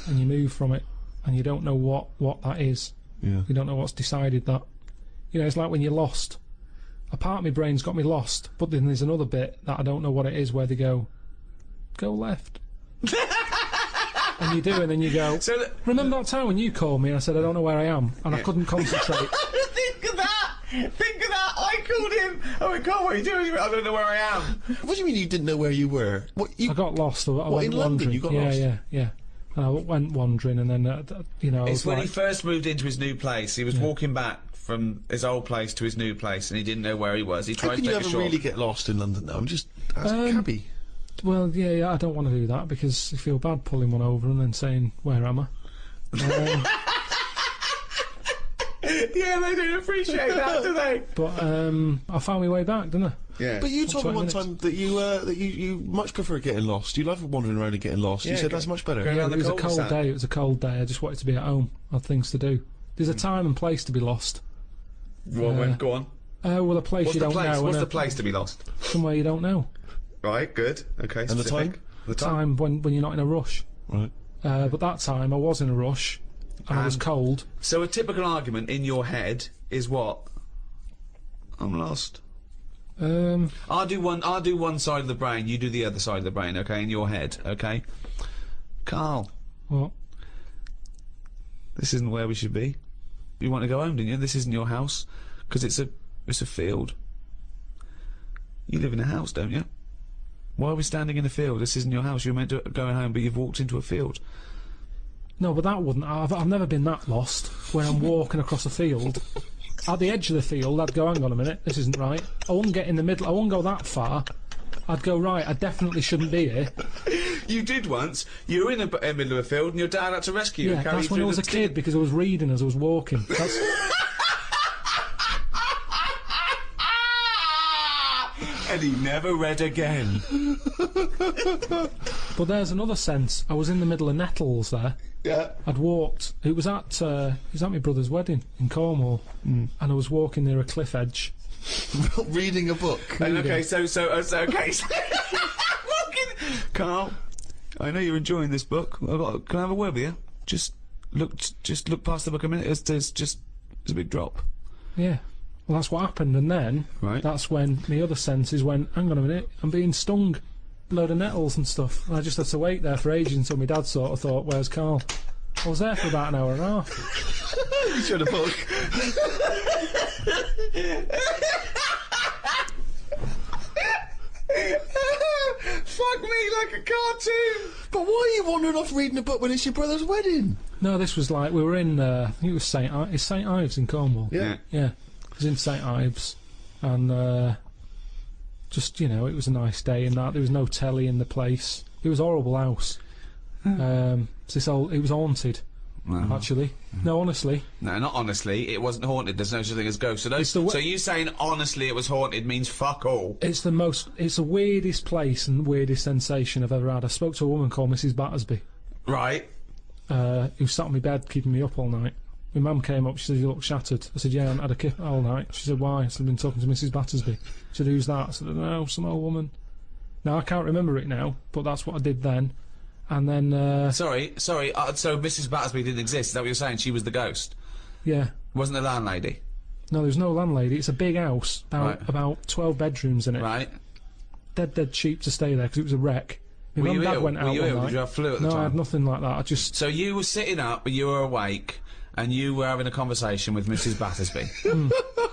and you move from it, and you don't know what that is. Yeah. You don't know what's decided that. You know, it's like when you're lost. A part of my brain's got me lost, but then there's another bit that I don't know what it is, where they go left. And you do, and then you go, So remember that time when you called me and I said I don't know where I am, and I couldn't concentrate? think of that! Think of that! I called him! Oh my God, what are you doing? I don't know where I am. What do you mean you didn't know where you were? What, I got lost. I went in London wandering. you got yeah, lost? Yeah. And I went wandering, and then, you know, I It's was when like, he first moved into his new place. He was walking back from his old place to his new place, and he didn't know where he was. He How tried can to you take a ever short. really get lost in London though? I'm just as a cabbie. well, yeah, I don't want to do that, because I feel bad pulling one over and then saying, where am I? Yeah, they don't appreciate that, do they? But I found my way back, didn't I? Yeah. But you told me 20 one minutes. time that you much prefer getting lost. You love wandering around and getting lost. You Yeah, said that's much better. Going Yeah, around it the was a cold cul-de-sac. day. It was a cold day. I just wanted to be at home. I had things to do. There's a time and place to be lost. Well, go on. Well, a place What's you the don't place? know. What's and the place to be lost? Somewhere you don't know. Right, good. Okay. And the specific. time? The time. Time when you're not in a rush. Right. But that time I was in a rush, and I was And- cold. So a typical argument in your head is what? I'm lost. I'll do one side of the brain, you do the other side of the brain, okay, in your head, okay? Karl, What? this isn't where we should be. You want to go home, didn't you? This isn't your house, because it's a field. You live in a house, don't you? Why are we standing in a field? This isn't your house. You're meant to go home, but you've walked into a field. No, but that wouldn't. I've never been that lost. When I'm walking across a field, at the edge of the field, I'd go, hang on a minute, this isn't right. I wouldn't get in the middle. I wouldn't go that far. I'd go, right, I definitely shouldn't be here. You did once. You were in the middle of a field, and your dad had to rescue you. Yeah, and carry that's you when I through was the a kid, because I was reading as I was walking. That's, And he never read again. but there's another sense. I was in the middle of nettles there. Yeah. I'd walked. It was at my brother's wedding in Cornwall, and I was walking near a cliff edge. Reading a book. And okay, so okay. Karl, I know you're enjoying this book. Can I have a word with you? Just look past the book a minute. It's a big drop. Yeah. Well, that's what happened, and then Right. that's when my other senses went, hang on a minute, I'm being stung. Load of nettles and stuff. And I just had to wait there for ages until my dad sort of thought, where's Karl? I was there for about an hour and a half. You showed a book. Fuck me like a cartoon. But why are you wandering off reading a book when it's your brother's wedding? No, this was like, we were in, I think it was it's St Ives in Cornwall. Yeah. Yeah, it was in St Ives, and just, you know, it was a nice day and that. There was no telly in the place. It was a horrible house. It was haunted, actually. No, honestly. No, not honestly. It wasn't haunted. There's no such thing as ghosts. So you saying honestly it was haunted means fuck all. It's the weirdest place and weirdest sensation I've ever had. I spoke to a woman called Mrs. Battersby, Right. who sat on my bed keeping me up all night. My mum came up, she said, you look shattered. I said, yeah, I haven't had a kip all night. She said, why? I said, I've been talking to Mrs. Battersby. She said, who's that? I said, no, some old woman. Now, I can't remember it now, but that's what I did then. And then, Sorry. So Mrs. Battersby didn't exist. Is that what you're saying? She was the ghost. yeah. Wasn't the landlady. No, there's no landlady. It's a big house, Right. about 12 bedrooms in it. Right. Dead cheap to stay there because it was a wreck. My Were mum you and dad ill? went out Were you one ill? night. Did you have flu at the No, I had time? nothing like that. I just... So you were sitting up, but you were awake, and you were having a conversation with Mrs. Battersby.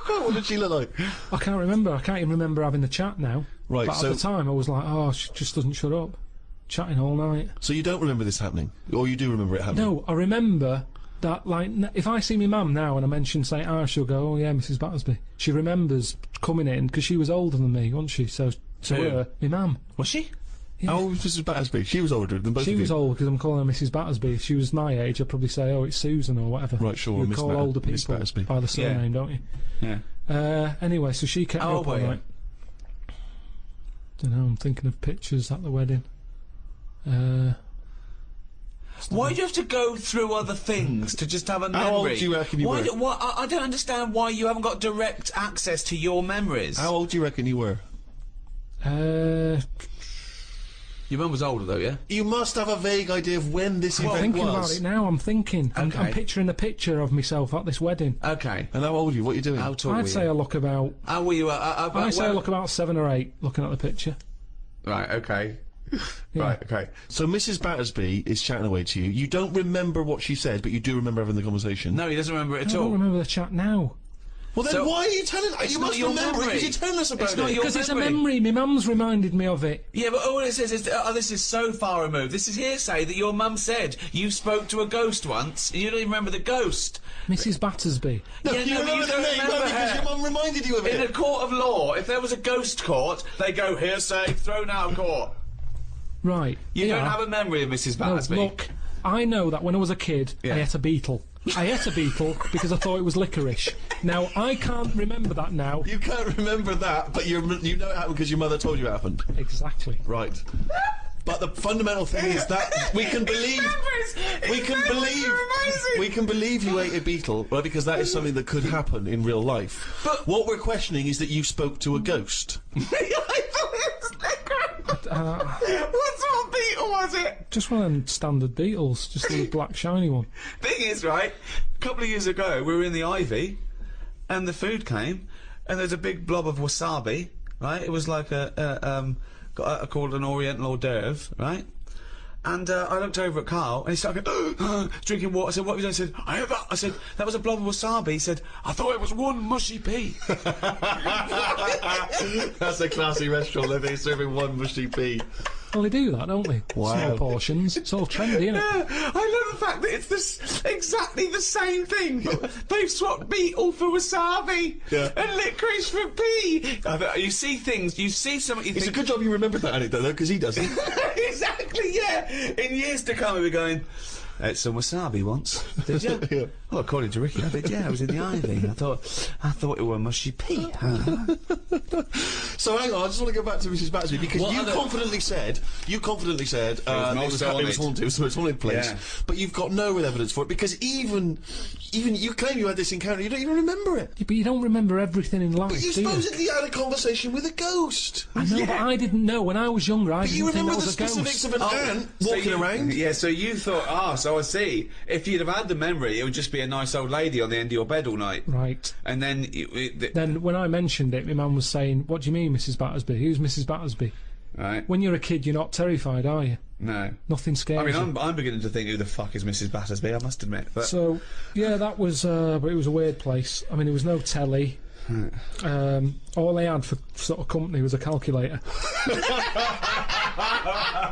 What did she look like? I can't remember. I can't even remember having the chat now. Right, But so- at the time, I was like, oh, she just doesn't shut up. Chatting all night. So you don't remember this happening? Or you do remember it happening? No, I remember that, like, if I see my mum now and I mention St. Ives, she'll go, oh yeah, Mrs. Battersby. She remembers coming in, because she was older than me, wasn't she? So, to Who? her, my mum. Was she? How old was Mrs. Battersby? She was older than both She of you. was old because I'm calling her Mrs. Battersby. If she was my age, I'd probably say, oh, it's Susan or whatever. Right, sure, You Miss call Bat- older Miss people Battersby. by the surname, don't you? Yeah. Anyway, so she kept me How up old all were you? night. Don't know, I'm thinking of pictures at the wedding. Why do you have to go through other things to just have a memory? How old do you reckon you were? I don't understand why you haven't got direct access to your memories. How old do you reckon you were? Your mum was older though, yeah? You must have a vague idea of when this I'm event thinking was. about it now. I'm thinking. I'm Okay. picturing a picture of myself at this wedding. Okay. And how old are you? What are you doing? How tall were I'd say I you? look about. How were you? I'd say I look about 7 or 8. Looking at the picture. Right, okay. Yeah. Right, okay. So Mrs. Battersby is chatting away to you. You don't remember what she said, but you do remember having the conversation. No, he doesn't remember it I at all. don't remember the chat now. Well, then So- why are you telling? It's You not must your remember it memory. because you're telling us about It's not it. your Because it's a memory. memory. My mum's reminded me of it. Yeah, but all it says is, oh, this is so far removed. This is hearsay that your mum said you spoke to a ghost once, and you don't even remember the ghost. Mrs. Battersby. No, Yeah, you no, but remember you the don't name remember no, because her. your mum reminded you of In a it. court of law, if there was a ghost court, they go hearsay, thrown out of court. Right. You yeah. don't have a memory of Mrs. No, Battersby. look, I know that when I was a kid, Yeah. I ate a beetle. I ate a beetle because I thought it was licorice. Now, I can't remember that now. You can't remember that, but you know it happened because your mother told you it happened. Exactly. Right. But the fundamental thing is that we can believe we can believe you ate a beetle, well, because that is something that could happen in real life. But- what we're questioning is that you spoke to a ghost. I thought it was licorice. What sort of beetle was it? Just one of them standard beetles, just the black shiny one. Thing is, right, a couple of years ago, we were in the Ivy, and the food came, and there's a big blob of wasabi, right? It was like called an Oriental hors d'oeuvre, right? And I looked over at Karl, and he started going, drinking water. I said, what have you done? He said, I had that. I said, that was a blob of wasabi. He said, I thought it was one mushy pea. That's a classy restaurant. They're serving one mushy pea. Well, they do that, don't they? Wow. Small portions. It's all trendy, isn't it? I love the fact that it's exactly the same thing. They've swapped beetle for wasabi and licorice for pea. You see things, you see something. You It's a think, good job you remembered that anecdote, though, because he doesn't. exactly, yeah. In years to come, we'll be going, ate some wasabi once. Did you? Yeah. Well, according to Ricky, I did, yeah. I was in the Ivy. I thought it were mushy pea. So hang on, I just want to go back to Mrs. Battersby because What you other- confidently said it was haunted, it was the most haunted place. Yeah. But you've got no evidence for it because even you claim you had this encounter, you don't even remember it. Yeah, but you don't remember everything in life, But you do you? supposedly had a conversation with a ghost. I know, but I didn't know. When I was younger, I But you didn't think remember that the was a specifics ghost. of an ant walking around. Yeah, so you thought, so I see. If you'd have had the memory, it would just be a nice old lady on the end of your bed all night. Right. And then... Then when I mentioned it, my mum was saying, what do you mean, Mrs. Battersby? Who's Mrs. Battersby? right? When you're a kid, you're not terrified, are you? No. Nothing scares I mean, you. I'm beginning to think who the fuck is Mrs. Battersby, I must admit. But So, yeah, that was, but it was a weird place. I mean, there was no telly. All they had for sort of company was a calculator.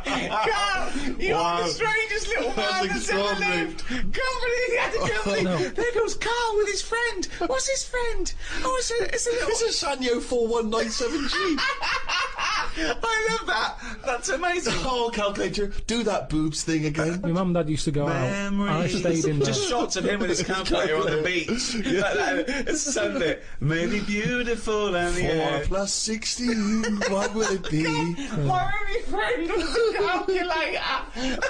Carl, you're the strangest little man that's ever extraordinary. lived. Company, had a company. No. There goes Carl with his friend. What's his friend? Oh, it's a little... It's a Sanyo 4197G. I love that. That's amazing. Oh, calculator, do that boobs thing again. My mum and dad used to go out. I stayed in there. Just shots of him with his calculator on the beach. Like that. It's Sunday. Maybe beautiful and the 4 air. plus 16, what will it be? My only friend was the calculator.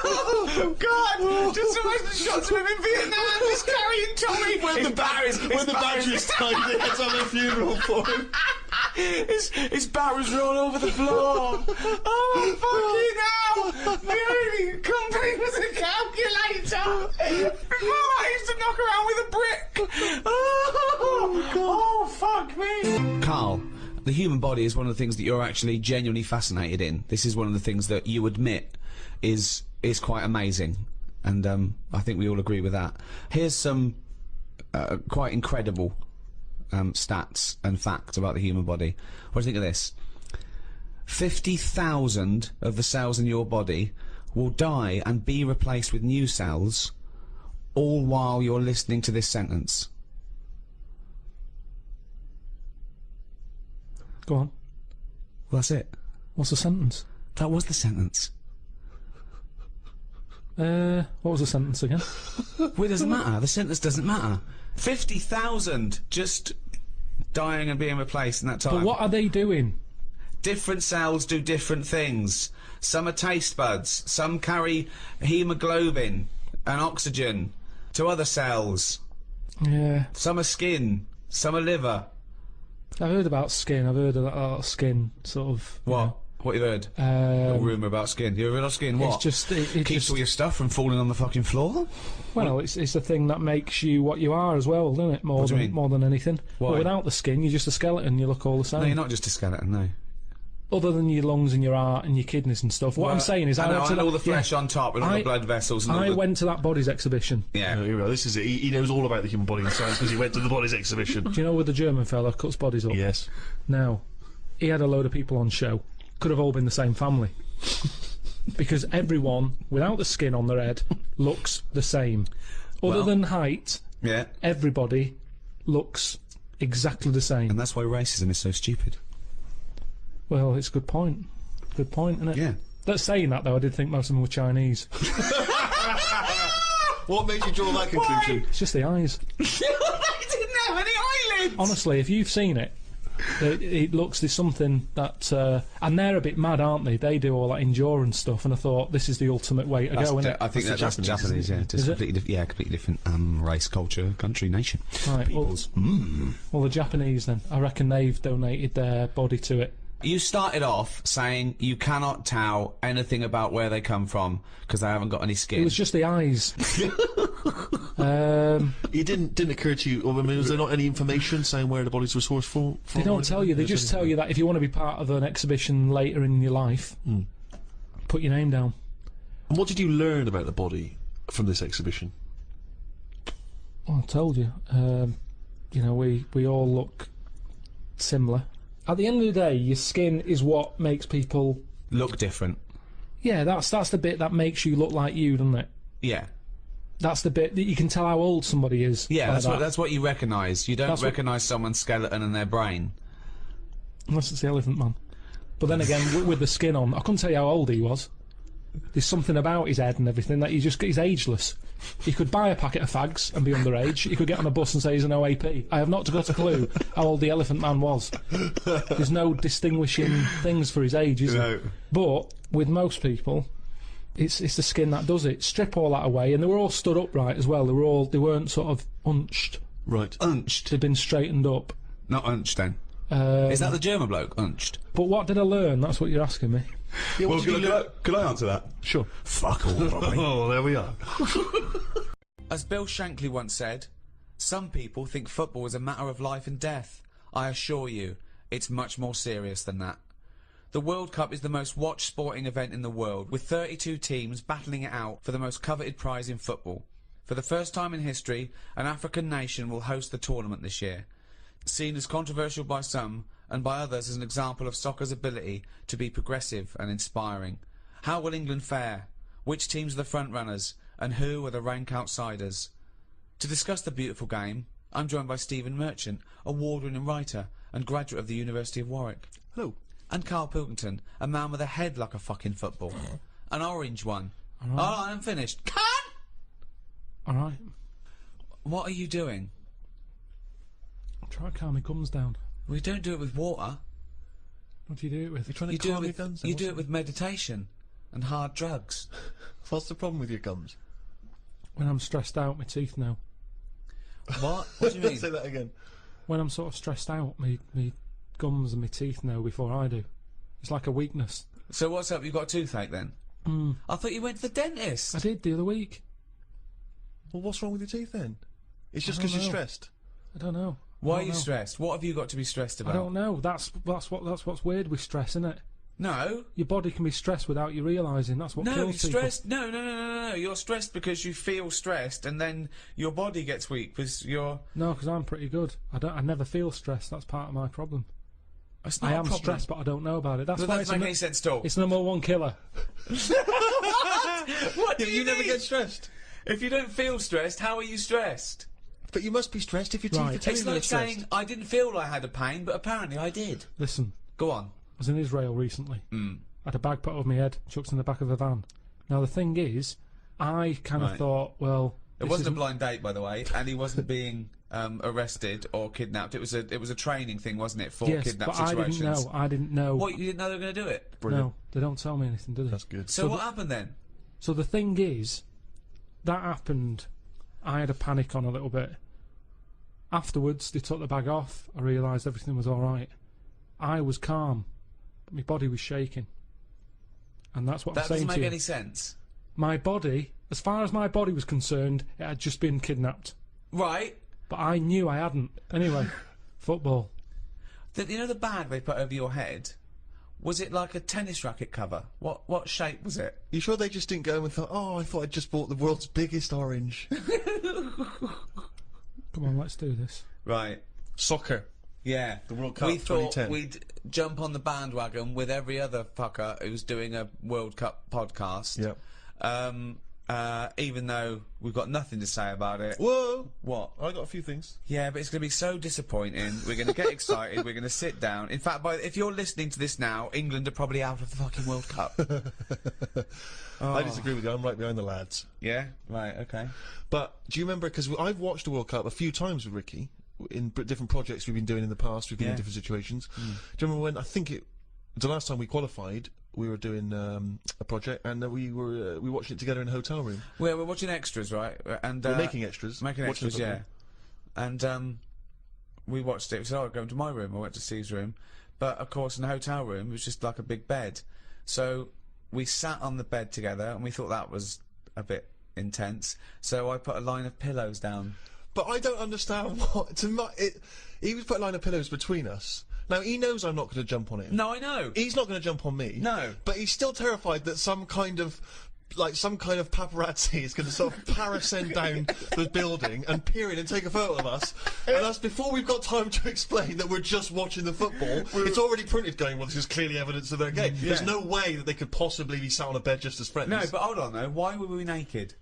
Oh, God. Just imagine the shots of him in Vietnam just carrying Tommy. When the batteries died, they had to have a funeral for him. His barrels roll over the floor. Oh, fucking hell. The only company was a calculator. Before I used to knock around with a brick. Oh, fuck me. Carl, the human body is one of the things that you're actually genuinely fascinated in. This is one of the things that you admit is quite amazing. And I think we all agree with that. Here's some quite incredible stats and facts about the human body. What do you think of this? 50,000 of the cells in your body will die and be replaced with new cells, all while you're listening to this sentence. Go on. Well, that's it. What's the sentence? That was the sentence. What was the sentence again? Well, it doesn't matter. The sentence doesn't matter. 50,000 just dying and being replaced in that time. But what are they doing? Different cells do different things. Some are taste buds. Some carry hemoglobin and oxygen to other cells. Yeah. Some are skin. Some are liver. I've heard about skin. I've heard of that skin sort of. you What? know, What you heard? A rumour about skin. You heard of skin? What? It's just it Keeps just, all your stuff from falling on the fucking floor? well, it's the thing that makes you what you are as well, doesn't it? What do you mean? More than anything. Why? Well, without the skin, you're just a skeleton. You look all the same. No, you're not just a skeleton, no. Other than your lungs and your heart and your kidneys and stuff. What I'm saying is, I know, went to and all the that- flesh on top and all the blood vessels and all I the... went to that bodies exhibition. Yeah. No, you're right. This is it. He knows all about the human body and science because he went to the bodies exhibition. Do you know where the German fella cuts bodies up? Yes. Now, he had a load of people on show. Could have all been the same family. Because everyone, without the skin on their head, looks the same. Other Well- than height, Yeah. everybody looks exactly the same. And that's why racism is so stupid. Well, it's a good point. Good point, isn't it? Yeah. That's saying that, though, I did think most of them were Chinese. What made you draw that conclusion? It's just the eyes. They didn't have any eyelids! Honestly, if you've seen it, it looks, there's something that... and they're a bit mad, aren't they? They do all that endurance stuff, and I thought, this is the ultimate way to go, isn't it? I think that's Japanese, yeah. Just Is it? completely different race, culture, country, nation. Right, well, well, the Japanese, then, I reckon they've donated their body to it. You started off saying you cannot tell anything about where they come from because they haven't got any skin. It was just the eyes. It didn't occur to you, or I mean, was there not any information saying where the bodies were sourced from? They don't tell you, they just tell you that if you want to be part of an exhibition later in your life, put your name down. And what did you learn about the body from this exhibition? Well, I told you. You know, we all look similar. At the end of the day, your skin is what makes people... Look different. Yeah, that's the bit that makes you look like you, doesn't it? Yeah. That's the bit that you can tell how old somebody is. Yeah, by that's what you recognise. You don't That's what- recognise someone's skeleton and their brain. Unless it's the Elephant Man. But then again, with the skin on, I couldn't tell you how old he was. There's something about his head and everything that he's ageless. He could buy a packet of fags and be underage. He could get on a bus and say he's an OAP. I have not got a clue how old the Elephant Man was. There's no distinguishing things for his age, is there? But with most people, it's the skin that does it. Strip all that away, and they were all stood upright as well. They weren't sort of unched. Right. Unched. They'd been straightened up. Not unched then. Is that the German bloke? Unched. But what did I learn? That's what you're asking me. Yeah, Well, what did you learn? could I answer that? Sure. Fuck all, probably. Oh, there we are. As Bill Shankly once said, some people think football is a matter of life and death. I assure you, it's much more serious than that. The World Cup is the most watched sporting event in the world, with 32 teams battling it out for the most coveted prize in football. For the first time in history, an African nation will host the tournament this year. Seen as controversial by some, and by others as an example of soccer's ability to be progressive and inspiring. How will England fare? Which teams are the front runners? And who are the rank outsiders? To discuss the beautiful game, I'm joined by Stephen Merchant, award-winning writer and graduate of the University of Warwick. Hello. And Karl Pilkington, a man with a head like a fucking football. An orange one. Oh, I'm finished. Cut! Alright. What are you doing? Try to calm my gums down. We don't do it with water. What do you do it with? You're trying to You do it calm your with, guns. you do it with meditation and hard drugs. What's the problem with your gums? When I'm stressed out, my teeth know. What? What do you mean? Say that again. When I'm sort of stressed out, my gums and my teeth know before I do. It's like a weakness. So what's up? You got a toothache then? I thought you went to the dentist. I did the other week. Well, what's wrong with your teeth then? It's just I because don't you're know. stressed. I don't know. Why I are don't you know. stressed? What have you got to be stressed about? I don't know. That's what's weird with stress, isn't it? No. Your body can be stressed without you realising. That's what No, you're kills people. stressed. No. You're stressed because you feel stressed, and then your body gets weak because you're. No, because I'm pretty good. I never feel stressed. That's part of my problem. It's not I a am problem. stressed, but I don't know about it. That's That why doesn't make any sense at all. it's the #1 killer. What do you never mean? get stressed. If you don't feel stressed, how are you stressed? But you must be stressed if your teeth Right. are telling It's you they're like stressed. saying I didn't feel I had a pain, but apparently I did. Listen, Go on. I was in Israel recently. I had a bag put over my head, chucked in the back of a van. Now the thing is, I kind of Right. thought, well, It this wasn't a isn't- blind date, by the way, and he wasn't being arrested or kidnapped. It was a training thing, wasn't it, for yes, kidnap but situations? I didn't know. What, you didn't know they were going to do it? Brilliant. No, they don't tell me anything, do they? That's good. So what happened then? So the thing is, that happened. I had a panic on a little bit. Afterwards, they took the bag off. I realised everything was all right. I was calm. my body was shaking. And that's what That I'm saying doesn't to make you. any sense. My body, as far as my body was concerned, it had just been kidnapped. Right. But I knew I hadn't. Anyway, football. You know the bag they put over your head? Was it like a tennis racket cover? What shape was it? You sure they just didn't go and thought, oh, I thought I just bought the world's biggest orange? Come on, let's do this. Right. Soccer. Yeah. The World Cup We thought 2010. we'd jump on the bandwagon with every other fucker who's doing a World Cup podcast. Yep. Even though we've got nothing to say about it. Whoa! What? I got a few things. Yeah, but it's going to be so disappointing. We're going to get excited. We're going to sit down. In fact, if you're listening to this now, England are probably out of the fucking World Cup. I disagree with you. I'm right behind the lads. Yeah? Right, okay. But do you remember, because I've watched the World Cup a few times with Ricky, in different projects we've been doing in the past, we've been in Yeah. different situations. Do you remember when, I think the last time we qualified, we were doing a project, and we watched it together in a hotel room. We're watching extras, right? And We're making extras. Making watching extras, yeah. And we watched it. We said, "Oh, I'll go into my room." I went to Steve's room, but of course, in the hotel room, it was just like a big bed. So we sat on the bed together, and we thought that was a bit intense. So I put a line of pillows down. But I don't understand what he was putting a line of pillows between us. Now he knows I'm not going to jump on him. No, I know. He's not going to jump on me. No. But he's still terrified that some kind of paparazzi is going to sort of parascend down the building and peer in and take a photo of us. And that's before we've got time to explain that we're just watching the football. It's already printed going, well, this is clearly evidence of their game. There's no way that they could possibly be sat on a bed just as friends. No, but hold on though. Why were we naked?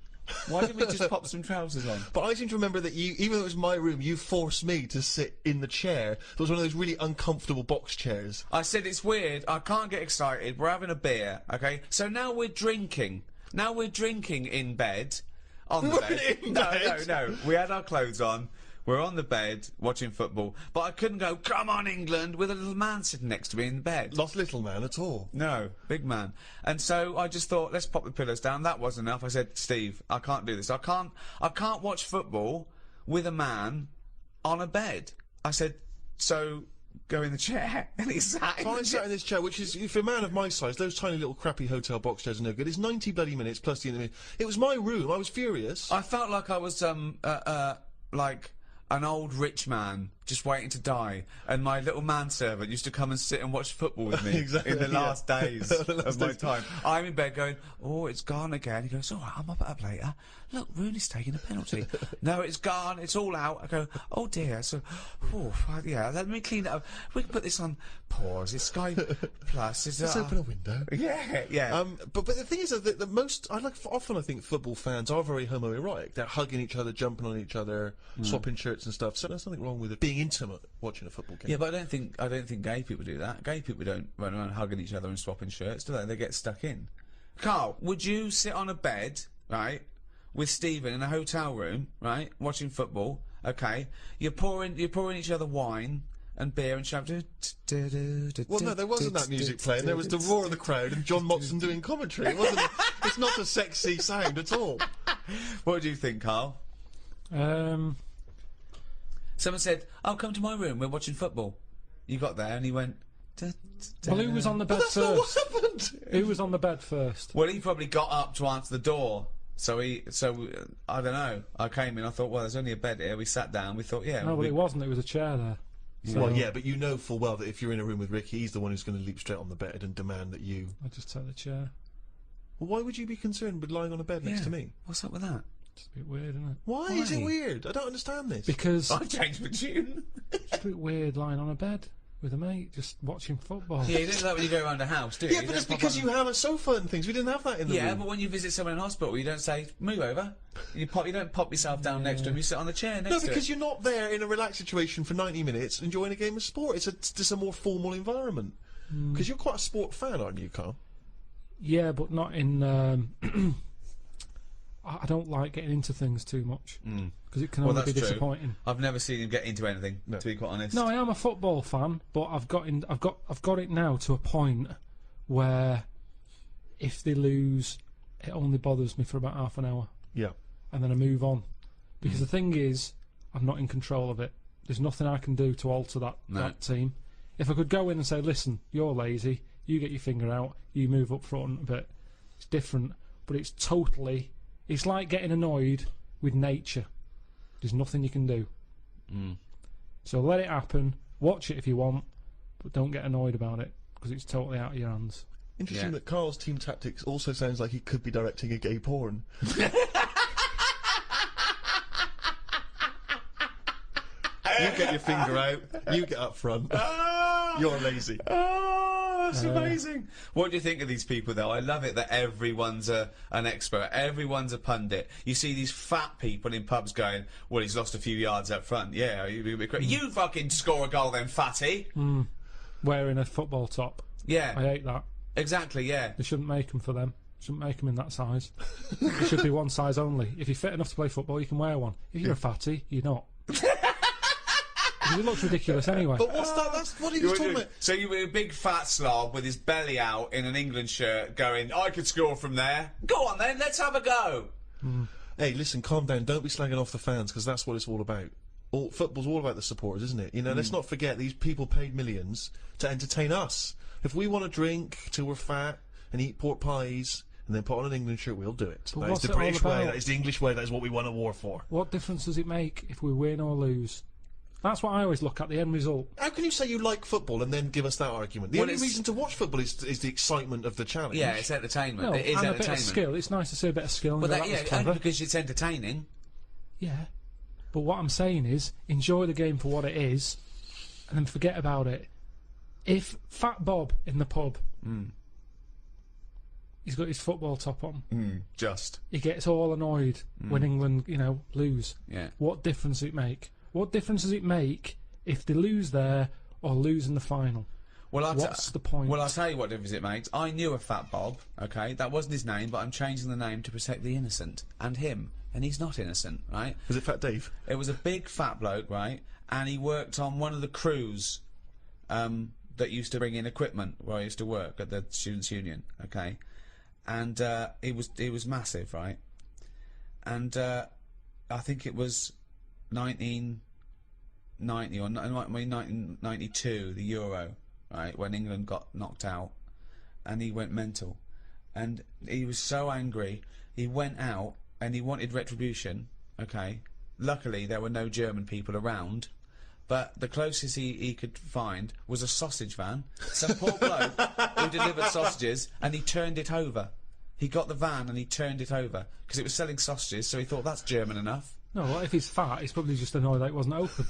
Why didn't we just pop some trousers on? But I seem to remember that you, even though it was my room, you forced me to sit in the chair. It was one of those really uncomfortable box chairs. I said it's weird. I can't get excited. We're having a beer, okay? So now we're drinking. Now we're drinking in bed. On the We're bed. in No, bed? no. We had our clothes on. We're on the bed watching football. But I couldn't go, come on, England, with a little man sitting next to me in bed. Not little man at all. No, big man. And so I just thought, let's pop the pillows down. That wasn't enough. I said, Steve, I can't do this. I can't watch football with a man on a bed. I said, so go in the chair. And he sat in So the I sat chair. in this chair, which is, for a man of my size, those tiny little crappy hotel box chairs are no good. It's 90 bloody minutes plus the interview. It was my room. I was furious. I felt like I was, like an old rich man just waiting to die, and my little manservant used to come and sit and watch football with me Exactly, in the yeah. last days The last of my days. time. I'm in bed going, oh, it's gone again. He goes, all right, I'll up later. Look, Rooney's taking a penalty. No, it's gone. It's all out. I go, oh dear. So, oh, yeah, let me clean it up. We can put this on pause. It's Sky Plus. Let's open a window. Yeah, yeah. But the thing is that the most often I think football fans are very homoerotic. They're hugging each other, jumping on each other, swapping shirts and stuff. So there's nothing wrong with it being intimate watching a football game. Yeah, but I don't think gay people do that. Gay people don't run around hugging each other and swapping shirts, do they? They get stuck in. Karl, would you sit on a bed, right, with Stephen in a hotel room, right, watching football? Okay, you're pouring each other wine and beer and shouting. Well, no, there wasn't that music playing. There was the roar of the crowd and John Motson doing commentary. It wasn't. It's not a sexy sound at all. What do you think, Karl? Someone said, "Oh, come to my room. We're watching football." You got there and he went. Well, who was on the bed That's not what first? happened. Who was on the bed first? Well, he probably got up to answer the door. So I don't know. I came in. I thought, well, there's only a bed here. We sat down. We thought, yeah. No, but it wasn't. It was a chair there. So Well, yeah, but you know full well that if you're in a room with Ricky, he's the one who's going to leap straight on the bed and demand that you. I just took the chair. Well, why would you be concerned with lying on a bed next Yeah. to me? What's up with that? It's a bit weird, isn't it? Why is it Why? weird? I don't understand this. Because I changed my tune. it's a bit weird lying on a bed with a mate just watching football. Yeah, you don't do that when you go around a house, do you? Yeah, You but don't it's pop because on- you have a sofa and things. We didn't have that in the Yeah, room. but when you visit someone in hospital, you don't say, move over. You don't pop yourself down next to him, you sit on the chair next No, to because him. you're not there in a relaxed situation for 90 minutes enjoying a game of sport. It's just a more formal environment. Because you're quite a sport fan, aren't you, Karl? Yeah, but not in. I don't like getting into things too much because it can Well, only be that's true. disappointing. I've never seen him get into anything, No. to be quite honest. No, I am a football fan, but I've got it now to a point where if they lose, it only bothers me for about half an hour, Yeah. and then I move on. Because the thing is, I'm not in control of it. There's nothing I can do to alter that No. team. If I could go in and say, "Listen, you're lazy. you get your finger out, you move up front a bit. It's different, but it's totally... It's like getting annoyed with nature. There's nothing you can do. So let it happen, watch it if you want, but don't get annoyed about it, because it's totally out of your hands. Interesting that Karl's team tactics also sounds like he could be directing a gay porn. You get your finger out, you get up front. You're lazy. Oh, that's amazing. What do you think of these people, though? I love it that everyone's an expert. Everyone's a pundit. You see these fat people in pubs going, well, he's lost a few yards up front. Yeah, you fucking score a goal then, fatty. Wearing a football top. Yeah. I hate that. Exactly, yeah. They shouldn't make them for them. Shouldn't make them in that size. It should be one size only. If you're fit enough to play football, you can wear one. If you're a fatty, you're not. It looks ridiculous anyway. But what's that? That's what he was talking about. So you were a big fat slob with his belly out in an England shirt going, I could score from there. Go on then, let's have a go. Hey, listen, calm down. Don't be slagging off the fans, because that's what it's all about. Football's all about the supporters, isn't it? You know, let's not forget these people paid millions to entertain us. If we want to drink till we're fat and eat pork pies and then put on an England shirt, we'll do it. But That is what's the it all British way. about? That is the English way. That is what we won a war for. What difference does it make if we win or lose? That's what I always look at, the end result. How can you say you like football and then give us that argument? The only reason to watch football is the excitement of the challenge. Yeah, it's entertainment. No, It is and a entertainment. bit of skill. It's nice to see a bit of skill. And But go, that, that was yeah, clever. only because it's entertaining. Yeah. But what I'm saying is, enjoy the game for what it is, and then forget about it. If Fat Bob in the pub, he's got his football top on, Just. he gets all annoyed when England, lose. Yeah. What difference does it make? What difference does it make if they lose there or lose in the final? Well, What's the point? Well, I'll tell you what difference it makes. I knew a Fat Bob, okay? That wasn't his name, but I'm changing the name to protect the innocent. And him. And he's not innocent, right? Is it Fat Dave? It was a big fat bloke, right? And he worked on one of the crews that used to bring in equipment where I used to work at the Students' Union, okay? And he was massive, right? And I think it was 1990 or 1992, the Euro, right, when England got knocked out, and he went mental. And he was so angry, he went out and he wanted retribution, okay? Luckily, there were no German people around, but the closest he could find was a sausage van. Some poor bloke who delivered sausages, and he turned it over. He got the van and he turned it over, because it was selling sausages, so he thought, that's German enough. No, well, if he's fat, he's probably just annoyed that it wasn't open.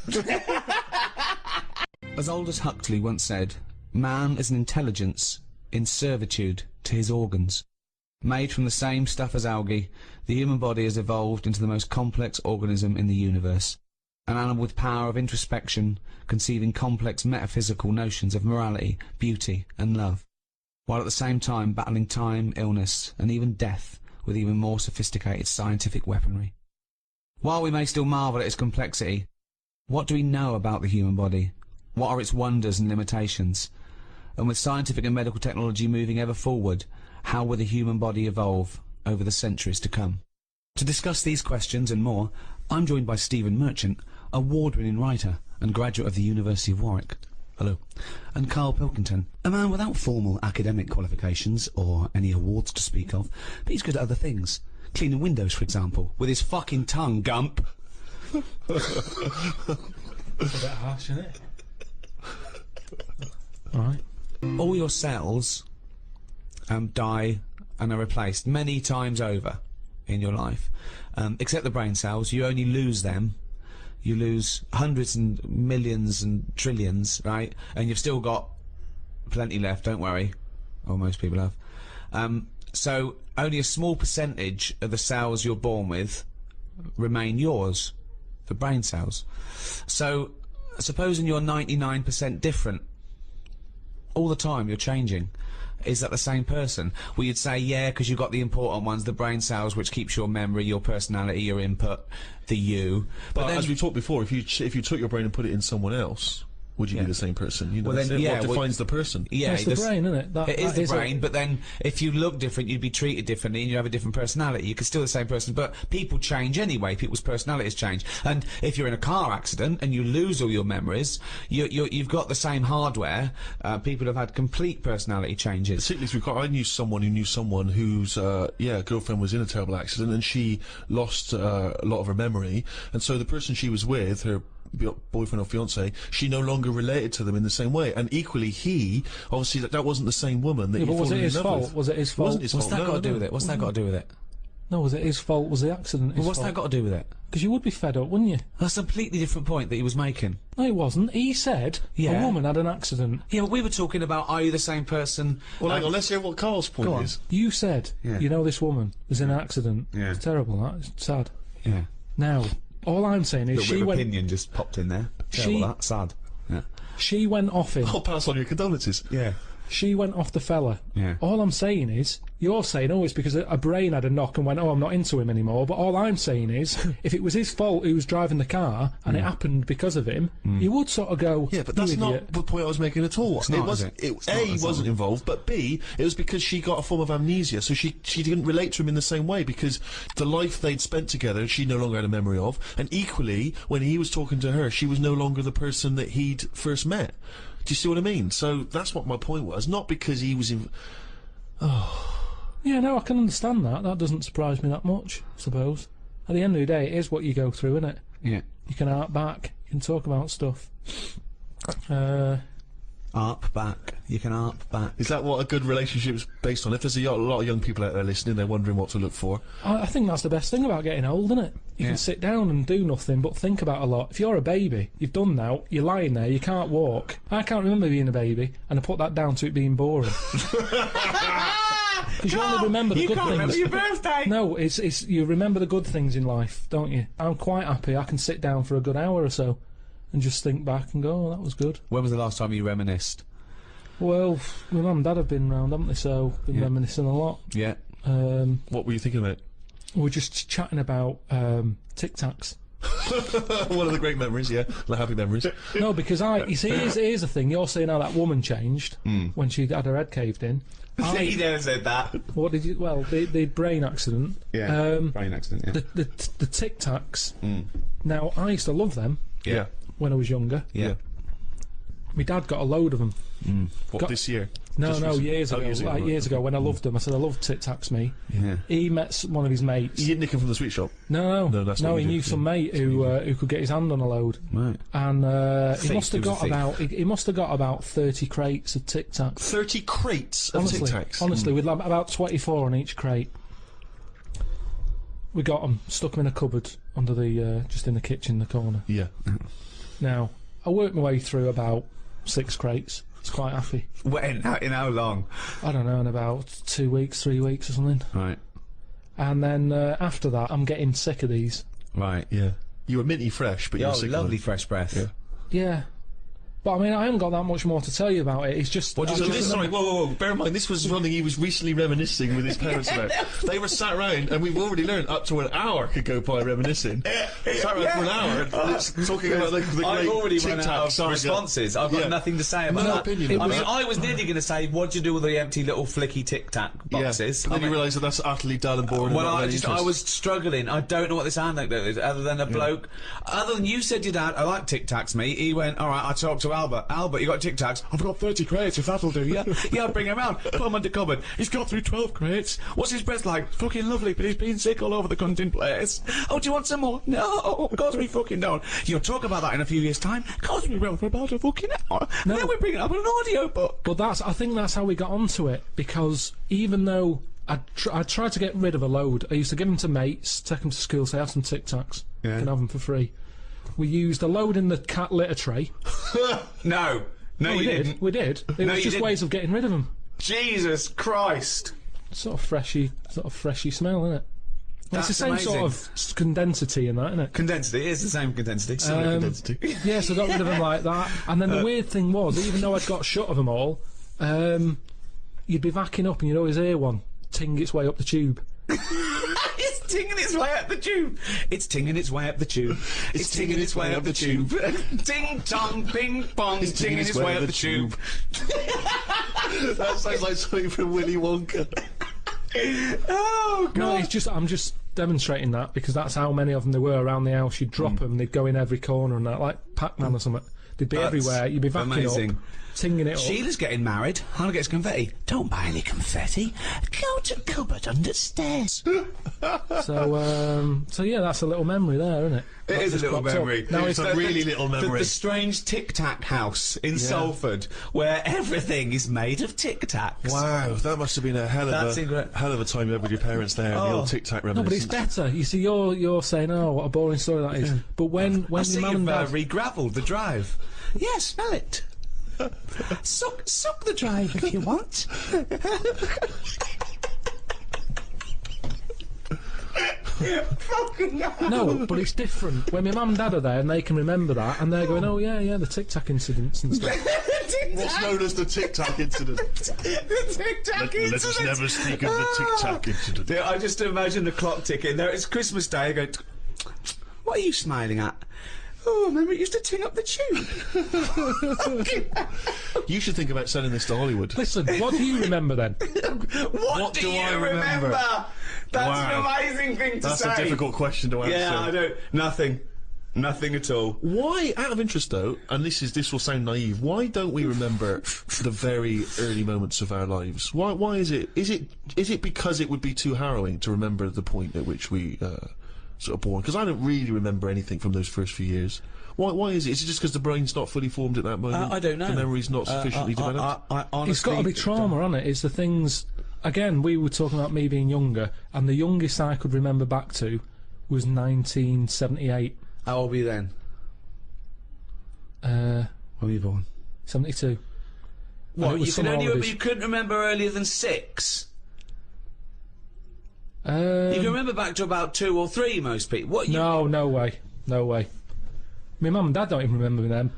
As Aldous Huxley once said, man is an intelligence in servitude to his organs. Made from the same stuff as algae, the human body has evolved into the most complex organism in the universe. An animal with power of introspection, conceiving complex metaphysical notions of morality, beauty, and love, while at the same time battling time, illness, and even death with even more sophisticated scientific weaponry. While we may still marvel at its complexity, what do we know about the human body? What are its wonders and limitations? And with scientific and medical technology moving ever forward, how will the human body evolve over the centuries to come? To discuss these questions and more, I'm joined by Stephen Merchant, award-winning writer and graduate of the University of Warwick. Hello. And Karl Pilkington, a man without formal academic qualifications or any awards to speak of, but he's good at other things. Cleaning windows, for example, with his fucking tongue, Gump. It's a bit harsh, isn't it? Alright. All your cells die and are replaced many times over in your life, except the brain cells. You only lose them. You lose hundreds and millions and trillions, right? And you've still got plenty left, don't worry. Or most people have. So only a small percentage of the cells you're born with remain yours, the brain cells. So supposing you're 99% different, all the time you're changing. Is that the same person? Well, you'd say, yeah, because you've got the important ones, the brain cells, which keeps your memory, your personality, your input, the you. But then, as we talked before, if you took your brain and put it in someone else, would you be the same person? You know, Well, that's then, it. yeah, What well- defines the person? Yeah, It's the brain, isn't it? It is that the is brain, but then if you look different, you'd be treated differently and you have a different personality. You could still the same person, but people change anyway. People's personalities change. And if you're in a car accident and you lose all your memories, you've got the same hardware. People have had complete personality changes. Particularly through I knew someone who knew someone whose girlfriend was in a terrible accident and she lost a lot of her memory, and so the person she was with, her boyfriend or fiance, she no longer related to them in the same way, and equally he obviously that wasn't the same woman that Yeah, he but was it fallen in his love fault? with. Was it his It fault? wasn't his What's fault. that No, got to do no. with it? What's that got to do with it? No, was it his fault? Was the accident his Well, what's fault? that got to do with it? Because you would be fed up, wouldn't you? That's a completely different point that he was making. No, he wasn't. He said Yeah. a woman had an accident. Yeah, but we were talking about, are you the same person? Well, hang on, let's hear what Carl's point Go on. is. You said, Yeah. you know, this woman was in an accident. Yeah. It's terrible, that. It's sad. Yeah. Now, all I'm saying is Little she bit of went, opinion just popped in there. Terrible, that. Sad. Yeah. she went off him. I'll pass on your condolences. Yeah. She went off the fella. Yeah. All I'm saying is, you're saying, oh, it's because a brain had a knock and went, oh, I'm not into him anymore. But all I'm saying is, if it was his fault who was driving the car and it happened because of him, you would sort of go, Yeah, but "You that's not idiot." the point I was making at all. not, it was is it? It's A, not, it's wasn't not. involved, but B, it was because she got a form of amnesia, so she didn't relate to him in the same way because the life they'd spent together she no longer had a memory of, and equally when he was talking to her, she was no longer the person that he'd first met. Do you see what I mean? So that's what my point was, not because he was in. Yeah, no, I can understand that. That doesn't surprise me that much, I suppose. At the end of the day, it is what you go through, isn't it? Yeah. You can hark back. You can talk about stuff. Arp back. You can arp back. Is that what a good relationship's based on? If there's a lot of young people out there listening, they're wondering what to look for. I think that's the best thing about getting old, isn't it? You Yeah. can sit down and do nothing but think about a lot. If you're a baby, you've done now, you're lying there, you can't walk. I can't remember being a baby, and I put that down to it being boring. Because you only remember the good can't things. remember your birthday! No, it's you remember the good things in life, don't you? I'm quite happy. I can sit down for a good hour or so and just think back and go, oh, that was good. When was the last time you reminisced? Well, my mum and dad have been round, haven't they? So been Yeah. reminiscing a lot. Yeah. What were you thinking about? We were just chatting about Tic Tacs. One of the great memories, yeah, the happy memories. No, because you see, here's the thing. You're saying how that woman changed when she had her head caved in. He never said that. What did you? Well, the brain accident. Brain accident, yeah. The Tic Tacs. Now, I used to love them Yeah. when I was younger. Yeah. My dad got a load of them. What, Got- this year? No, Just no, recently? years Oh, ago. years ago, right. Years ago when I loved them. I said I love Tic Tacs, me. Yeah. He met one of his mates. You didn't nick him from the sweet shop? No, No, that's no. what He we knew do, some mate who could get his hand on a load, Right. and he Thief, must have he was got a thief. about he must have got about 30 crates of Tic Tacs. 30 crates of Honestly, Tic Tacs. honestly, with like about 24 on each crate. We got them, stuck them in a cupboard under the just in the kitchen in the corner. Yeah. Now I worked my way through about 6 crates. I was quite happy. When? In how long? I don't know, in about 2 weeks, 3 weeks or something. Right. And then after that, I'm getting sick of these. Right. Yeah. You were minty fresh, but you Oh, were sick of lovely them. fresh breath. Yeah. Yeah. But I mean, I haven't got that much more to tell you about it. It's just. What do you I So just this, sorry, remember- whoa. Bear in mind, this was something he was recently reminiscing with his parents about. They were sat around, and we've already learned up to an hour could go by reminiscing. Sat around for an hour, talking about the great I've already run Tic out Tac of saga. responses. I've got Yeah. nothing to say about No that. opinion I on mean, that. I was nearly going to say, what do you do with the empty little flicky Tic Tac boxes? Yeah, but then I you mean, realise that that's utterly dull and boring. well, and not I was struggling. I don't know what this anecdote is, other than a bloke. Other than you said your dad, I like Tic Tacs, mate. He went, all right, I talked to Albert. Albert, you got Tic Tacs? I've got 30 crates, if that'll do, yeah? Yeah, I'll bring him round. Put him under cupboard. He's got through 12 crates. What's his breath like? Fucking lovely, but he's been sick all over the cunt place. Oh, do you want some more? No, of course we fucking don't. You'll talk about that in a few years' time. Of course we will, for about a fucking hour. No. And then we bring it up in an audio book. But I think that's how we got onto it, because even though I tried to get rid of a load, I used to give them to mates, take them to school, say, have some Tic Tacs. Yeah. You can have them for free. We used a load in the cat litter tray. No. No, we you did. didn't. We did. It No, was you just didn't. ways of getting rid of them. Jesus Christ. Sort of freshy smell, isn't it? Well, it's the That's same amazing. sort of condensity in that, isn't it? Condensity, it is the same condensity. Identity. Yeah, so I got rid of them like that. And then the weird thing was, even though I'd got shut of them all, you'd be backing up and you'd always hear one ting its way up the tube. It's tinging its way up the tube. It's tinging its way up the tube. It's tinging its way up the tube. Ting tong, ping pong. It's tinging its way up the tube. That sounds like something from Willy Wonka. Oh, God. No, it's just I'm just demonstrating that because that's how many of them there were around the house. You'd drop them, they'd go in every corner and that, like Pac-Man or something. They'd be That's everywhere. You'd be vacuuming amazing. up, tinging it up. Sheila's getting married. Hannah gets confetti. Don't buy any confetti. Go to cupboard under stairs. So yeah, that's a little memory there, isn't it? It is a little memory. Now It's a really little memory. The strange Tic Tac house in Salford, where everything is made of Tic Tacs. Wow, that must have been a hell That's of a time you had with your parents there. The old Tic Tac No, but it's reminiscence. better. You see, you're saying, "Oh, what a boring story that is." But when I see your mum you've and dad, re-gravelled the drive. Yeah, smell it. Suck the drive if you want. no, but it's different. When my mum and dad are there and they can remember that, and they're going, "Oh yeah, the Tic Tac incidents and stuff." What's known as the Tic Tac incident. The Tic Tac Let us incident. never speak of the Tic Tac incident. Yeah, I just imagine the clock ticking. There, it's Christmas Day. I go, what are you smiling at? Oh, remember it used to ting up the tube. You should think about selling this to Hollywood. Listen, what do you remember then? What do you remember? That's Wow. an amazing thing to That's say. a difficult question to answer. Yeah, I don't. Nothing at all. Why, out of interest though, and this will sound naive, why don't we remember the very early moments of our lives? Why is it? Is it because it would be too harrowing to remember the point at which we sort of born? Because I don't really remember anything from those first few years. Why is it? Is it just because the brain's not fully formed at that moment? I don't know. The memory's not sufficiently developed. I honestly, It's got to be trauma, hasn't it? It's the things. Again, we were talking about me being younger, and the youngest I could remember back to was 1978. How old were you then? When were you born? 72. What? it was You holidays. couldn't remember earlier than 6. You can remember back to about 2 or 3. Most people. What? No way. My mum and dad don't even remember them.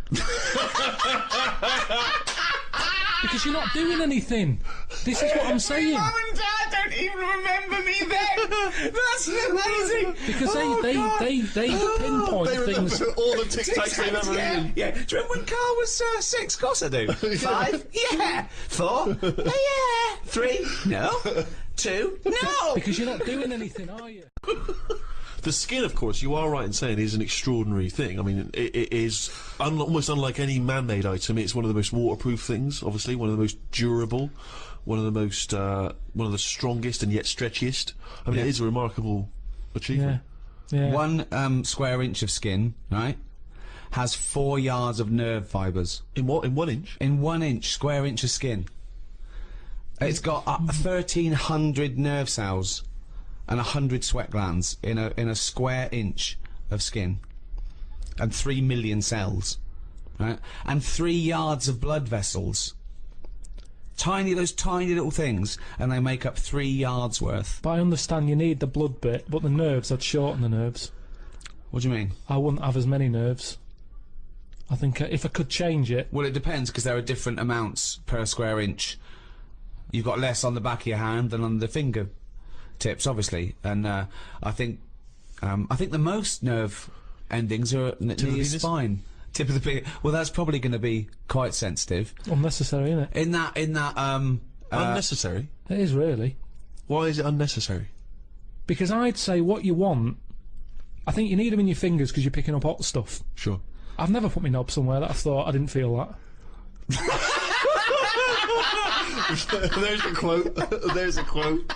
Because you're not doing anything. This is what I'm saying. Mum and Dad don't even remember me then. That's amazing. Because they pinpoint They remember things. all the Tic Tacs they've ever eaten. Yeah. Do you remember when Karl was 6? Of course I do. 5? Yeah. 4? Yeah. 3? No. 2? No. Because you're not doing anything, are you? The skin, of course, you are right in saying, is an extraordinary thing. I mean, it is almost unlike any man-made item. It's one of the most waterproof things, obviously, one of the most durable, one of the strongest and yet stretchiest. I mean, it is a remarkable achievement. Yeah. 1 square inch of skin, right, has 4 yards of nerve fibres. In what? In 1 inch? In 1 inch, square inch of skin. It's got 1,300 nerve cells and 100 sweat glands in a square inch of skin, and 3 million cells, right? And 3 yards of blood vessels. Those tiny little things, and they make up 3 yards worth. But I understand you need the blood bit, but the nerves, I'd shorten the nerves. What do you mean? I wouldn't have as many nerves. I think if I could change it. Well, it depends, because there are different amounts per square inch. You've got less on the back of your hand than on the finger tips, obviously, and I think the most nerve endings are near your spine. Tip of the penis. Well, that's probably going to be quite sensitive. Unnecessary, isn't it? In that Unnecessary? It is really. Why is it unnecessary? Because I'd say what you want. I think you need them in your fingers because you're picking up hot stuff. Sure. I've never put my knob somewhere that I thought I didn't feel that. There's a quote. There's a quote.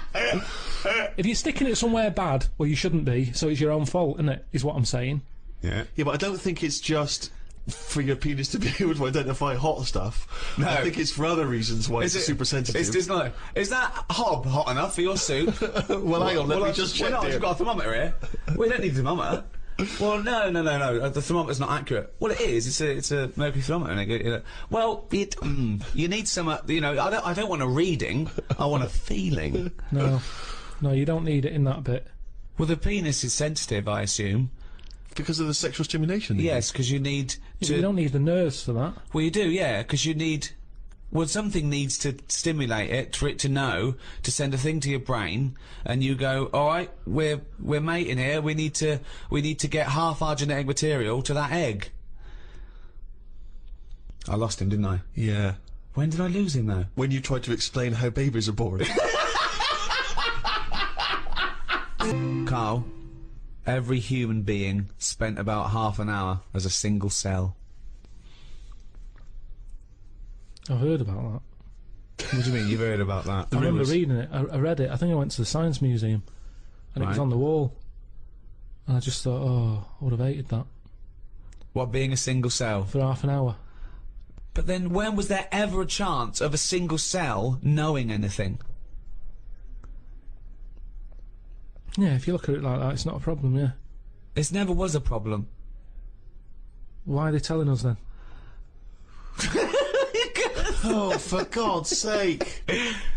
If you're sticking it somewhere bad, well, you shouldn't be, so it's your own fault, isn't it? Is what I'm saying. Yeah. Yeah, but I don't think it's just for your penis to be able to identify hot stuff. No. I think it's for other reasons why it's super sensitive. It's not. Is that hob hot enough for your soup? Well, hang on, let me just check Well, here. you've got a thermometer here. We don't need a thermometer. Well, no. The thermometer's not accurate. Well, it is. It's a mercury thermometer. Well, you need some. I don't want a reading. I want a feeling. No, you don't need it in that bit. Well, the penis is sensitive, I assume. Because of the sexual stimulation? Yes, because you need Yeah, to. you don't need the nerves for that. Well, you do, yeah, because you need Well, something needs to stimulate it for it to know, to send a thing to your brain, and you go, all right, we're mating here. We need to get half our genetic material to that egg. I lost him, didn't I? Yeah. When did I lose him, though? When you tried to explain how babies are born. Karl, every human being spent about half an hour as a single cell. I've heard about that. What do you mean, you've heard about that? I remember reading it. I read it. I think I went to the Science Museum, and it was Right. on the wall. And I just thought, oh, I would have hated that What, being a single cell? for half an hour. But then when was there ever a chance of a single cell knowing anything? Yeah, if you look at it like that, it's not a problem, yeah. This never was a problem. Why are they telling us then? Oh, for God's sake!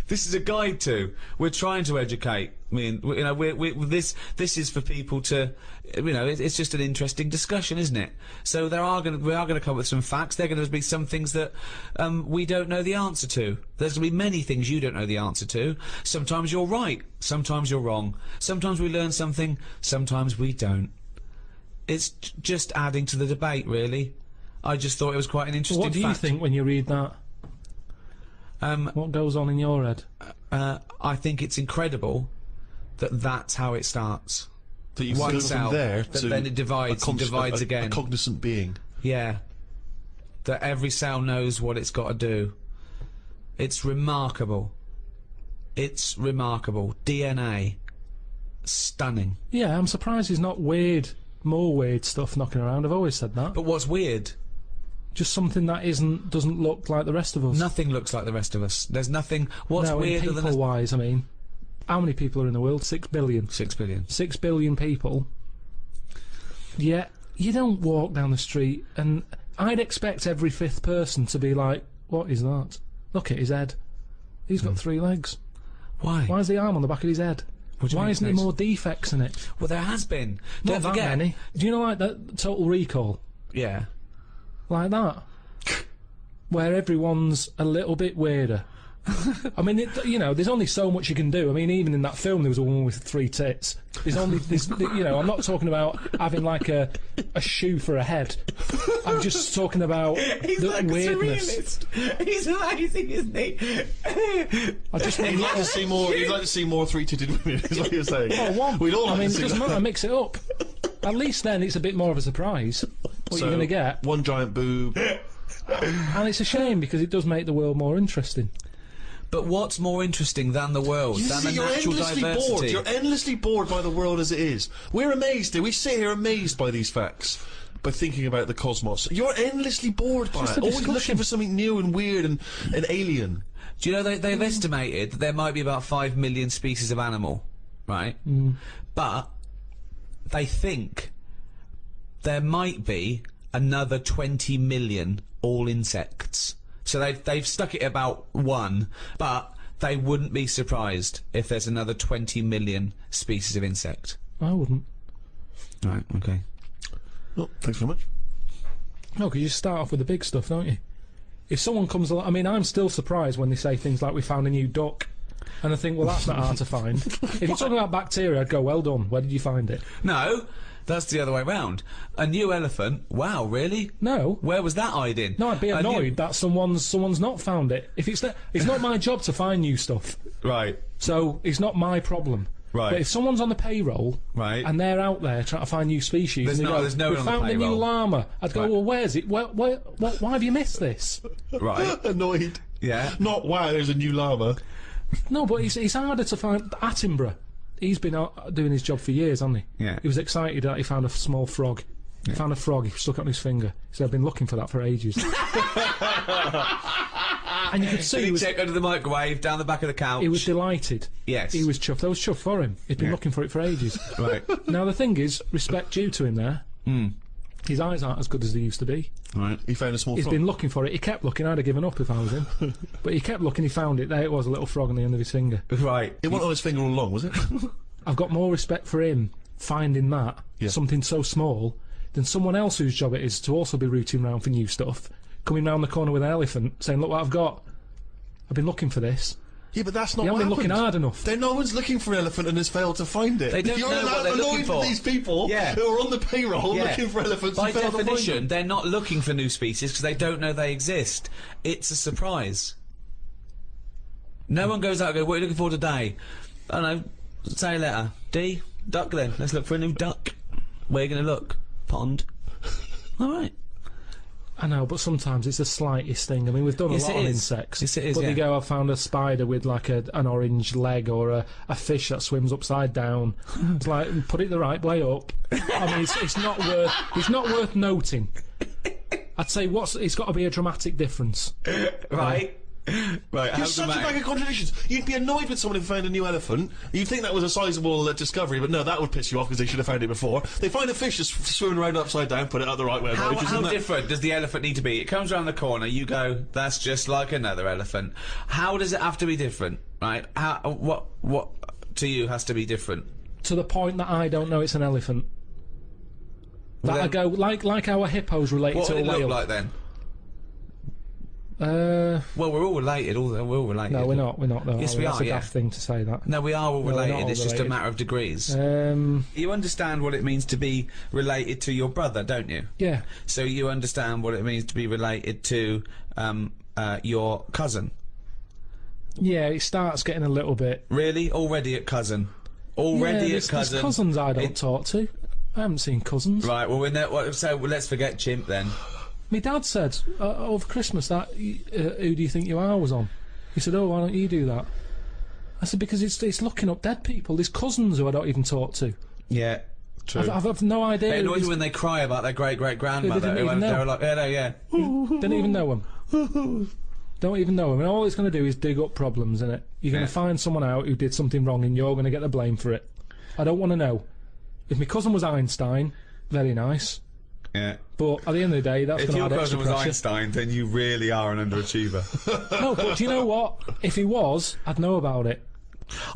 This is a guide to. We're trying to educate. I mean, you know, this is for people to, you know, it's just an interesting discussion, isn't it? So we are going to come up with some facts. There are going to be some things that we don't know the answer to. There's going to be many things you don't know the answer to. Sometimes you're right. Sometimes you're wrong. Sometimes we learn something. Sometimes we don't. It's just adding to the debate, really. I just thought it was quite an interesting What do you fact. think when you read that? What goes on in your head? I think it's incredible that that's how it starts. That you One go cell, from there that to then it divides and divides again. A cognizant being. Yeah. That every cell knows what it's got to do. It's remarkable. It's remarkable. DNA. Stunning. Yeah, I'm surprised there's not more weird stuff knocking around. I've always said that. But what's weird? Just something that doesn't look like the rest of us. Nothing looks like the rest of us. There's nothing. What's no, weirder than people-wise, I mean, how many people are in the world? 6 billion. 6 billion. 6 billion people. Yet you don't walk down the street, and I'd expect every fifth person to be like, "What is that? Look at his head. He's got 3 legs. Why? Why is the arm on the back of his head? What do you Why mean isn't there it's- more defects in it? Well, there has been. Not Don't that forget. many. Do you know, like that Total Recall? Yeah. Like that, where everyone's a little bit weirder. I mean, you know, there's only so much you can do. I mean, even in that film, there was a woman with 3 tits. You know, I'm not talking about having like a shoe for a head. I'm just talking about the weirdness. He's amazing, isn't he? I just You'd mean, like to see more. You'd like to see more 3-titted women. Is what you're saying? oh, one. We'd all like I mean, to it see doesn't that. matter. Mix it up. At least then it's a bit more of a surprise what So, you're going to get. one giant boob. And it's a shame because it does make the world more interesting. But what's more interesting than the world, than the you're natural endlessly diversity? bored. You're endlessly bored by the world as it is. We're amazed. We sit here amazed by these facts, by thinking about the cosmos. You're endlessly bored by Just it. a Always discussion. looking for something new and weird and alien. Do you know they've estimated that there might be about 5 million species of animal, right? But they think there might be another 20 million all insects. So they've stuck it at about 1, but they wouldn't be surprised if there's another 20 million species of insect. I wouldn't. Right, okay. Well, thanks very much. No, because you start off with the big stuff, don't you? If someone comes along, I mean, I'm still surprised when they say things like, "We found a new duck," and I think, well, that's not hard to find. If you're talking about bacteria, I'd go, "Well done. Where did you find it?" No, that's the other way round. A new elephant? Wow, really? No. Where was that hiding? No, I'd be A new- annoyed that someone's not found it. If it's not my job to find new stuff, Right, so it's not my problem. Right. But if someone's on the payroll right. and they're out there trying to find new species, There's and they no- go, there's no "We one on the found a new payroll." llama," I'd go, Right. "Well, where's it? Why have you missed this?" Right, Annoyed. yeah. Not wow. There's a new llama. No, but it's harder to find. Attenborough, he's been out doing his job for years, hasn't he? Yeah. He was excited that he found a small frog. He found a frog, he stuck it on his finger. He said, "I've been looking for that for ages." And you could see Did he he was, check under the microwave, down the back of the couch? he was delighted. Yes. He was chuffed. I was chuffed for him. He'd been looking for it for ages. Right. Now, the thing is, respect due to him there. His eyes aren't as good as they used to be. Right. He found a small He's frog. been looking for it. He kept looking. I'd have given up if I was him. But he kept looking, he found it. There it was, a little frog on the end of his finger. Right. It wasn't on his finger all along, was it? I've got more respect for him finding that, Yeah. something so small, than someone else whose job it is to also be rooting round for new stuff, coming round the corner with an elephant, saying, "Look what I've got." I've been looking for this. Yeah, but that's not You what haven't been looking happened. hard enough. Then no one's looking for an elephant and has failed to find it. They don't You're know what they're annoyed looking for. with these people Yeah. who are on the payroll Yeah. looking for elephants By and fail to find definition, them. they're not looking for new species because they don't know they exist. It's a surprise. No one goes out and goes, what are you looking for today? I don't know, say a letter. D, duck then. Let's look for a new duck. Where are you going to look? Pond. All right. I know, but sometimes it's the slightest thing. I mean, we've done Yes, a lot it on is. insects. Yes, it is, But yeah. they go, I found a spider with like an orange leg, or a fish that swims upside down. It's like, put it the right way up. I mean, it's not worth noting. I'd say it's got to be a dramatic difference. Right. Right, You're how such a dramatic. bag of contradictions. You'd be annoyed with someone who found a new elephant. You'd think that was a sizable discovery, but no, that would piss you off because they should have found it before. They find a fish just swimming around upside down, put it out the right way. How isn't that- different does the elephant need to be? It comes around the corner, you go, that's just like another elephant. How does it have to be different, right? What to you has to be different? To the point that I don't know it's an elephant. That Well, I go, like our hippos related What to would a it whale. look like then? Well, we're all related, we're all related. no, we're not though. Yes, are we? we That's are, a yeah. daft thing to say that. No, we are all we're not related, all it's just a related. matter of degrees. Um, You understand what it means to be related to your brother, don't you? yeah. So you understand what it means to be related to your cousin. Yeah, it starts getting a little bit... Really? Already at cousin? Yeah, Already there's at cousin? cousins I don't It- talk to. I haven't seen cousins. Right, well, so let's forget chimp then. My dad said over Christmas that who do you think you are was on. He said, oh, why don't you do that? I said, because it's looking up dead people. There's cousins who I don't even talk to. Yeah, true. I've no idea. It who annoys these- me when they cry about their great-great-grandmother. They didn't even They're know. like, yeah, no, yeah. Didn't even know them. Don't even know them. And all it's going to do is dig up problems, innit? You're going Yeah. to find someone out who did something wrong and you're going to get the blame for it. I don't want to know. If my cousin was Einstein, very nice. Yeah. But at the end of the day, that's If going to your add cousin extra was pressure. Einstein, then you really are an underachiever. No, but do you know what? If he was, I'd know about it.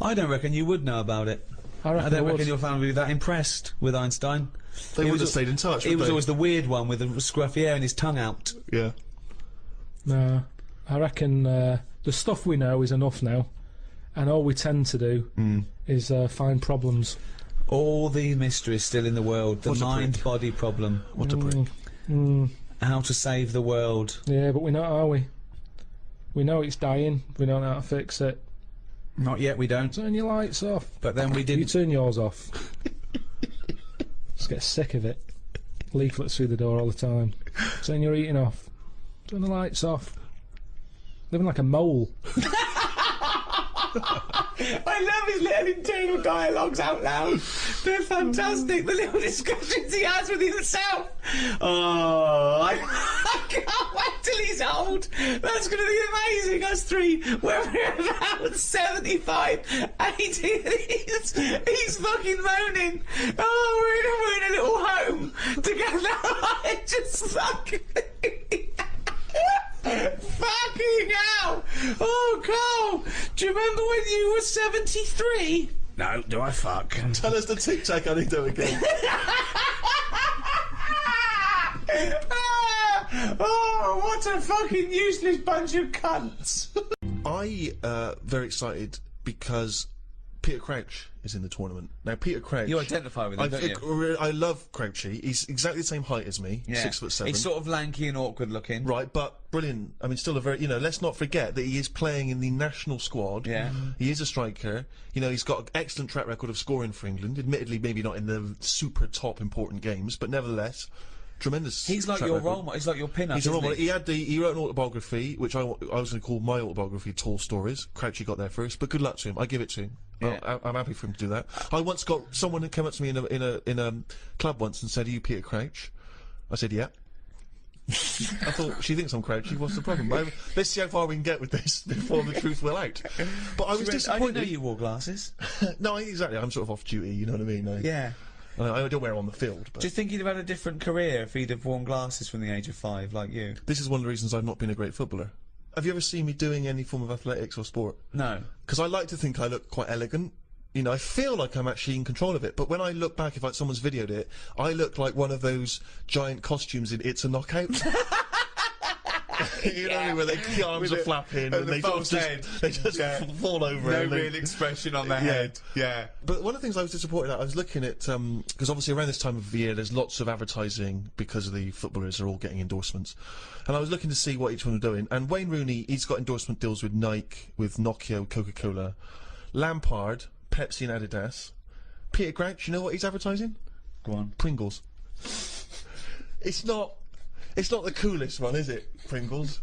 I don't reckon you would know about it. I reckon I don't I would. reckon your family would be that impressed with Einstein. They He would have was- stayed in touch. He would was they? always the weird one with the scruffy hair and his tongue out. Yeah. No, I reckon the stuff we know is enough now, and all we tend to do is find problems. All the mysteries still in the world. The What a prick. mind-body problem. What a prick. How to save the world. Yeah, but we know, are we? We know it's dying. We don't know how to fix it. Not yet, we don't. Turn your lights off. But then we You didn't. turn yours off. Just get sick of it. Leaflets through the door all the time. Turn your eating off. Turn the lights off. Living like a mole. I love his little internal dialogues out loud. They're fantastic. The little discussions he has with himself. Oh, I can't wait till he's old. That's going to be amazing. Us three, when we're about 75, 80, he's fucking moaning. Oh, we're in a little home together. Just fucking... Fucking hell! Oh, Carl! Do you remember when you were 73? No, do I fuck? Tell us the tic-tac anecdote again. Oh, what a fucking useless bunch of cunts! I very excited because Peter Crouch is in the tournament. Now, Peter Crouch... You identify with him, don't you? I love Crouchy. He's exactly the same height as me, 6'7". He's sort of lanky and awkward looking. Right, but brilliant. I mean, still a very... You know, let's not forget that he is playing in the national squad. Yeah. He is a striker. You know, he's got an excellent track record of scoring for England. Admittedly, maybe not in the super top important games, but nevertheless... Tremendous. He's like track your record. role model. He's like your pin-up. He's a role isn't model. He wrote an autobiography, which I was going to call my autobiography, Tall Stories. Crouchy got there first, but good luck to him. I give it to him. Yeah. I'm happy for him to do that. I once got someone who came up to me in a club once and said, "Are you Peter Crouch?" I said, "Yeah." I thought, she thinks I'm Crouchy. What's the problem? Let's see how far we can get with this before the truth will out. But I was I didn't disappointed. know you wore glasses. No, exactly. I'm sort of off duty. You know what I mean? Yeah. I don't wear them on the field. But Do you think he'd have had a different career if he'd have worn glasses from the age of 5, like you? this is one of the reasons I've not been a great footballer. Have you ever seen me doing any form of athletics or sport? No. Because I like to think I look quite elegant. You know, I feel like I'm actually in control of it. But when I look back, if like someone's videoed it, I look like one of those giant costumes in It's a Knockout. You know, where the arms are flapping and the they sort of false just, head. they just Yeah. fall over. No and they- real expression on their Yeah. head. Yeah. But one of the things I was disappointed at, I was looking at, because obviously around this time of the year there's lots of advertising because of the footballers are all getting endorsements. And I was looking to see what each one was doing. And Wayne Rooney, he's got endorsement deals with Nike, with Nokia, Coca-Cola. Lampard, Pepsi and Adidas. Peter Crouch, you know what he's advertising? Go on. Pringles. It's not the coolest one, is it? Pringles.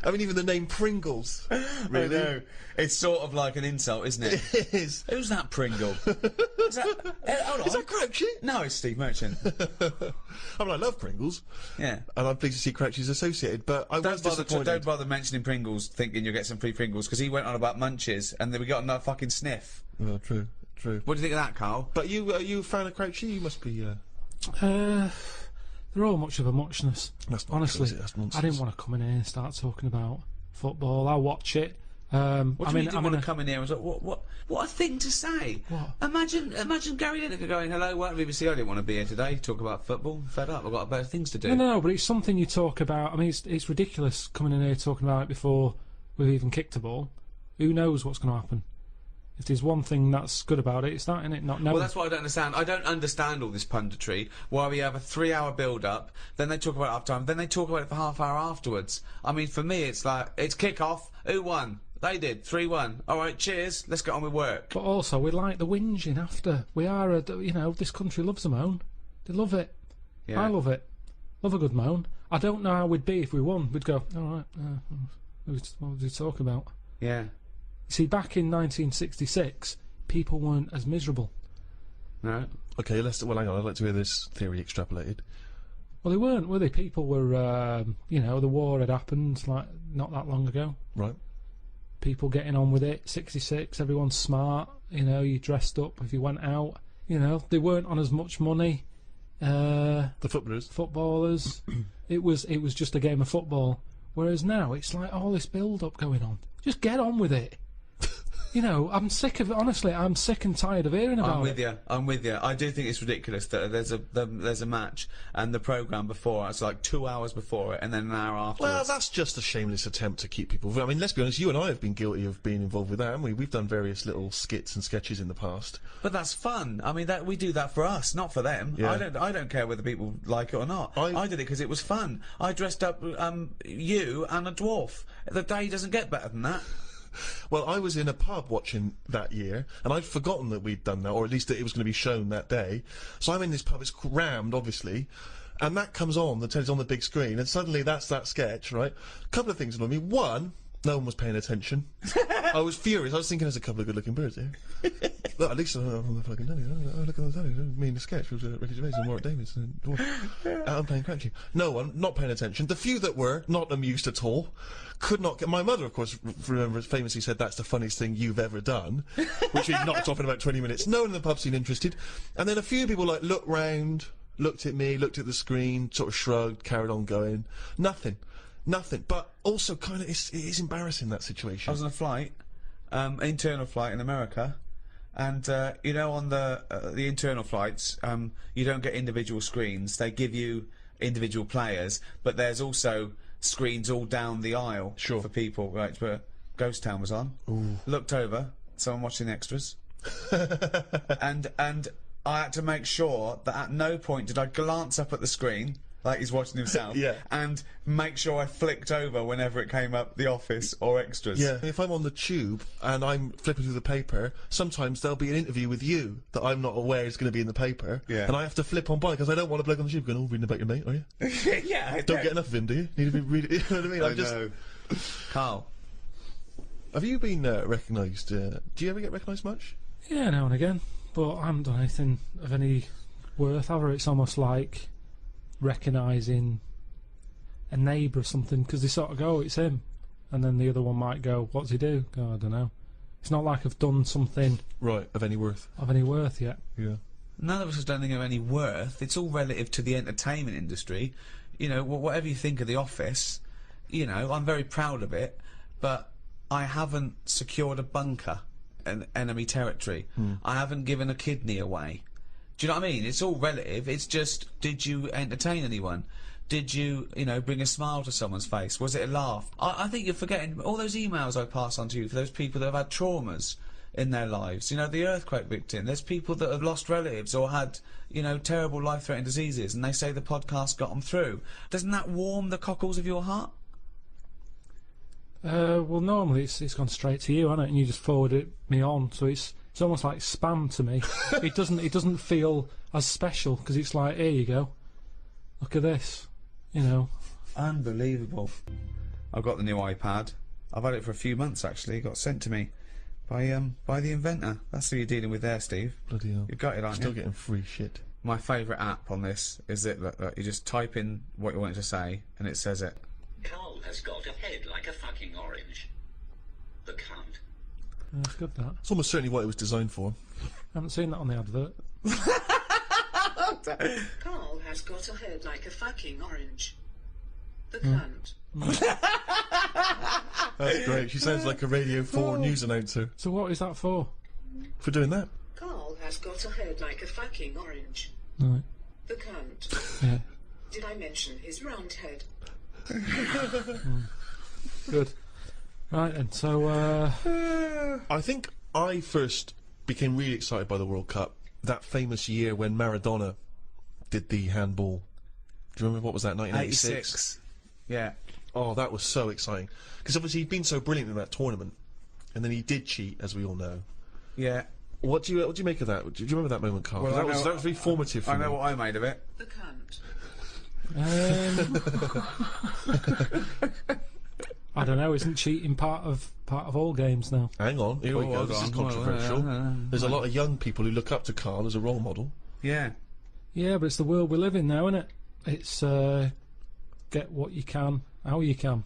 I mean, even the name Pringles. Really? I know. It's sort of like an insult, isn't it? It is. Who's that Pringle? Is that, hold on. Is that Crouchy? No, it's Steve Merchant. I mean, I love Pringles. Yeah. And I'm pleased to see Crouchy's associated, but I was disappointed. Don't bother mentioning Pringles thinking you'll get some free Pringles, because he went on about Munches and then we got another fucking sniff. Well, true. What do you think of that, Karl? But you, are you a fan of Crouchy? You must be, They're all much of a muchness. That's not Honestly, true, is it? That's nonsense. I didn't want to come in here and start talking about football. I'll watch it. What do you mean you didn't I'm want in to come in here and say, what a thing to say? What? Imagine Gary Lineker going, hello, welcome to BBC, I didn't want to be here today, talk about football, fed up, I've got better things to do. No, but it's something you talk about. I mean, it's ridiculous coming in here talking about it before we've even kicked a ball. Who knows what's going to happen? If there's one thing that's good about it, it's that, innit? Not knowing. Well, that's what I don't understand. I don't understand all this punditry, why we have a 3-hour build-up, then they talk about it half time, then they talk about it for half hour afterwards. I mean, for me, it's like, it's kick-off, who won? They did, 3-1. Alright, cheers, let's get on with work. But also, we like the whinging after. We are, this country loves a moan. They love it. Yeah. I love it. Love a good moan. I don't know how we'd be if we won. We'd go, alright, what was he talking about? Yeah. See, back in 1966, people weren't as miserable. No? Okay, well, hang on, I'd like to hear this theory extrapolated. Well, they weren't, were they? People were, the war had happened, like, not that long ago. Right. People getting on with it. 66, everyone's smart. You dressed up if you went out. They weren't on as much money. The footballers. Footballers. it was just a game of football. Whereas now it's like all this build-up going on. Just get on with it. I'm sick of it. Honestly, I'm sick and tired of hearing about it. I'm with you. I do think it's ridiculous that there's a match and the programme before it's like 2 hours before it and then an hour afterwards. Well, that's just a shameless attempt to keep people. I mean, let's be honest. You and I have been guilty of being involved with that, haven't we? We've done various little skits and sketches in the past. But that's fun. I mean, we do that for us, not for them. Yeah. I don't care whether people like it or not. I did it because it was fun. I dressed up you and a dwarf. The day doesn't get better than that. Well, I was in a pub watching that year, and I'd forgotten that we'd done that, or at least that it was going to be shown that day. So I'm in this pub, it's crammed, obviously, and that comes on, the telly's on the big screen, and suddenly that's that sketch, right? A couple of things annoyed me. One, no one was paying attention. I was furious. I was thinking there's a couple of good-looking birds here. Look, at least I'm on the fucking telly. Oh, look at the telly. Me in the sketch with Ricky Gervais and Warwick Davis and I'm playing Crouchy. No one, not paying attention. The few that were, not amused at all. Could not get. My mother, of course, famously said that's the funniest thing you've ever done, which we knocked off in about 20 minutes. No one in the pub seemed interested. And then a few people like looked round, looked at me, looked at the screen, sort of shrugged, carried on going. Nothing. But also, kind of, it is embarrassing, that situation. I was on a flight, internal flight in America, and on the internal flights, you don't get individual screens. They give you individual players, but there's also screens all down the aisle for people. Right, but Ghost Town was on. Ooh. Looked over, someone watching the extras, and I had to make sure that at no point did I glance up at the screen like he's watching himself, Yeah. and make sure I flicked over whenever it came up The Office or Extras. Yeah, if I'm on the tube and I'm flipping through the paper, sometimes there'll be an interview with you that I'm not aware is going to be in the paper, and I have to flip on by because I don't want a bloke on the tube going, "Oh, reading about your mate, are you?" Yeah, Don't get enough of him, do you? Need to be reading. You know what I mean? I know. Karl, have you been recognised? Do you ever get recognised much? Yeah, now and again. But I haven't done anything of any worth ever. It's almost like recognising a neighbour or something, because they sort of go, it's him, and then the other one might go, what's he do? Oh, I don't know. It's not like I've done something Right, of any worth. yet. Yeah. none of us have done anything of any worth. It's all relative to the entertainment industry. Whatever you think of The Office, I'm very proud of it, but I haven't secured a bunker in enemy territory. I haven't given a kidney away. Do you know what I mean? It's all relative. It's just, did you entertain anyone? Did you, you know, bring a smile to someone's face? Was it a laugh? I think you're forgetting all those emails I pass on to you for those people that have had traumas in their lives. You know, the earthquake victim. There's people that have lost relatives or had, you know, terrible life-threatening diseases, and they say the podcast got them through. Doesn't that warm the cockles of your heart? Well, normally it's gone straight to you, hasn't it? And you just forward it me on, so it's almost like spam to me. It doesn't feel as special because it's like, here you go, look at this, you know. Unbelievable. I've got the new iPad. I've had it for a few months actually. It got sent to me by the inventor. That's who you're dealing with there, Steve. Bloody hell. You've got it, aren't Still you? getting free shit. My favourite app on this is that you just type in what you want it to say and it says it. Karl has got a head like a fucking orange. The cunt. That's good, that. It's almost certainly what it was designed for. I haven't seen that on the advert. Karl has got a head like a fucking orange. The cunt. That's great. She sounds like a Radio 4 news announcer So what is that for? for doing that. Karl has got a head like a fucking orange. Right. The cunt. Yeah. Did I mention his round head? Good. Right then. So I think I first became really excited by the World Cup that famous year when Maradona did the handball. Do you remember what was that? 1986. Yeah. Oh, that was so exciting because obviously he'd been so brilliant in that tournament, and then he did cheat, as we all know. Yeah. What do you make of that? Do you remember that moment, Karl? 'Cause Well, that was very formative for I me. know what I made of it. The cunt. I don't know. Isn't cheating part of all games now? Hang on, here we go. hold This is on. controversial. There's a lot of young people who look up to Karl as a role model. Yeah. Yeah, but it's the world we live in now, isn't it? It's get what you can, how you can.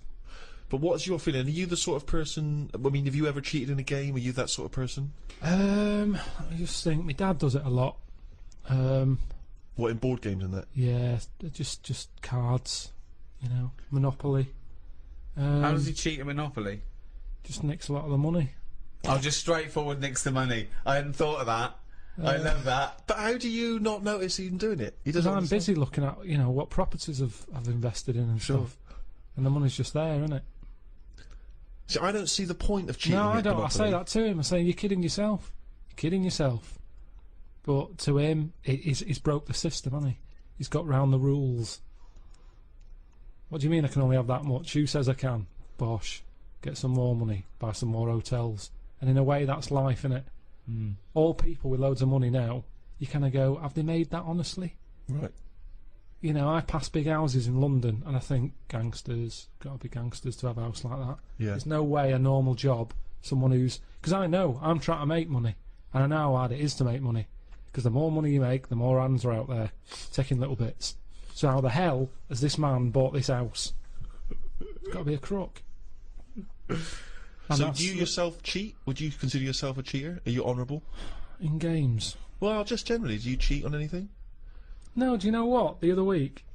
But what's your feeling? Are you the sort of person? I mean, have you ever cheated in a game? Are you that sort of person? I just think my dad does it a lot. What, in board games and that? Yeah, just cards, you know, Monopoly. How does he cheat at Monopoly? Just nicks a lot of the money. I'll just straightforward nix the money. I hadn't thought of that. I love that. But how do you not notice him doing it? He doesn't. I'm understand. busy looking at, you know, what properties I've invested in and stuff, and the money's just there, isn't it? See, I don't see the point of cheating. No, I at don't. I Monopoly. say that to him. I say, you're kidding yourself. You're kidding yourself. But to him, he's broke the system, hasn't he? He's got round the rules. What do you mean I can only have that much? Who says I can? Bosh. Get some more money, buy some more hotels. And in a way, that's life, innit? All people with loads of money now, you kind of go, have they made that honestly? Right. You know, I pass big houses in London and I think, gangsters, gotta be gangsters to have a house like that. Yeah. There's no way a normal job, someone who's... Because I know, I'm trying to make money. And I know how hard it is to make money. Because the more money you make, the more hands are out there, taking little bits. So how the hell has this man bought this house? It's got to be a crook. And So that's do you yourself cheat? Would you consider yourself a cheater? Are you honourable? in games. Well, just generally, do you cheat on anything? No, do you know what? The other week,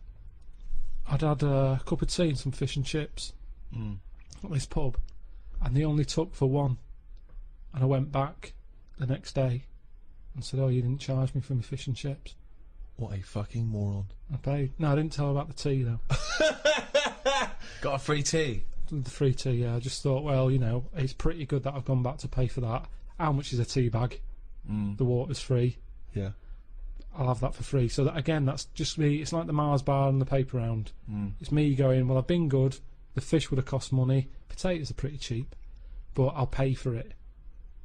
I'd had a cup of tea and some fish and chips at this pub, and they only took for one. And I went back the next day and said, "Oh, you didn't charge me for my fish and chips." What a fucking moron. I paid. No, I didn't tell her about the tea though. Got a free tea. The free tea, yeah. I just thought, well, you know, it's pretty good that I've gone back to pay for that. How much is a tea bag? The water's free. Yeah. I'll have that for free. So that, again, that's just me. It's like the Mars bar and the paper round. It's me going, well, I've been good. The fish would have cost money. Potatoes are pretty cheap, but I'll pay for it.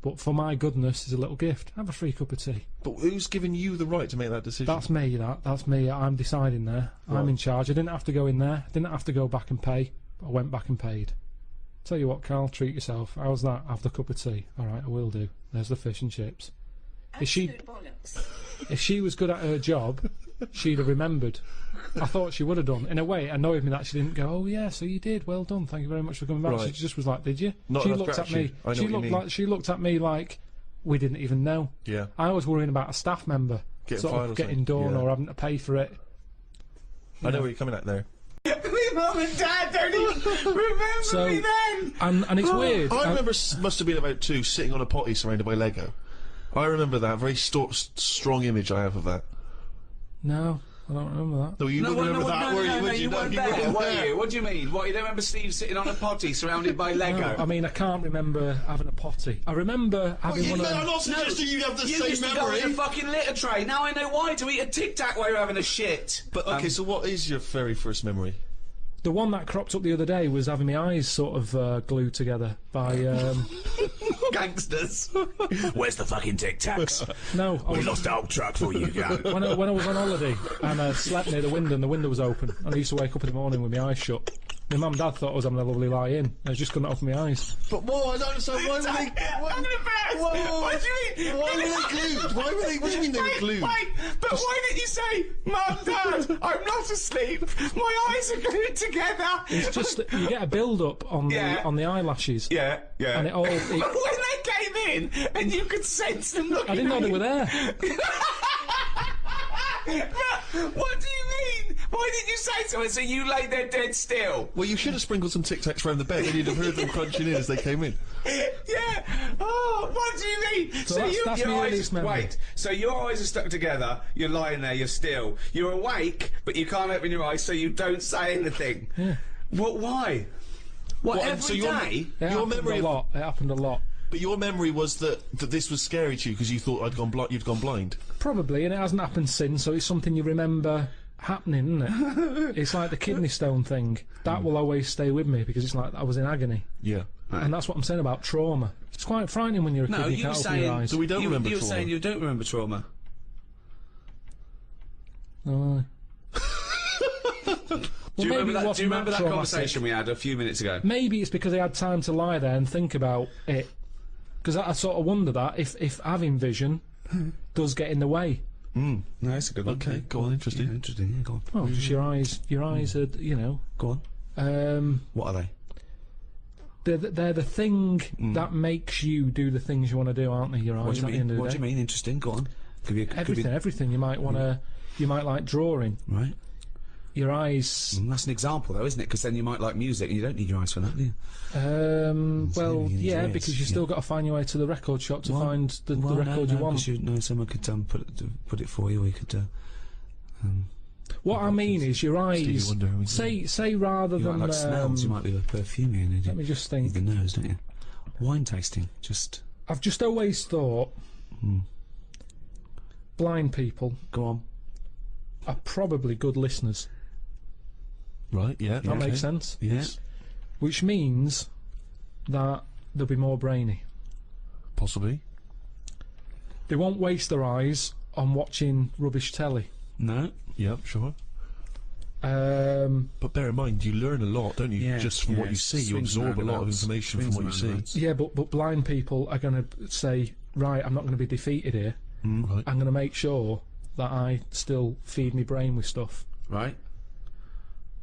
But for my goodness, is a little gift. Have a free cup of tea. But who's giving you the right to make that decision? That's me. That's me. I'm deciding there. Right. I'm in charge. I didn't have to go in there. I didn't have to go back and pay. But I went back and paid. Tell you what, Karl, treat yourself. How's that? Have the cup of tea. All right, I will do. There's the fish and chips. If she was good at her job, she'd have remembered. I thought she would have done. In a way, it annoyed me that she didn't go, "Oh yeah, so you did. Well done. Thank you very much for coming back." Right. She just was like, "Did you?" Not she enough looked at me. gratitude. I know She what you looked mean. like she looked at me like we didn't even know. Yeah. I was worrying about a staff member Getting sort fired of or getting something. done Yeah. or having to pay for it. I know where you're coming at there. Mum and Dad don't even remember So- me then. And it's weird. I remember must have been about 2 sitting on a potty surrounded by Lego. I remember that. Very strong image I have of that. No, I don't remember that. No, you wouldn't remember that, were you? You weren't there, were you? What do you mean? What, you don't remember Steve sitting on a potty surrounded by Lego? No, I mean, I can't remember having a potty. I remember having one of I'm them. not suggesting you have the You same used to go memory. on a fucking litter tray. Now I know why, to eat a Tic Tac while you're having a shit. But okay, so what is your very first memory? The one that cropped up the other day was having my eyes sort of glued together by. Gangsters. Where's the fucking Tic Tacs? No, I was, Lost the old truck for you, girl. when I was on holiday and I slept near the window and the window was open and I used to wake up in the morning with my eyes shut. My mum and dad thought I was having a lovely lie in. I just couldn't open my eyes. But whoa, I don't understand. Why were they? I'm embarrassed. What do you mean? Why were they glued? Why were they? What do you mean they were glued? Wait, but why didn't you say, Mum, Dad, I'm not asleep. My eyes are glued together. It's just that you get a build up on Yeah. the eyelashes. Yeah, yeah. And it all. But when they came in and you could sense them looking I didn't know at they you. were there. What do you mean? Why didn't you say so? So you lay there dead still? Well, you should have sprinkled some Tic Tacs around the bed, and you'd have heard them crunching in as they came in. Yeah. Oh, what do you mean? So that's your my eyes, earliest memory. wait. So your eyes are stuck together. You're lying there. You're still. You're awake, but you can't open your eyes, so you don't say anything. Yeah. What? Why? What? What, Every so your- day? It Your happened memory a of- lot. It happened a lot. But your memory was that this was scary to you because you thought you'd gone blind. Probably, and it hasn't happened since, so it's something you remember happening, isn't it? It's like the kidney stone thing. That will always stay with me because it's like I was in agony. Yeah. And that's what I'm saying about trauma. It's quite frightening when you're a kid No, and you you were can't open your saying. eyes. So we don't remember You were trauma. saying you don't remember trauma. No. Do you remember that? Do you remember that traumatic. conversation we had a few minutes ago? Maybe it's because I had time to lie there and think about it. Because I sort of wonder that if having vision does get in the way. No, that's a good one. Okay, go on, interesting. Yeah, interesting. Yeah, go on. Well, just your eyes are, you know. Go on. What are they? They're the thing that makes you do the things you want to do, aren't they? Your eyes What do you at the end mean? of the What do day. you mean? Interesting. Go on. Give you, Everything. You might want to. You might like drawing. Right. Your eyes. That's an example, though, isn't it? Because then you might like music, and you don't need your eyes for that, do you? Well, you need yeah, your because ears, you still got to find your way to the record shop to find the record you want. Someone could put it for you, or you could. What I mean is your eyes. Wonder, we Say rather You than. might like smells. You might be a perfume. Let me just think. The nose, don't you? Wine tasting, just I've just always thought blind people go on. are probably good listeners. Right, yeah. That makes sense. Yes. Which means that they'll be more brainy. Possibly. They won't waste their eyes on watching rubbish telly. No. Yep, sure. Um, But bear in mind, you learn a lot, don't you? Yeah, Just from what yeah, you see, you swings absorb a and lot of roundabouts. information from Swings what you and see. roundabouts. yeah, but blind people are going to say, right, I'm not going to be defeated here. Right. I'm going to make sure that I still feed my brain with stuff. Right.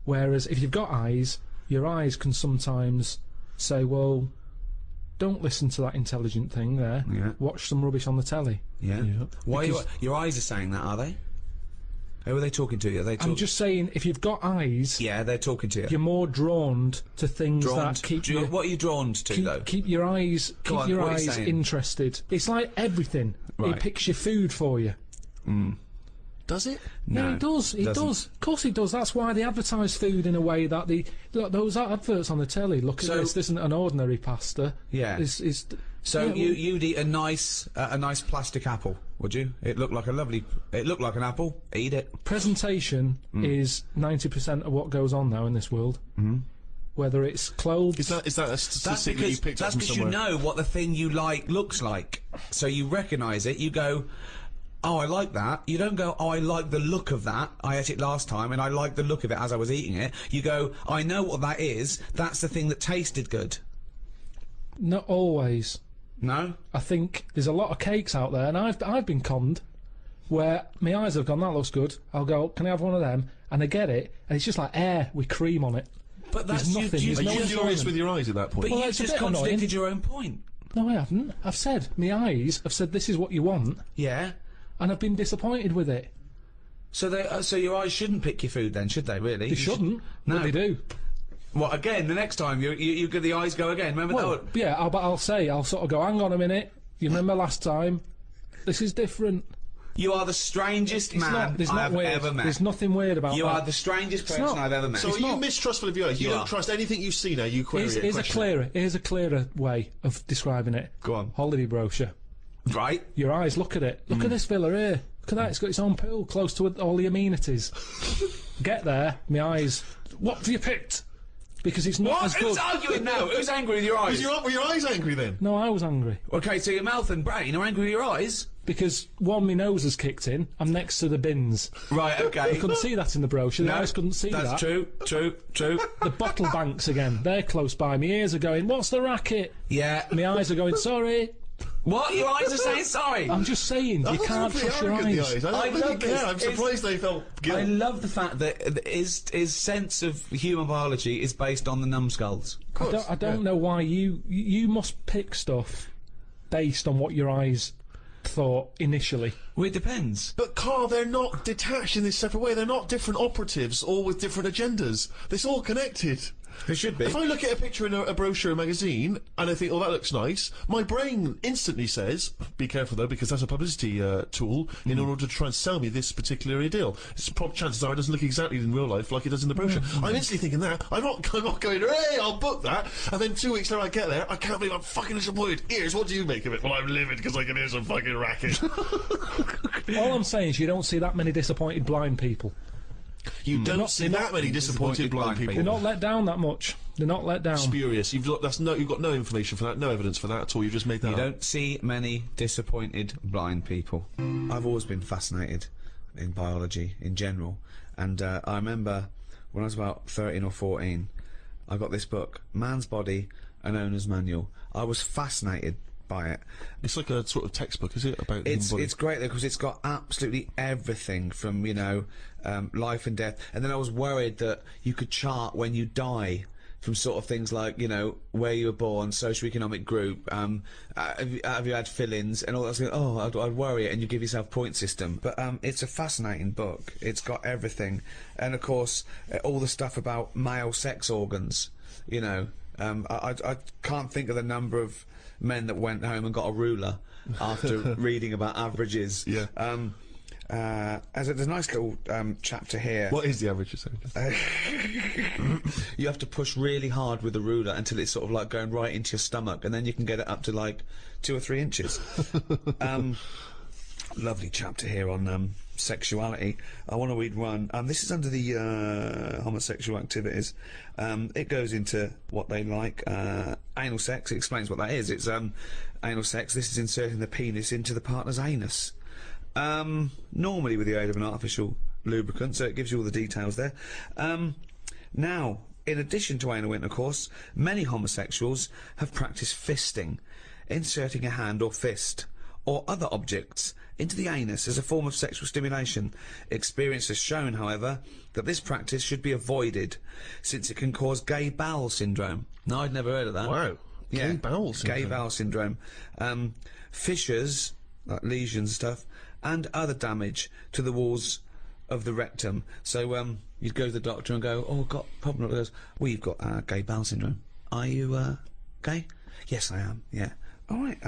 Whereas if you've got eyes, your eyes can sometimes say, well, don't listen to that intelligent thing there. Yeah. Watch some rubbish on the telly. Yeah. Yeah. Why? Your eyes are saying that, are they? Who are they talking to you? Are they I'm talking? just saying, if you've got eyes, Yeah, they're talking to you. you're more drawn to things Drawn that keep to, you... what are you drawn to, though? Keep your eyes, Go on, keep your what are you eyes saying? interested. It's like everything. Right. It picks your food for you. Does it? Yeah, No, it does. It doesn't. does. Of course, it does. That's why they advertise food in a way that look, those adverts on the telly. Look at So- this. This isn't an ordinary pasta. Yeah. It's So yeah, you'd eat a nice plastic apple, would you? It looked like an apple. Eat it. presentation is 90% of what goes on now in this world. Whether it's clothes, Is that a That's statistic that you because picked up from you somewhere? know what the thing you like looks like. So you recognise it. You go, oh, I like that. You don't go, oh, I like the look of that. I ate it last time and I like the look of it as I was eating it. You go, I know what that is. That's the thing that tasted good. not always. No? I think there's a lot of cakes out there, and I've been conned where my eyes have gone, that looks good. I'll go, can I have one of them? And I get it, and it's just like air with cream on it. But There's that's nothing. you, There's Are no you furious enjoyment. with your eyes at that point? but Well, you it's a just bit annoying. contradicted your own point. No, I haven't. I've said my eyes have said this is what you want, Yeah. and I've been disappointed with it. So so your eyes shouldn't pick your food then, should they? Really? They shouldn't, No. but they do. What again? The next time you get the eyes go again. Remember Well, that? yeah, but I'll sort of go, hang on a minute. You remember last time? This is different. You are the strangest man There's not I've weird. ever met. There's nothing weird about You that. are the strangest person not. I've ever met. So are you mistrustful of your eyes? You You don't are. trust anything you see now. You query it. Here's a clearer way of describing it. Go on. Holiday brochure. Right? Your eyes, look at it. Look at this villa here. Look at that, it's got its own pool, close to all the amenities. Get there, my eyes. What have you picked? Because it's not as good. Who's arguing now? Who's angry with your eyes? Were your eyes angry then? No, I was angry. Okay, so your mouth and brain are angry with your eyes? Because, one, my nose has kicked in, I'm next to the bins. Right, okay. You couldn't see that in the brochure, the eyes couldn't see that. That's true. The bottle banks again, they're close by. My ears are going, what's the racket? Yeah. My eyes are going, sorry. What? Your eyes are saying sorry? I'm just saying, you can't trust your eyes. I I don't love care. this. I'm surprised they felt guilt. I love the fact that his sense of human biology is based on the numbskulls. I don't know why you must pick stuff based on what your eyes thought initially. Well, it depends. But Karl, they're not detached in this separate way. They're not different operatives, all with different agendas. It's all connected. It should be. If I look at a picture in a brochure, a magazine, and I think, oh, that looks nice, my brain instantly says, be careful though, because that's a publicity tool in order to try and sell me this particular deal. Chances are it doesn't look exactly in real life like it does in the brochure. I'm instantly thinking that. I'm not going, hey, I'll book that. And then 2 weeks later I get there, I can't believe I'm fucking disappointed. Ears, what do you make of it? Well, I'm livid because I can hear some fucking racket. All I'm saying is you don't see that many disappointed blind people. You don't see that many disappointed blind people. They're not let down that much. They're not let down. Spurious. You've got no information for that, no evidence for that at all. You've just made that You up. don't see many disappointed blind people. I've always been fascinated in biology in general, and I remember when I was about 13 or 14, I got this book, Man's Body, an Owner's Manual. I was fascinated by it. It's like a sort of textbook, is it? About the human body? It's great though, because it's got absolutely everything from, you know, life and death. And then I was worried that you could chart when you die from sort of things like, you know, where you were born, socioeconomic group, have you had fill-ins and all that sort of, oh, I'd worry it, and you give yourself point system. But it's a fascinating book. It's got everything. And of course, all the stuff about male sex organs, you know. I can't think of the number of men that went home and got a ruler after reading about averages. Yeah. There's a nice little chapter here. What is the average? You have to push really hard with the ruler until it's sort of like going right into your stomach, and then you can get it up to like 2 or 3 inches. Lovely chapter here on sexuality. I want to read one. This is under the homosexual activities. It goes into what they like. Anal sex. It explains what that is. It's anal sex. This is inserting the penis into the partner's anus. Normally with the aid of an artificial lubricant, so it gives you all the details there. Now, in addition to anal intercourse, many homosexuals have practiced fisting, inserting a hand or fist or other objects into the anus as a form of sexual stimulation. Experience has shown, however, that this practice should be avoided, since it can cause gay bowel syndrome. No, I'd never heard of that. Wow. Yeah. Gay bowel syndrome. Gay bowel syndrome. Fissures, like lesions and stuff, and other damage to the walls of the rectum. So you'd go to the doctor and go, oh, I've got a problem. He goes, well, you've got gay bowel syndrome. Are you gay? Yes, I am. Yeah. All right.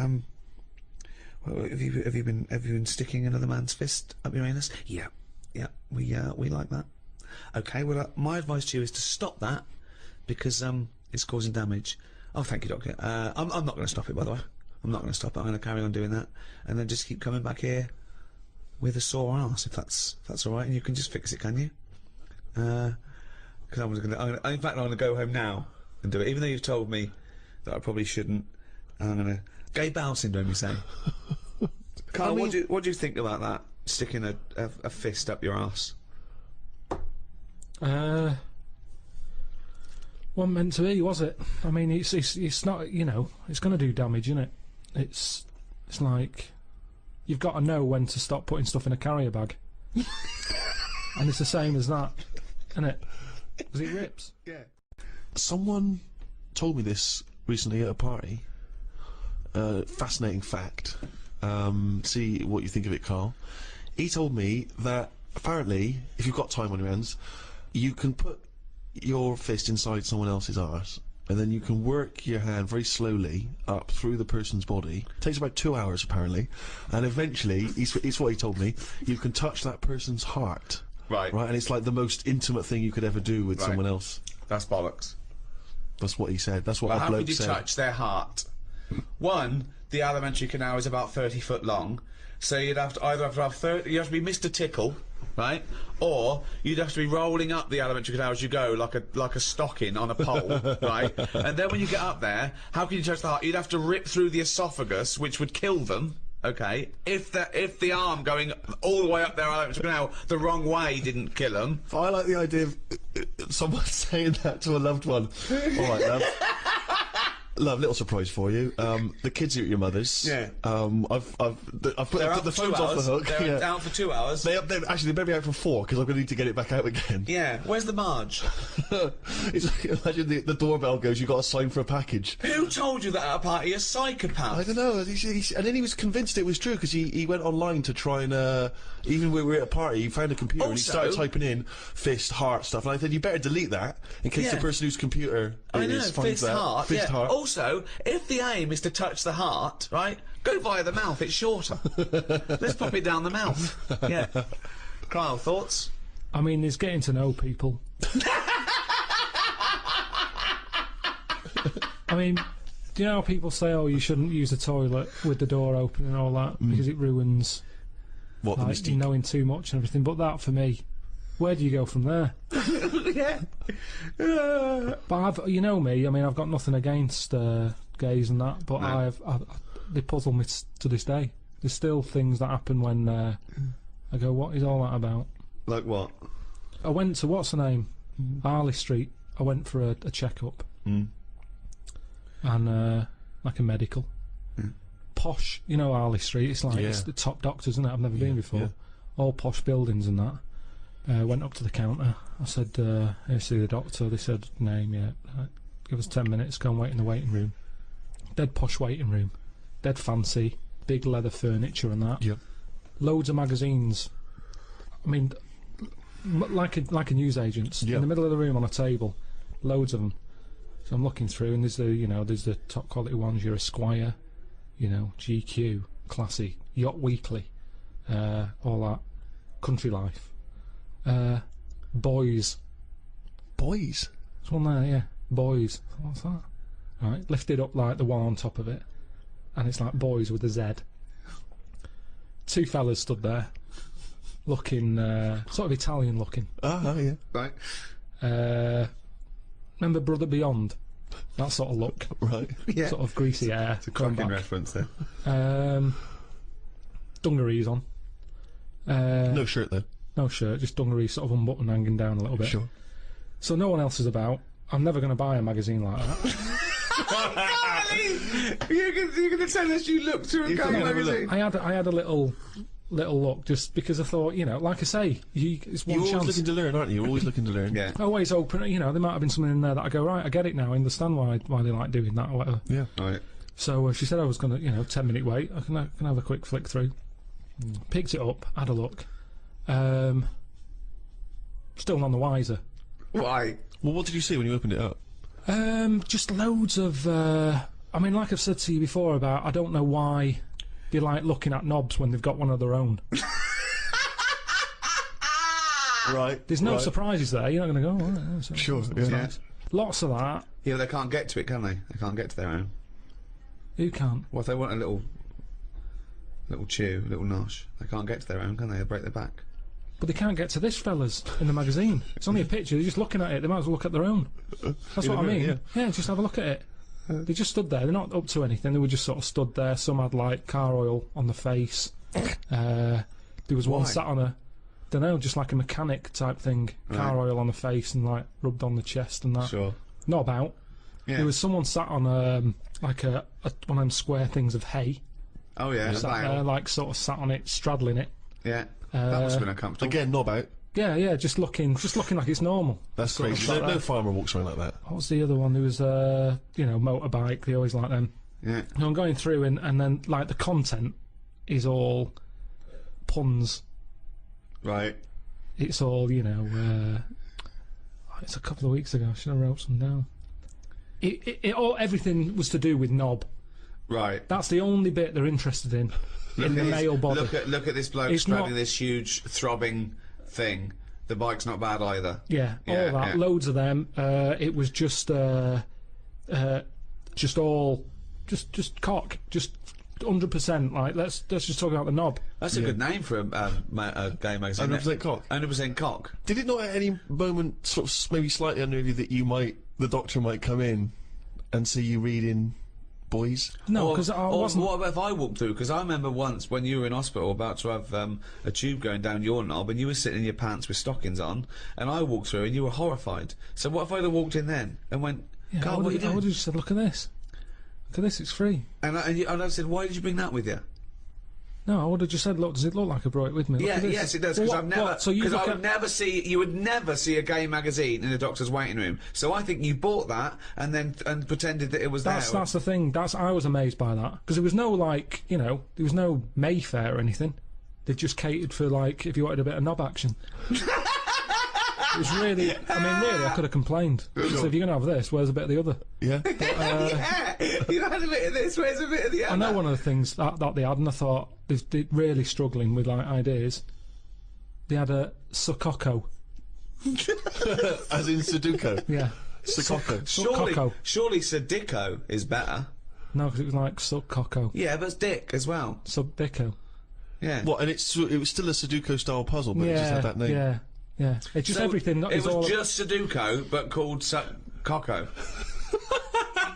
Well, have you been sticking another man's fist up your anus? Yeah. Yeah. We like that. Okay. Well, my advice to you is to stop that, because it's causing damage. Oh, thank you, doctor. I'm not going to stop it, by the way. I'm not going to stop it. I'm going to carry on doing that, and then just keep coming back here with a sore ass, if that's all right, and you can just fix it, can you? Because in fact, I'm going to go home now and do it, even though you've told me that I probably shouldn't. I'm going to gay bowel syndrome, you say? Karl, what do you think about that? Sticking a fist up your ass? Wasn't meant to be, was it? I mean, it's not, you know, it's going to do damage, isn't it? It's like you've got to know when to stop putting stuff in a carrier bag. And it's the same as that, isn't it? Because it rips. Yeah. Someone told me this recently at a party. Fascinating fact. See what you think of it, Karl. He told me that apparently, if you've got time on your hands, you can put your fist inside someone else's arse and then you can work your hand very slowly up through the person's body. Takes about 2 hours apparently, and eventually, it's what he told me. You can touch that person's heart. Right. Right, and it's like the most intimate thing you could ever do with Right. someone else. That's bollocks. That's what he said. That's what Well, our how bloke could you said. touch their heart? One, the alimentary canal is about 30 foot long, so you'd have to either have 30. You have to be Mr. Tickle, right? Or you'd have to be rolling up the alimentary canal as you go, like a stocking on a pole, right? And then when you get up there, how can you touch the heart? You'd have to rip through the esophagus, which would kill them. Okay, if the arm going all the way up their alimentary canal the wrong way didn't kill them. I like the idea of someone saying that to a loved one. All right, love. Love, little surprise for you. The kids are at your mother's. Yeah. I've put the phones off the hook. They're out for 2 hours. They actually, they better be out for 4 because I'm going to need to get it back out again. Yeah. Where's the Marge? It's like, imagine the doorbell goes. You got to sign for a package. Who told you that at a party? A psychopath. I don't know. And then he was convinced it was true because he went online to try and even when we were at a party, he found a computer and he started Also- typing in fist, heart stuff. And I said, you better delete that in case the Yeah. person whose computer I know, it is finds fist that. heart. Fist Yeah. heart. Also, if the aim is to touch the heart, right, go via the mouth, it's shorter. Let's pop it down the mouth. Yeah. Karl, thoughts? I mean, there's getting to know people. I mean, do you know how people say, oh, you shouldn't use a toilet with the door open and all that because it ruins What the like, mystique? knowing too much and everything? But that, for me, where do you go from there? Yeah. But you know me, I mean, I've got nothing against gays and that, but No. they puzzle me to this day. There's still things that happen when I go, what is all that about? Like what? I went to, what's the name? Harley Street. I went for a checkup. And like a medical. Posh, you know Harley Street, it's like it's the top doctors, isn't it? I've never been before. yeah. All posh buildings and that. Went up to the counter. I said, here, see the doctor. They said, name, yeah. Give us 10 minutes, go and wait in the waiting room. Dead posh waiting room. Dead fancy. Big leather furniture and that. Yep. Loads of magazines. I mean, like a newsagent's. Yeah. In the middle of the room on a table. Loads of them. So I'm looking through, and there's the top quality ones. Your Esquire, GQ, Classy, Yacht Weekly, all that, Country Life, Boys. Boys. There's one there, yeah, Boys. What's that? Right, lifted up like the one on top of it, and it's like Boys with a Z. Two fellas stood there, looking sort of Italian looking. Oh yeah. Right. Remember Brother Beyond? That sort of look. Right. Yeah. Sort of greasy hair. It's a going cracking back. reference there. Dungarees on. No shirt though. No shirt, just dungarees sort of unbuttoned, hanging down a little bit. Sure. So no one else is about. I'm never going to buy a magazine like that. You're going to tell us you looked through a You've Karl got to have a magazine? I had a little look just because I thought, like I say, it's one You're always chance. looking to learn, aren't you? You're always looking to learn. Yeah. Always open. There might have been something in there that I go, right, I get it now. I understand why they like doing that or whatever. Yeah. Right. So she said I was going to, 10-minute wait. I can have a quick flick through. Picked it up, had a look. Still none the wiser. Why? Well, what did you see when you opened it up? Just loads of. I mean, like I've said to you before about, I don't know why they like looking at knobs when they've got one of their own. Right. There's no right. surprises there. You're not going to go. Oh, yeah, Sure, that's yeah. nice. Lots of that. Yeah, but they can't get to it, can they? They can't get to their own. Who can't? Well, if they want a little chew, a little nosh, they can't get to their own, can they? They break their back. But they can't get to this, fellas, in the magazine. It's only a picture. They're just looking at it. They might as well look at their own. That's In what a I mean. minute, Yeah, just have a look at it. They just stood there. They're not up to anything. They were just sort of stood there. Some had like car oil on the face. There was one Why? sat on a, don't know, just like a mechanic type thing. Car oil on the face and like rubbed on the chest and that. Sure. Not about. Yeah. There was someone sat on like one of them square things of hay. Oh yeah. Sat there, like sort of sat on it, straddling it. Yeah. That must have been uncomfortable. Again, knob out. Yeah, just looking like it's normal. That's Sort of crazy. sat No there. farmer walks around like that. What was the other one? There was motorbike. They always like them. Yeah. No, I'm going through and then like the content is all puns. Right. It's all it's a couple of weeks ago. I should have wrote some down. Everything was to do with knob. Right. That's the only bit they're interested in the male body. Look at this bloke It's spreading not- this huge throbbing thing. The bike's not bad either. Yeah, all Yeah, that, yeah. loads of them. It was just cock, just 100%. Like let's just talk about the knob. That's a good name for a gay magazine. 100% cock. 100% cock. Did it not at any moment sort of maybe slightly unnerve you that the doctor might come in and see you reading boys? No, because I Or wasn't. what about if I walked through? Because I remember once when you were in hospital about to have a tube going down your knob and you were sitting in your pants with stockings on and I walked through and you were horrified. So what if I'd have walked in then and went, Yeah, God, I what are you would doing? have just said, look at this. Look at this, it's free. And I said, why did you bring that with you? No, I would have just said, look, does it look like I brought it with me? Look Yeah, at this. yes, it does. Well, Because I've never, what? So you because look I at- would never see, you would never see a gay magazine in a doctor's waiting room. So I think you bought that and pretended that it was That's there. the thing. I was amazed by that because there was no there was no Mayfair or anything. They just catered for if you wanted a bit of knob action. It was really. I mean, really, I could have complained. So if you're gonna have this, where's a bit of the other? Yeah. Yeah, you had a bit of this. Where's a bit of the other? I know one of the things that they had, and I thought they're really struggling with ideas. They had a Sukoko. As in Sudoku. Yeah. Sukoko. Surely Sadico is better. No, because it was like Sukoko. Yeah, but it's Dick as well. Subdico. Yeah. What? And it was still a Sudoku style puzzle, but it just had that name. Yeah. Yeah. It's just So everything. It is was all just Sudoku, but called Coco.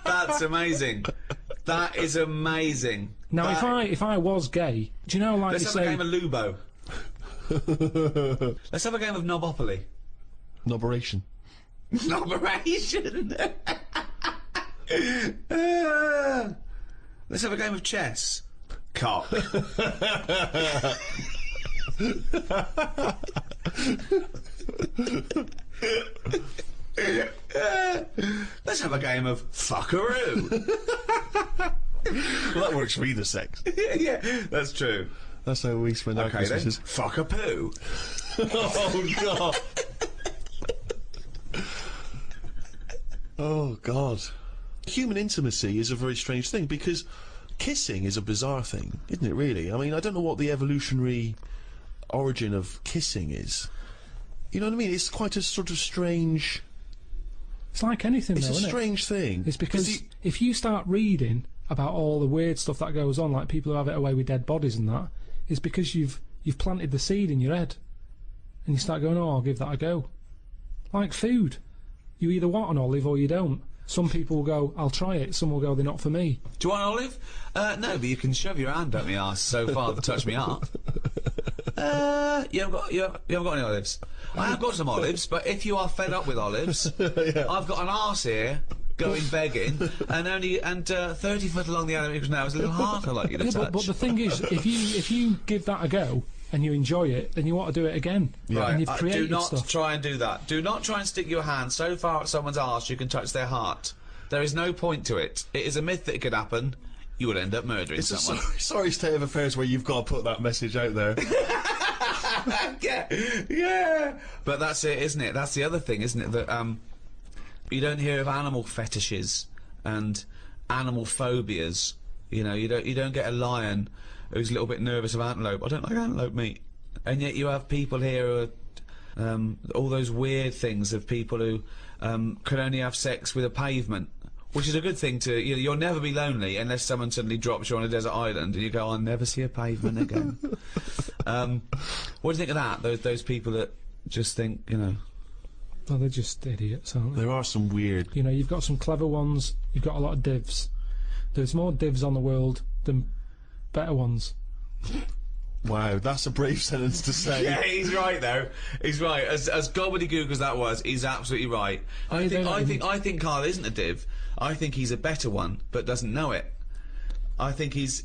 That's amazing. That is amazing. Now, That- if I was gay, do you know, like Let's you have say, a game of Lubo. Let's have a game of Knobopoly. Noberation. Operation. Let's have a game of chess. Cock. Let's have a game of fuckaroo. Well, that works for either sex. Yeah, that's true. That's how we spend our Okay then, Christmases. fuck a poo. Oh, God. Oh, God. Human intimacy is a very strange thing because kissing is a bizarre thing, isn't it, really? I mean, I don't know what the evolutionary origin of kissing is. You know what I mean? It's quite a sort of strange... it's like anything, It's though, a isn't it? strange thing. It's because if you start reading about all the weird stuff that goes on, like people who have it away with dead bodies and that, it's because you've planted the seed in your head, and you start going, oh, I'll give that a go. Like food, you either want an olive or you don't. Some people will go, I'll try it. Some will go, they're not for me. Do you want an olive? No, but you can shove your hand up my arse so far to touch me up. You haven't got any olives. I have got some olives, but if you are fed up with olives, I've got an arse here going begging, and 30 foot along the animatrix now is a little heart I'd like you to Yeah, touch. but the thing is, if you give that a go and you enjoy it, then you want to do it again. Right, And you've do created not stuff. try and do that. Do not try and stick your hand so far at someone's arse you can touch their heart. There is no point to it. It is a myth that it could happen. You would end up murdering It's a someone. sorry state of affairs where you've got to put that message out there. yeah. But that's it, isn't it? That's the other thing, isn't it? That you don't hear of animal fetishes and animal phobias. You know, you don't get a lion who's a little bit nervous of antelope. I don't like antelope meat. And yet you have people here who are all those weird things of people who can only have sex with a pavement. Which is a good thing to, you'll never be lonely unless someone suddenly drops you on a desert island and you go, I'll never see a pavement again. What do you think of that? Those people that just think, Well, they're just idiots, aren't they? There are some weird... You know, you've got some clever ones, you've got a lot of divs. There's more divs on the world than better ones. Wow, that's a brave sentence to say. Yeah, he's right though. He's right. As gobbledygook as that was, he's absolutely right. I think Karl isn't a div. I think he's a better one, but doesn't know it. I think it's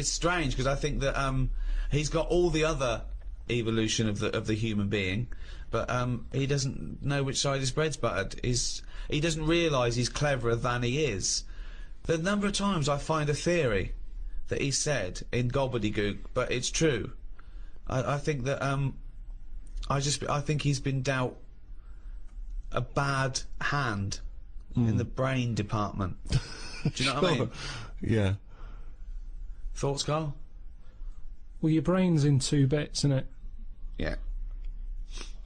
strange because I think that he's got all the other evolution of the human being, but he doesn't know which side his bread's buttered. He doesn't realise he's cleverer than he is. The number of times I find a theory that he said in gobbledygook, but it's true. I think that I think he's been dealt a bad hand in the brain department. Do you know what I mean? Yeah. Thoughts, Carl? Well, your brain's in two bits, isn't it? Yeah.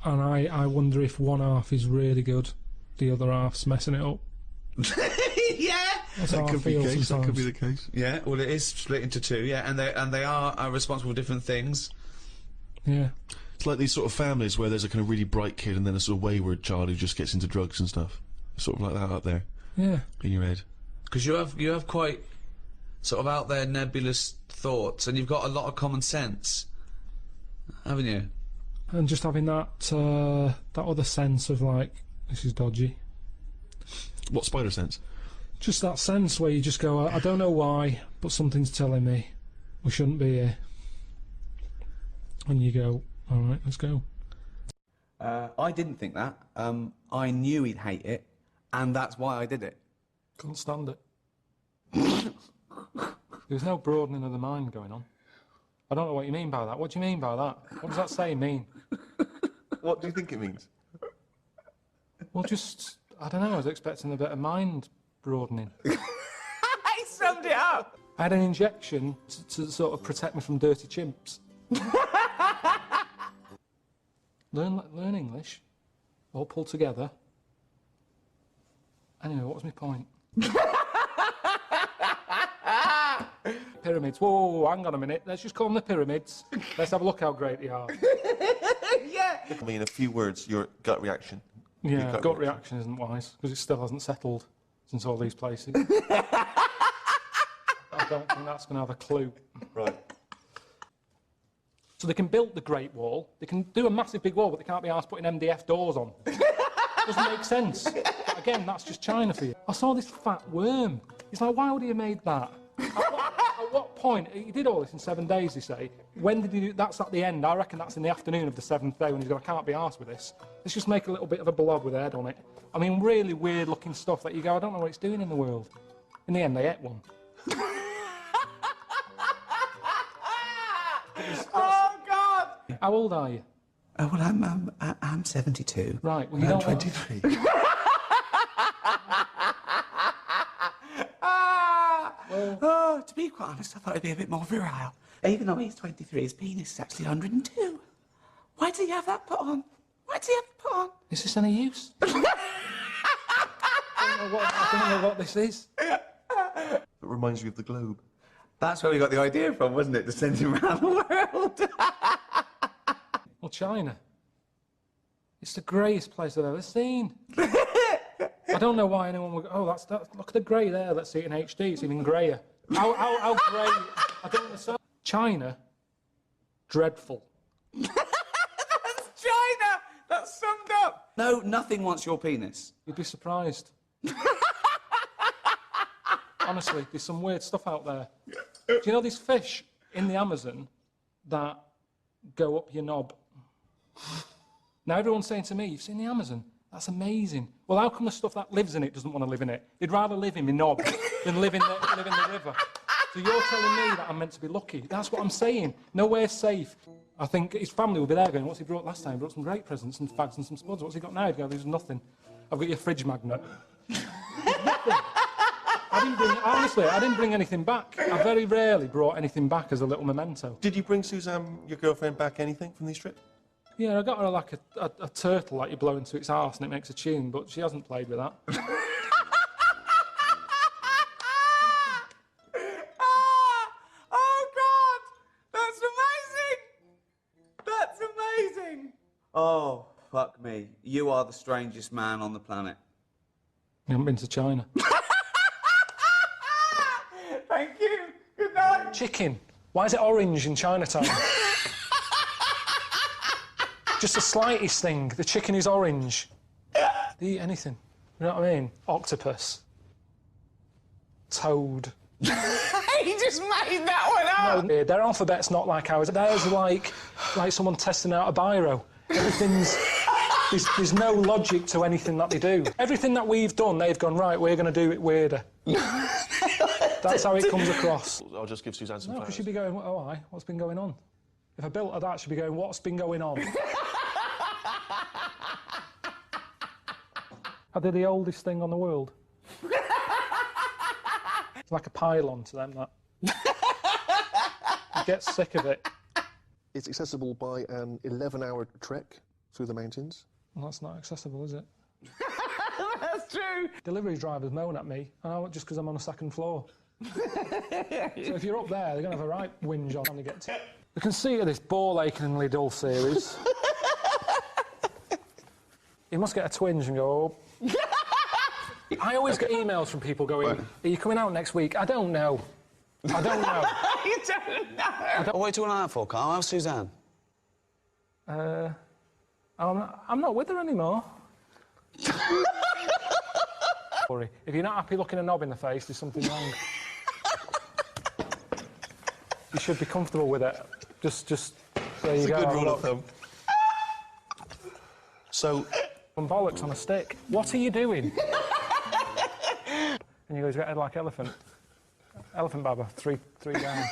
And I wonder if one half is really good, the other half's messing it up. Yeah. That's how I Could be feel the case. That sometimes. could be the case. Yeah. Well, it is split into two. Yeah, and they are responsible for different things. Yeah. It's like these sort of families where there's a kind of really bright kid and then a sort of wayward child who just gets into drugs and stuff. Sort of like that up there Yeah. in your head. Because you have quite sort of out there nebulous thoughts, and you've got a lot of common sense, haven't you? And just having that that other sense of like, this is dodgy. What spider sense? Just that sense where you just go, I don't know why, but something's telling me we shouldn't be here. And you go, all right, let's go. I didn't think that. I knew he'd hate it, and that's why I did it. Couldn't stand it. There's no broadening of the mind going on. I don't know what you mean by that. What do you mean by that? What does that saying mean? What do you think it means? Well, just, I don't know, I was expecting a bit of mind broadening. I summed it up! I had an injection to sort of protect me from dirty chimps. Learn English, all pulled together. Anyway, what was my point? Pyramids. Whoa, hang on a minute. Let's just call them the pyramids. Let's have a look how great they are. Yeah! I mean, in a few words, your gut reaction. Yeah, gut gut reaction isn't wise, because it still hasn't settled since all these places. I don't think that's going to have a clue. Right. So they can build the Great Wall, they can do a massive big wall, but they can't be asked putting MDF doors on. Doesn't make sense. But again, that's just China for you. I saw this fat worm. He's like, why would he have made that? At what point? He did all this in 7 days, they say. When did he do? That's at the end. I reckon that's in the afternoon of the 7th day when he's going, I can't be arsed with this. Let's just make a little bit of a blob with a head on it. I mean, really weird looking stuff that you go, I don't know what it's doing in the world. In the end, they ate one. Oh, God! How old are you? Oh, well, I'm 72. Right, well, you I'm don't... 23. Oh, to be quite honest, I thought it'd be a bit more virile. Even though he's 23, his penis is actually 102. Why did he have that put on? Why did he have it put on? Is this any use? I don't know what this is. It reminds me of the globe. That's where we got the idea from, wasn't it? To send him around the world. Well, China. It's the greyest place I've ever seen. I don't know why anyone would go, oh, that's look at the grey there, let's see it in HD, it's even greyer. How grey? I don't understand. China, dreadful. That's China! That's summed up! No, nothing wants your penis. You'd be surprised. Honestly, there's some weird stuff out there. Do you know these fish in the Amazon that go up your knob? Now everyone's saying to me, you've seen the Amazon? That's amazing. Well, how come the stuff that lives in it doesn't want to live in it? They'd rather live in my knob than live in the river. So you're telling me that I'm meant to be lucky? That's what I'm saying. Nowhere's safe. I think his family will be there going, what's he brought last time? He brought some great presents and fags and some spuds. What's he got now? He'd go, there's nothing. I've got your fridge magnet. I didn't bring anything back. I very rarely brought anything back as a little memento. Did you bring Suzanne, your girlfriend, back anything from these trips? Yeah, I got her like a turtle like you blow into its arse and it makes a tune, but she hasn't played with that. Oh, God! That's amazing! That's amazing! Oh, fuck me. You are the strangest man on the planet. You haven't been to China. Thank you. Good night. Chicken. Why is it orange in Chinatown? Just the slightest thing. The chicken is orange. They eat anything. You know what I mean? Octopus. Toad. He just made that one up. No, their alphabet's not like ours. Theirs are like someone testing out a biro. Everything's... There's no logic to anything that they do. Everything that we've done, they've gone, right, we're going to do it weirder. That's how it comes across. I'll just give Suzanne some No, flowers. because she'd be going, oh, aye, what's been going on? If I built her that, she'd be going, what's been going on? Are they the oldest thing on the world? It's like a pylon to them, that. You get sick of it. It's accessible by an 11-hour trek through the mountains. Well, that's not accessible, is it? That's true. Delivery drivers moan at me, just because I'm on the second floor. So if you're up there, they're going to have a right whinge on to get to. You can see this ball achingly dull series. You must get a twinge and go, oh. I always get emails from people going, are you coming out next week? I don't know. I don't know. You don't know. What are you talking like that for, Carl? How's Suzanne? I'm not with her anymore. Sorry. If you're not happy looking a knob in the face, there's something wrong. You should be comfortable with it. Just there you It's a go. good rule of thumb. So... Some bollocks on a stick. What are you doing? And you go, he's got a head like elephant. Elephant Baba, three down.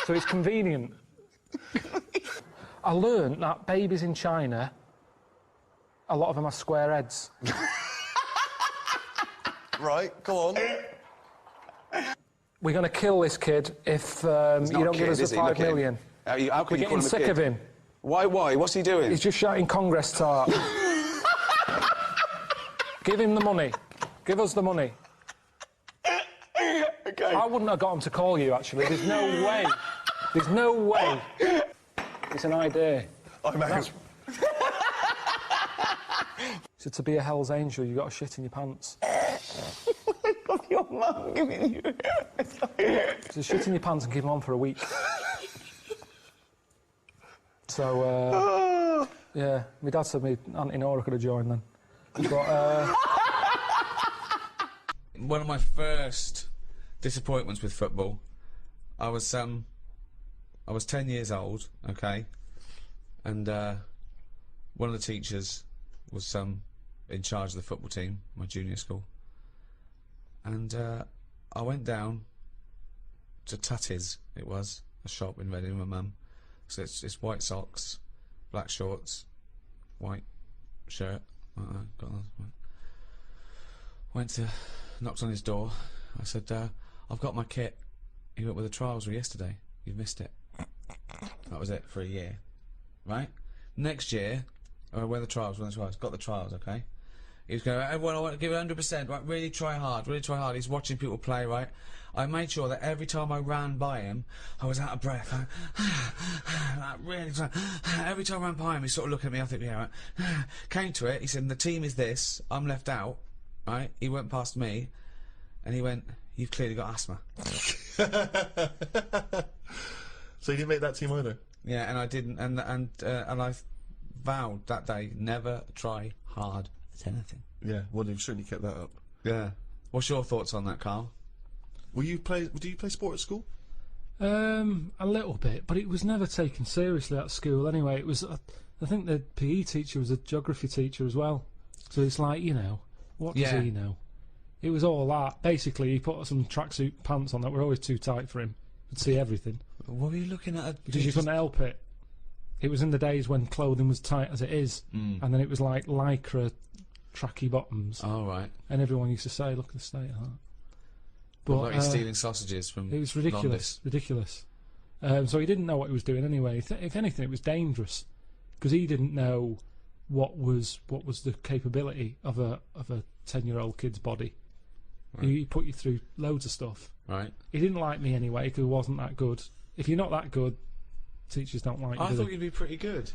So it's convenient. I learned that babies in China, a lot of them have square heads. Right, go on. We're going to kill this kid if you don't give us the 5 million. How We're can you call getting him a sick kid? of him. Why? What's he doing? He's just shouting Congress tart. Give him the money. Give us the money. Okay. I wouldn't have got him to call you, actually. There's no way. There's no way. It's an idea. I'm out. So to be a Hell's Angel, you've got to shit in your pants. Your mum giving you... So shit in your pants and keep them on for a week. So, yeah, my dad said me Auntie Nora could have joined then. But, One of my first disappointments with football, I was 10 years old, okay, and one of the teachers was in charge of the football team, my junior school, and I went down to Tatty's. It was a shop in Reading with my mum. So it's white socks, black shorts, white shirt. Got those. Knocked on his door. I said, I've got my kit. He went with the trials yesterday. You've missed it. That was it for a year. Right? Next year, when the trials, got the trials, okay? He was going, everyone, I want to give it 100%, right? Really try hard, really try hard. He's watching people play, right? I made sure that every time I ran by him, I was out of breath. Like, really, every time I ran by him, he sort of looked at me, I think, yeah, right. Came to it, he said, the team is this, I'm left out, right? He went past me, and he went, you've clearly got asthma. So you didn't make that team either? Yeah, and I didn't, and I vowed that day, never try hard at anything. Yeah, well, you've certainly kept that up. Yeah. What's your thoughts on that, Karl? Do you play sport at school? a little bit, but it was never taken seriously at school anyway. It was, I think the PE teacher was a geography teacher as well. So it's like, you know, what does he know? It was all that. Basically, he put some tracksuit pants on that were always too tight for him. Could see everything. What were you looking at? Because you couldn't help it. It was in the days when clothing was tight as it is, and then it was like lycra tracky bottoms. Oh, right. And everyone used to say, look at the state of that. But like stealing sausages from it was ridiculous, ridiculous. So he didn't know what he was doing anyway. If anything, it was dangerous because he didn't know what was the capability of a 10-year-old kid's body. Right. He put you through loads of stuff. Right. He didn't like me anyway because I wasn't that good. If you're not that good, teachers don't like you. I thought you'd be pretty good.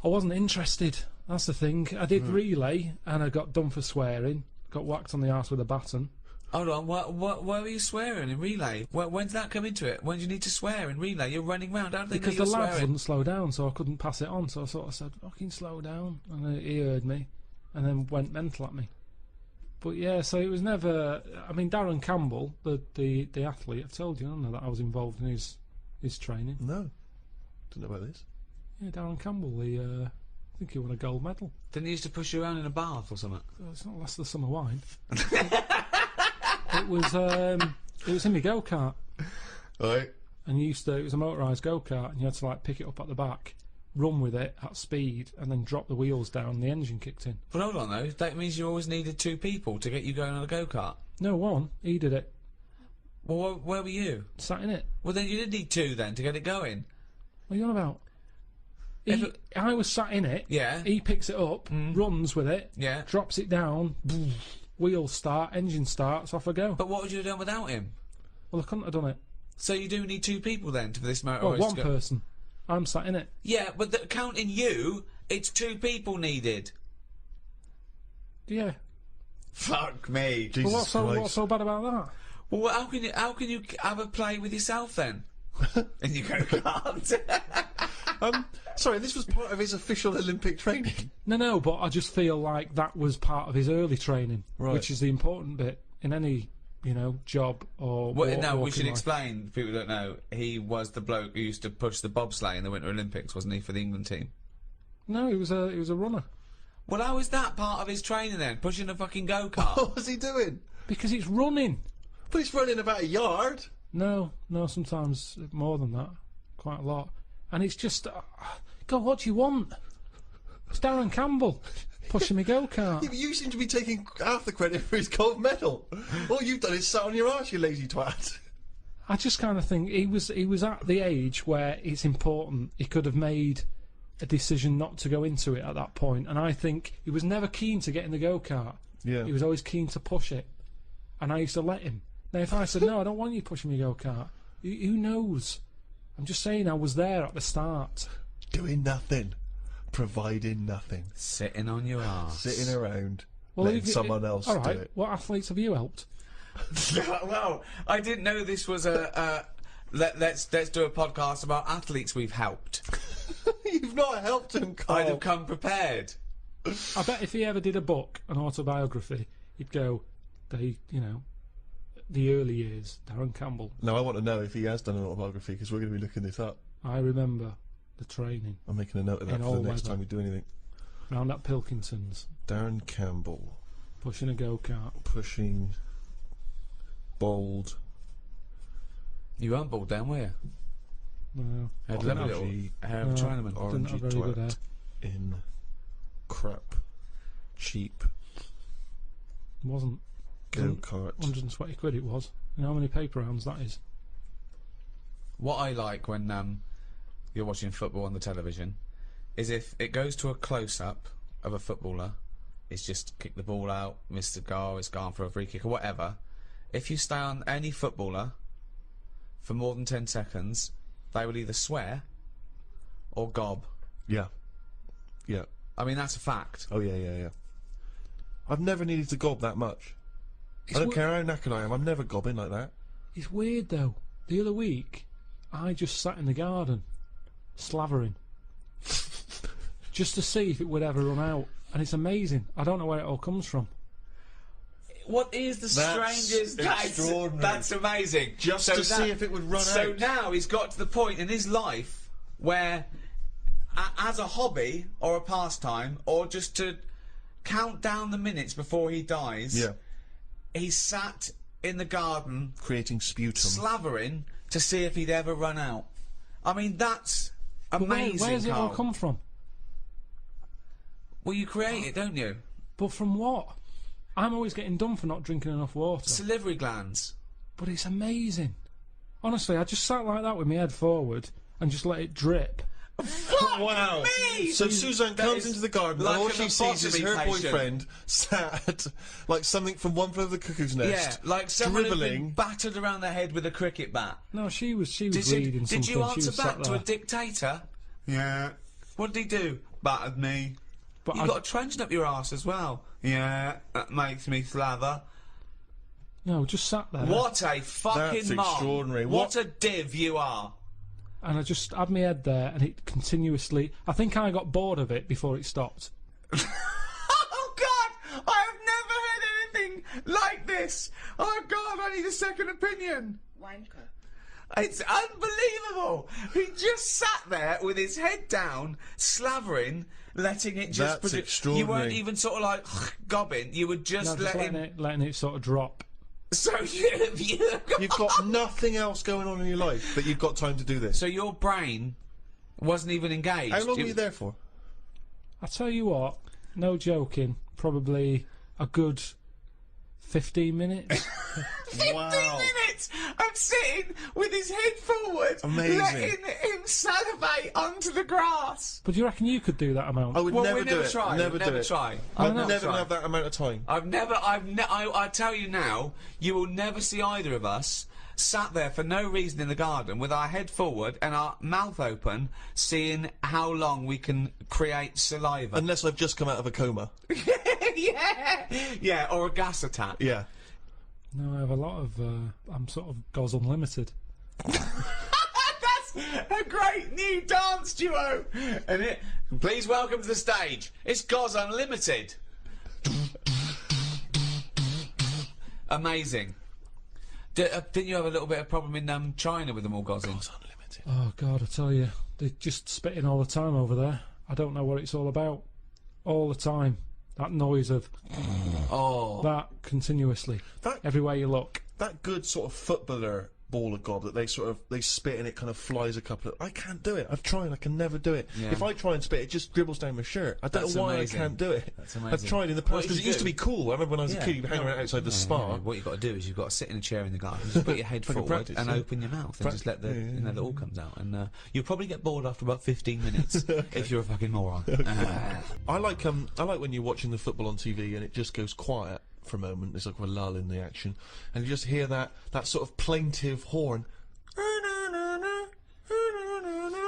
I wasn't interested. That's the thing. I did relay and I got done for swearing. Got whacked on the arse with a baton. Hold on, why were you swearing in relay? When did that come into it? When did you need to swear in relay? You're running round, don't they? Because the lads wouldn't slow down, so I couldn't pass it on. So I sort of said, "Fucking slow down," and he heard me, and then went mental at me. But yeah, so it was never. I mean, Darren Campbell, the athlete, I've told you, I don't know that I was involved in his training. No, didn't know about this. Yeah, Darren Campbell, I think he won a gold medal. Didn't he used to push you around in a bath or something? Oh, it's not less than the summer wine. It was in my go-kart. Right. And it was a motorised go-kart, and you had to like pick it up at the back run with it at speed and then dropped the wheels down, the engine kicked in. But hold on though, that means you always needed 2 people to get you going on a go-kart. No, one. He did it. Well, where were you? Sat in it. Well, then you did need 2 then to get it going. What are you on about? I was sat in it. Yeah. He picks it up, runs with it, Yeah. drops it down, wheels start, engine starts, off I go. But what would you have done without him? Well, I couldn't have done it. So you do need 2 people then for this motor Well, race one to go. person. I'm sat in it. Yeah, but counting you, it's 2 people needed. Yeah. Fuck me. Jesus Well, Christ. what's so bad about that? Well, how can you have a play with yourself then? And you go kart. Sorry, this was part of his official Olympic training. No, but I just feel like that was part of his early training, Right. which is the important bit in any, job or. Well, no, we walking should life. explain. People don't know. He was the bloke who used to push the bobsleigh in the Winter Olympics, wasn't he, for the England team? No, he was a runner Well, how is that part of his training then? Pushing a fucking go-kart? What was he doing? because it's running. But he's running about a yard. No, sometimes more than that, quite a lot, and it's just, God, what do you want? It's Darren Campbell pushing me go-kart. Yeah, but you seem to be taking half the credit for his gold medal. All you've done is sat on your arse, you lazy twat. I just kind of think he was at the age where it's important. He could have made a decision not to go into it at that point, and I think he was never keen to get in the go-kart. Yeah. He was always keen to push it, and I used to let him. Now, if I said, no, I don't want you pushing me go-kart, who knows? I'm just saying I was there at the start. Doing nothing. Providing nothing. Sitting on your arse. Sitting around. Well, letting someone else all do right, it. what athletes have you helped? Well, I didn't know this was let's do a podcast about athletes we've helped. You've not helped him, Karl. I'd have come prepared. I bet if he ever did a book, an autobiography, he'd go, the early years, Darren Campbell. Now, I want to know if he has done an autobiography, because we're going to be looking this up. I remember the training I'm making a note of that In for all the next weather. time we do anything. round at Pilkington's, Darren Campbell pushing a go-kart. pushing bald You weren't bald then, were you? No, Had Didn't lovely have- little hair of a no. Chinaman. Didn't have orangey very good hair. twat in crap cheap wasn't. go-kart. 120 quid it was. You know how many paper rounds that is? What I like when you're watching football on the television is if it goes to a close-up of a footballer, it's just kick the ball out, missed the goal, it's gone for a free kick or whatever. If you stay on any footballer for more than 10 seconds, they will either swear or gob. Yeah. Yeah. I mean, that's a fact. Oh, yeah. I've never needed to gob that much. I don't care how knackered I am, I'm never gobbing like that. It's weird though. The other week, I just sat in the garden, slavering, just to see if it would ever run out. And it's amazing. I don't know where it all comes from. What is the That's strangest? extraordinary. That's amazing. Just to see if it would run so out. now he's got to the point in his life where, as a hobby or a pastime, or just to count down the minutes before he dies, Yeah. he's sat in the garden Creating sputum. slavering to see if he'd ever run out. I mean, that's But amazing. where's it all Karl. come from? Well, you create it, don't you? But from what? I'm always getting done for not drinking enough water. Salivary glands. But it's amazing. Honestly, I just sat like that with my head forward and just let it drip. Wow. me! So Suzanne That comes is into the garden like and all an she sees is her lobotomy patient. boyfriend sat like something from One Flew Over the Cuckoo's Yeah, Nest. like someone who'd been dribbling. battered around the head with a cricket bat. No, she was Did reading something. you She answer was back sat to there. a dictator? Yeah. What did he do? Battered me. But You've got a trench up your arse as well. Yeah, that makes me slather. no, just sat there. What a fucking That's mom. extraordinary. What a div you are. And I just had my head there, and it continuously. I think I got bored of it before it stopped. Oh God! I have never heard anything like this. Oh God! I need a second opinion. Wanker. It's unbelievable. He just sat there with his head down, slavering, letting it just. That's You extraordinary. weren't even sort of like gobbing. You would No, just just let him. letting it sort of drop. So You've got nothing else going on in your life, but you've got time to do this. So your brain Wasn't even engaged. How long were you there for? I tell you what, no joking, probably a good 15 minutes. Wow. 15 minutes of sitting with his head forward, Amazing. letting him salivate onto the grass. But do you reckon you could do that amount? I would Well, never we do never it. try. Never do never it. try. I'd not? never have that amount of time. I tell you now, you will never see either of us sat there for no reason in the garden with our head forward and our mouth open, seeing how long we can create saliva. Unless I've just come out of a coma. yeah, or a gas attack. Yeah. No, I have a lot of. I'm sort of goes unlimited. That's a great new dance duo. And please welcome to the stage. It's Goz Unlimited. Amazing. Didn't you have a little bit of problem in China with them all gozzing? Goz Unlimited. Oh God, I tell you, they're just spitting all the time over there. I don't know what it's all about. All the time, that noise of that continuously, everywhere you look. That good sort of footballer ball of gob that they spit and it kind of flies a couple of... I can't do it. I've tried. I can never do it. Yeah. If I try and spit, it just dribbles down my shirt. I don't That's know why amazing. I can't do it. That's amazing. I've tried in the What past you because it used do- to be cool. I remember when I was a kid, you'd hang around outside the spa. What you've got to do is you've got to sit in a chair in the garden, just put your head Fucking forward practice, and yeah. open your mouth and just let the you know, the all comes out. And you'll probably get bored after about 15 minutes if you're a fucking moron. I like when you're watching the football on TV and it just goes quiet for a moment. There's like a lull in the action, and you just hear that sort of plaintive horn.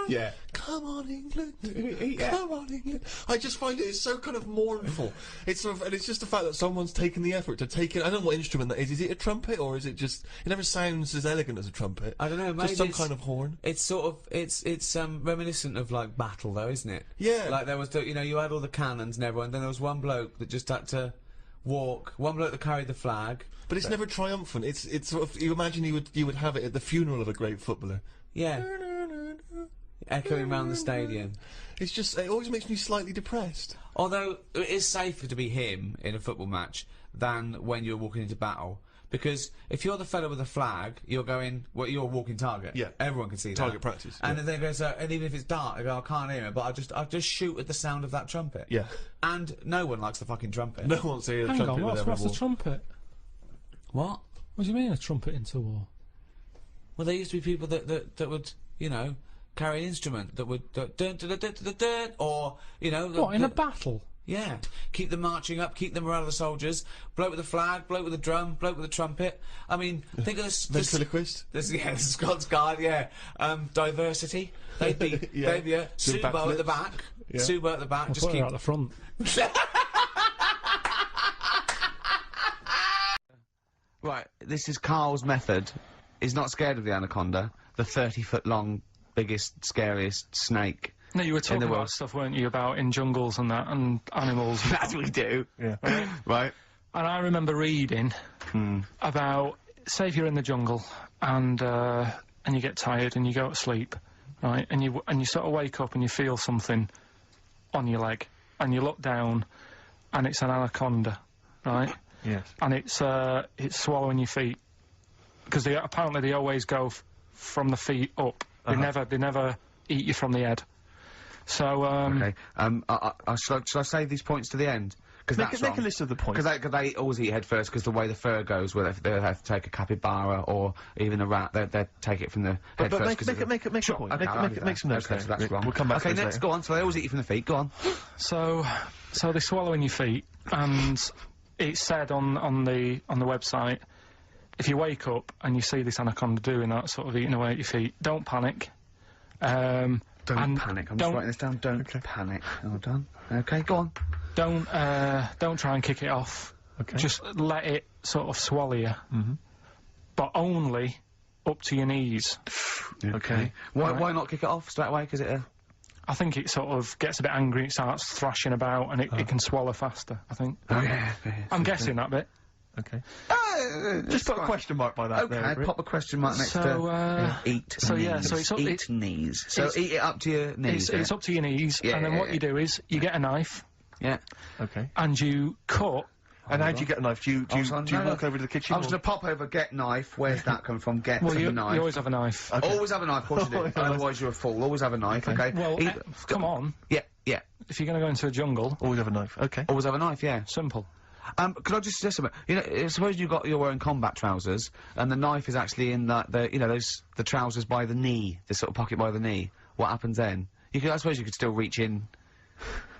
Yeah. Come on, England. Come on, England. I just find it's so kind of mournful. It's sort of, and it's just the fact that someone's taken the effort to take it. I don't know what instrument that is. Is it a trumpet or is it just? It never sounds as elegant as a trumpet. I don't know. Maybe Just some it's- kind of horn. It's sort of it's reminiscent of like battle though, isn't it? Yeah. Like there was you know you had all the cannons and everyone. Then there was one bloke that just had to walk. One bloke that carried the flag. But it's never triumphant. It's sort of, you imagine you would have it at the funeral of a great footballer. Yeah. Echoing around the stadium. It's just, it always makes me slightly depressed. Although it is safer to be him in a football match than when you're walking into battle. Because if you're the fella with the flag, you're going, well, you're a walking target. Yeah. Everyone can see that. Target practice, And yeah. then they go, so, and even if it's dark, I go, I can't hear it, but I'll just shoot at the sound of that trumpet. Yeah. And no one likes the fucking trumpet. No one's here. Hang on, what's the trumpet? What? What do you mean a trumpet into war? Well, there used to be people that would, you know, carry an instrument that would dun, dun, dun, dun, dun, dun, dun, or you know, What, in a battle? yeah, keep them marching up, keep the morale of the soldiers. Bloke with the flag, bloke with the drum, bloke with the trumpet. I mean, think of this. Ventriloquist? Yeah, the Scots Guard. Yeah, diversity. They'd be, Yeah. they'd be Doing Subo at the backflips. back. Yeah. Subo at the back. I'll Just put her keep. out the front. Right, this is Karl's method. He's not scared of the anaconda, the 30-foot-long, biggest, scariest snake. No, you were talking world. about stuff, weren't you, about in jungles and that, and animals. As we do. Yeah. Right. And I remember reading about, say if you're in the jungle and you get tired and you go to sleep, right, and you sort of wake up and you feel something on your leg, and you look down, and it's an anaconda, right? Yes. And it's swallowing your feet, because apparently they always go from the feet up. They never eat you from the head. So Okay. Shall I save these points to the end? Because that's Make a list of the points. Because they always eat head first, because the way the fur goes, where they have to take a capybara or even a rat, they take it from the head But first. make a Sure, point. okay, I'll do Make some notes. Okay, so that's Rick. wrong. We'll come back okay, to this next, later. go on. So they always eat you from the feet. Go on. So they're swallowing your feet, and it said on the website, if you wake up and you see this anaconda doing that, sort of eating away at your feet, don't panic. Don't And panic. I'm don't- just writing this down. Don't panic. Well done. Okay, go on. Don't try and kick it off. Okay. Just let it sort of swallow you, but only up to your knees. Okay. Why not kick it off straight away? Because I think it sort of gets a bit angry, it starts thrashing about, and it can swallow faster, I think. Oh yeah. I'm guessing that bit. Okay. Just put a question mark by that. Okay, there, Rick. pop a question mark next So, to eat so, knees. yeah, so it's up- eat knees. So it's- eat it up to your knees. It's up to your knees, Yeah, and then yeah, what yeah. you do is you get a knife Yeah. Okay. and you cut And how do you get a knife? Do you walk over to the kitchen? I was going to pop over, get knife. Where's that come from? Get Well, you knife. always have a knife. Okay. Always have a knife, of course you do. Otherwise you're a fool. Always have a knife, okay? Well, come on. Yeah, yeah. If you're going to go into a jungle, Always have a knife. Okay. Always have a knife, yeah. simple. Could I just suggest something? You know, suppose you're wearing combat trousers, and the knife is actually in the trousers by the knee, the sort of pocket by the knee. What happens then? I suppose you could still reach in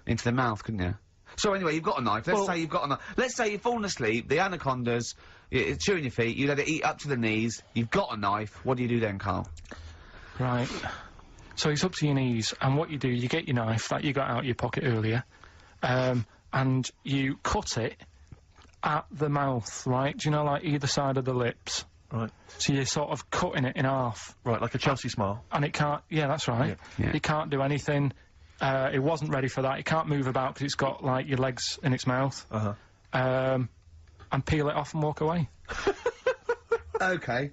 into the mouth, couldn't you? So anyway, you've got a knife. Let's say you've got a knife. Let's say you've fallen asleep. The anaconda's chewing your feet. You let it eat up to the knees. You've got a knife. What do you do then, Carl? Right. So it's up to your knees, and what you do, you get your knife that you got out of your pocket earlier, and you cut it at the mouth, right? Do you know, like either side of the lips? Right. So you're sort of cutting it in half. Right, like a Chelsea smile. And it can't, yeah, that's right. Yeah. It can't do anything. It wasn't ready for that. It can't move about because it's got, like, your legs in its mouth. Uh-huh. And peel it off and walk away. Okay.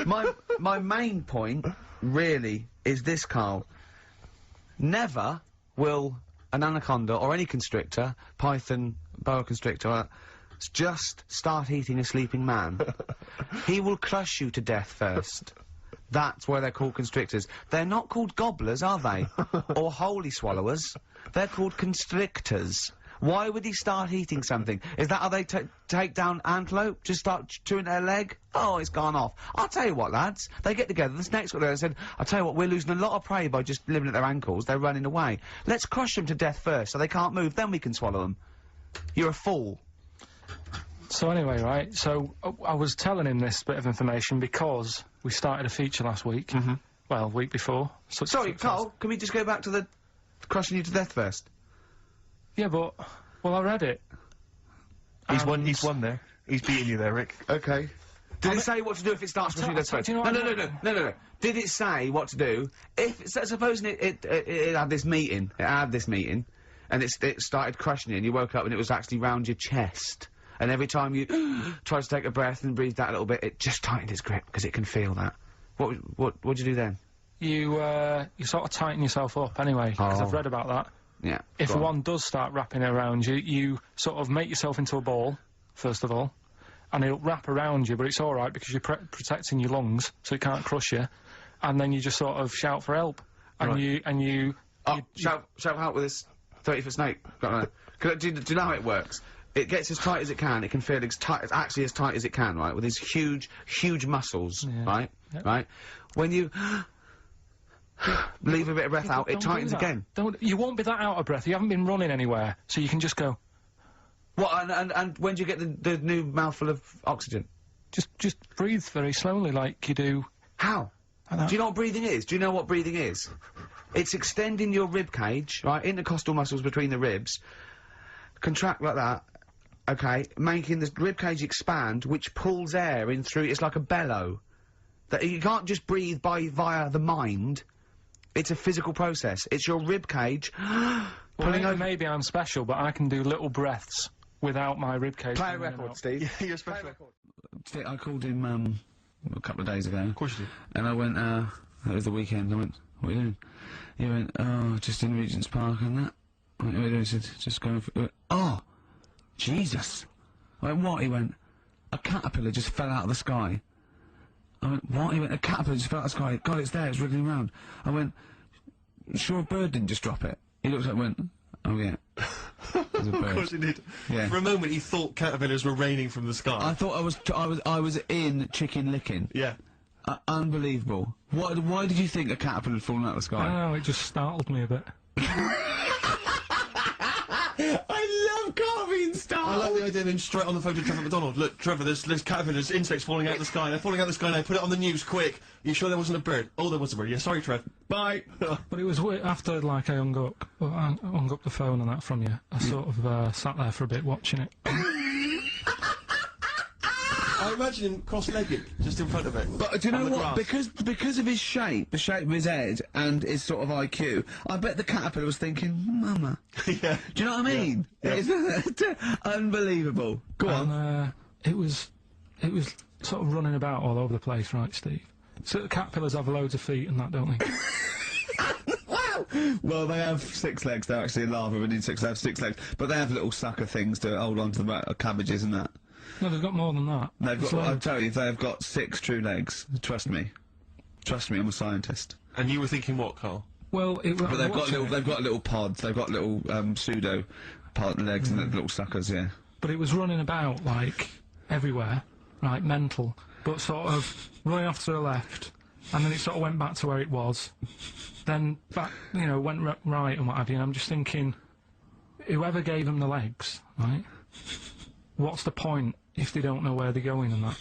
My main point, really, is this, Carl. Never will an anaconda or any constrictor, python, boa constrictor, just start eating a sleeping man. He will crush you to death first. That's why they're called constrictors. They're not called gobblers, are they? Or holy swallowers. They're called constrictors. Why would he start eating something? Is that how they take down antelope? Just start chewing their leg? Oh, it's gone off. I'll tell you what, lads. They get together, the snakes got there and said, I'll tell you what, we're losing a lot of prey by just living at their ankles. They're running away. Let's crush them to death first so they can't move, then we can swallow them. You're a fool. So anyway, right, so I was telling him this bit of information because we started a feature last week. Well, week before. Sorry, Carl, can we just go back to the crushing you to death first? Yeah, but... Well, I read it. He's won there. He's beating you there, Rick. Okay. Did it say what to do if it starts crushing you to death first? No. Did it say what to do? Supposing it had this meeting, and it started crushing you, and you woke up and it was actually round your chest. And every time you tried to take a breath and breathed out a little bit, it just tightened its grip, because it can feel that. What'd you do then? You sort of tighten yourself up anyway, because I've read about that. Yeah. If one does start wrapping around you, you sort of make yourself into a ball, first of all, and it'll wrap around you, but it's alright because you're protecting your lungs, so it can't crush you, and then you just sort of shout for help. And you shout for help with this 30-foot snake. Do you know how it works? It gets as tight as it can. It can feel actually as tight as it can, right? With these huge muscles, right? Yep. Right? When you leave a bit of breath out, it tightens again. You won't be that out of breath. You haven't been running anywhere, so you can just go. What? And when do you get the new mouthful of oxygen? Just breathe very slowly, like you do. How? Do you know what breathing is? Do you know what breathing is? It's extending your rib cage, right? Intercostal muscles between the ribs. Contract like that. Okay, making the rib cage expand, which pulls air in through. It's like a bellow. That you can't just breathe via the mind. It's a physical process. It's your rib cage pulling over. Maybe I'm special, but I can do little breaths without my rib cage. Play a record, Steve. Yeah, you're special. I called him a couple of days ago. Of course you did. And I went, it was the weekend. I went, what are you doing? He went, oh, just in Regent's Park and that. I went, what are you doing? He said, just going for. He went, oh, Jesus. I went, what? He went, a caterpillar just fell out of the sky. I went, what? He went, a caterpillar just fell out of the sky. God, it's there, it's wriggling around. I went, sure a bird didn't just drop it? He looked up and went, oh yeah. There's a bird. Of course he did. Yeah. For a moment he thought caterpillars were raining from the sky. I thought I was in chicken licking. Yeah. Unbelievable. Why did you think a caterpillar had fallen out of the sky? I don't know, it just startled me a bit. I love Carl being startled. I like the idea of him straight on the phone to Trevor McDonald. Look, Trevor, there's caterpillars, insects falling out of the sky. They're falling out of the sky now. Put it on the news, quick. You sure there wasn't a bird? Oh, there was a bird. Yeah, sorry, Trev. Bye. But it was after, like, I hung up the phone and that from you. I sort of sat there for a bit watching it. I imagine him cross-legged, just in front of it. But do you know what? Because of his shape, the shape of his head, and his sort of IQ, I bet the caterpillar was thinking, Mama. Yeah. Do you know what I mean? Yeah. It's unbelievable. Go on. It was sort of running about all over the place, right, Steve? So the caterpillars have loads of feet and that, don't they? Wow! Well, they have 6 legs. They're actually larvae within 6. They have 6 legs, but they have little sucker things to hold on to the back of cabbages and that. No, they've got more than that. They've It's got. I'll loads. tell you, they have got 6 true legs. Trust me. Trust me, I'm a scientist. And you were thinking what, Carl? Well, But they've got little pods. They've got little pseudo pod legs and little suckers. Yeah. But it was running about like everywhere, right? Mental, but sort of running off to the left, and then it sort of went back to where it was. Then back, you know, went right and what have you. And I'm just thinking, whoever gave them the legs, right? What's the point if they don't know where they're going and that?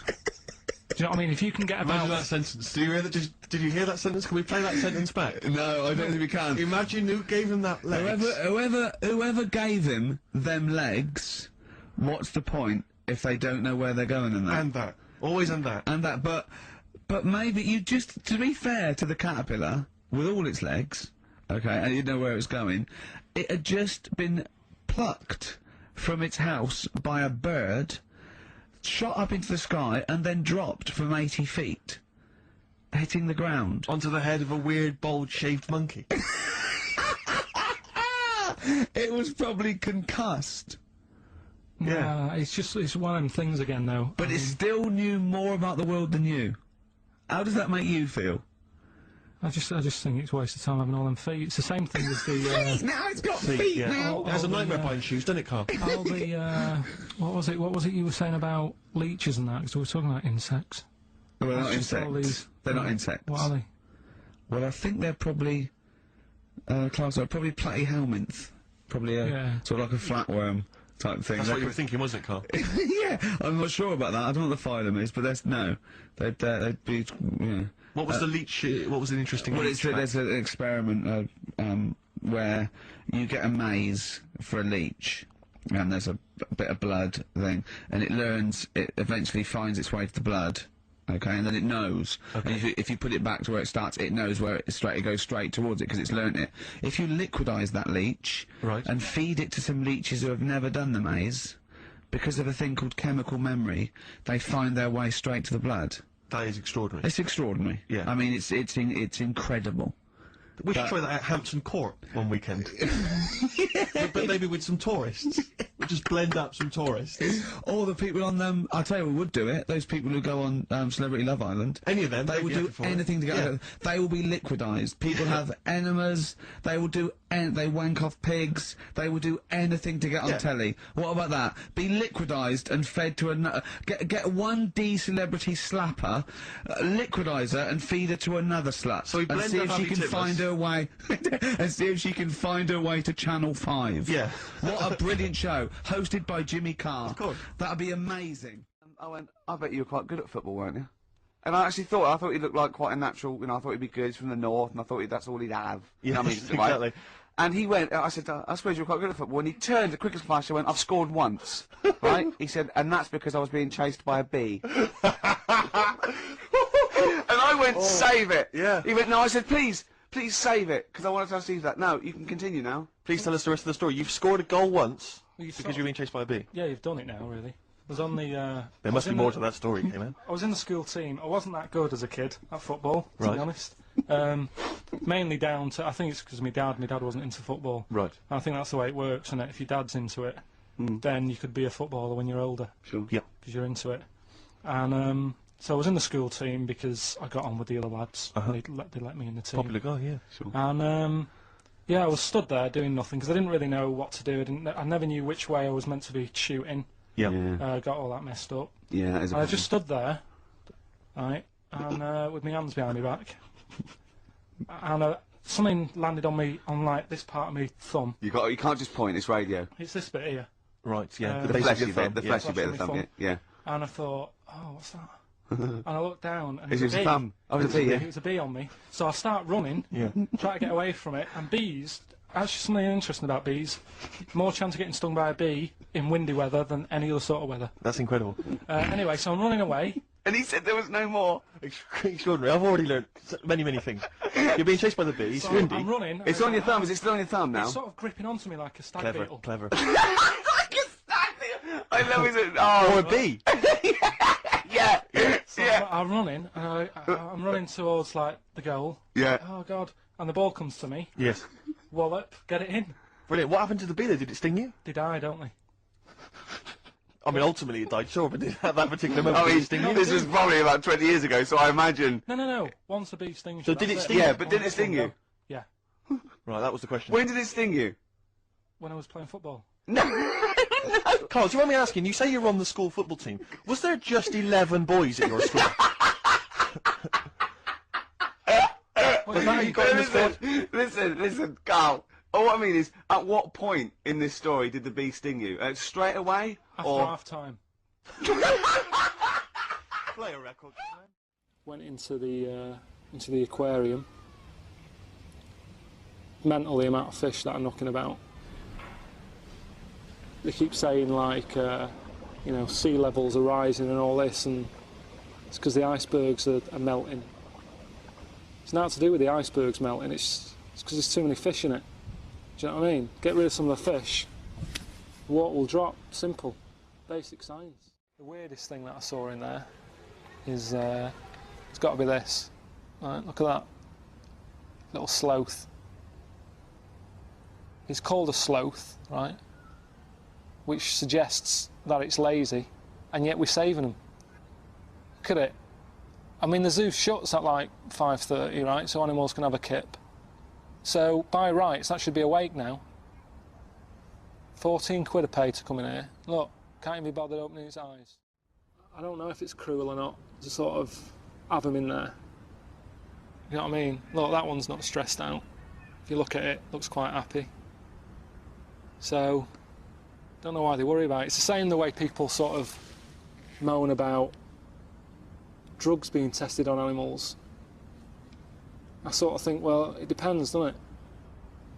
Do you know what I mean? If you can get Imagine about... that sentence. Did you hear that? Did you hear that sentence? Can we play that sentence back? No, I don't think we can. Imagine who gave him that legs. Whoever gave him them legs, what's the point if they don't know where they're going and that? And that. Always and that. And that, but maybe you just, to be fair to the caterpillar, with all its legs, okay, and you didn't know where it was going, it had just been plucked from its house by a bird, shot up into the sky, and then dropped from 80 feet, hitting the ground. Onto the head of a weird, bold-shaved monkey. It was probably concussed. Yeah, it's one of them things again, though. But it still knew more about the world than you. How does that make you feel? I just think it's a waste of time having all them feet. It's the same thing as the... Now it's got feet yeah. now! It has a the, nightmare buying shoes, doesn't it, Carl? all the, what was it you were saying about leeches and that? Because we were talking about insects. Well, they're not It's just all insects. these- They're not insects. What are they? Well, I think they're probably... class are probably platyhelminths. Probably a Yeah. sort of like a flatworm type thing. That's what you were thinking, wasn't it, Carl? Yeah, I'm not sure about that. I don't know what the phylum is, but there's no. They'd be, yeah. What was the leech? What was an interesting Well, leech? there's an experiment where you get a maze for a leech, and there's a bit of blood thing, and it eventually finds its way to the blood. Okay, and then it knows. Okay. And if you put it back to where it starts, it knows where it goes straight towards it because it's learnt it. If you liquidise that leech Right. and feed it to some leeches who have never done the maze, because of a thing called chemical memory, they find their way straight to the blood. That is extraordinary. It's extraordinary. Yeah. I mean, it's incredible. We should try that at Hampton Court one weekend. but maybe with some tourists. We'll just blend up some tourists. All the people on them, I'll tell you who would do it, those people who go on Celebrity Love Island. Any of them. They they'd will be do up for it. anything to get Yeah. out of it. They will be liquidised. People have enemas, they will do they wank off pigs, they will do anything to get on Yeah. telly. What about that? Be liquidised and fed to another, get one D-celebrity slapper, liquidise her and feed her to another slut. So we and blend see up if she Abby can Tibbers. find her way, and see if she can find her way to Channel 5. Yeah. What a brilliant show, hosted by Jimmy Carr. Of course. That'd be amazing. I went, I bet you were quite good at football, weren't you? And I actually thought he looked like quite a natural, you know, I thought he'd be good, he's from the north, and I thought that's all he'd have. You know what I mean? Yes, exactly. And he went, I said, I suppose you're quite good at football, and he turned, the quickest flash, I went, I've scored once, right? He said, and that's because I was being chased by a bee. And I went, save it! Yeah. He went, no, I said, please save it, because I wanted to see that. No, you can continue now. Please tell us the rest of the story. You've scored a goal once Well, you because sort you're being chased by a bee. Yeah, you've done it now, really. I was on the... There must be more to that story, man. I was in the school team. I wasn't that good as a kid at football, to Right. be honest. Mainly down to... I think it's because my dad wasn't into football. Right. I think that's the way it works, and if your dad's into it, then you could be a footballer when you're older, Sure. Yeah. because you're into it. And so I was in the school team because I got on with the other lads. They let me in the team. Popular guy, yeah. Sure. And yeah, I was stood there doing nothing because I didn't really know what to do. I never knew which way I was meant to be shooting. Yeah. Got all that messed up. Yeah, that is a And I just stood there, right, and with my hands behind my back, and something landed on me, on like this part of my thumb. You can't just point, it's radio. It's this bit here. Right, yeah. The The base of fleshy your bit, thumb, the yeah. fleshy bit of the Fleshy thumb, yeah. And I thought, oh, what's that? And I looked down, and Is it it was a a bee. thumb? Oh, it was a bee, yeah. It was a bee on me. So I start running, Yeah. try to get away from it, and bees. Actually, something interesting about bees: more chance of getting stung by a bee in windy weather than any other sort of weather. That's incredible. Anyway, so I'm running away. And he said there was no more. Extraordinary. I've already learned many, many things. You're being chased by the bees. So windy. I'm running. It's on your thumb, is it still on your thumb now? It's sort of gripping onto me like a stag Clever, beetle. clever. I love it. Oh, Or a bee. yeah. So I'm running, and I'm running towards like the goal. Yeah. Oh God! And the ball comes to me, Yes. Wallop, get it in. Brilliant. What happened to the bee there? Did it sting you? They die, don't they? I mean, ultimately it died, sure, but at that particular moment, I did mean, it sting you? this was probably about 20 years ago, so I imagine... No. Once a bee stings So you, did that's it sting Yeah, you? but didn't it sting you? Yeah. Right, that was the question. When did it sting you? When I was playing football. Carl, do you mind me asking, you say you're on the school football team. Was there just 11 boys at your school? Was that how you got in the squad? Listen, Carl. All I mean is, at what point in this story did the bee sting you? Straight away? After or... half time. Play a record. Went into the aquarium. Mental the amount of fish that are knocking about. They keep saying like, sea levels are rising and all this, and it's because the icebergs are melting. It's not to do with the icebergs melting. It's because there's too many fish in it. Do you know what I mean? Get rid of some of the fish, the water will drop. Simple, basic science. The weirdest thing that I saw in there is it's got to be this. Right, look at that little sloth. It's called a sloth, right? Which suggests that it's lazy, and yet we're saving them. Look at it. I mean, the zoo shuts at like 5:30, right? So animals can have a kip. So by rights, that should be awake now. 14 quid a pay to come in here. Look, can't even be bothered opening his eyes. I don't know if it's cruel or not to sort of have him in there. You know what I mean? Look, that one's not stressed out. If you look at it, looks quite happy. So, don't know why they worry about it. It's the same the way people sort of moan about drugs being tested on animals. I sort of think, well, it depends, doesn't it?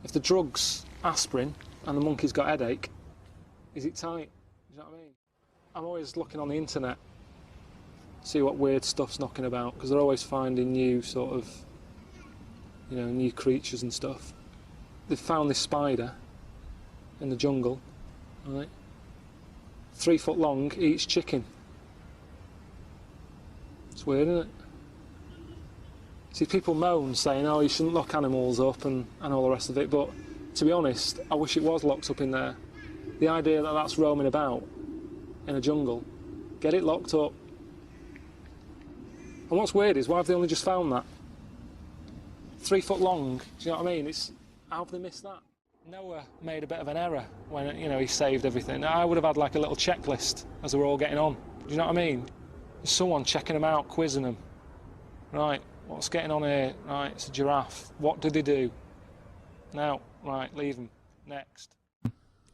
If the drug's aspirin and the monkey's got a headache, is it tight? Do you know what I mean? I'm always looking on the internet, see what weird stuff's knocking about, because they're always finding new sort of, new creatures and stuff. They've found this spider in the jungle, right? 3 foot long, eats chicken. It's weird, isn't it? See, people moan saying, oh, you shouldn't lock animals up and all the rest of it, but to be honest, I wish it was locked up in there. The idea that that's roaming about in a jungle, get it locked up. And what's weird is, why have they only just found that? 3 foot long, do you know what I mean? How have they missed that? Noah made a bit of an error when, he saved everything. I would have had like a little checklist as they were all getting on. Do you know what I mean? There's someone checking them out, quizzing them. Right. What's getting on here? Right, it's a giraffe. What do they do? Now, right, leave them. Next.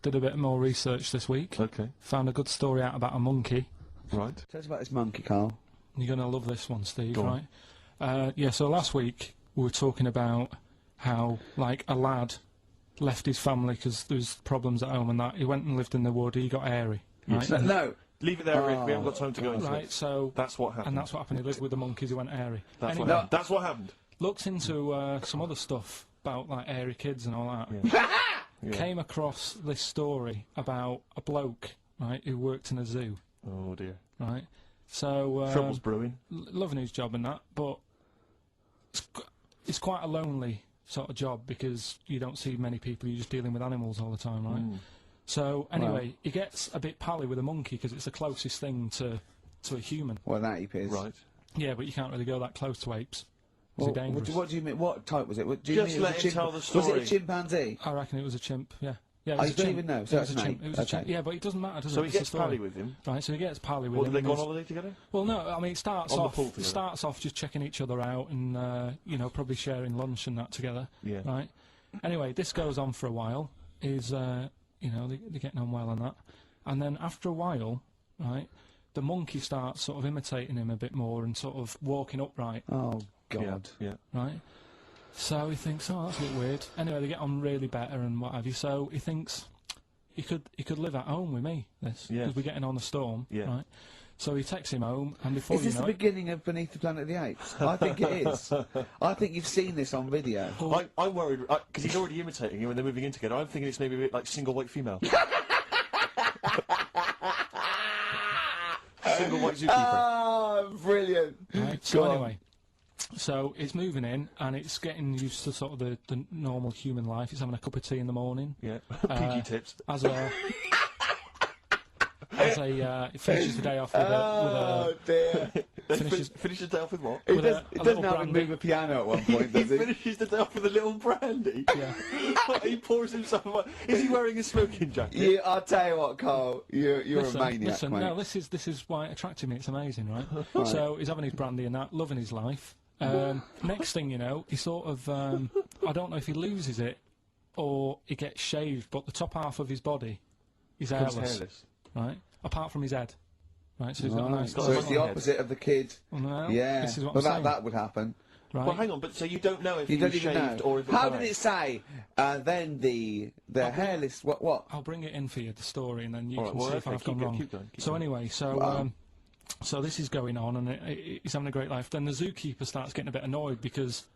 Did a bit more research this week. Okay. Found a good story out about a monkey. Right. Tell us about this monkey, Carl. You're going to love this one, Steve, Go on. right? So last week we were talking about how, like, a lad left his family because there was problems at home and that. He went and lived in the wood. He got airy. Right? No. Leave it there, Rick. We haven't got time to go into Right, it. so... That's what happened. And that's what happened. He lived with the monkeys. He went airy. That's Anyway, what happened. That's what happened. Looked into some other stuff about, like, airy kids and all that. Yeah. Came across this story about a bloke, right, who worked in a zoo. Oh, dear. Right? So... Trouble's brewing. Loving his job and that, but it's quite a lonely sort of job because you don't see many people. You're just dealing with animals all the time, right? So anyway, he gets a bit pally with a monkey because it's the closest thing to a human. Well, that ape is. Right. Yeah, but you can't really go that close to apes. Well, They're dangerous. what do you mean? What type was it? Do you Just mean it was let a him tell the Was it story. a chimpanzee? I reckon it was a chimp. Yeah. Yeah. It Oh, was you a don't chimp. even know, so It that's was a an chimp. ape. It was a Okay. chimp. Yeah, but it doesn't matter, does So it? he It's a gets story. pally with him. Right, so he gets pally with What, him. do they and go on there's- holiday together? Well, no, I mean, it starts On the off. pool together. Starts off just checking each other out and probably sharing lunch and that together. Yeah. Right. Anyway, this goes on for a while. They're getting on well and that, and then after a while, right, the monkey starts sort of imitating him a bit more and sort of walking upright. Oh God. Yeah. Right. So he thinks, oh, that's a bit weird. Anyway, they get on really better and what have you. So he thinks he could live at home with me. This Yeah. because we're getting on the storm. Yeah. Right. So he takes him home, and before Is you this know the it, beginning of Beneath the Planet of the Apes? I think it is. I think you've seen this on video. I'm worried, because he's already imitating you and they're moving in together. I'm thinking it's maybe a bit like single white female. Single white zookeeper. Oh, brilliant. right. So Go on. anyway, So it's moving in, and it's getting used to sort of the normal human life. It's having a cup of tea in the morning. Yeah. PG tips. As a it finishes the day off with a dear. Finishes the day off with what? He with does, a he little doesn't have brandy. to move a piano at one point, does he? Finishes the day off with a little brandy. Yeah. He pours himself. Is he wearing a smoking jacket? I'll tell you what, Carl. You're Listen, a maniac, listen, mate. no, this is why it attracted me. It's amazing, right? So he's having his brandy and that, loving his life. Next thing you know, he sort of I don't know if he loses it or he gets shaved, but the top half of his body is hairless, right? Apart from his head, right? So he's got a nice. So it's the opposite of the kid. Well, Yeah. this is what Well, I'm saying. that would happen. Right? Well, hang on, but so you don't know if You he don't was even shaved know. or if it How was did it say? Then the hairless. What? I'll bring it in for you, the story, and then you All right, can well, see if okay, I've gone keep going, wrong. keep going, keep So going. anyway, so this is going on, and he's having a great life. Then the zookeeper starts getting a bit annoyed because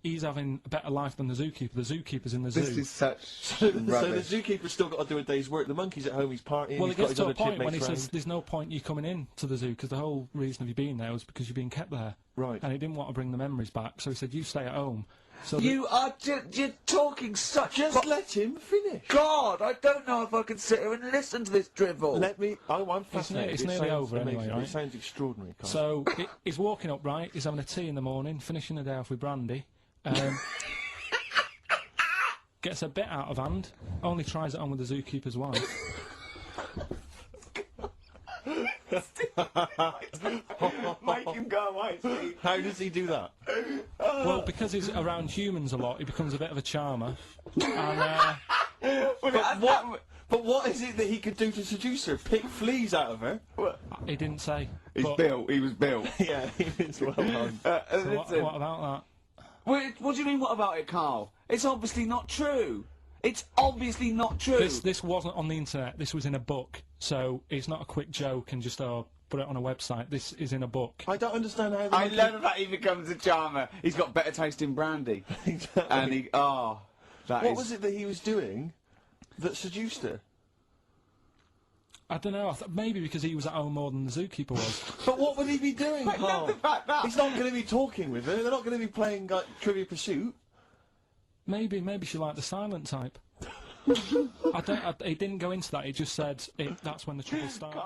he's having a better life than the zookeeper. The zookeeper's in the zoo. This is such So the rubbish. zookeeper's still got to do a day's work. The monkey's at home, he's partying. Well, he's it gets got his to a other point when he chipmates says round. there's no point you coming in to the zoo because the whole reason of you being there was because you're being kept there. Right. And he didn't want to bring the memories back, so he said, you stay at home. So You are you're talking such. Just let him finish. God, I don't know if I can sit here and listen to this drivel. Let me. I'm fascinated. it's It nearly sounds over anyway, amazing. right? It sounds extraordinary. Carl. So he's walking up, right? He's having a tea in the morning, finishing the day off with brandy. Gets a bit out of hand. Only tries it on with the zookeeper's wife. Make him go away, Steve. How does he do that? Well, because he's around humans a lot, he becomes a bit of a charmer. And But what is it that he could do to seduce her? Pick fleas out of her? he didn't say. He's but, built. He was built. Yeah, it's well done. so Listen. what about What do you mean? What about it, Carl? It's obviously not true. It's obviously not true. that? This wasn't on the internet. This was in a book. So it's not a quick joke and just put it on a website. This is in a book. I don't understand how. I love that he becomes a charmer. He's got better taste in brandy. Exactly. And he, that What is- was it that he was doing that seduced her? I don't know. Maybe because he was at home more than the zookeeper was. But what would he be doing, I love the Carl? fact that. He's not going to be talking with her. They're not going to be playing like Trivia Pursuit. Maybe she liked the silent type. He didn't go into that. He just said that's when the trouble started.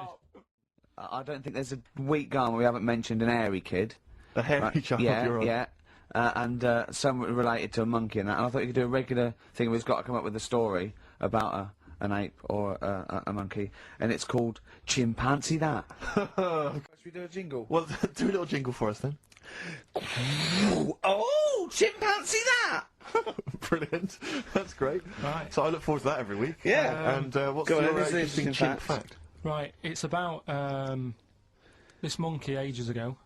I don't think there's a week gone where we haven't mentioned an airy kid. A hairy Right, child. yeah, you're right. yeah. And somewhat related to a monkey and that. And I thought you could do a regular thing where he's got to come up with a story about an ape or a monkey, and it's called Chimpanzee That. Should we do a jingle? Well, do a little jingle for us then. Oh, Chimpanzee That! Brilliant. That's great. Right. So I look forward to that every week. Yeah. And what's Go on, your this is interesting interesting chimp fact. fact? Right. It's about this monkey ages ago.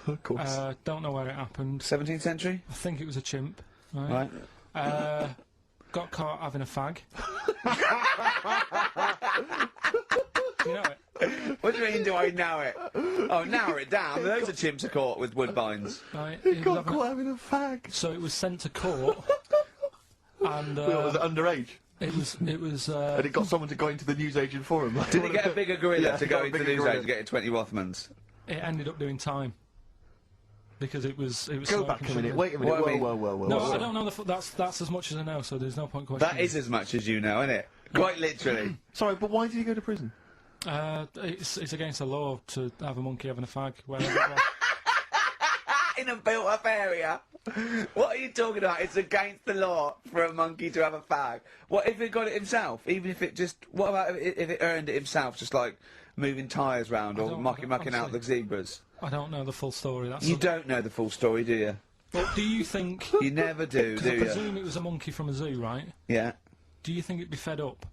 Of course. Don't know where it happened. 17th century? I think it was a chimp. Right. Right. Got caught having a fag. Do you know it? What do you mean, do I know it? Oh, narrow it down. Those are chimps are caught with woodbines. Right. He it was got having caught having a fag. So it was sent to court, and Was it underage? it was And it got someone to go into the newsagent for him. Did he get a bigger gorilla Yeah, to he go got a into the bigger newsagent gorilla. to get 20 Rothmans? it ended up doing time because it was. Go smoking back a minute. sugar. Wait a minute. What I mean- Whoa. No, I don't know. That's as much as I know. So there's no point questioning. That is as much as you know, isn't it? Quite literally. Sorry, but why did he go to prison? It's against the law to have a monkey having a fag. Wherever it was. In a built-up area. What are you talking about? It's against the law for a monkey to have a fag. What if it got it himself? Even if it just... What about if it earned it himself, just like moving tyres round or mucking out the honestly, zebras? I don't know the full story. That's You don't know the full story, do you? But do you think? You never do, Because I do you? presume it was a monkey from a zoo, right? Yeah. Do you think it'd be fed up,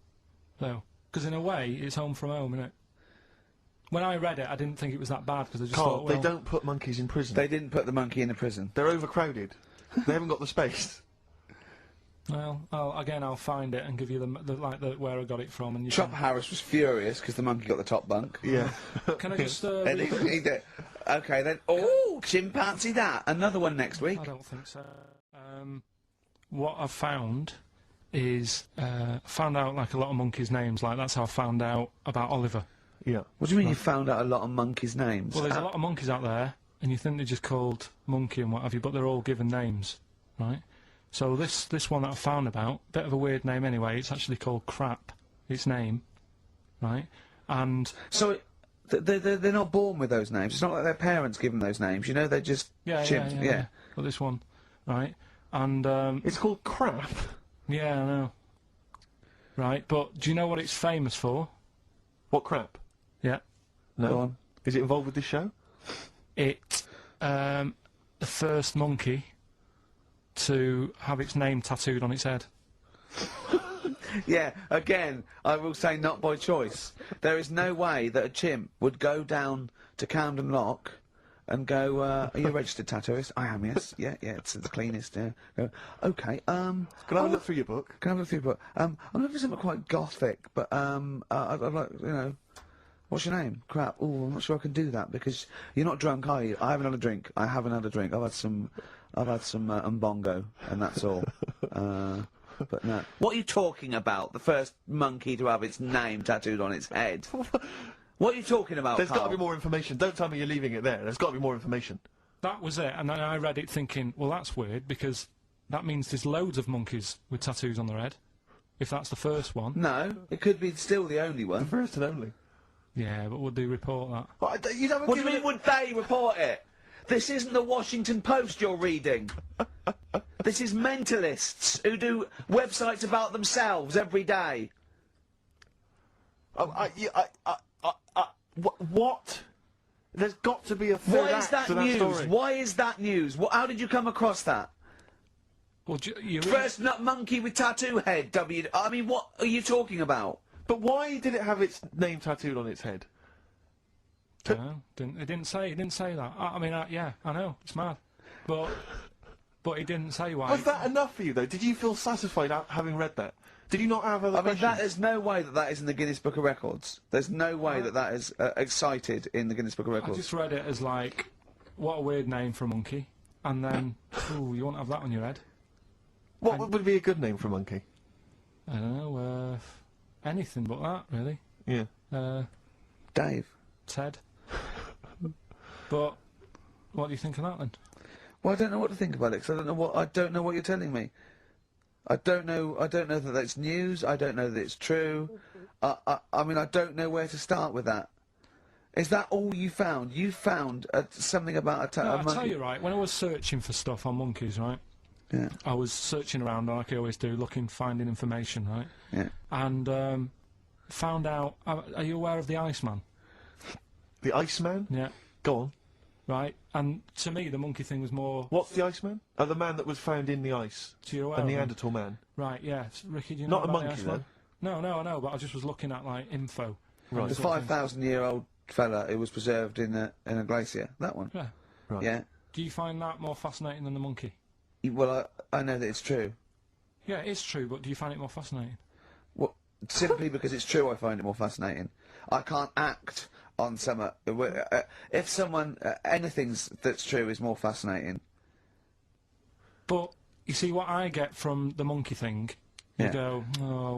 though? Because in a way, it's home from home, isn't it? When I read it, I didn't think it was that bad because I just Carl, thought, well, they don't put monkeys in prison. They didn't put the monkey in a prison. They're overcrowded. They haven't got the space. Well, I'll find it and give you where I got it from, and you Chop Harris was furious because the monkey got the top bunk. Yeah. can I just? And he did. Okay, then. Oh, Chimpanzee That. Another one next week. I don't think so. What I've found is found out like a lot of monkeys' names. Like that's how I found out about Oliver. Yeah. What do you mean you found out a lot of monkeys' names? Well, there's a lot of monkeys out there, and you think they're just called Monkey and what have you, but they're all given names, right? So this one that I found about, bit of a weird name anyway, it's actually called Crap, its name, right? And... So, they're not born with those names. It's not like their parents give them those names, you know, they're just chimps. Yeah. Well, this one, right? And, It's called Crap. yeah, I know. Right, but do you know what it's famous for? What crap? Yeah. No. Go on. Is it involved with this show? It, the first monkey to have its name tattooed on its head. Yeah, again, I will say not by choice. There is no way that a chimp would go down to Camden Lock and go, are you a registered tattooist? I am, yes. Yeah, it's the cleanest, yeah. Go, okay, Can I have a look through your book? Can I have a look through your book? I'm looking for something quite gothic, but, I'd like, you know, what's your name? Crap. Oh, I'm not sure I can do that, because you're not drunk, are you? I haven't had a drink. I haven't had a drink. I've had some Mbongo, and that's all. But no. What are you talking about? The first monkey to have its name tattooed on its head? What are you talking about, There's got Karl? to be more information. Don't tell me you're leaving it there. There's got to be more information. That was it, and then I read it thinking, well, that's weird, because that means there's loads of monkeys with tattoos on their head, if that's the first one. No, it could be still the only one. First and only. Yeah, but would they report that? But you haven't What do you given mean, would they report it? This isn't the Washington Post you're reading. This is mentalists who do websites about themselves every day. What? There's got to be a third Why is act that to that news? story. Why is that news? How did you come across that? Well, you First nut monkey with tattoo head, I mean, what are you talking about? But why did it have its name tattooed on its head? No, it didn't say that. I mean, yeah, I know, it's mad. But it didn't say why. Was that enough for you, though? Did you feel satisfied having read that? Did you not have other I mean, questions? there's no way that is in the Guinness Book of Records. There's no way that is cited in the Guinness Book of I Records. just read it as like, what a weird name for a monkey. And then, ooh, you won't have that on your head. What would be a good name for a monkey? I don't know, anything but that, really. Yeah. Dave. Ted. But, what do you think of that, then? Well, I don't know what to think about it, because I don't know what you're telling me. I don't know that that's news, I don't know that it's true. I mean, I don't know where to start with that. Is that all you found? You found something about a monkey? I'll tell you, right, when I was searching for stuff on monkeys, right? Yeah. I was searching around, like I always do, finding information, right? Yeah. And, found out, are you aware of the Iceman? The Iceman? Yeah. Go on. Right, and to me the monkey thing was more... What's the Iceman? The man that was found in the ice. So you're aware A of him? Neanderthal man. Right, yeah. Ricky, do you know Not a about the monkey, Iceman? No, I know, but I just was looking at, like, info. Right. The 5,000-year-old fella who was preserved in a glacier. That one. Yeah. Right. Yeah. Do you find that more fascinating than the monkey? Well, I know that it's true. Yeah, it's true, but do you find it more fascinating? Well, simply because it's true, I find it more fascinating. I can't act on some... if someone... anything that's true is more fascinating. But, you see, what I get from the monkey thing, you Yeah. go, oh, I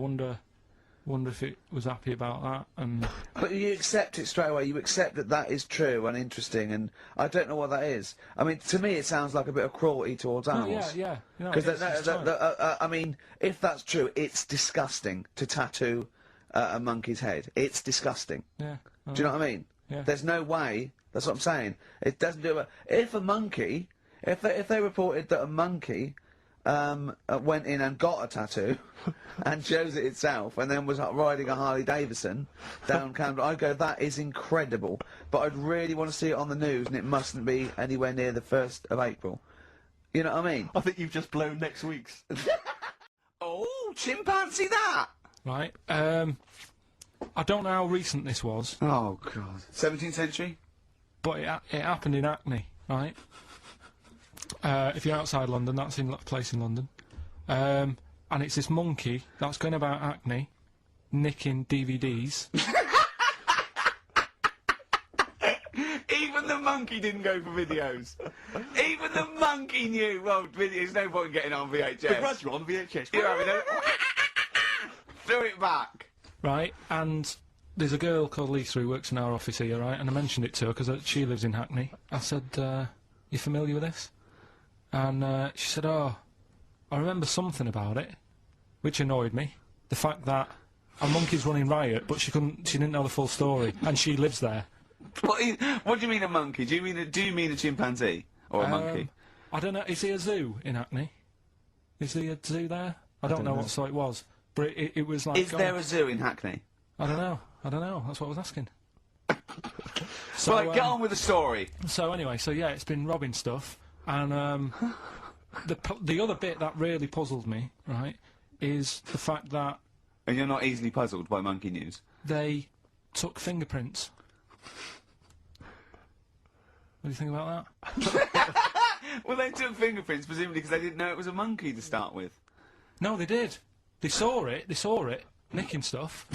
wonder if it was happy about that, and... But you accept it straight away. You accept that that is true and interesting, and I don't know what that is. I mean, to me, it sounds like a bit of cruelty towards Oh, animals. yeah. You know, Because it's right. I mean, if that's true, it's disgusting to tattoo a monkey's head. It's disgusting. Yeah. Do you know what I mean? Yeah. There's no way. That's what I'm saying. It doesn't do it. If a monkey, if they reported that a monkey went in and got a tattoo and chose it itself and then was riding a Harley Davidson down Camden, I'd go, that is incredible. But I'd really want to see it on the news, and it mustn't be anywhere near the 1st of April. You know what I mean? I think you've just blown next week's. Oh, chimpanzee that! Right, I don't know how recent this was, Oh, God. 17th century? but it happened in Hackney, right? If you're outside London, that's in a place in London. And it's this monkey that's going about Hackney, nicking DVDs. Even the monkey didn't go for videos. Even the monkey knew, well, there's no point in getting on VHS. Brad, you're on VHS. You're having a... Throw it back. Right, and there's a girl called Lisa who works in our office here, right? And I mentioned it to her because she lives in Hackney. I said, you familiar with this? And she said, oh, I remember something about it, which annoyed me. The fact that a monkey's running riot, but she didn't know the full story, and she lives there. What do you mean a monkey? Do you mean a chimpanzee or a monkey? I don't know. Is there a zoo in Hackney? Is there a zoo there? I don't know what sort it was, but it was like. Is there a zoo in Hackney? I don't know. That's what I was asking. So, Right, get on with the story. So anyway, yeah, it's been robbing stuff, and the other bit that really puzzled me, right, is the fact that. And you're not easily puzzled by monkey news? They took fingerprints. What do you think about that? Well, they took fingerprints, presumably because they didn't know it was a monkey to start with. No, they did. They saw it, nicking stuff,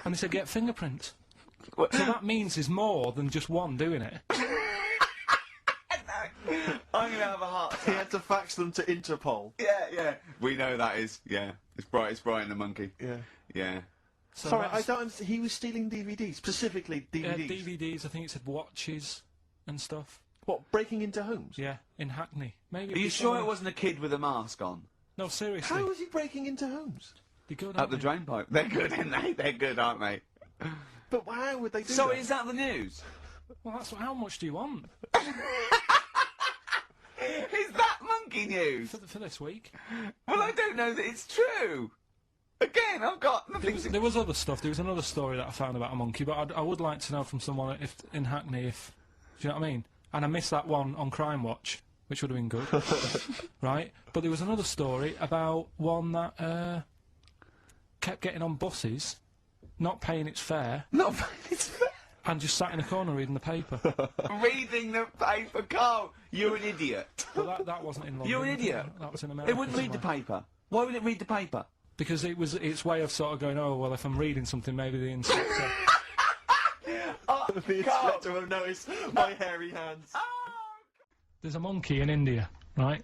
and they said, get fingerprints. So that means there's more than just one doing it. I'm gonna have a heart attack. He had to fax them to Interpol. Yeah. We know that is, It's Brian the monkey. Yeah. Yeah. So sorry, I don't understand. He was stealing DVDs, specifically DVDs. DVDs, I think it said watches and stuff. What, breaking into homes? Yeah, in Hackney. Maybe. Are you sure it wasn't a kid with a mask on? No, seriously. How was he breaking into homes? They're good, Up the drain pipe. They're good, aren't they? They're good, aren't they? But how would they do that? So is that the news? Well, how much do you want? Is that monkey news? For this week. Well, I don't know that it's true. Again, I've got nothing. There was other stuff. There was another story that I found about a monkey, but I would like to know from someone in Hackney do you know what I mean? And I missed that one on Crime Watch, which would have been good, right? But there was another story about one that kept getting on buses, not paying its fare. Not paying its fare. And just sat in a corner reading the paper. Reading the paper, Carl. You're an idiot. But that wasn't in London. You're an idiot. That was in America. It wouldn't read the paper. Why would it read the paper? Because it was its way of sort of going, oh, well, if I'm reading something, maybe the inspector... the inspector will notice my hairy hands. There's a monkey in India, right,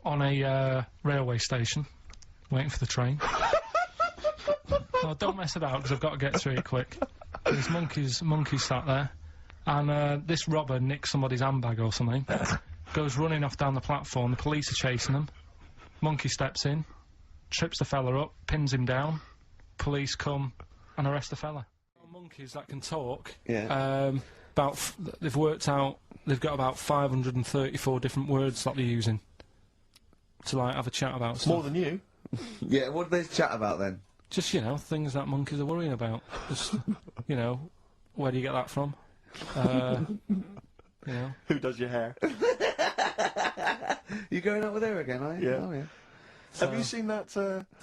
on a railway station, waiting for the train. Oh, don't mess about, because I've got to get through it quick. There's monkeys sat there, and this robber nicks somebody's handbag or something, goes running off down the platform, the police are chasing them, monkey steps in, trips the fella up, pins him down, police come and arrest the fella. Monkeys that can talk, they've worked out, they've got about 534 different words that they're using to, like, have a chat about stuff. More than you. Yeah, what do they chat about then? Just, you know, things that monkeys are worrying about. Just, you know, where do you get that from? You know. Who does your hair? You going out with her again, are you? Yeah. Oh, yeah. So, have you seen that,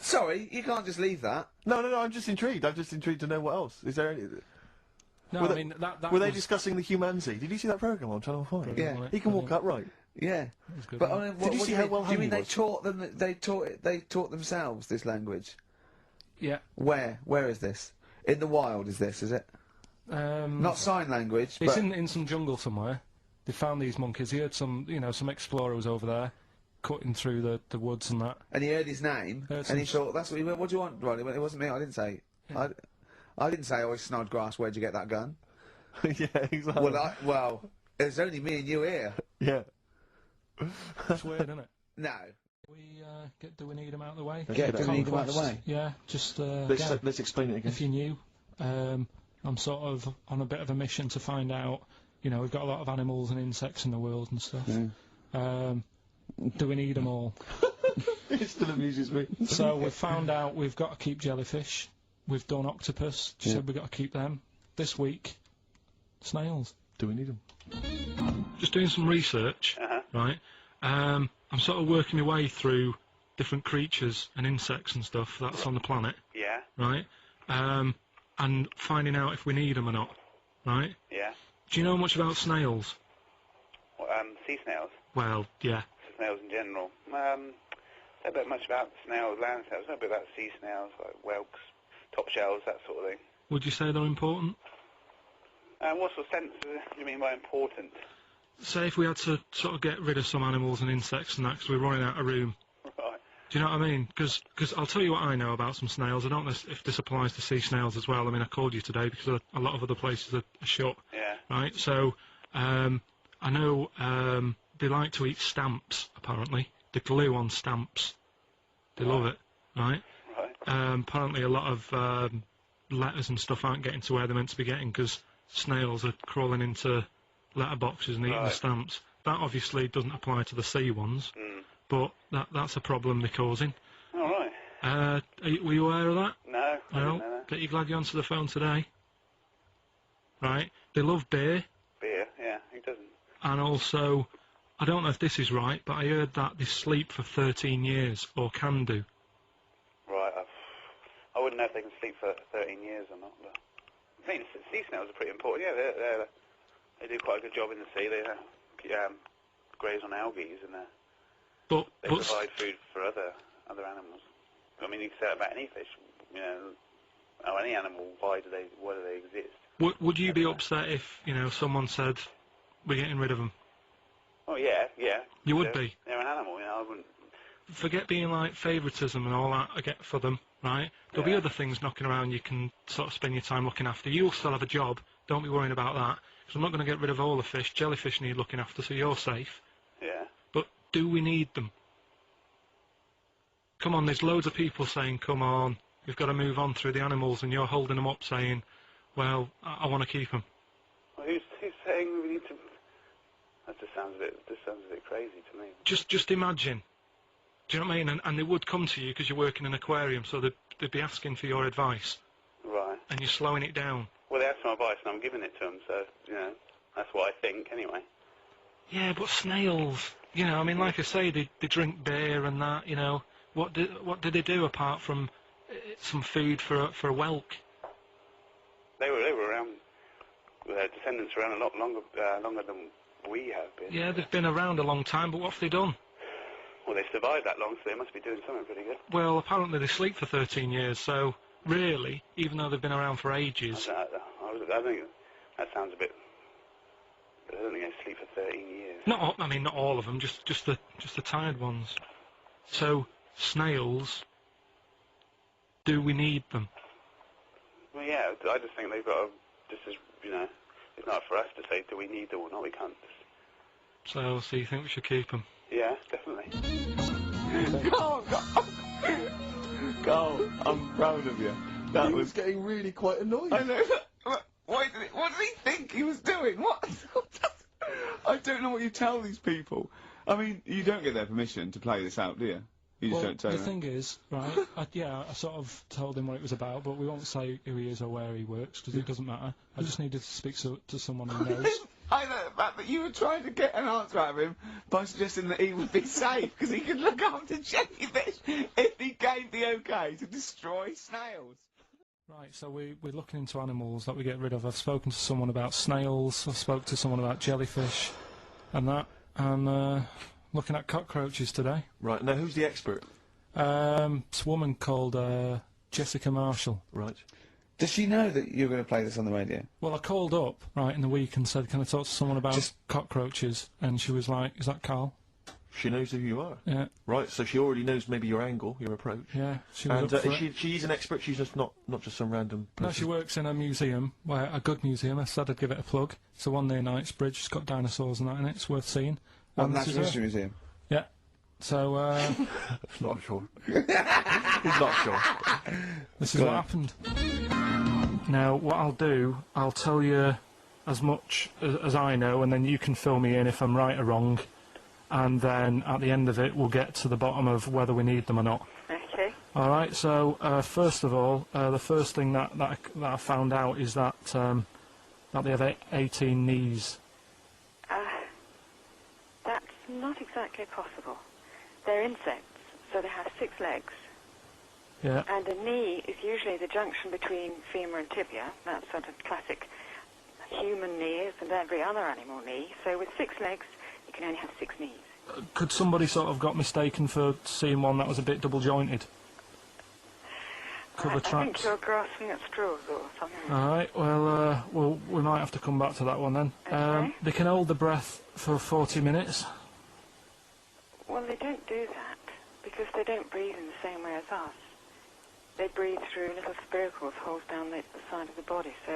Sorry, you can't just leave that. No, I'm just intrigued. I'm just intrigued to know what else. Is there any... No, I mean, that were they discussing the humanity? Did you see that programme on Channel 5? Yeah. He can walk upright. Yeah. Good, but I mean, did you see how well do you mean he they was? taught them? They taught themselves this language? Yeah. Where is this? In the wild, is it? Not sign language. It's but in some jungle somewhere. They found these monkeys. He heard some explorer was over there, cutting through the woods and that. And he heard his name, and he thought, "That's what he went. What do you want, Ronnie?" It wasn't me. I didn't say. Yeah. I didn't say, "Oh, it's Snodgrass. Where'd you get that gun?" Yeah, exactly. Well, it's only me and you here. Yeah. It's weird, isn't it? No. Do we need them out of the way? Yeah, do we need them out of the way? Yeah, just let's explain it again. If you're new, I'm sort of on a bit of a mission to find out. You know, we've got a lot of animals and insects in the world and stuff. Yeah. Do we need them all? It still amuses me. So we've found out we've got to keep jellyfish. We've done octopus. She said we've got to keep them. This week, snails. Do we need them? Just doing some research, right? I'm sort of working my way through different creatures and insects and stuff that's on the planet. Yeah. Right? And finding out if we need them or not. Right? Yeah. Do you know much about snails? Well, sea snails? Well, yeah. Snails in general. I don't know much about snails, land snails. I know a bit about sea snails, like whelks, top shells, that sort of thing. Would you say they're important? What sort of sense do you mean by important? Say if we had to sort of get rid of some animals and insects and that because we're running out of room. Right. Do you know what I mean? Because I'll tell you what I know about some snails. I don't know if this applies to sea snails as well. I mean, I called you today because a lot of other places are shut. Yeah. Right? So, I know they like to eat stamps, apparently. The glue on stamps. They love it, right? Right. Apparently a lot of letters and stuff aren't getting to where they're meant to be getting because snails are crawling into letterboxes and eating the stamps. That obviously doesn't apply to the sea ones, but that's a problem they're causing. All right. Were you aware of that? No, I didn't know No? that. Bet you're glad you answered the phone today. Right? They love beer, Beer, yeah, who doesn't? and also, I don't know if this is right, but I heard that they sleep for 13 years, or can do. Right, I wouldn't know if they can sleep for 13 years or not, but I think sea snails are pretty important. Yeah, they do quite a good job in the sea. They graze on algae and they provide food for other animals. I mean, you can say that about any fish, you know, or any animal. Why do they exist? Would you be upset if, you know, someone said, we're getting rid of them? Oh yeah. You would be? They're an animal, you know. I wouldn't. Forget being like favouritism and all that I get for them, right? There'll be other things knocking around you can sort of spend your time looking after. You'll still have a job, don't be worrying about that. Because I'm not going to get rid of all the fish. Jellyfish need looking after, so you're safe. Yeah. But do we need them? Come on, there's loads of people saying, come on, we've got to move on through the animals, and you're holding them up saying, well, I want to keep them. Well, who's saying we need to? That just sounds a bit crazy to me. Just imagine. Do you know what I mean? And they would come to you because you work in an aquarium, so they'd be asking for your advice. Right. And you're slowing it down. Well, they asked for my advice, and I'm giving it to them. So, you know, that's what I think, anyway. Yeah, but snails, you know, I mean, like I say, they drink beer and that, you know. What do they do apart from some food for a whelk? They were around. Their descendants were around a lot longer than we have been. Yeah, they've been around a long time, but what have they done? Well, they survived that long, so they must be doing something pretty good. Well, apparently they sleep for 13 years, so really, even though they've been around for ages... I think that sounds a bit... I don't think they sleep for 13 years. Not all of them, just the tired ones. So, snails, do we need them? Well, yeah, I just think they've got to, just as, you know, it's not for us to say, do we need them or not, we can't. So you think we should keep them? Yeah, definitely. Carl, I'm proud of you. He was getting really quite annoyed. I know. What did he think he was doing? What? I don't know what you tell these people. I mean, you don't get their permission to play this out, do you? You just don't tell the them. thing is, right, I sort of told him what it was about, but we won't say who he is or where he works, because it doesn't matter. I just needed to speak to someone who knows. I know the fact that you were trying to get an answer out of him by suggesting that he would be safe, because he could look after jellyfish if he gave the okay to destroy snails. Right, so we're looking into animals that we get rid of. I've spoken to someone about snails, I've spoken to someone about jellyfish, and that, and looking at cockroaches today. Right, now who's the expert? It's a woman called Jessica Marshall. Right. Does she know that you're going to play this on the radio? Well, I called up, right, in the week and said, can I talk to someone about cockroaches? And she was like, is that Karl? She knows who you are. Yeah. Right, so she already knows maybe your angle, your approach. Yeah, she was up for it. She's an expert, she's just not just some random person. No, she works in a museum, a good museum. I said I'd give it a plug. It's the one near Knightsbridge. It's got dinosaurs and that in it. It's worth seeing. Well, Natural History Museum? Yeah. So, not sure. He's not sure. This is what happened. Now, what I'll do, I'll tell you as much as I know, and then you can fill me in if I'm right or wrong. And then at the end of it, we'll get to the bottom of whether we need them or not. Okay. All right. So first of all, the first thing that I found out is that they have 18 knees. That's not exactly possible. They're insects, so they have 6 legs. Yeah. And a knee is usually the junction between femur and tibia. That's sort of classic human knees and every other animal knee. So with 6 legs, you can only have 6 knees. Could somebody sort of got mistaken for seeing one that was a bit double jointed? I think you're grasping at straws or something. All right. Well, we might have to come back to that one then. Okay. They can hold the breath for 40 minutes. Well, they don't do that. because they don't breathe in the same way as us. They breathe through little spiracles, holes down the side of the body, so...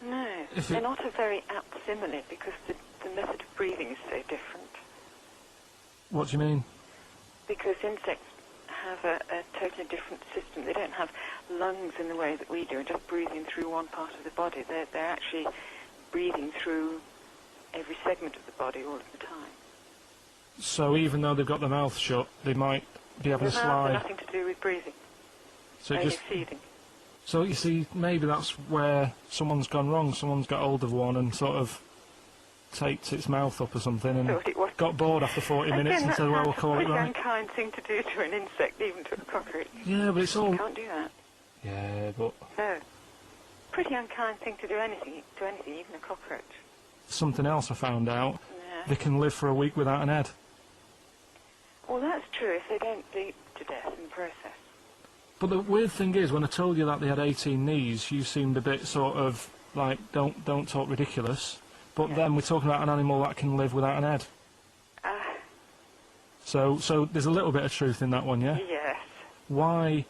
no, they're not a very apt simile because the method of breathing is so different. What do you mean? Because insects have a totally different system. They don't have lungs in the way that we do, and just breathing through one part of the body. They're actually breathing through every segment of the body all of the time. So even though they've got their mouth shut, they might be able to The mouth slide. has nothing to do with breathing, So only just feeding. so you see, maybe that's where someone's gone wrong. Someone's got hold of one and sort of taped its mouth up or something, and Thought it was. got bored after 40 minutes and Again, said, "Well, we'll call it that's a right." pretty unkind thing to do to an insect, even to a cockroach. Yeah, but it's all. You can't do that. Yeah, but No. Pretty unkind thing to do anything, even a cockroach. something else I found out. Yeah. They can live for a week without an head. Well, that's true if they don't bleed to death in the process. But the weird thing is, when I told you that they had 18 knees, you seemed a bit sort of like, don't talk ridiculous. But Yeah. then we're talking about an animal that can live without an head. So there's a little bit of truth in that one, yeah? Yes. Why,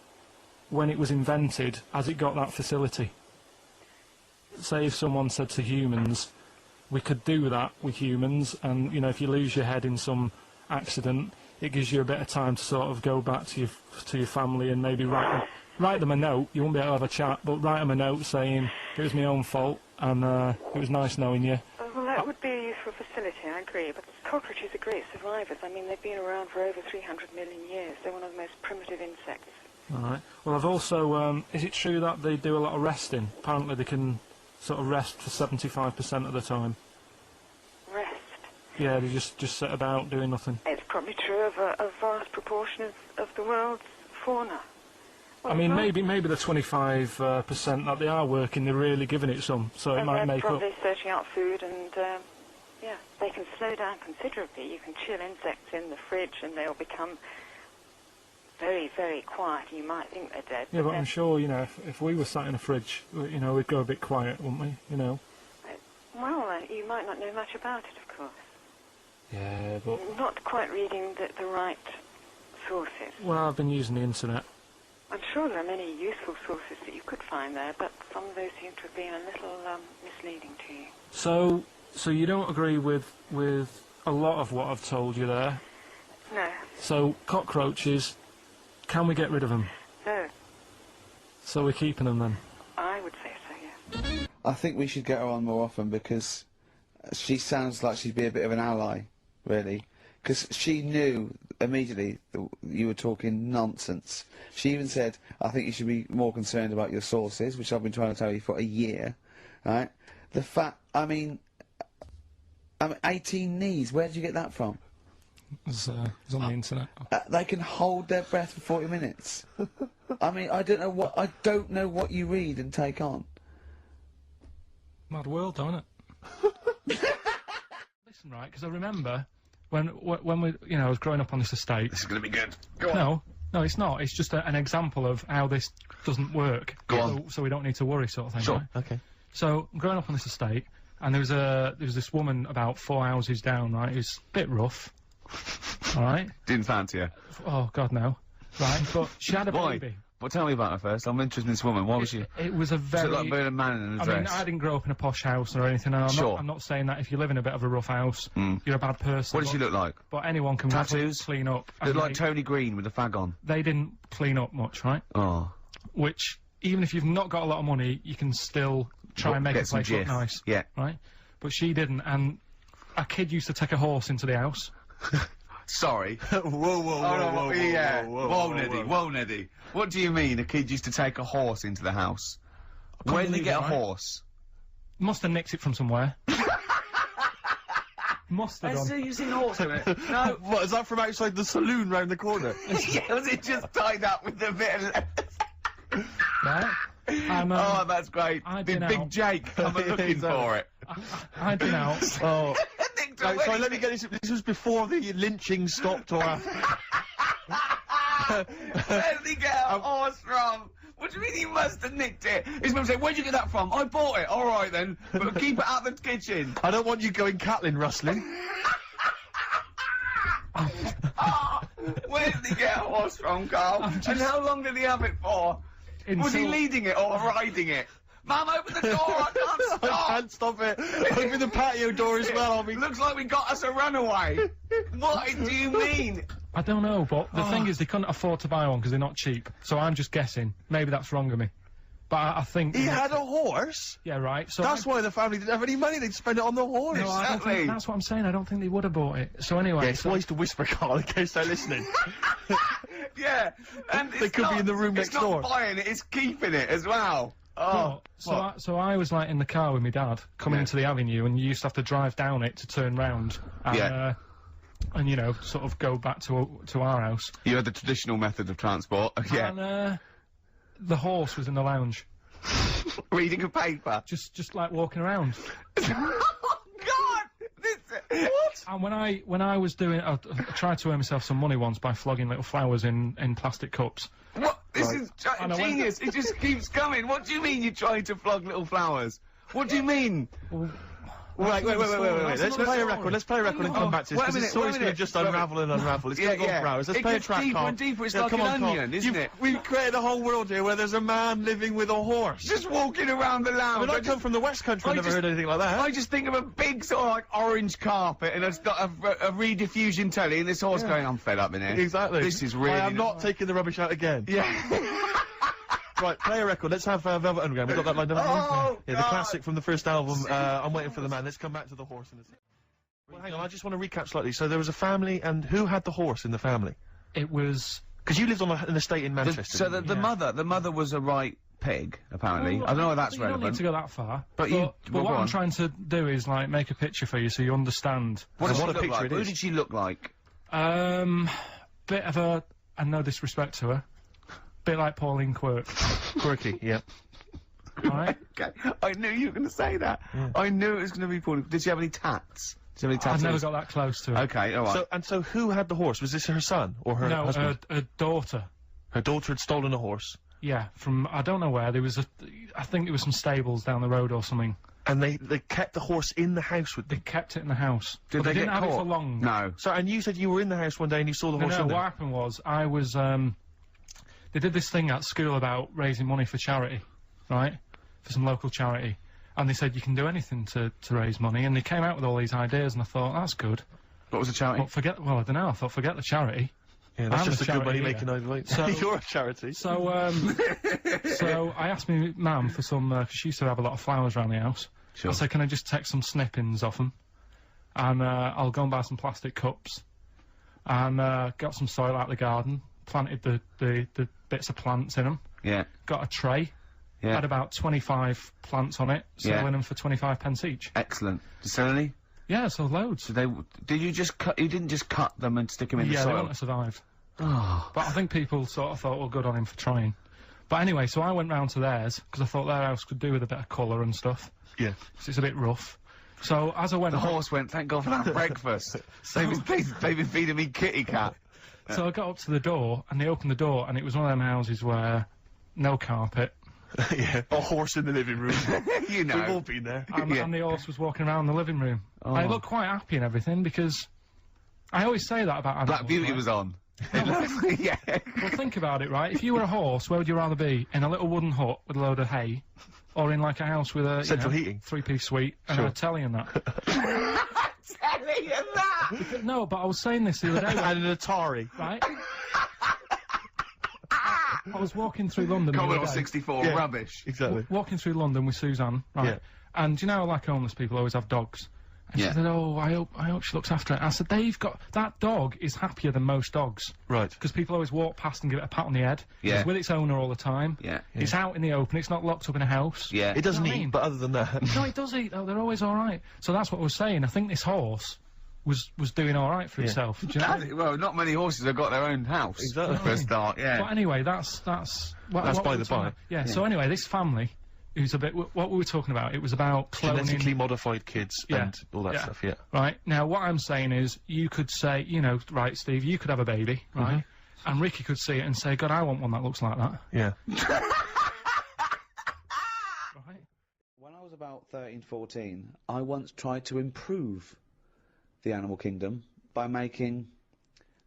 when it was invented, has it got that facility? Say if someone said to humans, we could do that with humans, and, you know, if you lose your head in some accident, it gives you a bit of time to sort of go back to your family and maybe write them a note. You won't be able to have a chat, but write them a note saying, it was my own fault, and it was nice knowing you. Well, that would be a useful facility, I agree, but cockroaches are great survivors. I mean, they've been around for over 300 million years. They're one of the most primitive insects. All right. Well, I've also... is it true that they do a lot of resting? Apparently they can sort of rest for 75% of the time. Rest. Yeah, they just sit about doing nothing. It's probably true of a vast proportion of the world's fauna. I mean, maybe the 25% that they are working, they're really giving it some, so it might they're make up. probably searching out food, and yeah, they can slow down considerably. You can chill insects in the fridge, and they'll become very, very quiet. You might think they're dead. Yeah, but I'm sure, you know, if we were sat in a fridge, you know, we'd go a bit quiet, wouldn't we? You know. Well, you might not know much about it, of course. Yeah, but... Not quite reading the right sources. Well, I've been using the internet. I'm sure there are many useful sources that you could find there, but some of those seem to have been a little misleading to you. So you don't agree with a lot of what I've told you there? No. So, cockroaches, can we get rid of them? No. So we're keeping them then? I would say so, yeah. I think we should get her on more often because she sounds like she'd be a bit of an ally, really. Because she knew immediately that you were talking nonsense. She even said, I think you should be more concerned about your sources, which I've been trying to tell you for a year, right? The fact, I mean 18 knees, where did you get that from? It's on the internet. They can hold their breath for 40 minutes. I mean, I don't know what you read and take on. Mad world, don't it? Listen, right, because I remember when we, you know, I was growing up on this estate. This is going to be good. Go on. No, it's not. It's just an example of how this doesn't work. Go on. So we don't need to worry, sort of thing. Sure. Right? Okay. So I'm growing up on this estate, and there was this woman about 4 houses down. Right, it was a bit rough. All right. Didn't fancy her. Oh God, no. Right, but she had a Why? baby. Well, tell me about her first. I'm interested in this woman. Why was she? It was a very... Was it like being a man in a I dress? mean, I didn't grow up in a posh house or anything, and I'm not saying that if you live in a bit of a rough house, you're a bad person. What does she look like? But anyone can Tattoos? clean up. Look like Tony Green with a fag on. They didn't clean up much, right? Oh. Which, even if you've not got a lot of money, you can still try and make a place look nice. Yeah. Right? But she didn't, and a kid used to take a horse into the house. Sorry. Whoa, Neddy. What do you mean a kid used to take a horse into the house? Where did he get a horse? Must have nicked it from somewhere. Must have done. So you've seen a horse in it? No. What, is that from outside the saloon round the corner? Yeah, was it just tied up with a bit of lettuce? Right? Oh, that's great. Big Jake, come looking for it. I'd been out. Oh. Right, sorry, let me get this. This was before the lynching stopped, or after. Where did he get a horse from? What do you mean he must have nicked it? His mum said, where'd you get that from? I bought it. All right, then. But keep it out of the kitchen. I don't want you going Catlin rustling. Where did he get a horse from, Carl? And how long did he have it for? Was he leading it or riding it? Mum, open the door! I can't stop! I can't stop it. Open the patio door as well. Looks like we got us a runaway. What do you mean? I don't know, but the thing is, they couldn't afford to buy one because they're not cheap. So I'm just guessing. Maybe that's wrong of me. But I think... He had a horse? Yeah, right. So that's why the family didn't have any money. They'd spend it on the horse. No, I don't think, that's what I'm saying. I don't think they would have bought it. So anyway... Yeah, it's wise to whisper, Carl, in case they're listening. Yeah, and they could be in the room next door. It's not buying it, it's keeping it as well. Oh, so I was like in the car with my dad coming into the avenue, and you used to have to drive down it to turn round. And, and you know, sort of go back to our house. You had the traditional method of transport, yeah. And the horse was in the lounge, reading a paper. Just like walking around. Oh God! What? And when I was doing, I tried to earn myself some money once by flogging little flowers in plastic cups. What? This is genius. It just keeps coming. What do you mean you're trying to flog little flowers? What do you mean? Wait. Let's play a record. Let's play a record and come back to this, because the story's going to just unravel and unravel. It's going to go for hours. Let's play a track, deeper Carl. and deeper. It's like an onion, isn't it? We've created a whole world here where there's a man living with a horse. Just walking around the lounge. I come from the West Country. I've never heard anything like that. I just think of a big sort of like orange carpet and a rediffusion telly and this horse going, I'm fed up in here. Exactly. This is really... I am not taking the rubbish out again. Yeah. Right, play a record. Let's have Velvet Underground. We've got that lined up. Oh, yeah, the classic from the first album. I'm waiting for the man. Let's come back to the horse in a second. Well, hang on, I just want to recap slightly. So there was a family, and who had the horse in the family? It was... Because you lived on an estate in Manchester. So the mother was a right pig, apparently. Well, I don't know why that's relevant. relevant. You don't need to go that far. But what I'm trying to do is, like, make a picture for you so you understand. What a picture like? Who did she look like? Bit of a... and no disrespect to her. Bit like Pauline Quirk. Quirky, yeah. Right? Okay. I knew you were going to say that. Yeah. I knew it was going to be Pauline. Did she have any tats? Did she have any tattoos? I've never got that close to her. Okay, alright. So who had the horse? Was this her son or her husband? No, her daughter. Her daughter had stolen a horse? Yeah, from, I don't know where, there was I think it was some stables down the road or something. And they kept the horse in the house with them? They kept it in the house. Did they didn't get have caught? it for long. No. So, and you said you were in the house one day and you saw the horse in there? No, what happened was, I was, they did this thing at school about raising money for charity, right? For some local charity. And they said you can do anything to raise money, and they came out with all these ideas, and I thought, that's good. What was the charity? But I don't know, I thought, forget the charity. Yeah, that's just a good money-making idea. So, you're a charity. So, so I asked my mum for some, because she used to have a lot of flowers around the house. Sure. I said, can I just take some snippings off them? And, I'll go and buy some plastic cups. And, got some soil out of the garden, planted the bits of plants in them. Yeah. Got a tray. Yeah. Had about 25 plants on it, selling them for 25 pence each. Excellent. Did you sell any? Yeah, sold loads. Did you just cut, you didn't just cut them and stick them in the soil? Yeah, they wouldn't have survived. Oh. But I think people sort of thought, well, good on him for trying. But anyway, so I went round to theirs, because I thought their house could do with a bit of colour and stuff. Yeah. Because it's a bit rough. So, as I went... The horse went, thank God for that breakfast. They've been feeding me kitty cat. So I got up to the door, and they opened the door, and it was one of them houses where no carpet. Yeah, a horse in the living room. You know. We've all been there. And the horse was walking around the living room. Oh. I looked quite happy and everything, because I always say that about animals. Black Beauty was on. Yeah. Well, think about it, right? If you were a horse, where would you rather be? In a little wooden hut with a load of hay? Or in, like, a house with a... central heating. 3-piece suite and a telly and that? Telly and that? No, but I was saying this the other day. And an Atari. Right? I was walking through London. Commodore 64, rubbish. Exactly. Walking through London with Suzanne, right? Yeah. And you know, like homeless people always have dogs. And she said, "Oh, I hope she looks after it." I said, that dog is happier than most dogs. Right. Because people always walk past and give it a pat on the head. Yeah. It's with its owner all the time. Yeah. It's out in the open. It's not locked up in a house. Yeah. It doesn't eat, but other than that. No, it does eat though. They're always all right. So that's what I was saying. I think this horse was doing all right for itself. Do you know? Well, not many horses have got their own house. Exactly. For a start, yeah. But anyway, that's what by the by. Yeah. So anyway, this family, who's a bit. What we were talking about, it was about cloning. Genetically modified kids and all that stuff. Yeah. Right. Now, what I'm saying is, you could say, you know, right, Steve, you could have a baby, right? And Ricky could see it and say, God, I want one that looks like that. Yeah. Right. When I was about 13, 14, I once tried to improve the animal kingdom by making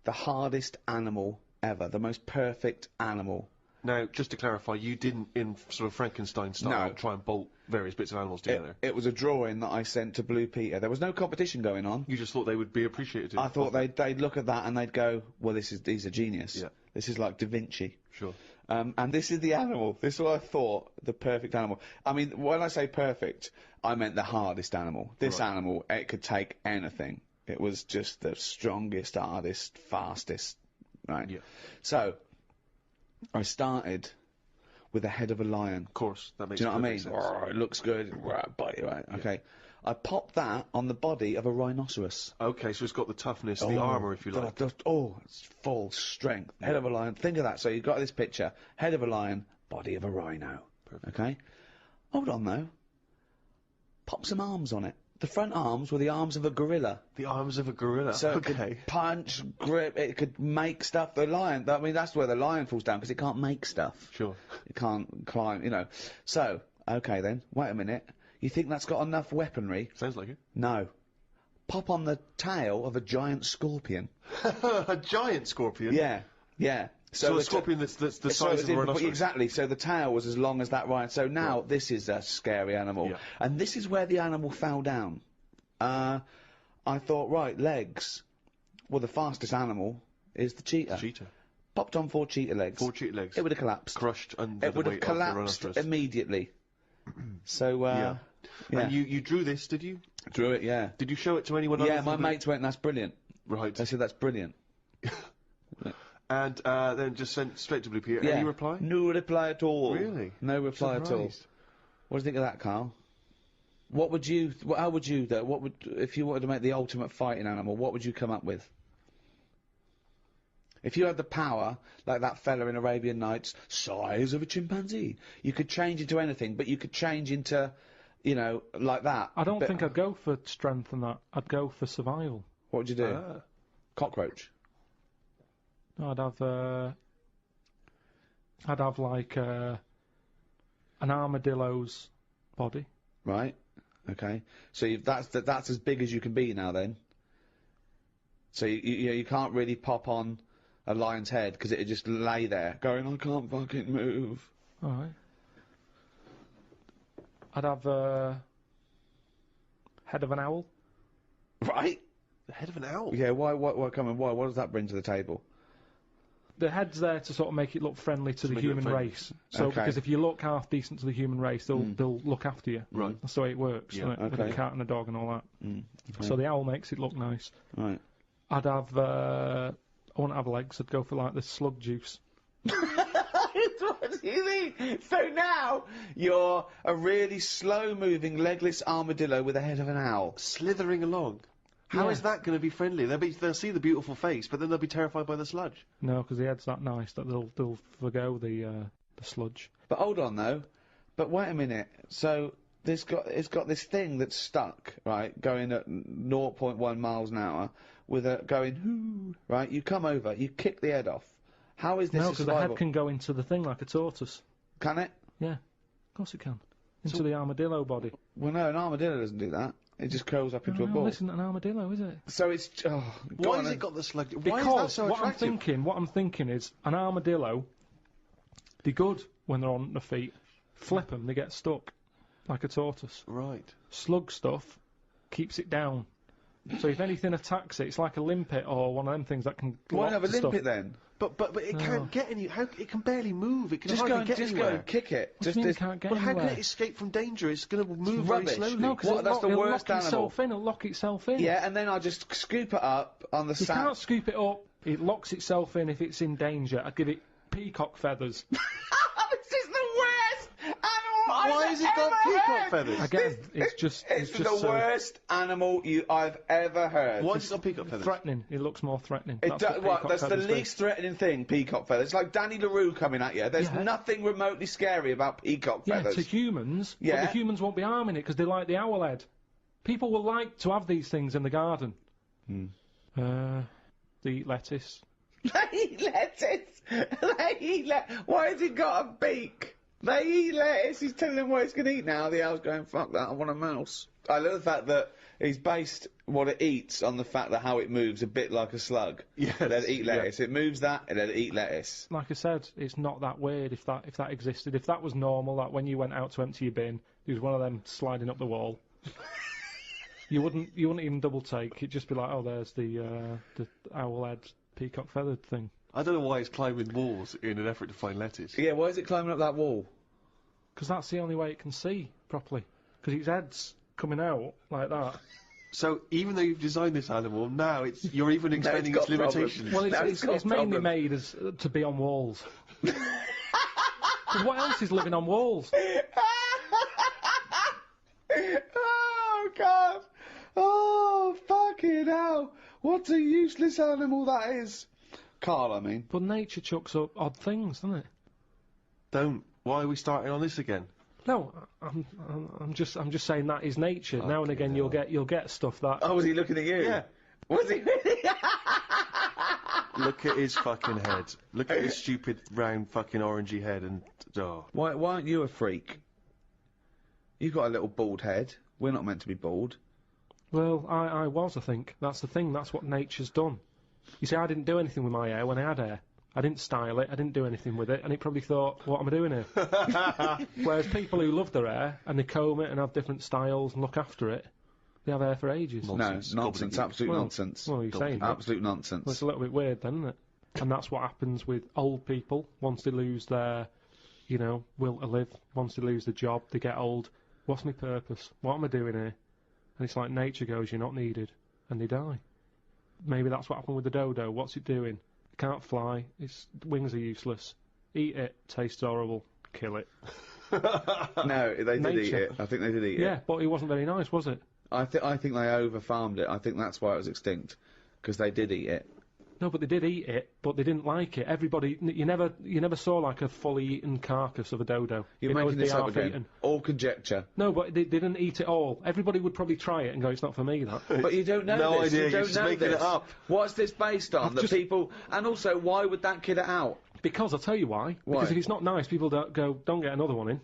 the hardest animal ever, the most perfect animal. Now, just to clarify, you didn't, in sort of Frankenstein style, No. try and bolt various bits of animals together. It was a drawing that I sent to Blue Peter. There was no competition going on. You just thought they would be appreciative. I thought they'd look at that and they'd go, well, he's a genius. Yeah. This is like Da Vinci. Sure. And this is the animal. This is what I thought, the perfect animal. I mean, when I say perfect, I meant the hardest animal. This animal, it could take anything. It was just the strongest, hardest, fastest, right? Yeah. So, I started with the head of a lion. Of course, that makes Do you know what I mean? perfect sense. It looks good. Bite, right? Okay. I popped that on the body of a rhinoceros. Okay, so it's got the toughness, the armour, if you like. It's full strength. Head of a lion. Think of that. So you've got this picture. Head of a lion, body of a rhino. Perfect. Okay? Hold on, though. Pop some arms on it. The front arms were the arms of a gorilla. The arms of a gorilla. So it okay. could punch, grip, it could make stuff. The lion, I mean, that's where the lion falls down, because it can't make stuff. Sure. It can't climb, you know. So, okay then, wait a minute. You think that's got enough weaponry? Sounds like it. No. Pop on the tail of a giant scorpion. A giant scorpion? Yeah, yeah. So a scorpion that's the size of a rhinoceros? Exactly, so the tail was as long as that rhino. So now this is a scary animal. Yeah. And this is where the animal fell down. I thought, right, legs. Well, the fastest animal is the cheetah. Cheetah. Popped on 4 cheetah legs. 4 cheetah legs. It would have collapsed. Crushed under It the would have weight of the collapsed rhinoceros. immediately. So, Yeah. yeah. And you drew this, did you? Drew it, yeah. Did you show it to anyone Yeah, other my than mates went, that's brilliant. Right. They said, that's brilliant. And then just sent straight to Blue Peter. Yeah. Any reply? No reply at all. Really? No reply at all. Surprised. What do you think of that, Karl? What would you, how would you, though, what would, if you wanted to make the ultimate fighting animal, what would you come up with? If you had the power, like that fella in Arabian Nights, size of a chimpanzee, you could change into anything, but you could change into, you know, like that. I don't think I'd go for strength and that. I'd go for survival. What would you do? Cockroach. No, I'd have like an armadillo's body. Right. Okay. So that's as big as you can be now, then. So you can't really pop on a lion's head because it'd just lay there going, I can't fucking move. All right. I'd have head of an owl. Right. The head of an owl? Yeah. Why? Come on. Why? What does that bring to the table? The head's there to sort of make it look friendly to the make it human friendly. race. So Okay. because if you look half decent to the human race, they'll look after you. Right. That's the way it works. Yeah. Isn't it? With Okay. a cat and a dog and all that. Okay. So the owl makes it look nice. Right. I'd have. I wouldn't have legs. I'd go for like the slug juice. What do you mean? So now you're a really slow-moving, legless armadillo with the head of an owl. Slithering along. How Yeah. is that going to be friendly? They'll see the beautiful face, but then they'll be terrified by the sludge. No, because the head's that nice that they'll forgo the sludge. But hold on though. But wait a minute. So it's got this thing that's stuck, right, going at 0.1 miles an hour, with a going hoo, right? You come over, you kick the head off. How is this No, a because the survival? head can go into the thing like a tortoise. Can it? Yeah, of course it can. Into the armadillo body. Well, no, an armadillo doesn't do that. It just curls up into a No, ball. this isn't an armadillo, is it? So it's Why has it got the sludge? Why is that Because so what attractive? I'm thinking is an armadillo. They're good when they're on their feet. Flip them, they get stuck, like a tortoise. Right. Slug stuff keeps it down. So if anything attacks it, it's like a limpet or one of them things that can. Why lock have a the stuff. limpet then? But it can't get any. How it can barely move. It can Just hardly go and get just anywhere. go and kick it. What do you mean it can't get Well, how anywhere? can it escape from danger? It's going to move very rubbish. slowly. No, because What, that's the it'll worst lock animal. itself in. It'll lock itself in. Yeah, and then I just scoop it up on the You sand. can't scoop it up. It locks itself in if it's in danger. I'd give it peacock feathers. This is the worst animal Why I've has it got ever peacock heard. feathers? Again, it's just It's just the so worst animal I've ever heard. Why has it got peacock feathers? threatening. It looks more threatening. It That's do- what what, peacock that's the feathers do. least threatening thing, peacock feathers. It's like Danny LaRue coming at you. There's Yeah. nothing remotely scary about peacock Yeah, feathers. to humans, but Yeah. the humans won't be harming it because they like the owl head. People will like to have these things in the garden. They eat lettuce. They eat lettuce. Why has it got a beak? They eat lettuce. He's telling them what it's going to eat now. The owl's going, fuck that, I want a mouse. I love the fact that he's based what it eats on the fact that how it moves a bit like a slug. Yeah. Let it eat lettuce. It moves that, and let it eat lettuce. Like I said, it's not that weird if that existed. If that was normal, that when you went out to empty your bin, there was one of them sliding up the wall. you wouldn't even double take. It'd just be like, oh, there's the owl head peacock feathered thing. I don't know why it's climbing walls in an effort to find lettuce. Yeah, why is it climbing up that wall? Because that's the only way it can see properly. Because its head's coming out like that. So even though you've designed this animal, now you're even extending its limitations. Well, it's mainly made as to be on walls. 'Cause what else is living on walls? Oh, God! Oh, fucking hell! What a useless animal that is! Karl, I mean. But nature chucks up odd things, doesn't it? Don't. Why are we starting on this again? No, I'm just saying that is nature. Now and again, you'll get stuff that. Oh, was he looking at you? Yeah. Was he really? Look at his fucking head. Look at his stupid round fucking orangey head and Why aren't you a freak? You've got a little bald head. We're not meant to be bald. Well, I was, I think. That's the thing. That's what nature's done. You see, I didn't do anything with my hair when I had hair. I didn't style it, I didn't do anything with it, and it probably thought, what am I doing here? Whereas people who love their hair, and they comb it and have different styles and look after it, they have hair for ages. Nonsense, absolute nonsense. Well, you're saying absolute nonsense. Well, it's a little bit weird then, isn't it? And that's what happens with old people. Once they lose their, will to live, once they lose the job, they get old. What's my purpose? What am I doing here? And it's like nature goes, you're not needed, and they die. Maybe that's what happened with the dodo. What's it doing? It can't fly. Its wings are useless. Eat it. Tastes horrible. Kill it. No, they did eat it. I think they did eat it. Yeah, but it wasn't very nice, was it? I think they over-farmed it. I think that's why it was extinct. Because they did eat it. No, but they did eat it, but they didn't like it. Everybody, you never saw like a fully eaten carcass of a dodo. You're making this up again. All conjecture. No, but they didn't eat it all. Everybody would probably try it and go, it's not for me, that. But you don't know no this. idea, You don't you're just know making this. it up. What's this based on? That people... And also, why would that kid it out? Because, I'll tell you why. Because if it's not nice, people don't get another one in.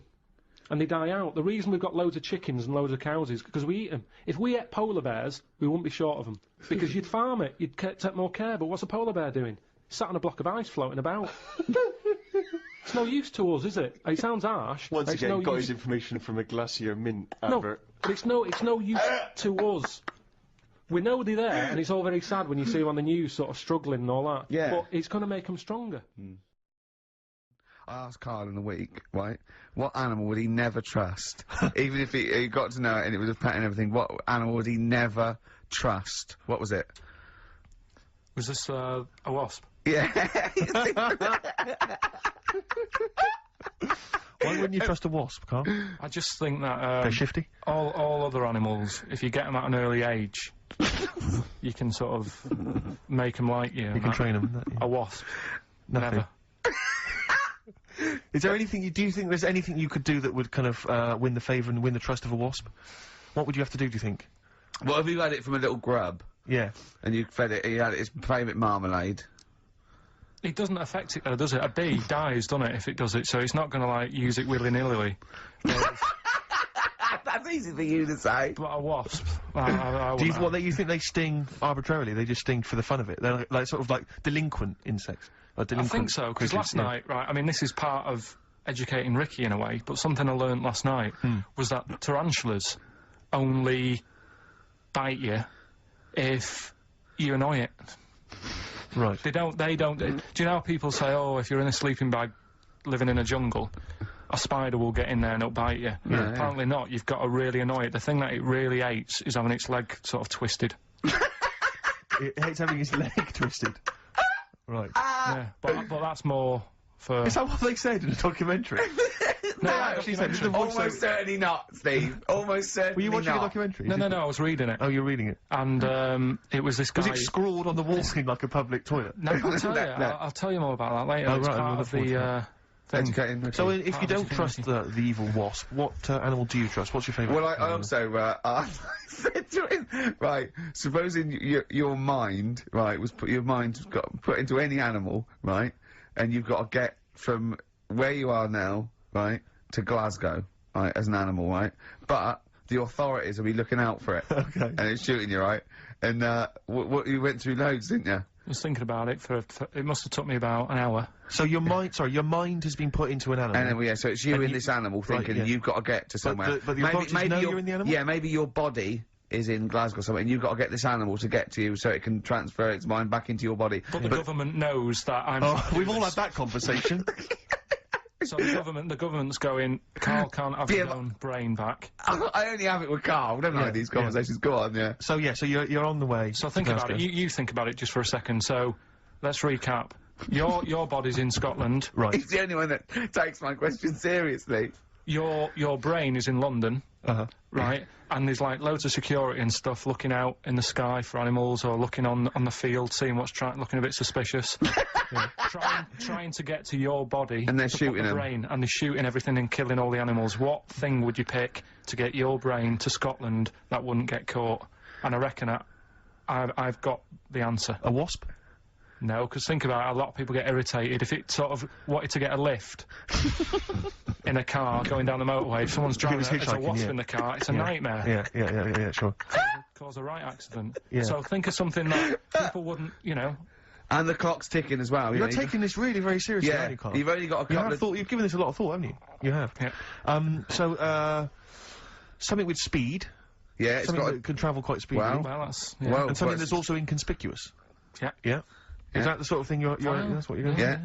And they die out. The reason we've got loads of chickens and loads of cows is because we eat them. If we ate polar bears, we wouldn't be short of them. Because you'd farm it, you'd take more care, but what's a polar bear doing? Sat on a block of ice floating about. It's no use to us, is it? It sounds harsh. Once again, got his information from a Glacier Mint advert. No, but it's no use to us. We know they're there, and it's all very sad when you see them on the news sort of struggling and all that. Yeah. But it's going to make them stronger. I asked Karl in the week, right, what animal would he never trust? Even if he got to know it and it was a pet and everything, what animal would he never trust? What was it? Was this a wasp? Yeah. Why wouldn't you trust a wasp, Karl? I just think that They're shifty. all other animals, if you get them at an early age, you can sort of make them like you. You can train them. A wasp, Nothing. never. Is there anything do you think there's anything you could do that would kind of win the favour and win the trust of a wasp? What would you have to do you think? What if you had it from a little grub? Yeah. And you fed it, he had its favourite marmalade. It doesn't affect it though, does it? A bee dies, doesn't it, if it does it, so it's not going to, like, use it willy-nilly. That's easy for you to say. But a wasp, you think they sting arbitrarily? They just sting for the fun of it? They're like sort of like delinquent insects? I think so, because last night, right, I mean, this is part of educating Ricky in a way, but something I learned last night was that tarantulas only bite you if you annoy it. Right. They don't, do you know how people say, oh, if you're in a sleeping bag living in a jungle, a spider will get in there and it'll bite you? Yeah, apparently not, you've got to really annoy it. The thing that it really hates is having its leg sort of twisted. It hates having its leg twisted. Right. Yeah, but that's more for... Is that what they said in the documentary? No, actually said almost certainly not, Steve. Almost certainly Were you watching not. a documentary? No, I was reading it. Oh, you're reading it. And, it was this guy... Was it scrawled on the wall in like a public toilet? No, I'll tell you. I'll tell you more about that later. Oh, It's right, part of the, Educating So Ricky. if you don't trust the evil wasp, what animal do you trust? What's your favourite? Well, I also, I said to him, right, supposing your mind, right, was your mind got put into any animal, right, and you've got to get from where you are now, right, to Glasgow, right, as an animal, right? But the authorities will be looking out for it. Okay. And it's shooting you, right? And, you went through loads, didn't you? I was thinking about it it must have took me about an hour. So your mind, sorry, your mind has been put into an animal. Animal, yeah, so it's you in this animal thinking yeah. you've got to get to somewhere. But the authorities know you're in the animal? Yeah, maybe your body is in Glasgow somewhere, and you've got to get this animal to get to you so it can transfer its mind back into your body. But the government knows that I'm... Oh, we've all had that conversation. So the government's going, Karl can't have his own brain back. I only have it with Karl, don't I, these conversations. Go on, yeah. So you're on the way. So think about it. You think about it just for a second. So let's recap. Your body's in Scotland. Right. He's the only one that takes my question seriously. Your brain is in London. Right? And there's like loads of security and stuff looking out in the sky for animals or looking on the field, seeing what's looking a bit suspicious. Trying to get to your body. And they're shooting them. Brain, and they're shooting everything and killing all the animals. What thing would you pick to get your brain to Scotland that wouldn't get caught? And I reckon I've got the answer. A wasp? No, because think about it, a lot of people get irritated if it sort of wanted to get a lift in a car going down the motorway. If someone's driving as a wasp in the car, it's a nightmare. Yeah, sure. Cause a right accident. Yeah. So think of something that people wouldn't, you know. And the clock's ticking as well. You're taking this really very seriously, yeah, haven't you, Karl? you've only got a couple You've given this a lot of thought, haven't you? You have. Yeah. So, something with speed. Yeah, it's something got that can travel quite speedily. Well, that's... Yeah. Well, and something that's also inconspicuous. Yeah. Yeah. Is that the sort of thing that's what you're going Yeah.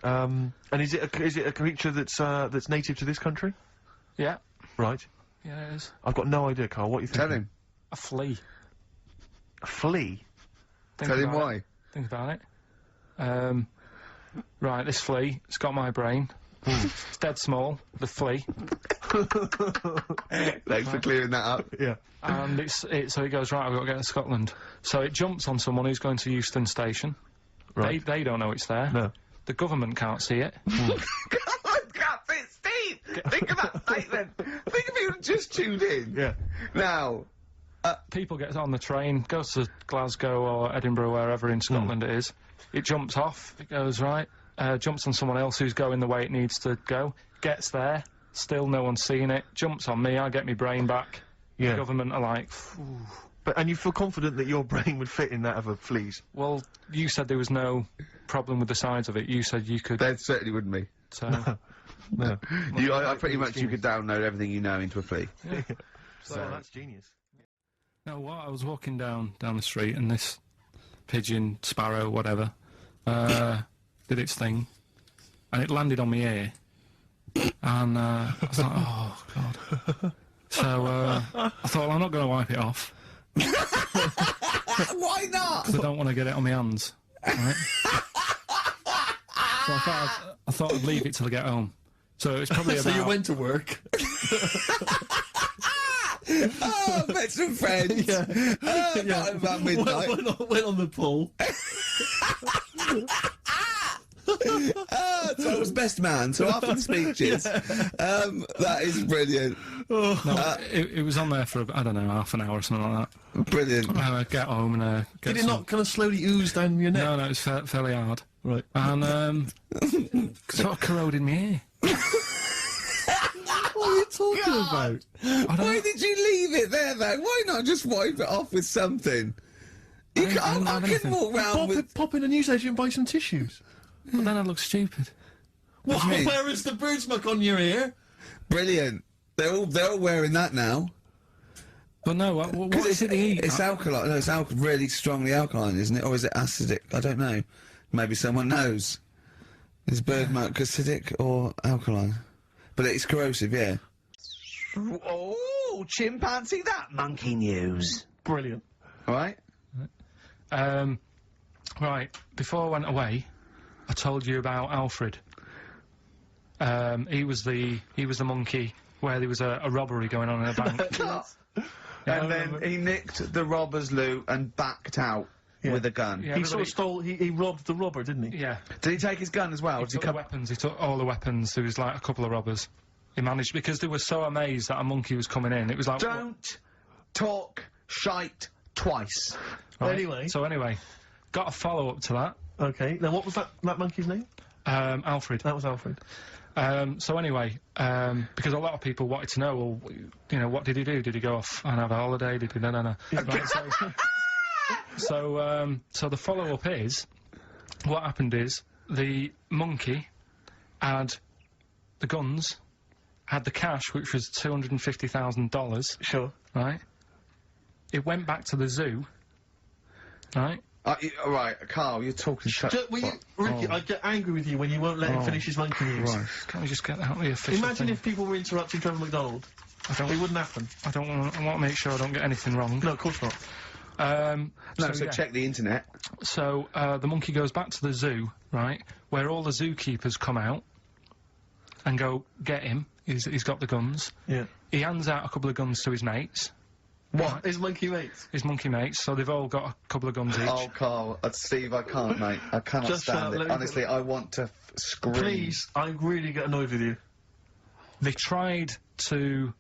And is it a creature that's native to this country? Yeah. Right. Yeah, it is. I've got no idea, Karl. What are you thinking? Tell him. A flea. A flea? Tell him why. Think about it. Right, this flea, it's got my brain. It's dead small, the flea. Thanks for clearing that up. Yeah. And so it goes, right, I've got to get to Scotland. So it jumps on someone who's going to Euston Station. Right. They don't know it's there. No. The government can't see it. Can't see it, Steve! Think of that statement! Think of you just tuned in. Yeah. Now... people get on the train, goes to Glasgow or Edinburgh, wherever in Scotland it is. It jumps off, it goes right, jumps on someone else who's going the way it needs to go, gets there, still no one's seen it, jumps on me, I get my brain back. Yeah. The government are like, phew. And you feel confident that your brain would fit in that of a flea's? Well, you said there was no problem with the size of it. You said you could... There certainly wouldn't be. So... No. I pretty much, you could download everything you know into a flea. Yeah. So that's genius. No, what? I was walking down the street and this pigeon, sparrow, whatever, did its thing, and it landed on my ear, and I was like, oh god. So I thought, well, I'm not going to wipe it off. Why not? Because I don't want to get it on my hands. Right? So I thought I'd leave it till I get home. So it's probably about... So you went to work. Oh, met some friends. Not about midnight. Went on the pool. So I was best man, so after the speeches. That is brilliant. No, it was on there for, I don't know, half an hour or something like that. Brilliant. Get home and get Did it not kind of slowly ooze down your neck? No, it was fairly hard. Right. And, sort of corroded my ear. What are you talking about? Why did you leave it there, though? Why not just wipe it off with something? I can walk round with... Pop in a newsagent and buy some tissues. But then I'd look stupid. What? Where is the bird smoke on your ear? Brilliant. They're all wearing that now. But no, what is it they eat? It's alkaline. No, it's really strongly alkaline, isn't it? Or is it acidic? I don't know. Maybe someone knows. Is bird smoke acidic or alkaline? But it's corrosive, yeah. Oh, chimpanzee, that monkey news. Brilliant. All right. Right, before I went away, I told you about Alfred. He was the monkey where there was a robbery going on in a bank. And then he nicked the robber's loot and backed out with a gun. Yeah, he sort of stole, he robbed the robber, didn't he? Yeah. Did he take his gun as well? He took the weapons, he took all the weapons. There was like a couple of robbers. He managed, because they were so amazed that a monkey was coming in, it was like... Don't talk shite twice. Right. So anyway, got a follow-up to that. Okay, now what was that monkey's name? Alfred. That was Alfred. So anyway, because a lot of people wanted to know, well, you know, what did he do? Did he go off and have a holiday? Did he? No. Right, so the follow-up is, what happened is, the monkey had the guns, had the cash, which was $250,000. Sure. Right? It went back to the zoo, right? Right, Carl, you're talking shit. Ricky, I get angry with you when you won't let him finish his monkey news. Right. Can't we just get out the official Imagine thing? if people were interrupting Trevor McDonald. It wouldn't happen. I want to make sure I don't get anything wrong. No, of course not. So check the internet. So, the monkey goes back to the zoo, right, where all the zookeepers come out and go, get him. He's got the guns. Yeah. He hands out a couple of guns to his mates. What? His monkey mates? His monkey mates, so they've all got a couple of guns each. Oh, Carl, Steve, I can't, mate. I cannot Just stand it. Honestly, I want to scream. Please, I really get annoyed with you. They tried to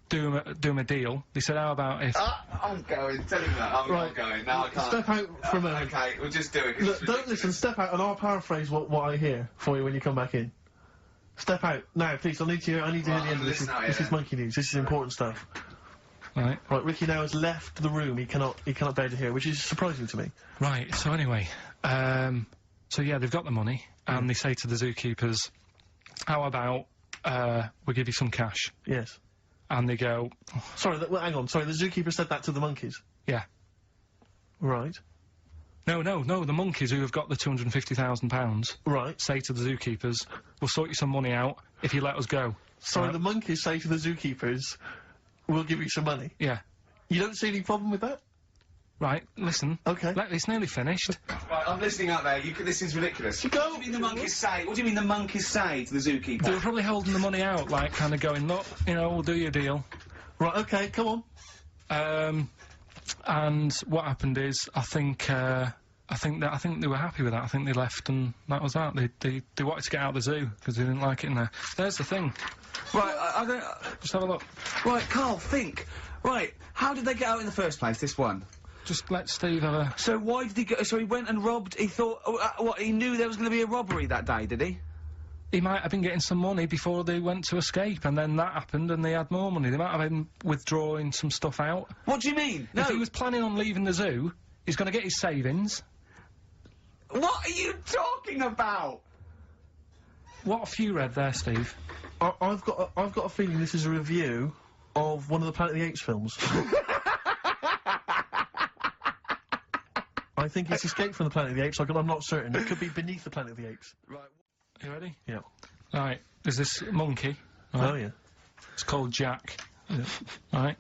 do him a deal. They said, how about if... I'm going. Tell him that. I'm not going. No, I can't. Step out for a minute. Okay, we'll just do it. Look, don't listen. Step out, and I'll paraphrase what I hear for you when you come back in. Step out now, please. I need to hear the end of this. This is monkey news. This is important stuff. Right. Right. Ricky now has left the room. He cannot bear to hear, which is surprising to me. Right. So anyway, so yeah, they've got the money, and they say to the zookeepers, how about we give you some cash? Yes. And they go... Sorry, hang on. Sorry, the zookeeper said that to the monkeys? Yeah. Right. No, the monkeys who have got the £250,000... Right. ...say to the zookeepers, we'll sort you some money out if you let us go. Sorry, right? The monkeys say to the zookeepers, we'll give you some money? Yeah. You don't see any problem with that? Right, listen. Okay. It's nearly finished. Right, I'm listening out there. This is ridiculous. What do you mean the monkeys say? What do you mean the monkeys say to the zookeeper? They were probably holding the money out, like, kind of going, look, you know, we'll do your deal. Right, okay, come on. And what happened is, I think they were happy with that. I think they left, and that was that. They wanted to get out of the zoo because they didn't like it in there. There's the thing. Right, I don't... Just have a look. Right, Carl, think. Right, how did they get out in the first place, this one? Just let Steve have a... So why did he go... So he went and robbed... He thought... what, he knew there was going to be a robbery that day, did he? He might have been getting some money before they went to escape, and then that happened, and they had more money. They might have been withdrawing some stuff out. What do you mean? No. If he was planning on leaving the zoo, he's going to get his savings. What are you talking about? What have you read there, Steve? I've got a feeling this is a review of one of the Planet of the Apes films. I think it's Escape from the Planet of the Apes. I'm not certain. It could be Beneath the Planet of the Apes. Right. You ready? Yeah. Right. There's this monkey. Right? Oh, yeah. It's called Jack. Yeah. Right.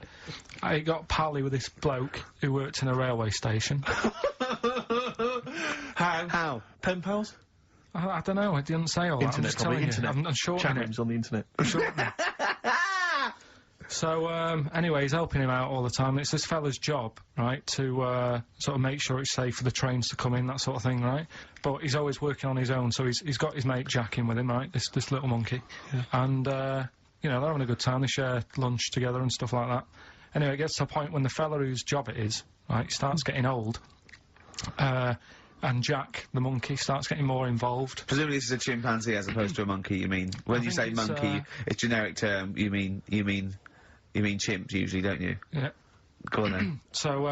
I got pally with this bloke who worked in a railway station. How? Pen pals? I don't know. I didn't say all that. I'm just telling you. I'm shortening it. Chat rooms on the internet. So, anyway, he's helping him out all the time. It's this fella's job, right, to, sort of make sure it's safe for the trains to come in, that sort of thing, right? But he's always working on his own, so he's got his mate Jack in with him, right, this little monkey. Yeah. And, you know, they're having a good time. They share lunch together and stuff like that. Anyway, it gets to a point when the fella whose job it is, right, starts getting old, and Jack, the monkey, starts getting more involved. Presumably this is a chimpanzee as opposed to a monkey, you mean? When you say monkey, it's generic term, you mean chimps usually, don't you? Yeah. Go on then. So,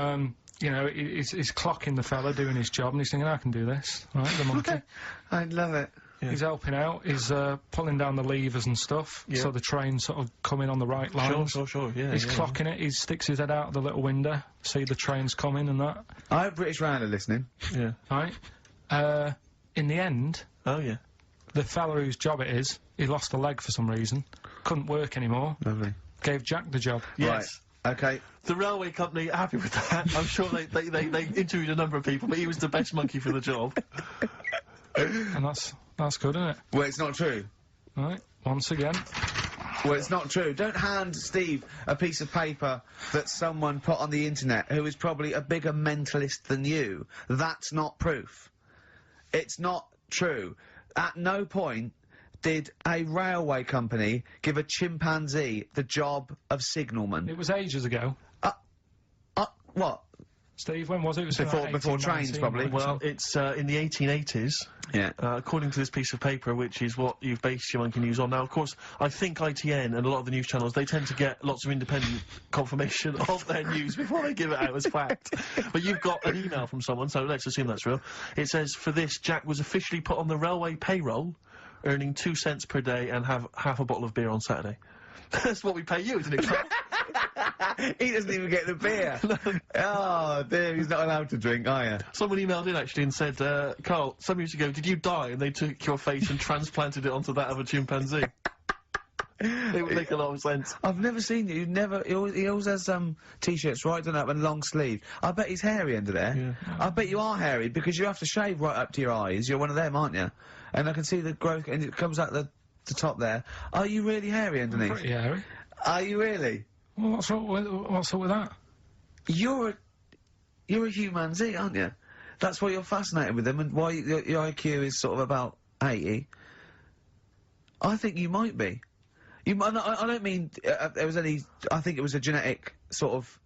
you know, he's clocking the fella doing his job, and he's thinking, I can do this, right, the monkey. I love it. Yeah. He's helping out, he's pulling down the levers and stuff, so the train's sort of coming on the right lines. Sure, yeah. He's clocking it, he sticks his head out the little window, see the trains coming and that. I have British Rhino listening. Yeah. Right? In the end... Oh, yeah. The fella whose job it is, he lost a leg for some reason, couldn't work anymore. Lovely. Gave Jack the job. Yes. Right. Okay. The railway company are happy with that. I'm sure they interviewed a number of people, but he was the best monkey for the job. And that's good, isn't it? Well, it's not true. Right, once again. Well, it's not true. Don't hand Steve a piece of paper that someone put on the internet who is probably a bigger mentalist than you. That's not proof. It's not true. At no point did a railway company give a chimpanzee the job of signalman. It was ages ago. What? It's Steve, when was it? It was Before- like before 18, trains, 19, probably. like Well, so. it's in the 1880s. Yeah. According to this piece of paper, which is what you've based your Monkey News on. Now, of course, I think ITN and a lot of the news channels, they tend to get lots of independent confirmation of their news before they give it out as fact. But you've got an email from someone, so let's assume that's real. It says, for this, Jack was officially put on the railway payroll, earning 2 cents per day and have half a bottle of beer on Saturday. That's what we pay you, isn't it, Carl? He doesn't even get the beer. Oh, dear, he's not allowed to drink, are you? Someone emailed in, actually, and said, Carl, some years ago, did you die? And they took your face and transplanted it onto that of a chimpanzee. It would make a lot of sense. I've never seen you. He always has t-shirts right done up and long sleeve. I bet he's hairy under there. Yeah. I bet you are hairy because you have to shave right up to your eyes. You're one of them, aren't you? And I can see the growth, and it comes out the top there. Are you really hairy underneath? Pretty hairy. Are you really? Well, what's up with that? You're a humanity, aren't you? That's why you're fascinated with them, and why your IQ is sort of about 80. I think you might be. I don't mean there was any. I think it was a genetic sort of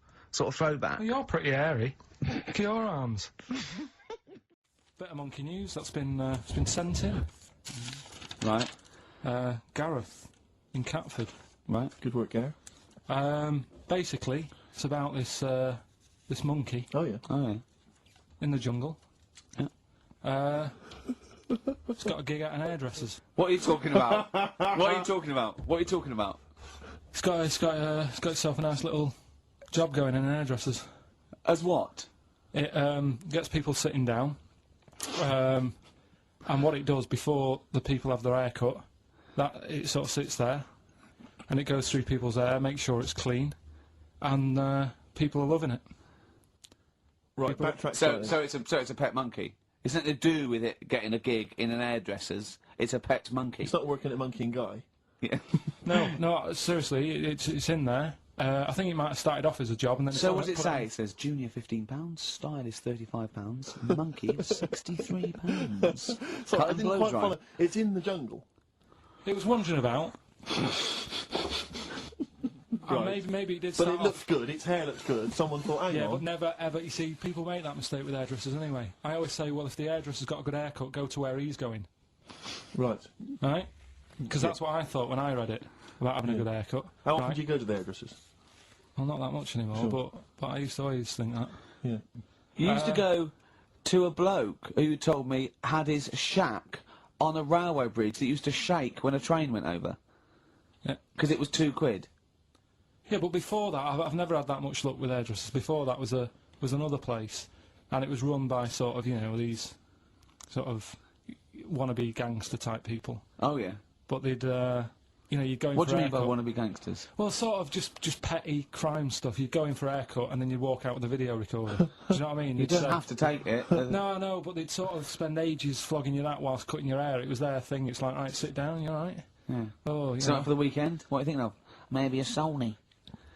throwback. Well, you're pretty hairy. Look at your arms. Bit of Monkey News that's been sent in. Right. Gareth in Catford. Right. Good work, Gary. Basically, it's about this monkey Oh, yeah. Oh yeah. in the jungle. Yeah. It's got a gig at an hairdresser's. What are you talking about? What are you talking about? What are you talking about? It's got itself a nice little job going in an hairdresser's. As what? It gets people sitting down, and what it does before the people have their hair cut, that it sort of sits there, and it goes through people's hair, makes sure it's clean, and people are loving it. Right, backtrack So it's a pet monkey. It's nothing to do with it getting a gig in an hairdresser's. It's a pet monkey. It's not working at Monkey and Guy. Yeah. No, seriously, it's in there. I think it might have started off as a job, and then. So what does it say? It says junior £15, stylist £35, monkey £63. So Cut I and didn't blow quite dry. follow. It's in the jungle. It was wandering about. Right. Maybe it did But start it looks off. good, its hair looks good. Someone thought, hang Yeah, on. but never ever. You see, people make that mistake with hairdressers anyway. I always say, well, if the hairdresser's got a good haircut, go to where he's going. Right. Right? Because that's what I thought when I read it about having a good haircut. How often right? do you go to the hairdressers? Well, not that much anymore, Sure. but I used to always think that. Yeah. You used to go to a bloke who told me had his shack on a railway bridge that used to shake when a train went over. Yeah. Because it was £2. Yeah, but before that, I've never had that much luck with hairdressers. Before that was another place, and it was run by sort of, you know, these sort of wannabe gangster type people. Oh yeah. But they'd, you know, you'd go in What for do a you mean by haircut. wannabe gangsters? Well, sort of just petty crime stuff. You'd go in for a haircut and then you'd walk out with a video recorder. Do you know what I mean? You You'd don't say- have to take it. No, no, but they'd sort of spend ages flogging you that whilst cutting your hair. It was their thing. It's like, right, sit down, you alright? Yeah. Oh, you So know. for the weekend, what are you thinking of? Maybe a Sony.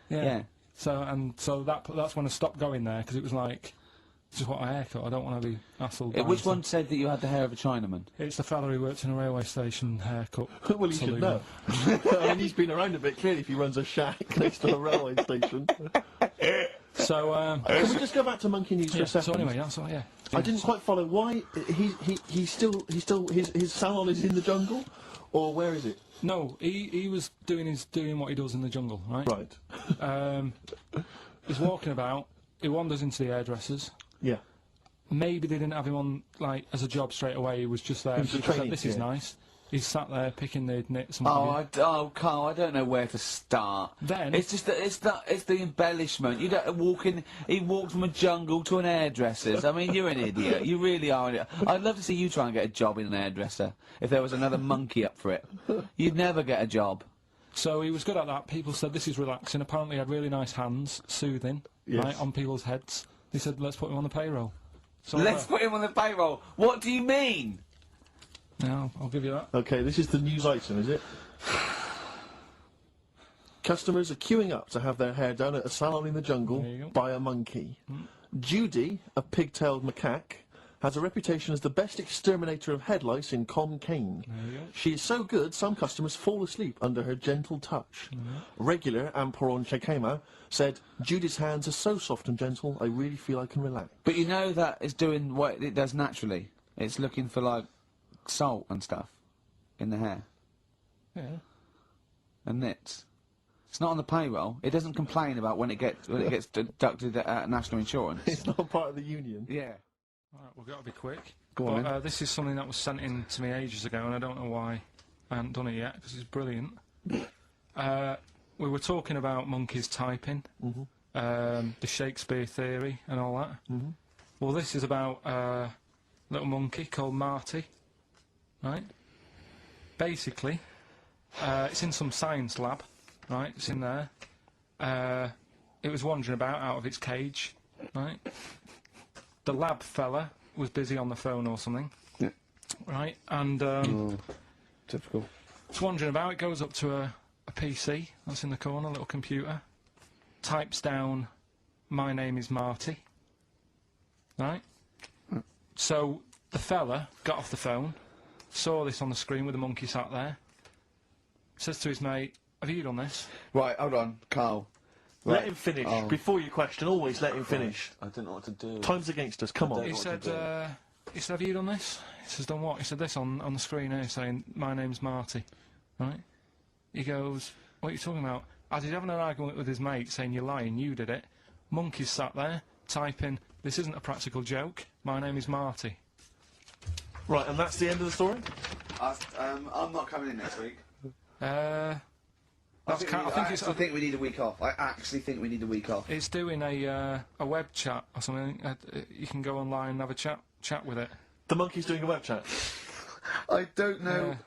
Yeah. So that's when I stopped going there because it was like, just want a haircut. I don't want to be hassled. by Which some- one said that you had the hair of a Chinaman? It's the fella who works in a railway station haircut. Well, he should saloon. know. I mean, he's been around a bit, clearly, if he runs a shack next to a railway station. So, Can we just go back to Monkey News for yeah, a second? so anyway, that's all, yeah. I didn't quite follow why he's still his salon is in the jungle, or where is it? No, he was doing what he does in the jungle, right? Right. He's walking about. He wanders into the hairdressers. Yeah. Maybe they didn't have him on like as a job straight away. He was just there. He was People said, training, this is yeah. nice. He's sat there picking the knits and what have you. Oh, Carl, I don't know where to start. Then- it's just it's the embellishment. You don't walk in. He walked from a jungle to an hairdresser's. I mean, you're an idiot. You really are. An idiot. I'd love to see you try and get a job in an hairdresser if there was another monkey up for it. You'd never get a job. So he was good at that. People said this is relaxing. Apparently, he had really nice hands, soothing, Yes. right on people's heads. They said, let's put him on the payroll. So Let's put him on the payroll. What do you mean? No, I'll give you that. Okay, this is the news item, is it? Customers are queuing up to have their hair done at a salon in the jungle There you go. by a monkey. Judy, a pig-tailed macaque, has a reputation as the best exterminator of head lice in Con Cane. She is so good, some customers fall asleep under her gentle touch. Regular Amporon Shekema said, Judy's hands are so soft and gentle, I really feel I can relax. But you know that it's doing what it does naturally. It's looking for, like, salt and stuff in the hair. Yeah. And nits. It's not on the payroll. It doesn't complain about when it gets deducted at national insurance. It's not part of the union. Yeah. Right, we've got to be quick. Go on, But, this is something that was sent in to me ages ago, and I don't know why I haven't done it yet, because it's brilliant. We were talking about monkeys typing, the Shakespeare theory and all that. Well, this is about a little monkey called Marty, right? Basically, it's in some science lab, right? It's in there. It was wandering about out of its cage, right? The lab fella was busy on the phone or something, right? And typical. it's wandering about. It goes up to a PC that's in the corner, a little computer. Types down, "My name is Marty." Right? So the fella got off the phone, saw this on the screen with the monkey sat there. Says to his mate, "Have you done this?" Right, hold on, Carl. Let him finish. Before you question, always let him finish. I don't know what to do. Time's against us, come on. He said, "Have you done this?" He says, "Done what?" He said, "This on the screen here saying, 'My name's Marty.'" Right? He goes, "What are you talking about?" As he's having an argument with his mate saying, "You're lying, you did it," monkey's sat there, typing, "This isn't a practical joke, my name is Marty." Right, and that's the end of the story? I'm not coming in next week. I think we need a week off. I actually think we need a week off. It's doing a web chat or something. You can go online and have a chat with it. The monkey's doing a web chat? I don't know.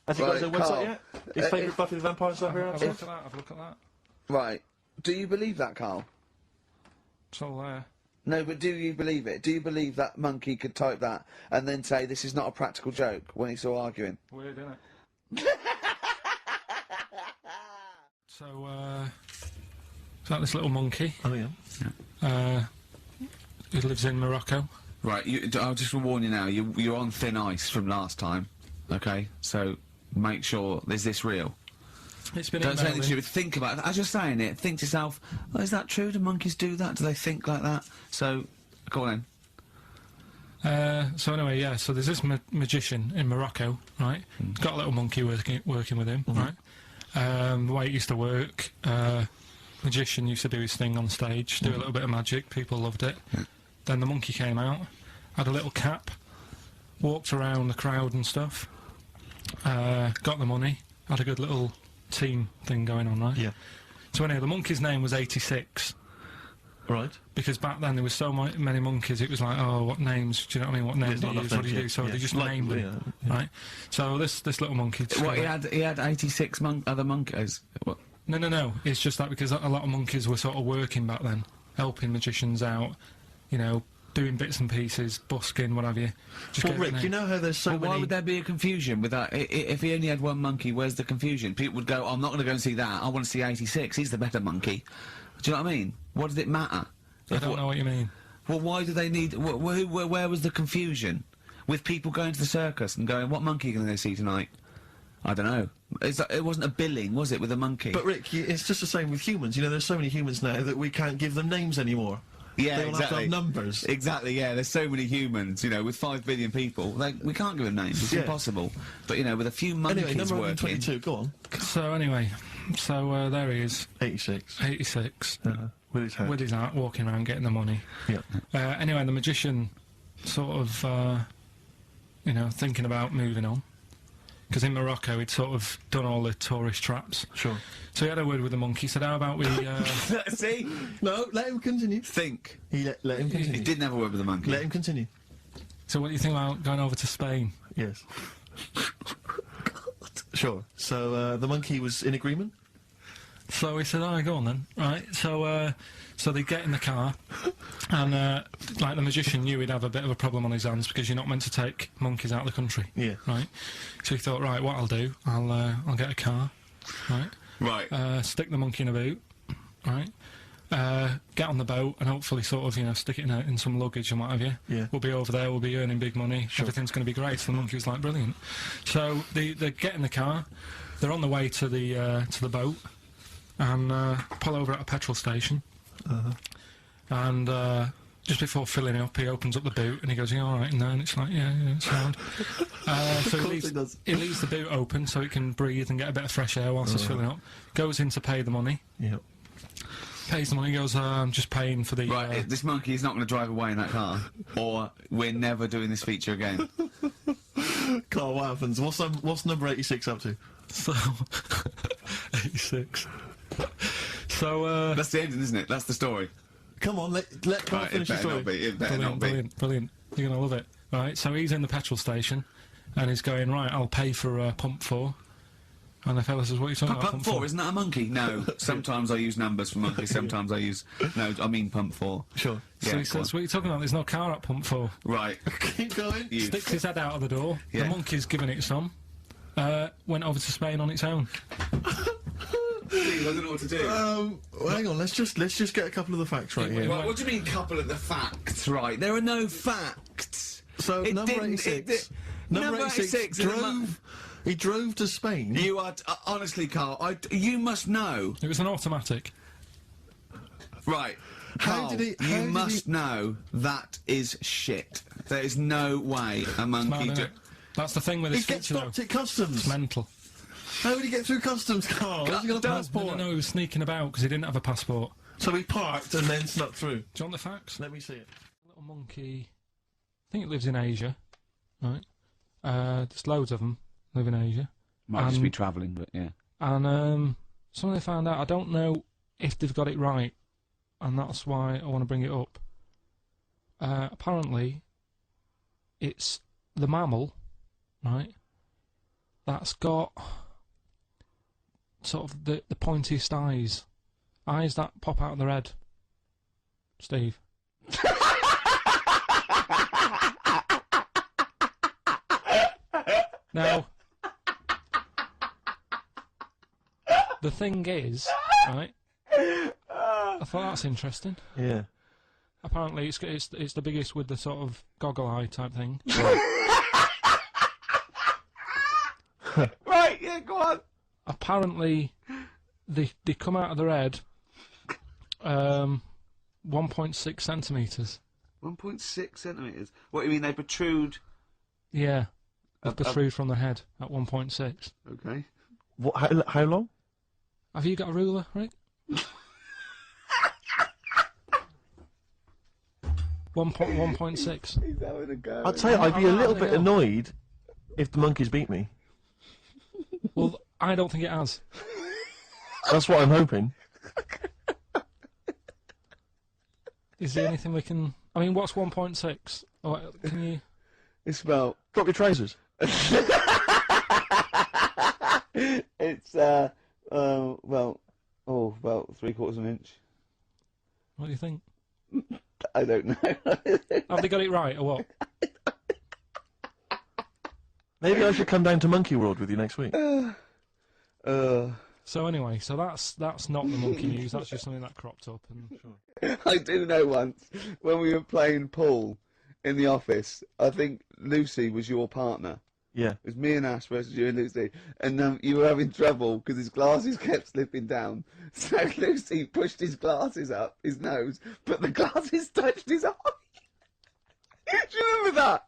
Has he got his own website yet? His favourite Buffy the Vampire Slayer? Have a look at that. Right. Do you believe that, Karl? It's all there. No, but do you believe it? Do you believe that monkey could type that and then say this is not a practical joke when he's still arguing? Weird, isn't it? So, is that this little monkey? Oh, yeah. Who lives in Morocco. Right, I'll just warn you now, you're on thin ice from last time, okay? So, make sure, is this real? It's been Don't say anything stupid, think about it. As you're saying it, think to yourself, oh, is that true? Do monkeys do that? Do they think like that? So, go on then. So anyway, yeah, so there's this magician in Morocco, right? He's got a little monkey working with him, right? The way it used to work, magician used to do his thing on stage, do a little bit of magic, people loved it. Then the monkey came out, had a little cap, walked around the crowd and stuff, got the money, had a good little team thing going on, right? Yeah. So anyway, the monkey's name was 86. Right. Because back then there was so many monkeys, it was like, oh, what names, do you know what I mean, what names do you use, what do you do? So they just named them, right? So this little monkey... What, he had 86 other monkeys? What? No, it's just that because a lot of monkeys were sort of working back then, helping magicians out, you know, doing bits and pieces, busking, what have you. Well, Rick, you know how there's so many... Why would there be a confusion with that? If he only had one monkey, where's the confusion? People would go, I'm not going to go and see that, I want to see 86, he's the better monkey. Do you know what I mean? What does it matter? I don't know what you mean. Well, why do they need... where was the confusion? With people going to the circus and going, what monkey are you going to go see tonight? I don't know. It wasn't a billing, was it, with a monkey? But, Rick, it's just the same with humans. You know, there's so many humans now that we can't give them names anymore. Yeah, they all have to have numbers. Exactly, yeah. There's so many humans, you know, with 5 billion people. We can't give them names. It's impossible. But, you know, with a few monkeys anyway, number working... 22, go on. So, anyway, there he is. 86. 86. With his hat. With his hat, walking around getting the money. Yeah. Anyway, the magician sort of, you know, thinking about moving on. Because in Morocco, he'd sort of done all the tourist traps. Sure. So he had a word with the monkey, said, how about we... See? No, let him continue. Think. Let him continue. He didn't have a word with the monkey. Let him continue. So what do you think about going over to Spain? Yes. Sure. So, the monkey was in agreement? So he said, all right, go on then. Right, so they get in the car, and, like, the magician knew he'd have a bit of a problem on his hands, because you're not meant to take monkeys out of the country. Yeah. Right? So he thought, right, what I'll do, I'll get a car, right? Right. Stick the monkey in a boot, right? get on the boat and hopefully sort of, you know, stick it in some luggage and what have you. Yeah. We'll be over there, we'll be earning big money, everything's going to be great. So the monkey was like, brilliant. So they get in the car, they're on the way to the boat, and pull over at a petrol station. And just before filling it up, he opens up the boot and he goes, "You all right in there?" And it's like, yeah, it's sound. So he leaves the boot open so it can breathe and get a bit of fresh air whilst it's filling up. Goes in to pay the money. Yep. Pays the money, goes, I'm just paying for the... Right, this monkey is not going to drive away in that car, or we're never doing this feature again. Carl, what happens? What's number 86 up to? So... 86. So, That's the ending, isn't it? That's the story. Come on, let Carl finish the story. It better not be. Brilliant. You're going to love it. Right, so he's in the petrol station, and he's going, right, I'll pay for pump 4. And the fella says, what are you talking about? Pump 4, isn't that a monkey? No. Sometimes I use numbers for monkeys, sometimes I use... No, I mean pump 4. Sure. So he says, what are you talking about? There's no car at pump 4. Right. Keep going. Sticks his head out of the door. Yeah. The monkey's giving it some. Went over to Spain on its own. Steve, I don't know what to do. Well, hang on, let's just get a couple of the facts right here. Right, what do you mean, couple of the facts, right? There are no facts. So, number 86... Number 86 drove... He drove to Spain. You are... honestly, Carl, you must know. It was an automatic. Right. How Carl, did you must know that is shit. There is no way a monkey... Mad, that's the thing with this He gets feature, stopped though. at customs. It's mental. How did he get through customs, Carl? Has he got a passport? No, he was sneaking about because he didn't have a passport. So he parked and then snuck through. Do you want the facts? Let me see it. Little monkey... I think it lives in Asia. Right. There's loads of them live in Asia. Might just be travelling, but yeah. And something they found out, I don't know if they've got it right, and that's why I want to bring it up. Apparently, it's the mammal, right, that's got sort of the pointiest eyes. Eyes that pop out of their head. Steve. Now, the thing is, right, I thought that's interesting. Yeah. Apparently it's the biggest with the sort of goggle eye type thing. Right, yeah, go on. Apparently they come out of their head 1.6 centimetres. 1.6 centimetres? What, you mean they protrude? Yeah. They protrude from the head at 1.6. Okay. What? How long? Have you got a ruler, Rick? 1.6. He's having a go. I'd say I'd be a little bit annoyed if the monkeys beat me. Well, I don't think it has. That's what I'm hoping. Is there anything we can... I mean, what's 1.6? Oh, can you... It's about... Drop your trousers. It's, about 3/4 of an inch. What do you think? I don't know. Have they got it right, or what? Maybe I should come down to Monkey World with you next week. So anyway, so that's not the monkey news, that's just something that cropped up. And I do know once, when we were playing pool in the office, I think Lucy was your partner. Yeah. It was me and Ash versus you and Lucy. And you were having trouble because his glasses kept slipping down. So Lucy pushed his glasses up his nose, but the glasses touched his eye. Do you remember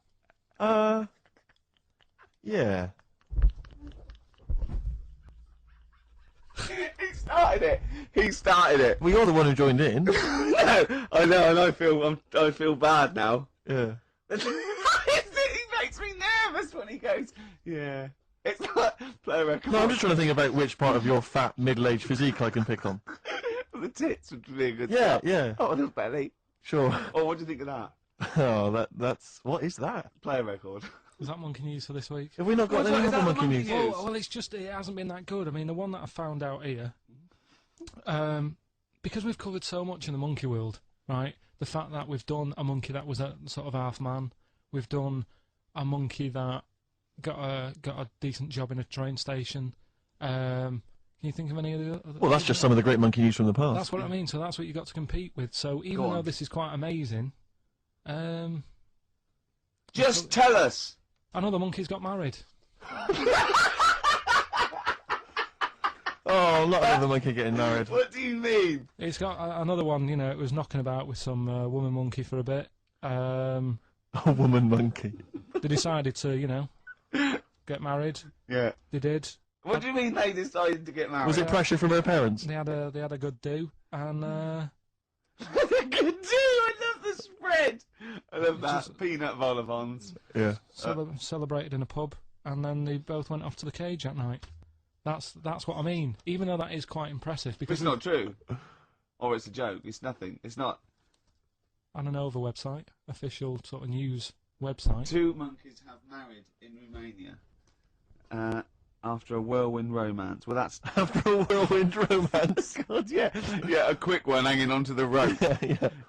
that? Yeah. He started it. Well, you're the one who joined in. No, I know, and I feel bad now. Yeah. He makes me nervous when he goes, yeah. It's like, play a record. No, I'm just trying to think about which part of your fat, middle-aged physique I can pick on. The tits would be a good Yeah, start. yeah. Oh, the belly. Sure. Oh, what do you think of that? Oh, that's... What is that? Play a record. is that monkey news for this week? Have we not got any other monkey news? Well, it's just, it hasn't been that good. I mean, the one that I found out here, because we've covered so much in the monkey world, right? The fact that we've done a monkey that was a sort of half man, we've done a monkey that got a decent job in a train station, you Can you think of any of the other? Well, that's just some of the great monkey news from the past. That's what I mean. So that's what you got to compete with. So even though this is quite amazing, just tell us. Another monkey's got married. Oh, not another monkey getting married. What do you mean? It's got another one. You know, it was knocking about with some woman monkey for a bit. A woman monkey. They decided to, you know, get married. Yeah. They did. What do you mean they decided to get married? Was it pressure from her parents? They had a good do, and good do. I love the spread. I love that peanut vol au vents. Yeah. Celebrated in a pub, and then they both went off to the cage that night. That's what I mean. Even though that is quite impressive, because it's not true, or it's a joke. It's nothing. It's not. On an over website, official sort of news website. 2 monkeys have married in Romania after a whirlwind romance. Well, that's after a whirlwind romance. God, yeah, a quick one hanging onto the rope.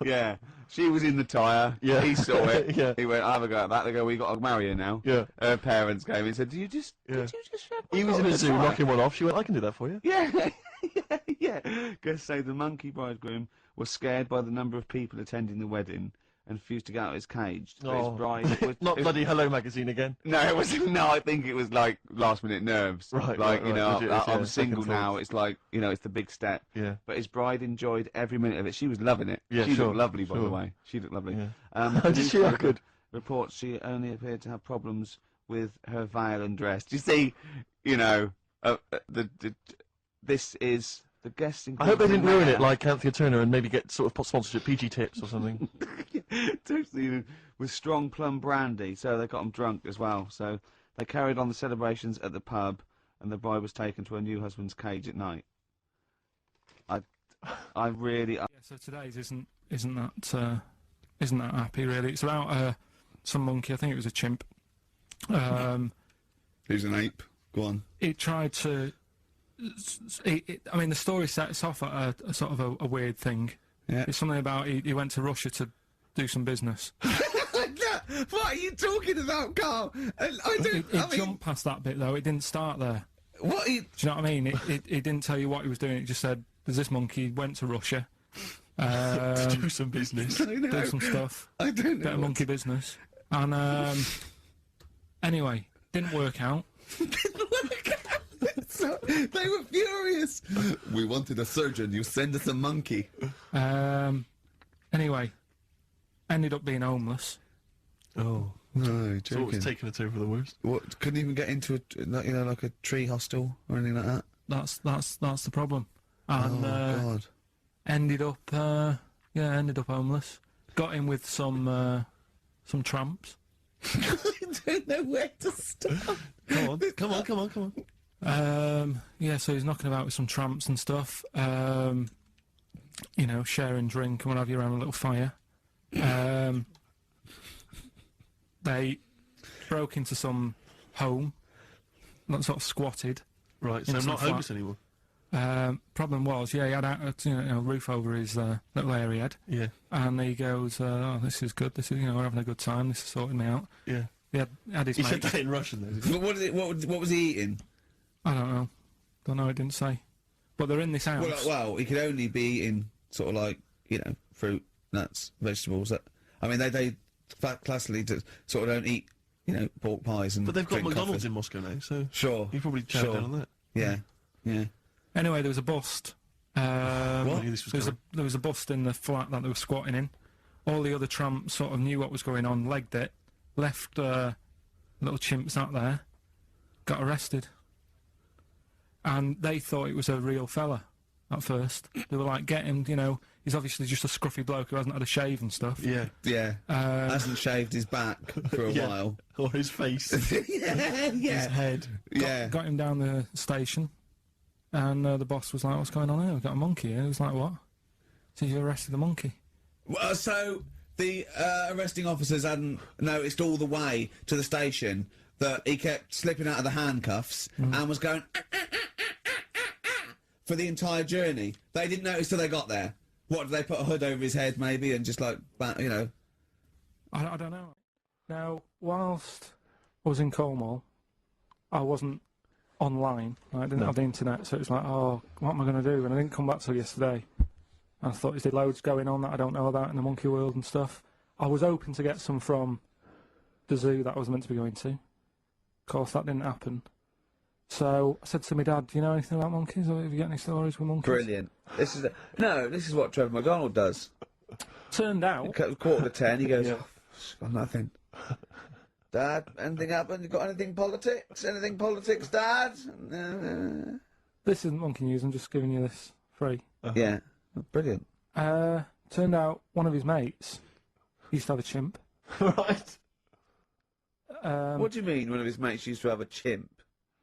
Yeah. She was in the tyre. Yeah. He saw it. Yeah. He went, "I'll have a go at that." They go, "We got to marry her now." Yeah. Her parents came and said, "Did you just? He was in a zoo knocking one off. She went, "I can do that for you." Yeah. Yeah. Guests say the monkey bridegroom was scared by the number of people attending the wedding and refused to get out of his cage. But his bride was, not bloody Hello Magazine again. No, it wasn't. No, I think it was like last-minute nerves. Right. Like right, you know, legit, I'm single now. It's like you know, it's the big step. Yeah. But his bride enjoyed every minute of it. She was loving it. Yeah, she sure, looked lovely, by sure. the way. She looked lovely. Yeah. Did she look good? Reports she only appeared to have problems with her veil and dress. Do you see? You know, this is. The guests I hope they didn't ruin it like Anthea Turner and maybe get sort of sponsorship PG tips or something. Totally, with strong plum brandy, so they got them drunk as well. So they carried on the celebrations at the pub, and the bride was taken to her new husband's cage at night. I really. Yeah, so today's isn't that happy really. It's about some monkey. I think it was a chimp. Who's an ape? Go on. It tried to. I mean, the story sets off at a sort of a weird thing. Yeah. It's something about he went to Russia to do some business. What are you talking about, Carl? It jumped past that bit though. It didn't start there. What? Do you know what I mean? It didn't tell you what he was doing. It just said, "There's this monkey went to Russia to do some business, do some stuff, I don't know. bit of monkey business." And anyway, didn't work out. So, they were furious. We wanted a surgeon. You send us a monkey. Anyway, ended up being homeless. Oh no, So it's taken a turn for the worst. What? Couldn't even get into like a tree hostel or anything like that. That's the problem. And God. ended up homeless. Got in with some tramps. I don't know where to start. Come on. Yeah, so he's knocking about with some tramps and stuff. You know, sharing drink and what have you around a little fire. They broke into some home, not sort of squatted. Right, so in I'm some not flat. homeless anymore. Problem was, yeah, he had a roof over his little area he had. Yeah. And he goes, "Oh, this is good. This is, you know, we're having a good time. This is sorting me out." Yeah. He had his He mate. said that in Russian though. But what was he eating? I don't know. It didn't say. But they're in this house. Well, he could only be eating sort of like, you know, fruit, nuts, vegetables. I mean, they classically sort of don't eat, you know, pork pies and. But they've got drink McDonald's coffee. in Moscow now, so Sure. you probably chowed down on that. Yeah. Anyway, there was a bust. What? There was a bust in the flat that they were squatting in. All the other tramps sort of knew what was going on, legged it, left little chimps out there, got arrested. And they thought it was a real fella at first. They were like, "Get him, you know, he's obviously just a scruffy bloke who hasn't had a shave and stuff." Yeah. Hasn't shaved his back for a while. Or his face. Yeah. His head. Got him down the station, and the boss was like, "What's going on here? We've got a monkey here." He was like, "What?" So you arrested the monkey. Well, so the arresting officers hadn't noticed all the way to the station that he kept slipping out of the handcuffs and was going for the entire journey. They didn't notice till they got there. What, did they put a hood over his head maybe and just like, you know? I don't know. Now, whilst I was in Cornwall, I wasn't online. Right? I didn't have the internet, so it was like, oh, what am I going to do? And I didn't come back till yesterday. And I thought, is there loads going on that I don't know about in the monkey world and stuff? I was hoping to get some from the zoo that I was meant to be going to. Of course, that didn't happen. So I said to my dad, do you know anything about monkeys, or have you got any stories with monkeys? Brilliant. This is what Trevor McDonald does. Turned out... Quarter to 10, he goes, got nothing. Dad, anything happened? You got anything politics? Anything politics, Dad? This isn't monkey news, I'm just giving you this free. Yeah, brilliant. Turned out one of his mates used to have a chimp. Right. What do you mean one of his mates used to have a chimp?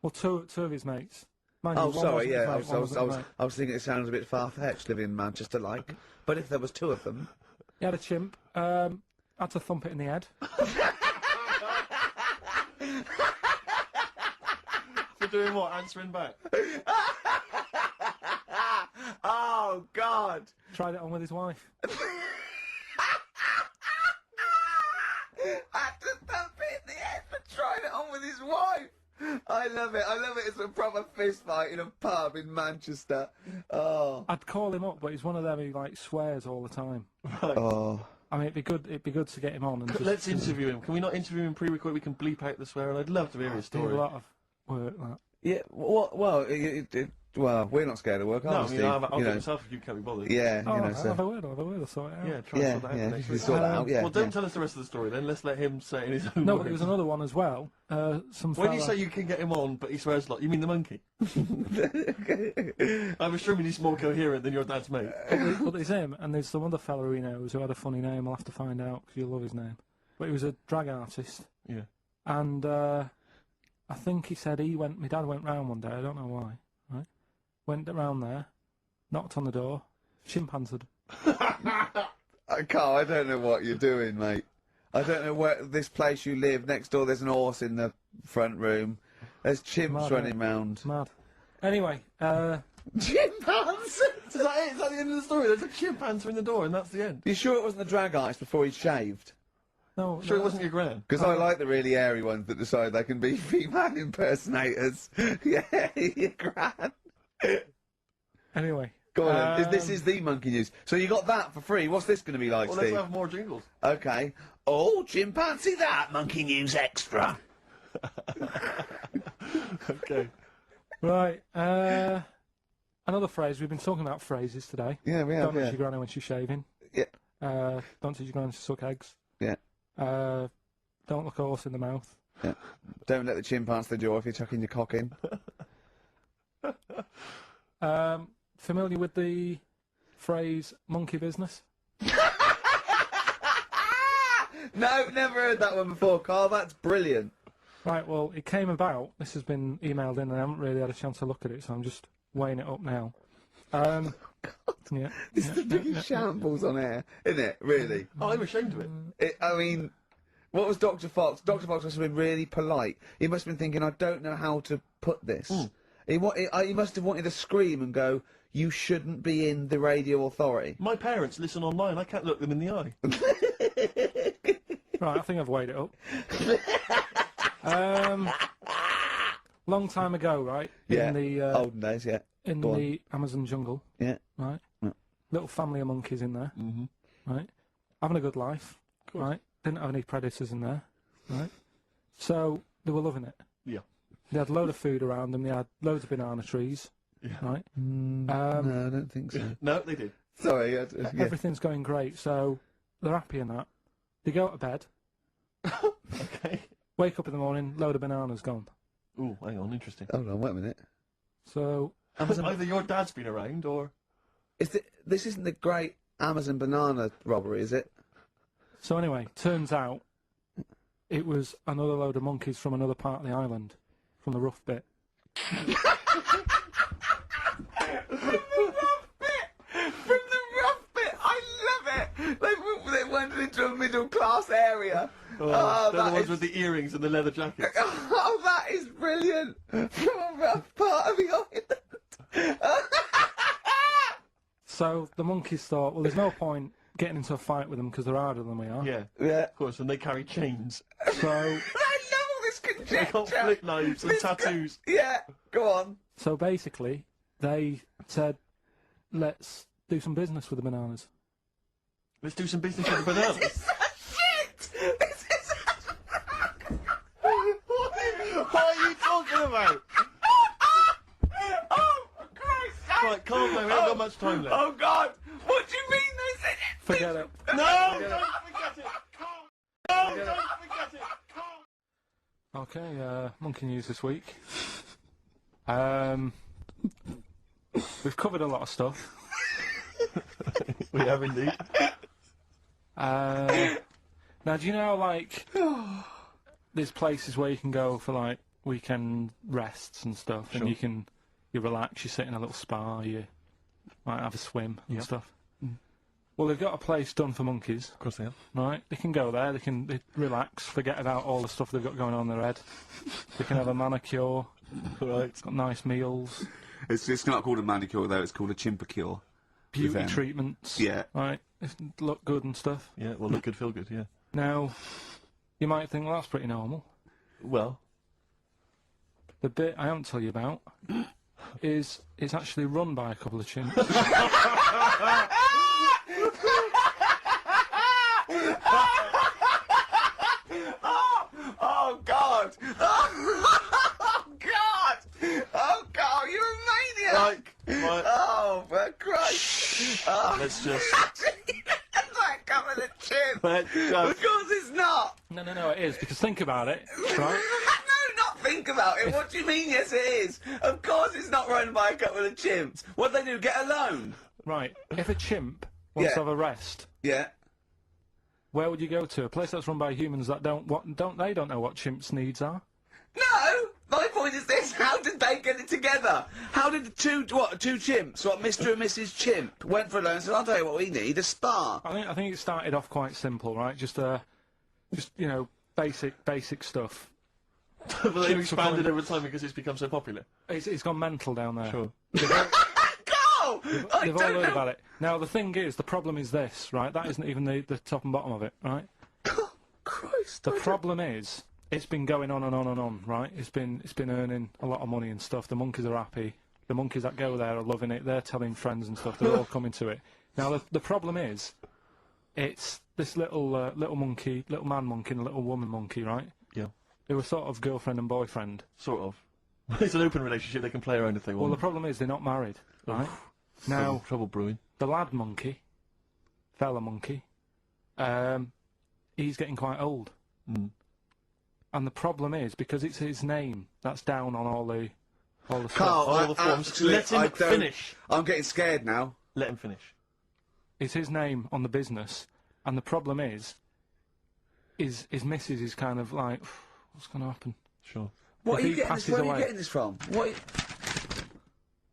Well, two of his mates. Mind you, Oh, one sorry, wasn't yeah, his mate, one wasn't his mate. I was thinking it sounds a bit far-fetched living in Manchester, like. But if there was two of them... He had a chimp, had to thump it in the head. For doing what? Answering back? Oh, God! Tried it on with his wife. Had to thump it in the head for trying it on with his wife! I love it. It's a proper fist fight in a pub in Manchester. Oh. I'd call him up, but he's one of them who, like, swears all the time. Right. Oh. I mean, it'd be good to get him on and just... Let's interview him. Can we not interview him pre-record? We can bleep out the swear, and I'd love to hear his Do story. a lot of work, that. Yeah, well, we're not scared of work, No, are I we, mean, Steve? I'll You get know. myself if you can't be bothered. Yeah, Oh, you know, I'll so... have a word, I'll sort it out. Yeah, try and sort that out yeah, next if you week. sort that out, yeah. Well, don't tell us the rest of the story then. Let's let him say it in his own No, words. but there was another one as well. When you say you can get him on, but he swears a lot, you mean the monkey? I'm assuming he's more coherent than your dad's mate. But there's him, and there's some other fella he knows who had a funny name. I'll have to find out, because you'll love his name. But he was a drag artist. Yeah. And I think he said my dad went round one day, I don't know why, right? Went round there, knocked on the door, chimpanzeed. Carl, I don't know what you're doing, mate. I don't know where this place you live. Next door, there's an horse in the front room. There's chimps running round. Mad. Anyway, Chimpanzees! Is that it? Is that the end of the story? There's a chimpanzee in the door, and that's the end. You sure it wasn't the drag artist before he shaved? no, Sure, it wasn't your gran. Because I like the really airy ones that decide they can be female impersonators. Yeah, your gran. Anyway. Go on then. This is the monkey news. So you got that for free. What's this going to be like, Well, Steve? let's have more jingles. Okay. Oh, chimpanzee that, monkey news extra. Okay. Right, another phrase. We've been talking about phrases today. Yeah, we have, Don't touch yeah. your granny when she's shaving. Yeah. Don't touch your granny to suck eggs. Yeah. Don't look a horse in the mouth. Yeah. Don't let the chimp the jaw if you're chucking your cock in. Familiar with the phrase monkey business? No, never heard that one before, Carl. That's brilliant. Right, well, it came about. This has been emailed in, and I haven't really had a chance to look at it, so I'm just weighing it up now. Yeah. This is the biggest shambles on air, isn't it? Really? Oh, I'm ashamed of it. I mean, what was Dr. Fox? Dr. Fox must have been really polite. He must have been thinking, I don't know how to put this. He must have wanted to scream and go, you shouldn't be in the radio authority. My parents listen online. I can't look them in the eye. Right, I think I've weighed it up. Long time ago, right? Yeah. In the olden days, yeah. in Go the Amazon jungle. Yeah. Right. Yeah. Little family of monkeys in there. Right. Having a good life. Right. Didn't have any predators in there. Right. So they were loving it. Yeah. They had a load of food around them. They had loads of banana trees. Yeah. Right. No, I don't think so. No, they did. Sorry. Yeah. Everything's going great. So they're happy in that. They go to bed. Okay. Wake up in the morning. Load of bananas gone. Ooh, hang on, interesting. Hold on, wait a minute. So Either your dad's been around, or... This isn't the great Amazon banana robbery, is it? So anyway, turns out it was another load of monkeys from another part of the island, from the rough bit. From the rough bit! I love it! They went into a middle class area. Oh, they're the ones with the earrings and the leather jackets. Oh, that is brilliant! From a rough part of the island. So the monkeys thought, well, there's no point getting into a fight with them because they're harder than we are. Yeah, Yeah. of course, and they carry chains. So I love all this They got flip knives and tattoos. Yeah, go on. So basically, they said, let's do some business with the bananas. Let's do some business with the bananas. Shit! This is... What are you talking about? Oh, for Christ's sake! Right, calm down, we haven't got much time left. Oh, God! What do you mean they said it? Forget it. No! Don't forget it! Calm! No, don't forget it! Calm! Okay, monkey news this week. We've covered a lot of stuff. We have indeed. Now, do you know, like, there's places where you can go for, like, weekend rests and stuff, Sure. and you relax, you sit in a little spa, you might have a swim and stuff. Well, they've got a place done for monkeys. Of course they have. Right, they can go there, they relax, forget about all the stuff they've got going on in their head. They can have a manicure. Right. Got nice meals. It's not called a manicure though. It's called a chimpacure. Beauty treatments. Yeah. Right, look good and stuff. Yeah, well, look good, feel good, yeah. Now, you might think, well, that's pretty normal. Well. The bit I haven't told you about is it's actually run by a couple of chimps. Oh, God! Oh, God! Oh, God, you're a maniac! Right. Oh, for Christ! Oh. Let's just... That's like coming a chip! Let's just... Of course it's not! No, it is, because think about it, right? No, not think about it. What do you mean, yes, it is? Of course it's not run by a couple of chimps. What do they do, get a loan? Right, if a chimp wants to have a rest, Yeah. where would you go to? A place that's run by humans that don't know what chimps' needs are? No! My point is this, how did they get it together? How did the two chimps, Mr. and Mrs. Chimp, went for a loan and said, I'll tell you what we need, a spa. I think it started off quite simple, right? Just you know, basic stuff. But they've expanded over time because it's become so popular. It's gone mental down there. Sure. Go! I They've all don't heard know. about it. Now, the thing is, the problem is this, right? That isn't even the top and bottom of it, right? Christ. The problem is, it's been going on and on and on, right? It's been earning a lot of money and stuff. The monkeys are happy. The monkeys that go there are loving it. They're telling friends and stuff. They're all coming to it. Now, the problem is, it's this little monkey, little man monkey and a little woman monkey, right? Yeah. They were sort of girlfriend and boyfriend. Sort of. It's an open relationship, they can play around if they want. Well, the problem is they're not married, right? Now, trouble brewing. the lad monkey, fella monkey, he's getting quite old. Mm. And the problem is, because it's his name that's down on all the stuff. Carl, all the forms. Let him finish. I'm getting scared now. Let him finish. It's his name on the business, and the problem is his missus is kind of like, what's going to happen? Sure. What If are he you getting passes this? Where are away- you getting this from? What?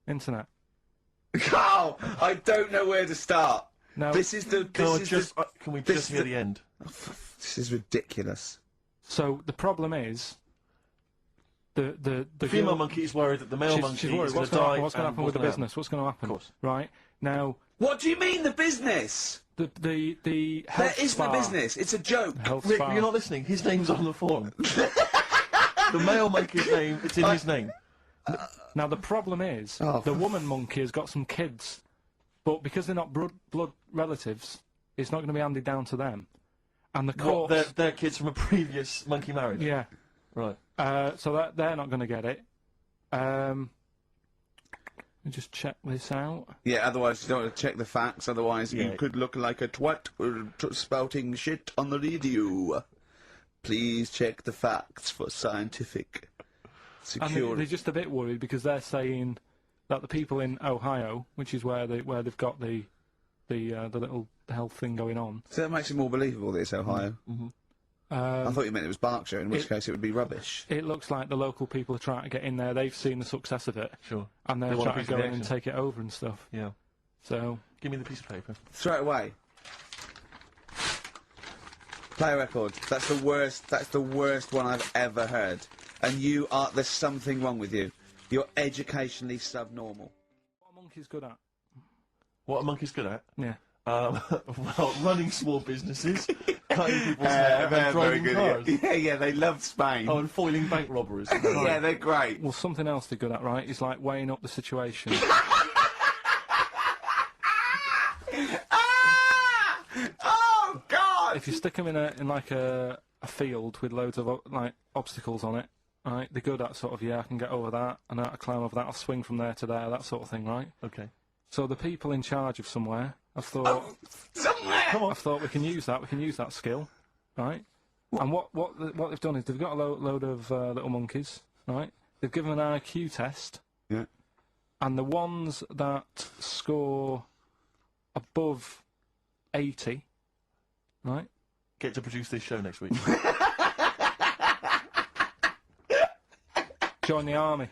Internet. Carl, I don't know where to start. Now, This is the. Can This we is just, the. can we this just is hear the- the end? This is ridiculous. so the problem is, the Female girl- monkey is worried that the male monkey she's worried. is going What's to going to die. happen? What's going to and happen with the what's gonna business? What's going to happen? Of course. Right now, What do you mean the business? the health There is no spa- business. It's a joke. Health Rick, spa. you're not listening. His name's on the form. The male monkey's name, it's in his name. Now the problem is, Oh, the woman monkey has got some kids, but because they're not blood relatives, it's not going to be handed down to them. And the What, courts, they're kids from a previous monkey marriage? yeah, Right. so that they're not going to get it. Let me just check this out. Yeah, otherwise you don't want to check the facts, otherwise Yeah. you could look like a twat spouting shit on the radio. Please check the facts for scientific And security. they're just a bit worried because they're saying that the people in Ohio, which is where they've got the little health thing going on. So that makes it more believable that it's Ohio. I thought you meant it was Berkshire, in which case it would be rubbish. It looks like the local people are trying to get in there. They've seen the success of it, Sure. and they're They want a trying piece to of go the in and action. take it over and stuff. Yeah. So Give me the piece of paper. Throw it away. Play a record. That's the worst. That's the worst one I've ever heard. And you are. There's something wrong with you. You're educationally subnormal. what a monkey's good at? What a monkey's good at? Yeah. Well, running small businesses, cutting people's hair they're and very driving good. cars. Yeah, they love Spain. Oh, and foiling bank robberies. Yeah, they're great. Well, something else they're good at, right, is like weighing up the situation. Oh God! If you stick them in like a field with loads of like obstacles on it, right? They're good at sort of, I can get over that, and I can climb over that. I'll swing from there to there, that sort of thing, right? Okay. So the people in charge of somewhere, I've thought, I've thought we can use that. We can use that skill, right? And what they've done is they've got a load of little monkeys, right? They've given them an IQ test. Yeah. And the ones that score above 80, right? Get to produce this show next week. Join the army.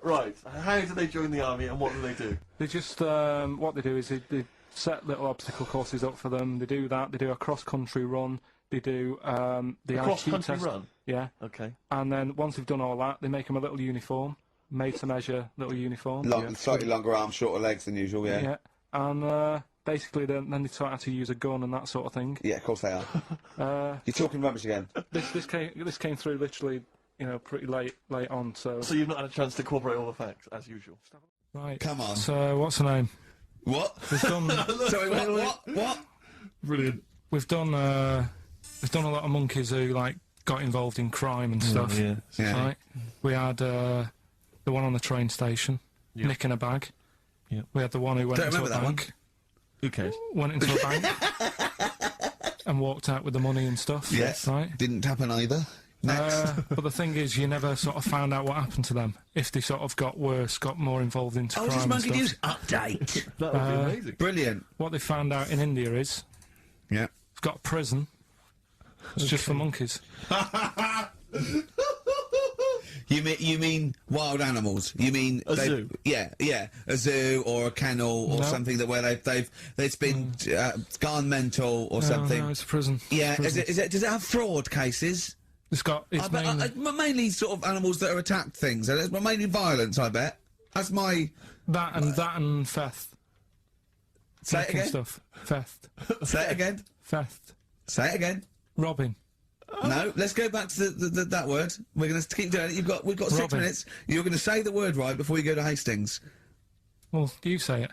Right. How do they join the army and what do they do? They just, what they do is they set little obstacle courses up for them. They do that. They do a cross-country run. They do the IQ cross-country test. run? Yeah. Okay. And then once they've done all that, they make them a little uniform, made to measure little uniform. Slightly longer arms, shorter legs than usual. Yeah. Yeah. And basically, then they taught how to use a gun and that sort of thing. Yeah, of course they are. You're talking rubbish again. This came through literally, pretty late on. So you've not had a chance to corroborate all the facts as usual. Right. Come on. So what's her name? What? We've done. Sorry, what? Brilliant. We've done a lot of monkeys who like got involved in crime and stuff. Yeah. Right. We had the one on the train station, nicking a bag. Yeah. We had the one who went Don't into a remember that bank. Who cares? Went into a bank and walked out with the money and stuff. Yes. Right. Didn't happen either. Next. But the thing is, you never sort of found out what happened to them. If they sort of got worse, got more involved into crime and Monkey stuff. News update. That would be amazing. Brilliant. What they found out in India is Yeah. it's got a prison. It's just for monkeys. You mean wild animals? You mean A zoo? Yeah, a zoo or a kennel or No. something that where they've been gone mental or something. No, it's a prison. Yeah, It's a prison. is it? Does it have fraud cases? It's got. It's Mainly sort of animals that are attacked things. Mainly violence, I bet. That's my that and theft. say it Nicking again. Stuff. Theft. Say it again. Theft. Say it again. Robbing. No, let's go back to that word. We're going to keep doing it. We've got 6 Robbing. minutes. You're going to say the word right before you go to Hastings. Well, you say it.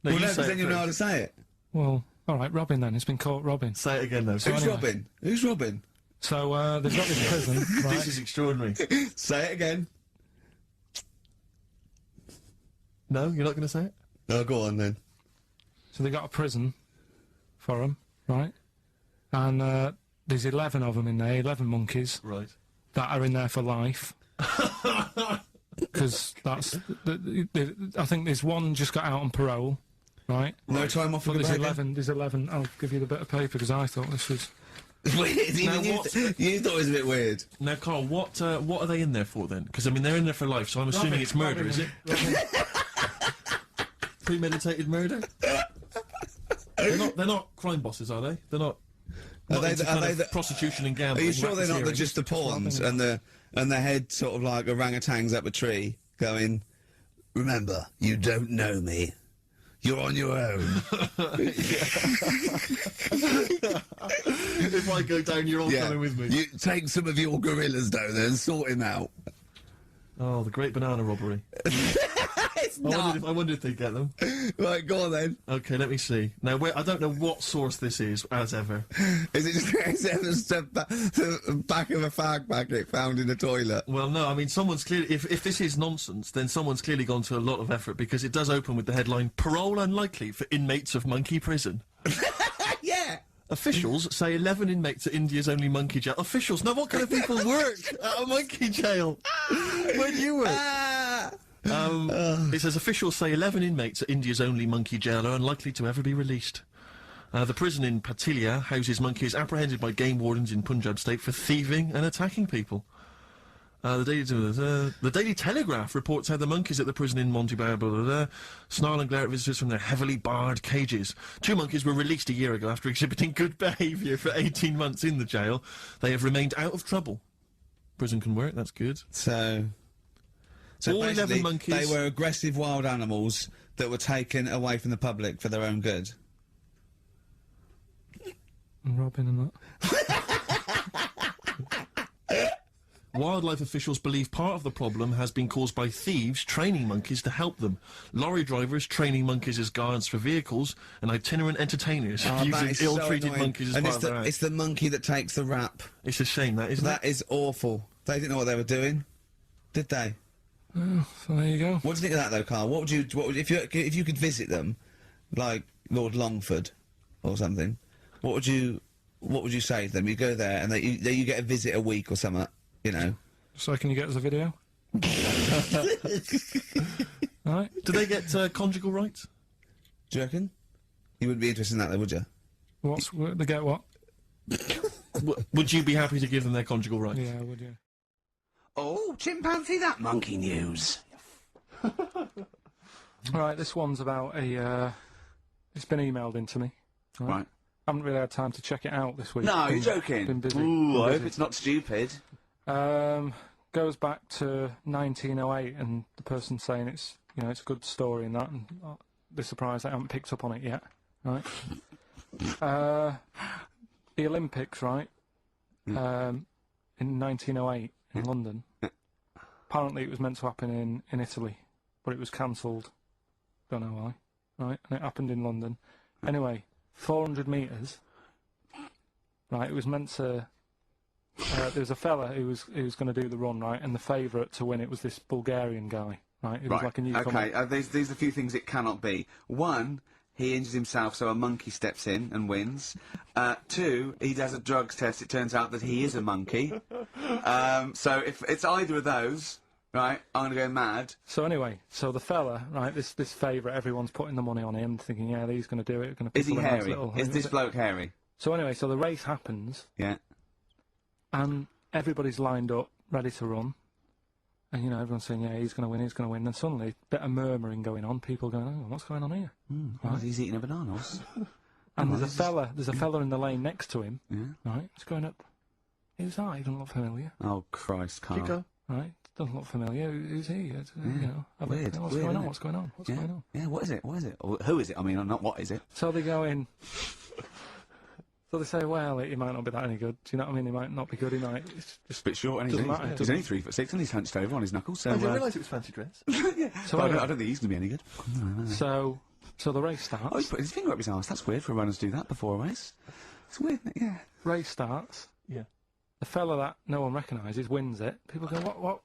No, Well, you no, say because it then you know how to first. say it. Well, all right, robbing then. It's been caught robbing. Say it again, though. Who's anyway. robbing? Who's robbing? So they've got this prison, right? This is extraordinary. Say it again. No, you're not going to say it? Oh, go on then. So they got a prison for them, right? And there's 11 of them in there, 11 monkeys Right. that are in there for life. Because that's, I think there's one just got out on parole, right? No time off for But the there's bag. 11. There's 11. I'll give you the bit of paper because I thought this was. Weird. Even Now, you thought it was a bit weird. Now, Carl, what are they in there for then? Because I mean, they're in there for life, so I'm assuming it's murder, is it? Premeditated murder? They're not crime bosses, are they? They're not. Not into kind of prostitution and Are gambling. you sure they're not racketeering? just the pawns and the head sort of like orangutans up a tree going, remember, you don't know me. You're on your own. If I go down, you're all coming with me. You take some of your gorillas down there and sort him out. Oh, the great banana robbery. It's not. I wonder if they get them. Right, go on then. Okay, let me see. Now, I don't know what source this is, as ever. Is it just the back of a fag packet found in a toilet? Well, no, I mean, someone's clearly... If this is nonsense, then someone's clearly gone to a lot of effort, because it does open with the headline, Parole Unlikely for Inmates of Monkey Prison. Yeah. Officials say 11 inmates at India's only monkey jail. Officials? Now, what kind of people work at a monkey jail? Where do you work? It says officials say 11 inmates at India's only monkey jail are unlikely to ever be released. The prison in Patilia houses monkeys apprehended by game wardens in Punjab state for thieving and attacking people. The Daily Telegraph reports how the monkeys at the prison in Montevideo snarl and glare at visitors from their heavily barred cages. 2 monkeys were released a year ago after exhibiting good behaviour for 18 months in the jail. They have remained out of trouble. Prison can work, that's good. So all 11 basically, monkeys... they were aggressive wild animals that were taken away from the public for their own good. and Robin and that. Wildlife officials believe part of the problem has been caused by thieves training monkeys to help them. Lorry drivers training monkeys as guards for vehicles, and itinerant entertainers Oh, that using is so ill-treated annoying. monkeys as And part of their act. it's the monkey that takes the rap. It's a shame, that, isn't it? That is awful. They didn't know what they were doing, did they? Oh, so there you go. What do you think of that, though, Carl? What would if you could visit them, like Lord Longford or something? What would you say to them? You go there and you get a visit a week or something, you know. So can you get us a video? Alright. Do they get conjugal rights? Do you reckon? You wouldn't be interested in that, though, would you? They get what? Would you be happy to give them their conjugal rights? Yeah, would you? Oh, chimpanzee, that monkey news. Right, this one's about a, it's been emailed in to me. Right. I haven't really had time to check it out this week. No, Been- you're joking. Been busy. Ooh, Been I hope busy. it's not stupid. Goes back to 1908, and the person's saying it's, you know, it's a good story and that, and they're surprised I haven't picked up on it yet, right? The Olympics, right? In 1908 in London. Apparently, it was meant to happen in Italy, but it was cancelled. Don't know why, right? And it happened in London. Anyway, 400 metres. Right, it was meant to. There was a fella who was going to do the run, right, and the favourite to win it was this Bulgarian guy, right? It was like a newcomer. Okay, these are a few things it cannot be. One, he injures himself, so a monkey steps in and wins. Two, he does a drugs test. It turns out that he is a monkey. So if it's either of those, right, I'm going to go mad. So anyway, so the fella, right, this favourite, everyone's putting the money on him, thinking, yeah, he's going to do it. Going to. Is he hairy? Is this bloke hairy? So anyway, so the race happens. Yeah. And everybody's lined up, ready to run. And, you know, everyone's saying, yeah, he's going to win, he's going to win. And suddenly, a bit of murmuring going on, people going, oh, what's going on here? Right. He's eating a bananas. And there's a fella in the lane next to him, Yeah. right, he's going up. Who's that? He doesn't look familiar. Oh, Christ, Carl. Keep going. Right, doesn't look familiar. Who's he? You know, Weird, what's weird, going on? isn't it? What's going on? What's Yeah. going on? Yeah, what is it? What is it? Or who is it? I mean, not what is it? So they go in. So they say, well, he might not be that any good. Do you know what I mean? He might not be good. He might. It's just A bit short, and Doesn't matter, he's doesn't only 3'6", and he's hunched over on his knuckles. So I didn't realise it was fancy dress. so, but I anyway, don't think he's going to be any good. so the race Oh, starts. he's put his finger up his arse. That's weird for runners to do that before a race. It's weird, isn't it? Yeah. Race starts. Yeah. The fella that no one recognises wins it. People go,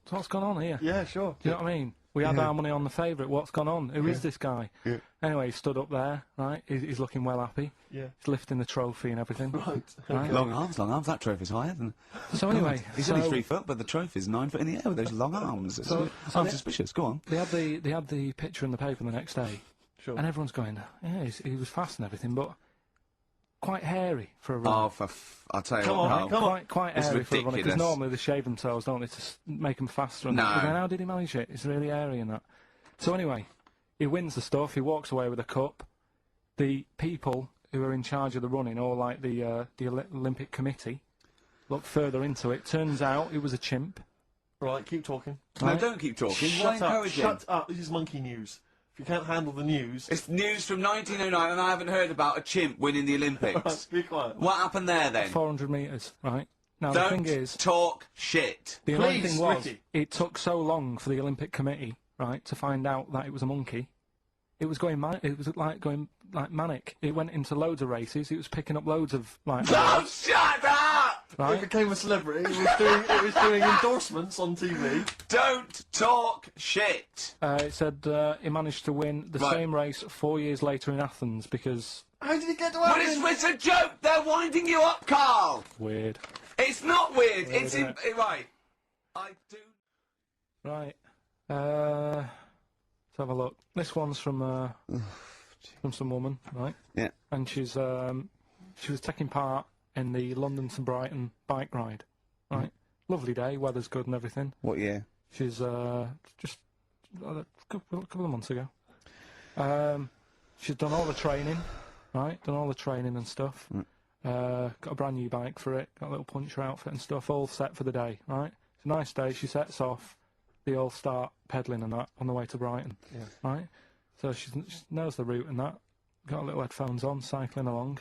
what's gone on here? Yeah, sure. Do you know what I mean? We had our money on the favourite. What's gone on? Who is this guy? Yeah. Anyway, he stood up there, right? He's looking well happy. Yeah. He's lifting the trophy and everything. Right. Long arms. That trophy's higher than... So anyway, He's only 3 foot, but the trophy's 9 foot in the air with those long arms. I'm suspicious. Go on. they had the picture in the paper the next day, Sure. and everyone's going, yeah, he was fast and everything, but quite hairy for a runner. Oh, I'll tell you Come what, on, Carl. come on. Quite It's hairy for a runner, because ridiculous. normally they shave themselves, don't they, to make them faster. And No. that. Going, how did he manage it? It's really hairy and that. So anyway, he wins the stuff. He walks away with a cup. The people who are in charge of the running, or like the Olympic Committee, look further into it. Turns out it was a chimp. Right, keep talking. No, Right. don't keep talking. Why Shut up, encourage him? shut up. This is monkey news. If you can't handle the news... It's news from 1909, and I haven't heard about a chimp winning the Olympics. Be quiet. What happened there, then? 400 metres, right? Now Don't the thing is, talk shit. the annoying Please, thing was, Ricky. it took so long for the Olympic Committee, right, to find out that it was a monkey. It was going going manic. It went into loads of races. It was picking up loads of like. Oh, shut up! It Right? became a celebrity. It was doing endorsements on TV. Don't talk shit. It said he managed to win the Right. same race 4 years later in Athens because How did it get to But Athens? it's a joke. They're winding you up, Carl. weird. It's not weird. Weird, It's isn't right. I do. Right. Let's have a look. This one's from some woman, right? Yeah. And she was taking part in the London to Brighton bike ride, right? Lovely day, weather's good and everything. What year? She's just a couple of months ago. She's done all the training, right? Done all the training and stuff. Got a brand new bike for it. Got a little puncher outfit and stuff, all set for the day, right? It's a nice day. She sets off. They all start pedalling and that on the way to Brighton, right? So she knows the route and that. Got her little headphones on, cycling along.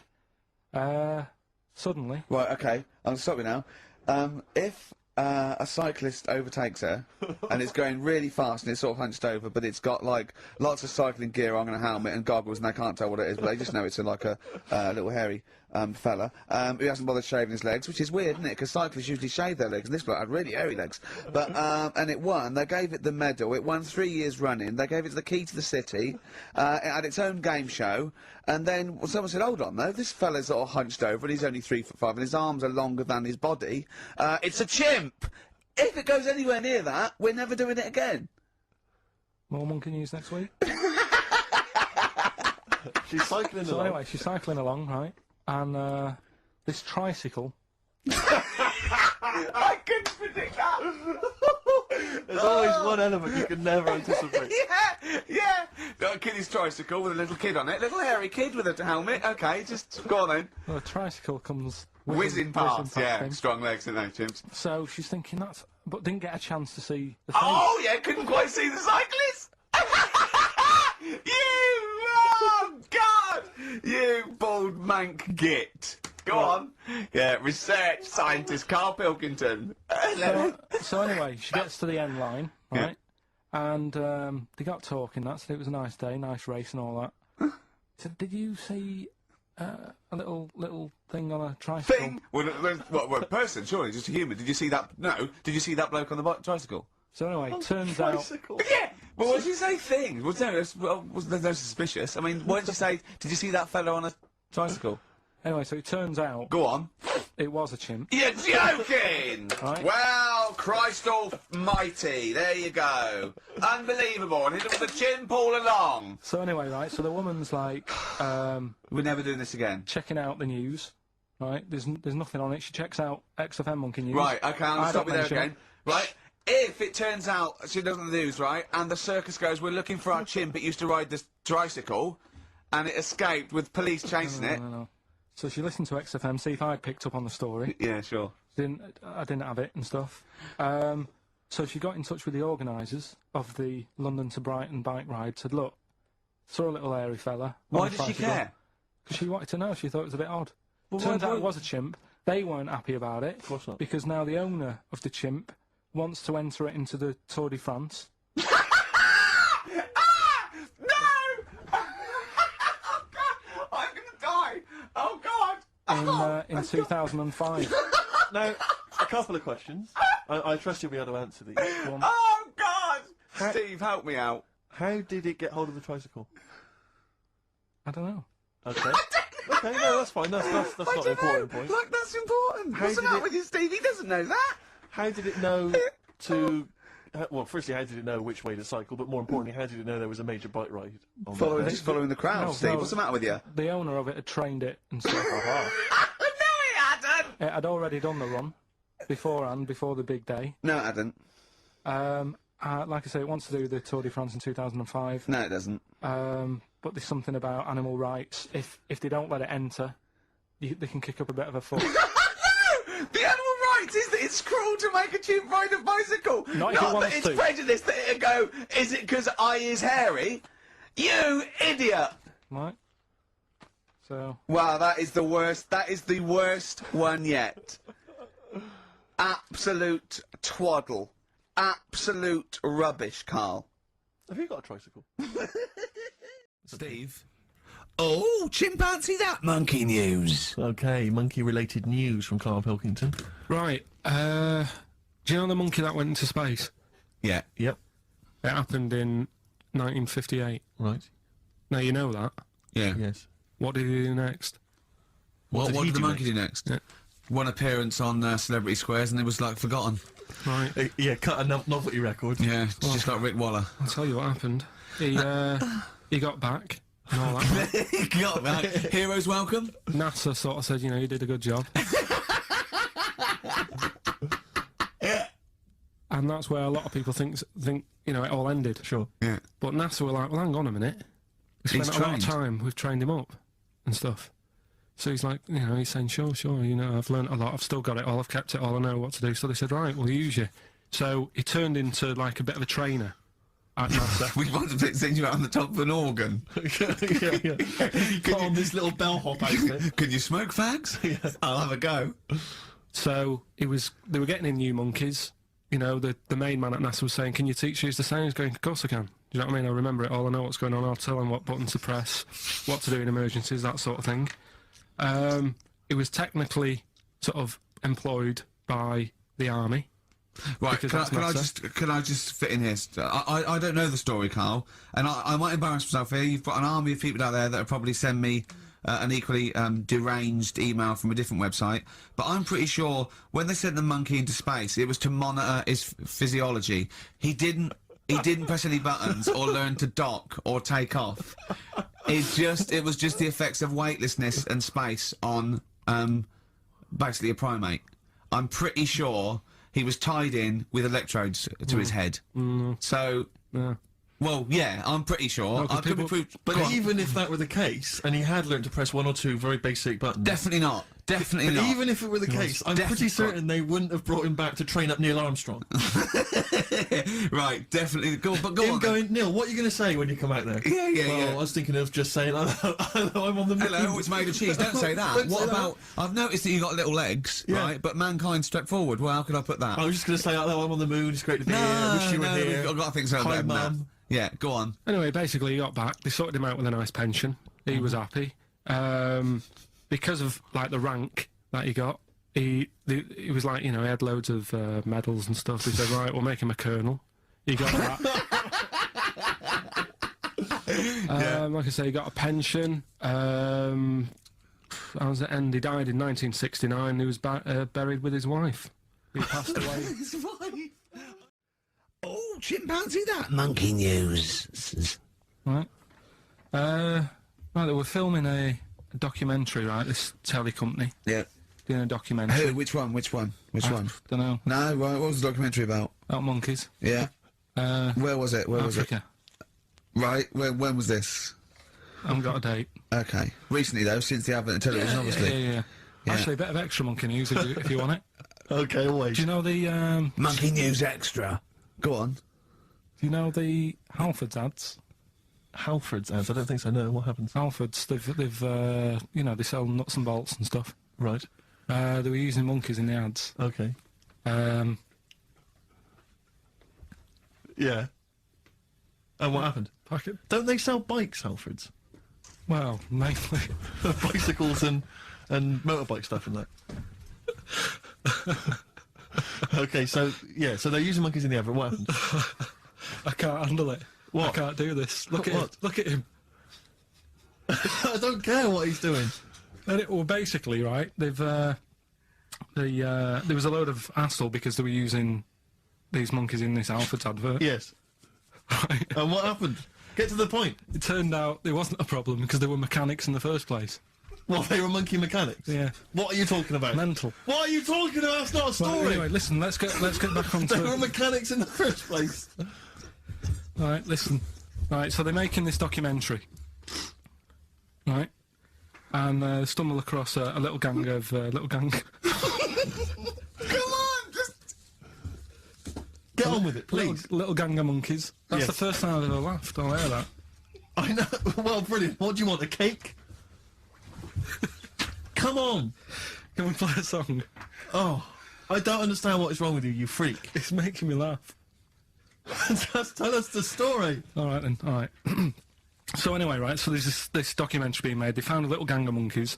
suddenly, Right, okay, I'm stopping now. If a cyclist overtakes her and it's going really fast and it's sort of hunched over, but it's got like lots of cycling gear on and a helmet and goggles, and they can't tell what it is, but they just know it's like a little hairy fella who hasn't bothered shaving his legs, which is weird, isn't it? Because cyclists usually shave their legs, and this bloke had really hairy legs. But and it won. They gave it the medal. It won 3 years running. They gave it the key to the city. It had its own game show. And then someone said, "Hold on, though. This fella's sort of hunched over, and he's only 3'5", and his arms are longer than his body. It's a chimp. If it goes anywhere near that, we're never doing it again." more monkey news next week. She's cycling So along. anyway, she's cycling along, right? And this tricycle. I couldn't predict that. There's always one element you can never anticipate. Yeah. Got a kiddie's tricycle with a little kid on it, little hairy kid with a helmet. Okay, just go on then. Well, a tricycle comes Whizzing past, yeah. him. Strong legs, don't they, chimps? So she's thinking that's, but didn't get a chance to see the face. Oh, yeah, couldn't quite see the cyclist. Oh, God! You bald mank git. Go on. Yeah, research scientist Karl Pilkington. So anyway, she gets to the end line, right? And they got talking. That said it was a nice day, nice race, and all that. So did you see a little thing on a tricycle? Thing? Well, what person? Surely, just a human. Did you see that? No. Did you see that bloke on the tricycle? So anyway, turns out. Tricycle. Yeah. Well, what did you say? Thing? Was there no suspicious? I mean, what did you say? Did you see that fellow on a tricycle? Anyway, so it turns out Go on. it was a chimp. You're joking! Right. Well, Christ almighty, there you go. Unbelievable, and it was a chimp all along. So anyway, right, so the woman's like, We're never doing this again. checking out the news, right? There's nothing on it. She checks out XFM Monkey News. Right, okay, I'm I gonna stop don't you there mention again. it. Right, if it turns out she doesn't the news, right, and the circus goes, we're looking for our chimp, it used to ride this tricycle, and it escaped with police chasing it. No. So she listened to XFM, see if I'd picked up on the story. Yeah, sure. I didn't have it and stuff. So she got in touch with the organisers of the London to Brighton bike ride, said, look, saw a little hairy fella. Why did she care? Because she wanted to know, she thought it was a bit odd. Well, Turns why- out it was a chimp. They weren't happy about it. Of course not. Because now the owner of the chimp wants to enter it into the Tour de France. I'm gonna die! Oh, God! In 2005. Now, a couple of questions. I trust you'll be able to answer these. One, Oh, God! Steve, help me out. how did it get hold of the tricycle? I don't know. Okay. Okay, no, that's fine. That's not the important point. Look, that's important. How What's the did matter it- with you, Steve? He doesn't know that. How did it know to... well, firstly, how did it know which way to cycle? But more importantly, how did it know there was a major bike ride? On that? Just following the crowd, No, Steve. no. What's the matter with you? The owner of it had trained it and stuff. No, he hadn't! It had already done the run beforehand, before the big day. No, it hadn't. Like I say, it wants to do the Tour de France in 2005. No, it doesn't. But there's something about animal rights. If they don't let it enter, they can kick up a bit of a fuss. The animal rights is that it's cruel to make a chimp ride a bicycle. Not if it that wants it's to. prejudice that it'll go, is it because I is hairy? You idiot! Right? So, Wow, that is the worst. That is the worst one yet. Absolute twaddle. Absolute rubbish, Karl. Have you got a tricycle? Steve? Oh, chimpanzee that monkey news. Okay, monkey-related news from Karl Pilkington. Right, do you know the monkey that went into space? Yeah. Yep. It happened in 1958. Right. Now you know that. Yeah. Yes. What did he do next? What did he did the do monkey do next? Yeah. One appearance on Celebrity Squares and it was like forgotten. Right, Yeah, cut a novelty record. Yeah, just like Rick Waller. I'll tell you what happened. He got back and all that. Got that. Heroes welcome. NASA sort of said, you know, you did a good job. And that's where a lot of people think, you know, it all ended. Sure. Yeah. But NASA were like, well, hang on a minute. We spent He's a lot of trained. time, we've trained him up and stuff. So he's like, you know, he's saying, sure, you know, I've learnt a lot, I've still got it all, I've kept it all, I know what to do. So they said, right, we'll use you. So he turned into, like, a bit of a trainer at NASA. We want to send you out on the top of an organ. Put on this little bellhop outfit. Can you smoke fags? Yeah. I'll have a go. So they were getting in new monkeys. You know, the main man at NASA was saying, "Can you teach these the sound?" He's going, "Of course I can." Do you know what I mean? I remember it all. I know what's going on. I'll tell them what button to press, what to do in emergencies, that sort of thing. It was technically sort of employed by the army. Right, can I just fit in here? I don't know the story, Carl, and I might embarrass myself here. You've got an army of people out there that will probably send me an equally deranged email from a different website, but I'm pretty sure when they sent the monkey into space, it was to monitor his physiology. He didn't press any buttons or learn to dock or take off. It was just the effects of weightlessness and space on basically a primate. I'm pretty sure he was tied in with electrodes to his head. So, well, yeah, I'm pretty sure. I could be proved. But even if that were the case, and he had learned to press 1 or 2 very basic buttons... Definitely not. Definitely not. Even if it were the case, I'm pretty certain they wouldn't have brought him back to train up Neil Armstrong. Right, definitely. Go on. Him going, Neil, what are you going to say when you come out there? Yeah. I was thinking of just saying, hello, I'm on the moon. Hello, it's made of cheese. Don't say that. What about... I've noticed that you got little legs, right? But mankind stepped forward. Well, how could I put that? I was just going to say, hello, I'm on the moon. It's great to be here. I wish you were here. I've got to think so better than that. Yeah, go on. Anyway, basically he got back. They sorted him out with a nice pension. He was happy. Because of, like, the rank that he got, he was like, you know, he had loads of medals and stuff. He said, right, we'll make him a colonel. He got that. Like I say, he got a pension. How does it end? He died in 1969. He was buried with his wife. He passed away. His wife? Oh, chimpanzee that. Monkey news. Right. Right, they were filming a documentary, right, this telly company. Yeah. Doing a documentary. Who? Which one? Which one? Don't know. No, right, what was the documentary about? About monkeys. Yeah. Where was it? Where Africa. was it? Right, when was this? I haven't got a date. Okay. Recently, though, since the advent of television, obviously. Yeah. Actually, a bit of extra monkey news if you want it. Okay, always. Do you know the... Monkey news extra. Go on. Do you know the Halfords ads? Halfords ads? I don't think so, no. What happens? Halfords, they've you know, they sell nuts and bolts and stuff. Right. They were using monkeys in the ads. Okay. Yeah. And what happened? Don't they sell bikes, Halfords? Well, mainly. Bicycles and motorbike stuff and that. Okay, so they're using monkeys in the advert. What happened? I can't handle it. What? I can't do this. Look at him. I don't care what he's doing. Well, basically, right, they've there was a load of hassle because they were using these monkeys in this Halfords advert. Yes. Right. And what happened? Get to the point. It turned out there wasn't a problem because they were mechanics in the first place. Well, they were monkey mechanics? Yeah. What are you talking about? Mental. What are you talking about? That's not a story! Right, anyway, listen, let's get back on to They were mechanics in the first place. Right, listen. Right, so they're making this documentary. Right? And stumble across a little gang of... Come on! Just... Get on with it, please. Little gang of monkeys. That's the first time I've ever laughed. I'll hear that. I know. Well, brilliant. What do you want, a cake? Come on! Can we play a song? Oh, I don't understand what is wrong with you, you freak. It's making me laugh. Just tell us the story. All right, then. All right. So anyway, right, so there's this documentary being made. They found a little gang of monkeys.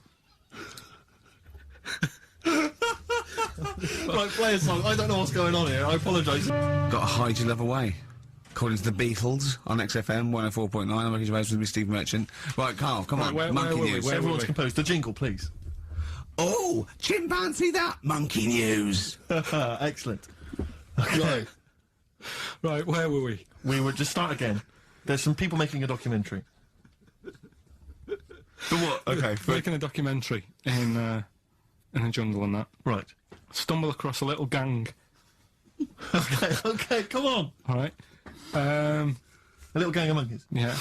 Right, play a song. I don't know what's going on here. I apologise. Got to hide your love away. According to the Beatles on XFM 104.9, I'm Ricky Gervais with me, Steve Merchant. Right, Carl, come on. Monkey news. Everyone's composed. The jingle, please. Oh, chimpanzee that! Monkey news! Excellent. Okay. Right, where were we? We would just start again. There's some people making a documentary. For what? Okay. Making a documentary in the jungle and that. Right. Stumble across a little gang. Okay, come on. All right. A little gang of monkeys. Yeah.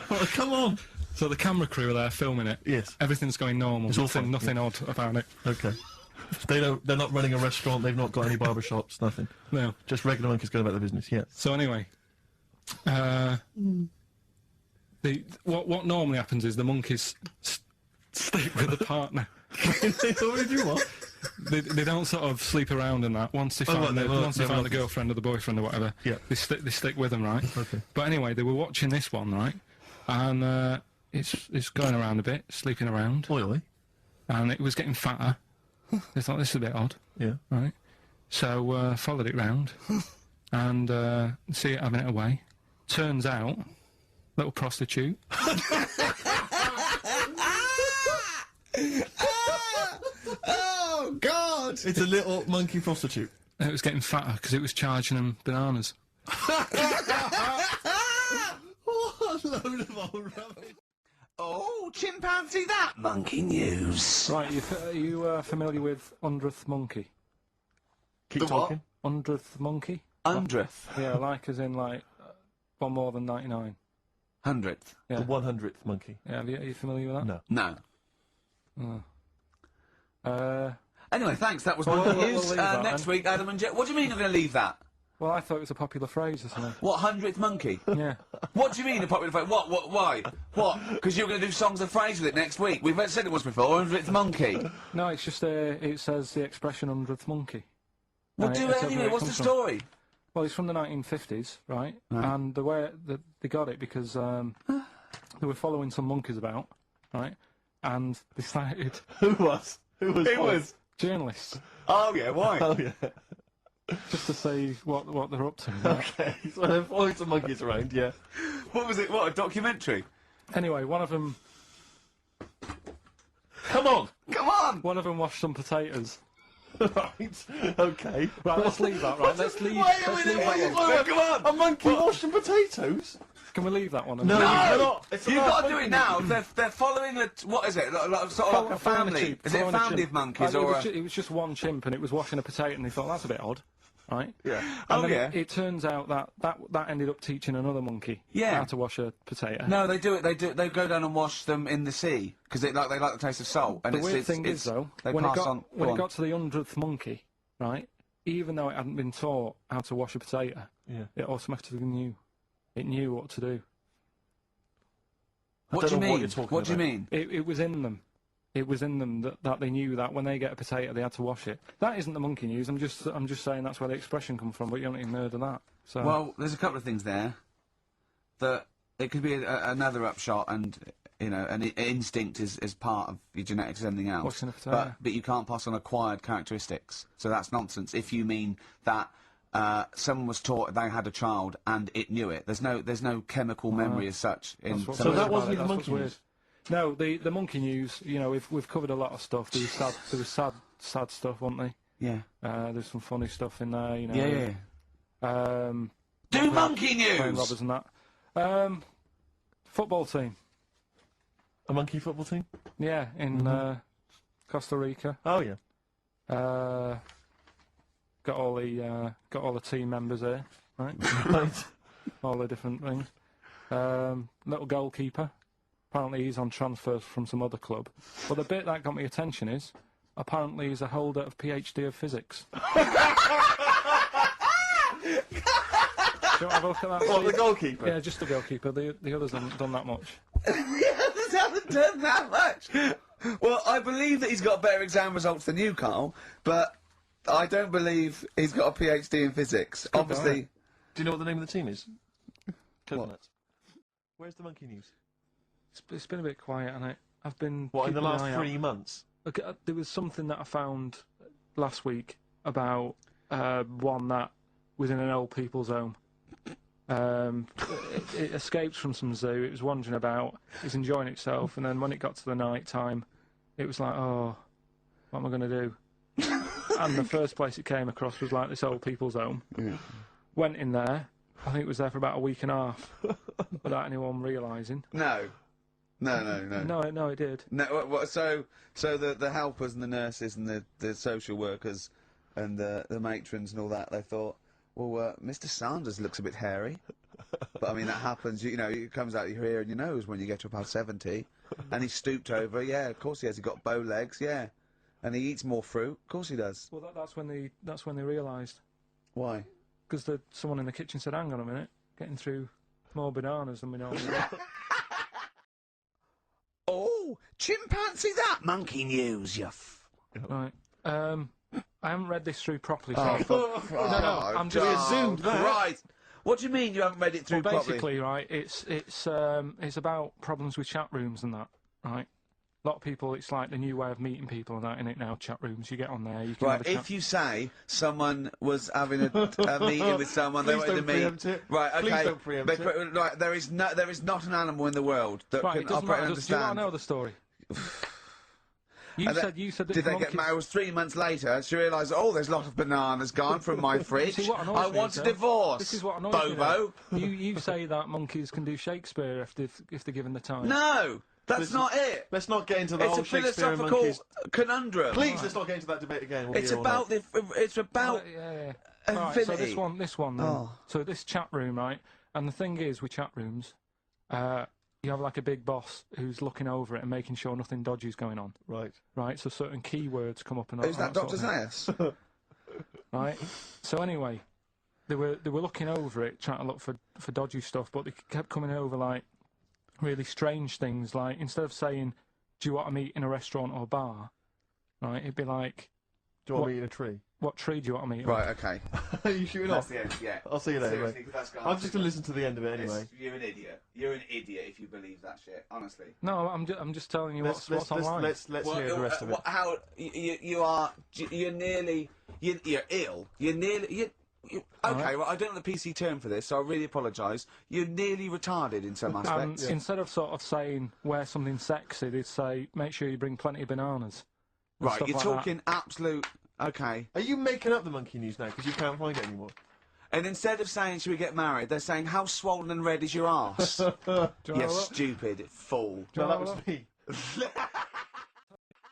Well, come on. So the camera crew are there filming it. Yes. Everything's going normal. It's all fine, nothing odd about it. Okay. They're not running a restaurant. They've not got any barber shops. Nothing. No. Just regular monkeys going about their business. Yeah. So anyway, what normally happens is the monkeys sleep with the partner. They already do what? They don't sort of sleep around and that. Once they find the girlfriend or the boyfriend or whatever, yeah, they stick with them, right? Okay. But anyway, they were watching this one, right? And it's going around a bit, sleeping around. Oily. And it was getting fatter. They thought, this is a bit odd. Yeah. Right? So, followed it round. And, see it having it away. Turns out, little prostitute. Oh, God! It's a little monkey prostitute. And it was getting fatter because it was charging them bananas. What a load of old rubbish. Oh, chimpanzee that monkey news. Right, are you familiar with 100th monkey? Keep talking. 100th monkey? 100th. Yeah, like as in like one more than 99. 100th. Yeah. The 100th monkey. Yeah, are you familiar with that? No. No. Anyway, thanks. That was Well, monkey we'll news. leave that Next then. week, Adam and Jet. What do you mean you're going to leave that? Well, I thought it was a popular phrase or something. What, 100th monkey? Yeah. What do you mean a popular phrase? What, why? What? Because you're going to do songs and phrases with it next week. We've said it once before, 100th monkey. No, it's just it says the expression 100th monkey. Well, And do it's it over anyway. where it What's the comes from. story? Well, it's from the 1950s, right? And the way that they got it because they were following some monkeys about, right? And they started... Who was? Who was? Journalists. Oh, yeah, why? Oh, yeah. Just to see what they're up to. Right? Okay, so they're following some monkeys around, yeah. What was it? What, a documentary? Anyway, one of them Come on! Come on! One of them washed some potatoes. Right, okay. Right, let's leave that, right? Let's leave that one. Come on! A monkey washing potatoes? Can we leave that one? No, you No! cannot. You've got to do it now. They're following a... What is it? Sort of like a family. Is it a family of monkeys or a... It was just one chimp and it was washing a potato and they thought, that's a bit odd. Right? Yeah. And Oh, then yeah. it turns out that ended up teaching another monkey Yeah. how to wash a potato. No, they do it. They go down and wash them in the sea because they like the taste of salt. And The weird thing is, though, when it got to the 100th monkey, right, even though it hadn't been taught how to wash a potato, Yeah. it automatically knew. It knew what to do. What do you don't know what mean? you're talking What do you about. mean? It was in them. It was in them that they knew that when they get a potato, they had to wash it. That isn't the monkey news. I'm just saying that's where the expression comes from. But you haven't even heard of that. So Well, there's a couple of things there. That it could be another upshot, and you know, an instinct is part of your genetics as anything else. Washing a potato. But you can't pass on acquired characteristics. So that's nonsense. If you mean that someone was taught they had a child and it knew it, there's no chemical memory as such. In That's what's some of weird that the- about wasn't it, even that's what's monkey weird. No, the monkey news. You know, we've covered a lot of stuff. There was sad stuff, wasn't there? Yeah. There's some funny stuff in there. You know. Yeah. Do Do monkey Playing news. robbers and that. Football team. A monkey football team? Yeah, in Costa Rica. Oh, yeah. Got all the team members there, right? Right. All the different things. Little goalkeeper. Apparently he's on transfer from some other club. But the bit that got my attention is, apparently he's a holder of PhD of physics. Do you want to have a look at that? What, the Steve? goalkeeper? Yeah, just the goalkeeper. The others haven't done that much. The others haven't done that much. Well, I believe that he's got better exam results than you, Carl, but I don't believe he's got a PhD in physics. Obviously. Do you know what the name of the team is? Coconuts. Where's the monkey news? It's been a bit quiet, hasn't it? I've been. What, in the keeping an last eye out. 3 months? Look, there was something that I found last week about one that was in an old people's home. It escaped from some zoo. It was wandering about. It was enjoying itself, and then when it got to the night time, it was like, oh, what am I going to do? And the first place it came across was like this old people's home. Went in there. I think it was there for about a week and a half without anyone realising. No, no. No, it did. No, so the helpers and the nurses and the social workers and the matrons and all that, they thought, well, Mr. Sanders looks a bit hairy. But I mean, that happens, you know, it comes out your ear and your nose when you get to about 70. And he stooped over, yeah, of course he has, he got bow legs, yeah. And he eats more fruit. Of course he does. Well, that's when they realised. Why? Because someone in the kitchen said, "Hang on a minute, getting through more bananas than we normally do." Oh, chimpanzee that monkey news, you Right. I haven't read this through properly. Oh, So I'm just assumed that. Right. What do you mean you haven't read it through well, properly? basically, right, it's about problems with chat rooms and that, right? A lot of people, it's like the new way of meeting people and that, in it now, chat rooms. You get on there, you can Right, have a chat. if you say someone was having a meeting with someone, they Please wanted to don't meet. preempt it. Right, okay. Please don't preempt it. Right, there is not an animal in the world that Right, can it doesn't operate matter. and Do you want understand. to know the story? You said that Did they monkeys... get married? It was 3 months later. She realised, oh, there's a lot of bananas gone from my fridge. See, what annoys I me want is, a though, divorce. This is what annoys Bobo. me. You say that monkeys can do Shakespeare if they're given the time. No, that's not it. Let's not get into the It's whole a Shakespeare and philosophical monkeys. conundrum. Please, let's not get into that debate again. We'll be It's here all about night. It's about Yeah. Right, so infinity. this one then. Oh. So this chat room, right? And the thing is, with chat rooms, you have like a big boss who's looking over it and making sure nothing dodgy's going on. Right. Right, so certain keywords come up and Who's that, Dr. sort of thing. Zayas? Right. So anyway, they were looking over it, trying to look for dodgy stuff, but they kept coming over like really strange things. Like instead of saying, "Do you want to meet in a restaurant or bar?" Right, it'd be like, Do you want me in a tree? "What tree do you want to meet?" Right, okay. Are you shooting That's off? the end, yeah. I'll see you later, Seriously, mate. 'cause that's gone I'm just going to listen to the end of it anyway. You're an idiot. You're an idiot if you believe that shit, honestly. No, I'm just telling you what's online. Let's hear the rest of it. How you're nearly you're ill. You're nearly okay. Right. Well, I don't know the PC term for this, so I really apologise. You're nearly retarded in some aspects. Instead of sort of saying wear something sexy, they'd say make sure you bring plenty of bananas. and Right, stuff you're like that. talking absolute. Okay. Are you making up the monkey news now because you can't find it anymore? And instead of saying should we get married, they're saying how swollen and red is your arse? Do you You know what? stupid fool. No, that was what? me.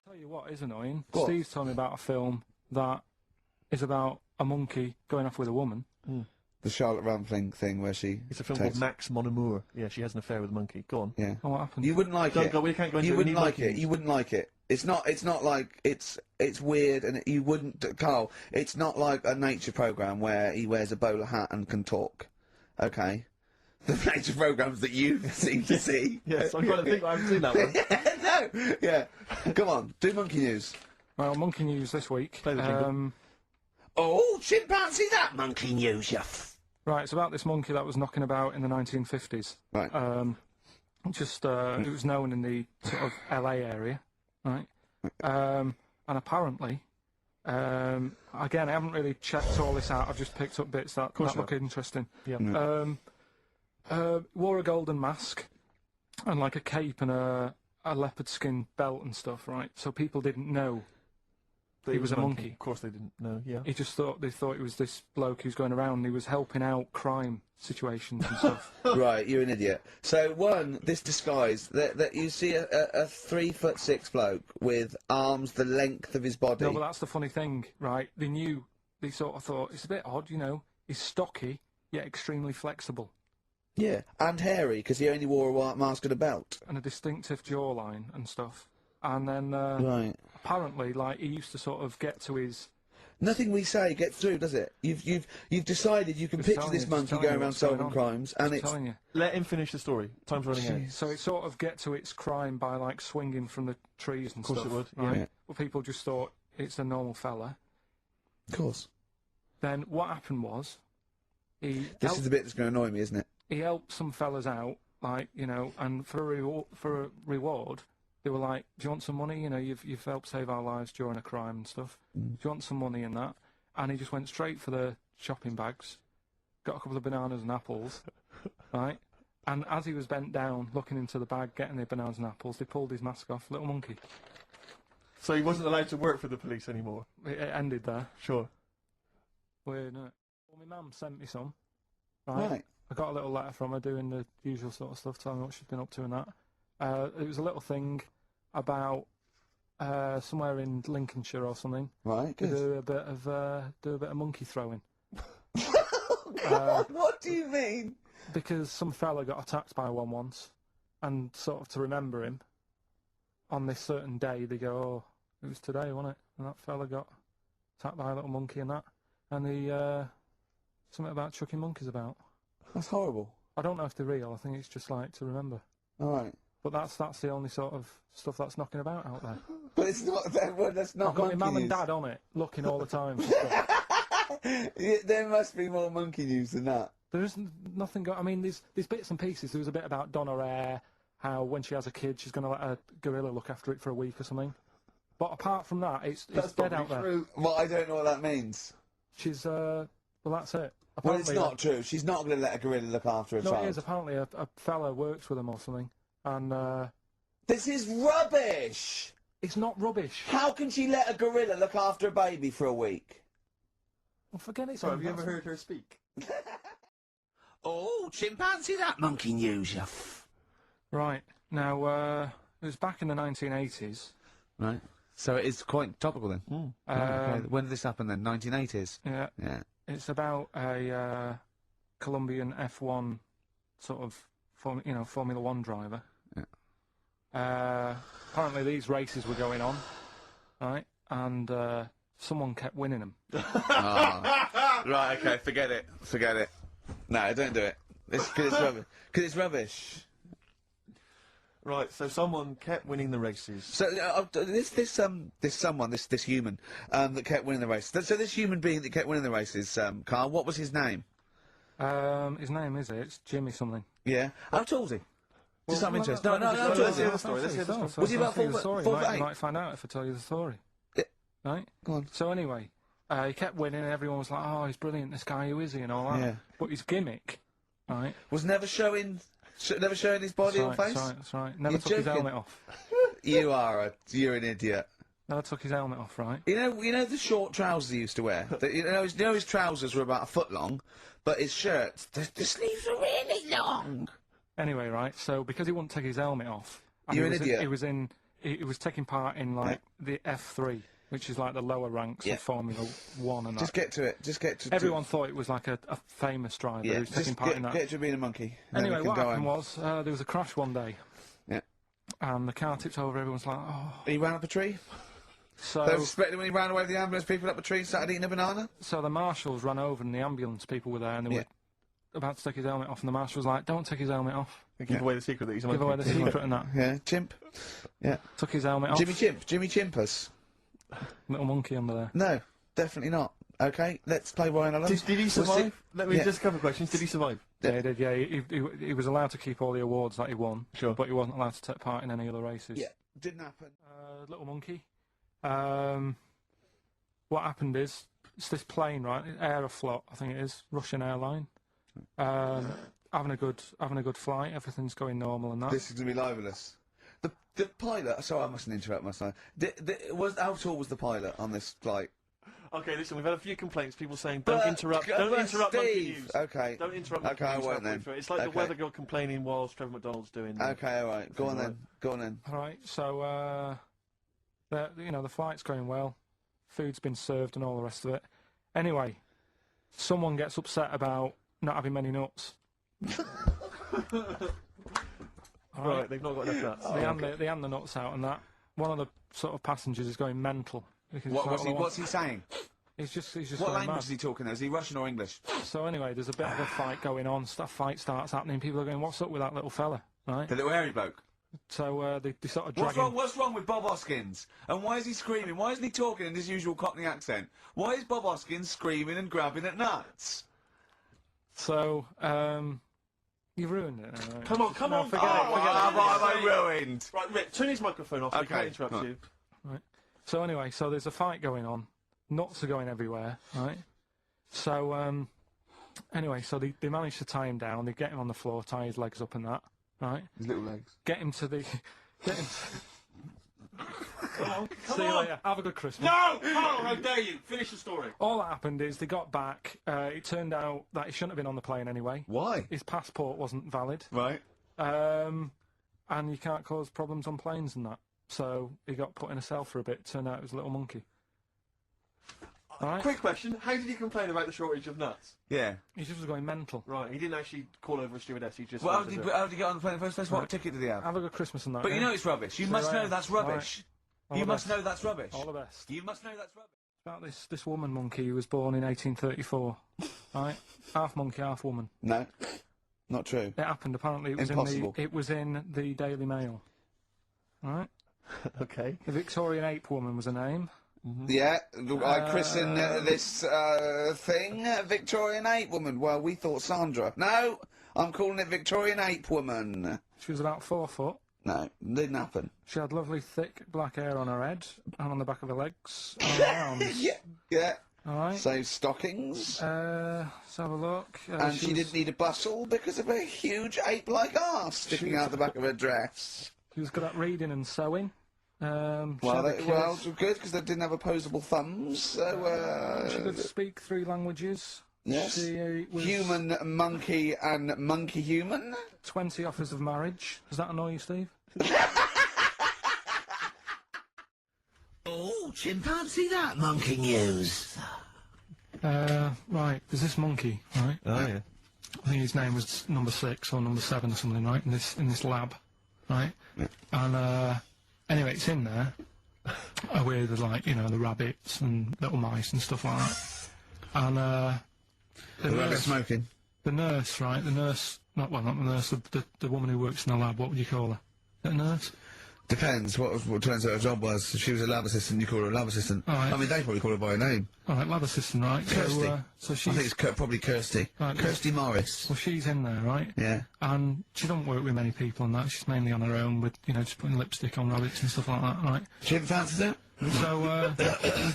Tell you what is annoying. What? Steve's told me about a film that is about a monkey going off with a woman. The Charlotte Rampling thing where she. It's a film called Max Mon Amour. Yeah, she has an affair with a monkey. Go on. Yeah. And what happened? You wouldn't like it. We can't go into You it. We wouldn't need like it. monkeys. You wouldn't like it. It's not like it's weird and you wouldn't, Carl. It's not like a nature program where he wears a bowler hat and can talk. Okay. The nature programs that you seem to see. Yes, I'm trying to think. I haven't seen that one. No. Yeah. Come on. Do monkey news. Well, monkey news this week. Play the jingle. Oh, chimpanzee that monkey news, you. Right, it's about this monkey that was knocking about in the 1950s. Right. It was known in the sort of LA area, right? And apparently, again, I haven't really checked all this out. I've just picked up bits that look interesting. Yeah. Wore a golden mask and like a cape and a leopard skin belt and stuff, right? So people didn't know he was a monkey. Of course they didn't know, yeah. They thought it was this bloke who's going around. He was helping out crime situations and stuff. Right, you're an idiot. So this disguise that you see a 3'6" bloke with arms the length of his body. No, but that's the funny thing, right? They sort of thought it's a bit odd, you know. He's stocky yet extremely flexible Yeah, and hairy because he only wore a white mask and a belt. and a distinctive jawline and stuff. And then Right. apparently, like he used to sort of get to his. Nothing we say gets through, does it? You've decided you can Just picture telling this you, just monkey telling going you around what's going solving on. crimes, and Just it's telling you. Let him finish the story. Time's running out. So it sort of get to its crime by like swinging from the trees and Of course stuff. it would, right? yeah. Well, people just thought it's a normal fella. of course. Then what happened was he This is the bit that's going to annoy me, isn't it? he helped some fellas out, like, you know, and for a reward, they were like, "Do you want some money? You know, you've helped save our lives during a crime and stuff. Do you want some money in that?" And he just went straight for the shopping bags, got a couple of bananas and apples, right? And as he was bent down, looking into the bag, getting the bananas and apples, they pulled his mask off. Little monkey. So he wasn't allowed to work for the police anymore. It ended there. Sure. Weird, isn't it? Well, my mum sent me some. Right. I got a little letter from her doing the usual sort of stuff, telling me what she's been up to and that. It was a little thing about somewhere in Lincolnshire or something. Right, to good. do a bit of monkey throwing. What do you mean? Because some fella got attacked by one once, and sort of to remember him, on this certain day they go, "Oh, It was today, wasn't it? And that fella got attacked by a little monkey and that. And the, something about chucking monkeys about. That's horrible. I don't know if they're real, I think it's just like to remember. Alright. But that's the only sort of stuff that's knocking about out there. But it's not, that's not I've got my monkey mum and news. dad on it, looking all the time. Yeah, there must be more monkey news than that. There isn't nothing. I mean, there's bits and pieces. There was a bit about Donna Air, how when she has a kid, she's going to let a gorilla look after it for a week or something. But apart from that, it's dead out there. True. Well, I don't know what that means. She's well, that's it. Well, it's Apparently, not true. She's not going to let a gorilla look after a No, child. it is. Apparently, a fella works with them or something, and This is rubbish! it's not rubbish. How can she let a gorilla look after a baby for a week? Well, forget it. Sorry, have you ever heard her speak? Oh, chimpanzee that monkey news, you Right now, it was back in the 1980s. Right. So it is quite topical then. Right, okay. When did this happen then? 1980s? Yeah. Yeah. It's about a Colombian F1 sort of, Formula One driver. Yeah. Apparently these races were going on, right? And someone kept winning them. Right, okay, forget it. Forget it. No, don't do it. Because it's rubbish. Because it's rubbish. Right, so someone kept winning the races. So this human that kept winning the race. So this human being that kept winning the races, Karl, what was his name? His name it's Jimmy something. Yeah. How tall was he? Just out of interest. No, Let's hear the story. Let's hear the story. Was he about 4 foot? foot You eight? might find out if I tell you the story. Yeah. Right. Go on. So anyway, he kept winning, and everyone was like, "Oh, he's brilliant. This guy, who is he?" and all that. Yeah. But his gimmick, right? Was never showing his body or face? That's right. Never You're took his joking. helmet off. You're an idiot. Never took his helmet off, right? You know the short trousers he used to wear? You know his trousers were about a foot long, but his shirts, the sleeves were really long. Anyway, right, so because he wouldn't take his helmet off... and You're he an was idiot. He was taking part in, like, the F3, which is, like, the lower ranks Yeah. of Formula 1 and Just that. get to it. Just get to Everyone thought it was, like, a famous driver Yeah, who was taking just part in that. get to being a monkey. Then Anyway, we can what go happened home. was, there was a crash one day, Yeah. and the car tipped over, everyone's like, oh... He ran up a tree? So, They were suspecting when he ran away with the ambulance people up a tree and started eating a banana? so the marshals ran over, and the ambulance people were there, and they Yeah. were about to take his helmet off, and the marshal was like, don't take his helmet off. Give away the secret that he's a monkey. Give away the secret and that. Yeah, chimp. Yeah. Took his helmet off. Jimmy Chimpus. Little monkey under there. No, definitely not. Okay, let's play Ryan Allen. Did he survive? Let me just a couple of questions. Did he survive? Yeah, he did, yeah. He was allowed to keep all the awards that he won. Sure. But he wasn't allowed to take part in any other races. Yeah, didn't happen. Little monkey. What happened is, it's this plane, right? Aeroflot, I think it is, Russian airline. Having a good flight, everything's going normal and that. This is going to be libelous. The pilot, sorry I mustn't interrupt myself. How tall was the pilot on this flight? Okay, listen, we've had a few complaints. People saying, don't interrupt monkey news. Okay. Don't interrupt monkey Okay, I news. won't then. It's like the Okay. weather girl complaining whilst Trevor McDonald's doing... Okay, alright, go on then. Go on then. Alright, so, the flight's going well. Food's been served and all the rest of it. Anyway, someone gets upset about not having many nuts. Right, they've not got enough nuts. They hand the nuts out and that. One of the sort of passengers is going mental. Because What's he saying? He's just What going language mad. is he talking there? Is he Russian or English? So anyway, there's a bit of a fight going on. Fight starts happening. People are going, "What's up with that little fella?" Right? The little hairy bloke. So they sort of drag him. What's wrong with Bob Hoskins? And why is he screaming? Why isn't he talking in his usual Cockney accent? Why is Bob Hoskins screaming and grabbing at nuts? So you've ruined it. Right? Come on, No, forget it. Have I ruined? Right, Rick, turn his microphone off. We Okay. can't interrupt you. Right. So anyway, so there's a fight going on. Nuts are going everywhere, right? So anyway, so they manage to tie him down. They get him on the floor, tie his legs up and that, right? His little legs. Get him to the. Get him. Come See you later. Have a good Christmas. No! Carl, how dare you! Finish the story. All that happened is they got back. It turned out that he shouldn't have been on the plane anyway. Why? His passport wasn't valid. Right. And you can't cause problems on planes and that. So he got put in a cell for a bit. Turned out it was a little monkey. Alright? Quick question, how did he complain about the shortage of nuts? Yeah. He just was going mental. Right, he didn't actually call over a stewardess, he just... Well, how wanted did to- he get on the plane in the first place? What ticket did he have? Have a good Christmas and that. But you yeah? know it's rubbish. You See must you know later. that's rubbish. You must know that's rubbish. All the best. You must know that's rubbish. About this woman monkey who was born in 1834, right? Half monkey, half woman. No, not true. It happened. Apparently, Impossible. it was in the Daily Mail. Right? Okay. The Victorian ape woman was her name. Yeah, I christen this thing Victorian Ape Woman. Well, we thought Sandra. No, I'm calling it Victorian Ape Woman. She was about 4 foot. No, didn't happen. She had lovely, thick black hair on her head and on the back of her legs and on her arms. Yeah. All right. So stockings. Let's have a look. And she didn't need a bustle because of a huge ape-like arse sticking out the back of her dress. She was good at reading and sewing. Well, good, because they didn't have opposable thumbs, so, she could speak 3 languages. Yes. She was Human, monkey, and monkey-human. 20 offers of marriage. Does that annoy you, Steve? Oh, chimpanzee that monkey news. Right, there's this monkey, right? Oh, yeah. I think his name was number 6 or number 7 or something, right? In this lab, right? Yeah. And anyway, it's in there with like the rabbits and little mice and stuff like that. And The rabbit smoking. the nurse, right? The nurse, not the nurse, the woman who works in the lab. What would you call her? A nurse? Depends what turns out her job was. If she was a lab assistant, you call her a lab assistant. All right. I mean, they probably call her by her name. All right, lab assistant, right? Kirsty. So I she's think it's probably Kirsty. Right, Kirsty Morris. well, she's in there, right? Yeah. And she don't work with many people and that. She's mainly on her own with, just putting lipstick on rabbits and stuff like that, right? Chimpanzee it? So,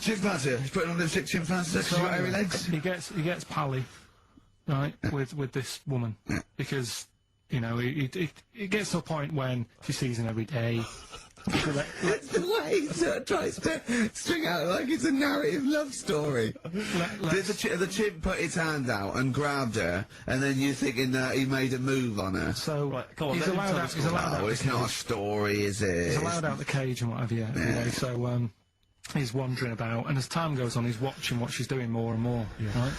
Chimpanzee. She's putting on lipstick chimpanzee. She's got hairy legs. He gets pally, right, with this woman because it gets to a point when she sees him every day. The way he tries to string out like it's a narrative love story. Did the chimp put his hand out and grabbed her, and then you thinking that he made a move on her? So Right, come on, he's let him allowed tell out. the He's allowed out. Oh, the it's not a cage. story, is it? He's allowed out the cage and whatever. Yeah. Anyway, so he's wandering about, and as time goes on, he's watching what she's doing more and more. Right.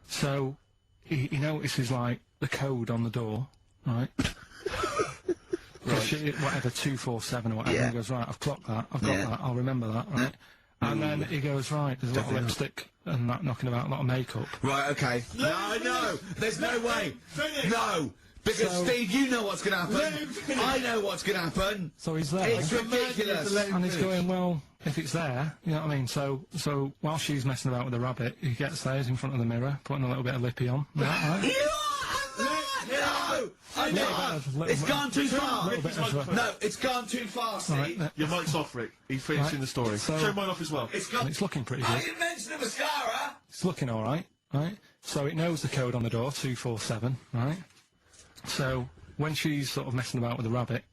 So he notices like the code on the door, right? Whatever 247 or whatever. Yeah. He goes, right, I've clocked that. I've got that. I'll remember that. Right. And then he goes, right, there's a lot of lipstick and that knocking about, a lot of makeup. Right, okay. No, there's no way. No, because Steve, you know what's going to happen. I know what's going to happen. So he's there. It's ridiculous. And he's going, well, if it's there, you know what I mean? So while she's messing about with the rabbit, he gets there, he's in front of the mirror, putting a little bit of lippy on. Right? No! I know! It's gone too far! Little bit of, No, it's gone too far, Steve. Your mic's off, Rick. He's finishing the story. So- Show mine off as well. and it's looking pretty good. You mentioned the mascara! It's looking all right, right? So it knows the code on the door, 247, right? So when she's sort of messing about with the rabbit,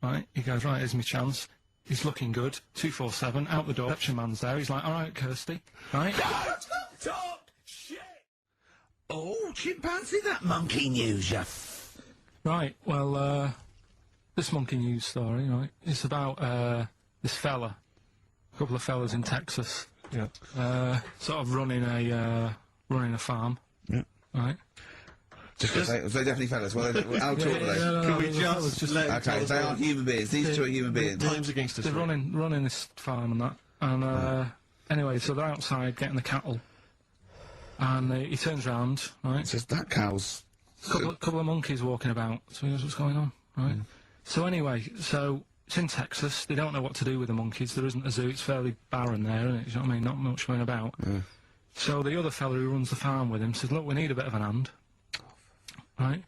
right, he goes, right, here's my chance. He's looking good, 247, out the door, reception man's there, he's like, all right, Kirsty, right? Talk shit! Oh, chimpanzee, that monkey news, you Right, well, this monkey news story, right, it's about this fella, a couple of fellas in Texas, sort of running a farm, right? Just they definitely fellas. Well, how tall are they? Can we just let him tell Okay, us they what- aren't human beings. These two are human beings. Time's against us. They're Rick. running this farm and that, and anyway, so they're outside getting the cattle, and he turns round, right? It's just that cow's. Couple of monkeys walking about, so he knows what's going on, right? So anyway, so it's in Texas. They don't know what to do with the monkeys. There isn't a zoo. It's fairly barren there, isn't it? You know what I mean? Not much going about. So the other fella who runs the farm with him says, "Look, we need a bit of an hand." Right?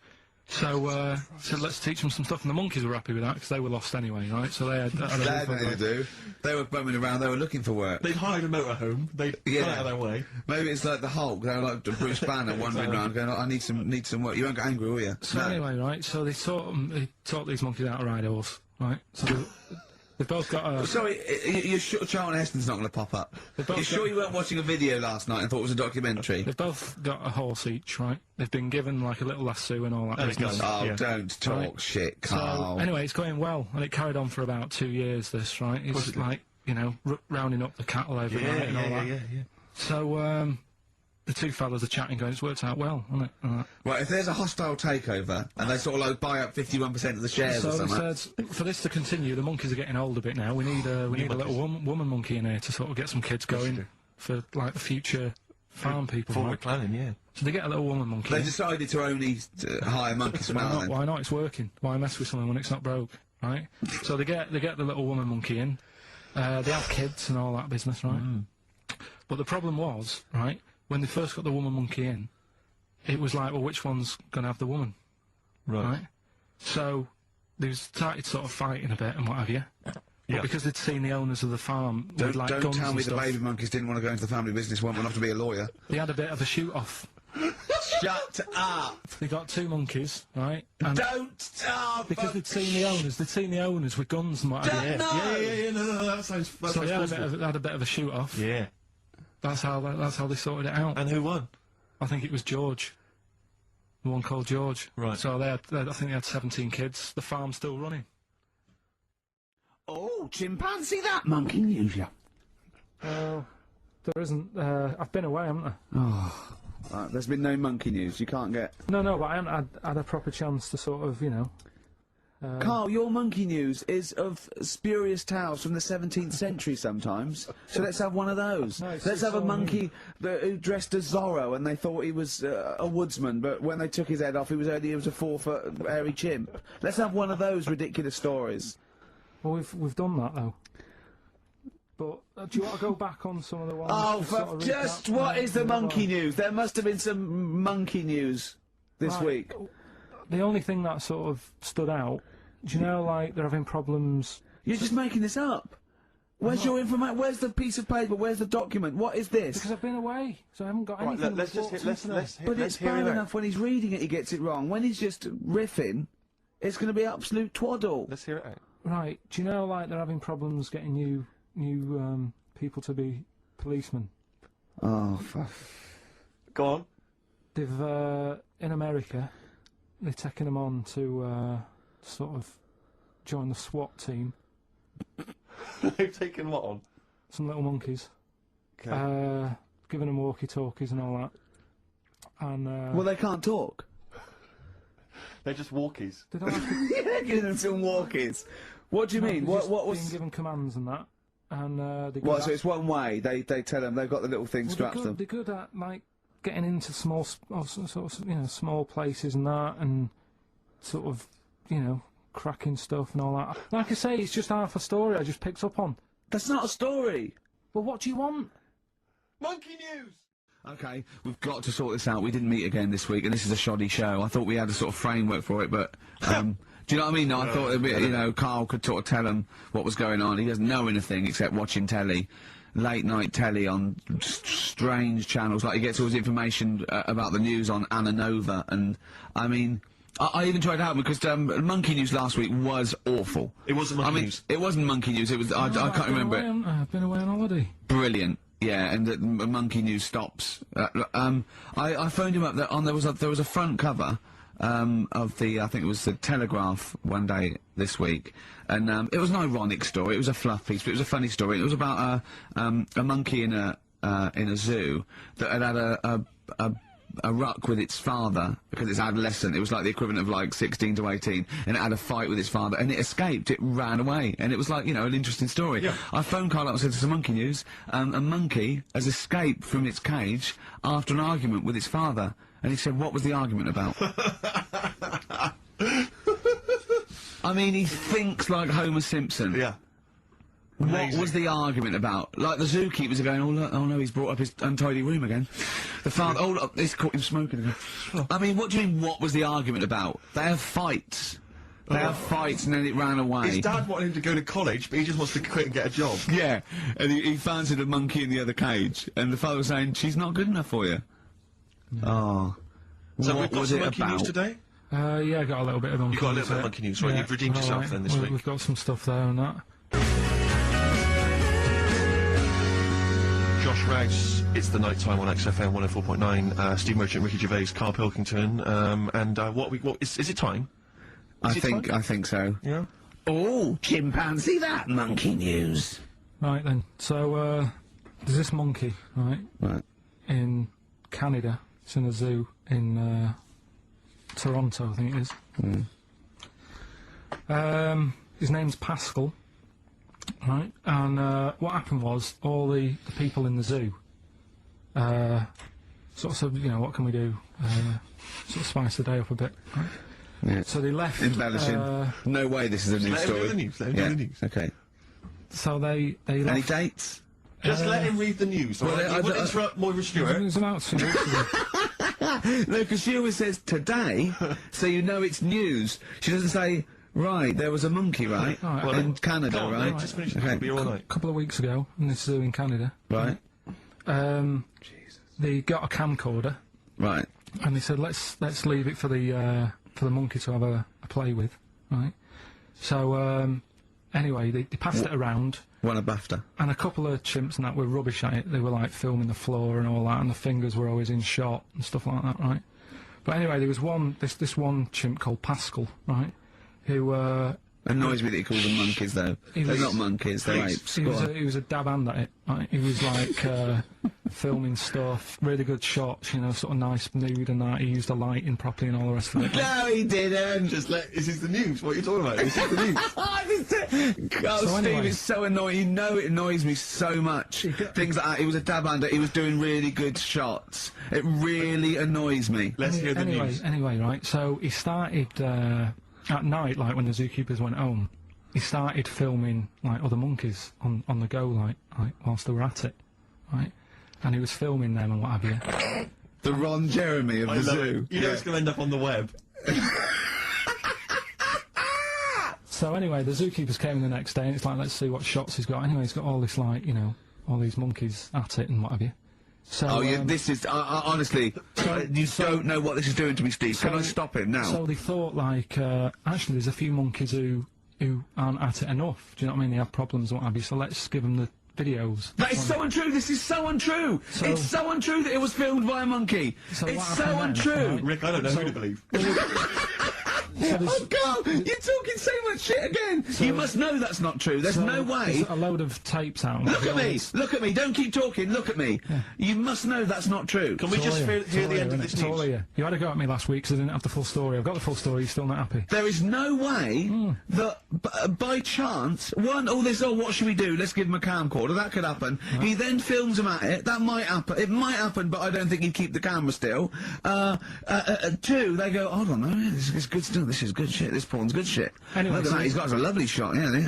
So, said, let's teach them some stuff, and the monkeys were happy with that, because they were lost anyway, right? So they had They had nothing to do. They were bumming around. They were looking for work. They'd hired a motorhome. They'd got out of their way. Maybe it's like the Hulk. They were like Bruce Banner wandering around, going, "I need some work." You won't get angry, will you? So anyway, right, so they taught these monkeys how to ride a horse, right? So they've both got a... Sorry, you're sure Charlton Heston's not going to pop up? You're sure you weren't watching a video last night and thought it was a documentary? They've both got a horse each, right? They've been given, like, a little lasso and all that business. Oh, don't talk Right. shit, Carl. So, anyway, it's going well, and it carried on for about 2 years, this, right? It's like, rounding up the cattle every night and all that. Yeah. So, the two fellas are chatting, going, "It's worked out well, hasn't it?" And that. Right, if there's a hostile takeover and they sort of like buy up 51% of the shares So or they something. said, for this to continue, the monkeys are getting old a bit now. We need a little woman monkey in here to sort of get some kids going for like the future farm people. Forward right? planning, yeah. So they get a little woman monkey. They in. decided to only hire monkeys from Why out not? then. Why not? It's working. Why mess with something when it's not broke, right? So they get the little woman monkey in. They have kids and all that business, right? But the problem was, right, when they first got the woman monkey in, it was like, well, which one's going to have the woman? Right. So they started sort of fighting a bit and what have you. But because they'd seen the owners of the farm with like Don't guns tell and me the stuff, baby monkeys didn't want to go into the family business, went off to be a lawyer. they had a bit of a shoot-off. Shut up! They got two monkeys, right? And Don't stop! because they'd seen the owners with guns and what have you. Yeah, no, that sounds So they had a bit of a shoot-off. Yeah. That's how they sorted it out. And who won? I think it was George. The one called George. Right. So I think they had 17 kids. The farm's still running. Oh, chimpanzee, that monkey news, yeah. Well, there isn't. I've been away, haven't I? Oh, there's been no monkey news. You can't get. No, but I haven't had a proper chance to sort of, Carl, your monkey news is of spurious tales from the 17th century sometimes. So let's have one of those. No, Let's have a monkey who dressed as Zorro and they thought he was a woodsman, but when they took his head off, he was a 4-foot hairy chimp. Let's have one of those ridiculous stories. Well, we've done that though. But do you want to go back on some of the ones? Oh, to sort of just recap? what is the No, monkey news? There must have been some monkey news this Right. week. The only thing that sort of stood out, do you know, like they're having problems. You're just making this up. Where's your information? Where's the piece of paper? Where's the document? What is this? Because I've been away, so I haven't got Right, anything. let's to just report hit, to let's today. But let's it's hear bad him out. enough when he's reading it, he gets it wrong. When he's just riffing, it's going to be absolute twaddle. Let's hear it out. Right, do you know, like they're having problems getting new people to be policemen? Oh, fuck. Go on. They've in America, they're taking them on to sort of join the SWAT team. They've taken what on? Some little monkeys. Okay. Giving them walkie-talkies and all that. And Well, they can't talk. They're just walkies. they don't have to. Yeah, give them some walkies. What do you mean? They're What just was? being given commands and that. And they Well, so it's one way. They tell them they've got the little thing strapped to them. They're good at like getting into small, sort of, small places and that, and sort of, cracking stuff and all that. Like I say, it's just half a story I just picked up on. That's not a story. Well, what do you want? Monkey news! Okay, we've got to sort this out. We didn't meet again this week, and this is a shoddy show. I thought we had a sort of framework for it, but do you know what I mean? No, I thought it'd be, Karl could sort of tell him what was going on. He doesn't know anything except watching telly, late night telly on strange channels. Like he gets all his information about the news on Anna Nova, and I mean. I even tried to help him because Monkey News last week was awful. It wasn't Monkey News. It wasn't Monkey News. It was. I can't remember it. I've been away on holiday. Brilliant. Yeah, and the Monkey News stops. I phoned him up. There was a front cover of the I think it was the Telegraph one day this week, and it was an ironic story. It was a fluff piece, but it was a funny story. It was about a monkey in a zoo that had a ruck with its father because it's adolescent. It was like the equivalent of like 16 to 18, and it had a fight with its father, and it escaped. It ran away, and it was like an interesting story. Yeah. I phoned Karl up and said, "There's some monkey news. A monkey has escaped from its cage after an argument with its father." And he said, "What was the argument about?" I mean, he thinks like Homer Simpson. Yeah. What was the argument about? Like, the zookeepers are going, oh, look, oh no, he's brought up his untidy room again. The father, oh, look, he's caught him smoking again. I mean, what do you mean, what was the argument about? They have fights. They have fights and then it ran away. His dad wanted him to go to college, but he just wants to quit and get a job. Yeah, and he fancied a monkey in the other cage, and the father was saying, she's not good enough for you. Oh. So what we've got was some it monkey about? news today? Yeah, I got a little bit of monkey You got a news little bit of there. monkey news, right? You've redeemed yourself alright. then this week. We've got some stuff there and that. Josh Rouse, it's the night time on XFM 104.9. Steve Merchant, Ricky Gervais, Karl Pilkington, and what is it time? I think so. Yeah. Oh, chimpanzee, that monkey news. Right then, so there's this monkey, right, Right. in Canada. It's in a zoo in Toronto, I think it is. His name's Pascal, right? And what happened was all the people in the zoo sort of said, you know, what can we do? Sort of spice the day up a bit, right? Yeah. So they left. Embellishing. No way this is a news Let him story. do the news. Let him do the news. Okay. So they Any left. dates? Just let him read the news. All right? You wouldn't interrupt Moira It Stewart. was about 2 weeks ago. No, because she always says today, so you know it's news. She doesn't say, right, there was a monkey, right? Right. Well, in Canada, Come on, right? mate, just finish the Okay. okay. Be all night. A couple of weeks ago in this zoo in Canada. Right, They got a camcorder right. and they said let's leave it for the monkey to have a play with, right? So anyway, they passed it around, Won a BAFTA. and a couple of chimps and that were rubbish at it. They were like filming the floor and all that, and the fingers were always in shot and stuff like that, right? But anyway, there was this one chimp called Pascal, right, who Annoys me that he calls them monkeys, though. They're was- not monkeys, they're apes. he Go was on. he was a dab hand at it, right? He was like filming stuff, really good shots, you know, sort of nice nude and that. He used the lighting properly and all the rest of it. No, he didn't. Just let. This is the news. What are you talking about? This is the news. God, So Steve, anyway. it's so annoying. You know it annoys me so much. Things like that. He was a dab under. He was doing really good shots. It really annoys me. Let's hear the news. Anyway, right, so he started, at night, like when the zookeepers went home, he started filming, like, other monkeys on the go, like, whilst they were at it, right? And he was filming them and what have you. The Ron Jeremy of I the love zoo. it. You know it's going to end up on the web. So anyway, the zookeepers came in the next day and it's like, let's see what shots he's got. Anyway, he's got all this, like, you know, all these monkeys at it and what have you. So, Oh, yeah, this is, honestly, you don't know what this is doing to me, Steve. Can I stop him now? So they thought, like, actually there's a few monkeys who aren't at it enough. Do you know what I mean? They have problems and what have you, so let's give them the videos. That is so untrue. This is so untrue. So- It's so untrue that it was filmed by a monkey. So It's what so happened then, untrue. right? Rick, I don't know who to believe. Oh, God, you're talking so much shit again. You must know that's not true. There's no way. There's a load of tapes out. Look at me. Look at me. Don't keep talking. Look at me. You must know that's not true. Can we just hear the end of this It's all news? here. You had a go at me last week because I didn't have the full story. I've got the full story. You're still not happy. There is no way that by chance, what should we do? Let's give him a camcorder. That could happen. He then films him at it. That might happen. It might happen, but I don't think he'd keep the camera still. Two, they go, hold on, no, this is good stuff. This is good shit. This porn's good shit. Anyway, Look at so that. He's got us a lovely shot. Yeah. So This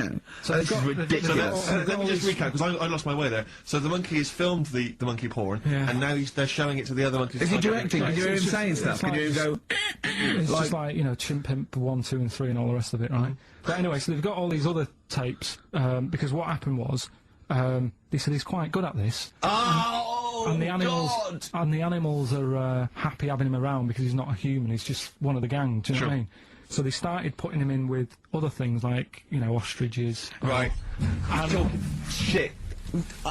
they've is got- they've- they've got ridiculous. all- Let me just recap because I lost my way there. So the monkey has filmed the monkey porn, Yeah. and now they're showing it to the other monkeys. Is he It's like- directing? Can you hear him just- saying it's stuff? Can like you go? It's just like, you know, Chimp Pimp 1, 2 and 3 and all the rest of it, right? But anyway, so they've got all these other tapes, because what happened was, they said he's quite good at this. Oh, And the animals, God! and the animals are happy having him around because he's not a human. He's just one of the gang. Do you know what I mean? So they started putting him in with other things like, you know, ostriches. Right. And Shit.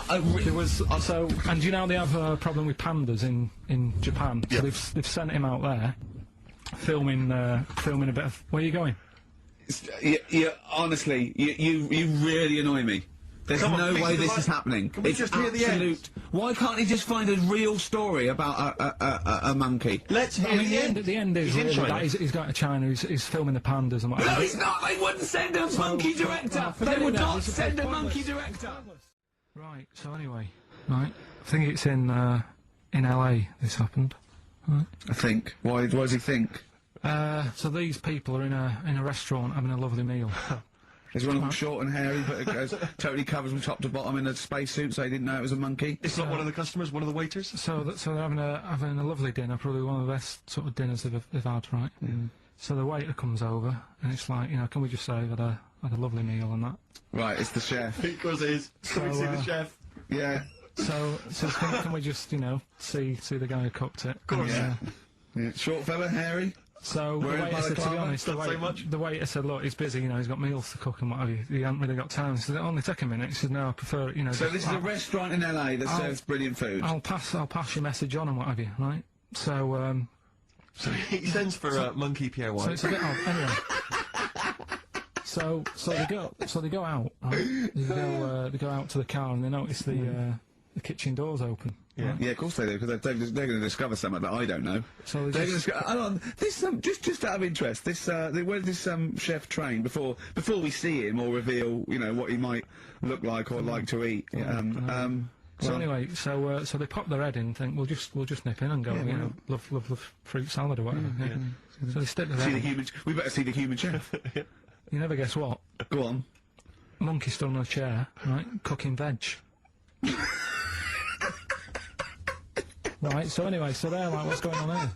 there was so, and you know they have a problem with pandas in Japan. So they've sent him out there, filming a bit of. Where are you going? Honestly, you really annoy me. There's Come on, no please, way this like- is happening. can we It's just hear the end? absolute. Why can't he just find a real story about a monkey? Let's hear I mean, the end. the end is He's in really China. that he's going to China. He's filming the pandas and what. No, he's not. They wouldn't send a monkey director. They would not send a monkey director. Right. So anyway, right. I think it's in LA. This happened. Right. I think. Why does he think? So these people are in a restaurant having a lovely meal. There's one of them short and hairy, but it goes totally covers from top to bottom in a spacesuit, so he didn't know it was a monkey. It's not one of the customers, one of the waiters. So they're having a lovely dinner, probably one of the best sort of dinners they've had, right? So the waiter comes over and it's like, you know, can we just say I've had a lovely meal and that. Right, it's the chef. Because it is. Can we see the chef? Yeah. So can we just, you know, see the guy who cooked it? Of course. Yeah. Short fella, hairy. So the Wearing waiter said, to be balaclava? honest, Not so much. the waiter said, look, he's busy, you know, he's got meals to cook and what have you. He hasn't really got time. He said, it'll only take a minute. He said, no, I prefer, you know. So this is a restaurant in LA that serves brilliant food. I'll pass your message on and what have you, right? So So he sends for Monkey Pierre so White. it's a bit odd. Anyway. So they go out, right? They go out to the car and they notice the the kitchen door's open. Yeah. Yeah, of course they do, because they're going to discover something that I don't know. So They're going to hold on, this just out of interest, this where does this chef train before we see him or reveal, you know, what he might look like or like to eat? So well- anyway, so they pop their head in and think we'll just nip in and go, you know, love fruit salad or whatever. Yeah. So they stick their See head the in. human. We better see the human chef. You never guess what? Go on. Monkey stood on a chair, right, cooking veg. Right, so anyway, so they're like, what's going on here?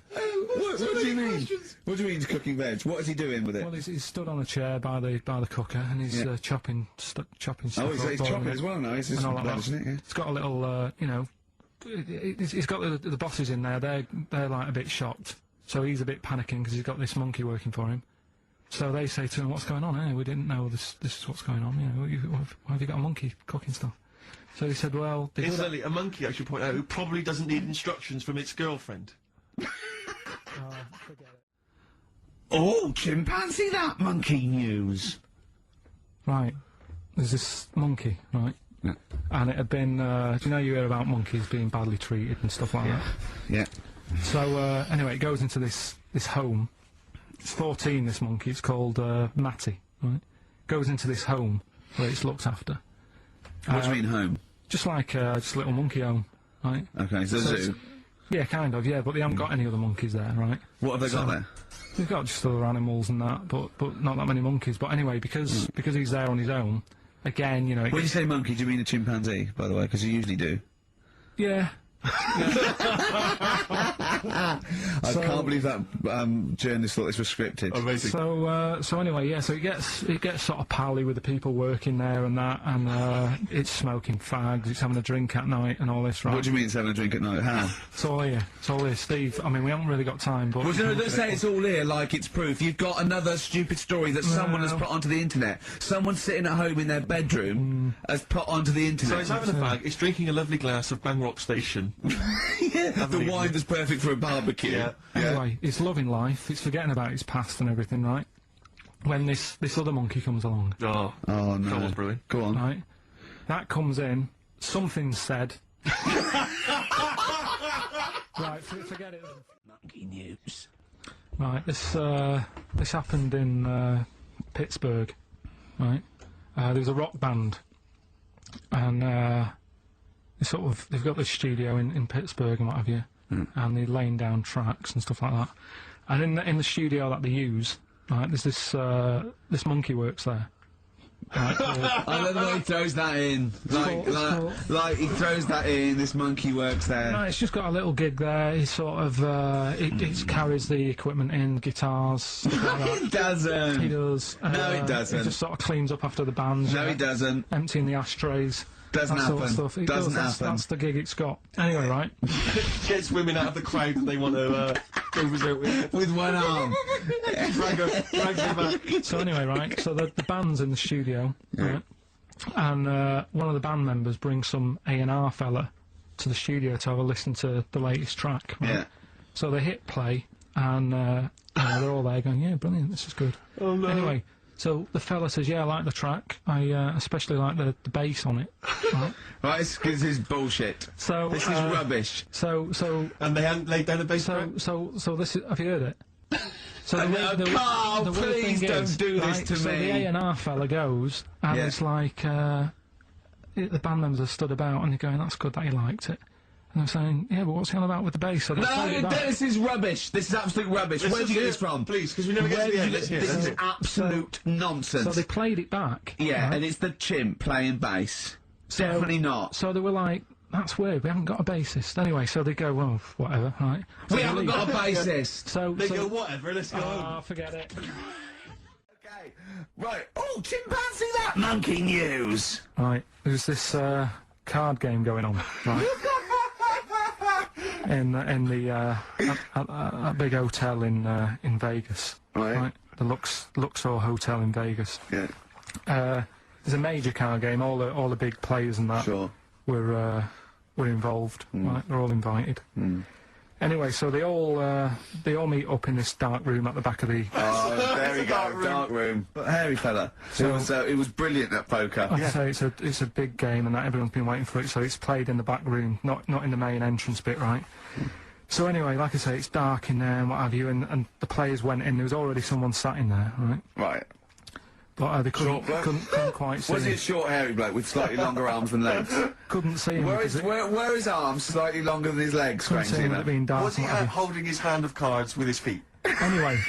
What do you mean? What do you mean he's cooking veg? What is he doing with it? Well, he's stood on a chair by the cooker and he's chopping stuff. Oh, he's up, chopping it, as well now. It's and all like veg, that. isn't it? Yeah. It's got a little, you know, he's got the bosses in there. They're like a bit shocked. So he's a bit panicking because he's got this monkey working for him. So they say to him, "What's going on? Eh? We didn't know this is what's going on. You know, why have you got a monkey cooking stuff?" So he said, "Well, they do that." Incidentally, a monkey, I should point out, who probably doesn't need instructions from its girlfriend. Forget it. Oh, chimpanzee, that monkey news. Right, there's this monkey, right? Yeah. And it had been, do you know you hear about monkeys being badly treated and stuff like that? Yeah. So, anyway, it goes into this home. It's 14, this monkey. It's called, Matty, right? Goes into this home where it's looked after. What do you mean home? Just like, just a little monkey home, right? Okay, so So zoo. Yeah, kind of, yeah, but they haven't got any other monkeys there, right? What have they got there? They've got just other animals and that, but not that many monkeys. But anyway, because he's there on his own, again, you know... When you say monkey, do you mean a chimpanzee, by the way? Because you usually do. Yeah. I can't believe that journalist thought this was scripted. Amazing. So anyway, yeah, so it gets sort of pally with the people working there and that, and it's smoking fags, it's having a drink at night and all this, right? What do you mean it's having a drink at night? How? It's all here, Steve. I mean, we haven't really got time, but... Well, no, let's say it's all here, like it's proof. You've got another stupid story that someone has put onto the internet. Someone sitting at home in their bedroom has put onto the internet. So it's having a fag, it's drinking a lovely glass of Bangrock Station. Yeah, the wine that's perfect for a barbecue. Yeah. Anyway, it's loving life, it's forgetting about its past and everything, right? When this other monkey comes along, Oh, Oh, no. Karl's brewing. Go on. right? That comes in, something's said. Right, forget it then. Monkey news. Right, this happened in Pittsburgh, right? There was a rock band, and they've got this studio in Pittsburgh and what have you, and they're laying down tracks and stuff like that. And in the studio that they use, right, there's this monkey works there. Right, I love the way he throws that in. Like he throws that in. This monkey works there. no, it's just got a little gig there. He sort of it carries the equipment in, guitars, stuff like that. He doesn't. He does. No, he doesn't. He just sort of cleans up after the bands. No, he doesn't. Emptying the ashtrays. Doesn't that sort of happen. stuff. It Doesn't does, happen. That's the gig it's got. Anyway, right? Gets women out of the crowd that they want to go visit with. With one arm. Drag her back. So anyway, right? So the band's in the studio, right? And one of the band members brings some A&R fella to the studio to have a listen to the latest track. Right? Yeah. So they hit play, and they're all there going, "Yeah, brilliant, this is good." Oh no. Anyway, so the fella says, "Yeah, I like the track. I especially like the bass on it." Right? Right, it's 'cause this is bullshit. So This is rubbish. So And they hadn't laid down a bass track? so this is. Have you heard it? So Carl, the weird please thing don't is, do this right, to so me. the A&R fella goes, and Yeah. it's like, the band members are stood about, and they're going, "That's good that you liked it." And I'm saying, "Yeah, but what's he on about with the bass?" So they played it No, back. this is rubbish. This is absolute rubbish. Where did you get this from? Please, because we never get Where to the did end. you Let's get hear this? it. Is absolute nonsense. So they played it back. Yeah, right? and it's the chimp playing bass. Definitely not. So they were like, "That's weird, we haven't got a bassist." Anyway, so they go, "Well, whatever, right?" So We they haven't leave. got a bassist. So They go, whatever, let's go home. Ah, forget it. Okay, right. Oh, chimpanzee, that monkey news. Right, there's this card game going on, right? in the that big hotel in Vegas, Right. The Luxor Hotel in Vegas. Yeah. There's a major card game. All the big players and that Sure. were involved. Right, they're all invited. Anyway, so they all meet up in this dark room at the back of the. Oh, there we go, dark room. But hairy fella. So it was brilliant at poker. Like I say, it's a big game, and that everyone's been waiting for it. So it's played in the back room, not in the main entrance bit, right? So anyway, like I say, it's dark in there and what have you, and the players went in. There was already someone sat in there, right? Right. But they couldn't quite see Was him. it a short, hairy bloke with slightly longer arms than legs? Couldn't see him. Where because are his arms slightly longer than his legs, couldn't see strangely him with it enough? being dark. Was he and what have you. holding his hand of cards with his feet? Anyway.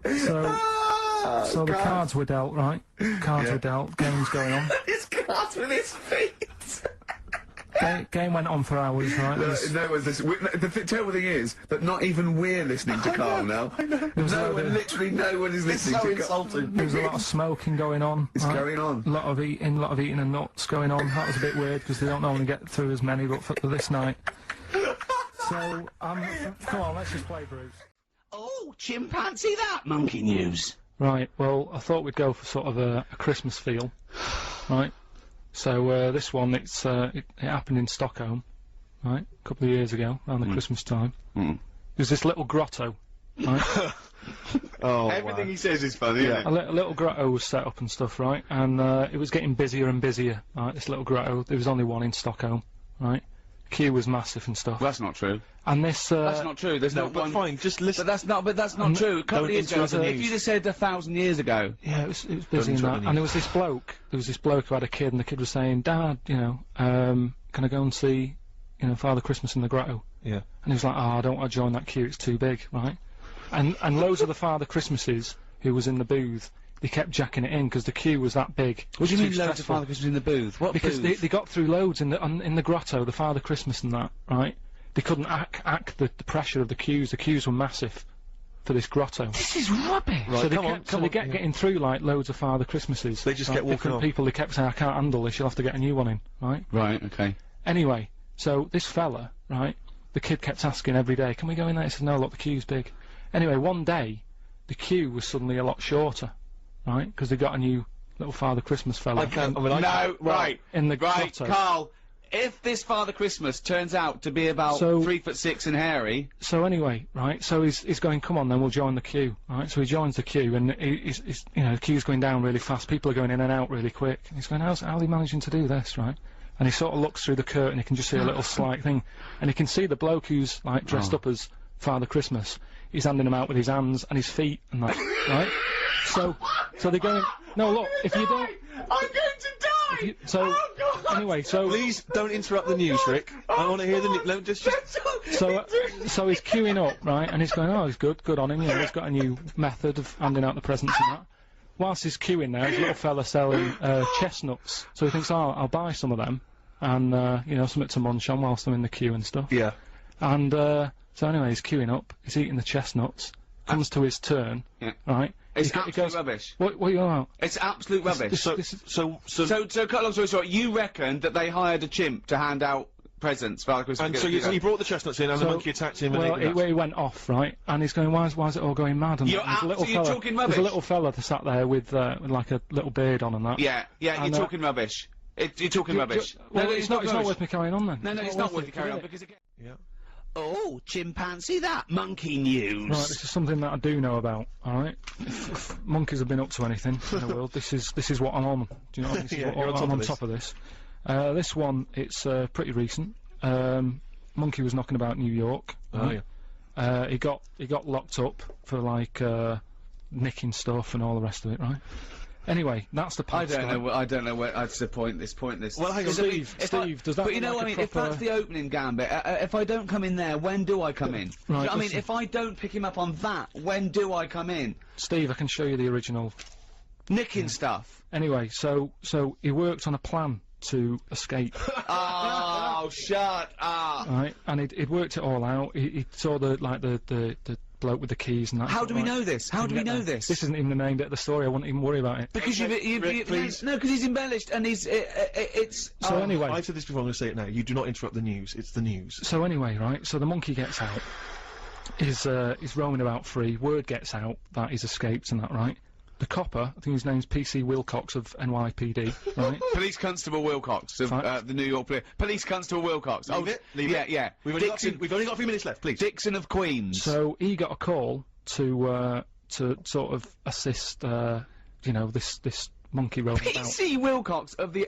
So the cards were dealt, right? Cards were dealt, game's going on. His cards with his feet! Game went on for hours, right? No one's listening. The terrible thing is that not even we're listening to Karl now. Literally no one is listening to Karl. There was a lot of smoking going on. It's right? going on. A lot of eating and nuts going on. That was a bit weird because they don't normally get through as many, but for this night. So, come on, let's just play, Bruce. Oh, chimpanzee that monkey news. Right, well, I thought we'd go for sort of a Christmas feel, right? So, this one, it happened in Stockholm, right? A couple of years ago, around the Christmas time. There's this little grotto, right? Everything he says is funny, isn't it? A little grotto was set up and stuff, right? And, it was getting busier and busier, right? This little grotto. There was only one in Stockholm, right? Queue was massive and stuff. That's not true. And this, That's not true. There's No, but fine, just listen. But that's not true. A couple of years ago, if you'd have said 1,000 years ago. Yeah, it was busy in that. And there was this bloke who had a kid, and the kid was saying, Dad, you know, can I go and see, you know, Father Christmas in the grotto? Yeah. And he was like, oh, I don't want to join that queue, it's too big, right? And loads of the Father Christmases who was in the booth, they kept jacking it in because the queue was that big. What do you mean loads of stressful. Father Christmas in the booth? What Because booth? they got through loads in the grotto, the Father Christmas and that, right? They couldn't act the pressure of the queues. The queues were massive for this grotto. This is rubbish. Right, So they come on, kept, come so on, they yeah. getting through like loads of Father Christmases. They just right? kept walking Different on. people, they kept saying, I can't handle this, you'll have to get a new one in, right? Right, okay. Anyway, so this fella, right, the kid kept asking every day, can we go in there? He said, no, look, the queue's big. Anyway, one day, the queue was suddenly a lot shorter, right? Because they got a new little Father Christmas fella. Right. In the Right, grotto. Karl, if this Father Christmas turns out to be about So- 3'6" and hairy... So anyway, right, so he's going, come on then, we'll join the queue, right? So he joins the queue, and he's you know, the queue's going down really fast, people are going in and out really quick. And he's going, how are they managing to do this, right? And he sort of looks through the curtain, he can just see a little slight thing, and he can see the bloke who's, like, dressed up as Father Christmas. He's handing him out with his hands and his feet and that, right? So they're going, no, look, if you don't... I'm going to die! Anyway, so... Please don't interrupt the news, Rick. I want to hear the news. No, just... So he's queuing up, right, and he's going, oh, he's good on him, you know, he's got a new method of handing out the presents and that. Whilst he's queuing there, there's a little fella selling chestnuts, so he thinks, oh, I'll buy some of them, and, you know, something to munch on whilst I'm in the queue and stuff. Yeah. And, so anyway, he's queuing up, he's eating the chestnuts, comes to his turn, right? It's he absolute goes, rubbish. What are you on about? It's absolute rubbish. So cut a long story short, you reckon that they hired a chimp to hand out presents for Father Christmas? and so you brought the chestnuts in, and the monkey attacked him. Well, and ate the nuts. he went off, right? And he's going, why is it all going mad? And You're there's a little absolutely fella, talking There's rubbish. a little fella that sat there with like a little beard on and that. Yeah, you're And, talking rubbish. You're talking rubbish. Well, no, it's not rubbish. worth me carrying on then. No, it's not worth you carrying on, because again... Yeah. Oh, chimpanzee that monkey news. Right, this is something that I do know about, alright? If monkeys have been up to anything in the world, this is what I'm on. Do you know what I mean? This is Yeah, what you're I'm on this. top of this. This one, it's pretty recent. Monkey was knocking about New York. Oh, yeah. He got locked up for like nicking stuff and all the rest of it, right? Anyway, that's the I past. don't know where it's pointless. Well, hang on, Steve, does that But you look know like what I a mean? If proper- that's the opening gambit, if I don't come in there, when do I come in? Do you know what I mean? listen. If I don't pick him up on that, when do I come in? Steve, I can show you the original. Nicking stuff. Anyway, so he worked on a plan to escape, Oh, shut up. right? And he'd worked it all out. He saw the bloke with the keys and that. How do we right? know this? How do we know this? This isn't even the main bit of the story. I wouldn't even worry about it. Because Rick, please. no, because he's embellished and it's. So anyway, I've said this before, I'm going to say it now. You do not interrupt the news. It's the news. So anyway, right, so the monkey gets out, he's roaming about free, word gets out that he's escaped and that, right? the copper, I think his name's PC Wilcox of NYPD, right? Police Constable Wilcox of the New York Police Constable Wilcox. Leave it. Leave yeah, it. yeah. We've only got a few minutes left, please. Dixon of Queens. So he got a call to sort of assist, you know, this monkey roaming about. PC Wilcox of the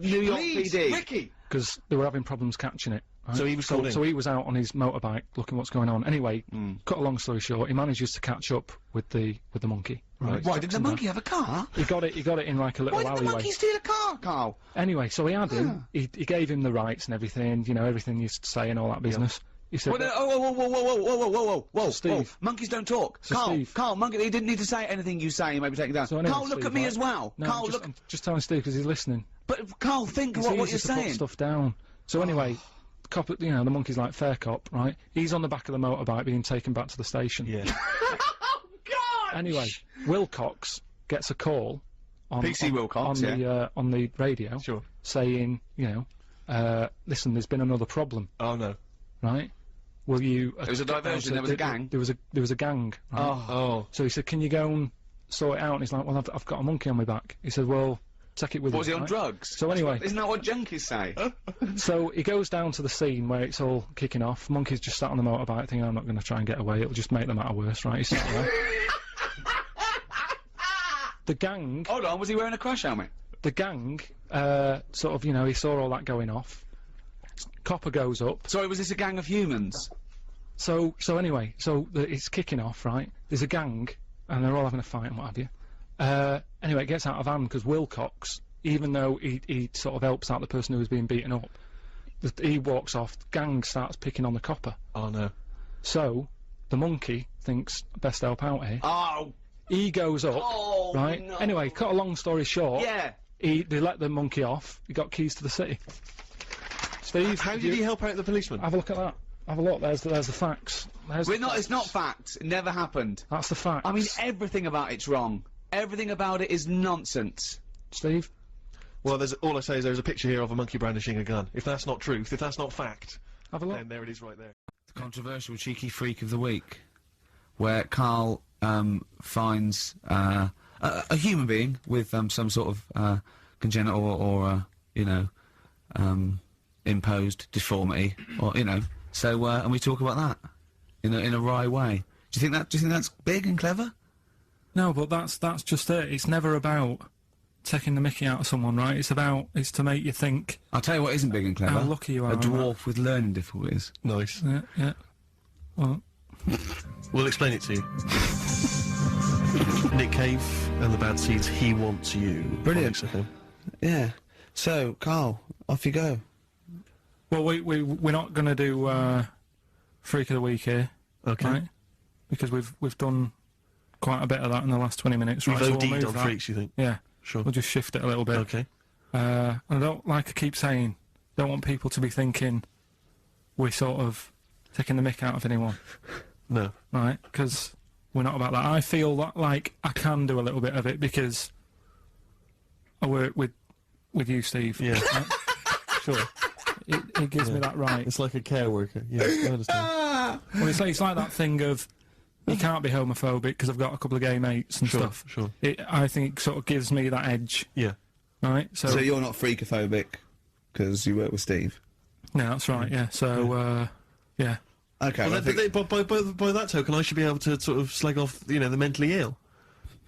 New York PD. Ricky! Because they were having problems catching it. Right? So he was called in. So he was out on his motorbike looking what's going on. Anyway, cut a long story short, he manages to catch up with the monkey. Right? Why did the monkey have a car? He got it in like a little Why did alleyway. the monkey steal a car, Carl? Anyway, so he had him. He gave him the rights and everything. You know, everything he used to say and all that business. He said, Whoa, Steve. Monkeys don't talk. So Carl, Steve. Carl, monkey, he didn't need to say anything you say, he may be taken down. So anyway, Carl, look Steve, at me right? as well. No, Carl, I'm just telling Steve because he's listening. But Carl, think It's what easy you're to saying. put stuff down. So anyway, cop, you know, the monkey's like fair cop, right? He's on the back of the motorbike being taken back to the station. Yeah. Oh, God! Anyway, Wilcox gets a call on PC Wilcox, on the radio, Sure. saying, you know, listen, there's been another problem, Oh, no. right? Will you? There was a diversion, there was a gang. There was a gang. Right? Oh. So he said, can you go and sort it out? And he's like, well, I've got a monkey on my back. He said, well, take it with you. Was he on right? drugs? So anyway, Isn't that what junkies say? so he goes down to the scene where it's all kicking off. Monkey's just sat on the motorbike thinking, I'm not going to try and get away. It'll just make the matter worse, right? He's sat there. The gang. Hold on, was he wearing a crash helmet? The gang, sort of, you know, he saw all that going off. Copper goes up. Sorry, was this a gang of humans? So anyway, it's kicking off, right? There's a gang, and they're all having a fight and what have you. Anyway, it gets out of hand because Wilcox, even though he sort of helps out the person who was being beaten up, he walks off, the gang starts picking on the copper. Oh, no. So, the monkey thinks, best help out here. Oh! He goes up, Oh, right? no. Anyway, cut a long story short, Yeah! they let the monkey off, he got keys to the city. Steve, How did he help out the policeman? have a look at that. Have a look, there's the facts. It's not facts. It never happened. That's the facts. I mean, everything about it's wrong. Everything about it is nonsense. Steve? Well, all I say is there's a picture here of a monkey brandishing a gun. If that's not truth, if that's not fact, Have a look. then there it is right there. The controversial cheeky freak of the week, where Karl finds a human being with some sort of congenital or you know, imposed deformity, or you know. So and we talk about that in a wry way. Do you think that's big and clever? No, but that's just it. It's never about taking the mickey out of someone, right? It's to make you think. I'll tell you what isn't big and clever. How lucky you are A on dwarf with learning difficulties. Nice. Yeah. Well, We'll explain it to you. Nick Cave and the Bad Seeds, He Wants You. Brilliant. Comics FM. Yeah. So, Karl, off you go. well, we're not going to do Freak of the Week here, Okay. right? Because we've done quite a bit of that in the last 20 minutes, right? We've So OD'd we'll move on that. freaks, you think? Yeah. Sure. We'll just shift it a little bit. Okay. And I don't, like I keep saying, don't want people to be thinking we're sort of taking the mick out of anyone, No. right? Because we're not about that. I feel that, like, I can do a little bit of it because I work with you, Steve. Yeah. Right? Sure. It gives me that right. It's like a care worker. Yeah, I understand. Well, it's like that thing of you can't be homophobic because I've got a couple of gay mates and Sure, stuff. sure. I think it sort of gives me that edge, Yeah. right? So you're not freakophobic because you work with Steve. No, that's right. Yeah. So yeah. Okay. Well, I think- by that token, I should be able to sort of slag off, you know, the mentally ill.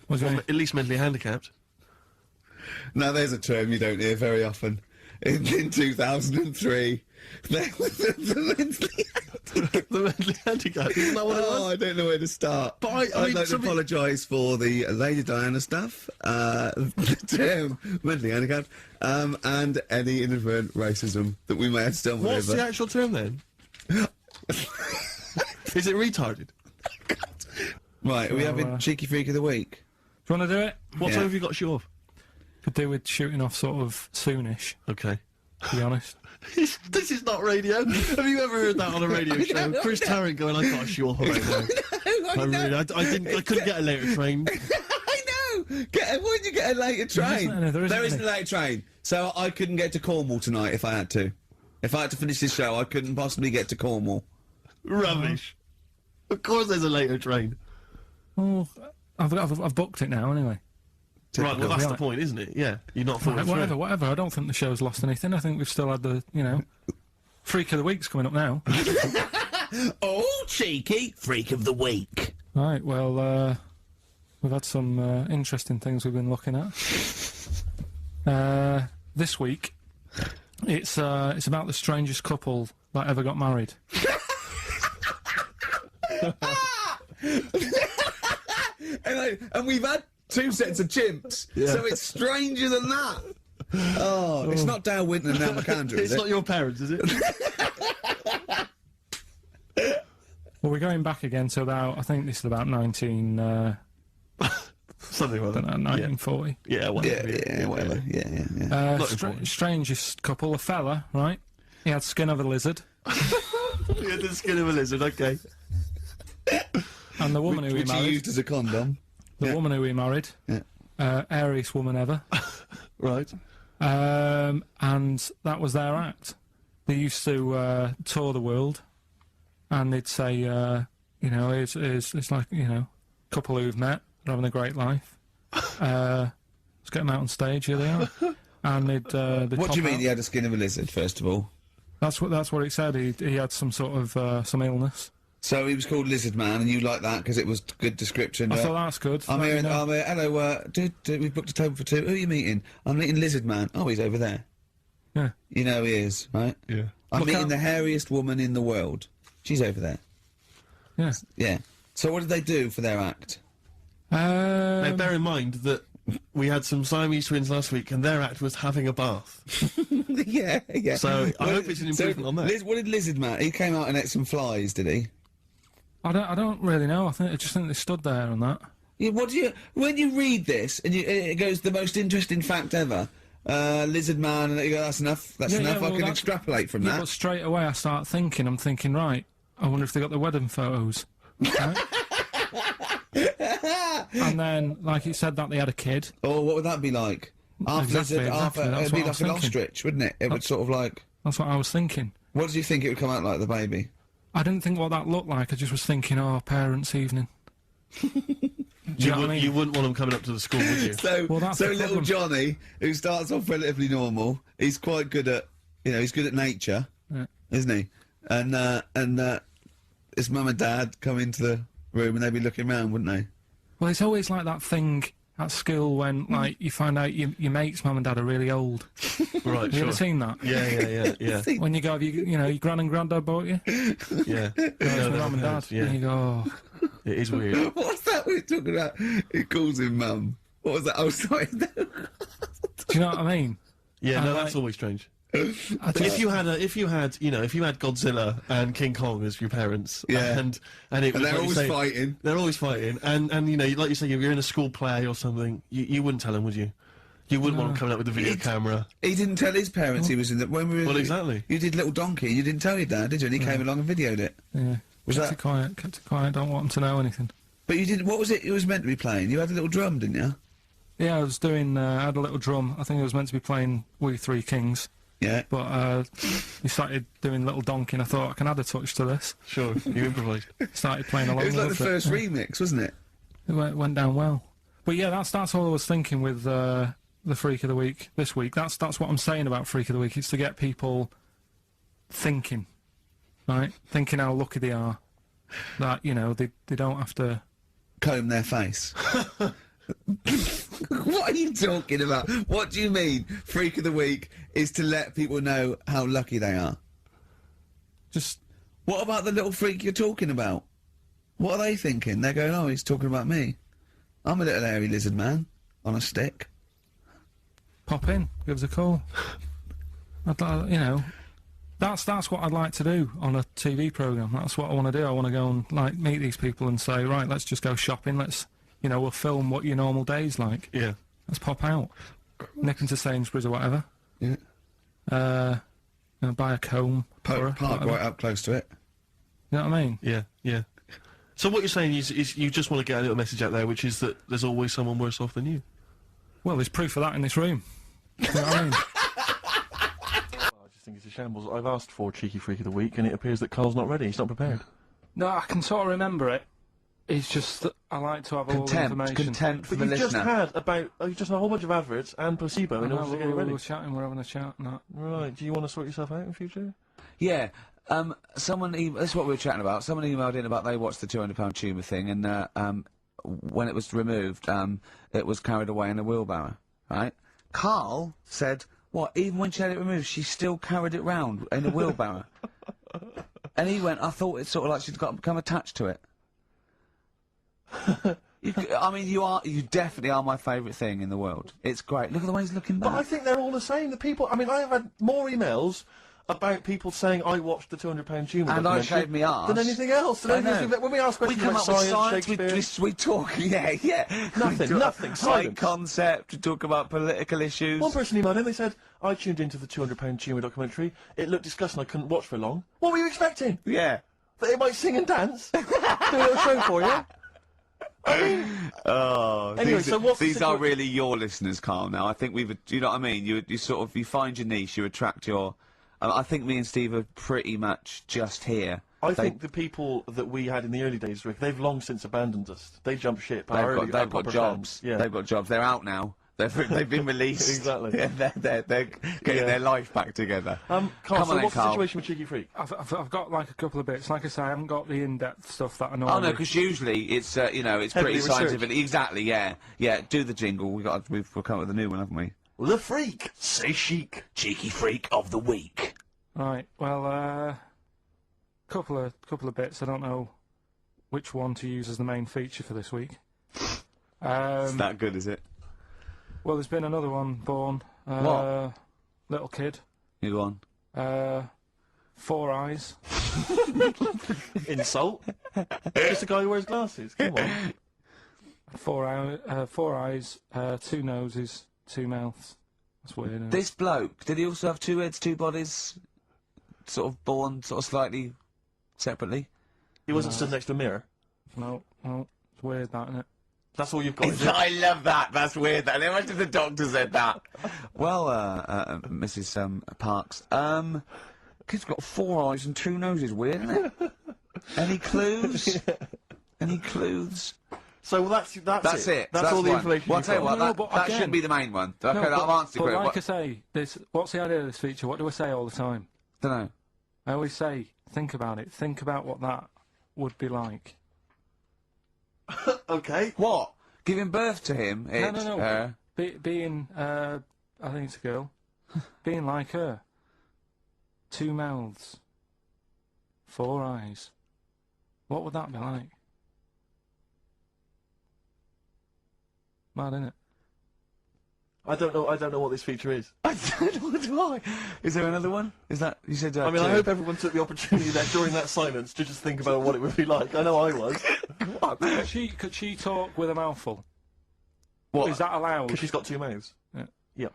What's Or your name? at least mentally handicapped. Now there's a term you don't hear very often. In 2003, there was the mentally The mentally handicapped, isn't that what it was? I don't know where to start. But I'd I mean, like to something- apologise for the Lady Diana stuff, the term mentally handicapped, and any inadvertent racism that we may have stumbled What's over. the actual term then? Is it retarded? Right, are we Well, having Cheeky Freak of the Week? Do you want to do it? What Yeah. time have you got to shoot off? Could do with shooting off sort of soonish, Okay. to be honest. This is not radio. Have you ever heard that on a radio show? Chris Tarrant going, I got to shoot off right now. I couldn't get a later train. I know! Why did you get a later train? There isn't There isn't any. a later train. So I couldn't get to Cornwall tonight if I had to. If I had to finish this show, I couldn't possibly get to Cornwall. Rubbish. Of course there's a later train. Well, I've booked it now anyway. Right, well, that's the point, isn't it? Yeah, you're not falling through. Whatever. I don't think the show's lost anything. I think we've still had the, Freak of the Week's coming up now. Oh, cheeky Freak of the Week. Right, well, we've had some interesting things we've been looking at. This week, it's about the strangest couple that ever got married. And we've had 2 sets of chimps, so it's stranger than that. Oh, it's not Dale Winton and Nell McAndrew, is It's it? not your parents, is it? Well, we're going back again to about, I think this is about 19... Something like that. 1940. Yeah, whatever. Whatever. Yeah. Strangest couple, a fella, right? He had skin of a lizard. He had the skin of a lizard, okay. And the woman who he Which he married... used as a condom. The woman who he married. Yeah. Airiest woman ever. Right. And that was their act. They used to tour the world, and they'd say, it's like, couple who've met, they're having a great life. Let's get them out on stage, here they are. And they'd What do you mean out. he had a skin of a lizard, first of all? That's what it said. He had some sort of some illness. So he was called Lizard Man, and you like that because it was good description. I thought that's good. I'm Let here. me know. Hello. We've booked a table for 2. Who are you meeting? I'm meeting Lizard Man. Oh, he's over there. Yeah. You know he is, right? Yeah. I'm Look meeting out. the hairiest woman in the world. She's over there. Yeah. Yeah. So what did they do for their act? Now, bear in mind that we had some Siamese twins last week, and their act was having a bath. yeah. So I hope it's an improvement on that. What did Lizard Man? He came out and ate some flies, did he? I don't really know. I just think they stood there on that. Yeah, when you read this and it goes the most interesting fact ever, Lizard Man, and you go, that's enough. That's enough. I can extrapolate from that. But straight away I start thinking. I'm thinking, right. I wonder if they got the wedding photos. Right? And then, like it said, that they had a kid. Oh, what would that be like? Half Exactly, lizard, half. that's It'd be what I like was an thinking. ostrich, wouldn't it? It would sort of like. That's what I was thinking. What did you think it would come out like, the baby? I didn't think what that looked like. I just was thinking, oh, parents' evening. Do you know what I mean? You wouldn't want them coming up to the school, would you? That's the little problem. Johnny, who starts off relatively normal, he's quite good at, he's good at nature, isn't he? And his mum and dad come into the room and they'd be looking round, wouldn't they? Well, it's always like that thing at school when, like, you find out your mate's mum and dad are really old. Right, Have you ever seen that? Yeah. When you go, your gran and granddad bought you? Yeah. Your mum and dad. Yeah. And you go, oh. It is weird. What's that we're talking about? He calls him mum. What was that? Oh, sorry. Do you know what I mean? Yeah, And no, like- that's always strange. But if you had Godzilla and King Kong as your parents, and it was they're like you always say, fighting. they're always fighting, and like you say, you're in a school play or something, you wouldn't tell them, would you? You wouldn't want them coming up with a video camera. He didn't tell his parents he was in the... When we were, Well, exactly. You did Little Donkey, you didn't tell your dad, did you? And he came along and videoed it. Yeah. Was kept that... it quiet, don't want them to know anything. But you didn't... What was it was meant to be playing? You had a little drum, didn't you? Yeah, I was doing, I had a little drum. I think I was meant to be playing We Three Kings. Yeah. But he started doing Little Donkey, and I thought I can add a touch to this. Sure, you improvised. Started playing along. It was like the with first remix, wasn't it? It went down well. But yeah, that's all I was thinking with the Freak of the Week this week. That's what I'm saying about Freak of the Week. It's to get people thinking, right? Thinking how lucky they are that they don't have to comb their face. What are you talking about? What do you mean? Freak of the Week is to let people know how lucky they are. Just. What about the little freak you're talking about? What are they thinking? They're going, oh, he's talking about me. I'm a little hairy lizard man on a stick. Pop in, give us a call. That's what I'd like to do on a TV programme. That's what I want to do. I want to go and meet these people and say, right, let's just go shopping. We'll film what your normal day's like. Yeah. Let's pop out. Nip into Sainsbury's or whatever. Yeah. Buy a comb. Park right up close to it. You know what I mean? Yeah. So what you're saying is you just want to get a little message out there, which is that there's always someone worse off than you. Well, there's proof of that in this room. You know what I mean? I just think it's a shambles. I've asked for Cheeky Freak of the Week, and it appears that Karl's not ready. He's not prepared. No, I can sort of remember it. It's just that I like to have all the information. Contempt for But the you've just listener. had about you just had a whole bunch of adverts and placebo in No, order to get it ready. we're chatting, we're having a chat and that. Right. Do you want to sort yourself out in future? Yeah. Someone. That's what we were chatting about. Someone emailed in about they watched the £200 tumour thing, and when it was removed, it was carried away in a wheelbarrow. Right. Karl said, "What? Even when she had it removed, she still carried it round in a wheelbarrow." And he went, "I thought it's sort of like she'd become attached to it." I mean, you definitely are my favourite thing in the world. It's great. Look at the way he's looking back. But I think they're all the same. The people. I mean, I have had more emails about people saying I watched the £200 tumour And I documentary shaved me arse. than anything else. I know. When we ask questions come about up with science, science, we talk, yeah. Nothing, nothing, High silence. concept, we talk about political issues. One person emailed in, they said, I tuned into the £200 tumour documentary. It looked disgusting, I couldn't watch for long. What were you expecting? Yeah. That it might sing and dance? Do a little show for you? I mean... Oh, Anyway, so what's the these are situa- really your listeners, Karl, now. I think you know what I mean? You sort of, you find your niche, you attract your... I think me and Steve are pretty much just here. I think the people that we had in the early days, Rick, they've long since abandoned us. They jumped ship. They've got proper jobs. fans. Yeah. They've got jobs. They're out now. They've been released. Exactly. Yeah, they're getting their life back together. Carl, Come so on then, what's the Karl. situation with Cheeky Freak? I've got like a couple of bits. Like I say, I haven't got the in-depth stuff that I know. Oh no, because usually it's it's Heavily pretty researched. scientific. Exactly. Yeah. Do the jingle. We've come up with a new one, haven't we? The Freak! Say chic! Cheeky Freak of the Week. Right. Well, couple of bits. I don't know which one to use as the main feature for this week. It's that good, is it? Well, there's been another one born. What? Little kid. You go on. 4 eyes. Insult? Just a guy who wears glasses, come on. 4 eyes, 2 noses, 2 mouths. That's weird, isn't it? This bloke, did he also have 2 heads, 2 bodies? Sort of born sort of slightly separately? He wasn't stood next to a mirror. No, it's weird, that, isn't it? That's all you've got, is it? I love that. That's weird. That. Imagine the doctor said that. Well, Mrs. Parks, kid's got 4 eyes and 2 noses. Weird, isn't it? Any clues? Any clues? So that's it. That's it. That's all the one. information Well, I'll you've tell you got. what, No, but that again- shouldn't be the main one. Okay, No, I've answered but the like I question. say, what's the idea of this feature? What do I say all the time? Don't know. I always say, think about it. Think about what that would be like. Okay. What? Giving birth to him? No. Being, I think it's a girl. Being like her. 2 mouths. 4 eyes. What would that be like? Mad, innit? I don't know what this feature is. I don't know. Do I? Is there another one? Is that you said? I mean, I hope everyone took the opportunity there during that silence to just think about what it would be like. I know I was. Could she talk with a mouthful? What? Is that allowed? Because she's got 2 mouths. Yeah. Yeah.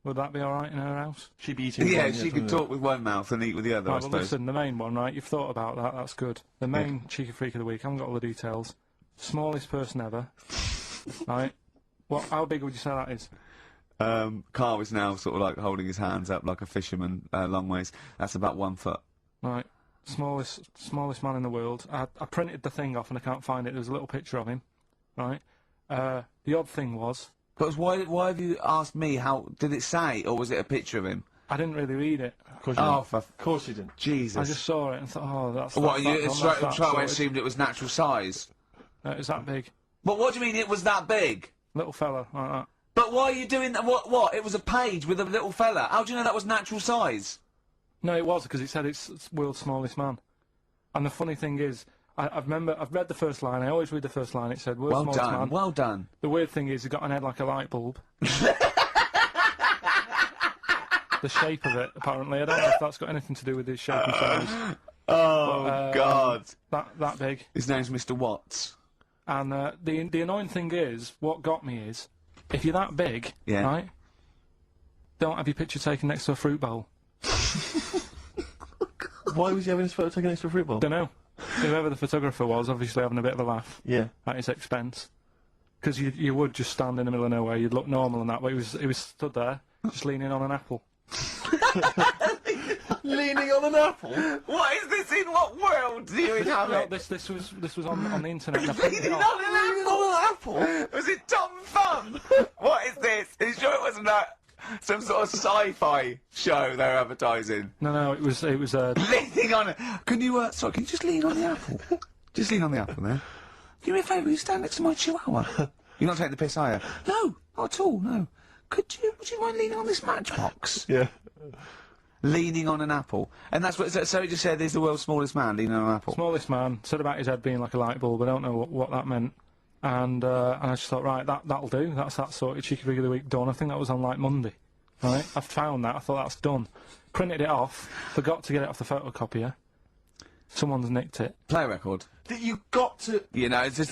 Would that be alright in her house? She'd be eating. Yeah, one, she could talk with one mouth and eat with the other. I Right, well, suppose. listen, the main one, right? You've thought about that. That's good. The main Cheeky Freak of the week. I haven't got all the details. Smallest person ever. Right? How big would you say that is? Karl is now sort of like holding his hands up like a fisherman, long ways. That's about 1 foot. Right. Smallest man in the world. I printed the thing off and I can't find it. There's a little picture of him. Right? The odd thing was... But why have you asked me? How did it say, or was it a picture of him? I didn't really read it. Of course you Oh, didn't. Of course you didn't. Jesus! I just saw it and thought, oh, that's... What? You that's straight that away sorted. assumed it was natural size. Is that big? But what do you mean it was that big? Little fella, like that. But why are you doing that? What? It was a page with a little fella. How do you know that was natural size? No, it was, because it said it's world's smallest man. And the funny thing is, I've read the first line. I always read the first line. It said world's Well smallest done. man. Well done. The weird thing is, he got an head like a light bulb. The shape of it, apparently. I don't know if that's got anything to do with his shape and size. Oh God! That big. His name's Mr. Watts. And the annoying thing is, what got me is, if you're that big, Yeah. right, don't have your picture taken next to a fruit bowl. Why was he having his photo taken next to a fruit bowl? Don't know. Whoever the photographer was, obviously having a bit of a laugh Yeah. at his expense. Because you would just stand in the middle of nowhere, you'd look normal and that, but he was stood there, just leaning on an apple. Leaning on an apple? What is this? In what world do you inhabit? No, this was on the internet. And I printed it off. Leaning on an apple? Was it Tom Thumb? What is this? Are you sure it wasn't that some sort of sci-fi show they're advertising? No, it was Leaning on it. Can you, sorry, can you just lean on the apple? Just lean on the apple there. Do me a favour, will you stand next to my chihuahua? You're not taking the piss, are you? No, not at all, no. Would you mind leaning on this matchbox? Yeah. Leaning on an apple. And that's what, so he just said he's the world's smallest man leaning on an apple. smallest man. Said about his head being like a light bulb. I don't know what that meant. And I just thought, right, that'll do. That's that sort of cheeky figure of the week done. I think that was on like Monday. Right? I found that. I thought that's done. Printed it off. Forgot to get it off the photocopier. Someone's nicked it. Play a record. That you got to... You know, it's just,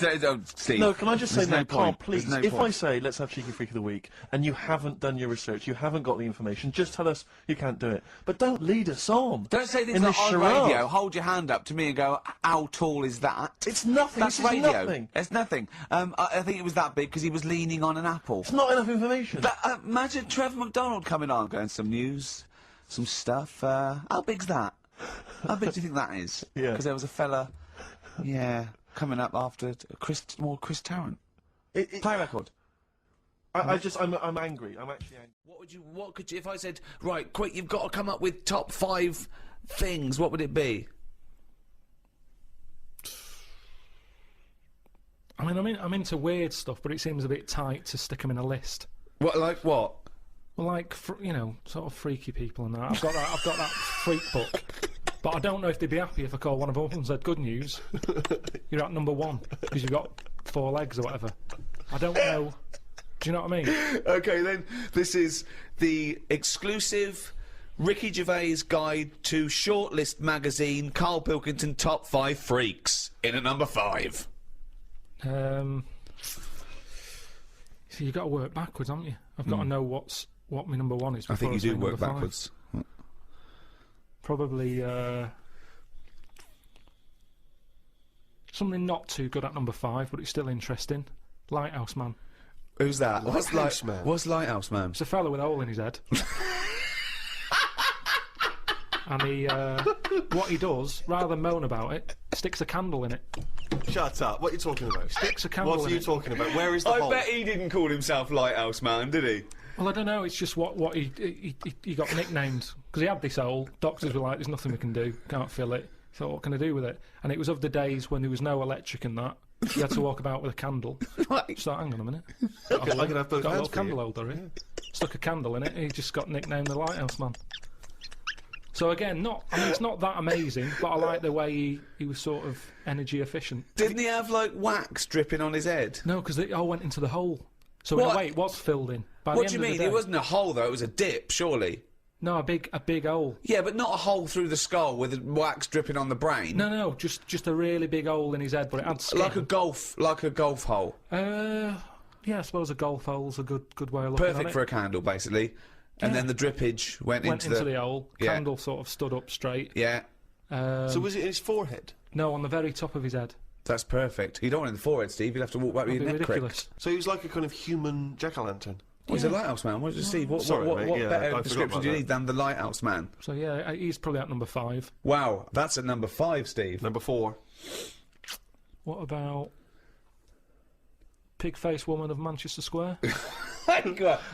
Steve. No, can I just say, there's no no, Carl, point. please, There's no if point. I say, let's have Cheeky Freak of the Week, and you haven't done your research, you haven't got the information, just tell us you can't do it. But don't lead us on. Don't say this in not this on charade. radio. Hold your hand up to me and go, how tall is that? It's nothing. That's This is radio. nothing. It's nothing. I think it was that big because he was leaning on an apple. It's not enough information. Imagine Trevor McDonald coming on, going some news, some stuff. How big's that? How big do you think that is? Yeah. Because there was a fella, coming up after Chris Tarrant. Play a record. I'm angry. I'm actually angry. What could you, if I said, right, quick, you've got to come up with top 5 things, what would it be? I mean, I'm into weird stuff, but it seems a bit tight to stick them in a list. What, like what? Well, like, sort of freaky people and that. I've got that freak book. But I don't know if they'd be happy if I called one of them and said, good news, you're at number 1, because you've got 4 legs or whatever. I don't know. Do you know what I mean? Okay, then, this is the exclusive Ricky Gervais guide to Shortlist magazine, Carl Pilkington Top 5 Freaks, in at number 5. So you've got to work backwards, haven't you? I've got to know what my number 1 is. I think you before do say work number 5. backwards. Probably something not too good at number 5, but it's still interesting. Lighthouse Man. Who's that? Lighthouse Man? What's Lighthouse Man? It's a fella with a hole in his head. And he, what he does, rather than moan about it, sticks a candle in it. Shut up. What are you talking about? Sticks a candle What are in you it. talking about? Where is the hole? I bet he didn't call himself Lighthouse Man, did he? Well, I don't know, it's just what he got nicknamed. Because he had this hole, doctors were like, there's nothing we can do, can't fill it. He thought, what can I do with it? And it was of the days when there was no electric and that. You had to walk about with a candle. So, hang on a minute. I can have both Got a hands little for candle you. holder here. Stuck a candle in it, he just got nicknamed the Lighthouse Man. So again, it's not that amazing, but I like the way he was sort of energy efficient. Didn't he have, like, wax dripping on his head? No, because it all went into the hole. So in a way, it was filled in. By What the do end you of mean? the day, It wasn't a hole, though, it was a dip, surely? No, a big hole. Yeah, but not a hole through the skull with wax dripping on the brain. No, just a really big hole in his head, but it had skin. Like a golf hole. Yeah, I suppose a golf hole's a good way of looking at it. Perfect for a candle, basically. And then the drippage went into the hole. Yeah. Candle sort of stood up straight. Yeah. So was it in his forehead? No, on the very top of his head. That's perfect. You don't want it in the forehead, Steve. You'll have to walk back with That'd your be neck ridiculous. cracked. So he was like a kind of human jack-o'-lantern. Well, he's a lighthouse man. What did you see? What Sorry, mate, yeah, I better forgot description about do you that. need than the lighthouse man? So yeah, he's probably at number 5. Wow, that's at number 5, Steve. Number 4. What about pig-faced woman of Manchester Square?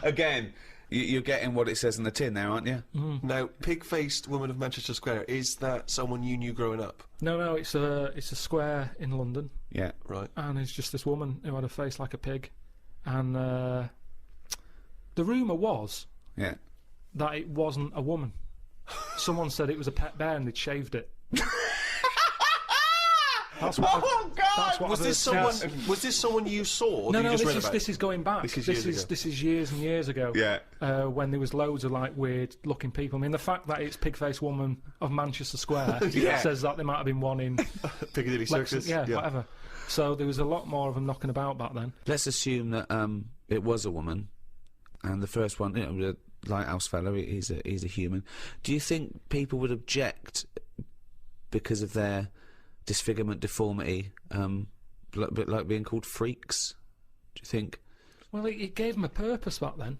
Again, you're getting what it says in the tin there, aren't you? Now, pig-faced woman of Manchester Square, is that someone you knew growing up? No, it's a square in London, Yeah. Right. and it's just this woman who had a face like a pig, and the rumour was Yeah. that it wasn't a woman. Someone said it was a pet bear and they'd shaved it. That's what That's what Was I've this heard. someone? Was this someone you saw? Or No, did you no, just read this about is going back. This is years ago. This is years and years ago. Yeah. When there was loads of like weird looking people. I mean, the fact that it's pig-faced woman of Manchester Square Yeah. says that there might have been one in Piccadilly Circus? yeah, whatever. So there was a lot more of them knocking about back then. Let's assume that it was a woman, and the first one, the lighthouse fellow, he's a human. Do you think people would object because of their disfigurement, deformity, like being called freaks? Do you think? Well, it gave them a purpose back then.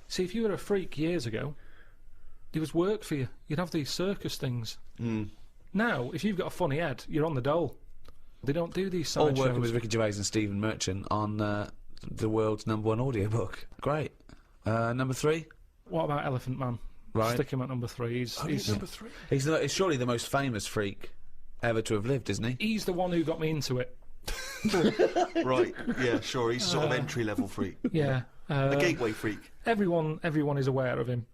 See, if you were a freak years ago, there was work for you. You'd have these circus things. Now, if you've got a funny head, you're on the dole. They don't do these Or side working shows. with Ricky Gervais and Stephen Merchant on the world's #1 audiobook. Great. Number 3? What about Elephant Man? Right. Stick him at number 3. He's Number 3. He's surely the most famous freak ever to have lived, isn't he? He's the one who got me into it. Right, yeah, sure, he's a sort of entry-level freak. Yeah. A gateway freak. Everyone is aware of him.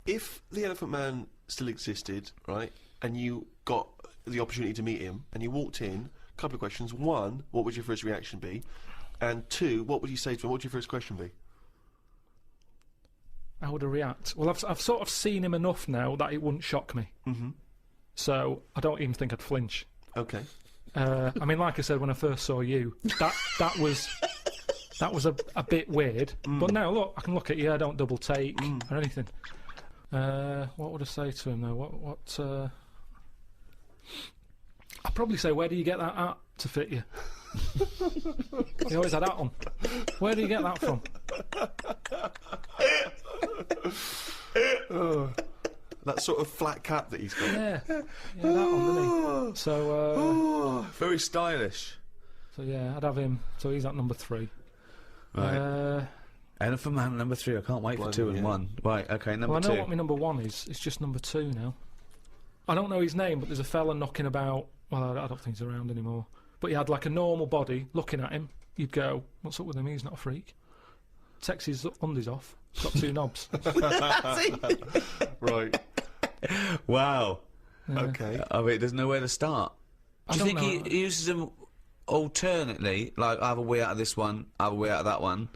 If the Elephant Man still existed, right, and you got the opportunity to meet him, and you walked in, a couple of questions. 1, what would your first reaction be? And 2, what would you say to him? What would your first question be? How would I react? Well, I've sort of seen him enough now that it wouldn't shock me. So I don't even think I'd flinch. Okay. I mean, like I said when I first saw you, that was a bit weird. But now look, I can look at you. I don't double take or anything. What would I say to him though? What? I'd probably say, where do you get that at to fit you? He always had that on. Where do you get that from? That sort of flat cap that he's got. Yeah, that one, didn't he? So, very stylish. So yeah, I'd have him. So he's at number 3. Right. Elephant Man number 3. I can't wait for 2 and 1. Right. Okay. Number 2. Well, I know what my number 1 is. It's just number 2 now. I don't know his name, but there's a fella knocking about. Well, I don't think he's around anymore. But he had like a normal body. Looking at him, you'd go, "What's up with him? He's not a freak." Takes his undies off. Got 2 knobs. Right. Wow. Yeah. Okay. I mean, there's nowhere to start. Do you don't think know. he uses them alternately, like have a wee out of this one, have a wee out of that one,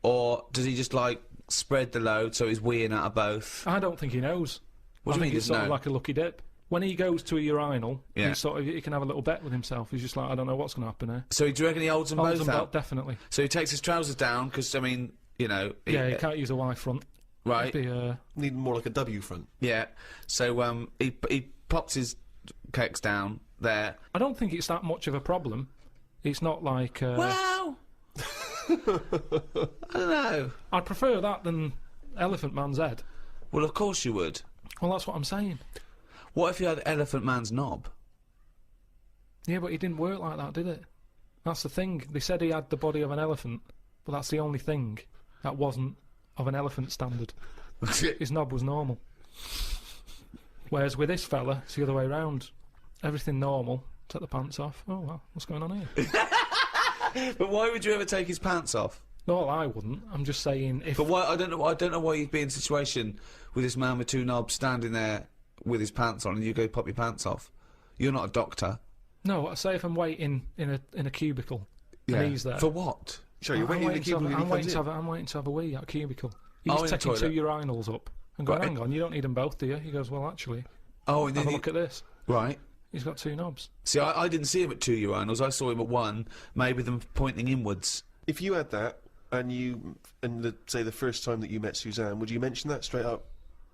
or does he just like spread the load so he's weeing out of both? I don't think he knows. What do you I mean think he it's doesn't sort of know? like a lucky dip. When he goes to a urinal, Yeah. he can have a little bet with himself. He's just like, I don't know what's going to happen here. So do you reckon he holds them Holds both them out? definitely. So he takes his trousers down because I mean, you know. Yeah, he can't use a Y front. Right. It'd be, Need more like a W front. Yeah. So he pops his cakes down there. I don't think it's that much of a problem. It's not like. Well, I don't know. I'd prefer that than Elephant Man's head. Well, of course you would. Well, that's what I'm saying. What if you had Elephant Man's knob? Yeah, but it didn't work like that, did it? That's the thing. They said he had the body of an elephant, but that's the only thing that wasn't of an elephant standard. His knob was normal. Whereas with this fella, it's the other way round. Everything normal. Take the pants off. Oh, well, what's going on here? But why would you ever take his pants off? No, I wouldn't. I'm just saying if... But why? I don't know why you'd be in a situation with this man with 2 knobs standing there with his pants on, and you go pop your pants off. You're not a doctor. No, say if I'm waiting in a cubicle and he's there. For what? Sure, you're waiting in the cubicle and he I'm comes in. waiting to have a wee at a cubicle. He's Oh, in the taking 2 toilet. urinals up and going, Right. hang on, you don't need them both, do you? He goes, well, actually, Oh, and then have a look at this. right. He's got 2 knobs. See, I didn't see him at 2 urinals. I saw him at 1, maybe them pointing inwards. If you had that, and say the first time that you met Suzanne, would you mention that straight up?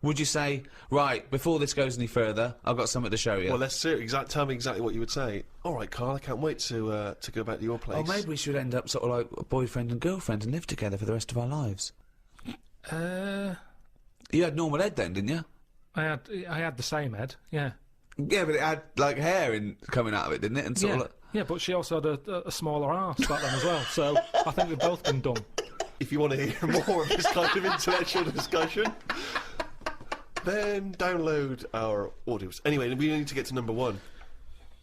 Would you say, right, before this goes any further, I've got something to show you? Well, let's see. Tell me exactly what you would say. All right, Karl, I can't wait to go back to your place. Or maybe we should end up sort of like a boyfriend and girlfriend and live together for the rest of our lives. You had normal head then, didn't you? I had the same head, yeah. Yeah, but it had like hair coming out of it, didn't it? And sort Yeah, of like, yeah, but she also had a smaller arse back then as well, so I think we've both been dumb. If you want to hear more of this kind of intellectual discussion, then download our audios. Anyway, we need to get to number 1.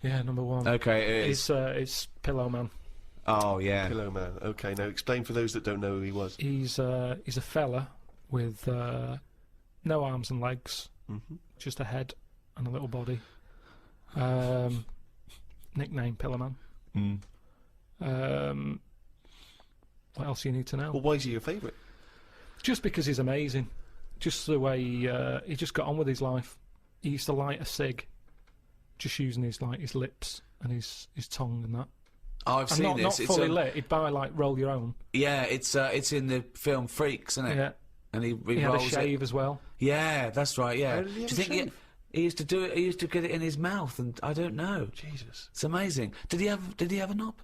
Yeah, number 1. okay, it is. It's Pillow Man. Oh, yeah. Pillow Man. Okay, now explain for those that don't know who he was. He's a fella with no arms and legs, just a head and a little body. Nickname Pillow Man. What else do you need to know? Well, why is he your favourite? Just because he's amazing. Just the way he just got on with his life. He used to light a cig, just using his lips and his tongue and that. Oh, I've And seen not this. fully lit. He'd buy like Roll Your Own. Yeah, it's in the film Freaks, isn't it? Yeah. And he He had a rolls shave it. as well. Yeah, that's right. Yeah. How did he have Do a you think shave? he used to do it? He used to get it in his mouth, and I don't know. Jesus. It's amazing. Did he have a knob?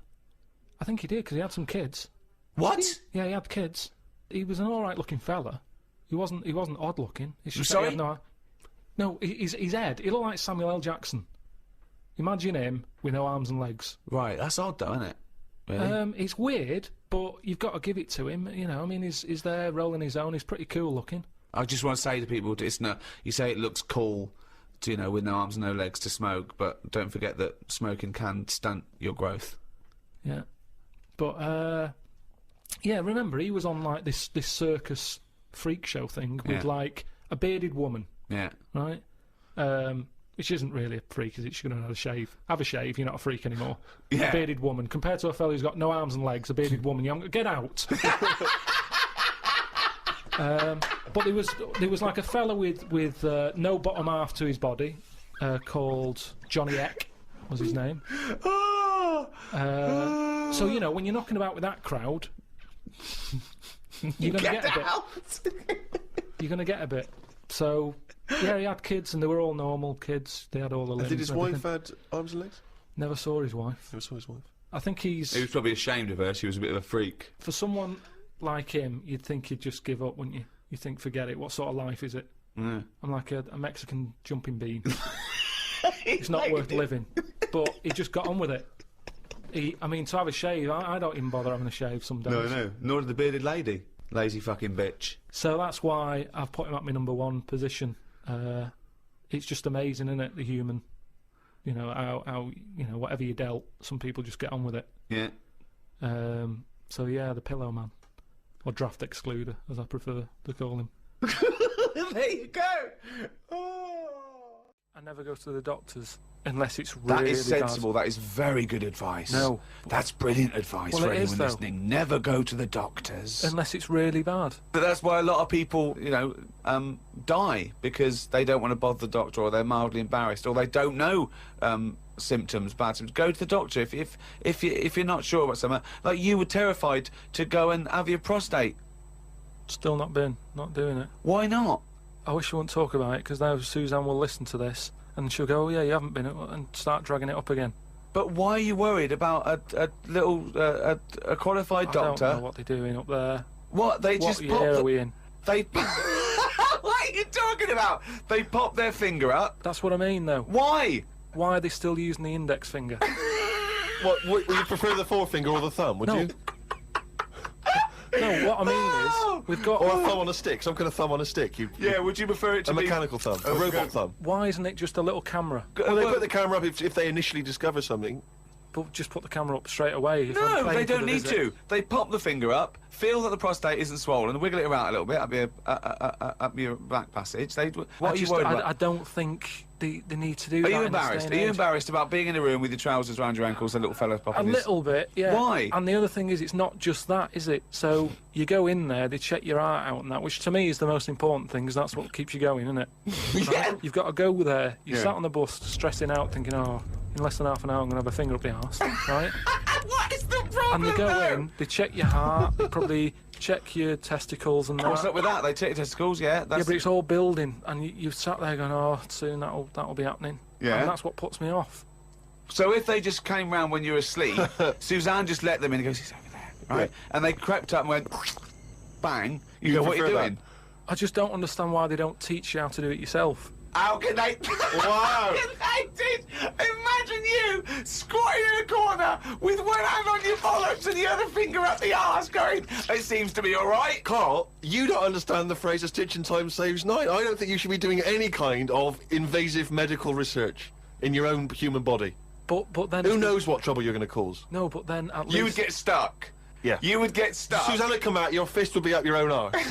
I think he did because he had some kids. What? Yeah, he had kids. He was an all right looking fella. He wasn't odd looking. It's just that Sorry? He No, his head, he looked like Samuel L. Jackson. Imagine him with no arms and legs. Right, that's odd though, isn't it? Really? It's weird, but you've got to give it to him, you know. I mean, he's there rolling his own, he's pretty cool looking. I just want to say to people, it's not, you say it looks cool, to, you know, with no arms and no legs to smoke, but don't forget that smoking can stunt your growth. Yeah. But, yeah, remember, he was on, like, this circus freak show thing with, like, a bearded woman. Yeah. Right? Which isn't really a freak, is it? She's going to have a shave. Have a shave, you're not a freak anymore. Yeah. A bearded woman. Compared to a fella who's got no arms and legs, a bearded woman, get out! But there was like a fella with no bottom half to his body, called Johnny Eck, was his name. So, you know, when you're knocking about with that crowd, you're going to get a bit. You're going to get a bit. So, yeah, he had kids, and they were all normal kids. They had all the limbs. Did his wife had arms and legs? Never saw his wife. Never saw his wife. I think He was probably ashamed of her. She was a bit of a freak. For someone like him, you'd think he'd just give up, wouldn't you? You think, forget it. What sort of life is it? Yeah. I'm like a Mexican jumping bean. It's not worth living. But he just got on with it. I mean, to have a shave, I don't even bother having a shave some days. No. Nor did the bearded lady. Lazy fucking bitch. So that's why I've put him at my #1 position. It's just amazing, isn't it? The human, you know, how you know, whatever you dealt, some people just get on with it. Yeah. So yeah, the pillow man, or draft excluder, as I prefer to call him. There you go. I never go to the doctors unless it's really That is sensible. bad. That is very good advice. No. That's brilliant advice Well, for it is, anyone though. listening. Never go to the doctors. Unless it's really bad. But that's why a lot of people, you know, die because they don't want to bother the doctor, or they're mildly embarrassed, or they don't know symptoms, bad symptoms. Go to the doctor if you're not sure about something. Like you were terrified to go and have your prostate. Still not doing it. Why not? I wish I wouldn't talk about it, because now Suzanne will listen to this and she'll go, oh yeah, you haven't been, and start dragging it up again. But why are you worried about a little a qualified doctor? I don't know what they're doing up there. What they just year pop are we in? They. What are you talking about? They pop their finger up. That's what I mean, though. Why? Why are they still using the index finger? What, would you prefer the forefinger or the thumb, would you? No, what I mean is, we've got... Or a thumb on a stick, some kind of thumb on a stick. Yeah, would you prefer it to a be... mechanical thumb, a robot thumb? Why isn't it just a little camera? Well, they put the camera up if they initially discover something. But just put the camera up straight away. If No, I'm paying they for don't the need visit. to. They pop the finger up, feel that the prostate isn't swollen, wiggle it around a little bit up your back passage. What are you worried about? I don't think they need to do Are that. you in this day embarrassed? and Are you age. embarrassed about being in a room with your trousers around your ankles and little fella popping A his... little bit, yeah. Why? And the other thing is, it's not just that, is it? So you go in there, they check your heart out and that, which to me is the most important thing, because that's what keeps you going, isn't it? Yeah. Right? You've got to go there. You Yeah. sat on the bus stressing out, thinking, oh, in less than half an hour I'm going to have a finger up the arse, right? What is the problem? And they go in, they check your heart, they probably check your testicles and that. What's up with that? They take your testicles, yeah. Yeah, That's... but it's all building, and you sat there going, oh, soon that'll be happening. Yeah. And that's what puts me off. So if they just came round when you were asleep, Suzanne just let them in and goes, he's over there, right? Yeah. And they crept up and went, bang. You go, what are you doing? I just don't understand why they don't teach you how to do it yourself. How can they? Wow! How can they imagine you squatting in a corner with one hand on your bollocks and the other finger up the arse going, it seems to be all right. Carl, you don't understand the phrase "a stitch in time saves nine." I don't think you should be doing any kind of invasive medical research in your own human body. But then... Who knows what trouble you're going to cause? No, but then at least... You would get stuck. Yeah. You would get stuck. Suzanne would come out, your fist would be up your own arse.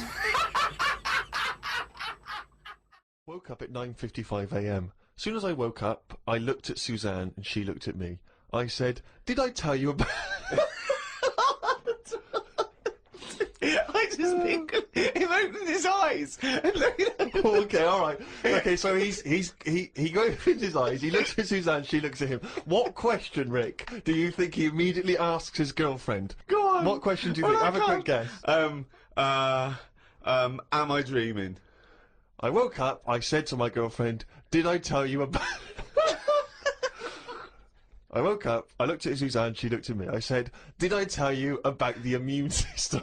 Woke up at 9:55 a.m. Soon as I woke up, I looked at Suzanne and she looked at me. I said, "Did I tell you about..." I just think of him opening his eyes and looking at him. Okay, all right. Okay, so he opens his eyes. He looks at Suzanne. She looks at him. What question, Rick, do you think he immediately asks his girlfriend? Go on. What question do you think? Have a quick guess. Am I dreaming? I woke up. I said to my girlfriend, "Did I tell you about..." I woke up. I looked at Suzanne. She looked at me. I said, "Did I tell you about the immune system?"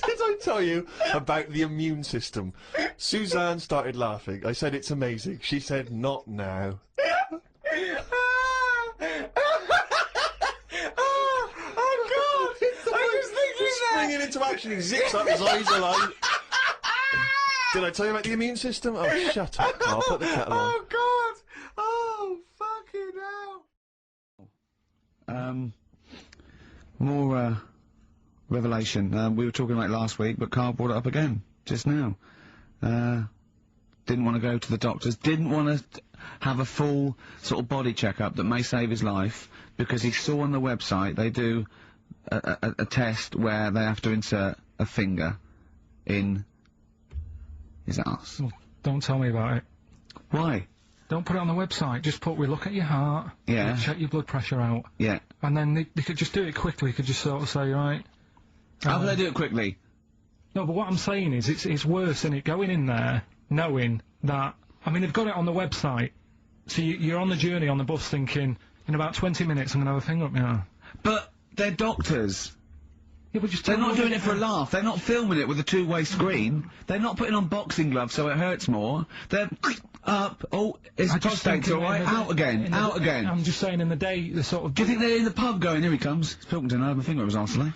Did I tell you about the immune system? Suzanne started laughing. I said, it's amazing. She said, not now. Oh, God! I was thinking that! Springing into action, he zips up, his eyes are like... Did I tell you about the immune system? Oh, shut up, Carl. Put the kettle on. Oh, God! Oh, fucking hell! More, revelation. We were talking about it last week, but Karl brought it up again, just now. Didn't want to go to the doctors, didn't want to have a full sort of body checkup that may save his life, because he saw on the website they do a test where they have to insert a finger in his arse. Well, don't tell me about it. Why? Don't put it on the website. Just put, we look at your heart. Yeah. We check your blood pressure out. Yeah. And then they could just do it quickly. They could just sort of say, right. How do they do it quickly? No, but what I'm saying is, it's worse, isn't it? Going in there, knowing that, I mean, they've got it on the website. So you're on the journey on the bus thinking, in about 20 minutes I'm going to have a finger up my arse. But they're doctors. Yeah, but just They're not doing it for a laugh. They're not filming it with a two-way screen. They're not putting on boxing gloves so it hurts more. They're up. Oh, it's prostate's all right. Out again. Out again. I'm just saying, in the day, the sort of... Do you think they're in the pub going, here he comes? It's Pilkington, I have my finger up his arse today.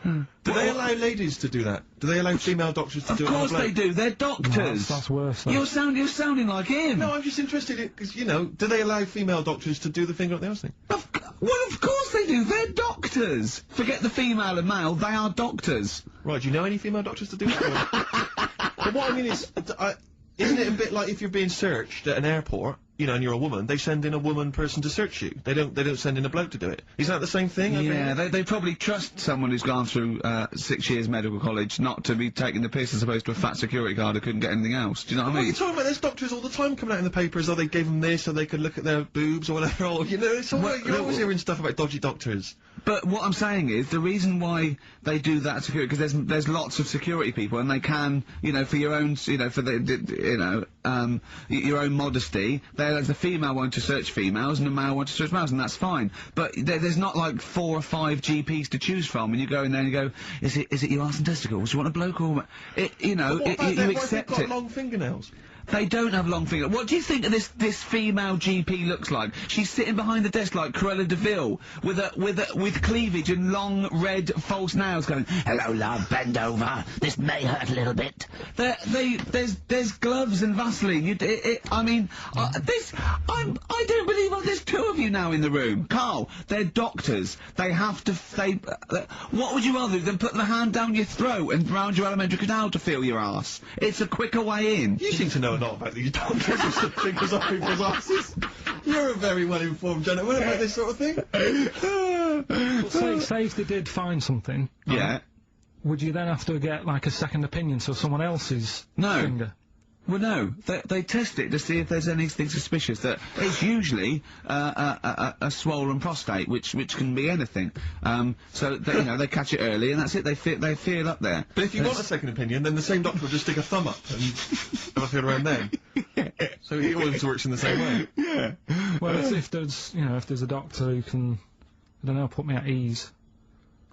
Do they allow ladies to do that? Do they allow female doctors to do it? Of course they do. They're doctors. That's worse. Though. You're sounding like him. No, I'm just interested in, because, you know, do they allow female doctors to do the finger up the arse thing? Well, of course they do. They're doctors. Forget the female and male. They are doctors. Right, do you know any female doctors to do that? But what I mean is, isn't it a bit like if you're being searched at an airport, you know, and you're a woman, they send in a woman person to search you. They don't send in a bloke to do it. Is that the same thing? Yeah, they probably trust someone who's gone through 6 years medical college not to be taking the piss as opposed to a fat security guard who couldn't get anything else. Do you know what I mean? What are you talking about? There's doctors all the time coming out in the papers, or they gave them this so they could look at their boobs or whatever, or, you know, it's all you're always hearing stuff about dodgy doctors. But what I'm saying is, the reason why they do that security, because there's lots of security people, and they can, you know, for your own, you know, for your own modesty, there's a female one to search females, and a male one to search males, and that's fine. But there's not like 4 or 5 GPs to choose from, and you go in there and you go, is it your arse and testicles? Do you want a bloke or you know, What about you them? What if accept they've got it. long fingernails? They don't have long fingers. What do you think this female GP looks like? She's sitting behind the desk like Cruella de Vil with cleavage and long red false nails going, hello love, bend over. This may hurt a little bit. There's gloves and Vaseline. I don't believe there's 2 of you now in the room. Karl, they're doctors. They have to, what would you rather do than put the hand down your throat and round your alimentary canal to feel your arse? It's a quicker way in. You seem to know a lot about these doctors who stick fingers up people's asses. You're a very well-informed gentleman about this sort of thing. Well, say if they did find something. Yeah. Would you then have to get, like, a second opinion, so someone else's finger? Well, no. They test it to see if there's anything suspicious. That it's usually a swollen prostate, which can be anything. So they, you know, they catch it early, and that's it. They feel up there. But if you want a second opinion, then the same doctor will just stick a thumb up and have a feel around then. So it always works in the same way. Yeah. Well, if there's a doctor who can, I don't know, put me at ease.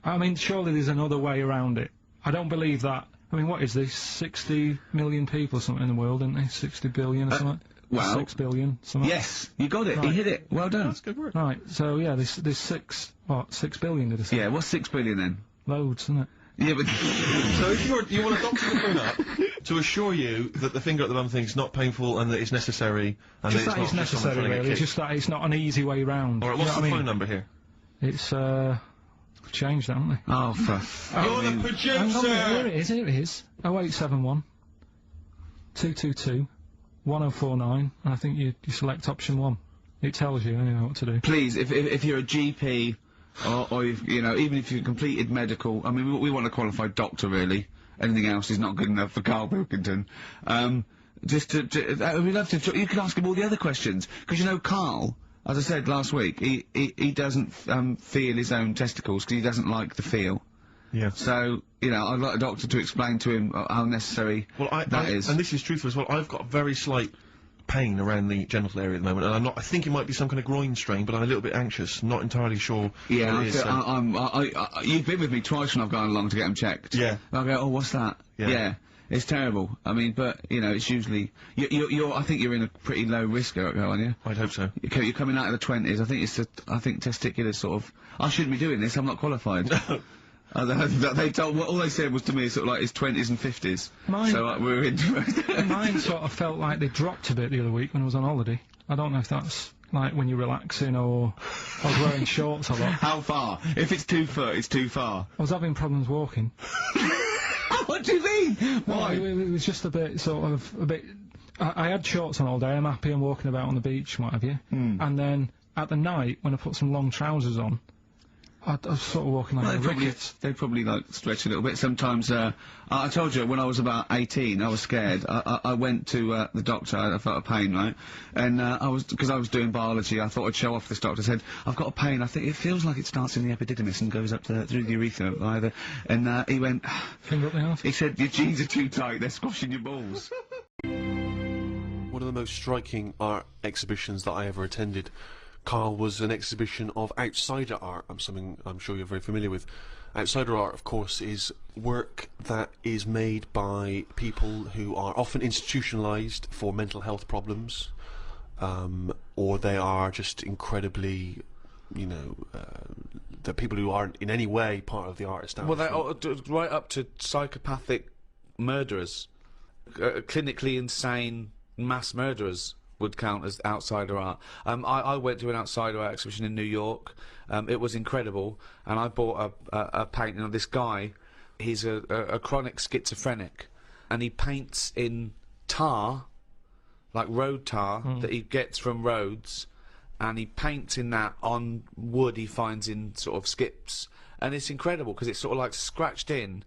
I mean, surely there's another way around it. I don't believe that. I mean, what is this? 60 million people or something in the world, isn't there? 60 billion or something? Well, 6 billion, something? Yes, you got it. Right. You hit it. Well done. That's good work. Right, so yeah, there's 6 billion, did I say? Yeah, what's 6 billion then? Loads, isn't it? Yeah, but... So if you want a doctor to phone up to assure you that the finger at the bum thing's not painful and that it's necessary, and Just that that it's it's not just someone necessary, trying to really. get Just that it's not an easy way round. Alright, what's the phone number here? It's, changed that, haven't they? Oh, You're the producer! Hang on, here it is. 0871 222 1049, and I think you select option 1. It tells you anyway what to do. Please, if you're a GP, or if, you know, even if you've completed medical, I mean, we want a qualified doctor, really. Anything else is not good enough for Karl Pilkington. Just we'd love to, you can ask him all the other questions, because you know, Karl, as I said last week, he doesn't, feel his own testicles, because he doesn't like the feel. Yeah. So, you know, I'd like a doctor to explain to him how necessary that is. And this is truthful as well, I've got very slight pain around the genital area at the moment, and I think it might be some kind of groin strain, but I'm a little bit anxious, not entirely sure. Yeah, what it is, you've been with me twice when I've gone along to get them checked. Yeah. And I go, oh, what's that? Yeah. It's terrible. I mean, but, you know, it's usually... I think you're in a pretty low risk, aren't you? I'd hope so. You're coming out of the 20s. I think testicular sort of... I shouldn't be doing this, I'm not qualified. All they said was to me sort of like his 20s and 50s. We're into it. Mine sort of felt like they dropped a bit the other week when I was on holiday. I don't know if that's like when you're relaxing or I was wearing shorts a lot. How far? If it's 2 foot, it's too far. I was having problems walking. What do you mean? Why? It was just a bit, I had shorts on all day, I'm happy and walking about on the beach, what have you. And then, at the night, when I put some long trousers on, I was sort of walking like a rickets. They probably, like, stretch a little bit. Sometimes, I told you, when I was about 18, I was scared. I went to, the doctor, I felt a pain, right? And, because I was doing biology, I thought I'd show off this doctor. I said, I've got a pain, I think it feels like it starts in the epididymis and goes up through the urethra, either. And, he went... Finger up the arse? He said, your jeans are too tight, they're squashing your balls. One of the most striking art exhibitions that I ever attended, Karl, was an exhibition of outsider art. Something I'm sure you're very familiar with. Outsider art, of course, is work that is made by people who are often institutionalized for mental health problems, or they are just incredibly, you know, the people who aren't in any way part of the art establishment. Well, right up to psychopathic murderers, clinically insane mass murderers would count as outsider art. I went to an outsider art exhibition in New York. It was incredible, and I bought a painting of this guy. He's a chronic schizophrenic, and he paints in tar, like road tar, that he gets from roads, and he paints in that on wood he finds in sort of skips, and it's incredible because it's sort of like scratched in.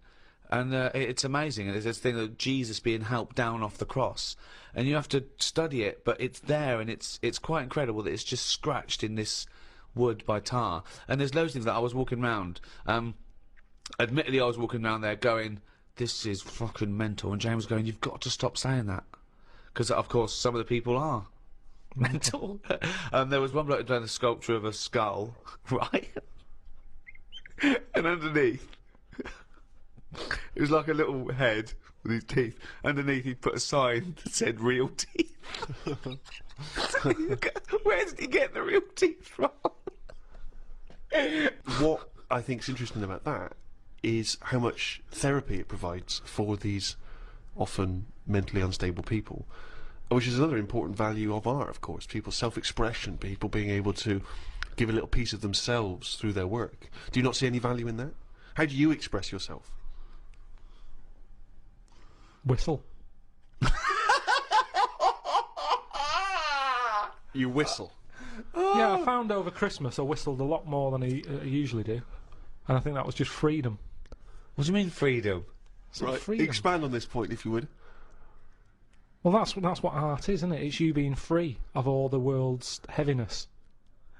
And it's amazing, and there's this thing of Jesus being helped down off the cross, and you have to study it, but it's there, and it's quite incredible that it's just scratched in this wood by tar. And there's loads of things that I was walking around. Admittedly, I was walking around there going, "This is fucking mental," and James was going, "You've got to stop saying that," because of course some of the people are mental. There was one bloke who done a sculpture of a skull, right, and underneath. It was like a little head with his teeth. Underneath he'd put a sign that said real teeth. Where did he get the real teeth from? What I think is interesting about that is how much therapy it provides for these often mentally unstable people, which is another important value of art, of course. People's self-expression, people being able to give a little piece of themselves through their work. Do you not see any value in that? How do you express yourself? Whistle. You whistle. Yeah, I found over Christmas I whistled a lot more than I usually do, and I think that was just freedom. What do you mean freedom? Right, freedom. expand on this point if you would. Well, that's what art is, isn't it? It's you being free of all the world's heaviness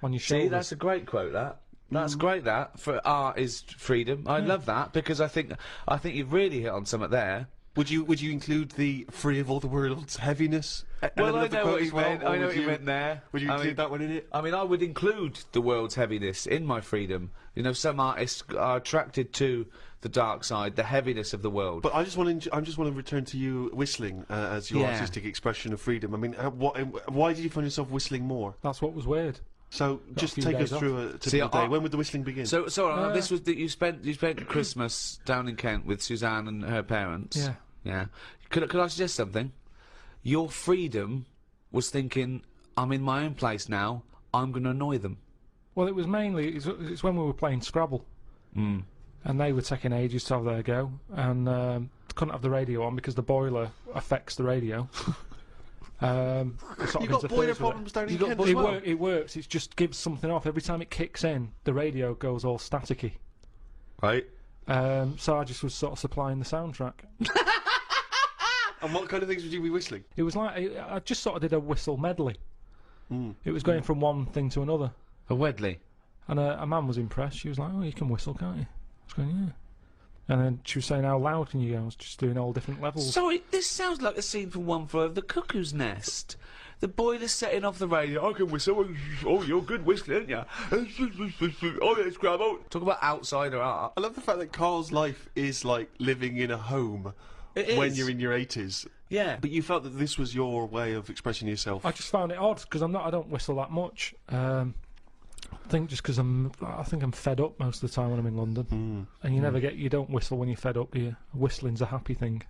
on your shoulders. See, that's a great quote, that. That's great, that. For art is freedom. I love that, because I think you've really hit on something there. Would you include the free of all the world's heaviness? Well, I know what you meant. I know what you meant there. Would you include that one in it? I mean, I would include the world's heaviness in my freedom. You know, some artists are attracted to the dark side, the heaviness of the world. But I just want to return to you whistling as your artistic expression of freedom. I mean, why did you find yourself whistling more? That's what was weird. So just take us through a typical day. When would the whistling begin? So this was that you spent Christmas down in Kent with Suzanne and her parents. Yeah. Yeah. Could I suggest something? Your freedom was thinking, I'm in my own place now, I'm going to annoy them. Well, it was mainly, it's when we were playing Scrabble. And they were taking ages to have their go, and couldn't have the radio on because the boiler affects the radio. You've got boiler problems down in Kent as well? It works, it just gives something off. Every time it kicks in, the radio goes all staticky. Right. So I just was sort of supplying the soundtrack. And what kind of things would you be whistling? It was like, I just sort of did a whistle medley. It was going from one thing to another. A wedley? And a man was impressed. She was like, "Oh, you can whistle, can't you?" I was going, "Yeah." And then she was saying, how loud can you go? I was just doing all different levels. Sorry, this sounds like a scene from One Flew Over the Cuckoo's Nest. The boiler's setting off the radio. I can whistle. Oh, you're good whistling, aren't you? Oh, yes, Grandma. Talk about outsider art. I love the fact that Karl's life is like living in a home It when is. you're in your 80s. Yeah. But you felt that this was your way of expressing yourself. I just found it odd because I don't whistle that much. I think just because I think I'm fed up most of the time when I'm in London, and you don't whistle when you're fed up. Do you? Whistling's a happy thing.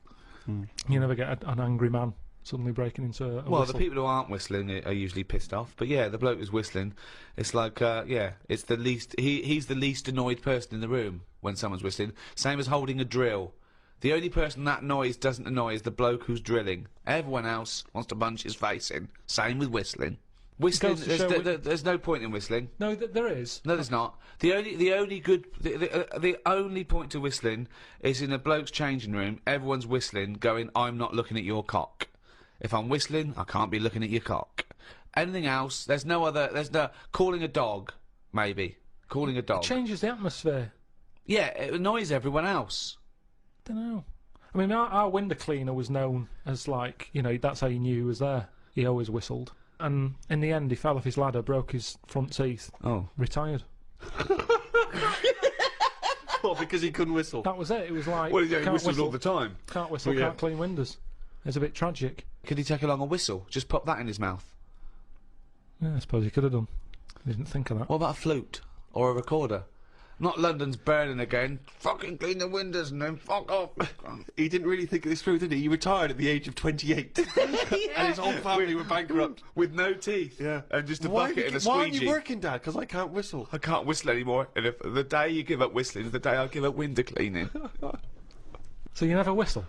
You never get an angry man suddenly breaking into a Well, whistle. the people who aren't whistling are usually pissed off. But yeah, the bloke who's whistling, it's like, it's the least. He's the least annoyed person in the room when someone's whistling. Same as holding a drill. The only person that noise doesn't annoy is the bloke who's drilling. Everyone else wants to punch his face in. Same with whistling. Whistling, Goes to show there's no point in whistling. No, there is. No, there's not. The only point to whistling is in a bloke's changing room. Everyone's whistling, going, "I'm not looking at your cock." If I'm whistling, I can't be looking at your cock. Anything else? There's no calling a dog, maybe calling a dog. It changes the atmosphere. Yeah, it annoys everyone else. Don't know. I mean, our window cleaner was known as like, that's how you knew he was there. He always whistled. And in the end, he fell off his ladder, broke his front teeth. Oh. Retired. Well, because he couldn't whistle. That was it. It was like, Well, yeah, he can't whistles whistle all the time. Can't whistle, Well, yeah. can't clean windows. It's a bit tragic. Could he take along a whistle? Just pop that in his mouth. Yeah, I suppose he could have done. Didn't think of that. What about a flute or a recorder? Not London's burning again. Fucking clean the windows and then fuck off. He didn't really think this through, did he? He retired at the age of 28. And his whole family were bankrupt. With no teeth. Yeah. And just a Why bucket and a Why aren't squeegee. you working, Dad? Because I can't whistle. I can't whistle anymore. And if the day you give up whistling is the day I give up window cleaning. So you never whistle?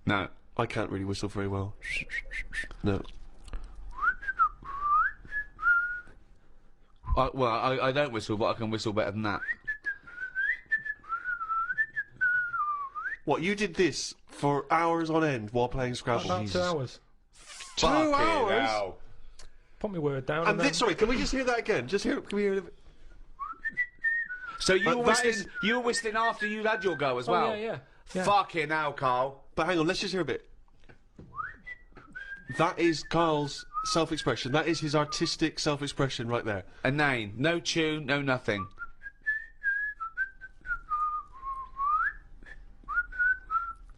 No. I can't really whistle very well. No. I don't whistle, but I can whistle better than that. What, you did this for hours on end while playing Scrabble? About 2 hours. 2 hours? Hell. Put my word down. And then... sorry, can we just hear that again? Can we hear it? So you were that whistling, you were whistling after you'd had your go as well? yeah. Fucking hell, Carl. But hang on, let's just hear a bit. That is Karl's self-expression. That is his artistic self-expression right there. A name. No tune, no nothing.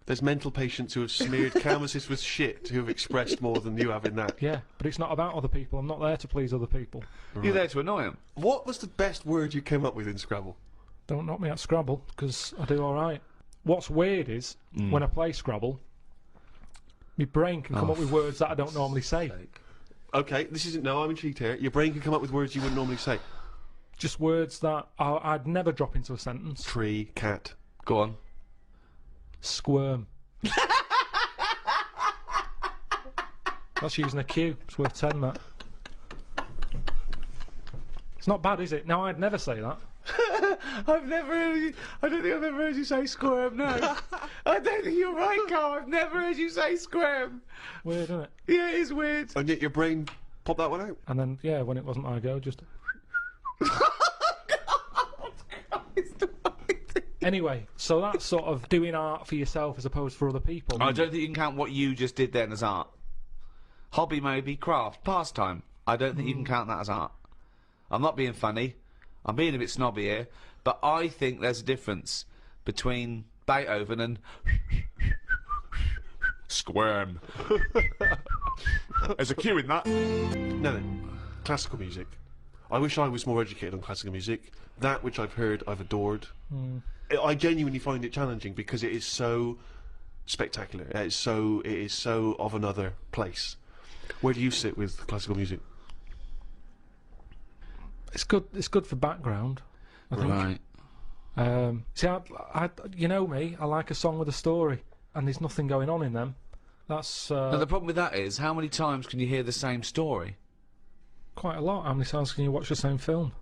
There's mental patients who have smeared canvases with shit who have expressed more than you have in that. Yeah, but it's not about other people. I'm not there to please other people. You're there to annoy him. What was the best word you came up with in Scrabble? Don't knock me at Scrabble, because I do alright. What's weird is, when I play Scrabble, my brain can come up with words that I don't normally say. Okay, this isn't... No, I'm intrigued here. Your brain can come up with words you wouldn't normally say. Just words that I'd never drop into a sentence. Tree, cat. Go on. Squirm. That's using a Q. It's worth 10, that. It's not bad, is it? Now, I'd never say that. I've never heard you... I don't think I've ever heard you say squirm, no. I don't think you're right, Carl. I've never heard you say squirm. Weird, isn't it? Yeah, it is weird. And yet your brain popped that one out? And then, yeah, when it wasn't my go, just... Anyway, so that's sort of doing art for yourself as opposed for other people. I don't think you can count what you just did then as art. Hobby maybe, craft, pastime. I don't think you can count that as art. I'm not being funny. I'm being a bit snobby here. But I think there's a difference between Beethoven and... Squirm. There's a cue in that. No, no. Classical music. I wish I was more educated on classical music. That which I've heard, I've adored. I genuinely find it challenging because it is so spectacular. It is so of another place. Where do you sit with classical music? It's good. It's good for background, I think. Right. See, you know me. I like a song with a story, and there's nothing going on in them. That's Now the problem with that is, how many times can you hear the same story? quite a lot. How many times can you watch the same film?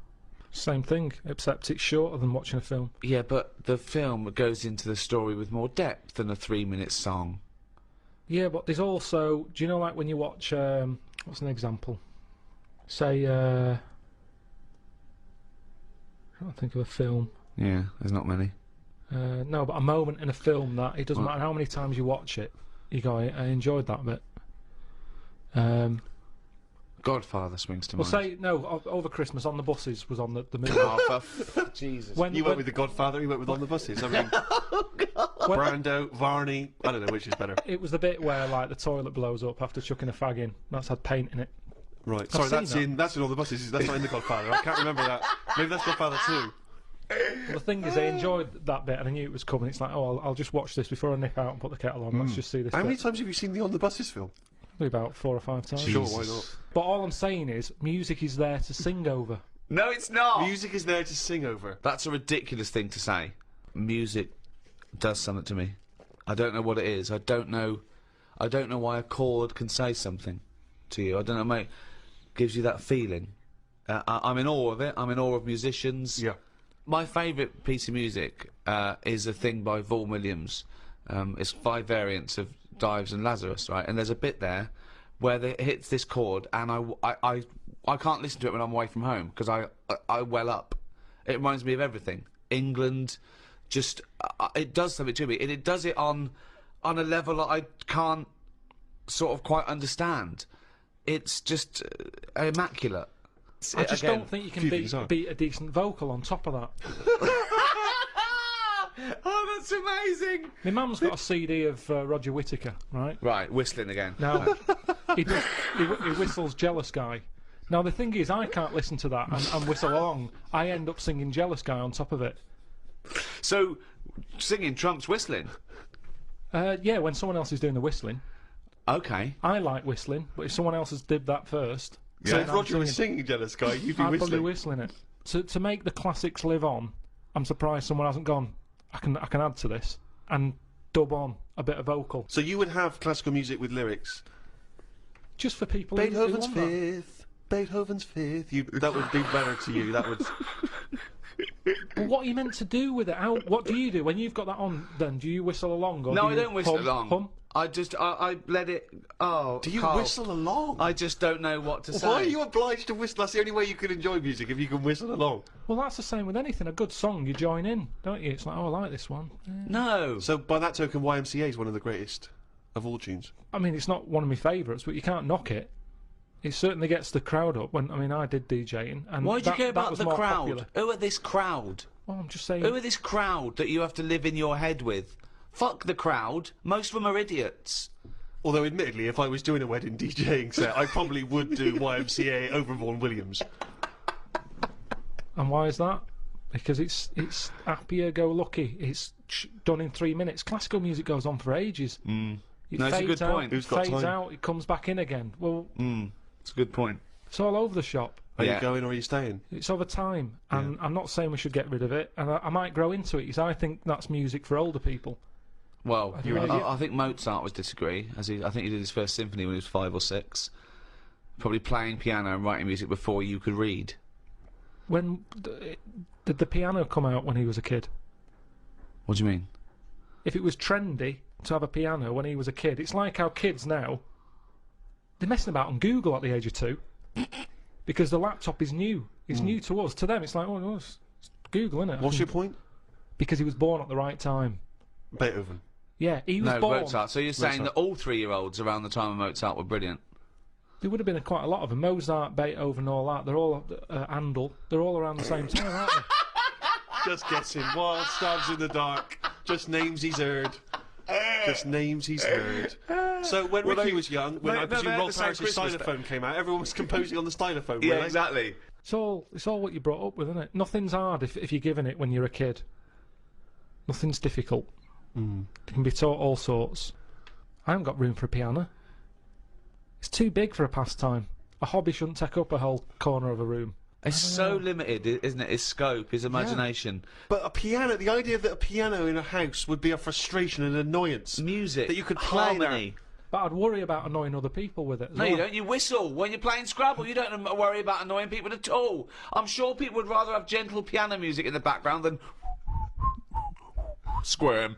Same thing, except it's shorter than watching a film. Yeah, but the film goes into the story with more depth than a 3-minute song. Yeah, but there's also... Do you know, like, when you watch... what's an example? Say, I can't think of a film. Yeah, there's not many. No, but a moment in a film that it doesn't matter how many times you watch it, you go, I enjoyed that bit. Godfather springs to Well, mind. say no. Over Christmas on the buses was on the movie. Oh, Jesus. You went with The Godfather, you went with On the Buses. I mean, Brando, Varney, I don't know which is better. It was the bit where like the toilet blows up after chucking a fag in. That's had paint in it. Right, sorry, that's in On the Buses, that's not in The Godfather. I can't remember that. Maybe that's Godfather 2. Well, the thing is, I enjoyed that bit, and I knew it was coming. It's like, oh, I'll just watch this before I nip out and put the kettle on. Let's just see this. How many bit. times have you seen the On the Buses film? Probably about 4 or 5 times. Sure, why not? But all I'm saying is, music is there to sing over. No, it's not! Music is there to sing over. That's a ridiculous thing to say. Music does something to me. I don't know what it is. I don't know why a chord can say something to you. I don't know, mate. Gives you that feeling. I'm in awe of it. I'm in awe of musicians. Yeah. My favourite piece of music is a thing by Vaughan Williams. It's 5 variants of Dives and Lazarus, right? And there's a bit there where it hits this chord, and I can't listen to it when I'm away from home because I well up. It reminds me of everything. England, just it does something to me, and it does it on a level that I can't sort of quite understand. It's just immaculate. I just don't think you can beat a decent vocal on top of that. Oh, that's amazing! My mum's got a CD of Roger Whittaker, right? Right, whistling again. Now, he whistles Jealous Guy. Now, the thing is, I can't listen to that and whistle along. I end up singing Jealous Guy on top of it. So, singing trumps whistling? Yeah, when someone else is doing the whistling. Okay. I like whistling, but if someone else has did that first... So if Roger was singing Jealous Guy, you'd be I'd whistling. probably whistling it. To make the classics live on, I'm surprised someone hasn't gone, I can add to this, and dub on a bit of vocal. So you would have classical music with lyrics? Just for people Beethoven's who want Fifth, Beethoven's Fifth. That would be better to you, that would... But what are you meant to do with it? What do you do when you've got that on? Then do you whistle along? Or No, do I you don't whistle along. Hum? I let it. Oh, Do you Karl, whistle along? I just don't know what to say. Why are you obliged to whistle? That's the only way you can enjoy music, if you can whistle along. Well, that's the same with anything. A good song, you join in, don't you? It's like, oh, I like this one. Yeah. No. So by that token, YMCA is one of the greatest of all tunes. I mean, it's not one of my favourites, but you can't knock it. It certainly gets the crowd up. I did DJing, and Why do you care about was the more crowd? popular. Who are this crowd? Well, I'm just saying. Who are this crowd that you have to live in your head with? Fuck the crowd. Most of them are idiots. Although, admittedly, if I was doing a wedding DJing set, I probably would do YMCA over Vaughan Williams. And why is that? Because it's happier, go lucky. It's done in 3 minutes. Classical music goes on for ages. Mm. It No, that's a fades good out, point. Who's got fades time? out, it comes back in again. Well, It's a good point. it's all over the shop. Are Yeah. you going or are you staying? It's over time, and I'm not saying we should get rid of it, and I might grow into it, because I think that's music for older people. Well, I don't know. I think Mozart would disagree. I think he did his first symphony when he was 5 or 6. Probably playing piano and writing music before you could read. When did the piano come out when he was a kid? What do you mean? If it was trendy to have a piano when he was a kid, it's like how kids now, they're messing about on Google at the age of 2 because the laptop is new. It's new to us. To them, it's like, oh, no, it's Google, isn't it? What's your point? Because he was born at the right time. Beethoven. Yeah, he was No, born. Mozart. So you're saying Mozart. that all 3-year-olds around the time of Mozart were brilliant? There would have been quite a lot of them. Mozart, Beethoven, all that. They're all Handel. They're all around the same time, aren't they? Just guessing. Wild stabs in the dark. Just names he's heard. Just names he's heard. So when Ricky was young, when I presume Rolf Harris's stylophone came out, everyone was composing on the stylophone. Yeah, weren't they? exactly. It's all what you brought up with, isn't it? Nothing's hard if you're given it when you're a kid. Nothing's difficult. It can be taught all sorts. I haven't got room for a piano. It's too big for a pastime. A hobby shouldn't take up a whole corner of a room. It's so limited, isn't it? His scope, his imagination. But a piano, the idea that a piano in a house would be a frustration and annoyance. Music. That you could play harmony. But I'd worry about annoying other people with it as No, well. you don't. You whistle. When you're playing Scrabble, you don't worry about annoying people at all. I'm sure people would rather have gentle piano music in the background than... Squirm.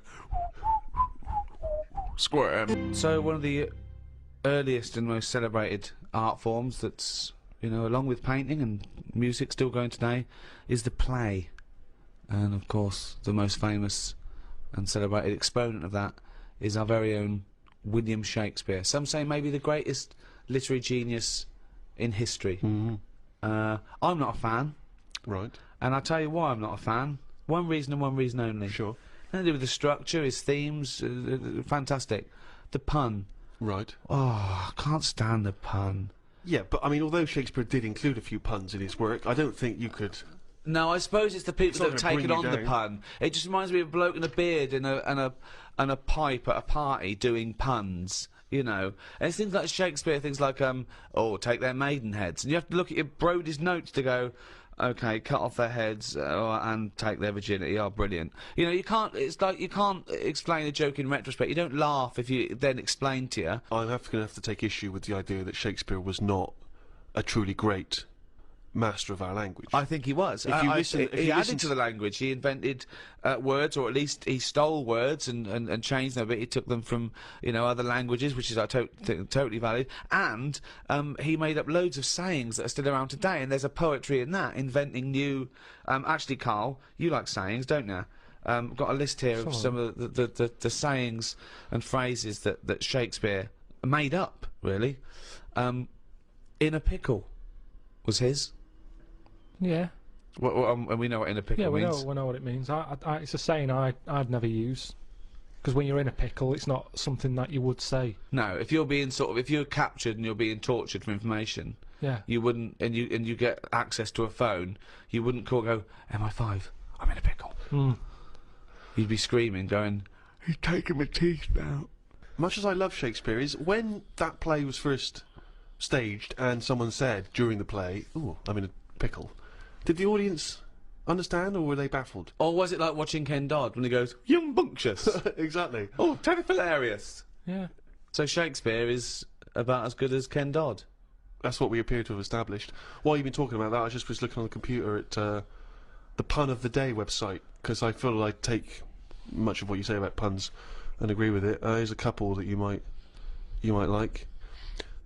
Squirm. So one of the earliest and most celebrated art forms that's, you know, along with painting and music still going today, is the play. And of course, the most famous and celebrated exponent of that is our very own William Shakespeare. Some say maybe the greatest literary genius in history. Mm-hmm. I'm not a fan. Right. And I'll tell you why I'm not a fan. One reason and one reason only. Sure. Nothing to do with the structure, his themes, fantastic. The pun. Right. Oh, I can't stand the pun. Yeah, but I mean, although Shakespeare did include a few puns in his work, I don't think you could... No, I suppose it's the people that have It's not gonna taken bring on you the down. pun. It just reminds me of a bloke in a beard and a pipe at a party doing puns, you know. And it's things like Shakespeare, things like, oh, take their maidenheads. And you have to look at your Brody's notes to go, okay, cut off their heads and take their virginity. Oh, brilliant. You know, you can't, it's like you can't explain a joke in retrospect. You don't laugh if you then explain to you. I'm going to have to take issue with the idea that Shakespeare was not a truly great master of our language. I think he was. If you listen, if he you added listen to the language. He invented words, or at least he stole words and changed them a bit. He took them from, you know, other languages, which is totally valid. And he made up loads of sayings that are still around today. And there's a poetry in that, inventing new. Actually, Karl, you like sayings, don't you? I've got a list here of some of the sayings and phrases that Shakespeare made up. Really, in a pickle was his. Yeah. And we know what in a pickle Yeah, means. we know what it means. It's a saying I'd never use. Because when you're in a pickle, it's not something that you would say. No, if you're being if you're captured and you're being tortured for information, Yeah. you wouldn't, and you get access to a phone, you wouldn't go, MI5, I'm in a pickle. Mm. You'd be screaming, going, he's taking my teeth out. Much as I love Shakespeare, is when that play was first staged and someone said during the play, ooh, I'm in a pickle, did the audience understand, or were they baffled? Or was it like watching Ken Dodd when he goes, young bunctious? Exactly. Oh, totally hilarious. Yeah. So Shakespeare is about as good as Ken Dodd. That's what we appear to have established. While you've been talking about that, I just was looking on the computer at the Pun of the Day website, because I feel I take much of what you say about puns and agree with it. Here's a couple that you might like.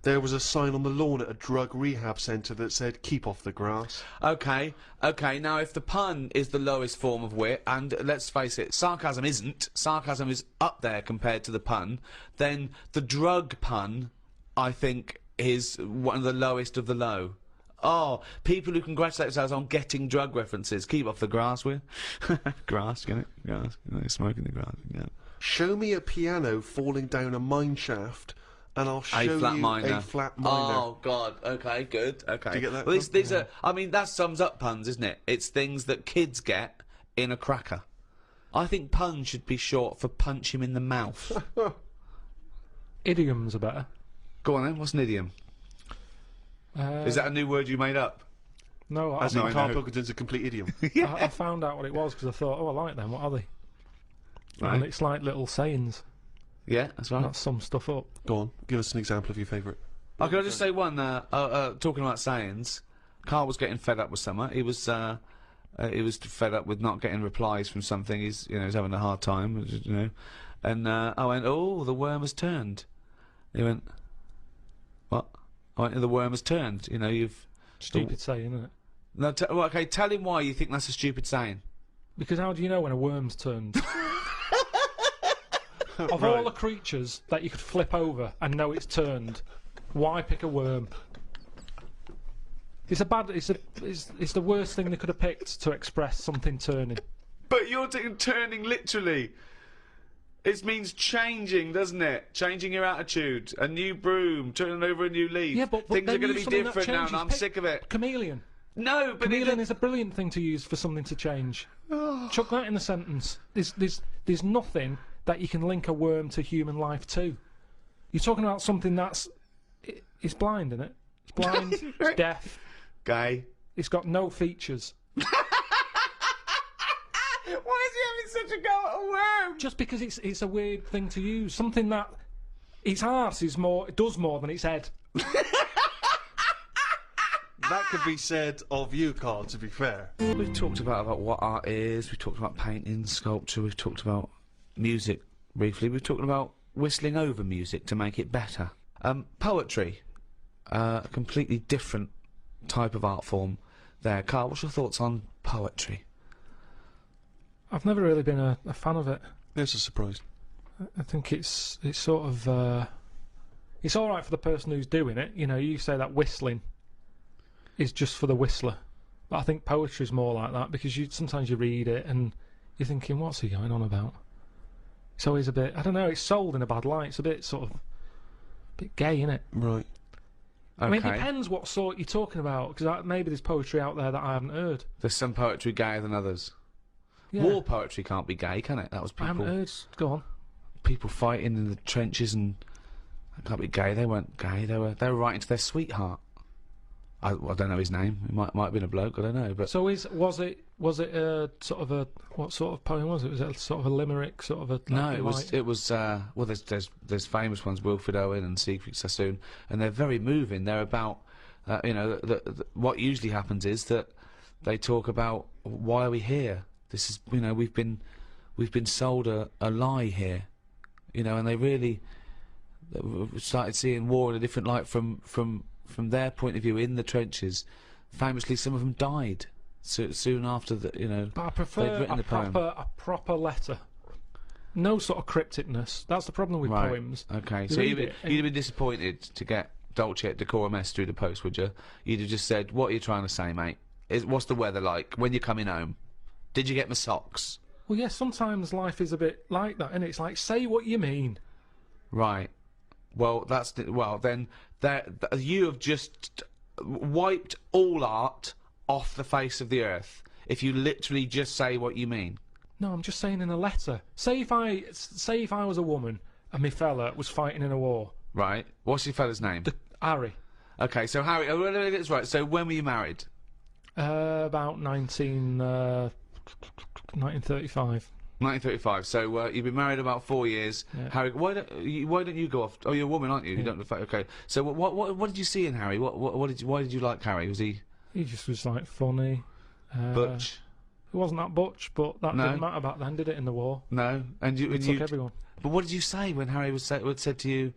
There was a sign on the lawn at a drug rehab centre that said, keep off the grass. Okay, now if the pun is the lowest form of wit, and let's face it, sarcasm isn't, sarcasm is up there compared to the pun, then the drug pun, I think, is one of the lowest of the low. Oh, people who congratulate themselves on getting drug references. Keep off the grass, will you? Grass, get it? Grass. You know, smoking the grass, yeah. Show me a piano falling down a mine shaft, and I'll show you minor. a flat minor. Oh, God. Okay, good. Okay. Do you get that? Well, these are... I mean, that sums up puns, isn't it? It's things that kids get in a cracker. I think pun should be short for punch him in the mouth. Idioms are better. Go on, then. What's an idiom? Is that a new word you made up? No, As in I Carl know. Pilkington's a complete idiom. I found out what it was because I thought, oh, I like them. What are they? Right. And it's like little sayings. Yeah, that's right. That sums stuff up. Go on, give us an example of your favourite. Oh, can I just say one? Talking about sayings, Karl was getting fed up with something. He was fed up with not getting replies from something. He's having a hard time, you know. And I went, oh, the worm has turned. He went, what? I went, the worm has turned. You know, you've Stupid saying, isn't it? No, well, okay, tell him why you think that's a stupid saying. Because how do you know when a worm's turned? Of all the creatures that you could flip over and know it's turned, why pick a worm? It's the worst thing they could have picked to express something turning. But you're taking turning literally. It means changing, doesn't it? Changing your attitude. A new broom, turning over a new leaf. Yeah, but things then are going to use be something that different now, and changes. I'm Pick sick of it. Chameleon. No, but Chameleon is a brilliant thing to use for something to change. Chuck that in the sentence. There's nothing that you can link a worm to human life to. You're talking about something that's... It's blind, isn't it? It's blind, it's deaf. Gay. It's got no features. Why is he having such a go at a worm? Just because it's a weird thing to use. Something that... Its arse is more... It does more than its head. That could be said of you, Karl, to be fair. We've talked about what art is, we've talked about painting, sculpture, we've talked about music briefly, we've talked about whistling over music to make it better. Poetry. A completely different type of art form there. Karl, what's your thoughts on poetry? I've never really been a fan of it. There's a surprise. I think it's sort of it's all right for the person who's doing it. You know, you say that whistling is just for the whistler, but I think poetry's more like that because sometimes you read it and you're thinking, what's he going on about? It's always a bit, I don't know, it's sold in a bad light. It's a bit sort of a bit gay, isn't it? Right. I mean, it depends what sort you're talking about, because maybe there's poetry out there that I haven't heard. There's some poetry gayer than others. Yeah. War poetry can't be gay, can it? That was people. I haven't heard. Go on. People fighting in the trenches and that can't be gay. They weren't gay. They were writing to their sweetheart. I don't know his name. It might have been a bloke. I don't know. But so was it a sort of a what sort of poem was it? Was it a sort of a limerick, sort of a? No, it was. Well, there's famous ones, Wilfred Owen and Siegfried Sassoon, and they're very moving. They're about, you know, what usually happens is that they talk about why are we here? This is, you know, we've been sold a lie here, you know, and they really started seeing war in a different light from their point of view in the trenches. Famously, some of them died soon after the, you know. But I prefer a proper letter. No sort of crypticness. That's the problem with poems. Okay, so you'd have been disappointed to get Dulce et Decorum Est through the post, would you? You'd have just said, "What are you trying to say, mate? What's the weather like? When you're coming home? Did you get my socks?" Well, yes. Sometimes life is a bit like that, and it's like, say what you mean. Right. Well, then you have just wiped all art off the face of the earth if you literally just say what you mean. No, I'm just saying in a letter. Say if I was a woman and my fella was fighting in a war. Right. What's your fella's name? Harry. Okay, so Harry. Oh, that's right. So when were you married? About 1935. 1935. So you've been married about 4 years. Yeah. Harry, why don't you go off? Oh, you're a woman, aren't you? Yeah. You don't. Okay. So what did you see in Harry? Why did you like Harry? Was he? He just was like funny. Butch. It wasn't that butch, but that didn't matter back then, did it? In the war. No. And you took everyone. But what did you say when Harry was said to you?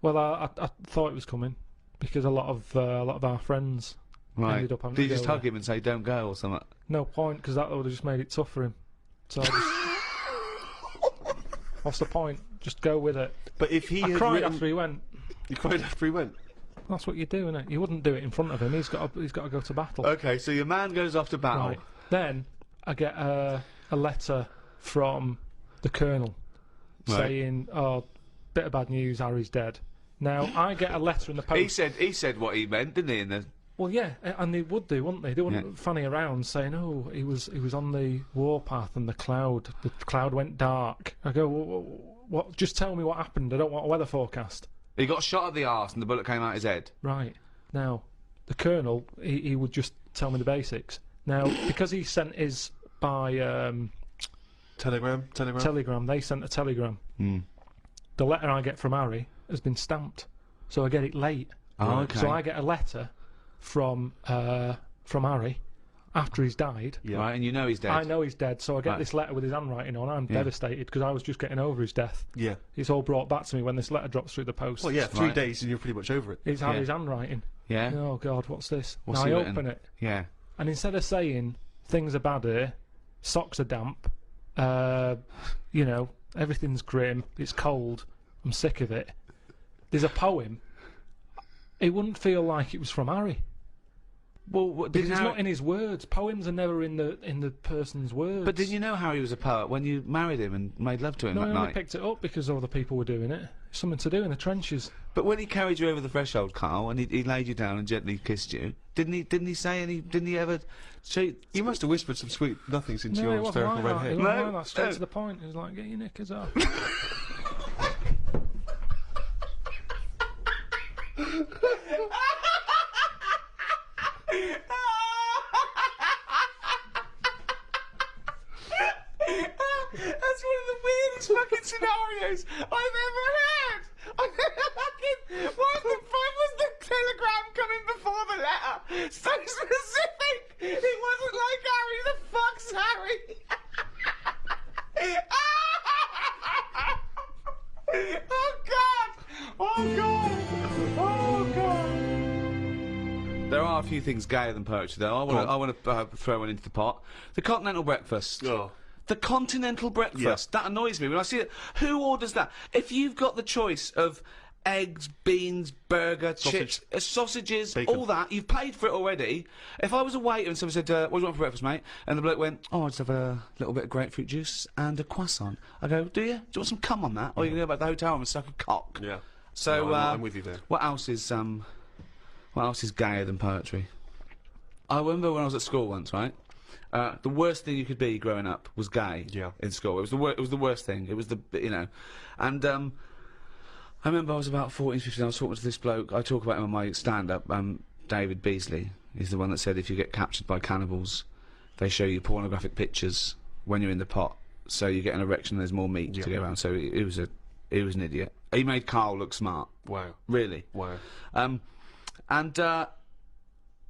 Well, I thought it was coming because a lot of our friends ended up having to Did you go just hug there. him and say don't go or something? No point, because that would have just made it tough for him. So I just what's the point? Just go with it. But if he I cried after he went. You cried after he went? That's what you do, innit? You wouldn't do it in front of him. He's got to go to battle. Okay, so your man goes off to battle. Right. Then I get a letter from the Colonel saying, "Oh, bit of bad news. Harry's dead." Now I get a letter in the post. He said what he meant, didn't he? In the Well, yeah, and they would do, wouldn't they? They wouldn't fanny around saying, "Oh, he was on the warpath and the cloud went dark." I go, "What? Just tell me what happened. I don't want a weather forecast." He got shot at the arse and the bullet came out his head. Right. Now, the Colonel, he would just tell me the basics. Now, because he sent his by Telegram. They sent a telegram. The letter I get from Harry has been stamped, so I get it late. Oh, okay. So I get a letter from Harry after he's died. Yeah. Right, and you know he's dead. I know he's dead, so I get this letter with his handwriting on. I'm devastated because I was just getting over his death. Yeah. It's all brought back to me when this letter drops through the post. Well, yeah, 3 days and you're pretty much over it. It's Harry's handwriting. Yeah. Oh, God, what's this? What's now he I written? open it. Yeah. And instead of saying, things are bad here, socks are damp, you know, everything's grim, it's cold, I'm sick of it, there's a poem. It wouldn't feel like it was from Harry. Well, because it's not in his words. Poems are never in the person's words. But didn't you know Harry was a poet when you married him and made love to him No, that I only night? picked it up because other people were doing it. It's something to do in the trenches. But when he carried you over the threshold, Karl, and he laid you down and gently kissed you, didn't he say any? Didn't he ever? He must have whispered some sweet nothings into No, your it wasn't hysterical like red that. head. It wasn't like that. Straight to the point. It was like, get your knickers off. That's one of the weirdest fucking scenarios I've ever heard. Why the fuck was the telegram coming before the letter? So specific. It wasn't like Harry. The fuck's Harry? Oh God! Oh God! Oh God! There are a few things gayer than poetry, though. I want to throw one into the pot. The continental breakfast. Oh. The continental breakfast. That annoys me when I see it. Who orders that? If you've got the choice of eggs, beans, burger, chips, sausages, Bacon. all that, you've paid for it already. If I was a waiter and someone said, what do you want for breakfast, mate? And the bloke went, oh, I'll just have a little bit of grapefruit juice and a croissant. I go, do you? Do you want some cum on that? Or you can go back to the hotel room and suck a cock? Yeah. So, No, I'm with you there. What else is gayer than poetry? I remember when I was at school once, right? The worst thing you could be growing up was gay. Yeah. In school, it was the worst thing. It was and I remember I was about 14, 15. I was talking to this bloke. I talk about him on my stand-up. David Beasley. He's the one that said if you get captured by cannibals, they show you pornographic pictures when you're in the pot, so you get an erection. And there's more meat to go around. So he was an idiot. He made Karl look smart. Wow. Really. Wow.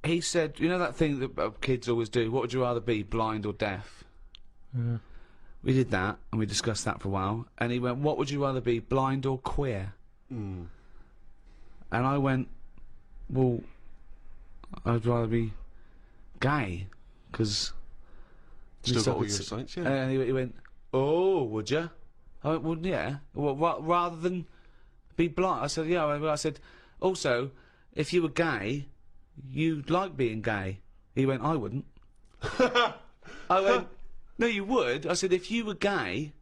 He said, you know that thing that kids always do, what would you rather be, blind or deaf? Yeah. We did that, and we discussed that for a while, and he went, what would you rather be, blind or queer? Mm. And I went, well, I'd rather be gay, because... Still got all your sights, yeah. And he went, oh, would you? I went, well, yeah. Well, rather than be blind. I said, yeah. I said, also, if you were gay... you'd like being gay. He went, I wouldn't. I went, no, you would. I said, if you were gay,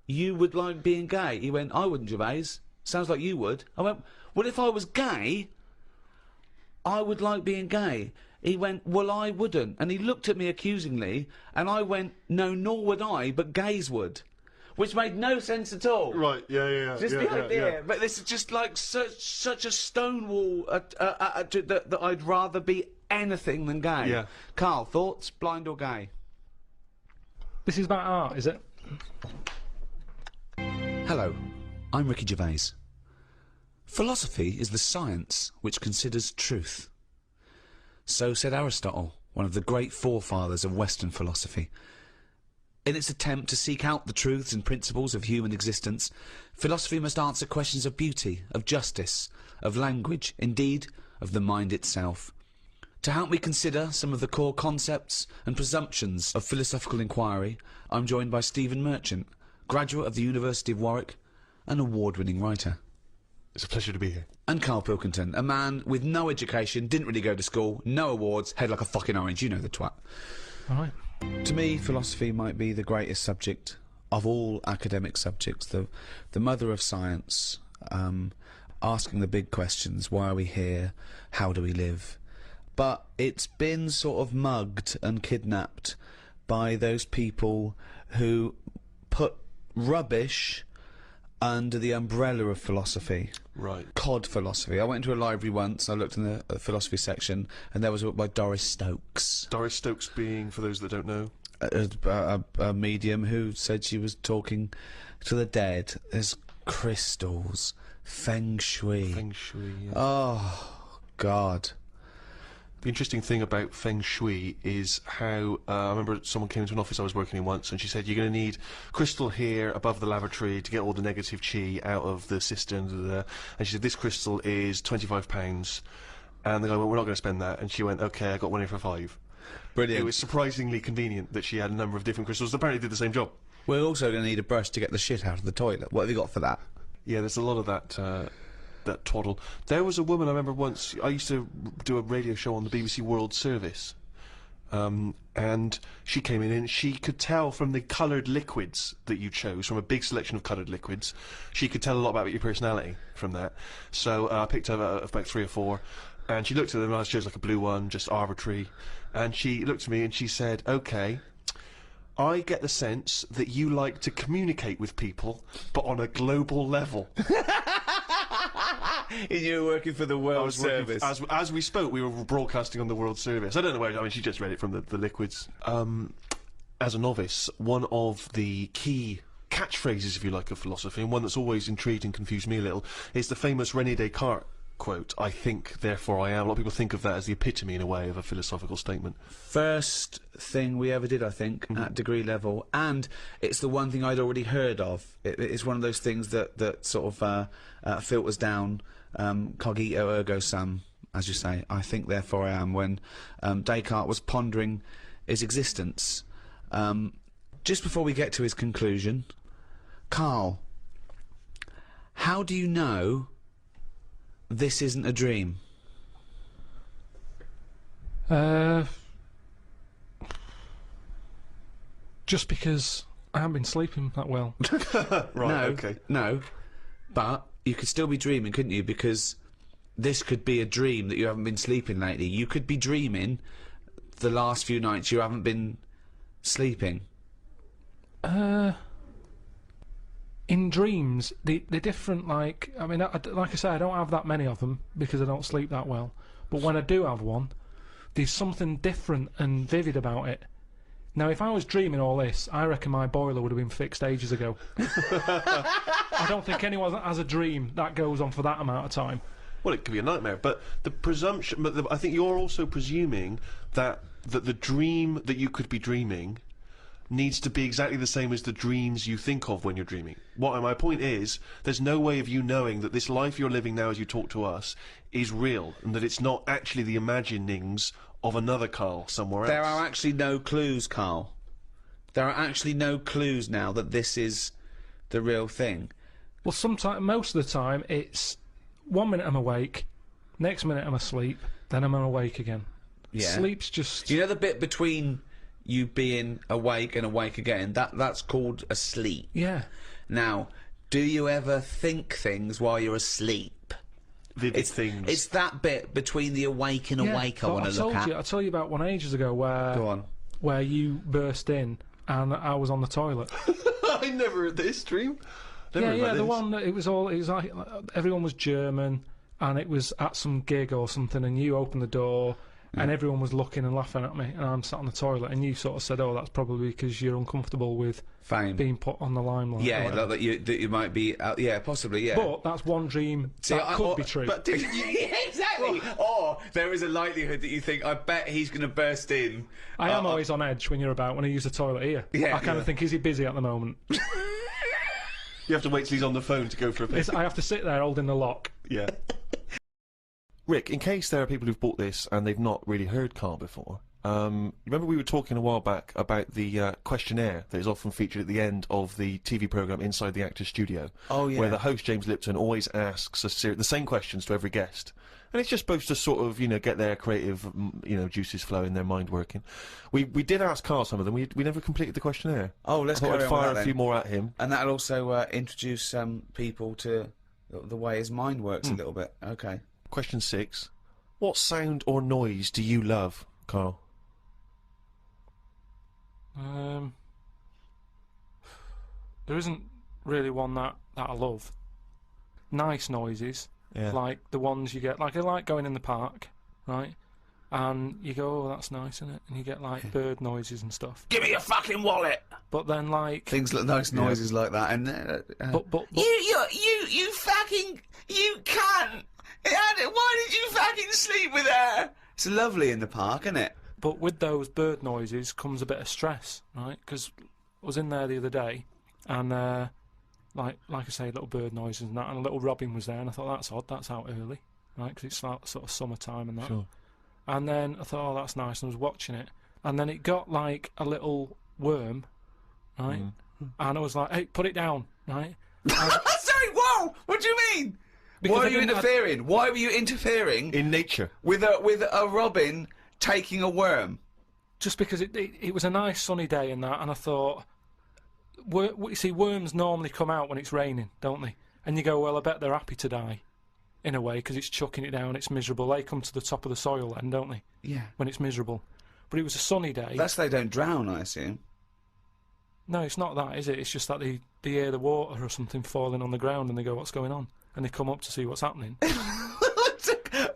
you would like being gay. He went, I wouldn't, Gervais. Sounds like you would. I went, well, if I was gay, I would like being gay. He went, well, I wouldn't. And he looked at me accusingly, and I went, no, nor would I, but gays would. Which made no sense at all. Right, yeah. Just the idea. But this is just like such a stonewall that I'd rather be anything than gay. Yeah. Karl, thoughts? Blind or gay? This is about art, is it? Hello, I'm Ricky Gervais. Philosophy is the science which considers truth. So said Aristotle, one of the great forefathers of Western philosophy. In its attempt to seek out the truths and principles of human existence, philosophy must answer questions of beauty, of justice, of language, indeed, of the mind itself. To help me consider some of the core concepts and presumptions of philosophical inquiry, I'm joined by Stephen Merchant, graduate of the University of Warwick, an award-winning writer. It's a pleasure to be here. And Karl Pilkington, a man with no education, didn't really go to school, no awards, head like a fucking orange, you know the twat. All right. To me, philosophy might be the greatest subject of all academic subjects, the mother of science, asking the big questions, why are we here, how do we live? But it's been sort of mugged and kidnapped by those people who put rubbish under the umbrella of philosophy. Right. Cod philosophy. I went into a library once, I looked in the philosophy section, and there was a book by Doris Stokes. Doris Stokes being, for those that don't know... A medium who said she was talking to the dead. There's crystals, feng shui. Feng shui, yeah. Oh, God. The interesting thing about feng shui is how, I remember someone came into an office I was working in once and she said, you're going to need crystal here above the lavatory to get all the negative chi out of the cistern, and she said, this crystal is £25, and the guy went, we're not going to spend that, and she went, okay, I got one here for £5. Brilliant. It was surprisingly convenient that she had a number of different crystals that apparently did the same job. We're also going to need a brush to get the shit out of the toilet. What have you got for that? Yeah, there's a lot of that, that twaddle. There was a woman I remember once, I used to do a radio show on the BBC World Service, and she came in and she could tell from the coloured liquids that you chose, from a big selection of coloured liquids, she could tell a lot about your personality from that. So I picked up about 3 or 4, and she looked at them and I chose like a blue one, just arbitrary, and she looked at me and she said, okay, I get the sense that you like to communicate with people, but on a global level. You were working for the World Service. As we spoke, we were broadcasting on the World Service. I don't know where, I mean, she just read it from the liquids. As a novice, one of the key catchphrases, if you like, of philosophy, and one that's always intrigued and confused me a little, is the famous René Descartes quote, I think, therefore I am. A lot of people think of that as the epitome, in a way, of a philosophical statement. First thing we ever did, I think, at degree level, and it's the one thing I'd already heard of. It's one of those things that sort of filters down, cogito ergo sum, as you say, I think, therefore I am, when Descartes was pondering his existence. just before we get to his conclusion, Karl, how do you know this isn't a dream? Just because I haven't been sleeping that well. No, but you could still be dreaming, couldn't you? Because this could be a dream that you haven't been sleeping lately. You could be dreaming the last few nights you haven't been sleeping. In dreams, they're different. Like, I mean, like I say, I don't have that many of them because I don't sleep that well. But when I do have one, there's something different and vivid about it. Now, if I was dreaming all this, I reckon my boiler would have been fixed ages ago. I don't think anyone has a dream that goes on for that amount of time. Well, it could be a nightmare, but the presumption. But I think you're also presuming that the dream that you could be dreaming needs to be exactly the same as the dreams you think of when you're dreaming. My point is, there's no way of you knowing that this life you're living now as you talk to us is real, and that it's not actually the imaginings of another Karl somewhere else. There are actually no clues, Karl. There are actually no clues now that this is the real thing. Well, most of the time, it's 1 minute I'm awake, next minute I'm asleep, then I'm awake again. Yeah. Sleep's just... You know the bit between you being awake and awake again? That's called a sleep. Yeah. Now, do you ever think things while you're asleep? Vivid things. It's that bit between the awake and awake I want to look at. I told you about one ages ago where... Go on. Where you burst in and I was on the toilet. I never heard this dream. The one that it was like everyone was German and it was at some gig or something, and you opened the door and everyone was looking and laughing at me, and I'm sat on the toilet, and you sort of said, "Oh, that's probably because you're uncomfortable with fame being put on the limelight." Yeah, that you might be. Yeah, possibly. Yeah. But that's one dream that could be true. But exactly. Or there is a likelihood that you think, "I bet he's going to burst in." I am always on edge when you're about when I use the toilet here. Yeah, I kind of think, is he busy at the moment? You have to wait till he's on the phone to go for a piss. I have to sit there holding the lock. Yeah. Rick, in case there are people who've bought this and they've not really heard Karl before, remember we were talking a while back about the questionnaire that is often featured at the end of the TV programme Inside the Actor's Studio. Oh, yeah. Where the host, James Lipton, always asks the same questions to every guest. And it's just supposed to sort of, get their creative, juices flowing, their mind working. We did ask Karl some of them. We never completed the questionnaire. Oh, let's I thought carry I'd on fire with that a few then. more at him. And that'll also introduce people to the way his mind works a little bit. Okay. Question 6. What sound or noise do you love, Karl? There isn't really one that I love. Nice noises, like the ones you get. Like I like going in the park, right? And you go, "Oh, that's nice, isn't it?" And you get like bird noises and stuff. Give me your fucking wallet. But then like Things like nice noises like that, and but you fucking cunt. Why did you fucking sleep with her? It's lovely in the park, isn't it? But with those bird noises comes a bit of stress, right? Because I was in there the other day, and like I say, little bird noises and that, and a little robin was there, and I thought, that's odd, that's out early, right? Because it's like sort of summertime and that. Sure. And then I thought, oh, that's nice, and I was watching it, and then it got like a little worm, right? And I was like, hey, put it down, right? Sorry, whoa! What do you mean? Because Why I are you didn't have- interfering? Why were you interfering In nature. with a robin taking a worm? Just because it was a nice sunny day and that, and I thought, you see, worms normally come out when it's raining, don't they? And you go, well, I bet they're happy to die, in a way, because it's chucking it down, it's miserable. They come to the top of the soil then, don't they? Yeah. When it's miserable. But it was a sunny day. That's they don't drown, I assume. No, it's not that, is it? It's just that they hear the water or something falling on the ground and they go, what's going on? And they come up to see what's happening.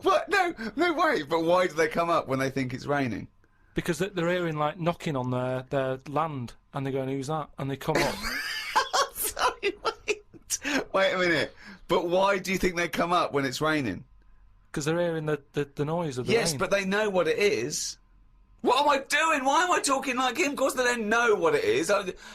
What? No way. But why do they come up when they think it's raining? Because they're hearing, like, knocking on their land, and they're going, who's that? And they come up. Sorry, wait a minute. But why do you think they come up when it's raining? Because they're hearing the noise of the Yes, rain. but they know what it is. What am I doing? Why am I talking like him? Of course they don't know what it is.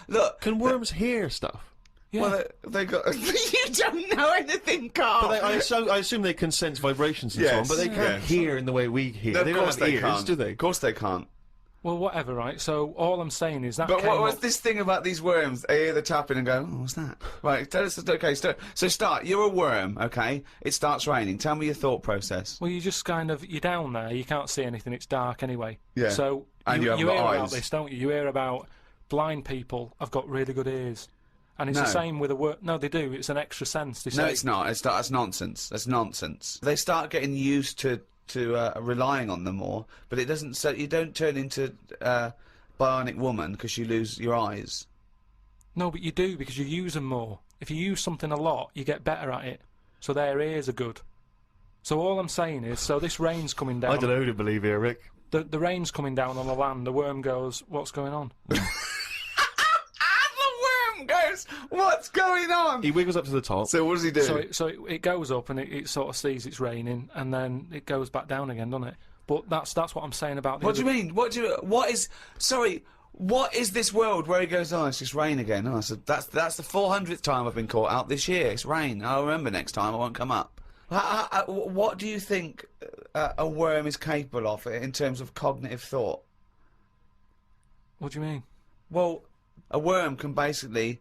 Look. Can worms hear stuff? Yeah. Well, they got... You don't know anything, Karl! But I assume they can sense vibrations and so on, but they can't hear in the way we hear. No, they of don't course have they ears, can't. do they? Of course they can't. Well, whatever, right? So all I'm saying is that. But came what was up- this thing about these worms? I hear the tapping and go, oh, what's that? Right, tell us, okay, so start, you're a worm, okay? It starts raining. Tell me your thought process. Well, you just kind of, you're down there, you can't see anything, it's dark anyway. Yeah. So And you haven't hear got about eyes. this, don't you? You hear about blind people have got really good ears. And it's the No. same with a worm. No, they do. It's an extra sense. They No, say. it's not. That's nonsense. That's nonsense. They start getting used to relying on them more, but it doesn't. So you don't turn into bionic woman because you lose your eyes. No, but you do because you use them more. If you use something a lot, you get better at it. So their ears are good. So all I'm saying is, so this rain's coming down. I don't know who to believe here, Rick. The rain's coming down on the land. The worm goes, "What's going on?" The worm goes, what's going on? He wiggles up to the top. So what does he do? So it goes up and it sort of sees it's raining, and then it goes back down again, doesn't it? But that's what I'm saying about. What do you mean? What is this world where he goes, oh, it's just rain again? Oh, so that's the 400th time I've been caught out this year. It's rain. I'll remember next time. I won't come up. What do you think a worm is capable of in terms of cognitive thought? What do you mean? Well, a worm can basically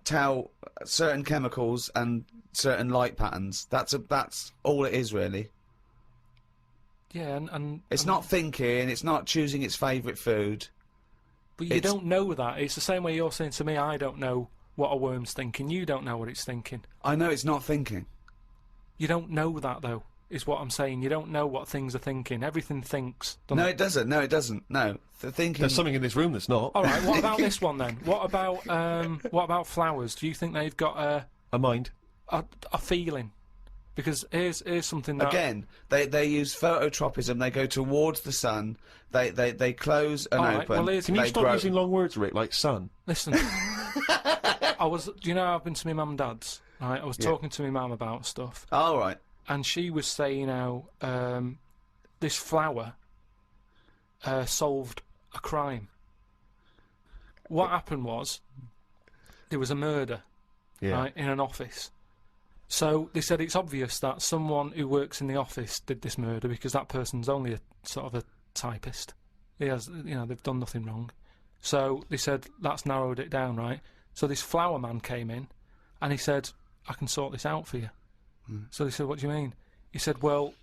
tell certain chemicals and certain light patterns. That's all it is, really. Yeah, and It's not thinking. It's not choosing its favourite food. But you don't know that. It's the same way you're saying to me, I don't know what a worm's thinking. You don't know what it's thinking. I know it's not thinking. You don't know that, though, is what I'm saying. You don't know what things are thinking. Everything thinks. No, it doesn't. No, it doesn't. No, the thinking. There's something in this room that's not. All right. What about this one then? What about flowers? Do you think they've got a mind, a feeling? Because here's something that Again, they use phototropism. They go towards the sun. They close and All right, open. well, Can you stop using long words, Rick, like sun? Listen, do you know I've been to my mum and dad's? Right, I was talking to my mum about stuff. All right. And she was saying how this flower solved a crime. What happened was there was a murder, right, in an office. So they said it's obvious that someone who works in the office did this murder because that person's only a sort of a typist. He has, they've done nothing wrong. So they said that's narrowed it down, right? So this flower man came in, and he said, "I can sort this out for you." So they said, "What do you mean?" He said, "Well,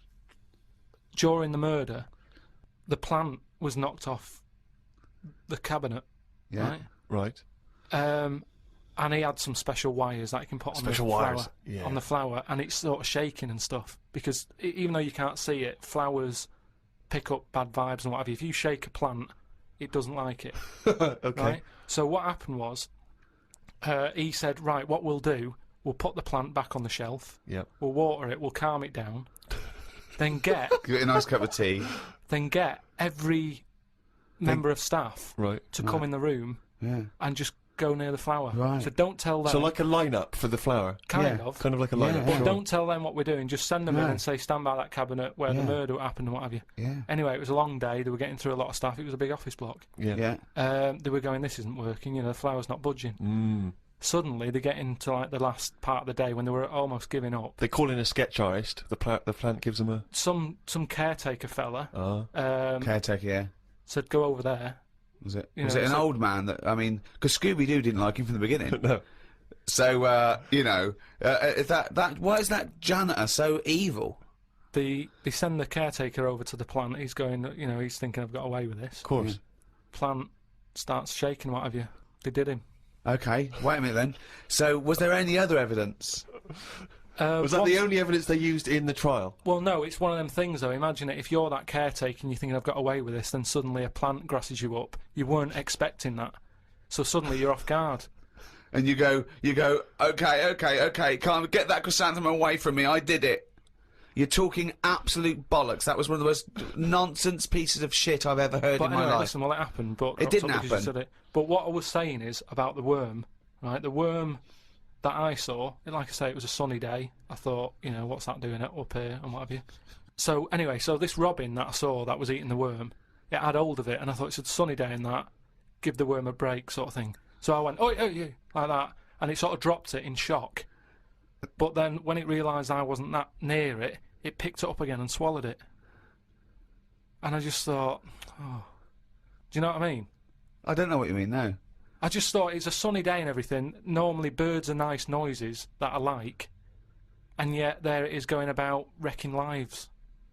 during the murder, the plant was knocked off the cabinet, right? Right. And he had some special wires that he can put on the flower, and it's sort of shaking and stuff because even though you can't see it, flowers pick up bad vibes and what have you. If you shake a plant, it doesn't like it." Okay. Right? So what happened was, he said, "Right, what we'll do, we'll put the plant back on the shelf. Yep. We'll water it. We'll calm it down. Then get Get a nice cup of tea. then get every member of staff to come in the room and just go near the flower. Right. So don't tell them. So like a lineup for the flower. Kind of. Kind of like a lineup. But sure. don't tell them what we're doing. Just send them in No. and say, stand by that cabinet where the murder happened and what have you. Yeah. Anyway, it was a long day. They were getting through a lot of stuff. It was a big office block. Yeah. They were going, this isn't working. The flower's not budging. Suddenly, they get into like the last part of the day when they were almost giving up. They call in a sketch artist. The plant gives them a... Some caretaker fella Caretaker, said, go over there. Was it? You Was know, it an so- old man that? I mean, because Scooby-Doo didn't like him from the beginning. No. So why is that janitor so evil? They send the caretaker over to the plant. He's going, he's thinking, I've got away with this. Of course. Plant starts shaking, what have you. They did him. Okay, wait a minute then. So was there any other evidence? Was that the only evidence they used in the trial? Well, no, it's one of them things, though. Imagine it, if you're that caretaker and you're thinking, I've got away with this, then suddenly a plant grasses you up. You weren't expecting that. So suddenly you're off guard. And you go, okay, can't get that chrysanthemum away from me, I did it. You're talking absolute bollocks. That was one of the most nonsense pieces of shit I've ever heard But in anyway, my life. listen, well, it happened, but... It didn't because you happen. said it. But what I was saying is, about the worm, right, the worm that I saw, like I say, it was a sunny day. I thought, what's that doing up here and what have you. So, anyway, this robin that I saw that was eating the worm, it had hold of it, and I thought it's a sunny day and that, give the worm a break sort of thing. So I went, oh, you, like that, and it sort of dropped it in shock. But then, when it realised I wasn't that near it, it picked it up again and swallowed it. And I just thought, oh. Do you know what I mean? I don't know what you mean, no. I just thought it's a sunny day and everything. Normally birds are nice noises that I like, and yet there it is going about wrecking lives.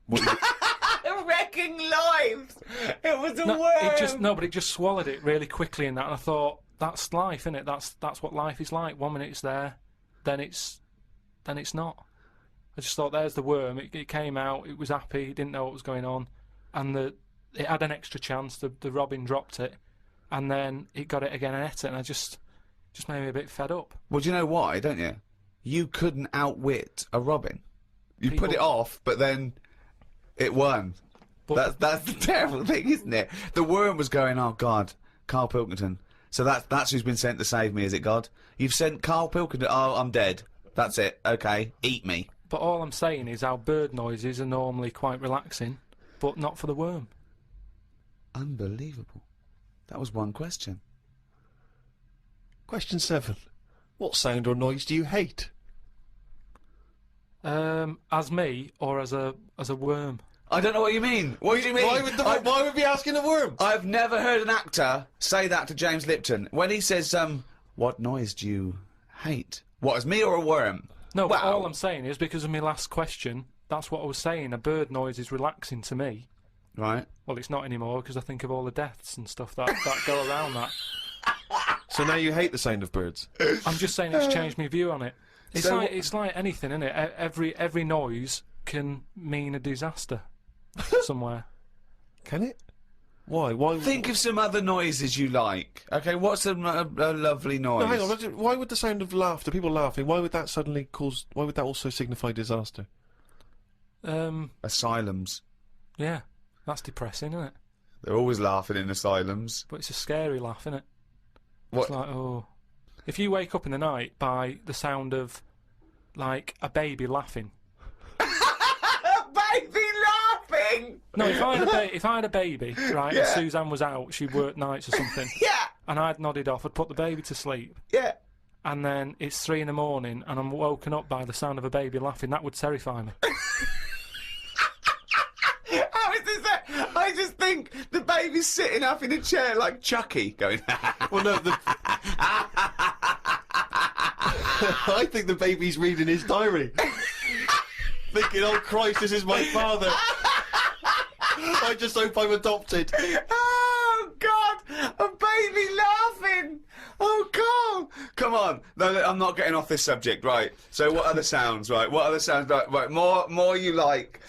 Wrecking lives! It was a No, worm! but it just swallowed it really quickly in that, and I thought, that's life, innit? That's what life is like. 1 minute it's there, then it's not. I just thought, there's the worm. It came out, it was happy, it didn't know what was going on, and it had an extra chance. The robin dropped it, and then it got it again and ate it, and I just made me a bit fed up. Well, do you know why, don't you? You couldn't outwit a robin. You put it off, but then it won. But That's the terrible thing, isn't it? The worm was going, oh, God, Karl Pilkington. So that's who's been sent to save me, is it, God? You've sent Karl Pilkington. Oh, I'm dead. That's it. Okay, eat me. But all I'm saying is our bird noises are normally quite relaxing, but not for the worm. Unbelievable. That was one question. Question 7. What sound or noise do you hate? As me or as a worm? I don't know what you mean. What do you mean? Why would we be asking a worm? I've never heard an actor say that to James Lipton. When he says, what noise do you hate? What, as me or a worm? No, wow. but all I'm saying is, because of my last question, that's what I was saying. A bird noise is relaxing to me. Right. Well, it's not anymore, because I think of all the deaths and stuff that go around that. So now you hate the sound of birds? I'm just saying it's changed my view on it. It's like anything, isn't it? Every noise can mean a disaster somewhere. Can it? Why? Think of some other noises you like. Okay, what's a lovely noise? No, hang on. Why would the sound of laughter, people laughing, why would that suddenly cause? Why would that also signify disaster? Asylums. Yeah, that's depressing, isn't it? They're always laughing in asylums. But it's a scary laugh, isn't it? What? It's like, oh, if you wake up in the night by the sound of like a baby laughing. Baby laughing! No, if I had a baby, right, Yeah. and Suzanne was out, she worked nights or something, Yeah. and I'd nodded off, I'd put the baby to sleep, Yeah. and then it's 3 in the morning, and I'm woken up by the sound of a baby laughing, that would terrify me. How is this that? I just think the baby's sitting up in a chair like Chucky, going. Well, no. I think the baby's reading his diary, thinking, "Oh Christ, this is my father." I just hope I'm adopted. Oh God, a baby laughing. Oh God, come on. No, I'm not getting off this subject. Right. So what other sounds? Right. What other sounds? Right. More you like.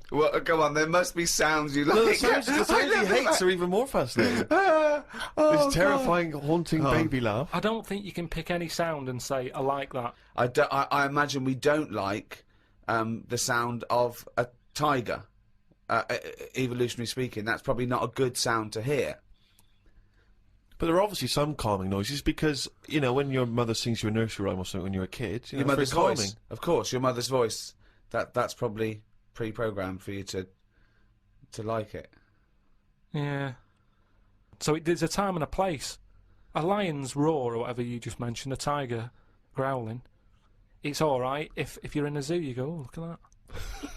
Well, come on. There must be sounds you like. No, the sounds he hates are even more fascinating. This terrifying, haunting baby laugh. I don't think you can pick any sound and say, I like that. I imagine we don't like the sound of a tiger. Evolutionary speaking, that's probably not a good sound to hear. But there are obviously some calming noises because, you know, when your mother sings you a nursery rhyme or something when you're a kid, Your mother's voice. Of course, your mother's voice. That's probably pre-programmed for you to like it. Yeah. So there's a time and a place. A lion's roar, or whatever you just mentioned, a tiger growling, it's alright. If you're in a zoo, you go, oh, look at that.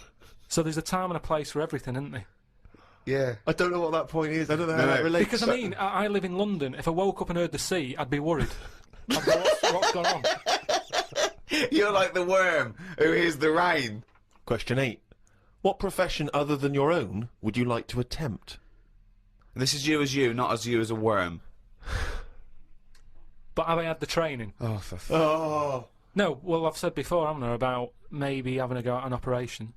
So there's a time and a place for everything, isn't there? Yeah. I don't know what that point is. I don't know how that relates. Because, I mean, I live in London. If I woke up and heard the sea, I'd be worried. I'd go, what's going on? You're like the worm who hears the rain. Question 8. What profession other than your own would you like to attempt? This is you as you, not as you as a worm. But have I had the training? Oh, for Oh. No, well, I've said before, haven't I, about maybe having to go at an operation.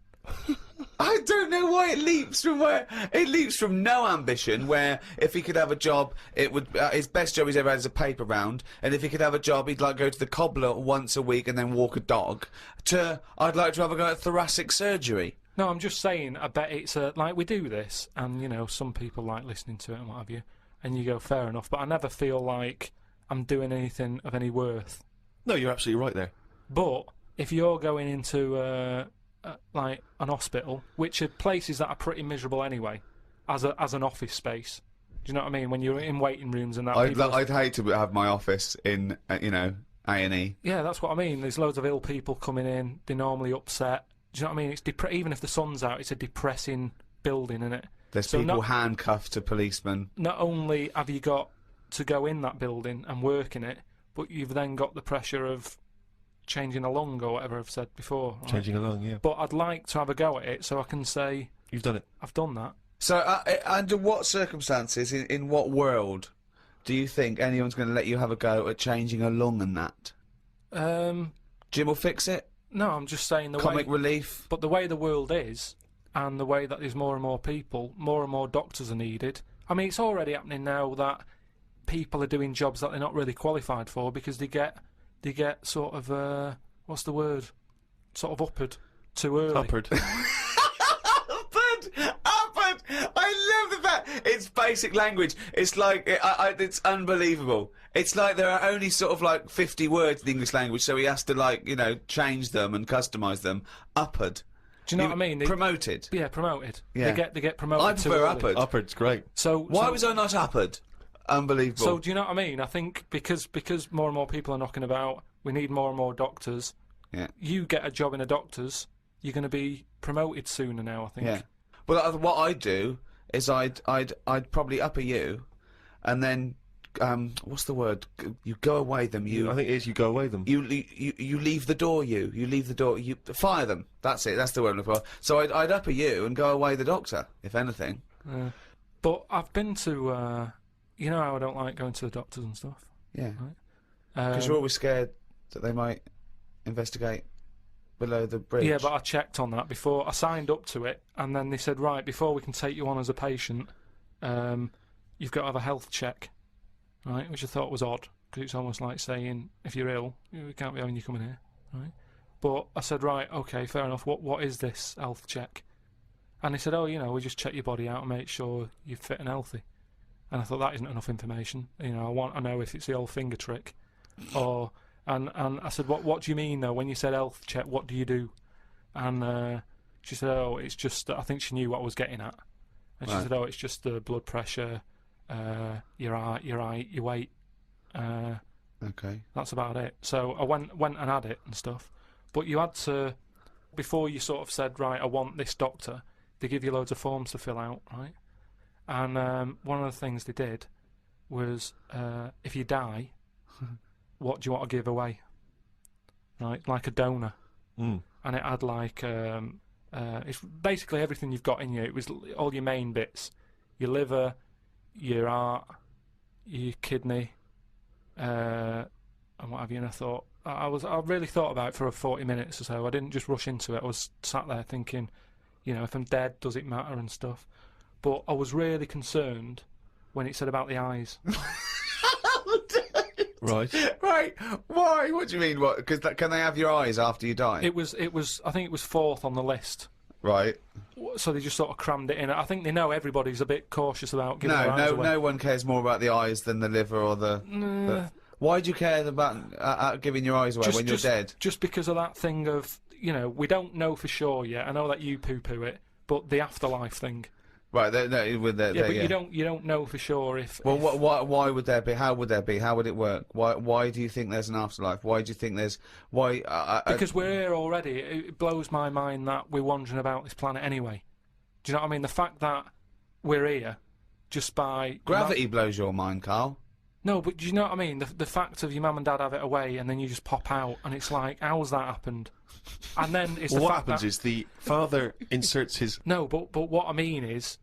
I don't know why it leaps from where it leaps from no ambition. Where if he could have a job, it would his best job he's ever had is a paper round, and if he could have a job, he'd like go to the cobbler once a week and then walk a dog. To I'd like to have a go at thoracic surgery. No, I'm just saying. I bet it's like we do this, and you know, some people like listening to it and what have you, and you go fair enough. But I never feel like I'm doing anything of any worth. No, you're absolutely right there. But if you're going into like an hospital, which are places that are pretty miserable anyway, as an office space. Do you know what I mean? When you're in waiting rooms and that. I'd hate to have my office in you know A&E. Yeah, that's what I mean. There's loads of ill people coming in. They're normally upset. Do you know what I mean? It's even if the sun's out, it's a depressing building, isn't it? There's So people not- handcuffed to policemen. Not only have you got to go in that building and work in it, but you've then got the pressure of changing a lung or whatever I've said before. Right? Changing along, yeah. But I'd like to have a go at it so I can say, You've done it. I've done that. So, under what circumstances, in what world, do you think anyone's going to let you have a go at changing a lung and that? Jim will fix it? No, I'm just saying the Comic way... relief? But the way the world is, and the way that there's more and more people, more and more doctors are needed. I mean, it's already happening now that people are doing jobs that they're not really qualified for because they get sort of, what's the word? Sort of uppered too early. Upward. Upward! I love the fact it's basic language. It's like it's unbelievable. It's like there are only sort of like 50 words in the English language, so he has to like change them and customise them. Upward. Do you know what I mean? Promoted. Yeah, promoted. Yeah. They get promoted. I too prefer early. upward. Upward's great. Why was I not upward? Unbelievable. So do you know what I mean? I think because more and more people are knocking about, we need more and more doctors. Yeah. You get a job in a doctor's, you're going to be promoted sooner now, I think. Yeah. Well, what I'd do is I'd probably upper you, and then what's the word? You go away them. I think it is you go away them. You leave the door. You leave the door. You fire them. That's it. That's the word I'm looking for. So I'd upper you and go away the doctor, if anything. But I've been to, you know how I don't like going to the doctors and stuff. Yeah. Right? Because you're always scared that they might investigate below the bridge. Yeah, but I checked on that before. I signed up to it, and then they said, right, before we can take you on as a patient, you've got to have a health check, right? Which I thought was odd, because it's almost like saying, if you're ill, we can't be having you coming here, right? But I said, right, okay, fair enough. What is this health check? And they said, oh, we just check your body out and make sure you're fit and healthy. And I thought that isn't enough information. I want to know if it's the old finger trick, or. And I said, what do you mean though? When you said health check, what do you do? And she said, oh, it's just I think she knew what I was getting at. And she said, oh, it's just the blood pressure, your height, your weight. Okay. That's about it. So I went and had it and stuff. But you had to, before you sort of said, right, I want this doctor, they give you loads of forms to fill out, right? And one of the things they did was, if you die, what do you want to give away? Right, like a donor. And it had like, it's basically everything you've got in you. It was all your main bits. Your liver, your heart, your kidney, and what have you. And I thought, I really thought about it for 40 minutes or so. I didn't just rush into it. I was sat there thinking, if I'm dead, does it matter and stuff? But I was really concerned when it said about the eyes. Right. Right. Why? What do you mean? What? Because can they have your eyes after you die? It was. I think it was 4th on the list. Right. So they just sort of crammed it in. I think they know everybody's a bit cautious about giving their eyes away. No one cares more about the eyes than the liver or the. Why do you care about giving your eyes away when you're dead? Just because of that thing of we don't know for sure yet. I know that you poo-poo it, but the afterlife thing. Right, but you don't know for sure if. Well, why would there be? How would there be? How would it work? Why do you think there's an afterlife? Why do you think there's Because we're here already. It blows my mind that we're wandering about this planet anyway. Do you know what I mean? The fact that we're here, just by gravity blows your mind, Karl. No, but do you know what I mean? The fact of your mum and dad have it away, and then you just pop out, and it's like, how's that happened? And then it's what happens is the father inserts his. No, but what I mean is,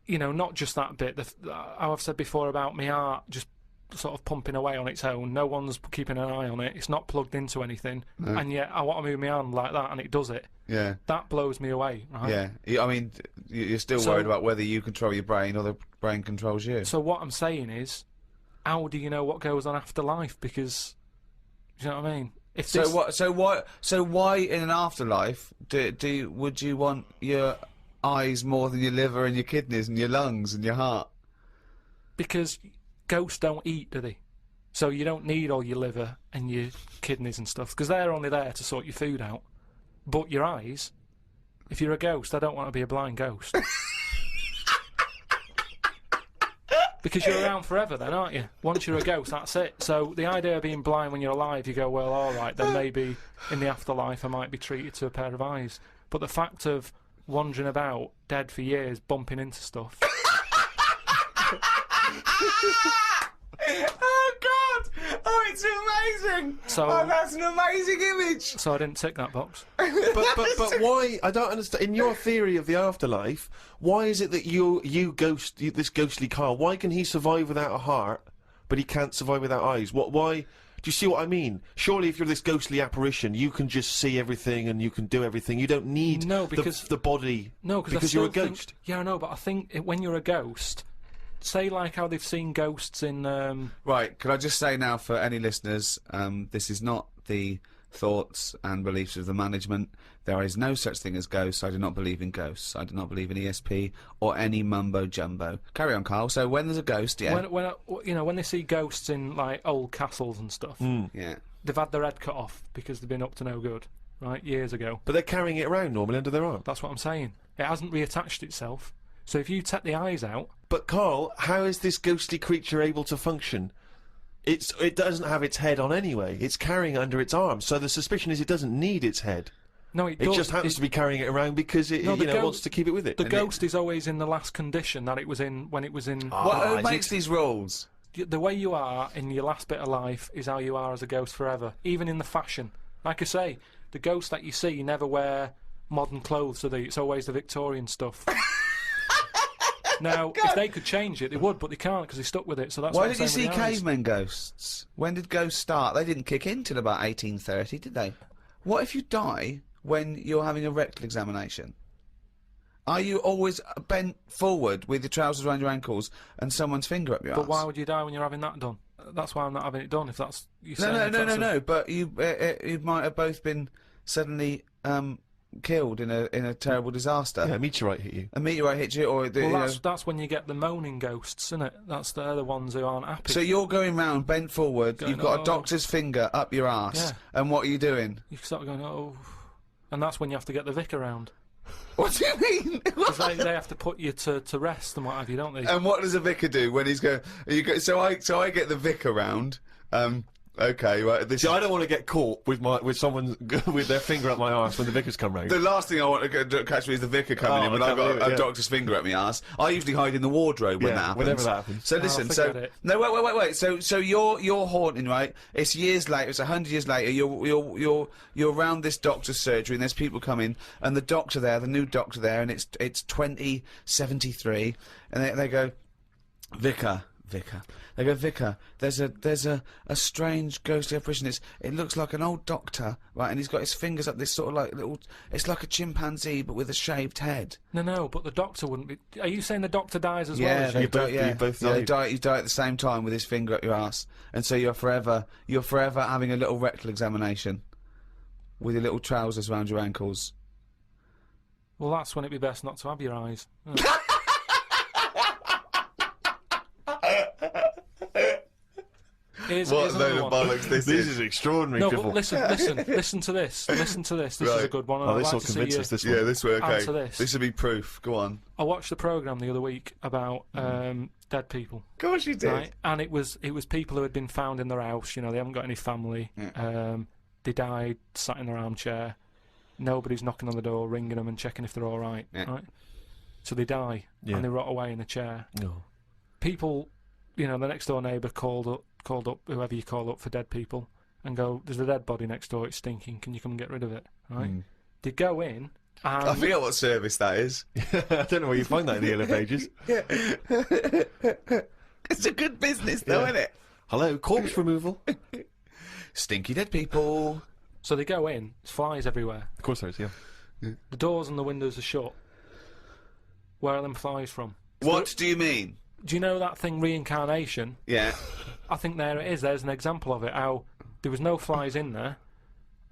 not just that bit. How I've said before about my heart just sort of pumping away on its own. No one's keeping an eye on it. It's not plugged into anything, and yet I want to move my hand like that, and it does it. Yeah. That blows me away, right? Yeah. I mean, you're still worried about whether you control your brain or the brain controls you. So what I'm saying is, how do you know what goes on after life? Because, do you know what I mean? So why in an afterlife would you want your eyes more than your liver and your kidneys and your lungs and your heart? Because ghosts don't eat, do they? So you don't need all your liver and your kidneys and stuff, because they're only there to sort your food out. But your eyes, if you're a ghost, I don't want to be a blind ghost. Because you're around forever then, aren't you? Once you're a ghost, that's it. So the idea of being blind when you're alive, you go, well, all right, then maybe in the afterlife I might be treated to a pair of eyes. But the fact of wandering about, dead for years, bumping into stuff. Oh God! Oh, it's amazing! So- oh, that's an amazing image. So I didn't tick that box. But why? I don't understand. In your theory of the afterlife, why is it that this ghostly Karl, why can he survive without a heart, but he can't survive without eyes? Why? Do you see what I mean? Surely, if you're this ghostly apparition, you can just see everything and you can do everything. You don't need the body. No, because you're a ghost. Yeah, I know, but I think when you're a ghost, say like how they've seen ghosts in. Right, can I just say now for any listeners, this is not the thoughts and beliefs of the management. There is no such thing as ghosts. I do not believe in ghosts. I do not believe in ESP or any mumbo jumbo. Carry on, Karl. So when there's a ghost, yeah. When they see ghosts in like old castles and stuff, yeah, they've had their head cut off because they've been up to no good, right? Years ago. But they're carrying it around normally under their arm. That's what I'm saying. It hasn't reattached itself. So if you take the eyes out. But Karl, how is this ghostly creature able to function? It doesn't have its head on anyway. It's carrying it under its arm. So the suspicion is it doesn't need its head. No, it does. Just happens to be carrying it around because it wants to keep it with it. The ghost is always in the last condition that it was in when it was in. Who makes these rules? The way you are in your last bit of life is how you are as a ghost forever, even in the fashion. Like I say, the ghosts that you see never wear modern clothes, so it's always the Victorian stuff. Now, if they could change it, they would, but they can't because they're stuck with it. So that's Why what did you I'm saying see with the eyes. cavemen ghosts? When did ghosts start? They didn't kick in till about 1830, did they? What if you die when you're having a rectal examination? Are you always bent forward with your trousers around your ankles and someone's finger up your But arse? why would you die when you're having that done? That's why I'm not having it done. If that's you No. But you might have both been suddenly killed in a terrible disaster. Yeah, a meteorite hit you. A meteorite hit you, or that's when you get the moaning ghosts, isn't it? They're the ones who aren't happy. So you're going round bent forward. Going, you've got "Oh." a doctor's finger up your arse, Yeah. and what are you doing? You start going, oh, and that's when you have to get the vicar round. What do you mean? Because they have to put you to rest and what have you, don't they? And what does a vicar do when he's going? So I get the vicar round. Okay, right. See, I don't want to get caught with someone with their finger up my arse when the vicars come round. The last thing I want to catch me is the vicar coming in when I've got a doctor's finger up my arse. I usually hide in the wardrobe when that happens. Whenever that happens. So listen, forget it. no, wait. So you're haunting, right? It's years later. It's 100 years later. You're around this doctor's surgery, and there's people coming, and the doctor there, the new doctor there, and it's 2073, and they go, Vicar. They go, Vicar, there's a strange ghostly apparition. It looks like an old doctor, right? And he's got his fingers up this sort of like little. It's like a chimpanzee, but with a shaved head. No, but the doctor wouldn't be. Are you saying the doctor dies as Yeah, well? they both die. You die at the same time with his finger up your ass, and so you're forever having a little rectal examination with your little trousers around your ankles. Well, that's when it'd be best not to have your eyes. Here's another one. This is extraordinary. No, Triple. but listen to this. Listen to this. This is a good one. and I'd this like will to see convince you us. This one. Yeah, this way. Okay, answer this. This will be proof. Go on. I watched the programme the other week about dead people. Of course you did. Right? And it was people who had been found in their house. You know, they haven't got any family. Yeah. They died sat in their armchair. Nobody's knocking on the door, ringing them and checking if they're all right. Yeah. Right? So they die and they rot away in a chair. No. People, you know, the next door neighbour called up whoever you call up for dead people and go, there's a dead body next door, it's stinking, can you come and get rid of it? Right? They go in and I forget what service that is. I don't know where you find that in the Yellow Pages. It's a good business though, isn't it? Hello, corpse removal. Stinky dead people. so they go in, there's flies everywhere. Of course there is, yeah. The doors and the windows are shut. Where are them flies from? What do you mean? Do you know that thing, reincarnation? Yeah. I think there it is. There's an example of it. How there was no flies in there.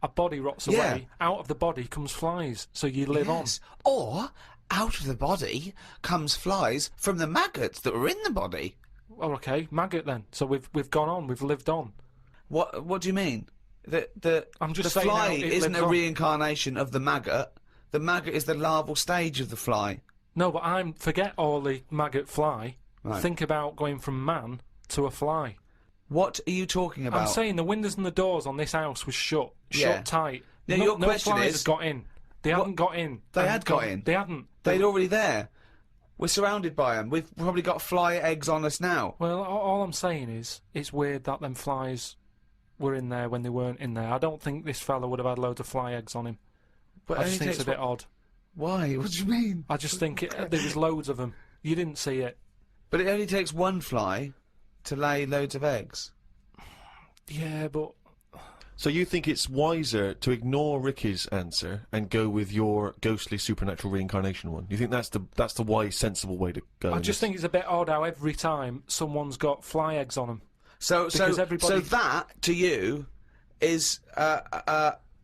A body rots away. Out of the body comes flies. So you live on. Or out of the body comes flies from the maggots that were in the body. Oh, okay, maggot then. So we've gone on. We've lived on. What do you mean? I'm just the saying fly how it isn't lives a on. reincarnation of the maggot. The maggot is the larval stage of the fly. No, but forget all the maggot fly. Right. Think about going from man to a fly. What are you talking about? I'm saying the windows and the doors on this house was shut Yeah. tight. Now, no your question flies is- got in. They hadn't got in. They had got in. They hadn't. They'd already there. We're surrounded by them. We've probably got fly eggs on us now. Well, all I'm saying is, it's weird that them flies were in there when they weren't in there. I don't think this fella would have had loads of fly eggs on him. But I just think it's a bit odd. Why? What do you mean? I just think there was loads of them. You didn't see it. But it only takes one fly to lay loads of eggs. Yeah, but... So you think it's wiser to ignore Ricky's answer and go with your ghostly supernatural reincarnation one? You think that's the wise, sensible way to go? I just think it's a bit odd how every time someone's got fly eggs on them. So everybody... that to you is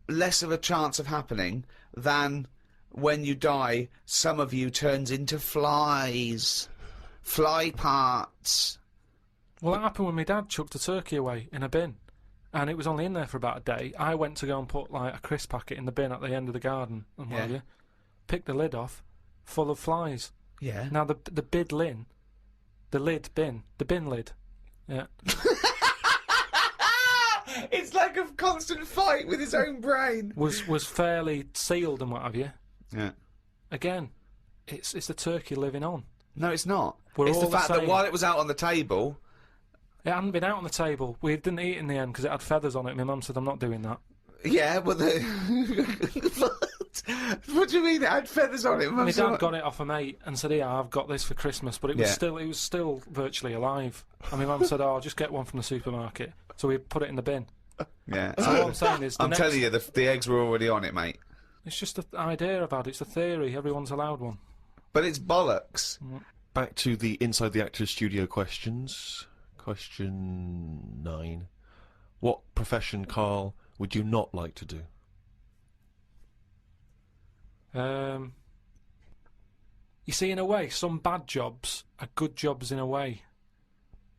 less of a chance of happening than when you die. Some of you turns into flies, fly parts. Well, that happened when my dad chucked a turkey away in a bin. And it was only in there for about a day. I went to go and put, like, a crisp packet in the bin at the end of the garden and what have you. Picked the lid off, full of flies. Yeah. Now, the bin lid, the bin lid. Yeah. It's like a constant fight with his own brain. Was fairly sealed and what have you. Yeah. Again, it's the turkey living on. No, it's not. We're it's all the fact that same. while it was out on the table... It hadn't been out on the table. We didn't eat it in the end because it had feathers on it. My mum said, I'm not doing that. Yeah, but what do you mean it had feathers on it? My dad got it off a mate and said, yeah, I've got this for Christmas, but it was still virtually alive. And my mum said, oh, I'll just get one from the supermarket. So we put it in the bin. Yeah. So what I'm saying is... I'm telling you, the eggs were already on it, mate. It's just an idea about it. It's a theory. Everyone's allowed one. But it's bollocks. Back to the Inside the Actors Studio questions. Question 9. What profession, Karl, would you not like to do? You see, in a way, some bad jobs are good jobs in a way.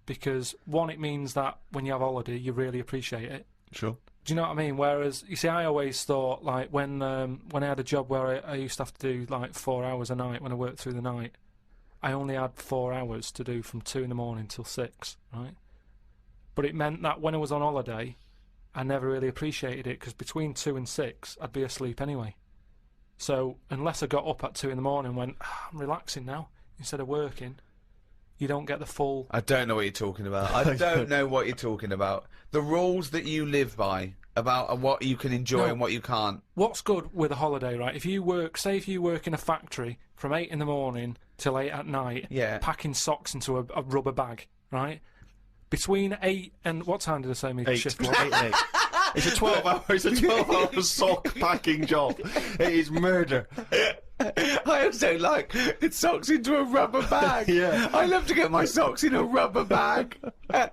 Because, one, it means that when you have holiday, you really appreciate it. Sure. Do you know what I mean? Whereas, you see, I always thought, like, when I had a job where I used to have to do, like, 4 hours a night when I worked through the night, I only had 4 hours to do from 2 in the morning till 6, right? But it meant that when I was on holiday, I never really appreciated it, because between 2 and 6, I'd be asleep anyway. So, unless I got up at 2 in the morning and went, I'm relaxing now, instead of working, you don't get the full... I don't know what you're talking about. I don't know what you're talking about. The rules that you live by, about what you can enjoy and what you can't. What's good with a holiday, right? If you work in a factory from 8 in the morning till 8 at night, packing socks into a rubber bag, right? Between 8 and... What time did I say my 8. shift was? 8 and 8. It's a 12-hour sock packing job. It is murder. I also like socks into a rubber bag. Yeah. I love to get my socks in a rubber bag. And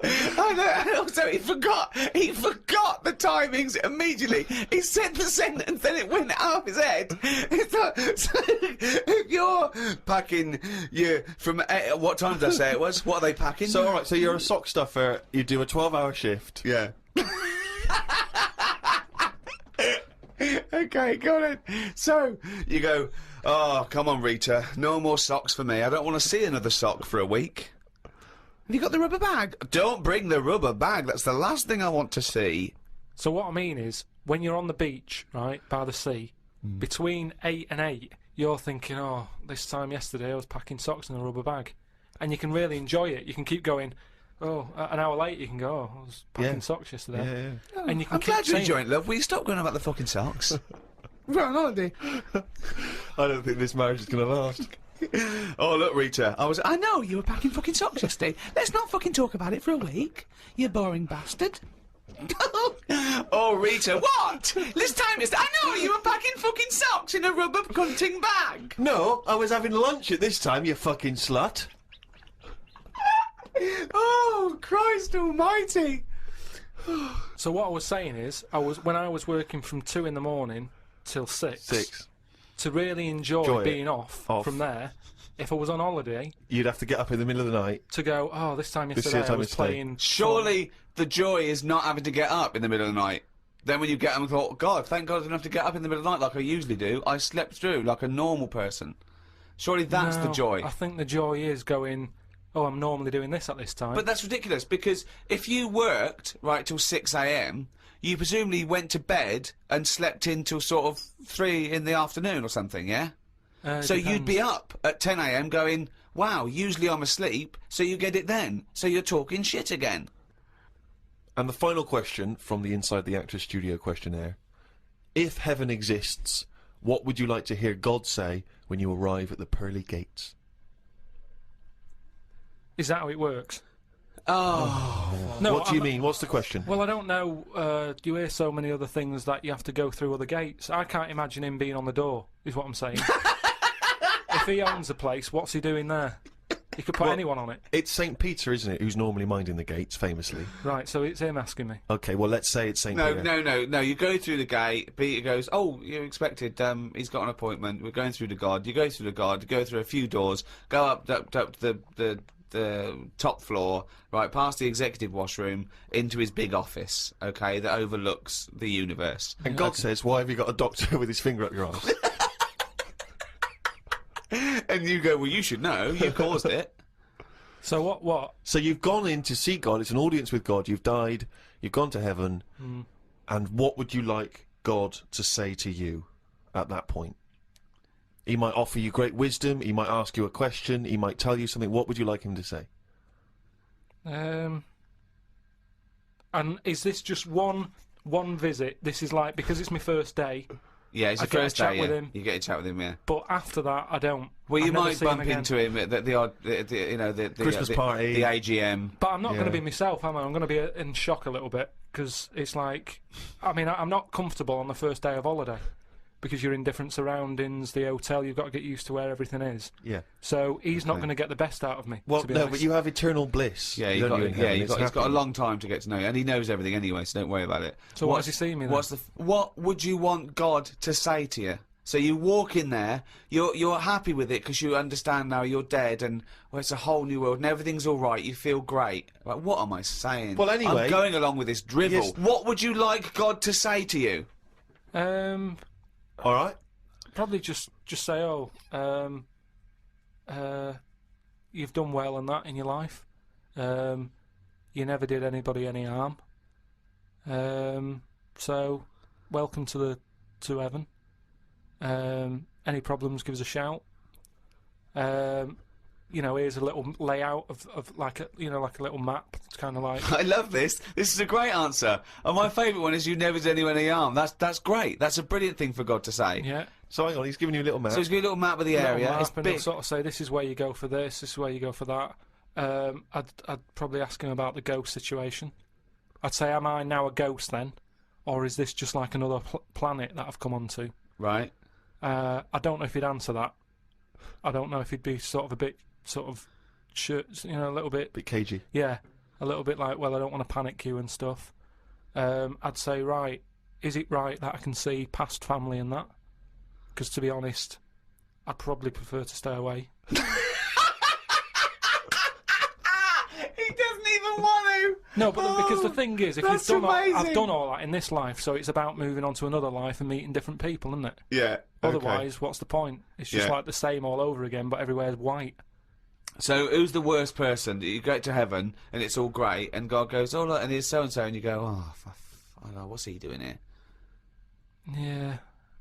also, he forgot the timings immediately. He said the sentence, then it went out of his head. So if you're packing, from what time did I say it was? What are they packing? So, all right, so you're a sock stuffer. You do a 12-hour shift. Yeah. Okay, got it. So, you go, oh, come on, Rita, no more socks for me. I don't want to see another sock for a week. Have you got the rubber bag? Don't bring the rubber bag. That's the last thing I want to see. So what I mean is, when you're on the beach, right, by the sea, between 8 and 8, you're thinking, oh, this time yesterday I was packing socks in a rubber bag. And you can really enjoy it. You can keep going... Oh, an hour later you can go, oh, I was packing socks yesterday. Yeah. And you can I'm keep glad you're saying enjoying it, love. Will you stop going on about the fucking socks? We're on holiday. I don't think this marriage is going to last. Oh, look, Rita, I know, you were packing fucking socks yesterday. Let's not fucking talk about it for a week, you boring bastard. Oh, Rita, what? This time I know, you were packing fucking socks in a rubber hunting bag. No, I was having lunch at this time, you fucking slut. Oh, Christ almighty. So what I was saying is, when I was working from 2 in the morning till 6, to really enjoy being off from there, if I was on holiday... You'd have to get up in the middle of the night. To go, oh, this time yesterday I was playing... Surely the joy is not having to get up in the middle of the night. Then when you get up and thought, God, thank God I didn't have to get up in the middle of the night like I usually do. I slept through like a normal person. Surely that's the joy. I think the joy is going... Oh, I'm normally doing this at this time. But that's ridiculous, because if you worked, right, till 6 AM, you presumably went to bed and slept in till sort of 3 in the afternoon or something, yeah? So you'd be up at 10 a.m. going, wow, usually I'm asleep, so you get it then. So you're talking shit again. And the final question from the Inside the Actors Studio questionnaire. If heaven exists, what would you like to hear God say when you arrive at the pearly gates? Is that how it works? Oh. No, What do you mean? What's the question? Well, I don't know. You hear so many other things that you have to go through other gates. I can't imagine him being on the door, is what I'm saying. If he owns the place, what's he doing there? He could put anyone on it. It's St. Peter, isn't it, who's normally minding the gates, famously. Right, so it's him asking me. Okay, well, let's say it's St. No, Peter. no. You go through the gate. Peter goes, "Oh, you expected. He's got an appointment. We're going through the God." You go through the God. You go through a few doors. Go up to the top floor, right past the executive washroom, into his big office. Okay, that overlooks the universe. And God says, "Why have you got a doctor with his finger up your arse?" And you go, "Well, you should know. You caused it." So what? So you've gone in to see God. It's an audience with God. You've died. You've gone to heaven. And what would you like God to say to you at that point? He might offer you great wisdom. He might ask you a question. He might tell you something. What would you like him to say? And is this just one visit? This is like, because it's my first day. Yeah, it's I your get a first chat day. with Yeah. him. You get a chat with him, yeah. But after that, I don't. Well, you I've never might seen him bump again. into him at the odd, the Christmas party. the AGM. But I'm not going to Yeah. be myself, am I? I'm going to be in shock a little bit, because it's like, I mean, I'm not comfortable on the first day of holiday, because you're in different surroundings, the hotel, you've got to get used to where everything is. Yeah. So he's not going to get the best out of me. Well, to be no, honest. but you have eternal bliss. Yeah, don't you, in heaven? It's he's got a happy. long time to get to know you, and he knows everything anyway, so don't worry about it. So why does he see me then? What would you want God to say to you? So you walk in there, you're happy with it because you understand now you're dead and it's a whole new world and everything's all right. You feel great. Like, what am I saying? Well, anyway, I'm going along with this drivel. yes. What would you like God to say to you? All right. Probably just say, you've done well and that in your life. You never did anybody any harm. So welcome to heaven. Any problems, give us a shout. Here's a little layout of like a little map. It's kind of like. I love this. This is a great answer. And my favourite one is you never did anyone any harm. That's great. That's a brilliant thing for God to say. Yeah. So hang on, he's giving you a little map. So he's got a little map of the Little area. map, It's and big. he'll sort of say, this is where you go for this is where you go for that. I'd probably ask him about the ghost situation. I'd say, am I now a ghost then? Or is this just like another planet that I've come onto? Right. I don't know if he'd answer that. I don't know if he'd be a little bit... Bit cagey. Yeah, a little bit like, well, I don't want to panic you and stuff. I'd say, right, is it right that I can see past family and that? Because to be honest, I'd probably prefer to stay away. He doesn't even want to. No, but because the thing is, if you've that's done amazing. I've done all that in this life, so it's about moving on to another life and meeting different people, isn't it? Yeah. Otherwise, what's the point? It's just Yeah. like the same all over again, but everywhere's white. So who's the worst person? You get to heaven and it's all great, and God goes, "Oh look," and here's so and so, and you go, "Oh, I don't know, what's he doing here?"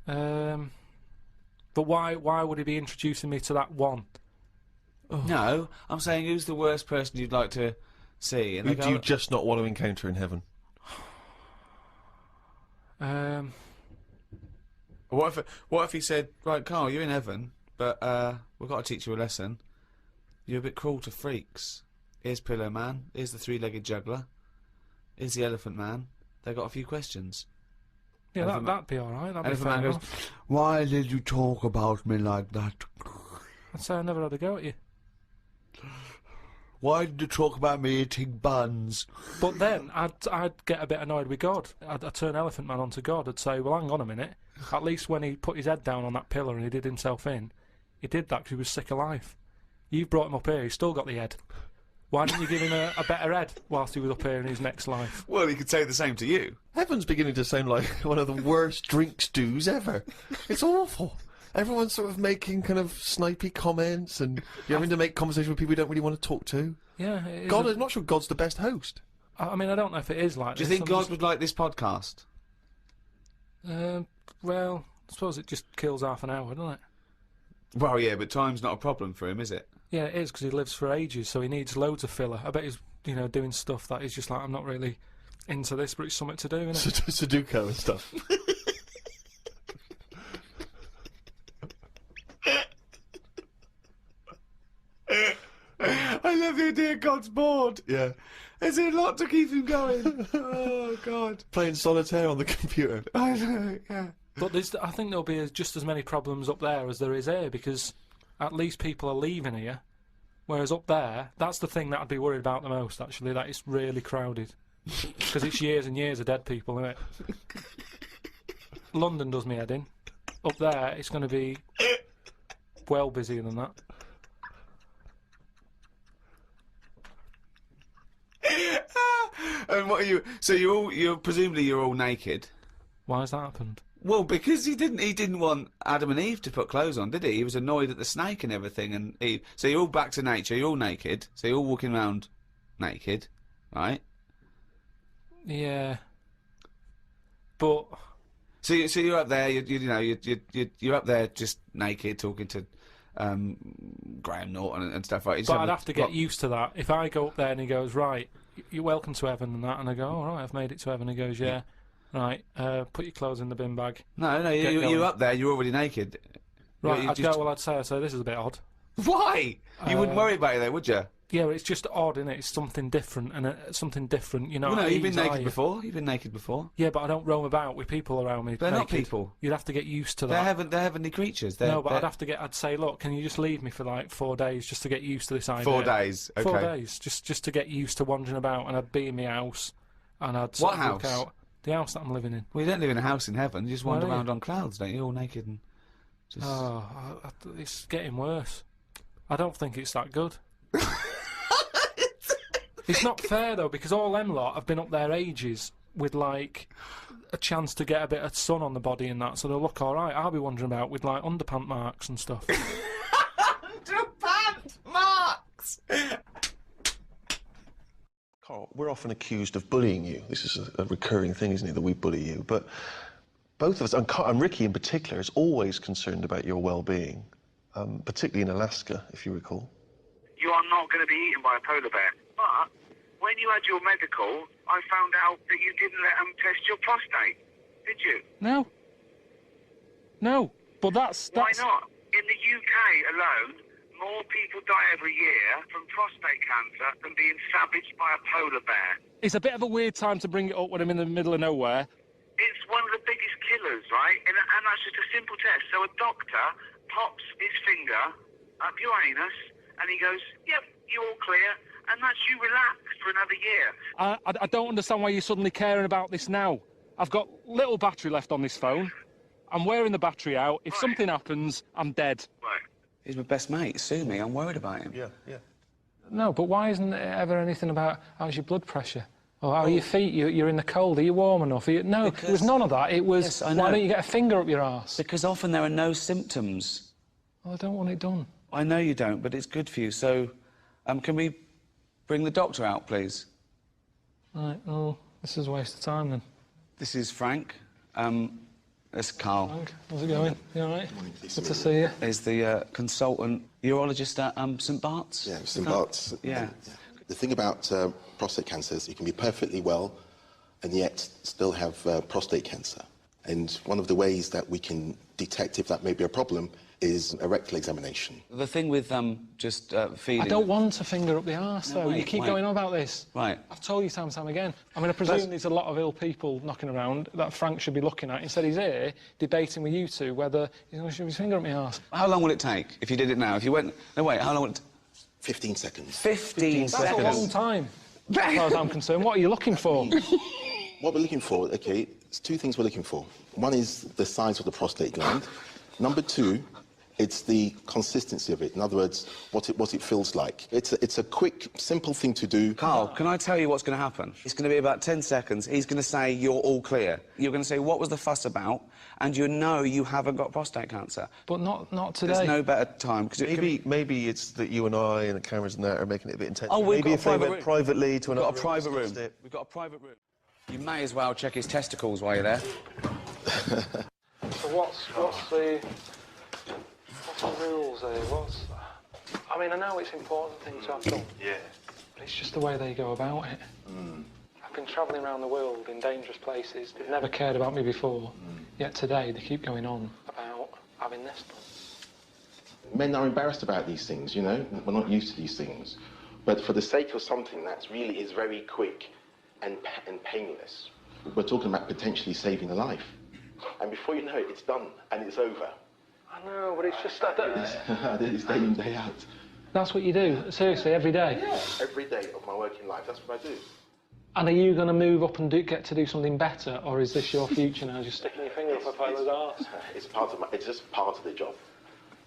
Yeah. But why would he be introducing me to that one? No, I'm saying who's the worst person you'd like to see? And Who they do go, you just not want to encounter in heaven? What if he said, "Right, Karl, you're in heaven, but we've got to teach you a lesson. You're a bit cruel to freaks. Here's Pillow Man. Here's the three-legged juggler. Here's the Elephant Man. They got a few questions." Yeah, that'd be all right. That'd be Elephant fair Man goes, enough. Why did you talk about me like that? I'd say I never had a go at you. Why did you talk about me eating buns? But then I'd get a bit annoyed with God. I'd turn Elephant Man onto God. I'd say, well, hang on a minute. At least when he put his head down on that pillar and he did himself in, he did that because he was sick of life. You've brought him up here. He's still got the head. Why didn't you give him a better head whilst he was up here in his next life? Well, he could say the same to you. Heaven's beginning to sound like one of the worst drink stews ever. It's awful. Everyone's sort of making kind of snipey comments, and you're having to make conversation with people you don't really want to talk to. Yeah, it is I'm not sure God's the best host. I mean, I don't know if it is like Do you this. think God would like this podcast? Well, I suppose it just kills half an hour, doesn't it? Well, yeah, but time's not a problem for him, is it? Yeah, it is, because he lives for ages, so he needs loads of filler. I bet he's, doing stuff that he's just like, I'm not really into this, but it's something to do, isn't it? Sudoku and stuff. I love the idea God's bored. Yeah. There's a lot to keep him going. Oh, God. Playing solitaire on the computer. I know, yeah. But I think there'll be just as many problems up there as there is here, because at least people are leaving here, whereas up there, that's the thing that I'd be worried about the most, actually, that it's really crowded. Because it's years and years of dead people, isn't it? London does me head in. Up there, it's going to be well busier than that. And what are you? So you're presumably you're all naked. Why has that happened? Well, because he didn't want Adam and Eve to put clothes on, did he? He was annoyed at the snake and everything, and Eve. So you're all back to nature. You're all naked. So you're all walking around naked, right? Yeah. But so you're up there. You're up there just naked, talking to Graham Norton and stuff like that. But I'd have to get used to that. If I go up there and he goes, right, you're welcome to heaven and that, and I go, all right, I've made it to heaven. He goes, yeah. Right, put your clothes in the bin bag. No, you're up there, you're already naked. Right, I'd say, this is a bit odd. Why? You wouldn't worry about it though, would you? Yeah, but it's just odd, isn't it? It's something different, and something different, you know. Well, no, you've been naked before. You've been naked before. Yeah, but I don't roam about with people around me. They're not people. You'd have to get used to that. They're heavenly creatures. No, but I'd say, look, can you just leave me for like 4 days just to get used to this idea? 4 days, okay. 4 days, just to get used to wandering about, and I'd be in my house, and I'd What look house? out. The house that I'm living in. Well, you don't live in a house in heaven. You just wander Why don't around on clouds, don't you? All naked and just... Oh, it's getting worse. I don't think it's that good. It's not fair, though, because all them lot have been up there ages with, like, a chance to get a bit of sun on the body and that, so they'll look alright. I'll be wandering about with, like, underpant marks and stuff. Underpant marks! Karl, we're often accused of bullying you. This is a recurring thing, isn't it, that we bully you? But both of us, and Ricky in particular, is always concerned about your well-being, particularly in Alaska, if you recall. You are not going to be eaten by a polar bear. But when you had your medical, I found out that you didn't let them test your prostate. Did you? No. No. But that's... Why not? In the UK alone, more people die every year from prostate cancer than being savaged by a polar bear. It's a bit of a weird time to bring it up when I'm in the middle of nowhere. It's one of the biggest killers, right? And that's just a simple test. So a doctor pops his finger up your anus and he goes, yep, you're all clear. And that's you relaxed for another year. I don't understand why you're suddenly caring about this now. I've got little battery left on this phone. I'm wearing the battery out. If something happens, I'm dead. Right. He's my best mate. Sue me. I'm worried about him. Yeah, yeah. No, but why isn't there ever anything about how's your blood pressure? Or how are your feet? You're in the cold. Are you warm enough? No, it was none of that. It was, yes, I know. why don't you get a finger up your arse? Because often there are no symptoms. Well, I don't want it done. I know you don't, but it's good for you. So, can we bring the doctor out, please? Right, well, this is a waste of time, then. This is Frank. This is Karl. Frank, how's it going? You all right? Good to see you. Is the consultant urologist at St Bart's? Yeah, St Bart's. Yeah. The thing about prostate cancer is you can be perfectly well and yet still have prostate cancer. And one of the ways that we can detect if that may be a problem is a rectal examination. The thing with just feeding... I don't want a finger up the arse, though. wait, You keep going on about this. Right. I've told you time and time again. I mean, I presume there's a lot of ill people knocking around that Frank should be looking at. Instead, he's here debating with you two whether he's going to shove his finger up my arse. How long will it take if you did it now? If you went... No, wait, how long will it... 15 seconds. 15 That's seconds? a long time, as far as I'm concerned. What are you looking for? What we're looking for, OK, there's two things we're looking for. One is the size of the prostate gland. Number two It's the consistency of it. In other words, what it feels like. It's a quick, simple thing to do. Carl, can I tell you what's going to happen? It's going to be about 10 seconds. He's going to say, you're all clear. You're going to say, what was the fuss about? And you know you haven't got prostate cancer. But not today. There's no better time. Maybe it's that you and I and the cameras and that are making it a bit intense. Oh, we've maybe got if a they private went room. privately to another We've got a private room. discussed it. We've got a private room. You may as well check his testicles while you're there. So what's the rules here? I mean, I know it's an important thing to have done. Yeah. But it's just the way they go about it. I've been travelling around the world in dangerous places. They've never cared about me before. Yet today they keep going on about having this done. Men are embarrassed about these things, you know. We're not used to these things. But for the sake of something that really is very quick and painless, we're talking about potentially saving a life. And before you know it, it's done and it's over. I know, but it's just It's day in, day out. That's what you do, seriously, every day? Yeah, every day of my working life, that's what I do. And are you going to move up and get to do something better, or is this your future now, just sticking your finger up a pilot's arse? It's just part of the job,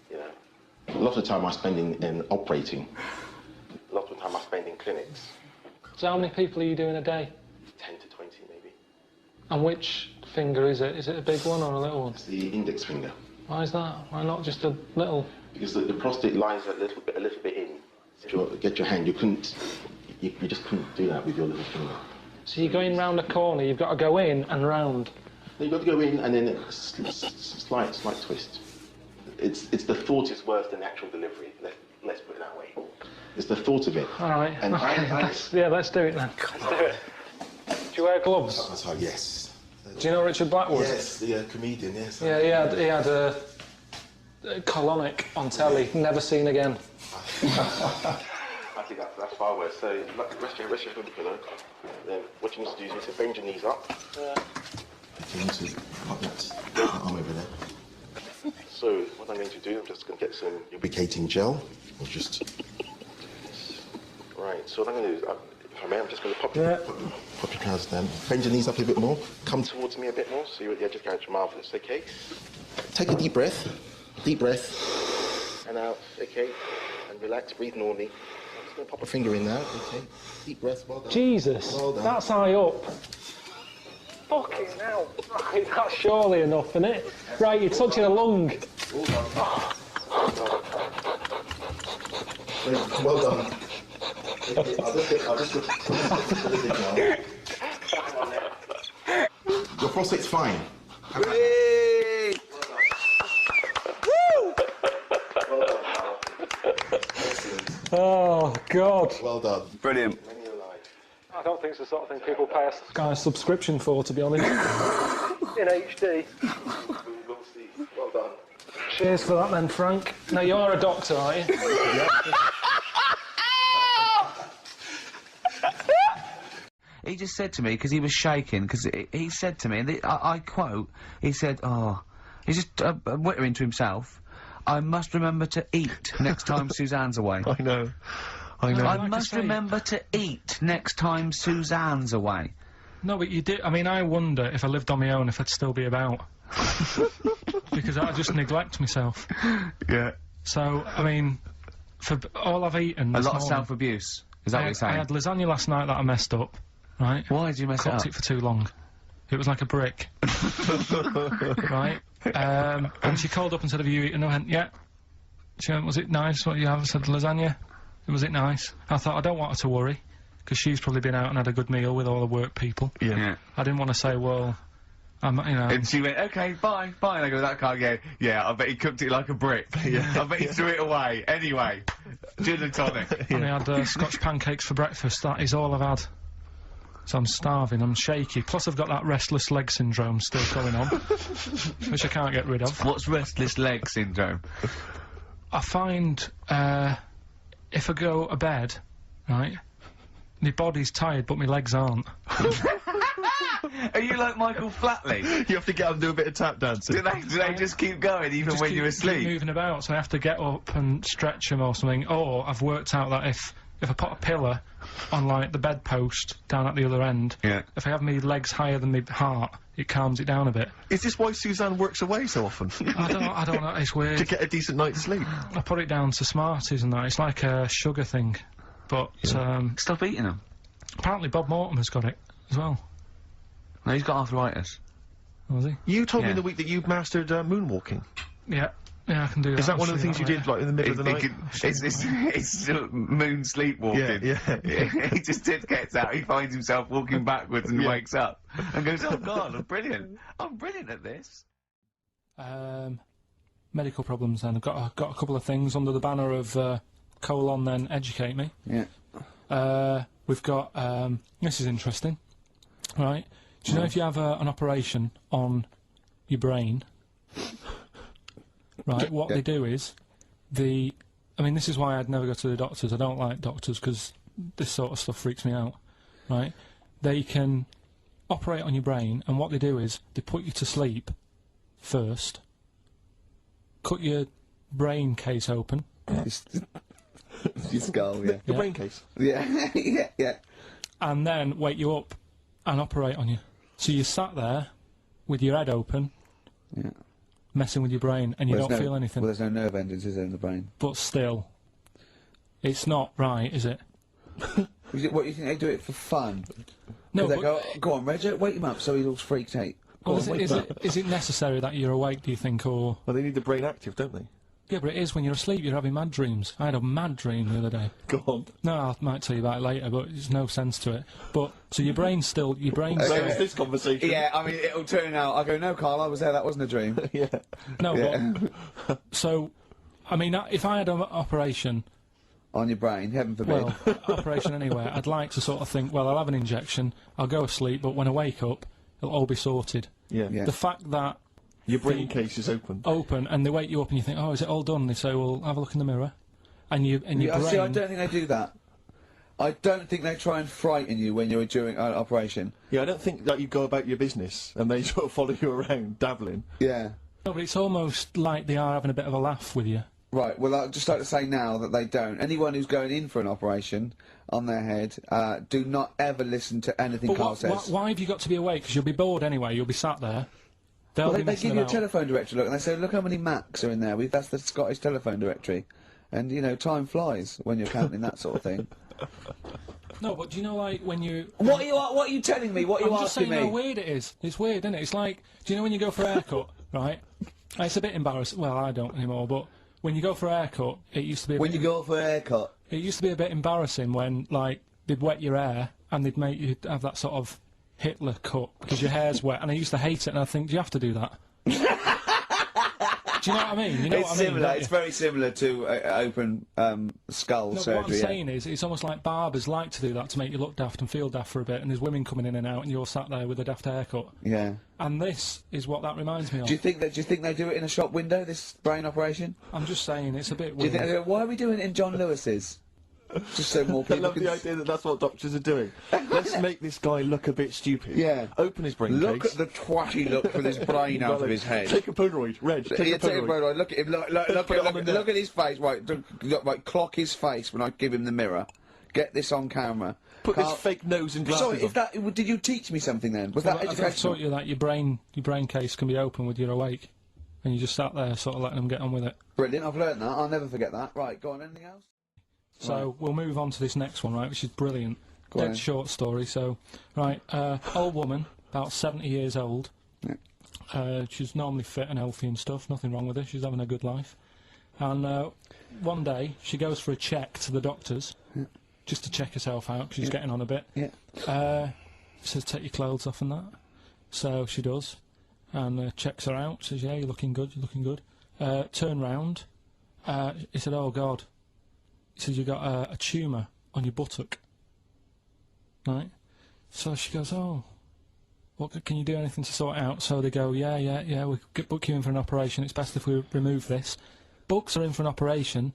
you know. A lot of time I spend in operating. A lot of time I spend in clinics. So how many people are you doing a day? 10 to 20 maybe. And which finger is it? Is it a big one or a little one? It's the index finger. Why is that? Why not just a little? Because the prostate lies a little bit in. If you get your hand, you just couldn't do that with your little finger. So you're going round a corner, you've got to go in and round. You've got to go in and then a slight twist. It's the thought is worse than the actual delivery. Let's put it that way. It's the thought of it. All right. And okay, let's do it then. Let's do it. Do you wear gloves? Yes. Do you know Richard Blackwood? Yes, the comedian. Yes. Yeah, he had a colonic on telly. Never seen again. I think that's far worse. So rest your head on the pillow. Then what you need to do is you need to bend your knees up. Yeah. You need to pop that arm over there. So what I'm going to do, I'm just going to get some lubricating gel. Or just right. So what I'm going to do is, if I may, I'm just going to pop your trousers down. Bend your knees up a bit more. Come towards me a bit more. So you're at the edge of the couch. Marvellous. Okay. Take a deep breath. Deep breath. And out. Okay. And relax. Breathe normally. I'm just going to pop a finger in now. Okay. Deep breath. Well done. Jesus. Well done. That's high up. Fucking hell. Right, that's surely enough, isn't it? Right, you're touching a lung. Well done. Well done. I'll just look a little bit now. Your prostate's fine. Whee! Woo! Well done, Karl. Excellent. Oh, God. Well done. Brilliant. I don't think it's the sort of thing people pay a guy's subscription for, to be honest. In HD. We'll see. Well done. Cheers for that then, Frank. Now, you are a doctor, aren't you? Yep. He just said to me, because he was shaking, because he said to me, and I quote, he said, he's just whittering to himself, I must remember to eat next time Suzanne's away. I know. I must remember to eat next time Suzanne's away. No, but you did. I mean, I wonder if I lived on my own if I'd still be about. Because I just neglect myself. Yeah. So, I mean, for all I've eaten A this lot of morning, self-abuse. Is that what you're saying? I had lasagna last night that I messed up, right? Why did you mess it up? Cooked it for too long. It was like a brick. Right? And she called up and said, have you eaten? I went, yeah. She went, was it nice what you have? I said, lasagna. Was it nice? I thought, I don't want her to worry, because she's probably been out and had a good meal with all the work people. Yeah. I didn't want to say, well, you know... And she went, okay, bye, bye. And I go, that can't go, yeah, I bet he cooked it like a brick. I bet he threw it away. Anyway, gin and tonic. And I had Scotch pancakes for breakfast. That is all I've had. So I'm starving, I'm shaky. Plus I've got that restless leg syndrome still going on, which I can't get rid of. What's restless leg syndrome? I find, if I go to bed, right, my body's tired but my legs aren't. Are you like Michael Flatley? You have to get up and do a bit of tap dancing. Do they just keep going even when you're asleep? Keep moving about, so I have to get up and stretch them or something. Or I've worked out that if I put a pillar on, like, the bedpost down at the other end, if I have my legs higher than my heart, it calms it down a bit. Is this why Suzanne works away so often? I don't know, it's weird. To get a decent night's sleep. I put it down to Smarties and that, it's like a sugar thing. But, Stop eating them. apparently Bob Mortimer's got it as well. No, he's got arthritis. Was he? You told me Yeah. in the week that you've mastered moonwalking. Yeah, I can do that. Is that I'll one of the show things you that did, like, in the middle of the night? It's moon sleepwalking. Yeah. He just gets out, he finds himself walking backwards and wakes up and goes, oh God, I'm brilliant. I'm brilliant at this. Medical problems then. I've got a couple of things under the banner of colon then educate me. Yeah. We've got, this is interesting, right? Do you know if you have an operation on your brain, right, what they do is, I mean, this is why I'd never go to the doctors. I don't like doctors because this sort of stuff freaks me out, right? They can operate on your brain, and what they do is, they put you to sleep first, cut your brain case open. Your skull, yeah. The brain case. Yeah, yeah. And then wake you up and operate on you. So you sat there with your head open, messing with your brain, and you don't feel anything. Well, there's no nerve endings, is there, in the brain? But still, it's not right, is it? What, you think they do it for fun? No, They but go on, Reg, wake him up so he looks freaked out. well, is it necessary that you're awake, do you think, or... Well, they need the brain active, don't they? Yeah, but it is when you're asleep, you're having mad dreams. I had a mad dream the other day. Go on. No, I might tell you about it later, but there's no sense to it. But, so your brain's still... Where is this conversation? Yeah, I mean, it'll turn out, I go, no, Karl, I was there, that wasn't a dream. Yeah. No, but... So, I mean, if I had an operation... On your brain, heaven forbid. Well, operation anywhere, I'd like to sort of think, well, I'll have an injection, I'll go asleep, but when I wake up, it'll all be sorted. Yeah. The fact that... Your brain case is open. And they wake you up and you think, oh, is it all done? They say, well, have a look in the mirror. And your brain... See, I don't think they do that. I don't think they try and frighten you when you're doing an operation. Yeah, I don't think that you go about your business and they sort of follow you around, dabbling. Yeah. No, but it's almost like they are having a bit of a laugh with you. Right, well, I'd just like to say now that they don't. Anyone who's going in for an operation on their head, do not ever listen to anything Karl says. Why have you got to be awake? Because you'll be bored anyway, you'll be sat there. Well, they give you a telephone directory, look, and they say, look how many Macs are in there. That's the Scottish telephone directory. And, you know, time flies when you're counting that sort of thing. No, but do you know, like, when you... What are you telling me? What are you I'm just asking saying me? how weird it is. It's weird, isn't it? It's like, do you know when you go for a haircut, right? It's a bit embarrassing. Well, I don't anymore, but when you go for a haircut, it used to be When you go for a haircut? It used to be a bit embarrassing when, like, they'd wet your hair and they'd make you have that sort of Hitler cut because your hair's wet, and I used to hate it, and I think, do you have to do that? Do you know what I mean? You know It's what I mean, similar. don't It's you? very similar to open skull No, surgery. what I'm saying is, it's almost like barbers like to do that to make you look daft and feel daft for a bit, and there's women coming in and out, and you're sat there with a daft haircut. Yeah. And this is what that reminds me of. Do you think they do it in a shop window? This brain operation? I'm just saying, it's a bit Do you weird. think they do it, why are we doing it in John Lewis's? Just so more I people love can the idea that that's what doctors are doing. Let's make this guy look a bit stupid. Yeah. Open his brain Look case. at the twatty look for this brain out of his head. Take a Polaroid. Reg, take a Polaroid. Look at him. Look at his face. Right, clock his face when I give him the mirror. Get this on camera. Put this fake nose and glasses Sorry, did you teach me something then? Was Well, that I've educational? taught you that your brain case can be open with your awake, and you just sat there sort of letting them get on with it. Brilliant, I've learned that. I'll never forget that. Right, go on, anything else? So we'll move on to this next one, right, which is brilliant. Go on Dead then. short story. So, right, old woman, about 70 years old. She's normally fit and healthy and stuff. Nothing wrong with her. She's having a good life. And one day she goes for a check to the doctors, just to check herself out because she's getting on a bit. Says take your clothes off and that. So she does, and checks her out. Says yeah, you're looking good. You're looking good. Turn round. He said, oh God. He says, you got a tumour on your buttock. Right? So she goes, oh, what, can you do anything to sort it out? So they go, yeah, we'll book you in for an operation. It's best if we remove this. Books are in for an operation.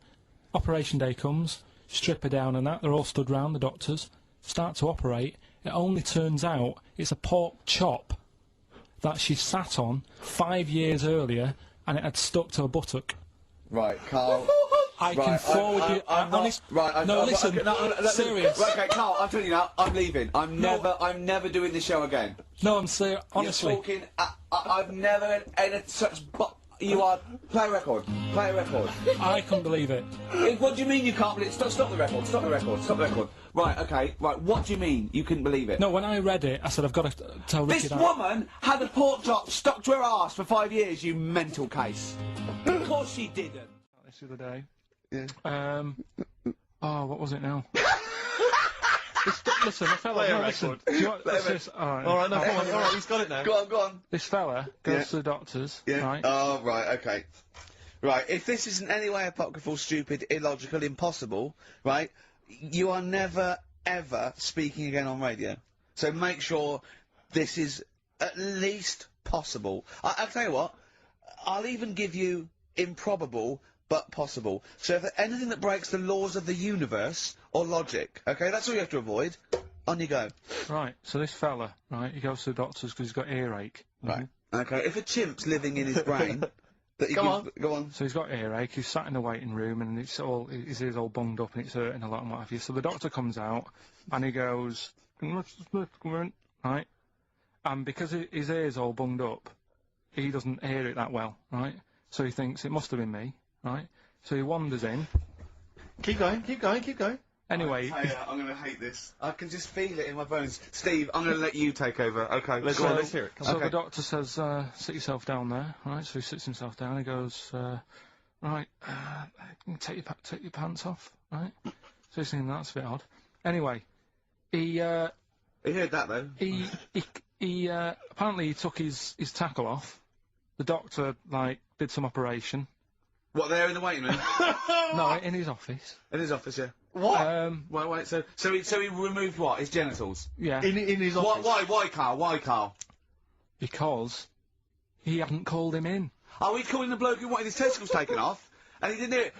Operation day comes, strip her down and that. They're all stood round, the doctors. Start to operate. It only turns out it's a pork chop that she sat on 5 years earlier, and it had stuck to her buttock. Right, Karl. I can forward you. Honest. Right. No, listen. Serious. Right, okay, Carl, I'm telling you now, I'm leaving. I'm never doing this show again. No, I'm serious. Honestly. You're talking. I've never had such. You are. Play a record. Play a record. I couldn't believe it. What do you mean you can't believe it? Stop the record. Stop the record. Stop the record. Right, okay. Right, what do you mean you couldn't believe it? No, when I read it, I said, I've got to tell Ricky This that. woman had a pork chop stuck to her arse for 5 years, you mental case. Of course she didn't. This the other day. Yeah. Oh, what was it now? Listen, I felt Play a listen. record. Do you want, Alright, no, come on, alright, he's got it now. Go on. This fella goes to the doctors, right? Oh, right, okay. Right, if this is in any way apocryphal, stupid, illogical, impossible, right, you are never, ever speaking again on radio. So make sure this is at least possible. I'll tell you what, I'll even give you improbable, but possible. So if anything that breaks the laws of the universe or logic, okay, that's all you have to avoid. On you go. Right, so this fella, right, he goes to the doctors because he's got earache. Right. Okay, if a chimp's living in his brain... Go on. So he's got earache, he's sat in the waiting room and his ears all bunged up and it's hurting a lot and what have you. So the doctor comes out and he goes, right, and because his ear's all bunged up, he doesn't hear it that well, right? So he thinks it must have been me, right? So he wanders in. Keep going. Anyway, I'm going to hate this. I can just feel it in my bones. Steve, I'm going to let you take over. Okay, let's hear it. So the doctor says, sit yourself down there, right? So he sits himself down. He goes, right, take your pants off, right? So he's thinking that's a bit odd. Anyway, he heard that though. He apparently he took his tackle off. The doctor did some operation. What, there in the waiting room? No, in his office. In his office, yeah. What? Wait. So he removed what? His genitals? Yeah. In his office. Why, Karl? Why, Karl? Because he hadn't called him in. Oh, he'd called in the bloke who wanted his testicles taken off, and he didn't do it.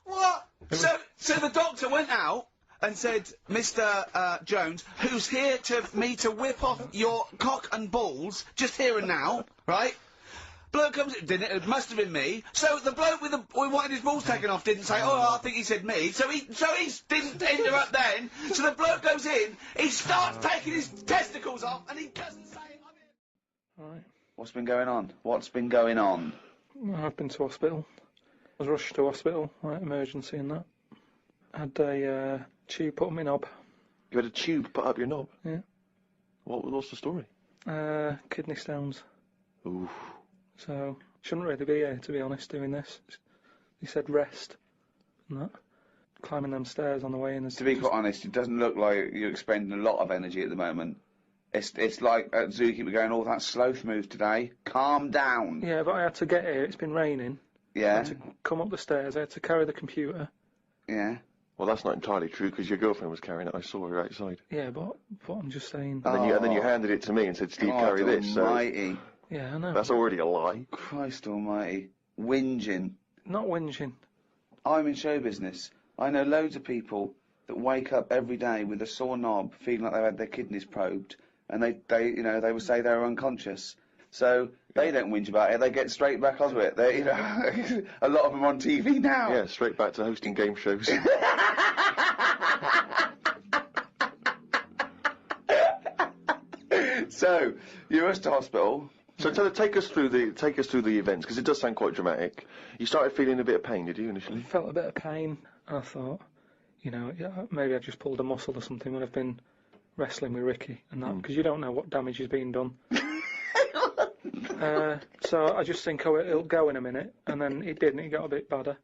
What? So the doctor went out and said, Mr. Jones, who's here to whip off your cock and balls, just here and now, right? Bloke comes in, didn't it? It must have been me. So the bloke who wanted his balls taken off didn't say, oh, I think he said me. So he didn't interrupt then. So the bloke goes in, he starts taking his testicles off, and he doesn't say it. Right. What's been going on? What's been going on? Well, I've been to hospital. I was rushed to hospital, emergency and that. Had a tube put on my knob. You had a tube put up your knob? Yeah. What's the story? Kidney stones. Ooh. So, shouldn't really be here, to be honest, doing this. He said rest. And that. Climbing them stairs on the way in. To be quite honest, it doesn't look like you're expending a lot of energy at the moment. It's like at Zookeeper going, oh, that sloth move today. Calm down. Yeah, but I had to get here. It's been raining. Yeah. I had to come up the stairs. I had to carry the computer. Yeah. Well, that's not entirely true, because your girlfriend was carrying it. I saw her outside. Yeah, but I'm just saying... And then you handed it to me and said, Steve, carry this. Almighty. So yeah, I know. that's already a lie. Christ almighty. Whinging. Not whinging. I'm in show business. I know loads of people that wake up every day with a sore knob, feeling like they've had their kidneys probed, and they would say they're unconscious. So they don't whinge about it. They get straight back onto it. They, a lot of them on TV now. Yeah, straight back to hosting game shows. So you're rushed to hospital. So take us through the events, because it does sound quite dramatic. You started feeling a bit of pain, did you, initially? I felt a bit of pain, and I thought, maybe I just pulled a muscle or something when I've been wrestling with Ricky and that, because you don't know what damage has been done. So I just think, it'll go in a minute, and then it didn't. It got a bit badder.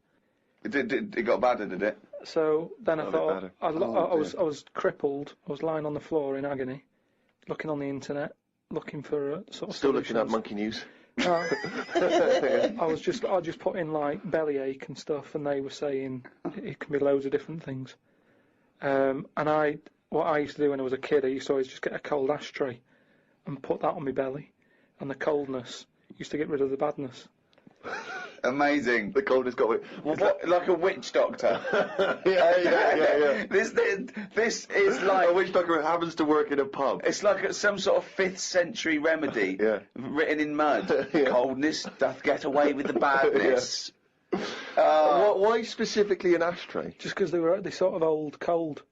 It got badder, did it? So then I thought, I was crippled. I was lying on the floor in agony, looking on the internet, looking for sort of. Still looking at Monkey News. I just put in bellyache and stuff, and they were saying it can be loads of different things. What I used to do when I was a kid, I used to always just get a cold ashtray and put that on my belly, and the coldness used to get rid of the badness. Amazing. The coldest got. Well, what, like a witch doctor? yeah. This is like A witch doctor happens to work in a pub. it's like some sort of 5th century remedy written in mud. Yeah. Coldness doth get away with the badness. Why specifically an ashtray? Just because they sort of old cold.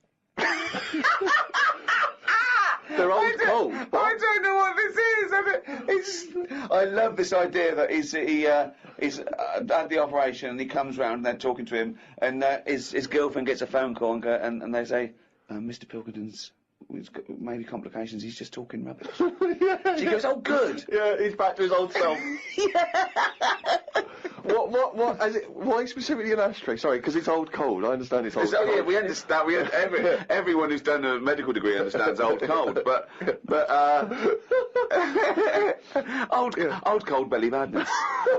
They're old cold. I don't know what this is. I love this idea that he's at the operation and he comes round and they're talking to him and his girlfriend gets a phone call and they say, Mr. Pilkington's maybe complications. He's just talking rubbish. She goes, oh, good. Yeah, he's back to his old self. What? Why specifically an ashtray? Sorry, because it's old cold. I understand it's old cold. Yeah, we understand. Everyone who's done a medical degree understands old cold, but old cold belly madness.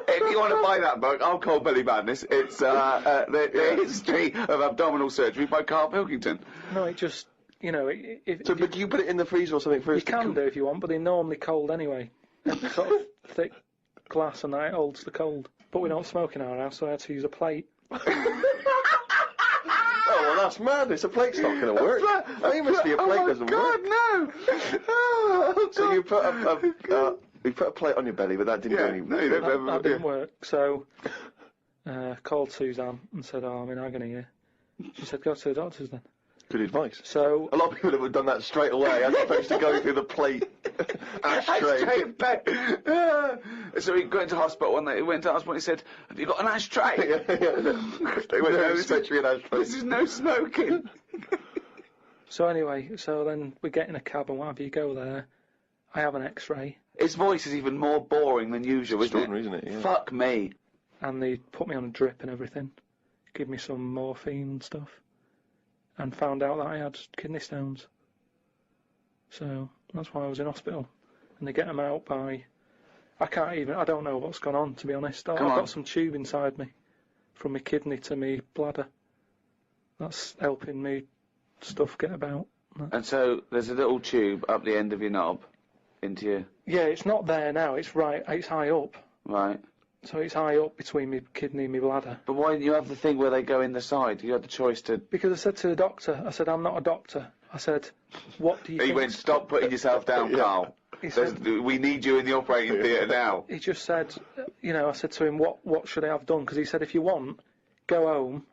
If you want to buy that book, Old Cold Belly Madness, it's the history of abdominal surgery by Karl Pilkington. No, it just but you put it in the freezer or something first? You can do if you want, but they're normally cold anyway. Sort of thick glass and that holds the cold. But we don't smoke in our house, so I had to use a plate. Oh, well, that's madness. A plate's not going to work. Famously, a plate doesn't work. No! So you put a plate on your belly, but that didn't do anything. That didn't work. So called Suzanne and said, "Oh, I'm in agony here." She said, "Go to the doctors then." Good advice. So a lot of people have done that straight away, as opposed to going through the plate ashtray. So he got into hospital one day. He went to hospital and he said, "Have you got an ashtray?" They went essentially an ashtray. This is no smoking. So anyway, then we get in a cab and what have you, go there. I have an X-ray. His voice is even more boring than usual, isn't it? Yeah. Fuck me. And they put me on a drip and everything. Give me some morphine and stuff. And found out that I had kidney stones. So that's why I was in hospital. And they get them out by... I don't know what's gone on, to be honest. I've got some tube inside me. From my kidney to my bladder. That's helping me stuff get about. And so there's a little tube up the end of your knob into your... Yeah, it's not there now. It's high up. Right. So it's high up between my kidney and my bladder. But why didn't you have the thing where they go in the side? You had the choice to... Because I said to the doctor, I'm not a doctor. I said, what do you think? He went, stop putting yourself down, Karl. He said, we need you in the operating theatre now. He just said, I said to him, what should I have done? Because he said, if you want, go home,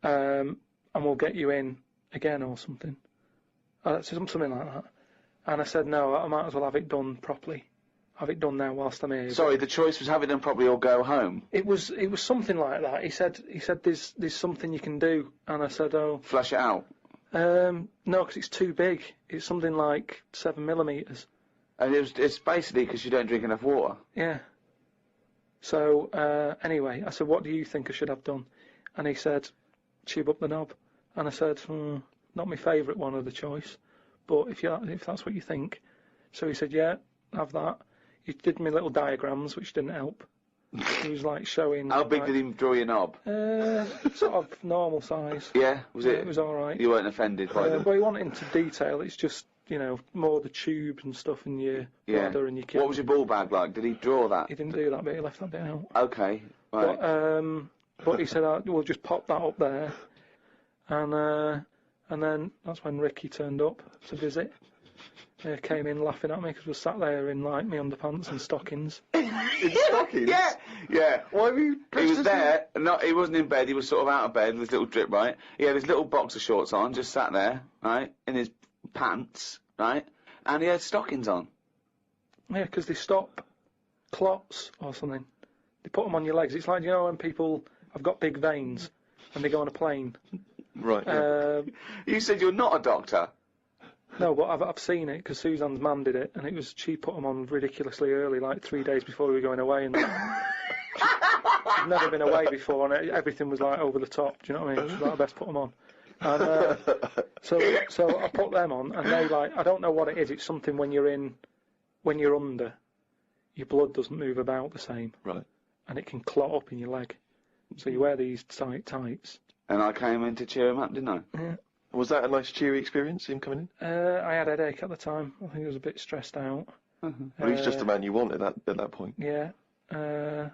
and we'll get you in again or something. Something like that. And I said, no, I might as well have it done properly. Have it done now whilst I'm here. Sorry, the choice was have it done properly or go home. It was something like that. He said there's something you can do, and I said, oh. Flush it out. No, because it's too big. It's something like 7 millimeters. And it's basically because you don't drink enough water. Yeah. So anyway, I said, what do you think I should have done? And he said, tube up the knob. And I said, not my favourite one of the choice, but if that's what you think. So he said, yeah, have that. He did me little diagrams, which didn't help. He was like showing... How big did he draw your knob? Sort of normal size. Yeah, was it? It was all right. You weren't offended by them? But he went into detail. It's just, more the tubes and stuff in your bladder and your kidney. What was your ball bag like? Did he draw that? He didn't do that bit. He left that bit out. Okay, right. But he said, we'll just pop that up there. And then that's when Ricky turned up to visit. Came in laughing at me because we sat there in like me underpants and stockings. In stockings? Yeah. Why were you? He was there. He wasn't in bed. He was sort of out of bed with his little drip, right? He had his little boxer shorts on, just sat there, right, in his pants, right, and he had stockings on. Yeah, because they stop clots or something. They put them on your legs. It's like when people have got big veins and they go on a plane. Right. Yeah. You said you're not a doctor. No, but I've seen it because Suzanne's mum did it, and she put them on ridiculously early, like 3 days before we were going away, and she'd never been away before, and everything was like over the top. Do you know what I mean? She's like, I best put them on. And so I put them on, and they I don't know what it is. It's something when you're under, your blood doesn't move about the same, right? And it can clot up in your leg. So you wear these tights. And I came in to cheer him up, didn't I? Yeah. Was that a nice cheery experience, him coming in? I had a headache at the time. I think I was a bit stressed out. Well, he's just the man you want at that point. Yeah.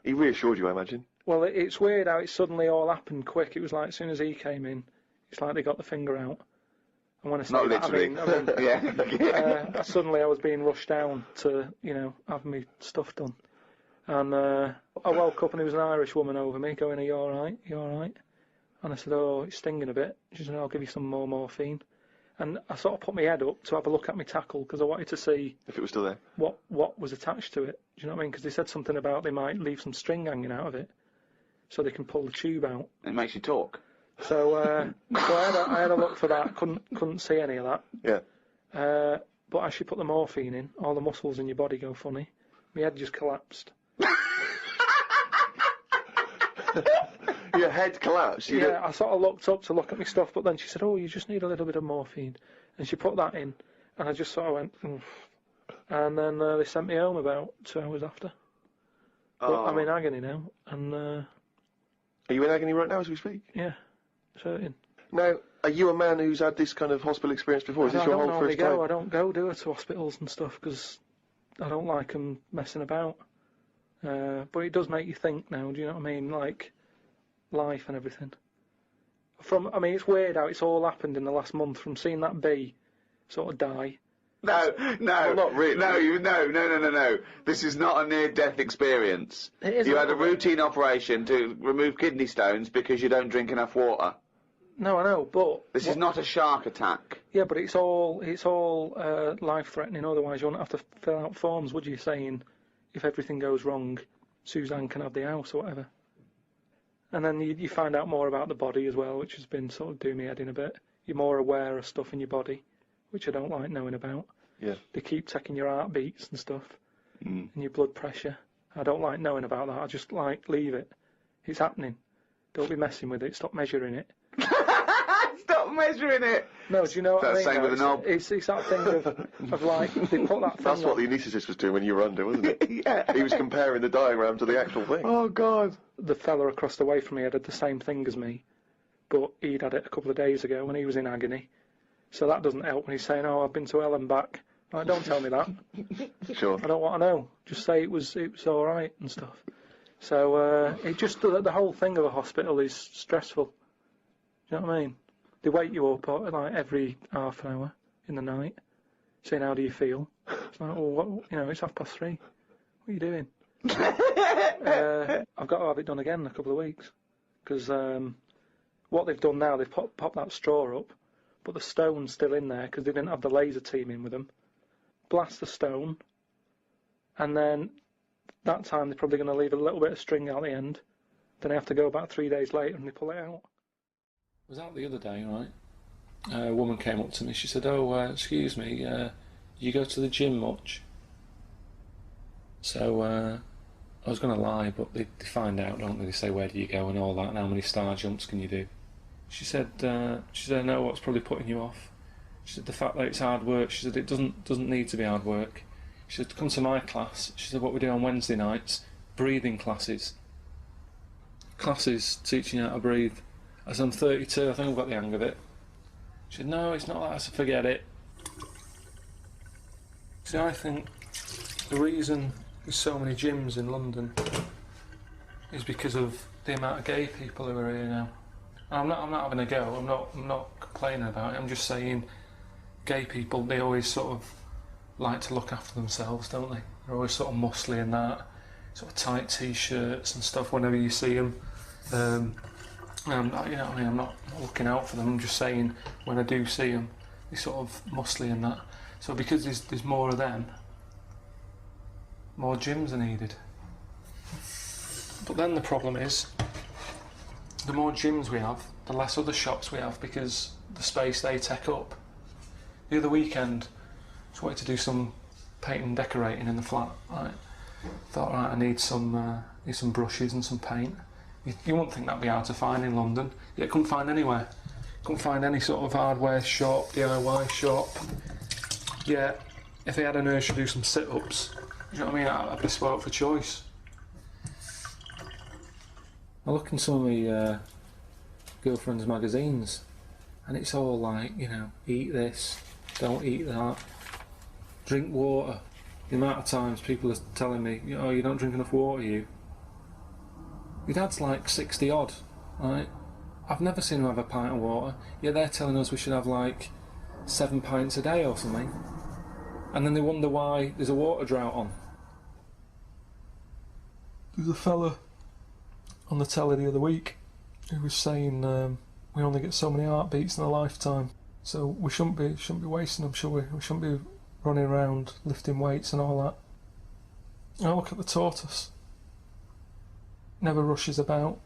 He reassured you, I imagine. Well, it's weird how it suddenly all happened quick. It was like as soon as he came in, it's like they got the finger out. And when I say Not that, literally. I mean Yeah. suddenly I was being rushed down to, have me stuff done. And I woke up and there was an Irish woman over me going, "Are you alright? You alright?" And I said, "Oh, it's stinging a bit." She said, "I'll give you some more morphine." And I sort of put my head up to have a look at my tackle because I wanted to see if it was still there. What was attached to it. Do you know what I mean? Because they said something about they might leave some string hanging out of it so they can pull the tube out. It makes you talk. So, I had a look for that. Couldn't see any of that. Yeah. But as you put the morphine in, all the muscles in your body go funny. My head just collapsed. Your head collapsed? I sort of looked up to look at my stuff, but then she said, "Oh, you just need a little bit of morphine." And she put that in, and I just sort of went, "Oof." And then they sent me home about 2 hours after. But I'm in agony now, and... Are you in agony right now as we speak? Yeah, certain. Now, are you a man who's had this kind of hospital experience before? Is this your whole first time? I don't go to hospitals and stuff, because I don't like them messing about. But it does make you think now, do you know what I mean? Like, life and everything. It's weird how it's all happened in the last month, from seeing that bee sort of die. No, Well, not really. No. This is not a near-death experience. You had a routine operation to remove kidney stones because you don't drink enough water. No, I know, but... This is not a shark attack. Yeah, but it's all life-threatening, otherwise you wouldn't have to fill out forms, would you, saying, if everything goes wrong, Suzanne can have the house or whatever. And then you find out more about the body as well, which has been sort of doing me head in a bit. You're more aware of stuff in your body, which I don't like knowing about. Yeah. They keep checking your heartbeats and stuff, and your blood pressure. I don't like knowing about that. I just leave it. It's happening. Don't be messing with it. Stop measuring it. Stop measuring it! No, do you know what I mean? Same with a knob. It's that thing of like, they put that thing That's what the anaesthetist was doing when you were under, wasn't it? Yeah. He was comparing the diagram to the actual thing. Oh, God. The fella across the way from me had the same thing as me, but he'd had it a couple of days ago when he was in agony. So that doesn't help when he's saying, "Oh, I've been to hell and back." Like, don't tell me that. Sure. I don't want to know. Just say it was all right and stuff. So it just the whole thing of a hospital is stressful. Do you know what I mean? They wake you up like every half an hour in the night, saying, "How do you feel?" It's like, "Well, it's 3:30. What are you doing?" I've got to have it done again in a couple of weeks, because what they've done now, they've popped that straw up, but the stone's still in there because they didn't have the laser team in with them. Blast the stone, and then that time they're probably going to leave a little bit of string out the end. Then I have to go about 3 days later and they pull it out. I was out the other day, right? A woman came up to me. She said, "Oh, excuse me, you go to the gym much?" So I was going to lie, but they find out, don't they? They say, "Where do you go?" and all that, and how many star jumps can you do? She said, "I know what's probably putting you off." She said, "The fact that it's hard work." She said, "It doesn't need to be hard work." She said, "Come to my class." She said, "What we do on Wednesday nights, breathing classes. Classes teaching you how to breathe." I said, "I'm 32, I think I've got the hang of it." She said, "No, it's not that." I said, "Forget it." See, I think the reason there's so many gyms in London is because of the amount of gay people who are here now. I'm not having a go. I'm not complaining about it. I'm just saying, gay people, they always sort of like to look after themselves, don't they? They're always sort of muscly and that, sort of tight t-shirts and stuff whenever you see them. I'm not looking out for them. I'm just saying, when I do see them, they're sort of muscly and that. So because there's more of them, more gyms are needed. But then the problem is, the more gyms we have, the less other shops we have, because the space they take up. The other weekend, I just wanted to do some painting and decorating in the flat. Right? Thought, right, I need some brushes and some paint. You wouldn't think that'd be hard to find in London. Yet I couldn't find anywhere. Couldn't find any sort of hardware shop, DIY shop. Yeah, if they had an urge to do some sit-ups, you know what I mean, I'd be spoilt for choice. I look in some of my girlfriend's magazines, and it's all like, eat this, don't eat that, drink water. The amount of times people are telling me, oh, you don't drink enough water, you. Your dad's like 60 odd, right? I've never seen him have a pint of water, yet they're telling us we should have like 7 pints a day or something. And then they wonder why there's a water drought on. There's a fella on the telly the other week who was saying we only get so many heartbeats in a lifetime, so we shouldn't be wasting them, should we? We shouldn't be running around lifting weights and all that. Now look at the tortoise. Never rushes about,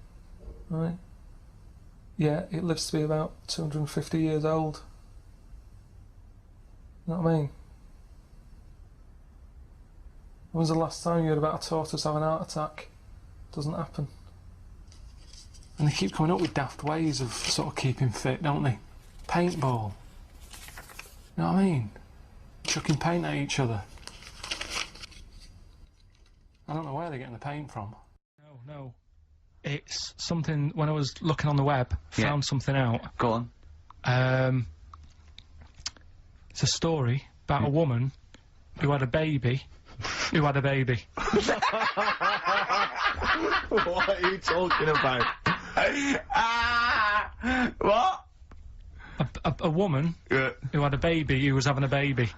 right? Yeah, it lives to be about 250 years old. You know what I mean? When was the last time you heard about a tortoise having a heart attack? Doesn't happen. And they keep coming up with daft ways of sort of keeping fit, don't they? Paintball. You know what I mean? Chucking paint at each other. I don't know where they're getting the paint from. No. It's something, when I was looking on the web, found something out. Go on. It's a story about a woman who had a baby. What are you talking about? What? A woman who had a baby who was having a baby.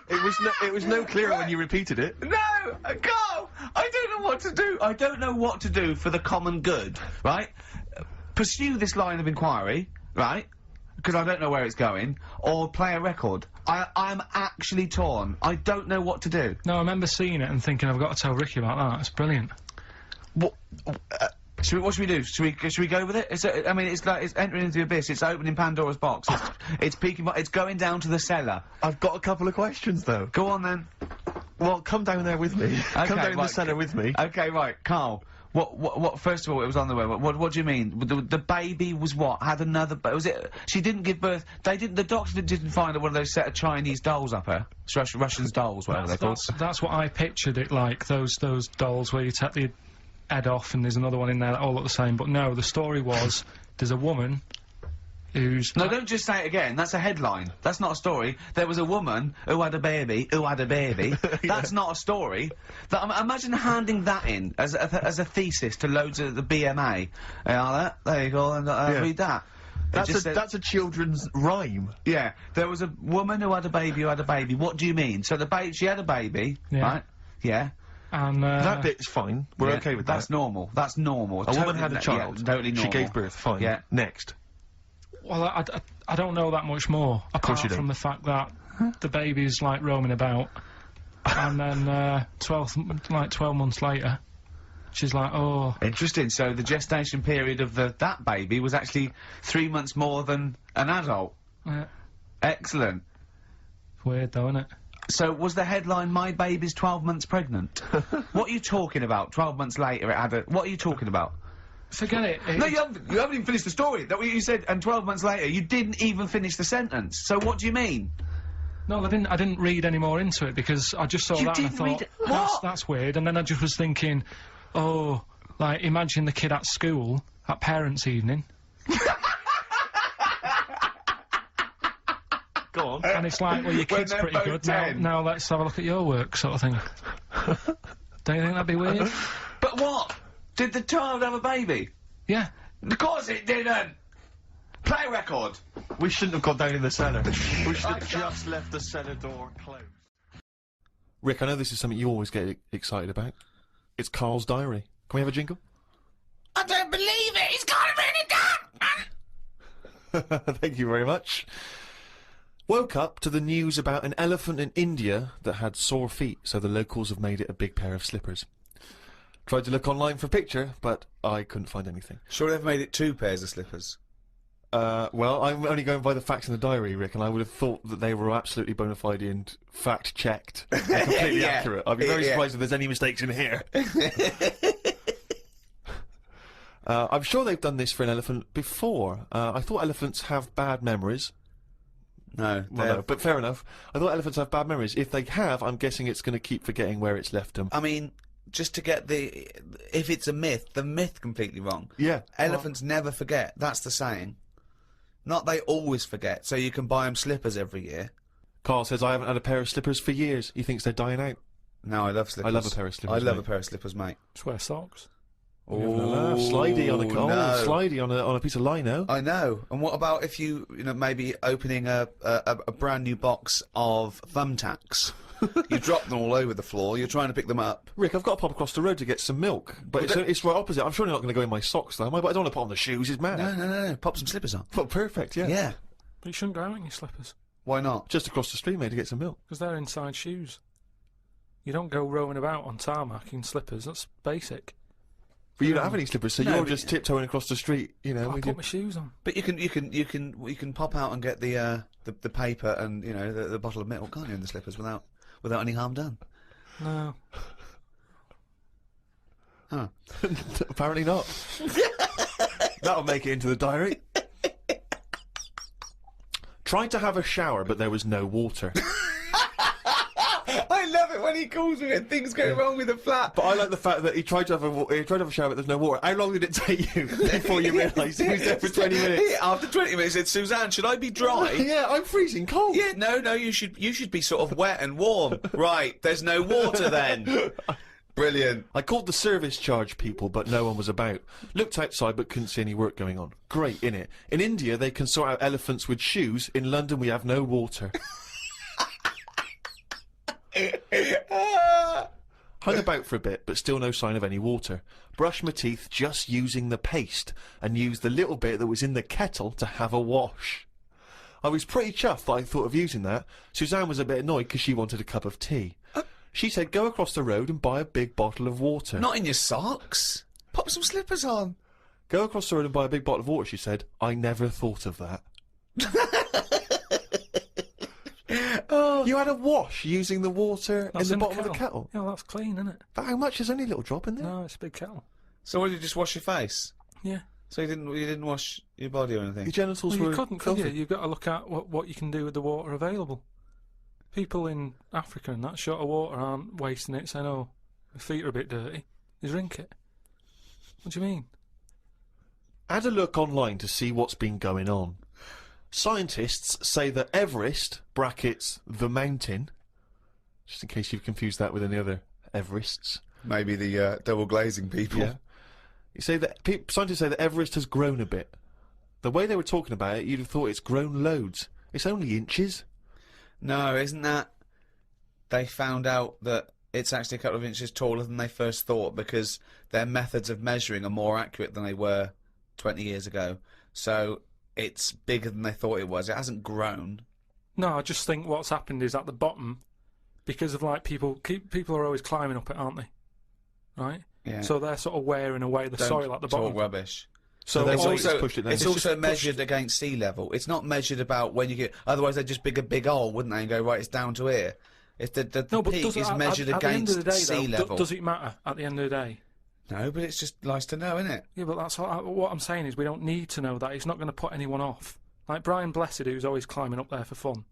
It was no clearer when you repeated it. No, Carl, I don't know what to do. I don't know what to do for the common good, right? Pursue this line of inquiry, right? Because I don't know where it's going, or play a record. I'm actually torn. I don't know what to do. No, I remember seeing it and thinking, I've got to tell Ricky about that. It's brilliant. What should we do? Should we go with it? I mean, it's like, it's entering into the abyss. It's opening Pandora's box. It's peeking. It's going down to the cellar. I've got a couple of questions, though. Go on, then. Well, come down there with me. Okay, come down in the cellar with me. Okay, right, Carl. What, first of all, it was on the way. What do you mean? The baby was what? Had another, was it, she didn't give birth, the doctor didn't find one of those set of Chinese dolls up her? Russian dolls, whatever they're called. That's what I pictured it like, those dolls where you take the head off and there's another one in there that all look the same, but no, the story was, there's a woman who's... No, don't just say it again, that's a headline. That's not a story. There was a woman who had a baby, That's not a story. Imagine handing that in as a thesis to loads of the BMA. There you go, and read that. That's a children's rhyme. Yeah, there was a woman who had a baby What do you mean? So she had a baby, right? Yeah. And, that bit's fine. We're okay with that. That's normal. That's normal. A woman had a child. Yeah, totally normal. She gave birth. Fine. Yeah. Next. Well, I don't know that much more, apart from the fact that the baby's, like, roaming about, and then, 12 months later, she's like, oh... Interesting, so the gestation period of that baby was actually 3 months more than an adult. Yeah. Excellent. Weird, though, isn't it? So, was the headline, my baby's 12 months pregnant? What are you talking about? 12 months later, it had a... What are you talking about? Forget it. No, you haven't even finished the story. That's what you said, and 12 months later, you didn't even finish the sentence. So what do you mean? No, I didn't read any more into it, because I just saw that and I thought, that's weird, and then I just was thinking, oh, like, imagine the kid at school, at parents' evening. Go on. And it's like, well, your kid's pretty good, now let's have a look at your work, sort of thing. Don't you think that'd be weird? But what? Did the child have a baby? Yeah. Of course it didn't! Play a record! We shouldn't have gone down in the cellar. We should have just left the cellar door closed. Rick, I know this is something you always get excited about. It's Karl's diary. Can we have a jingle? I don't believe it! He's got it really done! Thank you very much. Woke up to the news about an elephant in India that had sore feet, so the locals have made it a big pair of slippers. Tried to look online for a picture, but I couldn't find anything. Sure they've made it 2 pairs of slippers? Well, I'm only going by the facts in the diary, Rick, and I would have thought that they were absolutely bona fide and fact-checked and completely accurate. I'd be very surprised if there's any mistakes in here. I'm sure they've done this for an elephant before. I thought elephants have bad memories. No, well, no, but fair enough. I thought elephants have bad memories. If they have, I'm guessing it's going to keep forgetting where it's left them. I mean, just to get if it's a myth, the myth completely wrong. Yeah. Elephants never forget. That's the saying. Not they always forget, so you can buy them slippers every year. Carl says, I haven't had a pair of slippers for years. He thinks they're dying out. No, I love slippers. I love a pair of slippers, I love mate. a pair of slippers, mate. Just wear socks. Slidey on a no. slidey on a piece of lino. I know. And what about if you know, maybe opening a brand new box of thumbtacks? You drop them all over the floor. You're trying to pick them up. Rick, I've got to pop across the road to get some milk, but it's right opposite. I'm surely not going to go in my socks, though, am I? But I don't want to put on the shoes. It's mad. No. Pop some slippers on. Well, perfect. Yeah. Yeah. But you shouldn't go out in your slippers. Why not? Just across the street, mate, to get some milk. Because they're inside shoes. You don't go roaming about on tarmac in slippers. That's basic. But you don't have any slippers, so No, you're but- just tiptoeing across the street, you know. I with put my shoes on. But you can pop out and get the paper and you know the bottle of milk, can't you, in the slippers without any harm done? No. Huh. Apparently not. That'll make it into the diary. Tried to have a shower, but there was no water. I love it when he calls me and things go wrong with the flat. But I like the fact that he tried to have a shower, but there's no water. How long did it take you before you realised he was there for 20 minutes? After 20 minutes, he said, Suzanne, should I be dry? Yeah, I'm freezing cold. Yeah, no, you should be sort of wet and warm. Right, there's no water then. Brilliant. I called the service charge people, but no one was about. Looked outside, but couldn't see any work going on. Great, innit? In India, they can sort out elephants with shoes. In London, we have no water. Hung about for a bit, but still no sign of any water. Brushed my teeth just using the paste, and used the little bit that was in the kettle to have a wash. I was pretty chuffed that I thought of using that. Suzanne was a bit annoyed because she wanted a cup of tea. She said, go across the road and buy a big bottle of water. Not in your socks. Pop some slippers on. Go across the road and buy a big bottle of water, she said. I never thought of that. Oh. You had a wash using the water in the bottom of the kettle? Yeah, well, that's clean, isn't it? But how much? There's only a little drop in there. No, it's a big kettle. So what, did you just wash your face? Yeah. So you didn't wash your body or anything? Your genitals Well, were you couldn't, could you? filthy. You've got to look at what you can do with the water available. People in Africa and that short of water aren't wasting it, saying, oh, my feet are a bit dirty. They drink it. What do you mean? Had a look online to see what's been going on. Scientists say that Everest, brackets, the mountain, just in case you've confused that with any other Everests. Maybe the double glazing people. Yeah. You say that scientists say that Everest has grown a bit. The way they were talking about it, you'd have thought it's grown loads. It's only inches. No, isn't that... They found out that it's actually a couple of inches taller than they first thought because their methods of measuring are more accurate than they were 20 years ago. So it's bigger than they thought it was. It hasn't grown. No, I just think what's happened is at the bottom, because of like people are always climbing up it, aren't they? Right? Yeah. So they're sort of wearing away the soil at the bottom. Talk rubbish. So it's also, pushed it down. it's also measured against sea level. It's not measured about when you get... Otherwise they'd just dig a big hole, wouldn't they, and go, right, it's down to here. If the peak is measured at the end of the day, sea though, level. does it matter at the end of the day? No, but it's just nice to know, isn't it? Yeah, but that's what I'm saying is we don't need to know that. It's not going to put anyone off. Like Brian Blessed, who's always climbing up there for fun.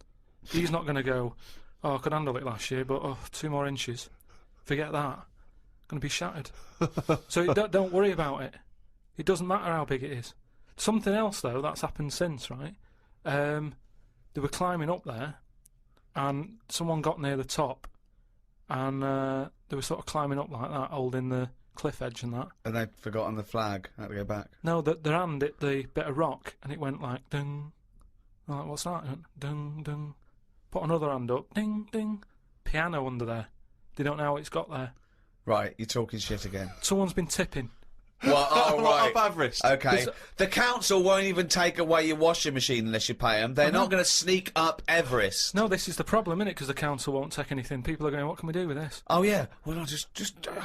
He's not going to go, oh, I could handle it last year, but 2 more inches. Forget that. Going to be shattered. So don't worry about it. It doesn't matter how big it is. Something else, though, that's happened since, right? They were climbing up there, and someone got near the top, and they were sort of climbing up like that, holding the cliff edge and that. And they'd forgotten the flag. Had to go back. No, their hand hit the bit of rock, and it went like, ding. I'm like, what's that? It went, ding, ding. Put another hand up, ding, ding. Piano under there. They don't know how it's got there. Right, you're talking shit again. Someone's been tipping. Well, oh, right. Up Everest. Okay. The council won't even take away your washing machine unless you pay them. They're not going to sneak up Everest. No, this is the problem, isn't it? Because the council won't take anything. People are going, what can we do with this? Oh, yeah. Well, I'll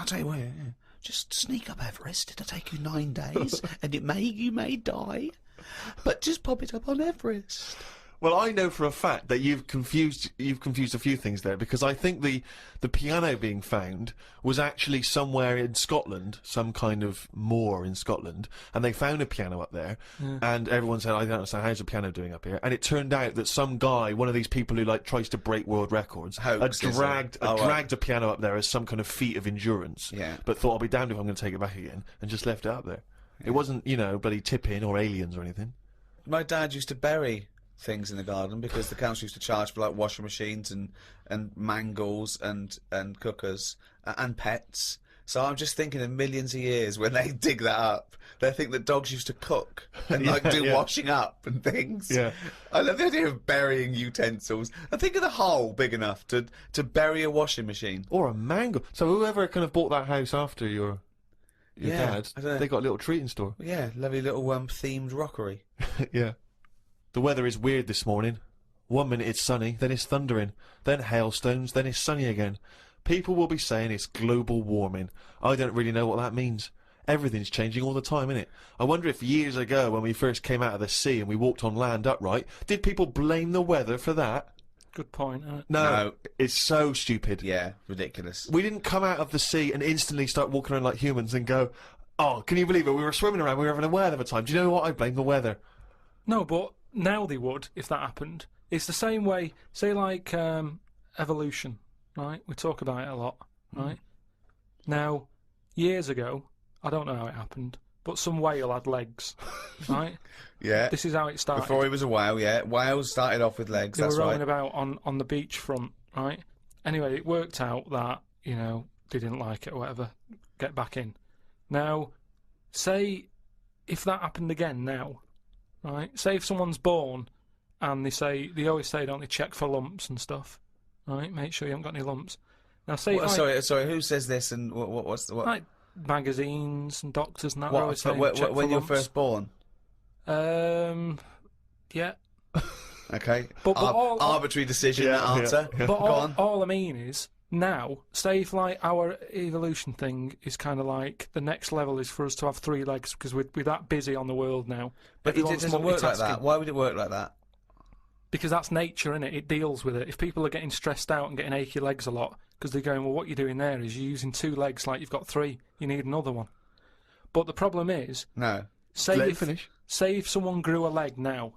tell you what, yeah. Just sneak up Everest. It'll take you 9 days, and you may die. But just pop it up on Everest. Well, I know for a fact that you've confused a few things there, because I think the piano being found was actually somewhere in Scotland, some kind of moor in Scotland, and they found a piano up there, and everyone said, I don't understand, how's a piano doing up here? And it turned out that some guy, one of these people who like tries to break world records, had dragged a piano up there as some kind of feat of endurance, but thought, I'll be damned if I'm going to take it back again, and just left it up there. It wasn't, bloody tipping or aliens or anything. My dad used to bury things in the garden because the council used to charge for like washing machines and mangles and cookers and pets. So I'm just thinking of millions of years when they dig that up, they think that dogs used to cook and like do washing up and things. Yeah. I love the idea of burying utensils. And think of the hole big enough to bury a washing machine. Or a mango. So whoever kind of bought that house after your dad, I don't know. they got a little treat in store. Yeah, lovely little themed rockery. Yeah. The weather is weird this morning. 1 minute it's sunny, then it's thundering, then hailstones, then it's sunny again. People will be saying it's global warming. I don't really know what that means. Everything's changing all the time, innit? I wonder if years ago, when we first came out of the sea and we walked on land upright, did people blame the weather for that? Good point, isn't it? No, it's so stupid. Yeah, ridiculous. We didn't come out of the sea and instantly start walking around like humans and go, oh, can you believe it? We were swimming around, we were having a whale of a time. Do you know what? I blame the weather. No, but now they would, if that happened. It's the same way, say like evolution, right? We talk about it a lot, right? Now, years ago, I don't know how it happened, but some whale had legs, right? Yeah. This is how it started. Before he was a whale, yeah. Whales started off with legs, They that's were right. rowing about on the beach front, right? Anyway, it worked out that, you know, they didn't like it or whatever, get back in. Now, say if that happened again now, right? Say if someone's born and they always say, don't they, check for lumps and stuff, right? Make sure you haven't got any lumps. Now, say if sorry, who says this and what's the... like magazines and doctors and that, What, they're always saying, check for when you're lumps. first born? Yeah. Okay. But arbitrary decision, that answer. But Go on. all I mean is, now, say if like our evolution thing is kind of like the next level is for us to have 3 legs because we're that busy on the world now. But it Everyone's doesn't work like that. multitasking. Why would it work like that? Because that's nature, innit? It deals with it. If people are getting stressed out and getting achy legs a lot, because they're going, well, what you're doing there is you're using 2 legs like you've got 3. You need another one. But the problem is, No. say Let him if finish. say if someone grew a leg now,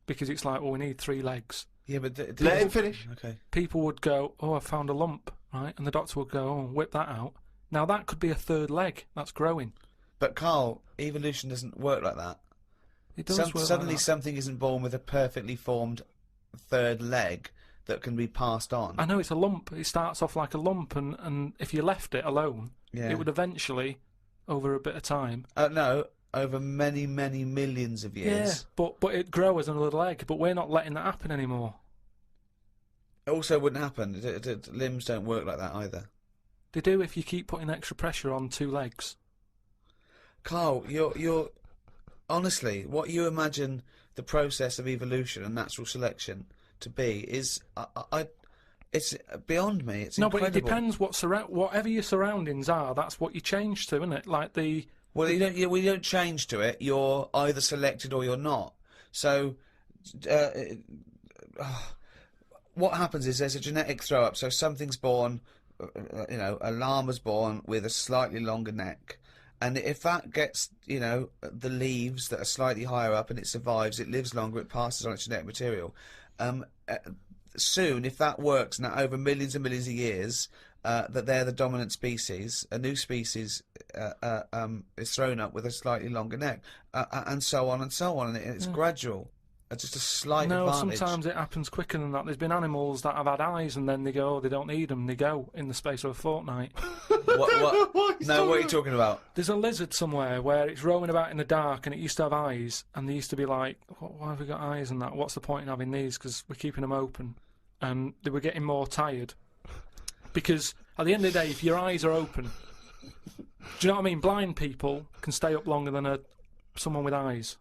because it's like, well, we need 3 legs. Yeah, but... Let him finish. Okay. People would go, oh, I found a lump, right? And the doctor would go, oh, whip that out. Now, that could be a 3rd leg. That's growing. But, Karl, evolution doesn't work like that. It does work Suddenly like that. something isn't born with a perfectly formed 3rd leg that can be passed on. I know it's a lump. It starts off like a lump, and if you left it alone, Yeah. it would eventually, over a bit of time... No, over many, many millions of years. Yeah, but it'd grow as another leg, but we're not letting that happen anymore. It also wouldn't happen. Limbs don't work like that either. They do if you keep putting extra pressure on 2 legs. Karl, you're honestly, what you imagine the process of evolution and natural selection to be is, it's beyond me. It's No, incredible. but it depends whatever your surroundings are. That's what you change to, isn't it? Like the... Well, you don't change to it. You're either selected or you're not. So, what happens is there's a genetic throw-up. So something's born, you know, a llama's born with a slightly longer neck. And if that gets, you know, the leaves that are slightly higher up and it survives, it lives longer, it passes on its genetic material. Soon, if that works, now over millions and millions of years, that they're the dominant species, a new species is thrown up with a slightly longer neck, and so on and so on, and it's gradual. Just a slight advantage. Sometimes it happens quicker than that. There's been animals that have had eyes and then they go, oh, they don't need them, they go in the space of a fortnight. What are you talking about? There's a lizard somewhere where it's roaming about in the dark and it used to have eyes, and they used to be like, why have we got eyes and that? What's the point in having these? Because we're keeping them open. And they were getting more tired. Because at the end of the day, if your eyes are open, do you know what I mean? Blind people can stay up longer than someone with eyes.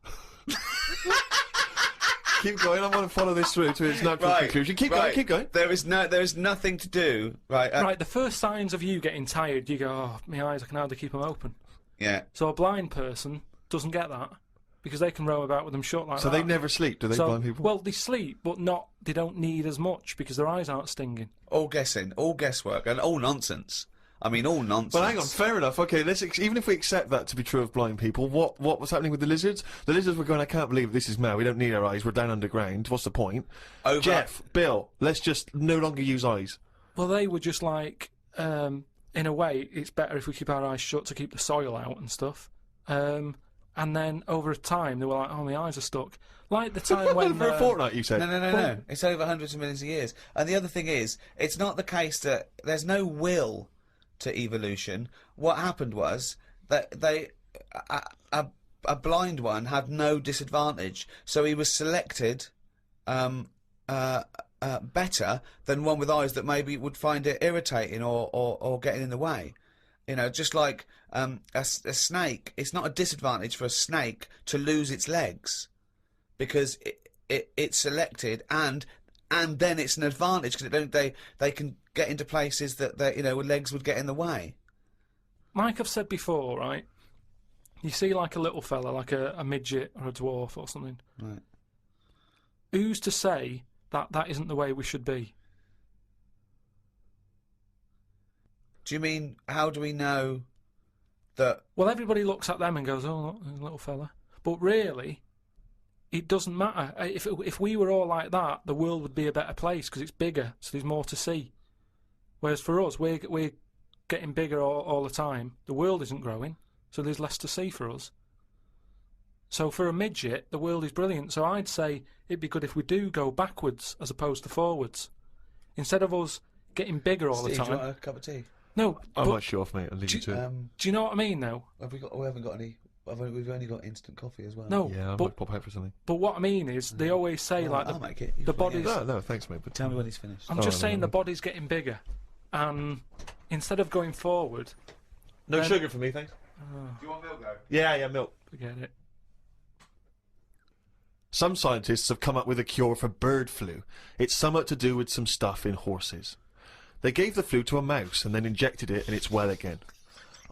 Keep going. I want to follow this through to its natural conclusion. Keep going. Keep going. There is nothing to do. Right. Right. The first signs of you getting tired, you go, oh, my eyes, I can hardly keep them open. Yeah. So a blind person doesn't get that because they can roam about with them shut like that. So they never sleep, do they, blind people? Well, they sleep, but not. They don't need as much because their eyes aren't stinging. All guessing, all guesswork, and all nonsense. I mean, all nonsense. Well, hang on, fair enough. Okay, even if we accept that to be true of blind people, what was happening with the lizards? The lizards were going, I can't believe this is mad. We don't need our eyes. We're down underground. What's the point? Jeff, Bill, let's just no longer use eyes. Well, they were just like, in a way, it's better if we keep our eyes shut to keep the soil out and stuff. and then over time they were like, oh, my eyes are stuck. Like the time when... For a fortnight, you said? No. It's over hundreds of millions of years. And the other thing is, it's not the case that there's no will to evolution. What happened was that a blind one had no disadvantage, so he was selected better than one with eyes that maybe would find it irritating or getting in the way. You know, just like a snake, it's not a disadvantage for a snake to lose its legs, because it's selected, and then it's an advantage because they can get into places that legs would get in the way. Like I've said before, right? You see like a little fella, like a midget or a dwarf or something. Right. Who's to say that that isn't the way we should be? Do you mean, how do we know that... Well, everybody looks at them and goes, oh, look, there's a little fella. But really, it doesn't matter. If we were all like that, the world would be a better place because it's bigger, so there's more to see. Whereas for us, we're getting bigger all the time. The world isn't growing, so there's less to see for us. So for a midget, the world is brilliant. So I'd say it'd be good if we do go backwards as opposed to forwards. Instead of us getting bigger all Steve, the do you time. want a cup of tea? No, I might show off, mate. I'll leave you to it. Do you know what I mean, though? We haven't got any... We've only got instant coffee as well. No, Yeah, I might pop out for something. But what I mean is, they always say, like, I'll make it. the body's... No, thanks, mate. But Tell me when he's finished. I'm just saying the body's getting bigger. And instead of going forward... No sugar for me, thanks. Do you want milk, though? Yeah, milk. Forget it. Some scientists have come up with a cure for bird flu. It's somewhat to do with some stuff in horses. They gave the flu to a mouse and then injected it and it's well again.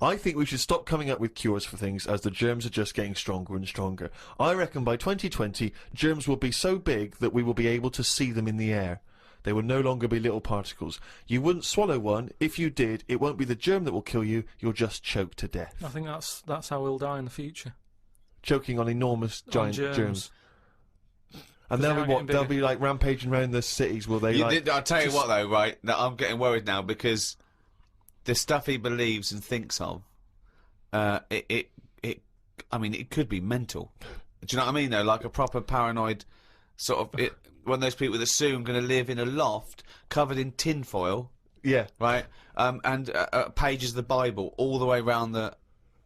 I think we should stop coming up with cures for things as the germs are just getting stronger and stronger. I reckon by 2020, germs will be so big that we will be able to see them in the air. They will no longer be little particles. You wouldn't swallow one. If you did, it won't be the germ that will kill you. You'll just choke to death. I think that's how we'll die in the future. Choking on enormous giant germs. And they'll be like rampaging around the cities, will they? I'll tell you what, though, right? Now, I'm getting worried now because the stuff he believes and thinks of, I mean, it could be mental. Do you know what I mean, though? Like a proper paranoid sort of... one of those people that soon going to live in a loft covered in tinfoil. Yeah. Right? And pages of the Bible all the way around the...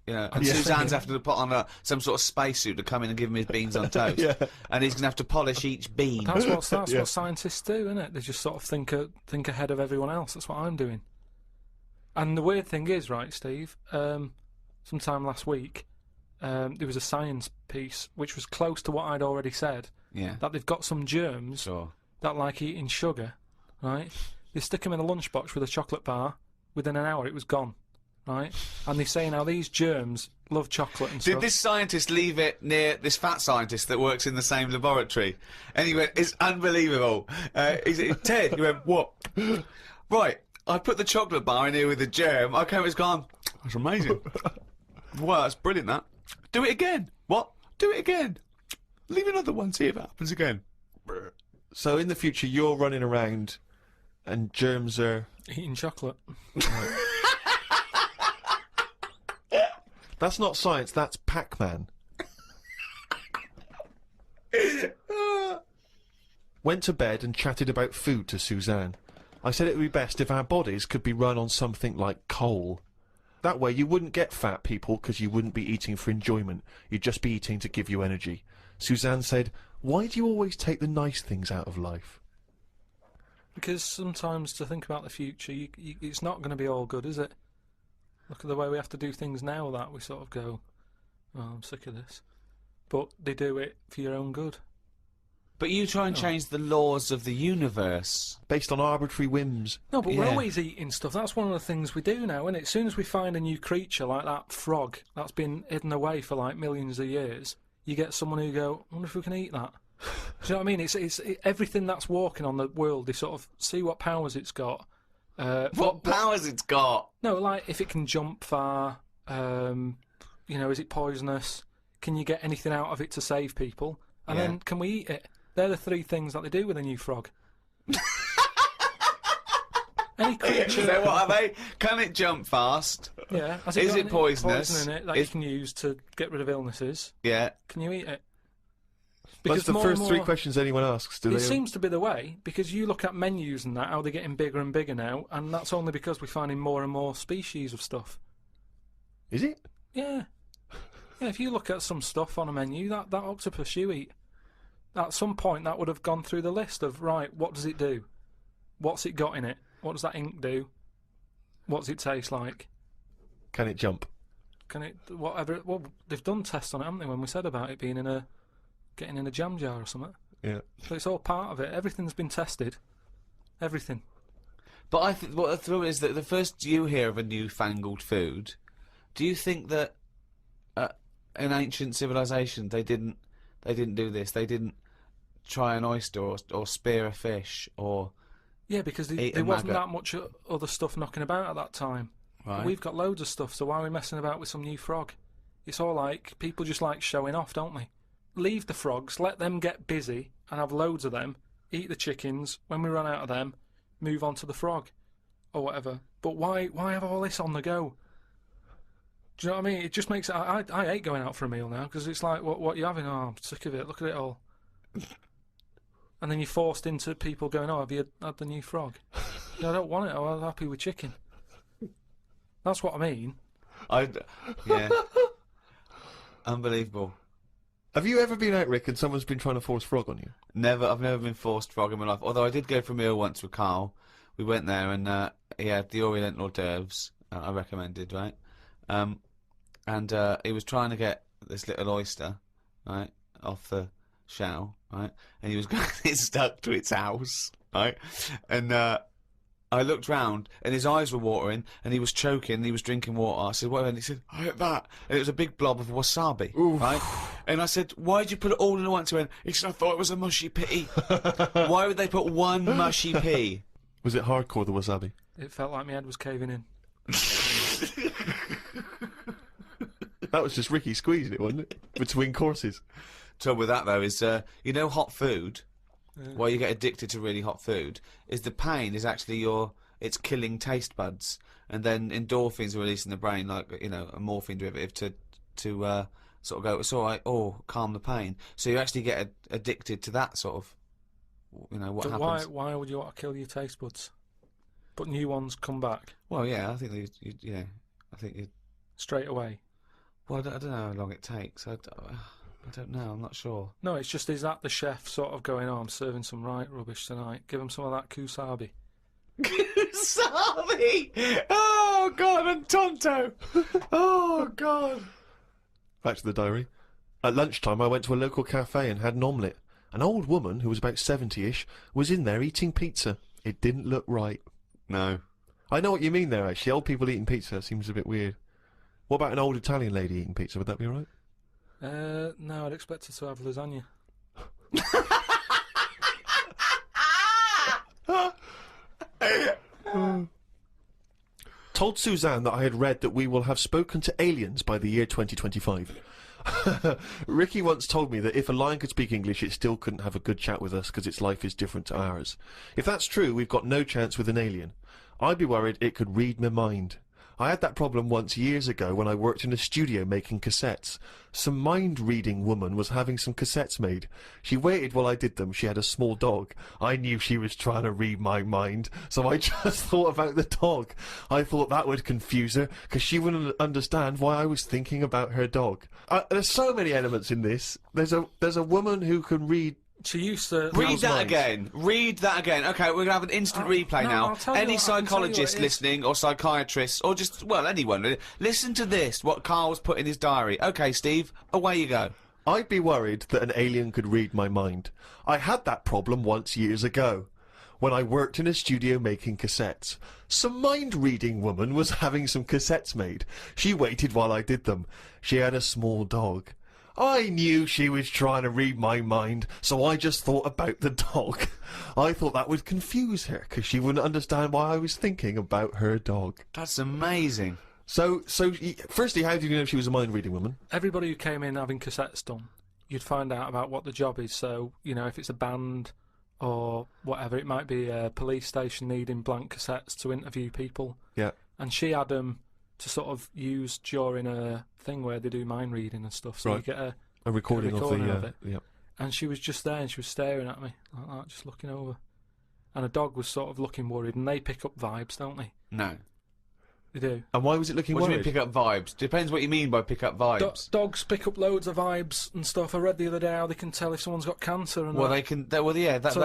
You know, and Suzanne's having to put on some sort of spacesuit to come in and give him his beans on toast. Yeah. And he's going to have to polish each bean. That's what scientists do, isn't it? They just sort of think ahead of everyone else. That's what I'm doing. And the weird thing is, right, Steve, sometime last week, there was a science piece which was close to what I'd already said. Yeah. That they've got some germs that like eating sugar, right? They stick them in a lunchbox with a chocolate bar. Within an hour, it was gone. Right, and they say now these germs love chocolate and stuff. Did this scientist leave it near this fat scientist that works in the same laboratory? And he went, it's unbelievable. Ted, he went, what? Right, I put the chocolate bar in here with the germ. I came, it's gone. That's amazing. Wow, that's brilliant, that. Do it again. What? Do it again. Leave another one, see if it happens again. So in the future, you're running around and germs are... eating chocolate. That's not science, that's Pac-Man. Went to bed and chatted about food to Suzanne. I said it would be best if our bodies could be run on something like coal. That way you wouldn't get fat people because you wouldn't be eating for enjoyment. You'd just be eating to give you energy. Suzanne said, why do you always take the nice things out of life? Because sometimes to think about the future, it's not going to be all good, is it? Look at the way we have to do things now that we sort of go, oh, I'm sick of this. But they do it for your own good. But you try and change the laws of the universe. Based on arbitrary whims. No, but we're always eating stuff. That's one of the things we do now, isn't it? As soon as we find a new creature like that frog that's been hidden away for like millions of years, you get someone who go, I wonder if we can eat that. Do you know what I mean? It's everything that's walking on the world, they sort of see what powers it's got. What powers it's got? No, like if it can jump far, you know, is it poisonous? Can you get anything out of it to save people? And then can we eat it? They're the three things that they do with a new frog. Any creature... So what are they? Can it jump fast? Yeah. Has Is got it any poisonous? poison in it that you can use to get rid of illnesses? Yeah. Can you eat it? That's the more and first three more- questions anyone asks. Do It they? seems to be the way, because you look at menus and that, how they're getting bigger and bigger now, and that's only because we're finding more and more species of stuff. Is it? Yeah. Yeah, if you look at some stuff on a menu, that octopus you eat, at some point that would have gone through the list of, right, what does it do? What's it got in it? What does that ink do? What does it taste like? Can it jump? Can it, whatever, well, they've done tests on it, haven't they, when we said about it being getting in a jam jar or something. Yeah. So it's all part of it. Everything's been tested. Everything. But I think what the thrill is that the first you hear of a newfangled food, do you think that in ancient civilization they didn't do this? They didn't try an oyster or spear a fish or Yeah, because there wasn't that much other stuff knocking about at that time. Right. We've got loads of stuff, so why are we messing about with some new frog? It's all like, people just like showing off, don't they? Leave the frogs, let them get busy and have loads of them, eat the chickens, when we run out of them, move on to the frog, or whatever. But why have all this on the go? Do you know what I mean? It just makes it... I hate going out for a meal now, because it's like, what you having? Oh, I'm sick of it, look at it all. And then you're forced into people going, oh, have you had the new frog? No, I don't want it, I'm happy with chicken. That's what I mean. Yeah. Unbelievable. Have you ever been out, Rick, and someone's been trying to force frog on you? Never. I've never been forced frog in my life. Although I did go for a meal once with Karl. We went there and he had the Oriental hors d'oeuvres. I recommended, right? And he was trying to get this little oyster, right, off the shell, right? And he was getting it stuck to its house, right? And I looked round, and his eyes were watering, and he was choking, and he was drinking water. I said, "What?" And he said, "I ate that." And it was a big blob of wasabi, right? And I said, "Why did you put it all in once?" He went, "He said, I thought it was a mushy pea." Why would they put one mushy pea? Was it hardcore, the wasabi? It felt like my head was caving in. That was just Ricky squeezing it, wasn't it? Between courses. Trouble with that, though, is, you know hot food? Yeah. Why you get addicted to really hot food, is the pain is actually it's killing taste buds, and then endorphins are released in the brain, like, you know, a morphine derivative to sort of go, it's alright, or calm the pain. So you actually get addicted to that sort of, you know, what But happens. why would you want to kill your taste buds? But new ones come back Well, yeah, I think I think you straight away. Well, I don't know how long it takes. I don't know. I'm not sure. No, it's just, is that the chef sort of going, oh, I'm serving some right rubbish tonight, give him some of that kusabi. Kusabi! Oh, God, and Tonto! Oh, God. Back to the diary. At lunchtime, I went to a local cafe and had an omelette. An old woman, who was about 70-ish, was in there eating pizza. It didn't look right. No. I know what you mean there, actually. Old people eating pizza seems a bit weird. What about an old Italian lady eating pizza? Would that be alright? No, I'd expect her to have lasagna. Told Suzanne that I had read that we will have spoken to aliens by the year 2025. Ricky once told me that if a lion could speak English, it still couldn't have a good chat with us because its life is different to ours. If that's true, we've got no chance with an alien. I'd be worried it could read my mind. I had that problem once years ago when I worked in a studio making cassettes. Some mind-reading woman was having some cassettes made. She waited while I did them. She had a small dog. I knew she was trying to read my mind, so I just thought about the dog. I thought that would confuse her, because she wouldn't understand why I was thinking about her dog. There's so many elements in this. There's a woman who can read... She used to... Read that again. Read that again. Okay, we're going to have an instant replay now. Any psychologist listening, or psychiatrists, or just, well, anyone really, listen to this, what Karl's put in his diary. Okay, Steve, away you go. I'd be worried that an alien could read my mind. I had that problem once years ago, when I worked in a studio making cassettes. Some mind-reading woman was having some cassettes made. She waited while I did them. She had a small dog. I knew she was trying to read my mind, so I just thought about the dog. I thought that would confuse her, because she wouldn't understand why I was thinking about her dog. That's amazing. So, firstly, how did you know she was a mind-reading woman? Everybody who came in having cassettes done, you'd find out about what the job is. So, you know, if it's a band or whatever, it might be a police station needing blank cassettes to interview people. Yeah. And she had them to sort of use during a thing where they do mind reading and stuff. So Right. you get a recording of the. it. Yep. And she was just there and she was staring at me like that, just looking over. And a dog was sort of looking worried, and they pick up vibes, don't they? No. They do. And why was it looking What do you worried? mean pick up vibes? Depends what you mean by pick up vibes. Dogs pick up loads of vibes and stuff. I read the other day how they can tell if someone's got cancer and Well, that. they can. Well, yeah. So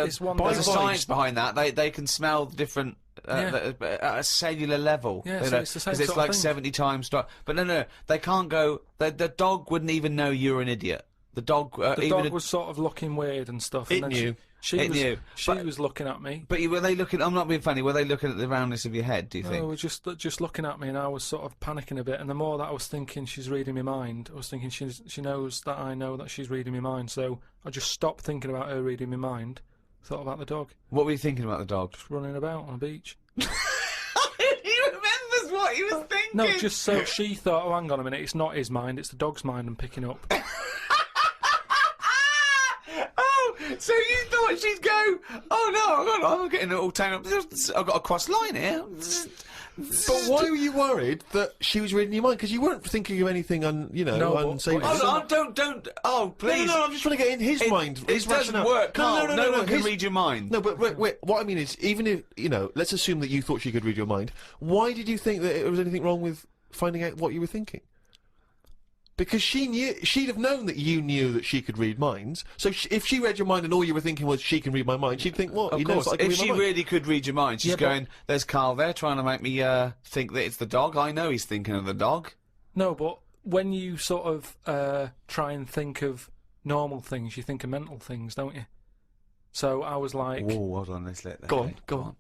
it's one there's a thing. science behind that. They can smell different at a cellular level. Yeah, you so know, it's the same 'cause it's sort of like thing. 70 times. But no, they can't go. The dog wouldn't even know you're an idiot. The dog. The even dog was sort of looking weird and stuff. It and then knew. It knew. She was looking at me. But were they looking? I'm not being funny. Were they looking at the roundness of your head? Do you No, think? they were just looking at me, and I was sort of panicking a bit. And the more that I was thinking she's reading my mind, I was thinking she knows that I know that she's reading my mind. So I just stopped thinking about her reading my mind. Thought about the dog. What were you thinking about the dog? Just running about on a beach. He remembers what he was thinking. No, just so she thought, oh, hang on a minute, it's not his mind, it's the dog's mind I'm picking up. So you thought she'd go, oh no, I'm getting it all taken up. I've got a cross line here. But why were you worried that she was reading your mind? Because you weren't thinking of anything unsavory. Oh, please. No, I'm just trying to get in his mind. It his doesn't rationale. work, Karl. No one can his- read your mind. No, but wait, what I mean is, even if, let's assume that you thought she could read your mind, why did you think that there was anything wrong with finding out what you were thinking? Because she'd have known that you knew that she could read minds. So if she read your mind and all you were thinking was she can read my mind, she'd think, what? Of course, if she really could read your mind, she's going, there's Karl there trying to make me think that it's the dog. I know he's thinking of the dog. No, but when you sort of try and think of normal things, you think of mental things, don't you? So I was like... Whoa, hold on, let's let that Go on.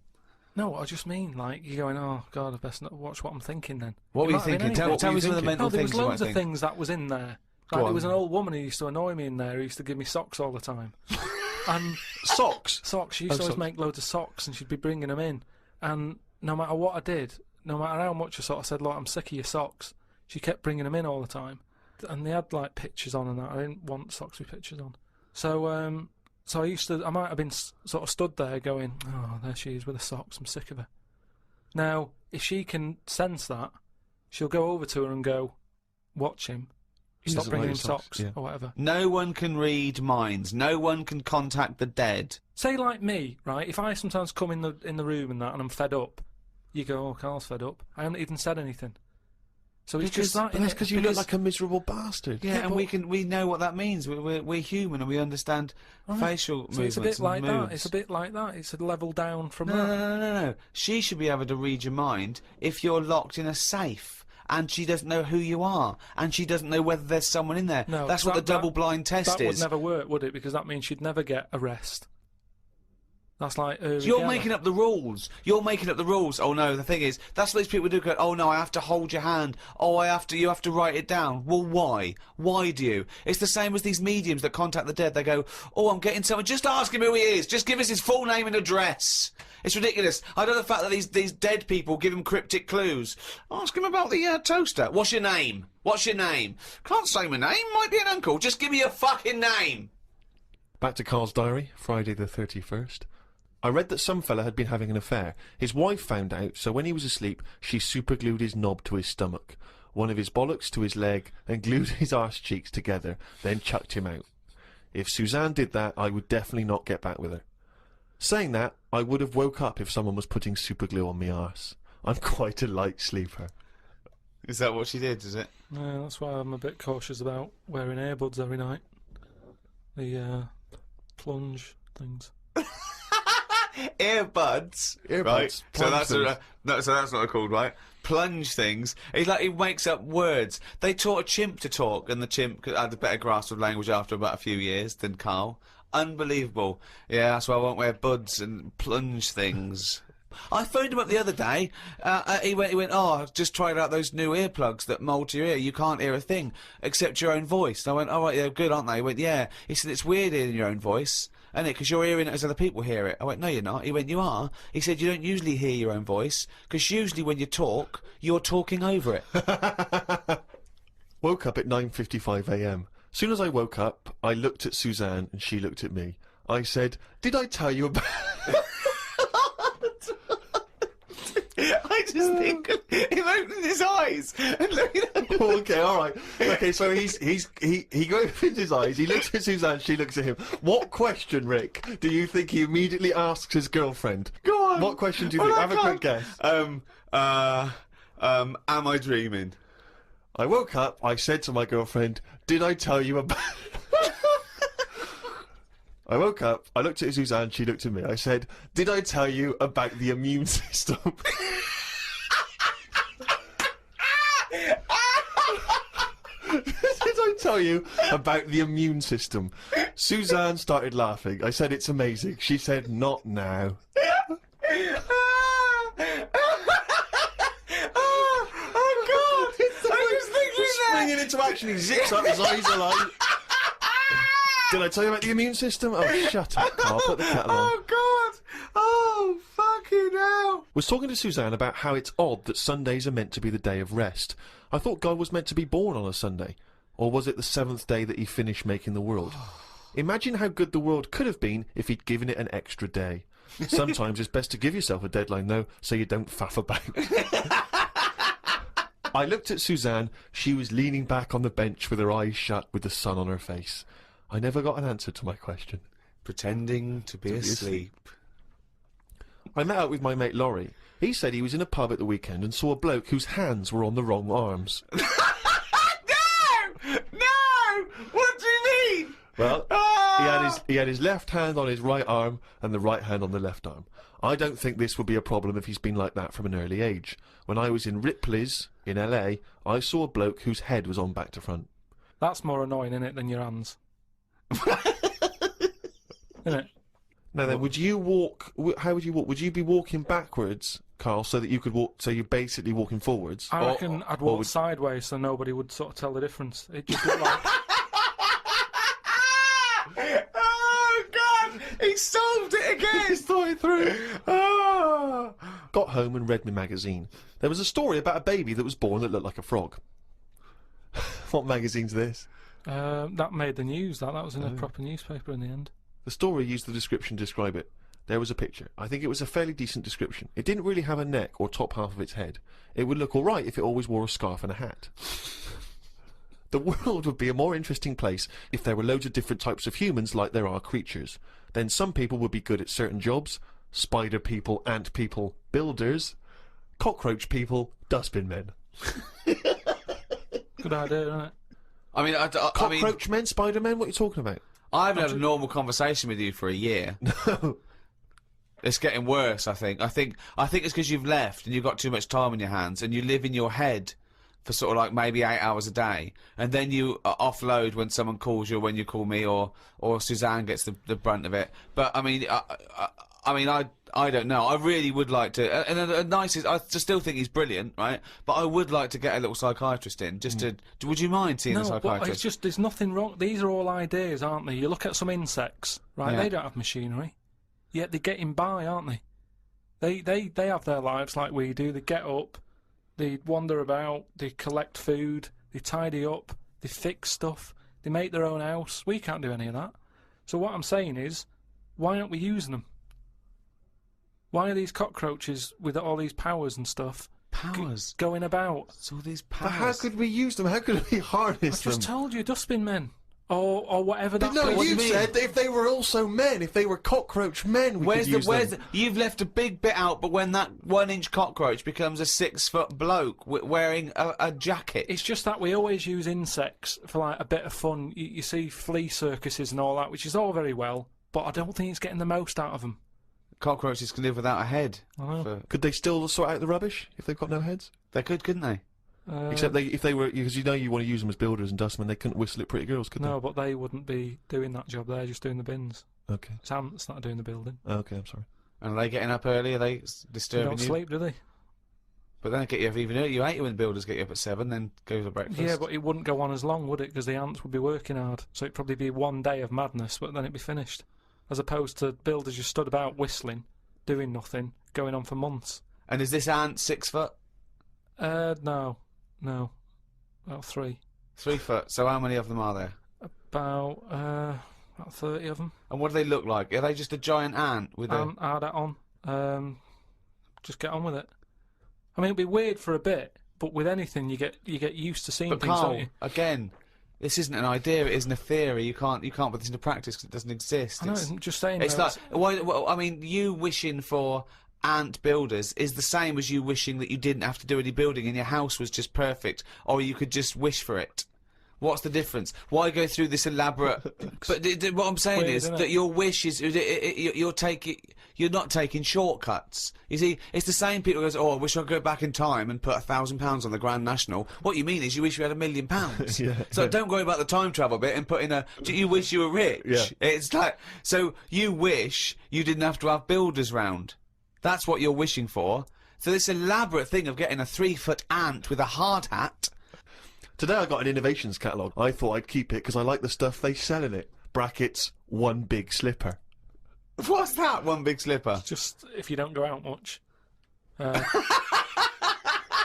No, I just mean, like, you're going, oh, God, I best not watch what I'm thinking then. What were you might have been thinking? anything. Tell me some of the mental there things was you loads might of think. things that was in there. Go Like, on. there was an old woman who used to annoy me in there who used to give me socks all the time. And Socks? Socks. She used to always make loads of socks and she'd be bringing them in. And no matter what I did, no matter how much I sort of said, look, I'm sick of your socks, she kept bringing them in all the time. And they had, like, pictures on and that. I didn't want socks with pictures on. So, I might have been sort of stood there going, oh, there she is with the socks, I'm sick of her. Now, if she can sense that, she'll go over to her and go, watch him, stop doesn't bringing like him your socks, socks, yeah. or whatever. No one can read minds. No one can contact the dead. Say like me, right? If I sometimes come in the room and that, and I'm fed up, you go, oh, Karl's fed up. I haven't even said anything. So it's just that. But that's because you look like a miserable bastard. Yeah, and we know what that means. We're human and we understand facial So movements. it's a bit like and that. moves. It's a bit like that. It's a level down from No, that. no. She should be able to read your mind if you're locked in a safe and she doesn't know who you are and she doesn't know whether there's someone in there. No, that's what the double-blind test that is. would never work, would it? Because that means she'd never get a rest. That's like So you're making up the rules. You're making up the rules. Oh no, the thing is, that's what these people do. Go, oh no, I have to hold your hand. Oh, you have to write it down. Well, why? Why do you? It's the same as these mediums that contact the dead. They go, oh, I'm getting someone. Just ask him who he is. Just give us his full name and address. It's ridiculous. I don't know the fact that these dead people give him cryptic clues. Ask him about the toaster. What's your name? What's your name? Can't say my name. Might be an uncle. Just give me your fucking name. Back to Karl's diary, Friday the 31st. I read that some fella had been having an affair. His wife found out, so when he was asleep, she superglued his knob to his stomach, one of his bollocks to his leg, and glued his arse cheeks together, then chucked him out. If Suzanne did that, I would definitely not get back with her. Saying that, I would have woke up if someone was putting superglue on me arse. I'm quite a light sleeper. Is that what she did, is it? Yeah, that's why I'm a bit cautious about wearing earbuds every night. The plunge things. Earbuds, right? So plunge that's things. so that's what they're called, right? Plunge things. He's like he makes up words. They taught a chimp to talk, and the chimp had a better grasp of language after about a few years than Karl. Unbelievable. Yeah, that's why I won't wear buds and plunge things. I phoned him up the other day. He went, oh, just tried out those new earplugs that mould to your ear. You can't hear a thing except your own voice. And I went, oh, right, they're good, aren't they? He went, yeah. He said, it's weird hearing your own voice, isn't it? Because you're hearing it as other people hear it. I went, no, you're not. He went, you are. He said, you don't usually hear your own voice, because usually when you talk, you're talking over it. Woke up at 9:55 a.m. Soon as I woke up, I looked at Suzanne and she looked at me. I said, did I tell you about... I just think of him opening his eyes and looking at him. Okay, all right. Okay, so he opens his eyes. He looks at Suzanne. She looks at him. What question, Rick, do you think he immediately asks his girlfriend? Go on. What question do you think? Have a quick guess. Am I dreaming? I woke up. I said to my girlfriend, "Did I tell you about?" I woke up. I looked at Suzanne. She looked at me. I said, "Did I tell you about the immune system?" Did I tell you about the immune system? Suzanne started laughing. I said, "It's amazing." She said, "Not now." Oh God! I was thinking that. Springing into action, he zips up. His eyes are like. Did I tell you about the immune system? Oh, shut up, Karl. Put the kettle on. Oh God! Oh fucking hell! Was talking to Suzanne about how it's odd that Sundays are meant to be the day of rest. I thought God was meant to be born on a Sunday. Or was it the 7th day that he finished making the world? Imagine how good the world could have been if he'd given it an extra day. Sometimes it's best to give yourself a deadline, though, so you don't faff about. I looked at Suzanne. She was leaning back on the bench with her eyes shut with the sun on her face. I never got an answer to my question. Pretending to be asleep. I met up with my mate Laurie. He said he was in a pub at the weekend and saw a bloke whose hands were on the wrong arms. No! No! What do you mean? Well, he had his left hand on his right arm and the right hand on the left arm. I don't think this would be a problem if he's been like that from an early age. When I was in Ripley's in LA, I saw a bloke whose head was on back to front. That's more annoying, innit, than your hands. Innit? Now then, would you walk? How would you walk? Would you be walking backwards, Karl, so that you could walk? So you're basically walking forwards. I reckon I'd walk sideways so nobody would sort of tell the difference. It just looked like. Oh God! He solved it again. He's thought it through. Ah. Got home and read my magazine. There was a story about a baby that was born that looked like a frog. What magazine's this? That made the news. That was in a proper newspaper in the end. The story used the description to describe it. There was a picture. I think it was a fairly decent description. It didn't really have a neck or top half of its head. It would look alright if it always wore a scarf and a hat. The world would be a more interesting place if there were loads of different types of humans like there are creatures. Then some people would be good at certain jobs. Spider people, ant people, builders. Cockroach people, dustbin men. Good idea, isn't it? I mean, Cockroach men, Spider men, what are you talking about? I haven't had a normal conversation with you for a year. No. It's getting worse, I think. I think it's because you've left and you've got too much time on your hands and you live in your head for sort of like maybe 8 hours a day, and then you offload when someone calls you, or when you call me, or Suzanne gets the brunt of it. But I mean, I don't know. I really would like to. And the nicest, I still think he's brilliant, right? But I would like to get a little psychiatrist in, just to. Would you mind seeing a psychiatrist? But it's just there's nothing wrong. These are all ideas, aren't they? You look at some insects, right? Yeah. They don't have machinery, yet they're getting by, aren't they? They have their lives like we do. They get up, they wander about, they collect food, they tidy up, they fix stuff, they make their own house. We can't do any of that. So what I'm saying is, why aren't we using them? Why are these cockroaches with all these powers and stuff going about? It's all these powers. But how could we use them? How could we harness them? I just told you, dustbin men. Or whatever that. But no, you said that if they were also men, if they were cockroach men, we could use them. You've left a big bit out, but when that 1-inch cockroach becomes a 6-foot bloke wearing a jacket. It's just that we always use insects for like a bit of fun. You see flea circuses and all that, which is all very well, but I don't think it's getting the most out of them. Cockroaches can live without a head. I know. Could they still sort out the rubbish if they've got no heads? They could, couldn't they? Except if they were, because you know you want to use them as builders and dustmen, they couldn't whistle at pretty girls, could they? No, but they wouldn't be doing that job. They're just doing the bins. Okay. It's ants that are doing the building. Okay, I'm sorry. And are they getting up early? Are they disturbing you? They don't sleep, do they? But then they get you up even earlier. You hate it when the builders get you up at 7, then go to breakfast. Yeah, but it wouldn't go on as long, would it? Because the ants would be working hard. So it'd probably be one day of madness, but then it'd be finished. As opposed to builders just stood about whistling, doing nothing, going on for months. And is this ant 6 foot? No. About 3. 3 foot. So how many of them are there? About 30 of them. And what do they look like? Are they just a giant ant with Add that on. Just get on with it. I mean, it'll be weird for a bit, but with anything, you get used to seeing But things, Karl, don't you? again, this isn't an idea. It isn't a theory. You can't put this into practice because it doesn't exist. I know, I'm just saying. It's though, like I mean, you wishing for ant builders is the same as you wishing that you didn't have to do any building and your house was just perfect, or you could just wish for it. What's the difference? Why go through this elaborate? But what I'm saying Weird, is isn't it? that your wish is you're not taking shortcuts. You see, it's the same people who goes, "Oh, I wish I could go back in time and put £1,000 on the Grand National." What you mean is you wish you had £1 million. So don't worry about the time travel bit and put in you wish you were rich. Yeah. It's like, so you wish you didn't have to have builders round. That's what you're wishing for. So this elaborate thing of getting a 3-foot ant with a hard hat. Today I got an innovations catalogue. I thought I'd keep it because I like the stuff they sell in it. Brackets, one big slipper. What's that? One big slipper? Just if you don't go out much. But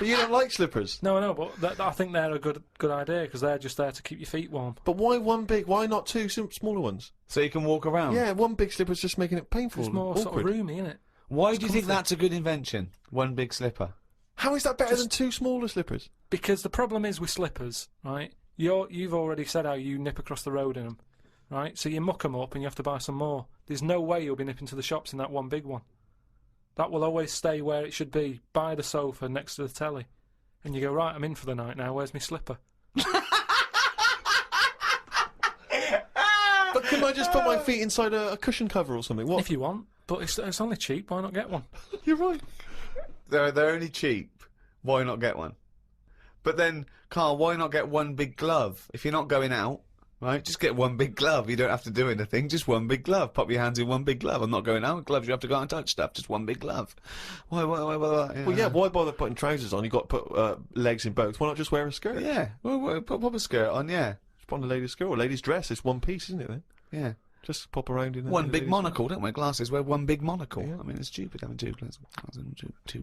you don't like slippers. No, I know, but I think they're a good idea because they're just there to keep your feet warm. But why one big? Why not two smaller ones? So you can walk around? Yeah, one big slipper's just making it painful. It's more and sort of awkward. roomy, isn't it? Why do you think that's a good invention? One big slipper. How is that better than two smaller slippers? Because the problem is with slippers, right? You've already said how you nip across the road in them, right? So you muck them up and you have to buy some more. There's no way you'll be nipping to the shops in that one big one. That will always stay where it should be, by the sofa next to the telly. And you go, right, I'm in for the night now, where's my slipper? But couldn't I just put my feet inside a cushion cover or something? What? If you want, but it's only cheap, why not get one? You're right. They're only cheap. Why not get one? But then, Karl, why not get one big glove? If you're not going out, right, just get one big glove. You don't have to do anything, just one big glove. Pop your hands in one big glove. I'm not going out with gloves, you have to go out and touch stuff. Just one big glove. Why? Well, yeah, why bother putting trousers on? You've got to put legs in both. Why not just wear a skirt? Yeah, well, pop a skirt on, yeah. Just put on a lady's skirt or a lady's dress. It's one piece, isn't it, then? Yeah. Just pop around in one big monocle, don't wear glasses, wear one big monocle. Yeah. I mean, it's stupid having two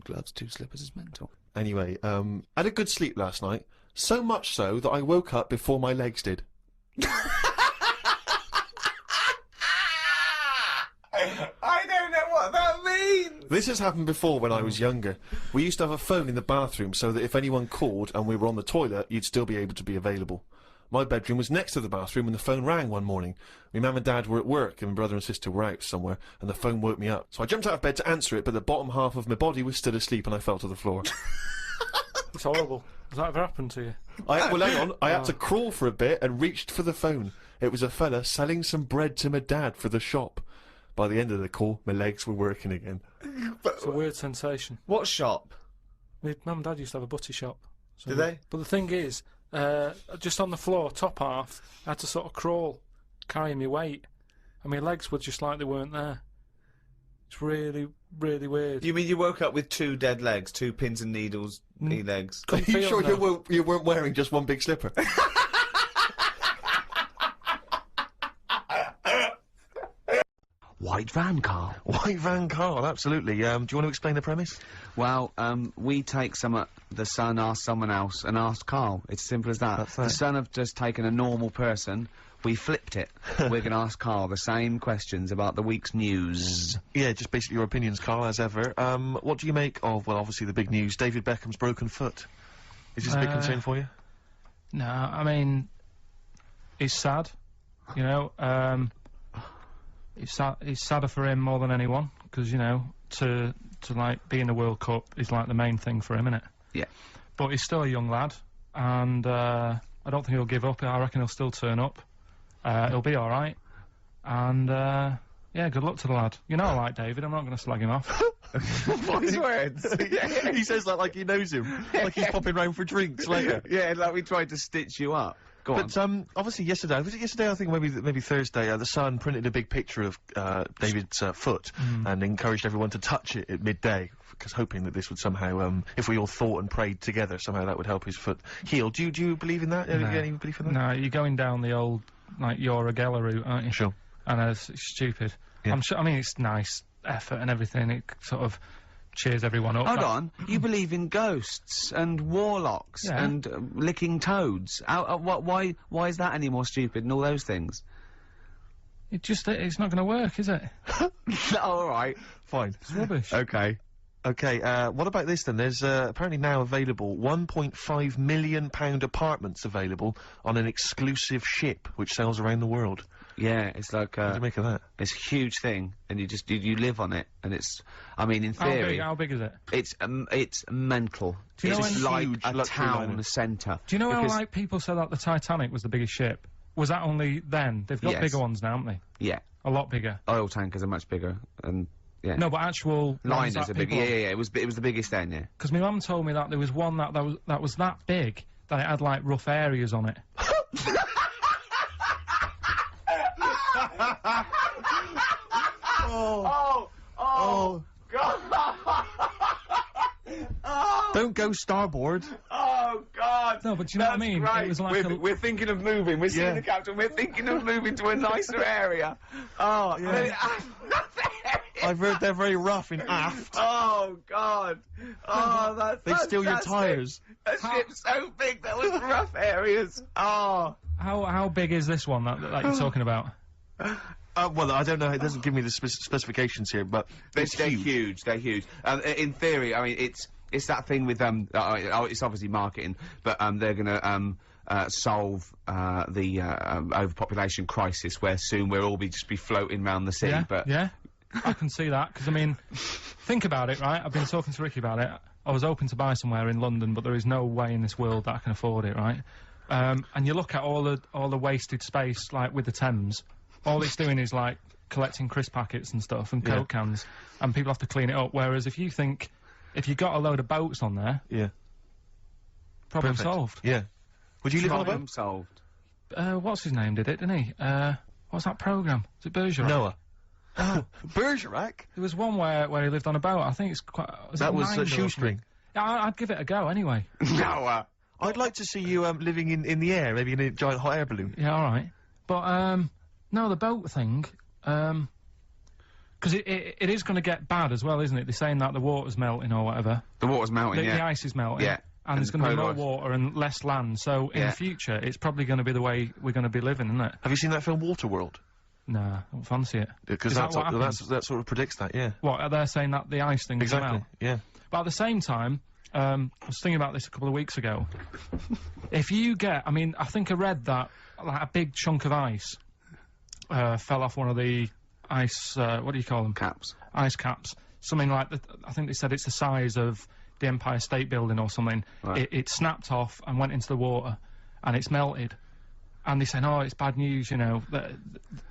gloves, two slippers is mental. Anyway, I had a good sleep last night, so much so that I woke up before my legs did. I don't know what that means! This has happened before when I was younger. We used to have a phone in the bathroom so that if anyone called and we were on the toilet, you'd still be able to be available. My bedroom was next to the bathroom and the phone rang one morning. My mum and dad were at work and my brother and sister were out somewhere and the phone woke me up. So I jumped out of bed to answer it, but the bottom half of my body was still asleep and I fell to the floor. It's horrible. Has that ever happened to you? Well, hang on. I had to crawl for a bit and reached for the phone. It was a fella selling some bread to my dad for the shop. By the end of the call, my legs were working again. It's a weird sensation. What shop? My mum and dad used to have a butty shop. So Did they? But the thing is, just on the floor, top half, I had to sort of crawl, carrying my weight, and my legs were just like they weren't there. It's really, really weird. You mean you woke up with two dead legs, two pins and needles legs? Are you sure you weren't wearing just one big slipper? White van, Karl. White van, Karl, absolutely. Do you want to explain the premise? Well, we take the Sun asks someone else and asks Karl. It's as simple as that. That's The right. Sun have just taken a normal person. We flipped it. We're going to ask Karl the same questions about the week's news. Yeah, just basically your opinions, Karl, as ever. What do you make of, well, obviously the big news, David Beckham's broken foot? Is this a big concern for you? No, I mean, it's sad, you know. It's sadder for him more than anyone because, you know, to like be in the World Cup is like the main thing for him, isn't it? Yeah. But he's still a young lad, and I don't think he'll give up. I reckon he'll still turn up. He'll be all right, and yeah, good luck to the lad. You know, I like David. I'm not going to slag him off. What's words? He says that like he knows him, like he's popping round for drinks, like. Yeah, like we tried to stitch you up. Go on. But obviously yesterday, was it yesterday? I think maybe Thursday. The Sun printed a big picture of David's foot and encouraged everyone to touch it at midday, because hoping that this would somehow, if we all thought and prayed together, somehow that would help his foot heal. Do you believe in that? No. Any belief in that? No, you're going down the old like Yoragella route, aren't you? Sure. And it's stupid. Yeah. I'm sure. I mean, it's nice effort and everything. It sort of cheers everyone up. Hold on, you believe in ghosts and warlocks Yeah. and licking toads. Why is that any more stupid than all those things? It's not going to work, is it? All right, Fine. It's rubbish. okay. Okay, what about this then? There's apparently now available £1.5 million apartments available on an exclusive ship which sails around the world. Yeah, it's like What do you make of that? it's a huge thing, and you live on it, and it's. I mean, in theory, How big is it? it's mental. Do you know it's when- like Huge a luxury town liner. centre. Do you know how, because- like, people said that the Titanic was the biggest ship? Was that only then? They've got Yes. bigger ones now, haven't they? Yeah, A lot bigger. oil tankers are much bigger, and yeah. No, but actual ones liners that are big. people- Yeah. It was the biggest then. Yeah. Because my mum told me that there was one that was that big that it had like rough areas on it. Oh God! Don't go starboard. Oh God! No, but do you know what I mean? Right. It was like we're thinking of moving. We're seeing Yeah. the captain. We're thinking of moving to a nicer area. Oh, Yeah. I've heard they're very rough in aft. Oh God! Oh, that's They steal your fantastic. tyres. A ship so big that was rough areas. Oh. How big is this one that you're talking about? Well, I don't know. It doesn't give me the specifications here, but They're it's huge. huge. They're huge. In theory, I mean, it's that thing with it's obviously marketing, but they're gonna solve the overpopulation crisis, where soon we'll all just be floating around the sea. Yeah, But yeah, I can see that because I mean, think about it, right? I've been talking to Ricky about it. I was hoping to buy somewhere in London, but there is no way in this world that I can afford it, right? And you look at all the wasted space, like with the Thames. All it's doing is like collecting crisp packets and stuff and Coke cans, and people have to clean it up. Whereas if you got a load of boats on there, Yeah. problem Perfect. solved. Yeah. Would you live on a problem boat? solved. What's his name did it, didn't he? What's that programme? Is it Bergerac? Noah. Oh, Bergerac? There was one where he lived on a boat. I think it's quite. That was Mind or Shoestring. something? Yeah, I'd give it a go anyway. Noah. I'd like to see you living in the air, maybe in a giant hot air balloon. Yeah, all right. But no, the boat thing. Because it is going to get bad as well, isn't it? They're saying that the water's melting or whatever. The water's melting. The ice is melting. Yeah. And there's going to be polar more ice. water and less land. So in Yeah. the future, it's probably going to be the way we're going to be living, isn't it? Have you seen that film Waterworld? Nah, I don't fancy it. Because Is that what happens? that sort of predicts that, yeah. What, are they saying that the ice thing will Exactly, melt? yeah. But at the same time, I was thinking about this a couple of weeks ago. If you get, I mean, I think I read that like a big chunk of ice fell off one of the ice, what do you call them? Caps. Ice caps. Something like, I think they said it's the size of the Empire State Building or something. Right. It snapped off and went into the water, and it's melted. And they say, oh, it's bad news, you know, that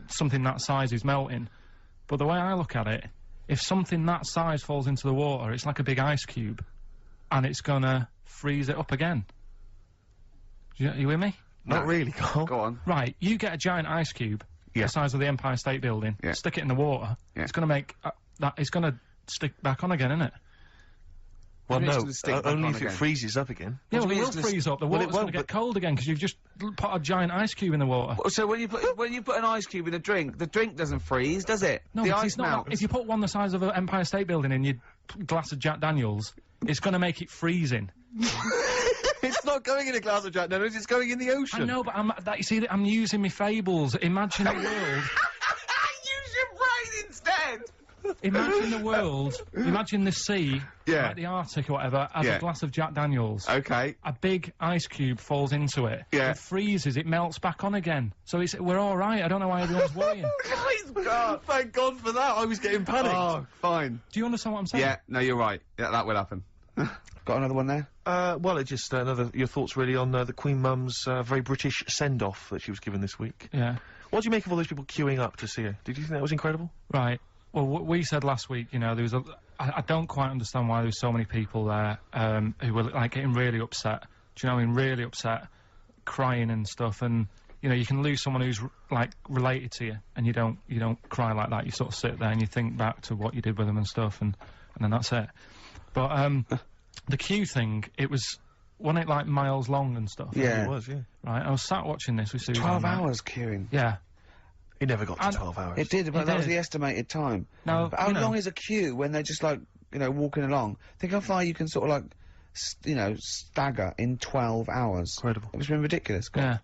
something that size is melting. But the way I look at it, if something that size falls into the water, it's like a big ice cube, and it's gonna freeze it up again. You with me? Not really, Carl. Go on. Right, you get a giant ice cube, Yeah. the size of the Empire State Building, Yeah. stick it in the water, Yeah. it's gonna make, it's gonna stick back on again, isn't it? Well, It's no, gonna stick back only on if it again. freezes up again. Yeah, What well, do it you will mean it's freeze up, the well, it water's gonna won't, get but- cold again, because you've just put a giant ice cube in the water. So when you put an ice cube in a drink, the drink doesn't freeze, does it? No, the because ice it's not. melts. If you put one the size of an Empire State Building in your glass of Jack Daniels, it's going to make it freezing. It's not going in a glass of Jack Daniels, it's going in the ocean. I know, but you see, I'm using my fables. Imagine a world. Use your brain instead. Imagine the world. Imagine the sea, Yeah. like the Arctic or whatever, as Yeah. a glass of Jack Daniels. Okay. A big ice cube falls into it. Yeah. It freezes. It melts back on again. So we're all right. I don't know why everyone's worrying. God. Thank God for that, I was getting panicked. Oh, fine. Do you understand what I'm saying? Yeah. No, you're right. Yeah, that will happen. Got another one there? Well, it's just your thoughts really on the Queen Mum's very British send-off that she was given this week. Yeah. What do you make of all those people queuing up to see her? Did you think that was incredible? Right. Well, we said last week, you know, there was I don't quite understand why there was so many people there who were like getting really upset. Do you know what I mean? Really upset, crying and stuff. And you know, you can lose someone who's like related to you, and you don't cry like that. You sort of sit there and you think back to what you did with them and stuff, and then that's it. But the queue thing, wasn't it like miles long and stuff? Yeah. It was, yeah. Right. I was sat watching this with Susan. 12 right? hours queuing. Yeah. It never got to And- 12 hours. It did, but It that was did. the estimated time. No, But how you know. long is a queue when they're just like, you know, walking along? Think how far you can sort of like, you know, stagger in 12 hours. Incredible. It's been ridiculous. Go on. Yeah.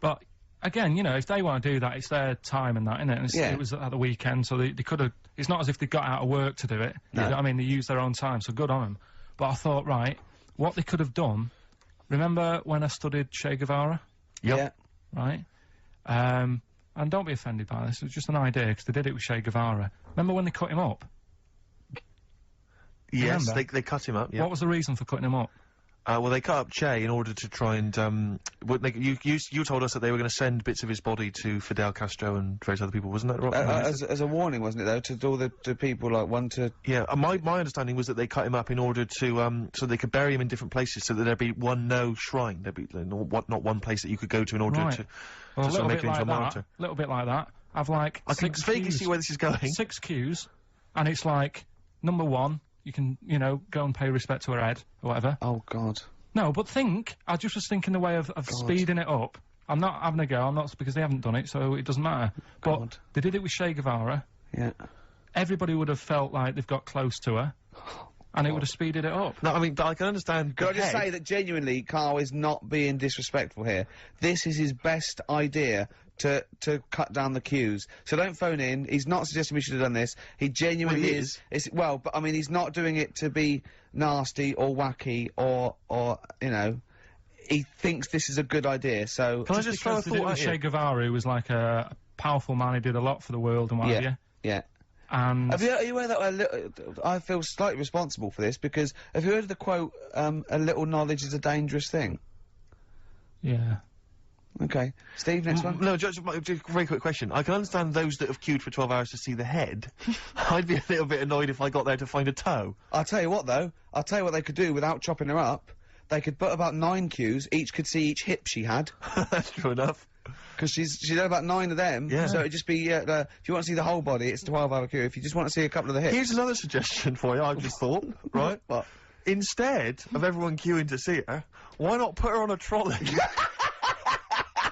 But again, you know, if they want to do that, it's their time and that, innit? And it was at the weekend, so they could have. It's not as if they got out of work to do it. No. You know what I mean? They used their own time, so good on them. But I thought, right, what they could have done. Remember when I studied Che Guevara? Yeah. Right. And don't be offended by this. It was just an idea because they did it with Che Guevara. Remember when they cut him up? Yes, they cut him up. Yeah. What was the reason for cutting him up? Well, they cut up Che in order to try and, you told us that they were going to send bits of his body to Fidel Castro and various other people, wasn't that right? As a warning, wasn't it, though, to all the people, like, one to... Yeah, my understanding was that they cut him up in order to, so they could bury him in different places so that there'd be no shrine. There'd be not one place that you could go to in order to sort of make him into a martyr. A little bit like that. I've, like, I can vaguely see where this is going. 6 queues, and it's like, number 1, you can, you know, go and pay respect to her head, or whatever. Oh, God. No, but I just was thinking the way of speeding it up. I'm not having a go, I'm not, because they haven't done it, so it doesn't matter. But they did it with Che Guevara. Yeah. Everybody would have felt like they've got close to her, and it would have speeded it up. No, I mean, but I can understand. Can I just say that genuinely, Karl is not being disrespectful here. This is his best idea to cut down the queues. So don't phone in. He's not suggesting we should have done this. He genuinely is. Well, but I mean, he's not doing it to be nasty or wacky or you know. He thinks this is a good idea. So can I just throw a thought at Che Guevara, who was like a powerful man, he did a lot for the world and what have you. Yeah. And are you aware that I feel slightly responsible for this because have you heard the quote? A little knowledge is a dangerous thing. Yeah. Okay. Steve, next one? No, just a very quick question. I can understand those that have queued for 12 hours to see the head. I'd be a little bit annoyed if I got there to find a toe. I'll tell you what, though. I'll tell you what they could do without chopping her up. They could put about 9 queues, each could see each hip she had. That's true enough. Because she's had about 9 of them, so it'd just be, if you want to see the whole body, it's a 12-hour queue. If you just want to see a couple of the hips... Here's another suggestion for you, I've just thought, right? What? Instead of everyone queuing to see her, why not put her on a trolley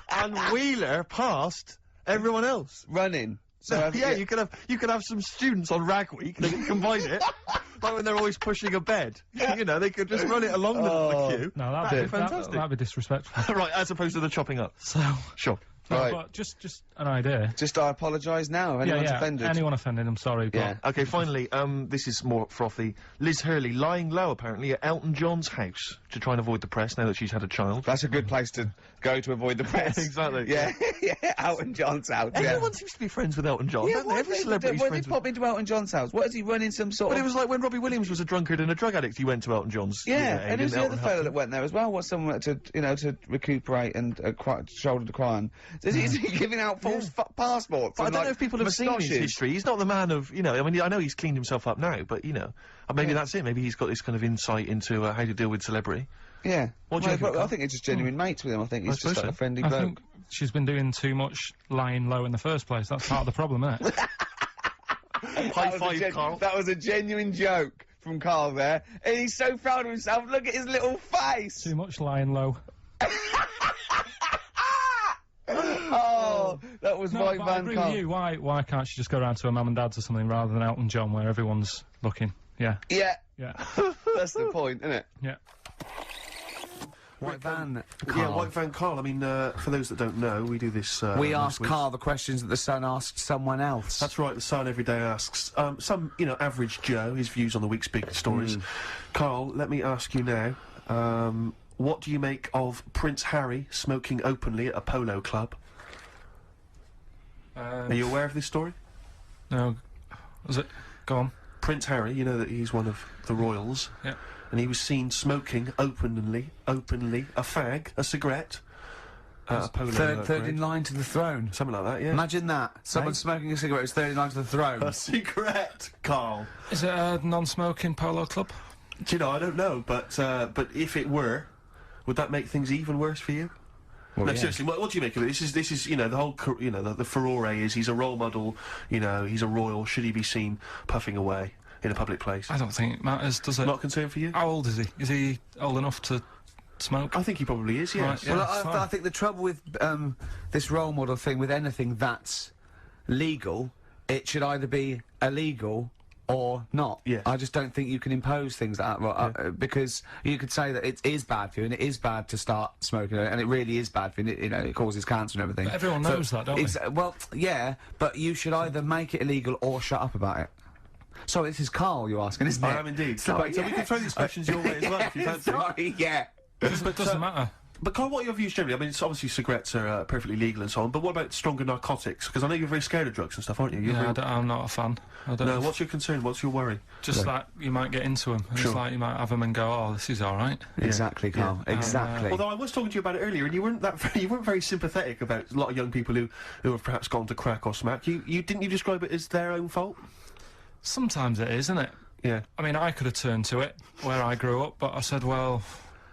and wheel her past everyone else? Running. So yeah, you could have some students on Rag Week, they could combine it, like when they're always pushing a bed. You know, they could just run it along the queue. No, that'd be fantastic. That'd be disrespectful. Right, as opposed to the chopping up. So... Sure. No, right. But just an idea. Just I apologise now if anyone's offended. Anyone offended, I'm sorry. But Yeah. Okay, finally, this is more frothy. Liz Hurley lying low, apparently, at Elton John's house to try and avoid the press now that she's had a child. That's a good place to go to avoid the press. Exactly. Yeah, yeah, Elton John's house, Everyone seems to be friends with Elton John, don't they? Every celebrity's When friends did with... pop into Elton John's house? What is he running some sort But of... it was like when Robbie Williams was a drunkard and a drug addict, he went to Elton John's. Yeah, aid, and who's the Elton other helped fellow him. that went there as well? What's someone to, you know, to recuperate and shoulder to cry on? Is he giving out false passports? But I and, don't like, know if people have seen his moustaches? history. He's not the man of, you know, I mean, I know he's cleaned himself up now, but, you know, maybe that's it. Maybe he's got this kind of insight into how to deal with celebrity. Yeah. What do you think, I Karl? think it's just genuine mates with him. I think he's just like a friendly I bloke. think she's been doing too much lying low in the first place. That's part of the problem, isn't it? High five, Karl. That was a genuine joke from Karl there. And he's so proud of himself. Look at his little face. Too much lying low. Oh, that was No, right, but I Van agree Karl. with you. Why can't she just go around to her mum and dad's or something rather than Elton John where everyone's looking? Yeah. Yeah. Yeah. That's the point, isn't it? Yeah. White Van Yeah, Karl. White Van Karl. I mean, for those that don't know, we do this. We this ask week. Karl the questions that the Sun asked someone else. That's right. The Sun every day asks some, you know, average Joe his views on the week's big stories. Karl, let me ask you now. What do you make of Prince Harry smoking openly at a polo club? Are you aware of this story? No. Was it? Go on. Prince Harry, you know that he's one of the royals. Yeah. And he was seen smoking openly, a fag, a cigarette, at a polo Third parade. in line to the throne. Something like that, yeah. Imagine that. Someone smoking a cigarette is third in line to the throne. A cigarette, Karl. Is it a non-smoking polo club? Do you know, I don't know, but if it were, would that make things even worse for you? Well, No, yeah. seriously, what do you make of it? This is, you know, the whole, you know, the furore is he's a role model, you know, he's a royal, should he be seen puffing away in a public place? I don't think it matters, does it? Not concerned for you? How old is he? Is he old enough to smoke? I think he probably is, yes. Right, yeah. Well, it's I fine. think the trouble with this role model thing with anything that's legal, it should either be illegal or not. Yeah. I just don't think you can impose things like that, because you could say that it is bad for you, and it is bad to start smoking, and it really is bad for you, and it, you know, it causes cancer and everything. But everyone knows that, don't they? Well, yeah, but you should either make it illegal or shut up about it. So this is Karl you're asking, isn't it? I am indeed. Sorry, So we can throw these questions your way as well if you fancy. Sorry, yeah. It doesn't matter. But Karl, what are your views generally? I mean, it's obviously cigarettes are perfectly legal and so on, but what about stronger narcotics? Because I know you're very scared of drugs and stuff, aren't you? Yeah, I'm not a fan. I don't No, what's your concern? What's your worry? Just like you might get into them. Sure. It's like you might have them and go, oh, this is all right. Exactly, Karl. Exactly. Although I was talking to you about it earlier, and you weren't very sympathetic about a lot of young people who have perhaps gone to crack or smack. You didn't you describe it as their own fault? Sometimes it is, isn't it? Yeah. I mean, I could have turned to it where I grew up, but I said, well,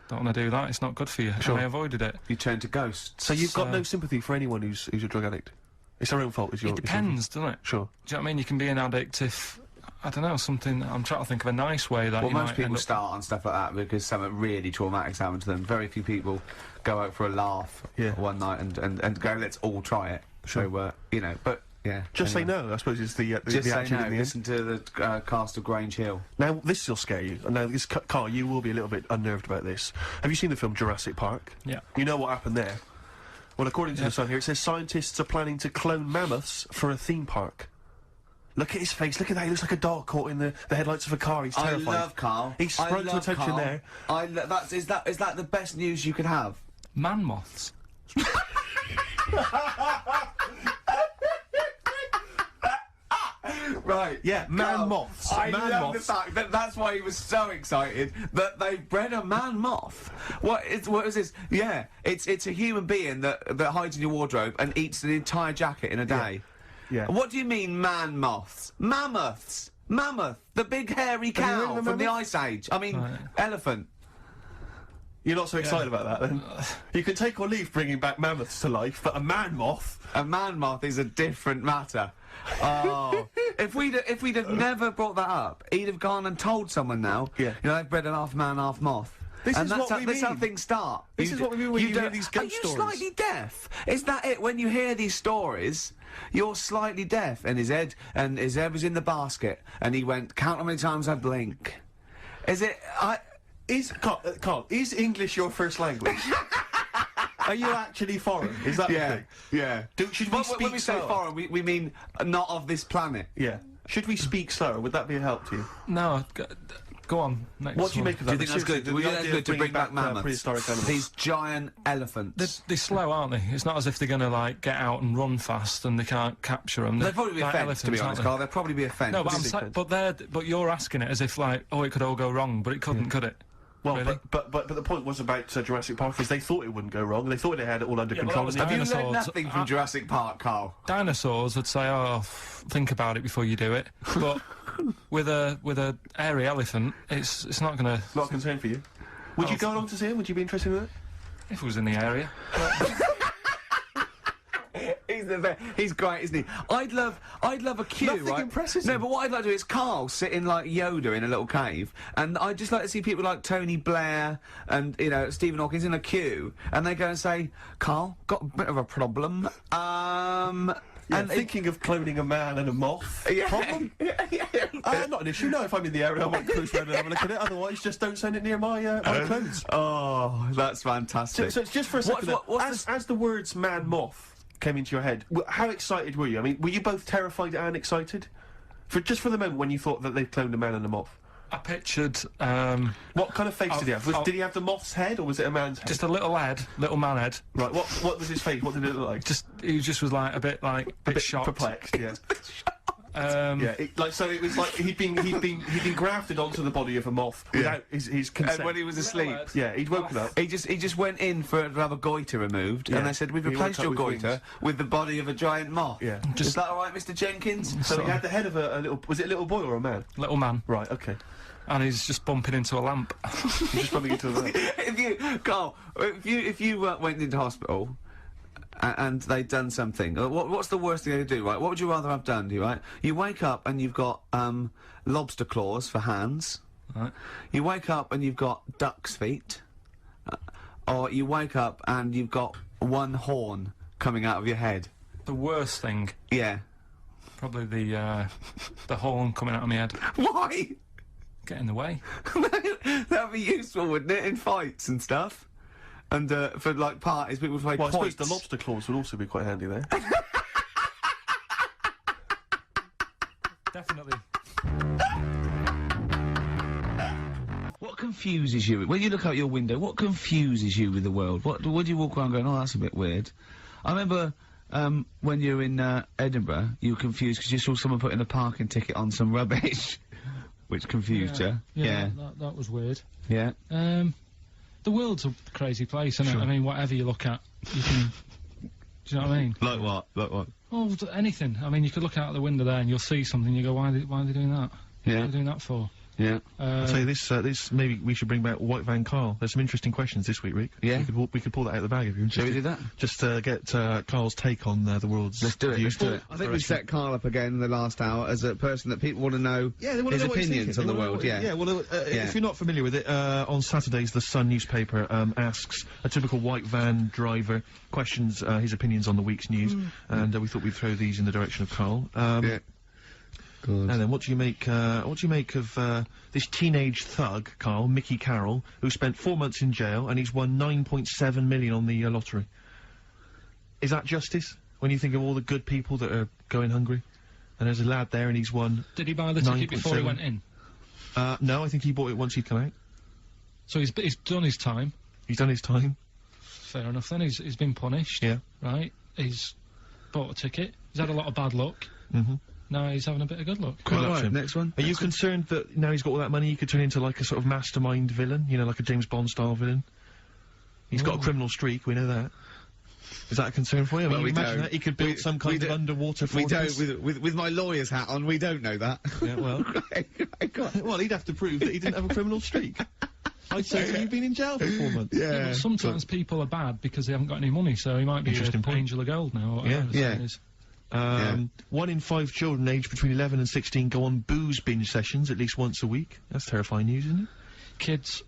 don't want to do that. It's not good for you. Sure. And I avoided it. You turned to ghosts. So you've got no sympathy for anyone who's a drug addict. It's their own fault. It depends, doesn't it? Sure. Do you know what I mean? You can be an addict if, I don't know, something. I'm trying to think of a nice way that. Well, you most might people end up start on stuff like that because something really traumatic's happened to them. Very few people go out for a laugh one night and go, let's all try it. Sure. So, you know, but, yeah. Just anyway. say no, I suppose, is the Just say attitude no, in the listen to the cast of Grange Hill. Now, this will scare you. Now, Karl, you will be a little bit unnerved about this. Have you seen the film Jurassic Park? Yeah. You know what happened there? Well, according to the Sun here, it says scientists are planning to clone mammoths for a theme park. Look at his face, look at that, he looks like a dog caught in the headlights of a car, he's terrified. I love Karl. He sprung to attention there. Is that the best news you could have? Man moths. Right. Yeah, man moths. I Man love moths. the fact that that's why he was so excited that they bred a man moth. What is this? Yeah, it's a human being that hides in your wardrobe and eats an entire jacket in a day. Yeah. What do you mean, man moths? Mammoths. Mammoth, the big hairy Have you heard cow of a from the mammoth? Ice Age. I mean, elephant. You're not so excited about that, then? You can take or leave bringing back mammoths to life, but a man moth... A man moth is a different matter. Oh, if we'd have never brought that up, he'd have gone and told someone now. Yeah. You know, I've bred an half man, half moth. This and is that's what we that's how mean. things start. This is what we mean when you hear don't- these ghost Are you stories. slightly deaf? Is that it? When you hear these stories, you're slightly deaf. And his head was in the basket, and he went, count how many times I blink. Is it? Karl, is English your first language? Are you actually foreign? Is that the thing? Yeah. Should we speak when we say slower? foreign, we mean not of this planet. Yeah. Should we speak slower? Would that be a help to you? No, go on. Next What do you one. make of Do that? you think that's good? Seriously, Do you the think that's idea good of to bring bringing back mammoths? prehistoric animals. These giant elephants. They're slow, aren't they? It's not as if they're going to, like, get out and run fast and they can't capture them. They'd probably be a like fence, to be elephants, honest, aren't they? Karl. They'd probably be a fence. No, but you're asking it as if, like, oh, it could all go wrong, but it couldn't, could it? Well, Really? but the point was about Jurassic Park is they thought it wouldn't go wrong. They thought they had it all under Yeah, but control. that was and they Have you didn't. learned Dinosaurs. nothing from Jurassic Park, Karl? Dinosaurs would say, oh, think about it before you do it. But with a hairy elephant, it's not going to... Not a concern for you. Would you go along to see him? Would you be interested in it? If it was in the area. He's great, isn't he? I'd love a queue, Nothing right? impresses No, him. but what I'd like to do is Karl sitting like Yoda in a little cave, and I'd just like to see people like Tony Blair and, you know, Stephen Hawkins in a queue, and they go and say, Karl, got a bit of a problem, Yeah, and thinking of cloning a man and a moth. Yeah. Problem? Not an issue. No, if I'm in the area, I might cruise around and have a look at it. Otherwise, just don't send it near my clothes. Oh, that's fantastic. So it's just for a second. As the words "man moth" came into your head, how excited were you? I mean, were you both terrified and excited? For the moment when you thought that they'd cloned a man and a moth. I pictured... What kind of face did he have? Did he have the moth's head, or was it a man's head? Just a little man head. Right, what was his face? What did it look like? He just was like a bit shocked. Perplexed, yeah. Yeah, so it was like he'd been grafted onto the body of a moth without his consent. And when he was asleep, yeah, he'd woken up. He just went in to have a goiter removed, and they said, "We've He replaced woke your up with goiter wings. with the body of a giant moth." Yeah. Is that all right, Mr. Jenkins? So he had the head of a little. Was it a little boy or a man? Little man. Right. Okay. And he's just bumping into a lamp. He's just bumping into a lamp. Karl, if you went into hospital and they'd done something, what's the worst thing they could do, right? What would you rather have done, right? You wake up and you've got lobster claws for hands. Right. You wake up and you've got duck's feet. Or you wake up and you've got one horn coming out of your head. The worst thing. Yeah. Probably the horn coming out of my head. Why? Get in the way. That'd be useful, wouldn't it, in fights and stuff? And for like parties, people would play Well, I suppose points. the lobster claws would also be quite handy there. Definitely. What confuses you? When you look out your window, what confuses you with the world? What do you walk around going, oh, that's a bit weird? I remember when you were in Edinburgh, you were confused because you saw someone putting a parking ticket on some rubbish, which confused you. Yeah, that was weird. Yeah. The world's a crazy place, isn't it? I mean, whatever you look at, you can... Do you know what I mean? Like what? Like what? Oh, anything. I mean, you could look out the window there and you'll see something, you go, why are they doing that? Yeah. What are they doing that for? Yeah. I'll tell you this, maybe we should bring back White Van Karl. There's some interesting questions this week, Rick. Yeah. We could pull that out of the bag if you're interested. Shall we do that? Just get Karl's take on the world's Let's do it, views. let's do it. I think we set Karl up again in the last hour as a person that people want to know Yeah, they want his to know what he's opinions on thinking. the They wanna world, know yeah. what- Yeah, well, if you're not familiar with it, on Saturdays, the Sun newspaper asks a typical white van driver questions his opinions on the week's news, and we thought we'd throw these in the direction of Karl. Yeah. Good. And then, what do you make of this teenage thug, Karl, Mickey Carroll, who spent 4 months in jail and he's won 9.7 million on the lottery? Is that justice? When you think of all the good people that are going hungry, and there's a lad there and he's won. Did he buy the ticket before he went in? No, I think he bought it once he'd come out. So he's done his time. He's done his time. Fair enough then, he's been punished. Yeah. Right? He's bought a ticket. He's had a lot of bad luck. Mm-hmm. Now he's having a bit of good luck. Good luck to him. Next one. Are you concerned that now he's got all that money, he could turn into like a sort of mastermind villain? You know, like a James Bond style villain? He's got a criminal streak, we know that. Is that a concern for you? I mean, Well, we imagine don't. that he could build some kind of underwater We fortress. don't, with my lawyer's hat on, we don't know that. Yeah, well. Well, he'd have to prove that he didn't have a criminal streak. I'd say that you've been in jail for 4 months. Yeah, but sometimes people are bad because they haven't got any money, so he might be an angel of gold now. Or whatever the saying is. 1 in 5 children aged between 11 and 16 go on booze binge sessions at least once a week. That's terrifying news, isn't it? Kids,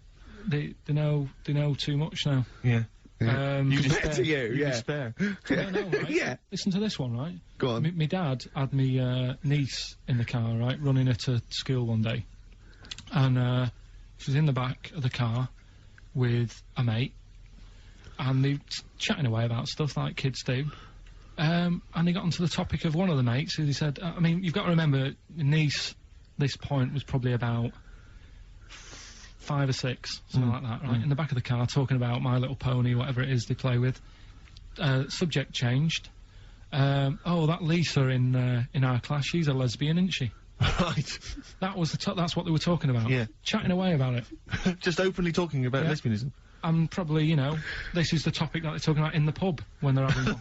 they know too much now. Yeah. You Compared to you, yeah. Despair. I know, right? Yeah. Listen to this one, right? Go on. My dad had me niece in the car, right, running her to school one day, and she was in the back of the car with a mate, and they were chatting away about stuff like kids do. And they got onto the topic of one of the mates who they said, I mean, you've got to remember, niece, this point was probably about 5 or 6, something like that, right? In the back of the car, talking about My Little Pony, whatever it is they play with. Subject changed. Oh, that Lisa in our class, she's a lesbian, isn't she? Right. That was that's what they were talking about. Yeah. Chatting away about it. Just openly talking about lesbianism. And probably, you know, this is the topic that they're talking about in the pub when they're having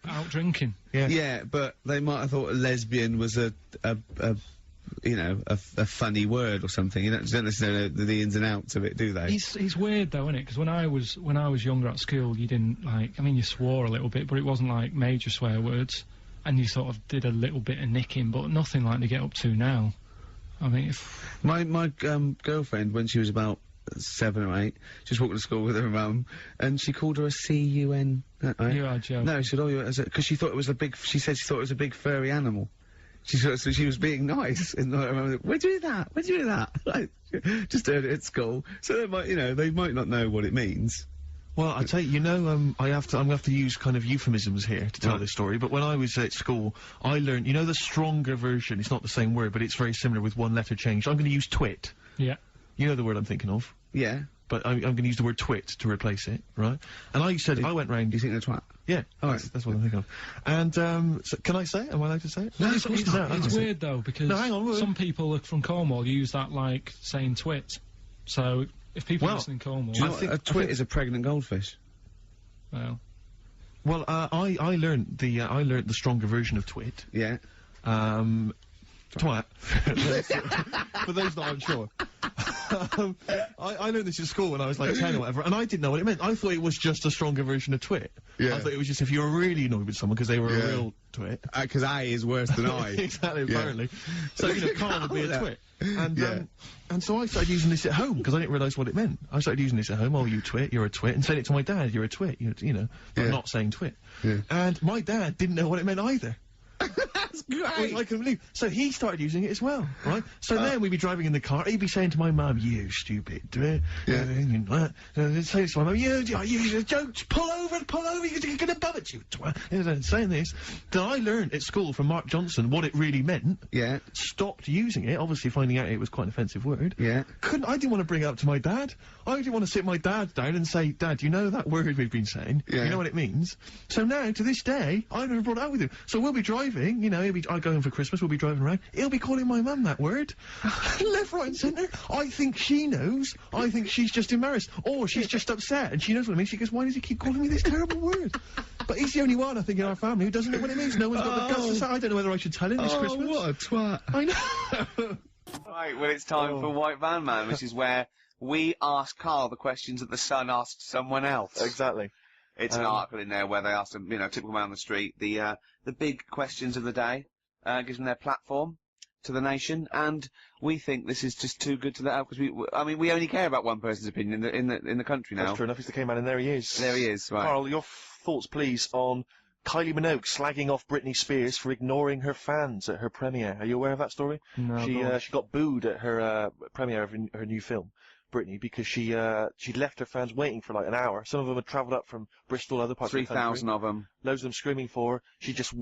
out drinking. Yeah, but they might have thought a lesbian was a you know, a funny word or something. You don't necessarily know the ins and outs of it, do they? He's weird though, isn't it? Because when I was younger at school, you didn't like. I mean, you swore a little bit, but it wasn't like major swear words, and you sort of did a little bit of nicking, but nothing like they get up to now. I mean, if my girlfriend, when she was about 7 or 8, just walked to school with her mum, and she called her a C-U-N. Right? You are joking. No, she said, oh, because she thought it was a big. She said she thought it was a big furry animal. So she was being nice, and I remember, where'd you do that? Where'd you do that? Like, just heard it at school. So they might, you know, they might not know what it means. Well, I tell you, you know, I'm gonna have to use kind of euphemisms here to tell this story, but when I was at school, I learned, you know, the stronger version, it's not the same word, but it's very similar with one letter changed. I'm gonna use twit. Yeah. You know the word I'm thinking of. Yeah. But I'm gonna use the word twit to replace it, right? And I said, I went round... You think they're twat? Yeah. All right. That's what I'm thinking of. And, so can I say it? Am I allowed to say it? No, it's weird though, because hang on, some people from Cornwall use that like saying twit. So if people listen in Cornwall, do you know what a twit is a pregnant goldfish. Well, I learned the stronger version of twit. Yeah. Twat. For those that aren't sure. I learned this at school when I was like 10 or whatever, and I didn't know what it meant. I thought it was just a stronger version of twit. Yeah. I thought it was just if you were really annoyed with someone because they were a real twit. Because I is worse than I. Exactly, apparently. So, you know, Karl would be a twit. And so I started using this at home because I didn't realise what it meant. I started using this at home. Oh, you twit, you're a twit, and saying it to my dad, you're a twit. You know, but not saying twit. Yeah. And my dad didn't know what it meant either. That's great. Which I couldn't believe. So he started using it as well, right? So then we'd be driving in the car, he'd be saying to my mum, "You stupid," saying to my mum, "You don't pull over, you're gonna bum it, you twat." Saying this. Then I learned at school from Mark Johnson what it really meant. Yeah. Stopped using it, obviously finding out it was quite an offensive word. Yeah. I didn't want to bring it up to my dad. I didn't want to sit my dad down and say, "Dad, you know that word we've been saying? Yeah. You know what it means?" So now, to this day, I've never brought it up with him. So we'll be driving, you know, I go home for Christmas, we'll be driving around, he'll be calling my mum that word. Left, right and centre. I think she knows. I think she's just embarrassed. Or she's just upset and she knows what it means. She goes, "Why does he keep calling me this terrible word?" But he's the only one, I think, in our family who doesn't know what it means. No one's got the guts to say. I don't know whether I should tell him this Christmas. What a twat. I know. Right, well, it's time for White Van Man, which is where we ask Karl the questions that the Sun asked someone else. Exactly. It's an article in there where they ask them, you know, typical man on the street, the big questions of the day, gives them their platform to the nation, and we think this is just too good to let out, because I mean, we only care about one person's opinion in the country now. That's true enough, he's the K-Man, and there he is. There he is, right. Karl, your thoughts, please, on Kylie Minogue slagging off Britney Spears for ignoring her fans at her premiere. Are you aware of that story? No. She got booed at her premiere of her new film, Britney, because she'd left her fans waiting for like an hour. Some of them had travelled up from Bristol, other parts of the country. 3,000 of them. Loads of them screaming for her. She just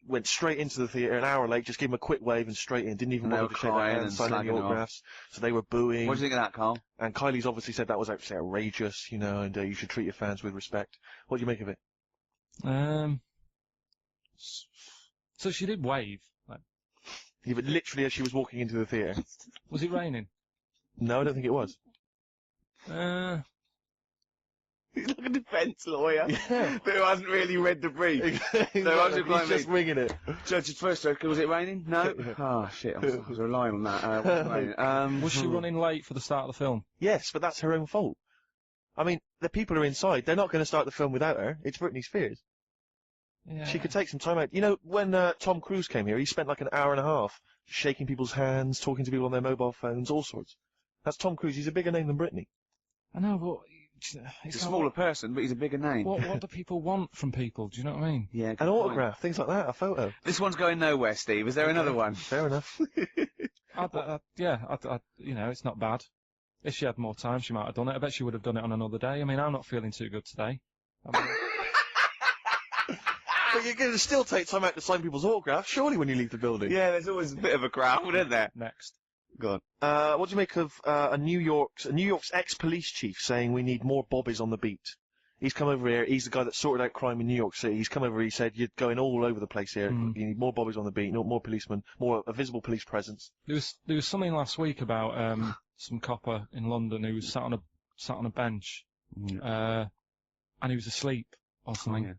went straight into the theatre an hour late, just gave them a quick wave and straight in. Didn't even bother to shake their hands, sign any autographs. So they were booing. What do you think of that, Karl? And Kylie's obviously said that was actually outrageous, you know, and you should treat your fans with respect. What do you make of it? So she did wave. Like, Yeah, but literally as she was walking into the theatre. was it raining? No, I don't think it was. He's like a defence lawyer. Yeah. Who hasn't really read the brief. Exactly. He's just winging it. Judge's first joke, was it raining? No? Oh, shit, I was relying on that. Was it raining? Was she running late for the start of the film? Yes, but that's her own fault. I mean, the people are inside. They're not going to start the film without her. It's Britney Spears. Yeah. She could take some time out. You know, when Tom Cruise came here, he spent like an hour and a half shaking people's hands, talking to people on their mobile phones, all sorts. That's Tom Cruise. He's a bigger name than Britney. I know, but He's a smaller person, but he's a bigger name. What do people want from people? Do you know what I mean? Yeah, an autograph, things like that, a photo. This one's going nowhere, Steve. Is there another one? Fair enough. You know, it's not bad. If she had more time, she might have done it. I bet she would have done it on another day. I mean, I'm not feeling too good today. But you're going to still take time out to sign people's autographs, surely, when you leave the building. Yeah, there's always a bit of a crowd, isn't there? Next. Go on. What do you make of New York's ex-police chief saying we need more bobbies on the beat? He's come over here. He's the guy that sorted out crime in New York City. He's come over. He said you're going all over the place here. You need more bobbies on the beat, more policemen, a visible police presence. There was something last week about some copper in London who was sat on a bench, and he was asleep or something. Oh, yeah.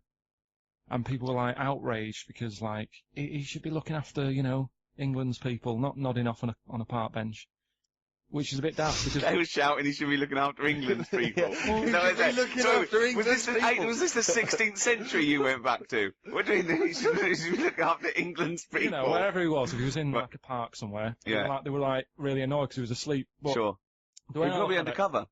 And people were like outraged because like he should be looking after, you know, England's people, not nodding off on a park bench, which is a bit daft because they were shouting he should be looking after England's people. Was this the 16th century you went back to? What do you think? He should be looking after England's people. You know, wherever he was, if he was in like a park somewhere, yeah, they were like really annoyed because he was asleep. But sure. He was probably undercover.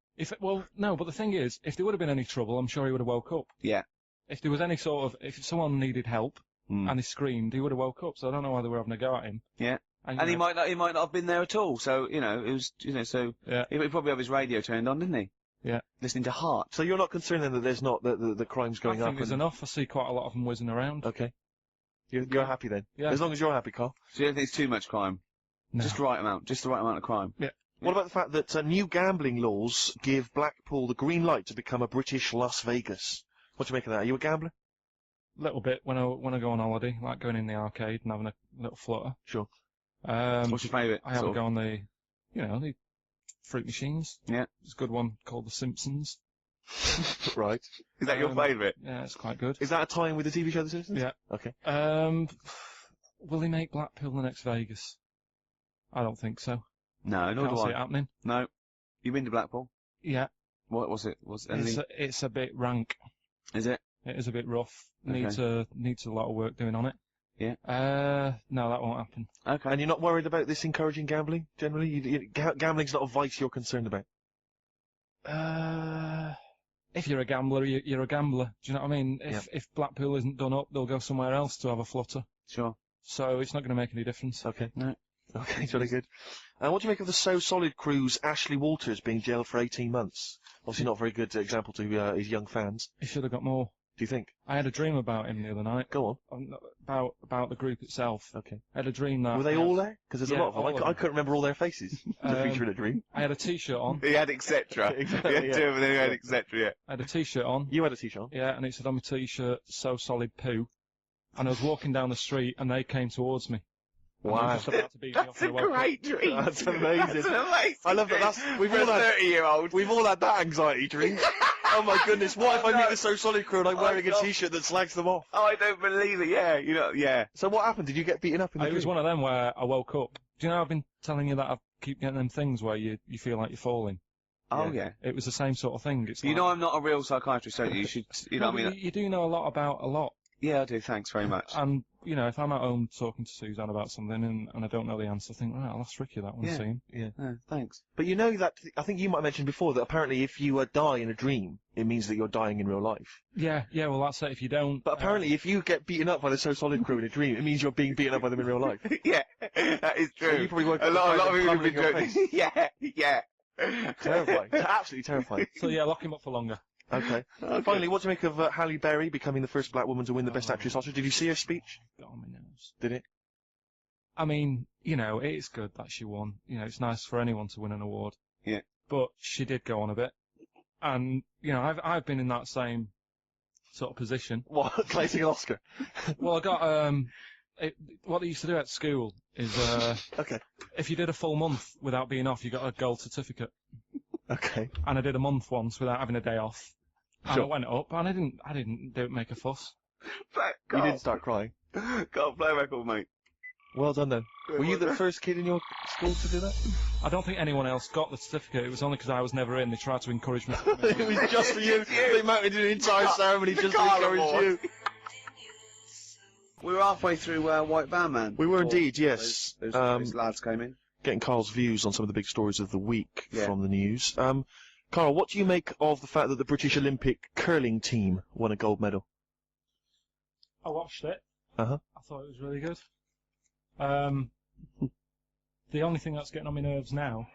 No, but the thing is, if there would have been any trouble, I'm sure he would have woke up. Yeah. If there was any sort of, if someone needed help and he screamed, he would have woke up. So I don't know why they were having a go at him. Yeah. And he might not have been there at all. So you know, it was so yeah. He probably have his radio turned on, didn't he? Yeah. Listening to Heart. So you're not concerned then that there's not the crime's going up? I think there's enough. I see quite a lot of them whizzing around. Okay. You're happy then? Yeah. As long as you're happy, Karl. So you don't think it's too much crime? No. Just the right amount. Just the right amount of crime. Yeah. What about the fact that new gambling laws give Blackpool the green light to become a British Las Vegas? What do you make of that? Are you a gambler? Little bit when I go on holiday, like going in the arcade and having a little flutter. Sure. What's your favourite? I have a go on the fruit machines. Yeah. There's a good one called The Simpsons. Right. Is that your favourite? Yeah, it's quite good. Is that a tie-in with the TV show The Simpsons? Yeah. Okay. Will he make Blackpool the next Vegas? I don't think so. No, nor Can't do see I. it happening. No. You been to Blackpool? Yeah. What was it? It's a bit rank. Is it? It is a bit rough. Okay. Needs a lot of work doing on it. Yeah. No, that won't happen. Okay. And you're not worried about this encouraging gambling, generally? Gambling's not a vice you're concerned about? If you're a gambler, you're a gambler. Do you know what I mean? If Blackpool isn't done up, they'll go somewhere else to have a flutter. Sure. so it's not going to make any difference. Okay. No. Okay, it's really good. What do you make of the So Solid crew's Ashley Walters being jailed for 18 months? Obviously not a very good example to his young fans. He should have got more. Do you think? I had a dream about him the other night. Go on. About the group itself. Okay. I had a dream that... Were they all there? Because there's Yeah, a lot of them. all of I couldn't remember all their faces. To feature in a dream. I had a T-shirt on. He had etc. Exactly, He had yeah. two, and then he had etc. Yeah. I had a T-shirt on. You had a T-shirt on? Yeah, and it said on my T-shirt, So Solid Poo. And I was walking down the street, and they came towards me. And they were Wow. just about to beat me off That's and a I woke up. great dream. That's amazing. That's an amazing I love that. dream. We've For all a had 30-year-old. We've all had that anxiety dream. Oh my goodness! What if I meet the So Solid crew and I'm wearing a God. T-shirt that slags them off? Oh, I don't believe it. Yeah, you know, yeah. So what happened? Did you get beaten up in the It was dream? one of them where I woke up. Do you know I've been telling you that I keep getting them things where you feel like you're falling? Oh, yeah. It was the same sort of thing. It's You like, know I'm not a real psychiatrist, don't you? You should, you know No, what I but mean? you do know a lot about a lot. Yeah, I do. Thanks very much. And, you know, if I'm at home talking to Suzanne about something and I don't know the answer, I think, right, I'll ask Ricky that one Yeah. scene. Yeah. Thanks. But you know that, I think you might have mentioned before that apparently if you die in a dream, it means that you're dying in real life. Yeah, well, that's it. If you don't... But apparently if you get beaten up by the So Solid crew in a dream, it means you're being beaten up by them in real life. Yeah, that is true. So you probably woke a up lot with of people have blood been in your joking. face. Yeah. Terrifying. Absolutely terrifying. So, yeah, lock him up for longer. Okay. Finally, what do you make of Halle Berry becoming the first black woman to win the Best Actress Oscar? Did you see her speech? Got on my nerves. Did it? I mean, you know, it's good that she won. You know, it's nice for anyone to win an award. Yeah. But she did go on a bit. And, you know, I've been in that same sort of position. What? Placing an Oscar? Well, I got, what they used to do at school is, Okay. if you did a full month without being off, you got a gold certificate. Okay. And I did a month once without having a day off. And Sure. I went up, and I didn't make a fuss. You didn't start crying. Can't play a record, mate. Well done then. Were you the first kid in your school to do that? I don't think anyone else got the certificate. It was only because I was never in. They tried to encourage me. It was just for you. They mounted an entire ceremony just to Karl encourage Award. you. We were halfway through White Band Man. We were before indeed, yes. Those lads came in. Getting Karl's views on some of the big stories of the week Yeah. from the news. Karl, what do you make of the fact that the British Olympic curling team won a gold medal? I watched it. Uh-huh. I thought it was really good. The only thing that's getting on my nerves now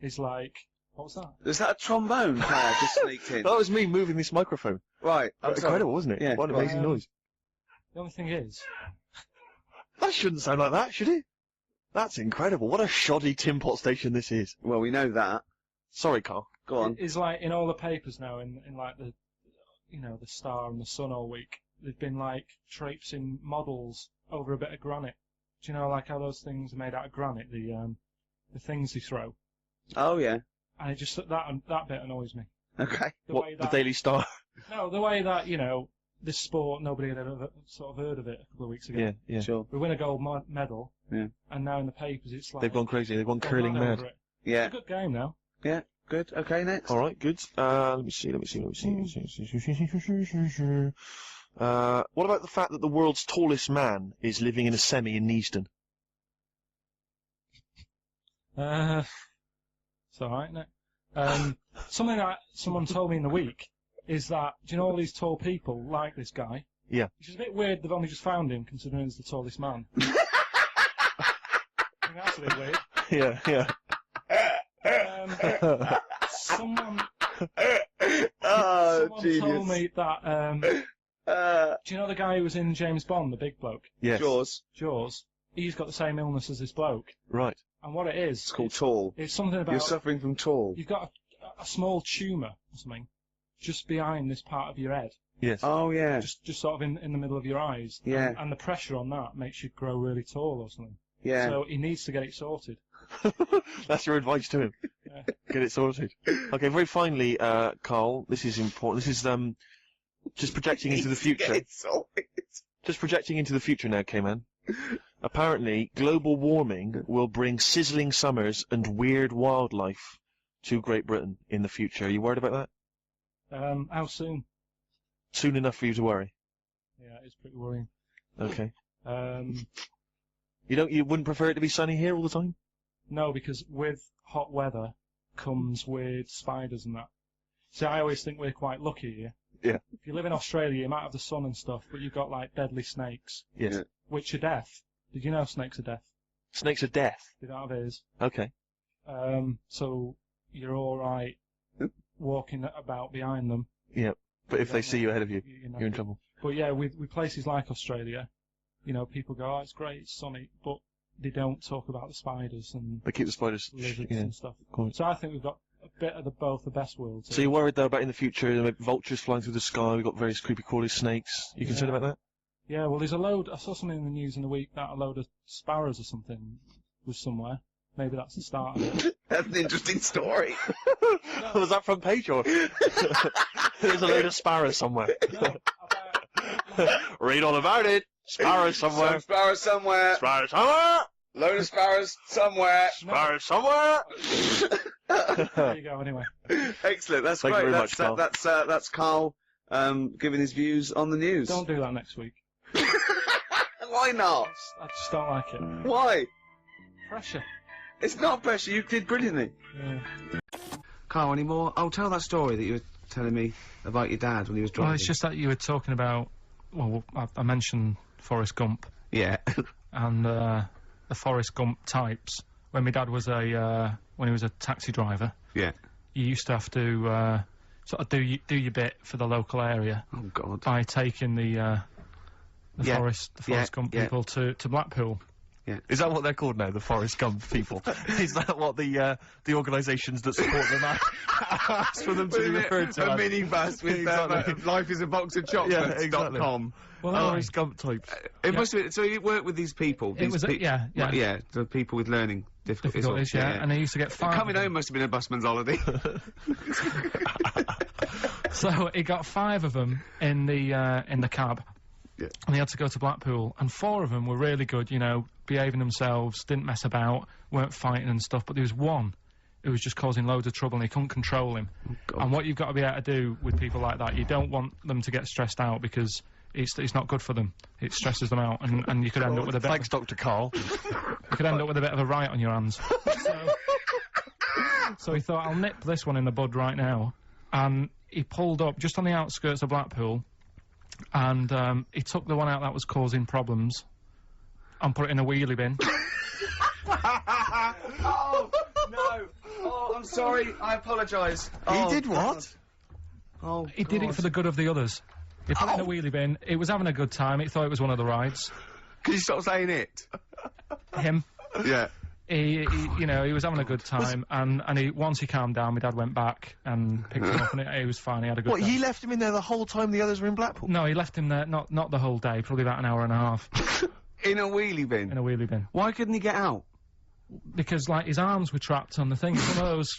is like, what was that? Is that a trombone player just sneaked in? That was me moving this microphone. Right. I'm sorry. Incredible, wasn't it? Yeah, What an right. amazing noise. The only thing is, That shouldn't sound like that, should it? That's incredible. What a shoddy tin pot station this is. Well, we know that. Sorry, Karl. Go on. is like in all the papers now, in like the, you know, the Star and the Sun all week, they've been like traipsing models over a bit of granite. Do you know, like how those things are made out of granite, the things they throw? Oh, yeah. And it just, that bit annoys me. Okay. The What, way the that, Daily Star? No, the way that, you know, this sport, nobody had ever sort of heard of it a couple of weeks ago. Yeah. Sure. We win a gold medal, Yeah. and now in the papers it's like... They've gone crazy. They've gone curling mad mad. over it. Yeah. It's a good game now. Yeah. Good. Okay, next. All right, good. Let me see. What about the fact that the world's tallest man is living in a semi in Neasden? It's alright, isn't it? Something that someone told me in the week is that, do you know all these tall people like this guy? Yeah. Which is a bit weird, they've only just found him, considering he's the tallest man. I think that's a bit weird. Yeah. Someone genius. told me that, do you know the guy who was in James Bond, the big bloke? Yes. Jaws? He's got the same illness as this bloke. Right. And what it is... It's called tall. It's something about... You're suffering from tall. You've got a small tumour or something just behind this part of your head. Yes. Oh, yeah. Just sort of in the middle of your eyes. Yeah. And the pressure on that makes you grow really tall or something. Yeah. So he needs to get it sorted. That's your advice to him. Yeah. Get it sorted. Okay, very finally, Karl, this is important. This is, just projecting into the future. Get it sorted. Just projecting into the future now, K-Man. Apparently, global warming will bring sizzling summers and weird wildlife to Great Britain in the future. Are you worried about that? How soon? Soon enough for you to worry. Yeah, it's pretty worrying. Okay. Um, You wouldn't prefer it to be sunny here all the time? no, because with hot weather comes with spiders and that. See, I always think we're quite lucky here. Yeah. If you live in Australia, you might have the sun and stuff, but you've got like deadly snakes, Yes. which are death. Did you know snakes are deaf? Snakes are deaf. They don't have ears. Okay. So you're all right walking about behind them. Yeah. But if they see you ahead of you, know. you're in trouble. But yeah, with places like Australia, you know, people go, "Oh, it's great, it's sunny," but they don't talk about the spiders and They keep the spiders. lizards Yeah. and stuff. Cool. So I think we've got a bit of both the best worlds. So you're worried though about in the future, maybe vultures flying through the sky, we've got various creepy crawly snakes. You concerned about that? Yeah, well, there's a load. I saw something in the news in the week that a load of sparrows or something was somewhere. Maybe that's the start of it. That's an interesting story. Was that front page or? There's a load of sparrows somewhere. Read all about it. Sparrows somewhere. Some sparrows somewhere. Sparrows somewhere. Load of sparrows somewhere. Sparrows somewhere. There you go. Anyway. Excellent. That's Thank you great. very much, Karl. That's Karl giving his views on the news. Don't do that next week. Why not? I just don't like it. Why? Pressure. It's not pressure. You did brilliantly. Yeah. Carl, any more? Oh, tell that story that you were telling me about your dad when he was driving. Well, it's just that you were talking about. Well, I mentioned Forrest Gump. Yeah. And the Forrest Gump types. When my dad was when he was a taxi driver. Yeah. You used to have to sort of do your bit for the local area. Oh God. By taking the Forrest Gump people to Blackpool. Yeah. Is that what they're called now, the Forrest Gump people? Is that what the organisations that support them ask for them to be referred to A as? minibus with Exactly. life is a box of Yeah, chocolates. exactly. .com. Well, Forrest Gump types. It must have been. So you worked with these people. It was yeah. Yeah, the people with learning difficulties. And they used to get five. Coming home must have been a busman's holiday. So he got 5 of them in the cab. Yeah. And he had to go to Blackpool, and 4 of them were really good, you know, behaving themselves, didn't mess about, weren't fighting and stuff, but there was one who was just causing loads of trouble and he couldn't control him. Oh, and what you've got to be able to do with people like that, you don't want them to get stressed out because it's not good for them. It stresses them out, and you could end up with a bit Thanks, Dr. Karl. you could end up with a bit of a riot on your hands. So he thought, I'll nip this one in the bud right now, and he pulled up just on the outskirts of Blackpool, and he took the one out that was causing problems and put it in a wheelie bin. Oh no! Oh, I'm sorry. I apologise. He did what? Oh, He did it for the good of the others. He put it in a wheelie bin. It was having a good time. He thought it was one of the rides. Can you stop saying it? Him. Yeah. He you know, he was having a good time, and once he calmed down, my dad went back and picked him up, and he was fine. He had a good What, time. he left him in there the whole time the others were in Blackpool? No, he left him there, not the whole day, probably about an hour and a half. In a wheelie bin? In a wheelie bin. Why couldn't he get out? Because, like, his arms were trapped on the thing. It's one of those...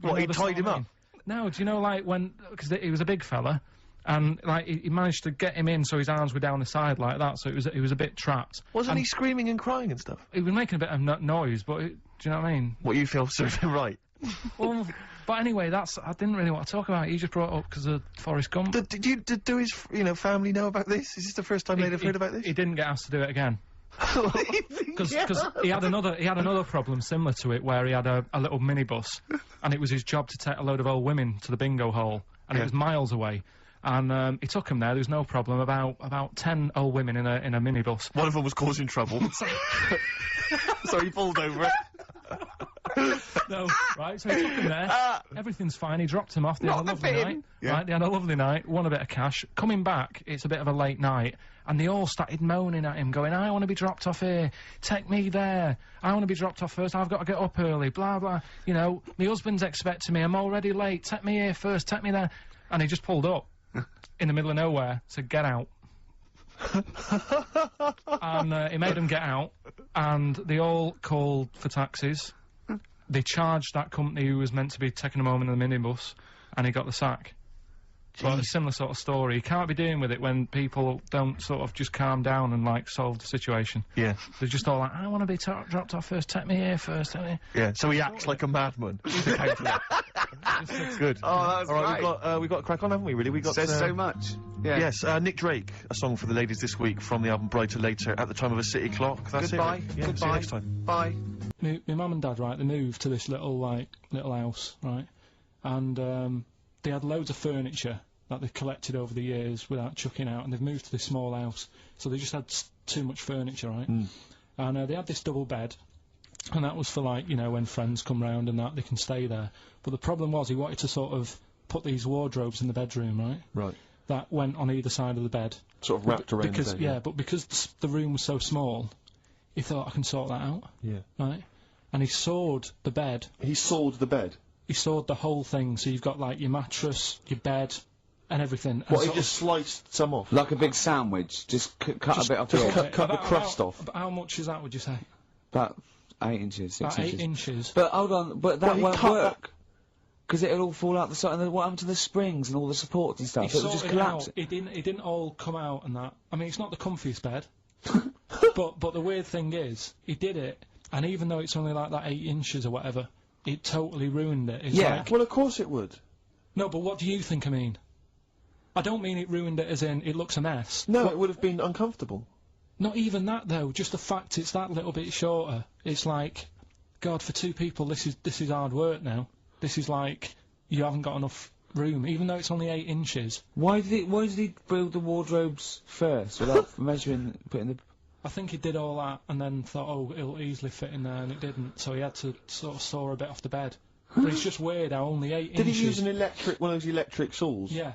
What, he tied him up? No, do you know, like, when... Because he was a big fella, and, like, he managed to get him in so his arms were down the side like that, so he was a bit trapped. Wasn't And he screaming and crying and stuff? He was making a bit of noise, but... do you know what I mean? What, you feel sort of right? Well, but anyway, I didn't really want to talk about it. He just brought it up because of Forrest Gump. Did his, family know about this? Is this the first time they'd have heard about this? He didn't get asked to do it again. Because he had another problem similar to it where he had a little minibus, and it was his job to take a load of old women to the bingo hall, and it was miles away. And he took him there. There was no problem. About 10 old women in a minibus. One of them was causing trouble, so he pulled over it. No, right, so he took him there, everything's fine, he dropped him off, they had a lovely night, right, they had a lovely night, won a bit of cash, coming back, it's a bit of a late night, and they all started moaning at him, going, I want to be dropped off here, take me there, I want to be dropped off first, I've got to get up early, blah, blah, you know, my husband's expecting me, I'm already late, take me here first, take me there, and he just pulled up, in the middle of nowhere, said, get out. And he made them get out, and they all called for taxis. They charged that company who was meant to be taking him home in the minibus, and he got the sack. But a similar sort of story. You can't be dealing with it when people don't sort of just calm down and, like, solve the situation. Yeah. They're just all like, I want to be dropped off first, take me here first, take me... Yeah, so he acts like a madman. to counter that. Good. Oh, that's all right, great. we've got a crack on, haven't we, really? We got Says so much. Yeah. Yes, Nick Drake, a song for the ladies this week from the album Brighter Later, At the Time of a City Clock. That's Goodbye. it. Yeah, Goodbye. see you next time. Bye. My mum and dad, right, they moved to this little house, right, and they had loads of furniture that they've collected over the years without chucking out, and they've moved to this small house, so they just had too much furniture, right? and they had this double bed, and that was for, like, you know, when friends come round and that, they can stay there. But the problem was he wanted to sort of put these wardrobes in the bedroom, right? Right. That went on either side of the bed. Sort of wrapped around because, the bed, yeah, but because the room was so small, he thought, I can sort that out. Yeah. Right? And he sawed the bed. He sawed the bed? He sawed the whole thing, so you've got, like, your mattress, your bed, and everything. What, and he just sliced some off? Like a big sandwich, just cut a bit off just the edge. cut the crust off. About how much is that, would you say? About 8 inches, 6 About inches. 8 inches. But hold on, but that Well, he won't cut work. Because it'll all fall out the side, and then what happened to the springs and all the supports and stuff? He It'll just sorted it collapse. out. It didn't all come out and that. I mean, it's not the comfiest bed. but the weird thing is, he did it, and even though it's only like that 8 inches or whatever, it totally ruined it. It's Yeah, like, well, of course it would. no, but what do you think I mean? I don't mean it ruined it as in it looks a mess. No, it would have been uncomfortable. Not even that, though. Just the fact it's that little bit shorter. It's like, God, for 2 people, this is hard work now. This is like, you haven't got enough room, even though it's only 8 inches. Why did he build the wardrobes first without measuring, putting the... I think he did all that and then thought, oh, it'll easily fit in there, and it didn't, so he had to sort of saw a bit off the bed. But it's just weird how only 8 Did inches... he use one of those electric saws? Yeah.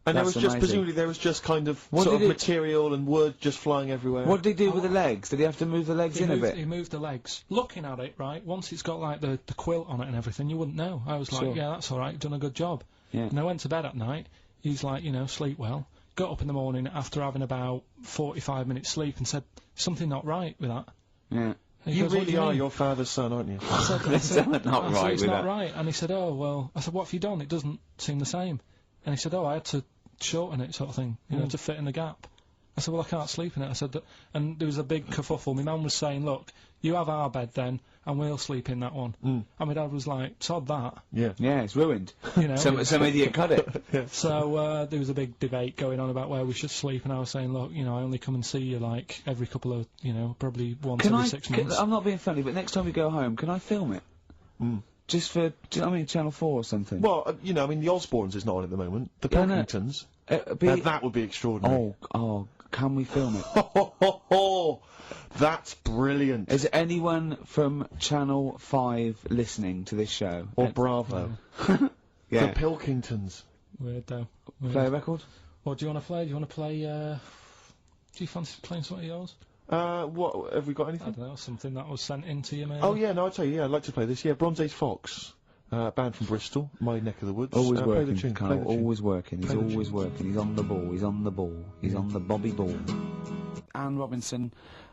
And there That's was just, amazing. presumably there was just kind of What sort of did it- material and wood just flying everywhere. What did he do with the legs? Did he have to move the legs in a bit? He moved the legs. Looking at it, right, once it's got, like, the quilt on it and everything, you wouldn't know. I was like, Sure. yeah, that's alright, done a good job. Yeah. And I went to bed at night, he's like, you know, sleep well. Got up in the morning after having about 45 minutes sleep and said, something not right with that. Yeah. And he You goes, "What do really you are mean?" your father's son, aren't you? I said, There's something not I said, right it's with not that. right. And he said, oh, well, I said, what have you done? It doesn't seem the same. And he said, oh, I had to shorten it, sort of thing, you know, to fit in the gap. I said, well, I can't sleep in it. I said, and there was a big kerfuffle. My mum was saying, look, you have our bed then, and we'll sleep in that one. And my dad was like, sod that. Yeah. Yeah, it's ruined. You know, some idiot cut it. So there was a big debate going on about where we should sleep, and I was saying, look, you know, I only come and see you like every couple of, you know, probably once every 6 months. I'm not being funny, but next time we go home, can I film it? Just for, do you know what I mean, Channel 4 or something? Well, you know, I mean, the Osbournes is not on at the moment. The Yeah, no. Pilkingtons. That would be extraordinary. Oh, can we film it? That's brilliant. Is anyone from Channel 5 listening to this show? Or Bravo. Yeah. The Pilkingtons. Weird, though. Weird. Play a record? What do you want to play? Do you want to play, do you fancy playing something of yours? What, have we got I anything? don't know, something that was sent in to you, maybe? Oh, yeah, no, I'll tell you, yeah, I'd like to play this. Yeah, Bronze Age Fox. Band from Bristol, my neck of the woods. Always play the working, tune, Karl, play the tune. always working. He's Play the always tune. working. He's on the ball. He's on the ball. He's on the Bobby ball. Anne Robinson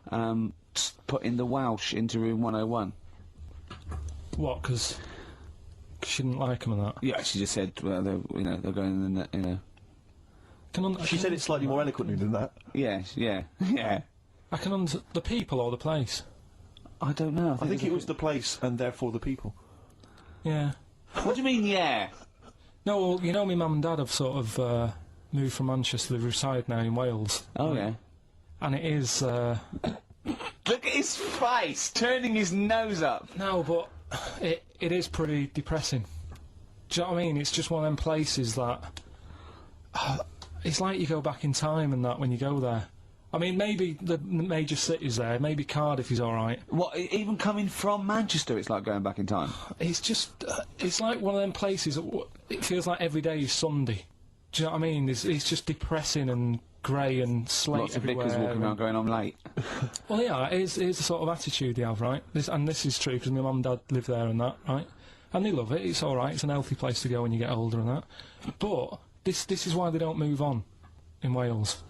put in the Welsh into room 101. What, because she didn't like him and that? Yeah, she just said, well, they're, you know, they're going in the, you know. She said it slightly more eloquently than that. Yes, yeah, yeah. I can the people or the place? I don't know. I think it was the place and therefore the people. Yeah. What do you mean, yeah? No, well, you know, my mum and dad have sort of moved from Manchester. They reside now in Wales. Oh, yeah. And it is. Look at his face, turning his nose up. No, but it is pretty depressing. Do you know what I mean? It's just one of them places that it's like you go back in time and that when you go there. I mean, maybe the major cities there, maybe Cardiff is all right. What? Even coming from Manchester, it's like going back in time. It's just, it's like one of them places. It feels like every day is Sunday. Do you know what I mean? It's just depressing and grey and slate Lots of everywhere. vicars walking around going, I'm late. Well, yeah, it is the sort of attitude they have, right? This is true because my mum and dad live there and that, right? And they love it. It's all right. It's an healthy place to go when you get older and that. But this is why they don't move on in Wales.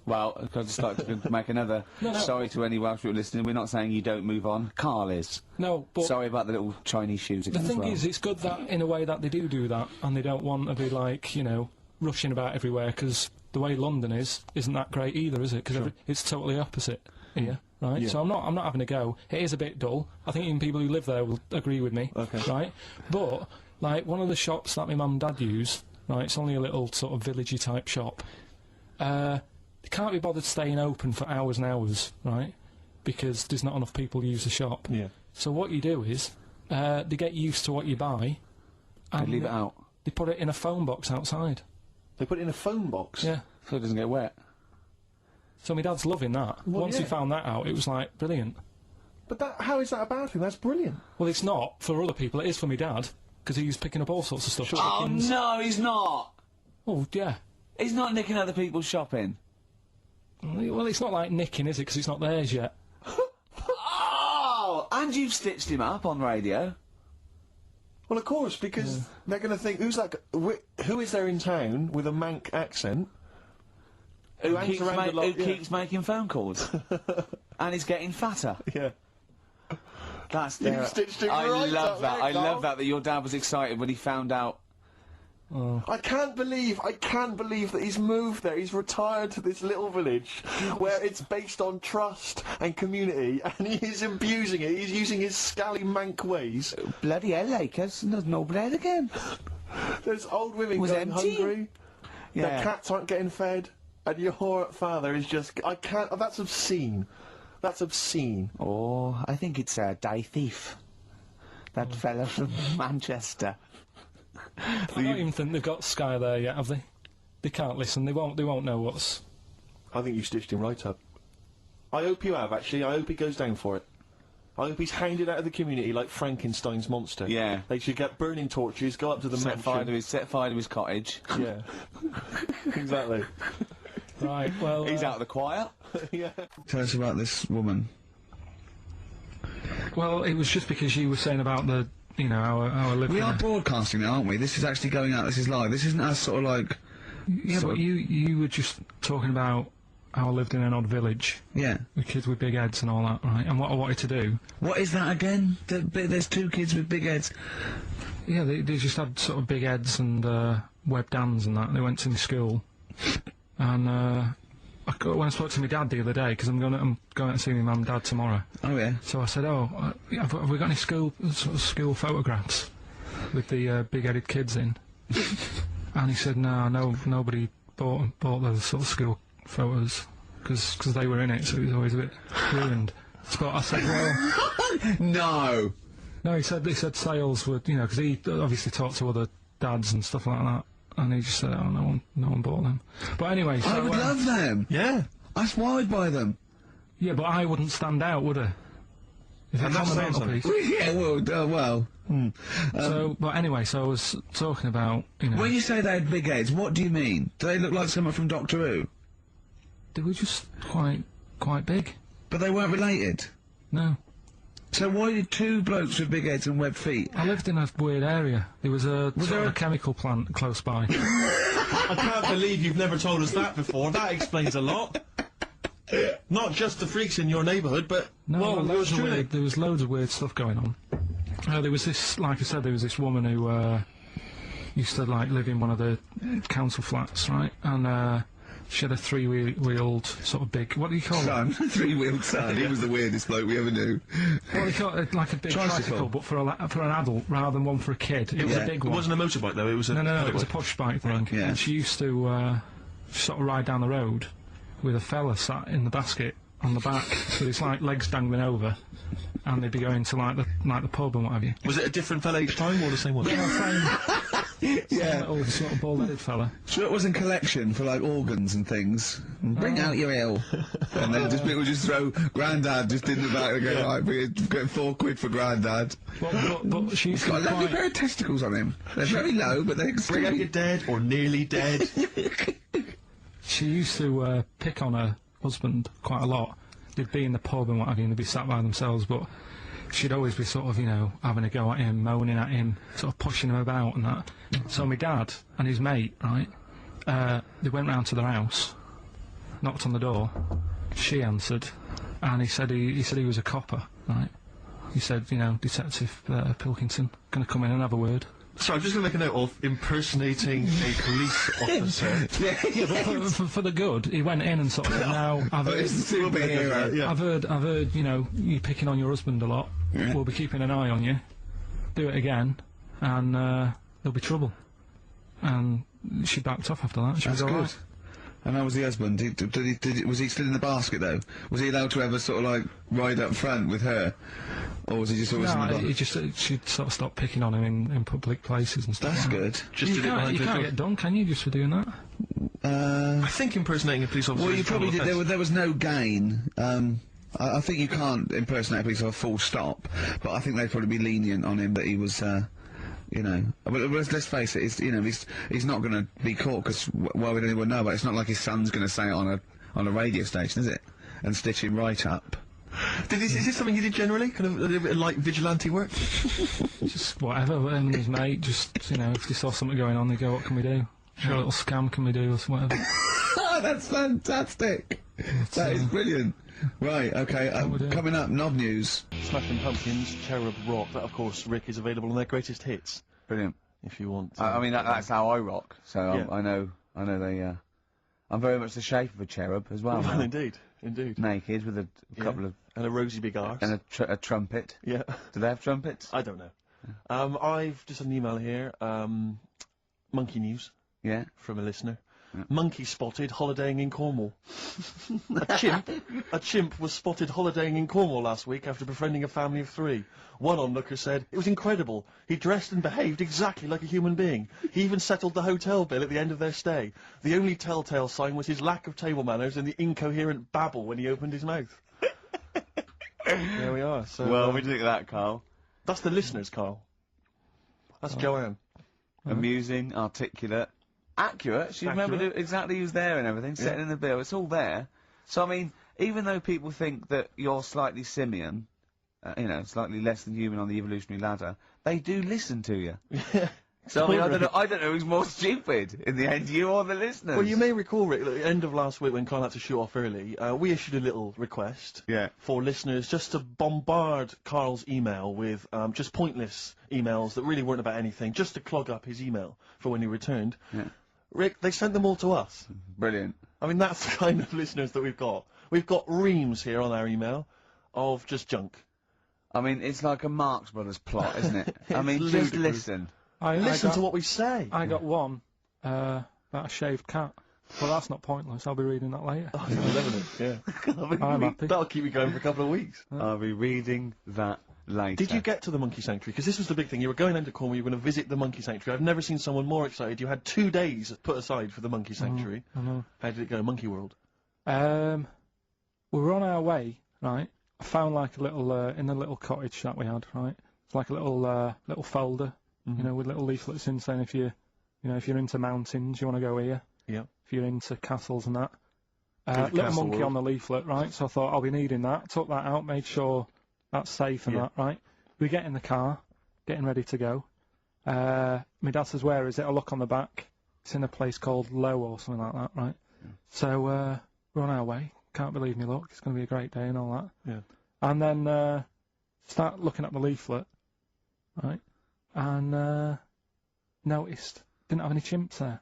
Well, I'd just like to make another sorry to any Welsh people listening. We're not saying you don't move on. Karl is. No, but sorry about the little Chinese shoes. The thing is, it's good that in a way that they do that, and they don't want to be like, you know, rushing about everywhere because the way London isn't that great either, is it? Because it's totally opposite here, right? Yeah. So I'm not having a go. It is a bit dull. I think even people who live there will agree with me, right? But like one of the shops that my mum and dad use, right? It's only a little sort of villagey type shop. They can't be bothered staying open for hours and hours, right? Because there's not enough people use the shop. Yeah. So what you do is, they get used to what you buy, and They leave it out. They put it in a phone box outside. They put it in a phone box? Yeah. So it doesn't get wet. So my dad's loving that. Well, Once he yeah. found that out, it was like, brilliant. But how is that a bad thing? That's brilliant. Well, it's not for other people, it is for my dad, because he's picking up all sorts of stuff. Oh Chickens. no, he's not. Oh, yeah. He's not nicking other people's shopping. Well, it's not like nicking, is it? Because it's not theirs yet. Oh, and you've stitched him up on radio. Well, of course, because they're going to think, who is there in town with a Manc accent? Who hangs keeps, around a lot, yeah. keeps making phone calls. And he's getting fatter. Yeah. That's You've stitched him I right love up that. there, I Karl. love that your dad was excited when he found out. I can't believe that he's moved there. He's retired to this little village where it's based on trust and community, and he is abusing it. He's using his scally Manc ways. Bloody hell, Lakers, there's no bread again. There's old women Was going empty. hungry. Yeah. Their cats aren't getting fed, and your father is just... I can't... That's obscene. That's obscene. Oh, I think it's Die Thief. That fella from Manchester. I don't even think they've got Sky there yet, have they? They can't listen. They won't know what's... I think you stitched him right up. I hope you have, actually. I hope he goes down for it. I hope he's hounded out of the community like Frankenstein's monster. Yeah. They should get burning torches, go up to the Set fire mansion. to his cottage. Yeah. Exactly. Right, well... He's out of the choir. Yeah. Tell us about this woman. Well, it was just because you were saying about the... You know, our living... We are broadcasting now, aren't we? This is actually going out, this is live. This isn't as sort of like... Yeah, sort but of- you were just talking about how I lived in an odd village. Yeah. With kids with big heads and all that, right? And what I wanted to do... What is that again? There's two kids with big heads. Yeah, they just had sort of big heads and webbed hands and that. They went to my school. And when I spoke to my dad the other day, because I'm going to see my mum and dad tomorrow. Oh, yeah. So I said, have we got any school photographs with the big-headed kids in? And he said, no, nobody bought those sort of school photos, because they were in it, so it was always a bit ruined. But I said, well... No! No, he said sales would, you know, because he obviously talked to other dads and stuff like that, and he just said, oh, no one bought them. But anyway, so... I would love them! Yeah. That's why I'd buy them. Yeah, but I wouldn't stand out, would I? If it's on the mantelpiece. Yeah, well. So, but anyway, so I was talking about, you know... When you say they had big heads, what do you mean? Do they look like someone from Doctor Who? They were just quite big. But they weren't related? No. So why did two blokes with big heads and webbed feet? I lived in a weird area. There was a there a chemical plant close by. I can't believe you've never told us that before. That explains a lot. Not just the freaks in your neighbourhood, but... No, well, loads of truly. weird, there was loads of weird stuff going on. There was this, like I said, there was this woman who used to like live in one of the council flats, right? And she had a three-wheeled sort of big. What do you call Son, it? three-wheeled son. He was the weirdest bloke we ever knew. What do you call it? Like a big tricycle, but for an adult rather than one for a kid. It was a big one. It wasn't a motorbike though. It was a no. It was a push bike thing. Yeah. And she used to sort of ride down the road with a fella sat in the basket on the back with his like legs dangling over, and they'd be going to like the pub and what have you. Was it a different fella each time or the same one? Yeah. Little sort of bald-headed fella. Sure, it was in collection for like organs and things. Bring out your ill. And then people just throw Grandad just in the back and go, right, we're getting £4 for Grandad. But she's got a lovely pair of testicles on him. They're very low, but they're Bring out your dead or nearly dead. She used to pick on her husband quite a lot. They'd be in the pub and what have you, and they'd be sat by themselves, but she'd always be sort of, you know, having a go at him, moaning at him, sort of pushing him about and that. So my dad and his mate, right, they went round to their house, knocked on the door, she answered, and he said he was a copper, right? He said, you know, Detective Pilkington, gonna come in and have a word. So I'm just going to make a note of impersonating a police officer. For the good, he went in and sort of said, "Now I've heard, I've heard, you know, you picking on your husband a lot. Yeah. We'll be keeping an eye on you. Do it again, and there'll be trouble." And she backed off after that. She was all right. And how was the husband? Was he still in the basket though? Was he allowed to ever sort of like ride up front with her, or was he just always in the No, basket? she'd sort of stopped picking on him in public places and stuff. That's like good. That. You can't get done, can you, just for doing that? I think impersonating a police officer. Well, you is a probably criminal did. offence. There was no gain. I think you can't impersonate a police officer full stop, but I think they'd probably be lenient on him that he was, you know. But let's face it, he's not going to be caught because why would anyone know? But it's not like his son's going to say it on a radio station, is it? And stitch him right up. Is this something you did generally? Kind of a little bit of like vigilante work? Just whatever, him and his mate, just, you know, if they saw something going on, they go, what can we do? What little scam can we do, or whatever. That's fantastic. That is brilliant. Right, okay, coming up, Knob News. Smashing Pumpkins, Cherub Rock. That, of course, Rick, is available on their greatest hits. Brilliant. If you want. I mean, that's how I rock. So Yeah. I know they. I'm very much the shape of a cherub as well. Well, now. indeed. Naked with a couple of and a rosy big arse and a trumpet. Yeah. Do they have trumpets? I don't know. I've just had an email here. Monkey news. Yeah. From a listener. Yeah. Monkey spotted holidaying in Cornwall. A chimp was spotted holidaying in Cornwall last week after befriending a family of 3. One onlooker said, "It was incredible. He dressed and behaved exactly like a human being. He even settled the hotel bill at the end of their stay. The only telltale sign was his lack of table manners and the incoherent babble when he opened his mouth." There we are. So, well, we think of that, Carl. That's the listeners, Carl. That's Joanne. Amusing, articulate, accurate. She remembered exactly who's there and everything, setting in the bill. It's all there. So, I mean, even though people think that you're slightly simian, you know, slightly less than human on the evolutionary ladder, they do listen to you. So, I mean, I don't know who's more stupid in the end, you or the listeners. Well, you may recall, Rick, at the end of last week when Karl had to shoot off early, we issued a little request for listeners just to bombard Karl's email with just pointless emails that really weren't about anything, just to clog up his email for when he returned. Yeah. Rick, they sent them all to us. Brilliant. I mean, that's the kind of listeners that we've got. We've got reams here on our email of just junk. I mean, it's like a Marx Brothers plot, isn't it? I mean, just ludicrous. listen. Listen to what we say. I got one about a shaved cat. Well, that's not pointless. I'll be reading that later. Oh, you're loving it, yeah. I'm happy. That'll keep me going for a couple of weeks. I'll be reading that later. Did you get to the monkey sanctuary? Because this was the big thing. You were going into Cornwall, you were going to visit the monkey sanctuary. I've never seen someone more excited. You had 2 days put aside for the monkey sanctuary. I know. How did it go, Monkey World? We were on our way, right? I found like a little, in the little cottage that we had, right? It's like a little folder, you know, with little leaflets in saying if you're into mountains, you want to go here. Yeah. If you're into castles and that. Little monkey on the leaflet, right? So I thought I'll be needing that. Took that out, made sure that's safe and that, right? We get in the car, getting ready to go. My dad says, "Where is it?" I look on the back. It's in a place called Low or something like that, right? Yeah. So we're on our way. Can't believe me luck. It's going to be a great day and all that. Yeah. And then start looking at the leaflet, right? And noticed didn't have any chimps there.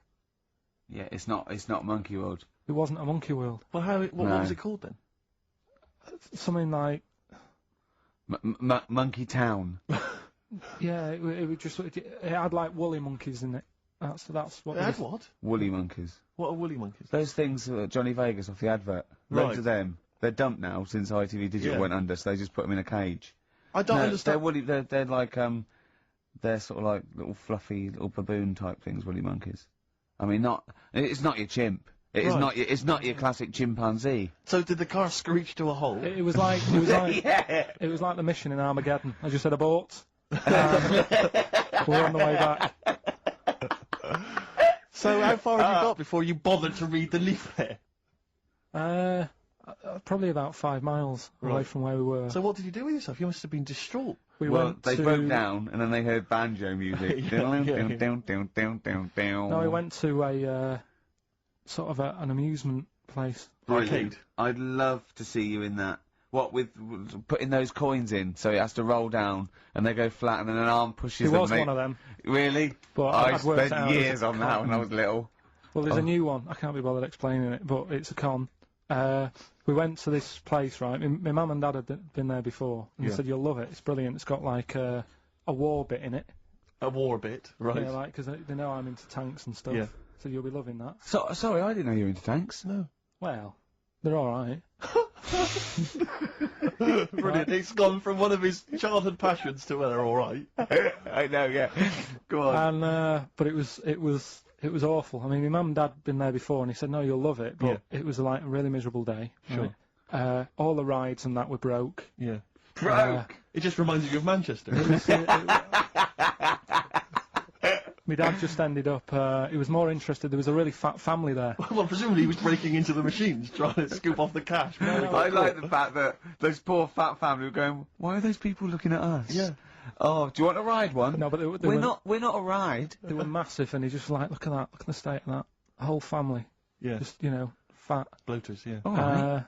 Yeah, it's not Monkey World. It wasn't a monkey world. Well, what was it called then? Something like Monkey Town. yeah, it was just it had like woolly monkeys in it. That's what it had. What? Woolly monkeys. What are woolly monkeys? Those things Johnny Vegas off the advert. Loads of them. They're dumped now since ITV Digital went under, so they just put them in a cage. I don't understand. They're woolly. They're like they're sort of like little fluffy little baboon type things. Woolly monkeys. I mean, it's not your chimp. It's not your classic chimpanzee. So did the car screech to a halt? It was like it was like the mission in Armageddon. I just said abort. We're on the way back. So how far have you got before you bothered to read the leaflet? Probably about 5 miles away from where we were. So what did you do with yourself? You must have been distraught. They broke down and then they heard banjo music. No, we went to a sort of an amusement place. Arcade. I'd love to see you in that. What with putting those coins in, so it has to roll down and they go flat, and then an arm pushes them. It was one of them. Really? But I spent years on that when I was little. Well, there's a new one. I can't be bothered explaining it, but it's a con. We went to this place, right? My mum and dad had been there before, and they said you'll love it. It's brilliant. It's got like a war bit in it. A war bit, right? Yeah, like because they know I'm into tanks and stuff. Yeah. So you'll be loving that. So sorry, I didn't know you were into tanks. No. Well, they're all right. Brilliant. It's gone from one of his childhood passions to they're all right. I know, yeah. Go on. And but it was It was awful. I mean, my mum and dad had been there before, and he said, no, you'll love it, but Yeah. it was like a really miserable day. Sure. Right? All the rides and that were broke. Yeah. Broke? It just reminds you of Manchester. My dad just ended up, he was more interested, there was a really fat family there. Well, presumably he was breaking into the machines, trying to scoop off the cash. I like the fact that those poor fat family were going, why are those people looking at us? Yeah. Oh, do you want to ride one? No, but we're not a ride. They were massive, and he just like, look at that, look at the state of that. A whole family. Yeah. Just, you know, fat. Bloaters, yeah. All right.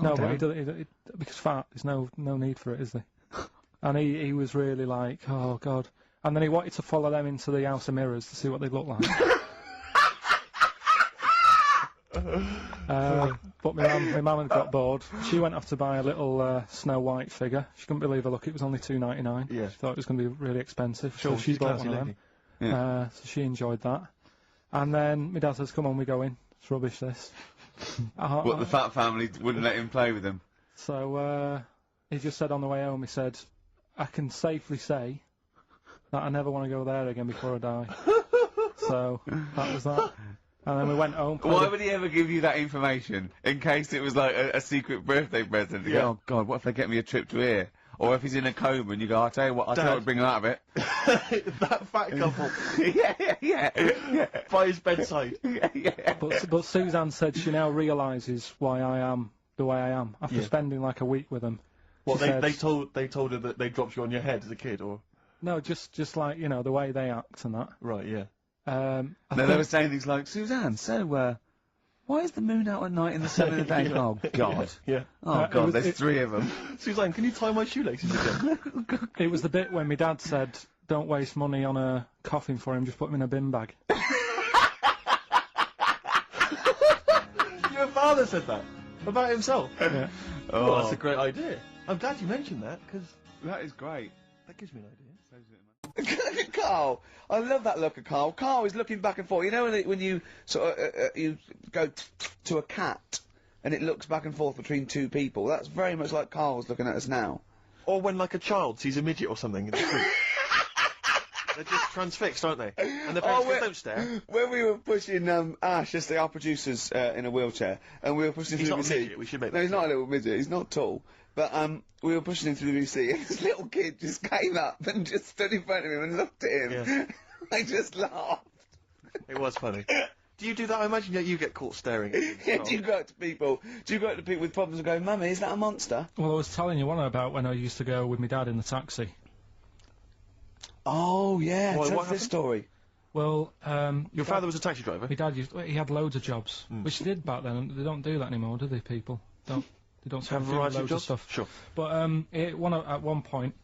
No, down. but because fat, there's no need for it, is there? And he was really like, oh god. And then he wanted to follow them into the House of Mirrors to see what they look like. But my mum had got bored. She went off to buy a little Snow White figure. She couldn't believe her luck. It was only $2.99. Yeah. She thought it was going to be really expensive. Sure, so she she's a bought classy one of lady. them. So she enjoyed that. And then my dad says, come on, we go in. It's rubbish, this. What, the fat family wouldn't let him play with them? So he just said on the way home, he said, I can safely say that I never want to go there again before I die. So that was that. And then we went home. Why would he ever give you that information? In case it was like a secret birthday present? You go, oh God, what if they get me a trip to here? Or if he's in a coma and you go, I'll tell you what, I'll bring him out of it. That fat couple. yeah. By his bedside. But Suzanne said she now realises why I am the way I am after spending like a week with them. What, they told her that they dropped you on your head as a kid, or? No, just like, you know, the way they act and that. Right, yeah. They were saying things like, Suzanne, so, why is the moon out at night and the sun in the day? Oh, God. Yeah. Oh, God, there's three of them. Suzanne, can you tie my shoelaces again? It was the bit when my dad said, don't waste money on a coffin for him, just put him in a bin bag. Your father said that? About himself? Yeah. Oh, well, that's a great idea. I'm glad you mentioned that, because that is great. That gives me an idea. Look at Karl. I love that look of Karl. Karl is looking back and forth. You know when you sort of you go to a cat and it looks back and forth between two people. That's very much like Karl's looking at us now. Or when like a child sees a midget or something in the street. They're just transfixed, aren't they? And the parents don't stare. When we were pushing Ash, just our producer's in a wheelchair, and we were pushing him He's through not the a midget, we should make No, he's not a little midget. He's not tall. But we were pushing him through the VC, and this little kid just came up and just stood in front of him and looked at him. Yeah. I just laughed. It was funny. Do you do that? I imagine that you get caught staring at them. Yeah, do you go up to people with problems and go, Mummy, is that a monster? Well, I was telling you one about when I used to go with my dad in the taxi. Oh, yeah, What tell us happened? this story. Well, Your father was a taxi driver? my dad he had loads of jobs, which he did back then, and they don't do that anymore, do they, people? They don't Have a do variety of loads jobs? stuff. Sure. But at one point,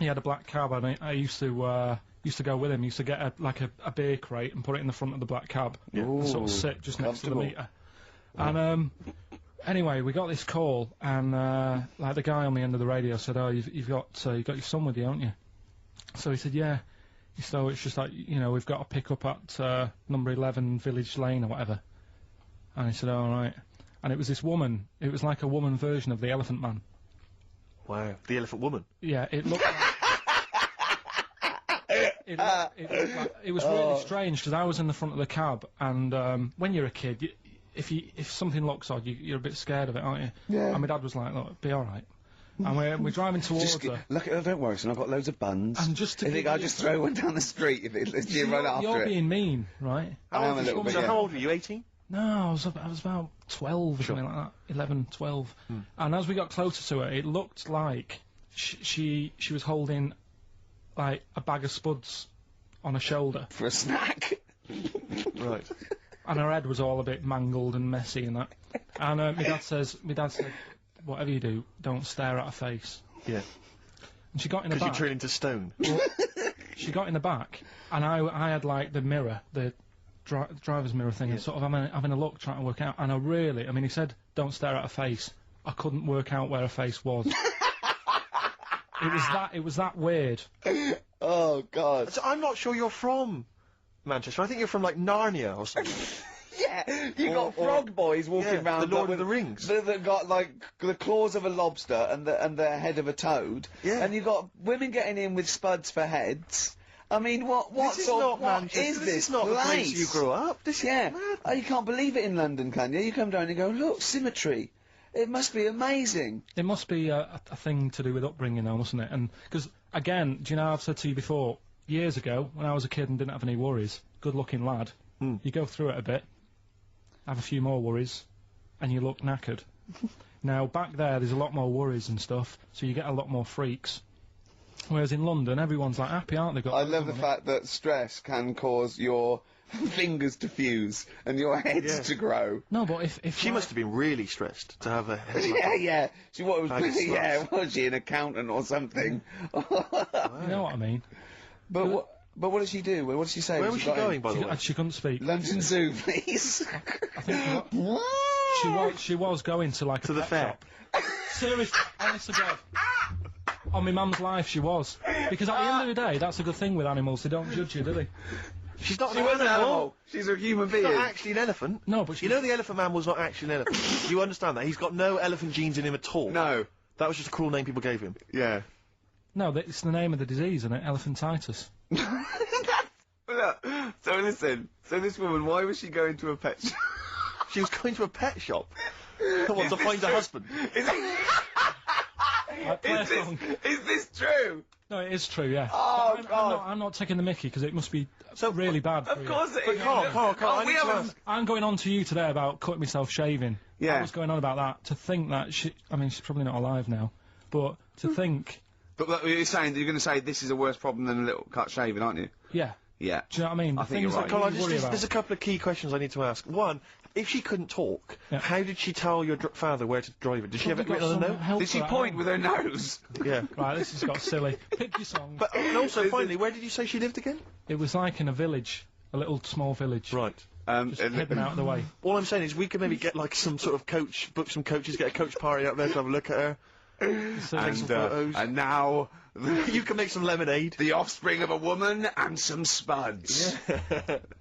he had a black cab, and I used to go with him. He used to get a beer crate and put it in the front of the black cab, and sort of sit just next to the meter. And anyway, we got this call, and like the guy on the end of the radio said, "Oh, you've got your son with you, haven't you?" So he said, "Yeah." So it's just like, you know, we've got to pick up at number 11 Village Lane or whatever. And he said, "All right." And it was this woman. It was like a woman version of the Elephant Man. Wow, the Elephant Woman. Yeah, it looked like... it was really strange, because I was in the front of the cab, and when you're a kid, if something looks odd, you're a bit scared of it, aren't you? Yeah. And my dad was like, look, it'll be alright. And we're driving towards her. Look at her, don't worry, son, I've got loads of buns. And just to I think I'll just throw one down the street if you run after You're it. being mean, right? I am a little bit, So yeah. how old were you, 18? No, I was about 12 or something like that, 11, 12. And as we got closer to her, it looked like she was holding like a bag of spuds on her shoulder for a snack. Right. And her head was all a bit mangled and messy and that. And my dad said, whatever you do, don't stare at her face. Yeah. And she got in the back. Because you turn into stone. Well, she got in the back, and I had like the mirror, the driver's mirror thing, and sort of having a look, trying to work out. And I mean, he said, don't stare at her face. I couldn't work out where her face was. It was that weird. Oh, God. So I'm not sure you're from Manchester. I think you're from, like, Narnia or something. Yeah, you got frog boys walking around. The Lord of the Rings. That got, like, the claws of a lobster and the head of a toad. Yeah. And you got women getting in with spuds for heads. I mean, what This is sort not of, what Manchester. is This is not the place you grew up. This yeah. is Oh, you can't believe it in London, can you? You come down and go, look, symmetry. It must be amazing. It must be a thing to do with upbringing, though, mustn't it? And because again, do you know I've said to you before, years ago when I was a kid and didn't have any worries, good-looking lad, you go through it a bit, have a few more worries, and you look knackered. Now back there's a lot more worries and stuff, so you get a lot more freaks. Whereas in London, everyone's like happy, aren't they? I love the fact that stress can cause your fingers to fuse and your heads to grow. No, but if she must have been really stressed to have a head like yeah, that. yeah. She was, Bag of yeah, sluts. was she an accountant or something? You know what I mean? But what did she do? What did she say? Where was she going, by the way? She couldn't speak. London Zoo, please. I think she was going to like to the fair. Shop. Seriously, honest to God. On my mum's life, she was. Because at the end of the day, that's a good thing with animals. They don't judge you, do they? She's not She was an animal. She's a human being. She's not actually an elephant. No, but you know the elephant man was not actually an elephant. You understand that? He's got no elephant genes in him at all. No. That was just a cruel name people gave him. Yeah. No, it's the name of the disease, isn't it? Elephantitis. Look, so listen. So this woman, why was she going to a pet shop? She was going to a pet shop. What, to find a husband? Is this true? No, it is true, yeah. Oh, But God. I'm not taking the mickey, because it must be really bad for Of you. course it is. Carl, I we need to haven't. ask. I'm going on to you today about cutting myself shaving. Yeah. I was going on about that. To think that I mean, she's probably not alive now, but to think, But look, you're saying you're going to say this is a worse problem than a little cut shaving, aren't you? yeah. Yeah. Do you know what I mean? I The think you're things right. that Carl, you worry about. there's a couple of key questions I need to ask. One, if she couldn't talk, how did she tell your father where to drive it? Did she have it written on a note? Did she point with her nose? Yeah. Right, this has got silly. Pick your song. But and also, finally, where did you say she lived again? It was like in a village, a little small village. Right. Just heading out of the way. All I'm saying is we could maybe get like some sort of coach, book some coaches, get a coach party up there to have a look at her. Take some photos. And now you can make some lemonade. The offspring of a woman and some spuds.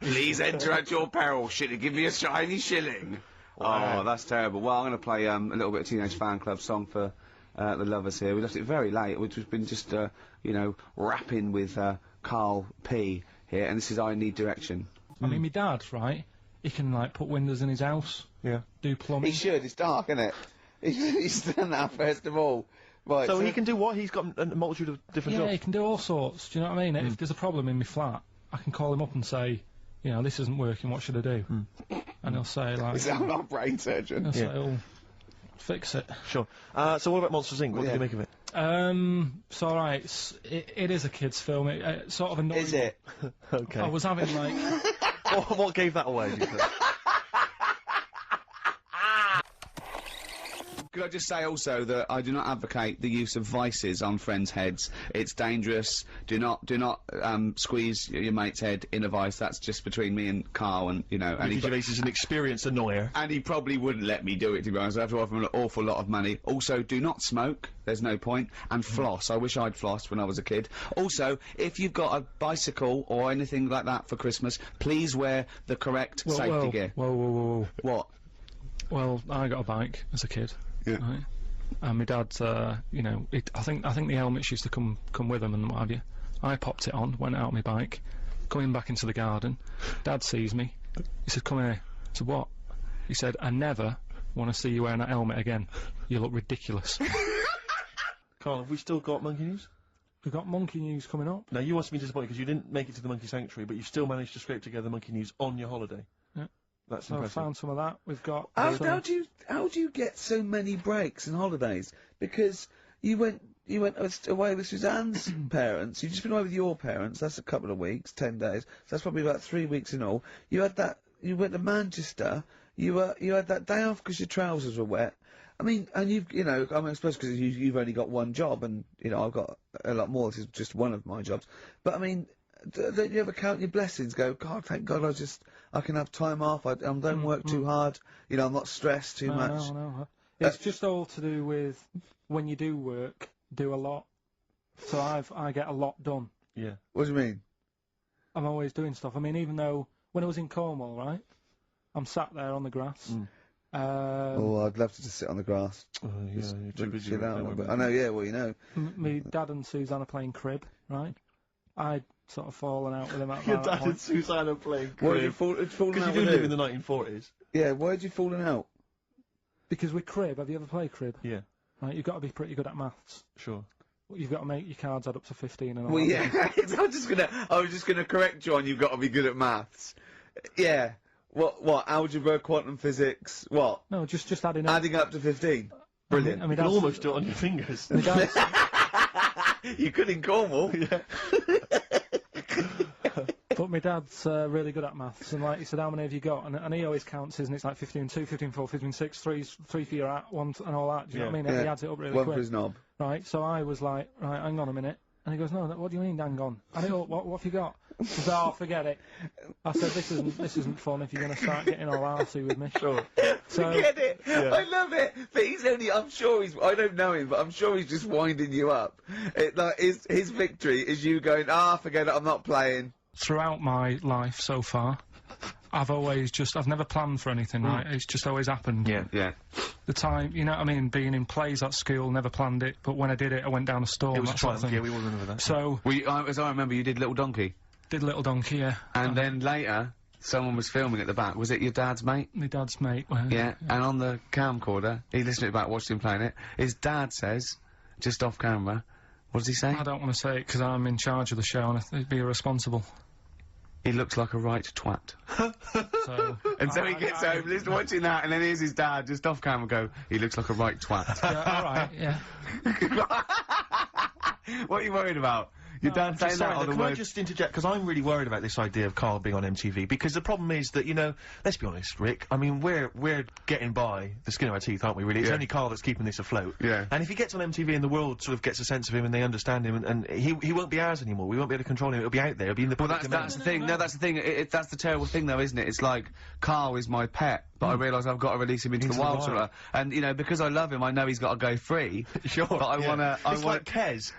Please enter at your peril. Should it give me a shiny shilling? Wow. Oh, that's terrible. Well, I'm going to play a little bit of Teenage Fan Club song for the lovers here. We left it very late, which has been just, you know, rapping with Karl P here, and this is I Need Direction. I mean, my dad, right? He can like put windows in his house. Yeah. Do plumbing. He should. It's dark, isn't it? He's done that first of all. Right. So he can do what? He's got a multitude of different Yeah, jobs. he can do all sorts. Do you know what I mean? If there's a problem in my flat, I can call him up and say, you know, this isn't working. What should I do? And he'll say like, Is that not a brain surgeon? he'll say, "Oh, fix it." Sure. So what about Monsters Inc? What do you make of it? It's alright. It is a kids' film. It sort of annoying. Is it? Okay. I was having like. what gave that away? Do you think? Could I just say also that I do not advocate the use of vices on friends' heads. It's dangerous. Do not squeeze your mate's head in a vice. That's just between me and Karl, and you know. And Ricky Gervais is an experienced annoyer. And he probably wouldn't let me do it, to be honest. I have to offer him an awful lot of money. Also, do not smoke. There's no point. And floss. I wish I'd flossed when I was a kid. Also, if you've got a bicycle or anything like that for Christmas, please wear the correct safety gear. Whoa. What? Well, I got a bike as a kid. Yeah. Right? And my dad, you know, I think the helmets used to come with them and what have you. I popped it on, went out on my bike, coming back into the garden. Dad sees me. He said, "Come here." I said, "What?" He said, "I never want to see you wearing that helmet again. You look ridiculous." Carl, have we still got Monkey News? We've got Monkey News coming up. Now, you must be disappointed because you didn't make it to the Monkey Sanctuary, but you still managed to scrape together Monkey News on your holiday. Yeah. That's So I impressive. found some of that. We've got. How do you get so many breaks and holidays? Because you went away with Suzanne's parents. You've just been away with your parents. That's a couple of weeks, 10 days. So that's probably about 3 weeks in all. You had that. You went to Manchester. You had that day off because your trousers were wet. I mean, and I suppose because you've only got one job, and you know I've got a lot more. This is just one of my jobs. But I mean, don't you ever count your blessings? Go, God, thank God, I can have time off. I don't work too hard. You know, I'm not stressed too much. No. It's just all to do with when you do work, do a lot. So I get a lot done. Yeah. What do you mean? I'm always doing stuff. I mean, even though when I was in Cornwall, right, I'm sat there on the grass. Oh, I'd love to just sit on the grass. Oh, yeah, you're too busy. Chill out a little bit. I know, yeah, well, you know. Me dad and Suzanne are playing crib, right? I sort of fallen out with him at Your that dad point. and Susanna playing Why did crib. you fallen Because out you do with live who? in the 1940s. Yeah, why did you fallen out? Because with crib, have you ever played crib? Yeah. Right, you've got to be pretty good at maths. Sure. You've got to make your cards add up to 15 and all Well, that. yeah, I was just gonna correct you on you've got to be good at maths. Yeah. What, algebra, quantum physics, what? No, just adding up. Adding up to 15. Brilliant. I mean, You can almost do it on your fingers. You could in Cornwall. Yeah. But my dad's really good at maths, and like he said, how many have you got? And he always counts his, and it's like 15-2, 15-4, 15-6, 3 for your at, 1 and all that. Do you know what I mean? And he adds it up really One quick. for his knob. Right, so I was like, right, hang on a minute. And he goes, no, what do you mean, hang on? I go, what have you got? He said, oh, forget it. I said, this isn't fun if you're going to start getting all arsey with me. Sure. So, Get it? Yeah. I love it. But he's only, I'm sure I don't know him, but I'm sure he's just winding you up. His victory is you going, forget it, I'm not playing. Throughout my life so far, I've never planned for anything, right? It's just always happened. Yeah. The time, you know what I mean, being in plays at school, never planned it, but when I did it, I went down a storm. It was a that sort of triumph, thing. yeah, we all remember that. So, As I remember, you did Little Donkey. did Little Donkey, yeah. And then later, someone was filming at the back. Was it your dad's mate? My dad's mate. Yeah, and on the camcorder, he listened to it back, watched him playing it. His dad says, just off camera, what does he say? I don't want to say it because I'm in charge of the show and I'd be irresponsible. He looks like a right twat. So, And so he gets home, listening, watching that, and then here's his dad just off camera go, he looks like a right twat. yeah, alright, yeah. What are you worried about? Your dad saying that Sorry, or the can I word? just interject? Because I'm really worried about this idea of Karl being on MTV. Because the problem is that, you know, let's be honest, Rick. I mean, we're getting by the skin of our teeth, aren't we? Really, it's only Karl that's keeping this afloat. Yeah. And if he gets on MTV and the world sort of gets a sense of him and they understand him, and he won't be ours anymore. We won't be able to control him. It'll be out there. It'll be in the public domain. That's the thing. No, that's the thing. That's the terrible thing, though, isn't it? It's like Karl is my pet, but I realise I've got to release him into the wild. Sort of, and you know, because I love him, I know he's got to go free. Sure. But I wanna. It's like Kez.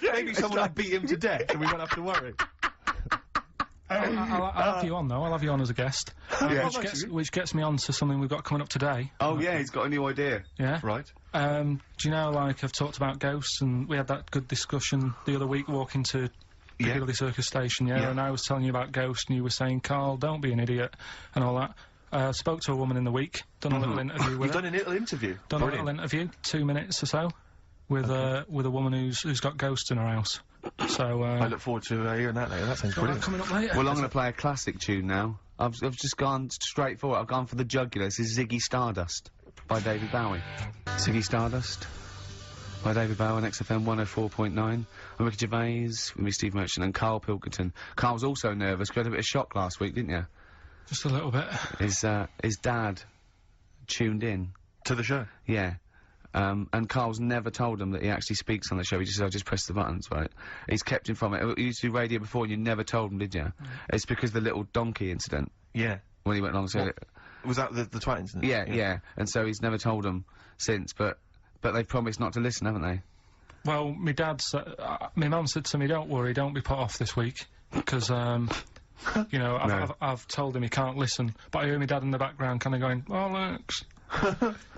Maybe someone will beat him to death, and we won't have to worry. I'll have you on though. I'll have you on as a guest. Which gets me on to something we've got coming up today. Oh yeah, he's got a new idea. Yeah. Right. Do you know, like, I've talked about ghosts, and we had that good discussion the other week walking to Piccadilly Circus Station, and I was telling you about ghosts, and you were saying, Karl, don't be an idiot, and all that. Spoke to a woman in the week, done a little interview with her. You've done a little interview? Done a little interview, 2 minutes or so, with a woman who's got ghosts in her house. So, I look forward to hearing that later. That sounds brilliant. Coming up later. Well, I'm going to play a classic tune now. I've just gone straight for it. I've gone for the jugular. This is Ziggy Stardust by David Bowie. Ziggy Stardust by David Bowie on XFM 104.9. I'm Ricky Gervais, with me, Steve Merchant, and Karl Pilkington. Karl's also nervous because you had a bit of shock last week, didn't you? Just a little bit. His dad tuned in. To the show? Yeah. And Karl's never told him that he actually speaks on the show. He just said, I just press the buttons, right? He's kept him from it. You used to do radio before and you never told him, did you? It's because of the little donkey incident. Yeah. When he went along, so... Was that the twat incident? Yeah. And so he's never told him since, but they've promised not to listen, haven't they? Well, my mum said to me, don't worry, don't be put off this week, because, you know, I've told him he can't listen, but I hear my dad in the background kind of going, bollocks.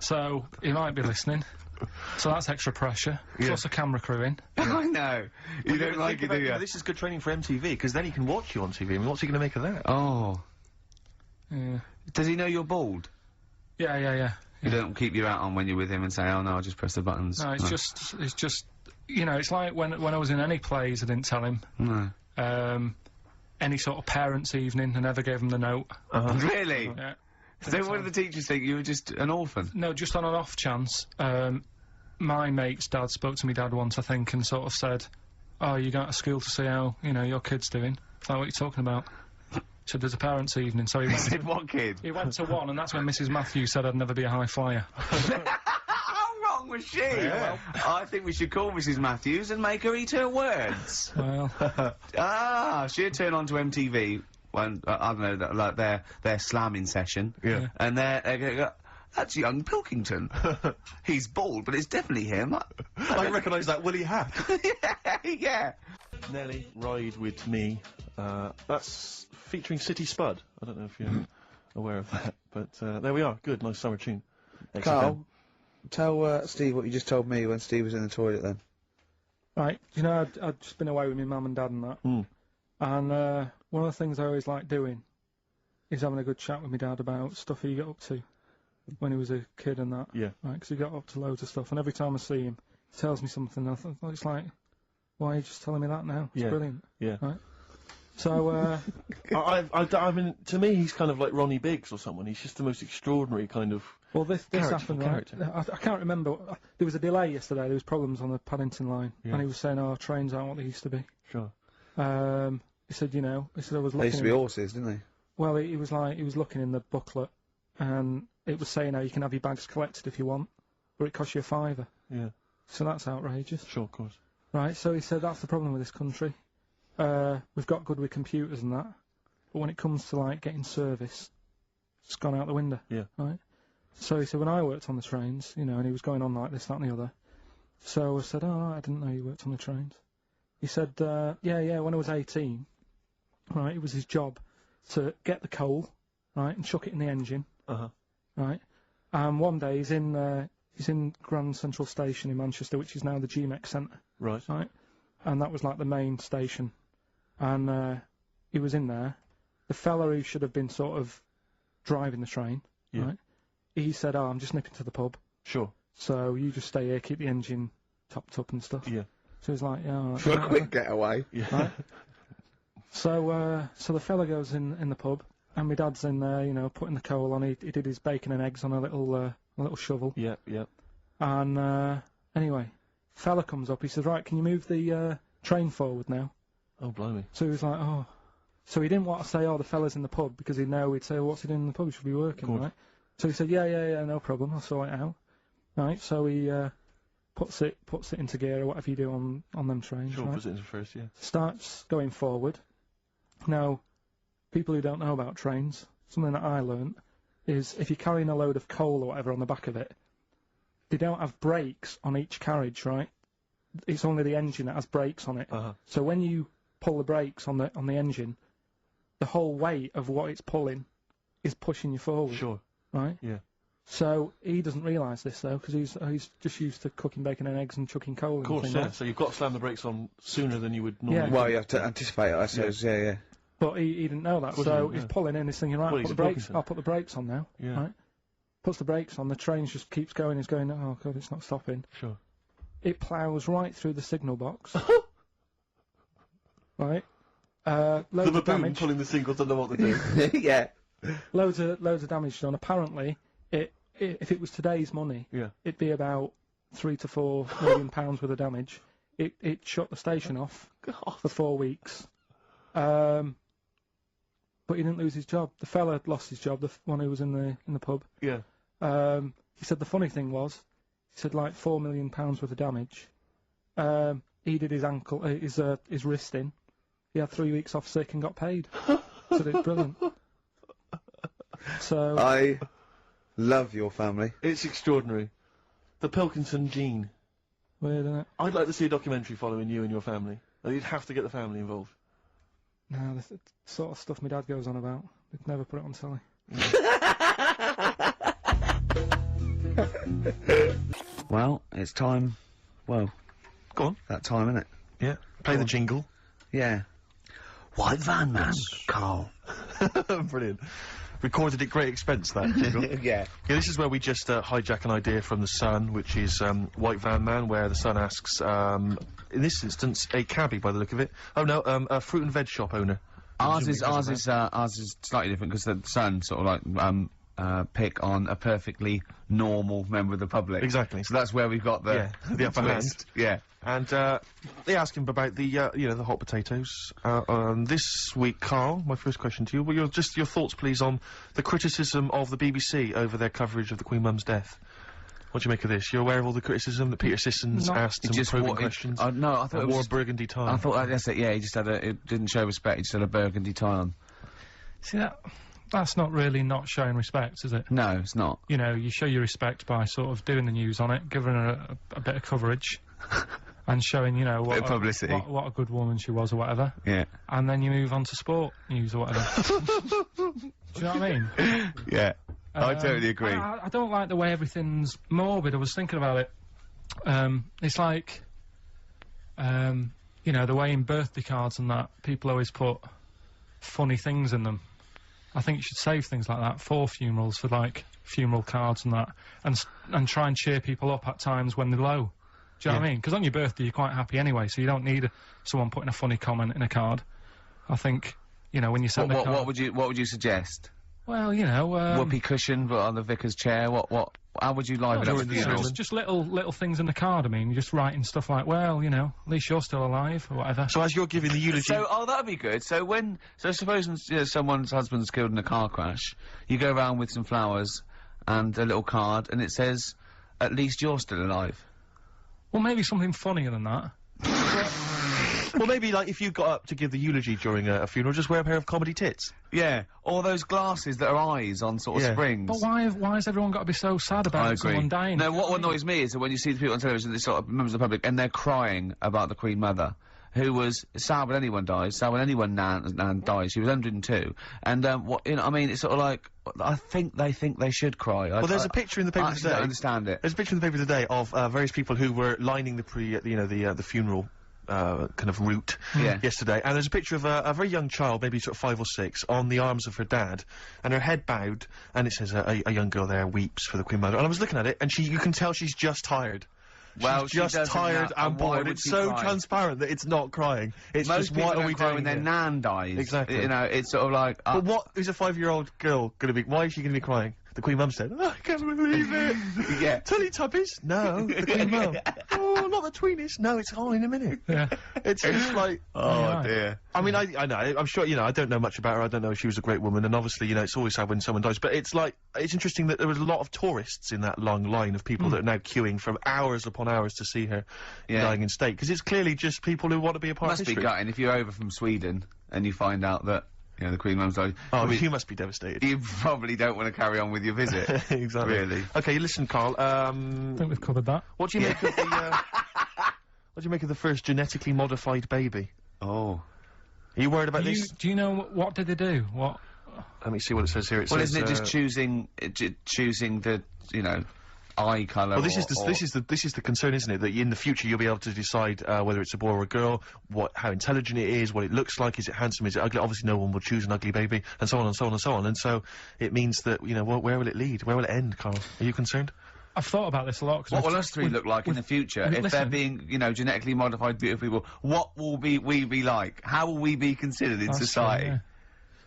So, he might be listening. So that's extra pressure. Plus a camera crew in. I know. You don't like it, do you? This is good training for MTV, because then he can watch you on TV. I mean, what's he going to make of that? Oh. Yeah. Does he know you're bald? Yeah. You don't keep your hat on when you're with him and say, oh no, I'll just press the buttons. No, it's just, you know, it's like when I was in any plays, I didn't tell him. No. Any sort of parents' evening, I never gave him the note. Really? Yeah. So what did the teachers think? You were just an orphan? No, just on an off chance. My mate's dad spoke to me dad once, I think, and sort of said, oh, you going to school to see how, you know, your kid's doing? Is that what you're talking about? So there's a parents' evening, so he went said, what kid? He went to one, and that's when Mrs. Matthews said I'd never be a high flyer. How wrong was she? Yeah. I think we should call Mrs. Matthews and make her eat her words. Well... she'd turn on to MTV when, I don't know, like their slamming session. Yeah. And they're gonna go, that's young Pilkington. He's bald, but it's definitely him. I recognise that woolly hat. Yeah. Nelly, Ride With Me. That's featuring City Spud. I don't know if you're aware of that, but there we are. Good, nice summer tune. Karl, tell Steve what you just told me when Steve was in the toilet then. Right, you know, I'd just been away with my mum and dad and that. And one of the things I always like doing is having a good chat with my dad about stuff he got up to when he was a kid and that. Yeah. Right, because he got up to loads of stuff, and every time I see him, he tells me something, and I thought, it's like, why are you just telling me that now? It's brilliant. Yeah. Right? So, I mean, to me, he's kind of like Ronnie Biggs or someone. He's just the most extraordinary kind of. well, this happened, right? character. I can't remember. There was a delay yesterday. There was problems on the Paddington line, Yeah. and he was saying, "Oh, trains aren't what they used to be." Sure. He said, you know, he said I was looking. They used to be horses, didn't they? Well, he was like, he was looking in the booklet, and it was saying, you can have your bags collected if you want, but it costs you £5. Yeah. So that's outrageous. Sure, of course. Right, so he said that's the problem with this country. We've got good with computers and that, but when it comes to, like, getting service, it's gone out the window. Yeah. Right? So he said, when I worked on the trains, you know, and he was going on like this, that and the other, so I said, oh, I didn't know you worked on the trains. He said, yeah, when I was 18, right, it was his job to get the coal, right, and chuck it in the engine, right, and one day he's in Grand Central Station in Manchester, which is now the GMX Centre, right, and that was like the main station, and he was in there. The fella who should have been sort of driving the train, right, he said, I'm just nipping to the pub. Sure. So you just stay here, keep the engine topped up and stuff. Yeah. So he's like, yeah, all right. For a quick getaway. Yeah. Right? So the fella goes in the pub, and my dad's in there, you know, putting the coal on. He did his bacon and eggs on a little shovel. Yeah, yeah. And anyway, fella comes up. He says, right, can you move the train forward now? Oh, blimey. So he was like, oh. So he didn't want to say, oh, the fella's in the pub, because he'd know he'd say, well, what's he doing in the pub? He should be working, right? So he said, yeah, no problem. I'll sort it out. Right. So he puts it into gear or whatever you do on them trains. Sure, right? puts it into first, yeah. Starts going forward. Now, people who don't know about trains, something that I learnt is if you're carrying a load of coal or whatever on the back of it, they don't have brakes on each carriage, right? It's only the engine that has brakes on it. So when you pull the brakes on the engine, the whole weight of what it's pulling is pushing you forward. Sure. Right? Yeah. So he doesn't realise this though, because he's just used to cooking bacon and eggs and chucking coal. Of course, and yeah. right? So you've got to slam the brakes on sooner than you would normally. Yeah. Well, you have to anticipate it, I suppose. Yeah. But he didn't know that, so he's pulling in. He's thinking, right, Well, I'll put the brakes on now. Yeah. Right? Puts the brakes on. The train just keeps going. He's going, oh god, it's not stopping. Sure. It ploughs right through the signal box. Right. Loads The of baboon damage. pulling the signals don't know what to do. Yeah. Loads of damage done. Apparently, if it was today's money, it'd be about £3 to £4 million worth of damage. It shut the station off for 4 weeks. But he didn't lose his job. The fella lost his job, the one who was in the pub. Yeah. He said the funny thing was, he said like £4 million worth of damage. He did his ankle, his wrist in. He had 3 weeks off sick and got paid. So it's brilliant. So I love your family. It's extraordinary. The Pilkington gene. Weird, isn't it? I'd like to see a documentary following you and your family. You'd have to get the family involved. No, the sort of stuff my dad goes on about. We'd never put it on telly. Well, it's time. Well, go on. That time, isn't it? Yeah. Play the jingle. Yeah. White Van Man, Carl. Brilliant. Recorded at great expense, that jingle. Yeah. This is where we just hijack an idea from The Sun, which is White Van Man, where The Sun asks, in this instance, a cabbie by the look of it. Oh no, a fruit and veg shop owner. Ours is slightly different because the Sun sort of like pick on a perfectly normal member of the public. Exactly. So that's where we've got the upper hand. twist. Yeah. And they ask him about the the hot potatoes. This week, Karl, my first question to you, well, your thoughts, please, on the criticism of the BBC over their coverage of the Queen Mum's death. What do you make of this? You're aware of all the criticism that Peter Sissons asked some probing questions? No, I thought it wore was a burgundy tie. I thought that's it. Yeah, he just had it didn't show respect. He just had a burgundy tie on. See that's not really not showing respect, is it? No, it's not. You know, you show your respect by sort of doing the news on it, giving her a bit of coverage, and showing, you know, what publicity. What a good woman she was or whatever. Yeah. And then you move on to sport news or whatever. Do you know what I mean? Yeah. I totally agree. I don't like the way everything's morbid. I was thinking about it. It's like, you know, the way in birthday cards and that, people always put funny things in them. I think you should save things like that for funerals, for, like, funeral cards and that, and try and cheer people up at times when they're low. Do you know what I mean? Because on your birthday, you're quite happy anyway, so you don't need someone putting a funny comment in a card. I think, you know, when you send a card... What would you suggest? Well, you know, whoopee cushion, but on the vicar's chair. How would you liven up a funeral? Just little things in the card. I mean, you're just writing stuff like, well, you know, at least you're still alive or whatever. So as you're giving the eulogy, that'd be good. So suppose you know, someone's husband's killed in a car crash, you go around with some flowers and a little card, and it says, "At least you're still alive." Well, maybe something funnier than that. Well, maybe, like, if you got up to give the eulogy during a funeral, just wear a pair of comedy tits. Yeah, or those glasses that are eyes on sort of springs. But why has everyone got to be so sad about someone dying? No, what annoys me is that when you see the people on television, these sort of members of the public, and they're crying about the Queen Mother, who was sad when anyone dies, sad when anyone nan dies. She was 102, and you know, I mean, it's sort of like, I think they should cry. Well, there's a picture in the paper today. I don't understand it. There's a picture in the paper today of various people who were lining the the funeral kind of route yesterday, and there's a picture of a very young child, maybe sort of 5 or 6, on the arms of her dad, and her head bowed, and it says a young girl there weeps for the Queen Mother. And I was looking at it, and you can tell she's just tired. Well, she's just tired and bored. It's so transparent that it's not crying. It's Most just, what are we doing when their nan dies? Exactly. You know, it's sort of like. But what is a 5-year-old girl gonna be? Why is she gonna be crying? The Queen Mum said, "Oh, I can't believe it." Yeah. Teletubbies? No. The Queen Mum. Oh, not the tweenies. No, it's on in a minute. Yeah. It's like. Oh dear. I mean, I know. I'm sure. You know, I don't know much about her. I don't know if she was a great woman, and obviously, you know, it's always sad when someone dies. But it's like, it's interesting that there was a lot of tourists in that long line of people that are now queuing from hours upon hours to see her dying in state, because it's clearly just people who want to be a part of history. Must be gutting if you're over from Sweden and you find out that. You know, the Queen Mum's died. Oh, you must be devastated. You probably don't want to carry on with your visit. Exactly. Really. Okay, listen, Karl. I think we've covered that. What do you make of the? What do you make of the first genetically modified baby? Oh. Are you worried about this? Do you know what did they do? What? Let me see what it says here. Well, isn't it just choosing the, you know, eye colour? Well, this is the concern, isn't it? That in the future you'll be able to decide whether it's a boy or a girl, how intelligent it is, what it looks like, is it handsome, is it ugly? Obviously, no one will choose an ugly baby, and so on and so on and so on. And so it means that, you know, where will it lead? Where will it end, Karl? Are you concerned? I've thought about this a lot. What will us three look like in the future if they're being, you know, genetically modified beautiful people? What will we be like? How will we be considered in society? True, yeah.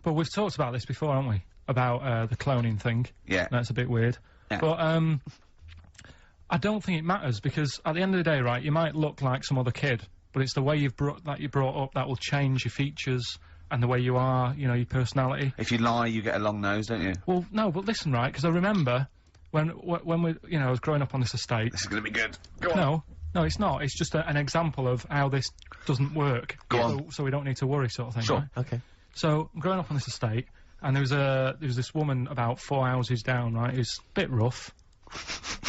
But we've talked about this before, haven't we? About the cloning thing. Yeah. That's a bit weird. Yeah. But I don't think it matters, because at the end of the day, right, you might look like some other kid, but it's the way you're brought up that will change your features and the way you are, you know, your personality. If you lie, you get a long nose, don't you? Well, no, but listen, right, because I remember when we, you know, I was growing up on this estate. This is going to be good. Go on. No, it's not. It's just an example of how this doesn't work. Go on. So we don't need to worry, sort of thing. Sure. Right? Okay. So I'm growing up on this estate, and there was this woman about 4 houses down, right, who's a bit rough.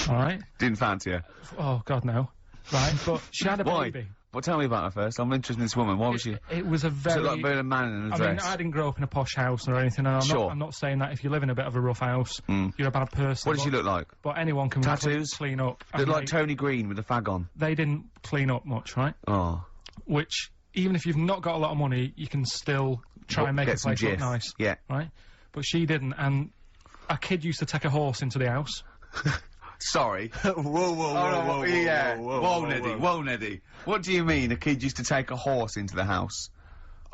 Alright? Didn't fancy her. Oh, God, no. Right, but she had a baby. Well, tell me about her first. I'm interested in this woman. Why was she? It was a very... Was it like being a man in a dress? I mean, I didn't grow up in a posh house or anything, and I'm not saying that if you live in a bit of a rough house, you're a bad person. What did she look like? But anyone can Tattoos? clean up. Looked like Tony Green with a fag on. They didn't clean up much, right? Oh. Which, even if you've not got a lot of money, you can still try and make a place look nice. Yeah. Right? But she didn't, and a kid used to take a horse into the house. Sorry. Whoa, yeah. Whoa, Neddy. What do you mean a kid used to take a horse into the house?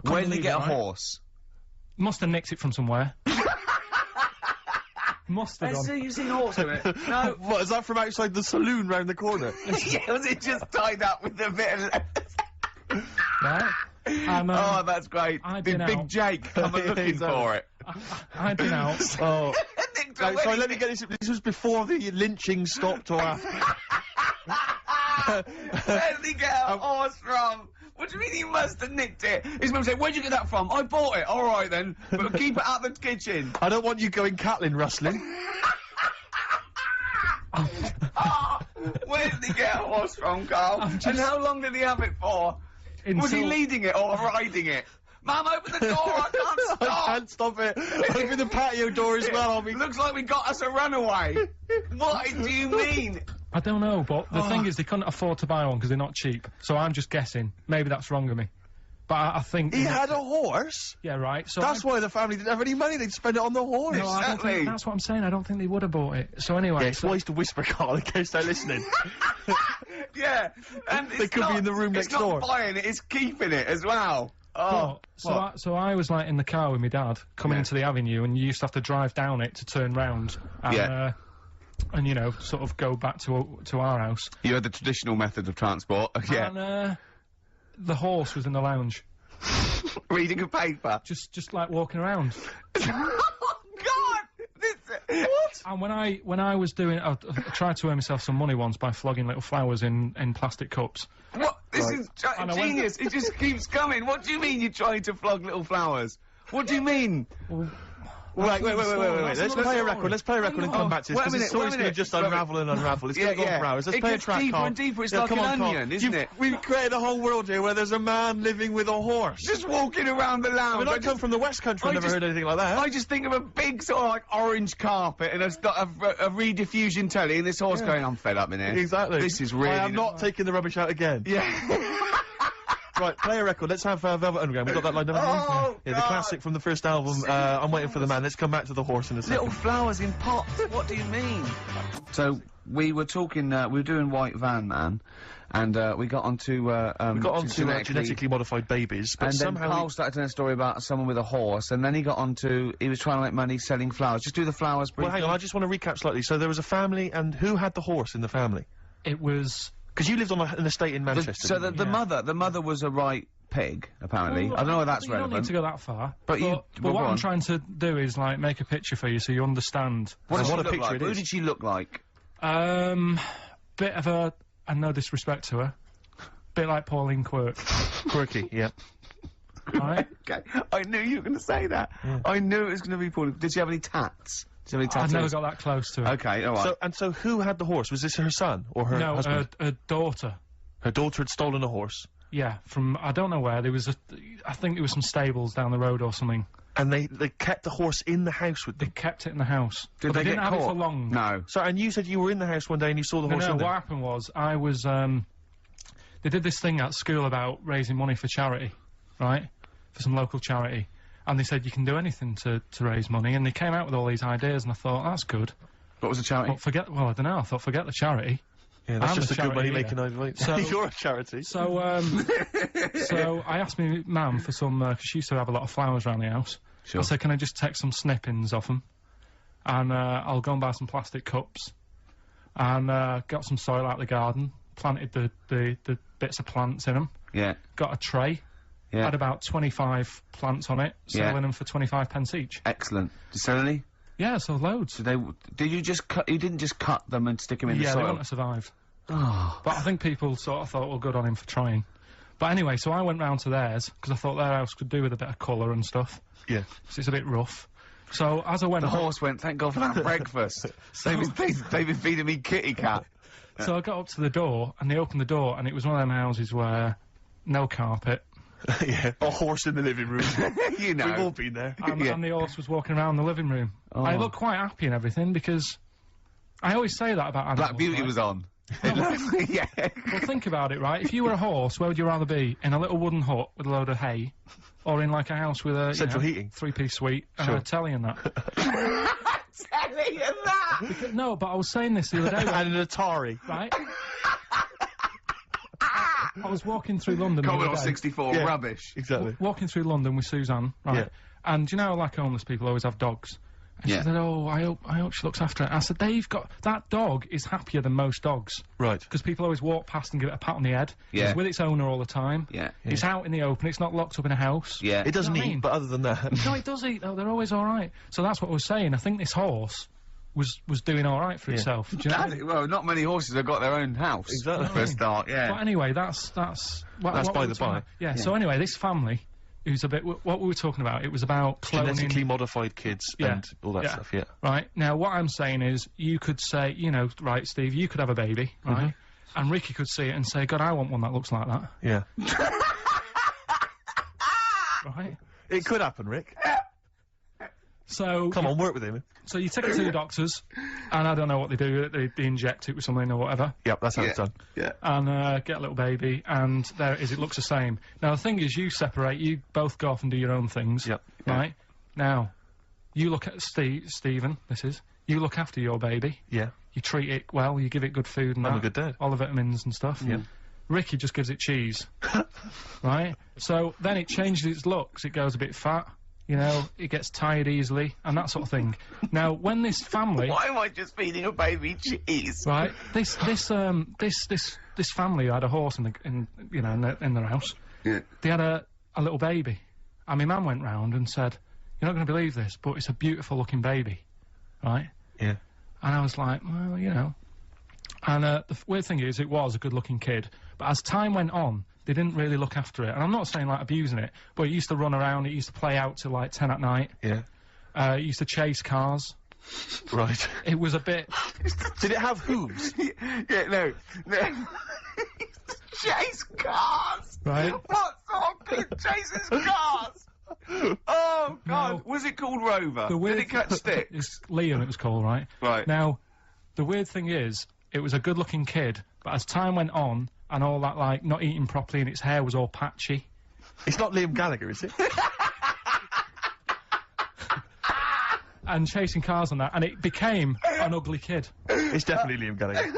Where did he get a horse? Must have nicked it from somewhere. Must have done. You've seen a horse in it? No. What, is that from outside the saloon round the corner? Yeah, was it just tied up with a bit of... Right? Oh, that's great. Did Big Jake come looking for it? I'd been out. Oh. Sorry, let me get this. This was before the lynching stopped or after. Where did he get a horse from? What do you mean he must have nicked it? His mum said, "Where'd you get that from?" "I bought it." "Alright then, but keep it out the kitchen." I don't want you going Catlin rustling. Where did he get a horse from, Karl? And how long did he have it for? Was he leading it or riding it? Mum, open the door, I can't stop! I can't stop it. Open the patio door as well, Looks like we got us a runaway. What do you mean? I don't know, but the thing is they couldn't afford to buy one because they're not cheap. So I'm just guessing. Maybe that's wrong of me. But I think... He had a horse? Yeah, right. So that's why the family didn't have any money. They'd spend it on the horse. No, I don't think, that's what I'm saying. I don't think they would have bought it. So anyway... Yeah, it's wise to whisper, Carl, in case they're listening. Yeah, and they could be in the room next door. It's not buying it, it's keeping it as well. Oh, so I was like in the car with my dad coming into the avenue, and you used to have to drive down it to turn round. And, and you know, sort of go back to our house. You had the traditional method of transport. Yeah. And the horse was in the lounge. Reading a paper. Just like walking around. What? And when I was doing, I tried to earn myself some money once by flogging little flowers in plastic cups. What? This is genius. It just keeps coming. What do you mean you're trying to flog little flowers? What do you mean? Wait. Let's play a record. Let's play a record and come back to this, because the story's going to just unravel and unravel. It's going to go on for hours. Let's play a track, deeper Carl. and deeper. It's like an onion, isn't it? We've created a whole world here where there's a man living with a horse. Just walking around the lounge. I mean, I come from the West Country. I've never heard anything like that. I just think of a big sort of like orange carpet and a rediffusion telly and this horse going, I'm fed up in here. Exactly. This is really... I am not taking the rubbish out again. Yeah. Right, play a record. Let's have Velvet Underground. We've got that lined up. Yeah, the classic from the first album, I'm Waiting for the Man. Let's come back to the horse in a second. Little flowers in pots. What do you mean? So, we were talking, we were doing White Van Man, and we got onto, genetically modified babies, but and somehow... then Karl started telling a story about someone with a horse, and then he got onto, he was trying to make money selling flowers. Just do the flowers briefly. Well, hang on, I just want to recap slightly. So there was a family, and who had the horse in the family? It was... Because you lived on an estate in Manchester. So the mother was a right pig, apparently. Well, I don't know whether that's you relevant. don't need to go that far. But what I'm trying to do is, like, make a picture for you so you understand what a picture like? it is. Who did she look like? Bit of a... and no disrespect to her. Bit like Pauline Quirk. Quirky, yeah. Right? Okay. I knew you were going to say that. Yeah. I knew it was going to be Pauline. Did she have any tats? I've never got that close to it. Okay, all right. So who had the horse? Was this her son or her husband? No, her daughter. Her daughter had stolen a horse? Yeah, from, I don't know where, there was I think there was some stables down the road or something. And they kept the horse in the house with them? They kept it in the house. Did they didn't get have caught? it for long. No. So, and you said you were in the house one day and you saw the horse in there? No, what happened was, I was, they did this thing at school about raising money for charity, right? For some local charity. And they said you can do anything to raise money, and they came out with all these ideas, and I thought, that's good. What was the charity? Well, I don't know, I thought, forget the charity. Yeah, that's just a good money-making idea. So, you're a charity. So, so I asked my mum for some, because she used to have a lot of flowers around the house. Sure. I said, can I just take some snippings of them? And, I'll go and buy some plastic cups. And, got some soil out of the garden, planted the bits of plants in them. Yeah. Got a tray. Yeah. Had about 25 plants on it, selling them for 25 pence each. Excellent. Did you sell any? Yeah, so loads. Did you just cut? You didn't just cut them and stick them in the soil? Yeah, they wouldn't have survived. Oh. But I think people sort of thought, well, good on him for trying. But anyway, so I went round to theirs, because I thought their house could do with a bit of colour and stuff. Yeah. So it's a bit rough. So as I went... The horse went, thank God for that breakfast. They've been feeding me kitty cat. So I got up to the door, and they opened the door, and it was one of them houses where no carpet. Yeah, a horse in the living room. You know. We've all been there. And the horse was walking around the living room. Oh. I looked quite happy and everything, because I always say that about animals. Black Beauty was on. Yeah. Well, think about it, right? If you were a horse, where would you rather be? In a little wooden hut with a load of hay, or in like a house with a central heating, 3-piece suite, and a telly and that? Telly and that. No, but I was saying this the other day. And an Atari, right? I was walking through London. Commodore 64, rubbish. Exactly. Walking through London with Suzanne, right? Yeah. And you know, like homeless people always have dogs. And she said, "Oh, I hope she looks after it." I said, "They've got that dog is happier than most dogs, right? Because people always walk past and give it a pat on the head. Yeah. It's with its owner all the time. Yeah. It's out in the open. It's not locked up in a house. Yeah. It doesn't eat, but other than that, no, it does eat though. They're always all right. So that's what I was saying. I think this horse was doing all right for itself. Do you know? Well, not many horses have got their own house. Exactly. For a start, yeah. But anyway, that's by the by. Yeah. So anyway, this family. Who's a bit... what we were talking about, it was about cloning... Genetically modified kids and all that stuff, yeah. Right, now what I'm saying is, you could say, you know, right, Steve, you could have a baby, right? And Ricky could see it and say, God, I want one that looks like that. Yeah. Right? It could happen, Rick. So Come on, work with him. So you take it to the doctors, and I don't know what they do. They inject it with something or whatever. Yep, that's how it's done. Yeah. And get a little baby, and there it is. It looks the same. Now the thing is, you separate. You both go off and do your own things. Yep. Right. Now, you look at Stephen. This is. You look after your baby. Yeah. You treat it well. You give it good food and I'm that, a good dad. all the vitamins and stuff. Yeah. Ricky just gives it cheese. Right. So then it changes its looks. It goes a bit fat. You know, it gets tired easily, and that sort of thing. Now, when this family... Why am I just feeding a baby cheese? Right, this family had a horse in their house. Yeah. They had a little baby, and my mum went round and said, "You're not going to believe this, but it's a beautiful looking baby," right? Yeah. And I was like, well, you know. And the weird thing is, it was a good looking kid, but as time went on, they didn't really look after it. And I'm not saying, like, abusing it, but it used to run around, it used to play out till, like, 10 at night. Yeah. It used to chase cars. Right. It was a bit... Did it have hooves? Yeah, no. Chase cars! Right. What sort of kid chases cars? Oh, God. Was it called Rover? Did it catch stick? It's Liam, it was called, right? Right. Now, the weird thing is, it was a good-looking kid, but as time went on, and all that, like, not eating properly and its hair was all patchy. It's not Liam Gallagher, is it? And chasing cars and that, and it became an ugly kid. It's definitely Liam Gallagher.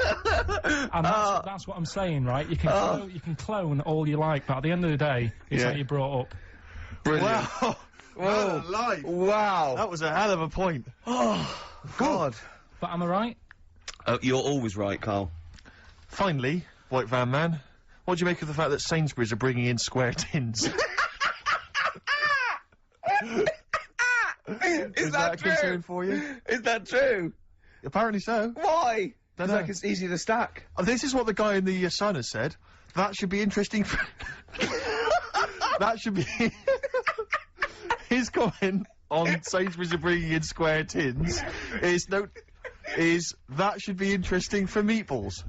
And that's what I'm saying, right? You can clone all you like, but at the end of the day, it's how you brought up. Brilliant. Wow. Whoa. Life. Wow. That was a hell of a point. Oh, God. But am I right? You're always right, Carl. Finally, White Van Man, what do you make of the fact that Sainsbury's are bringing in square tins? Is that a true? concern for you? Is that true? Apparently so. Why? Don't It's know. like it's easy to stack. This is what the guy in the Sun has said. That should be interesting for... That should be... His comment on Sainsbury's are bringing in square tins is that should be interesting for meatballs.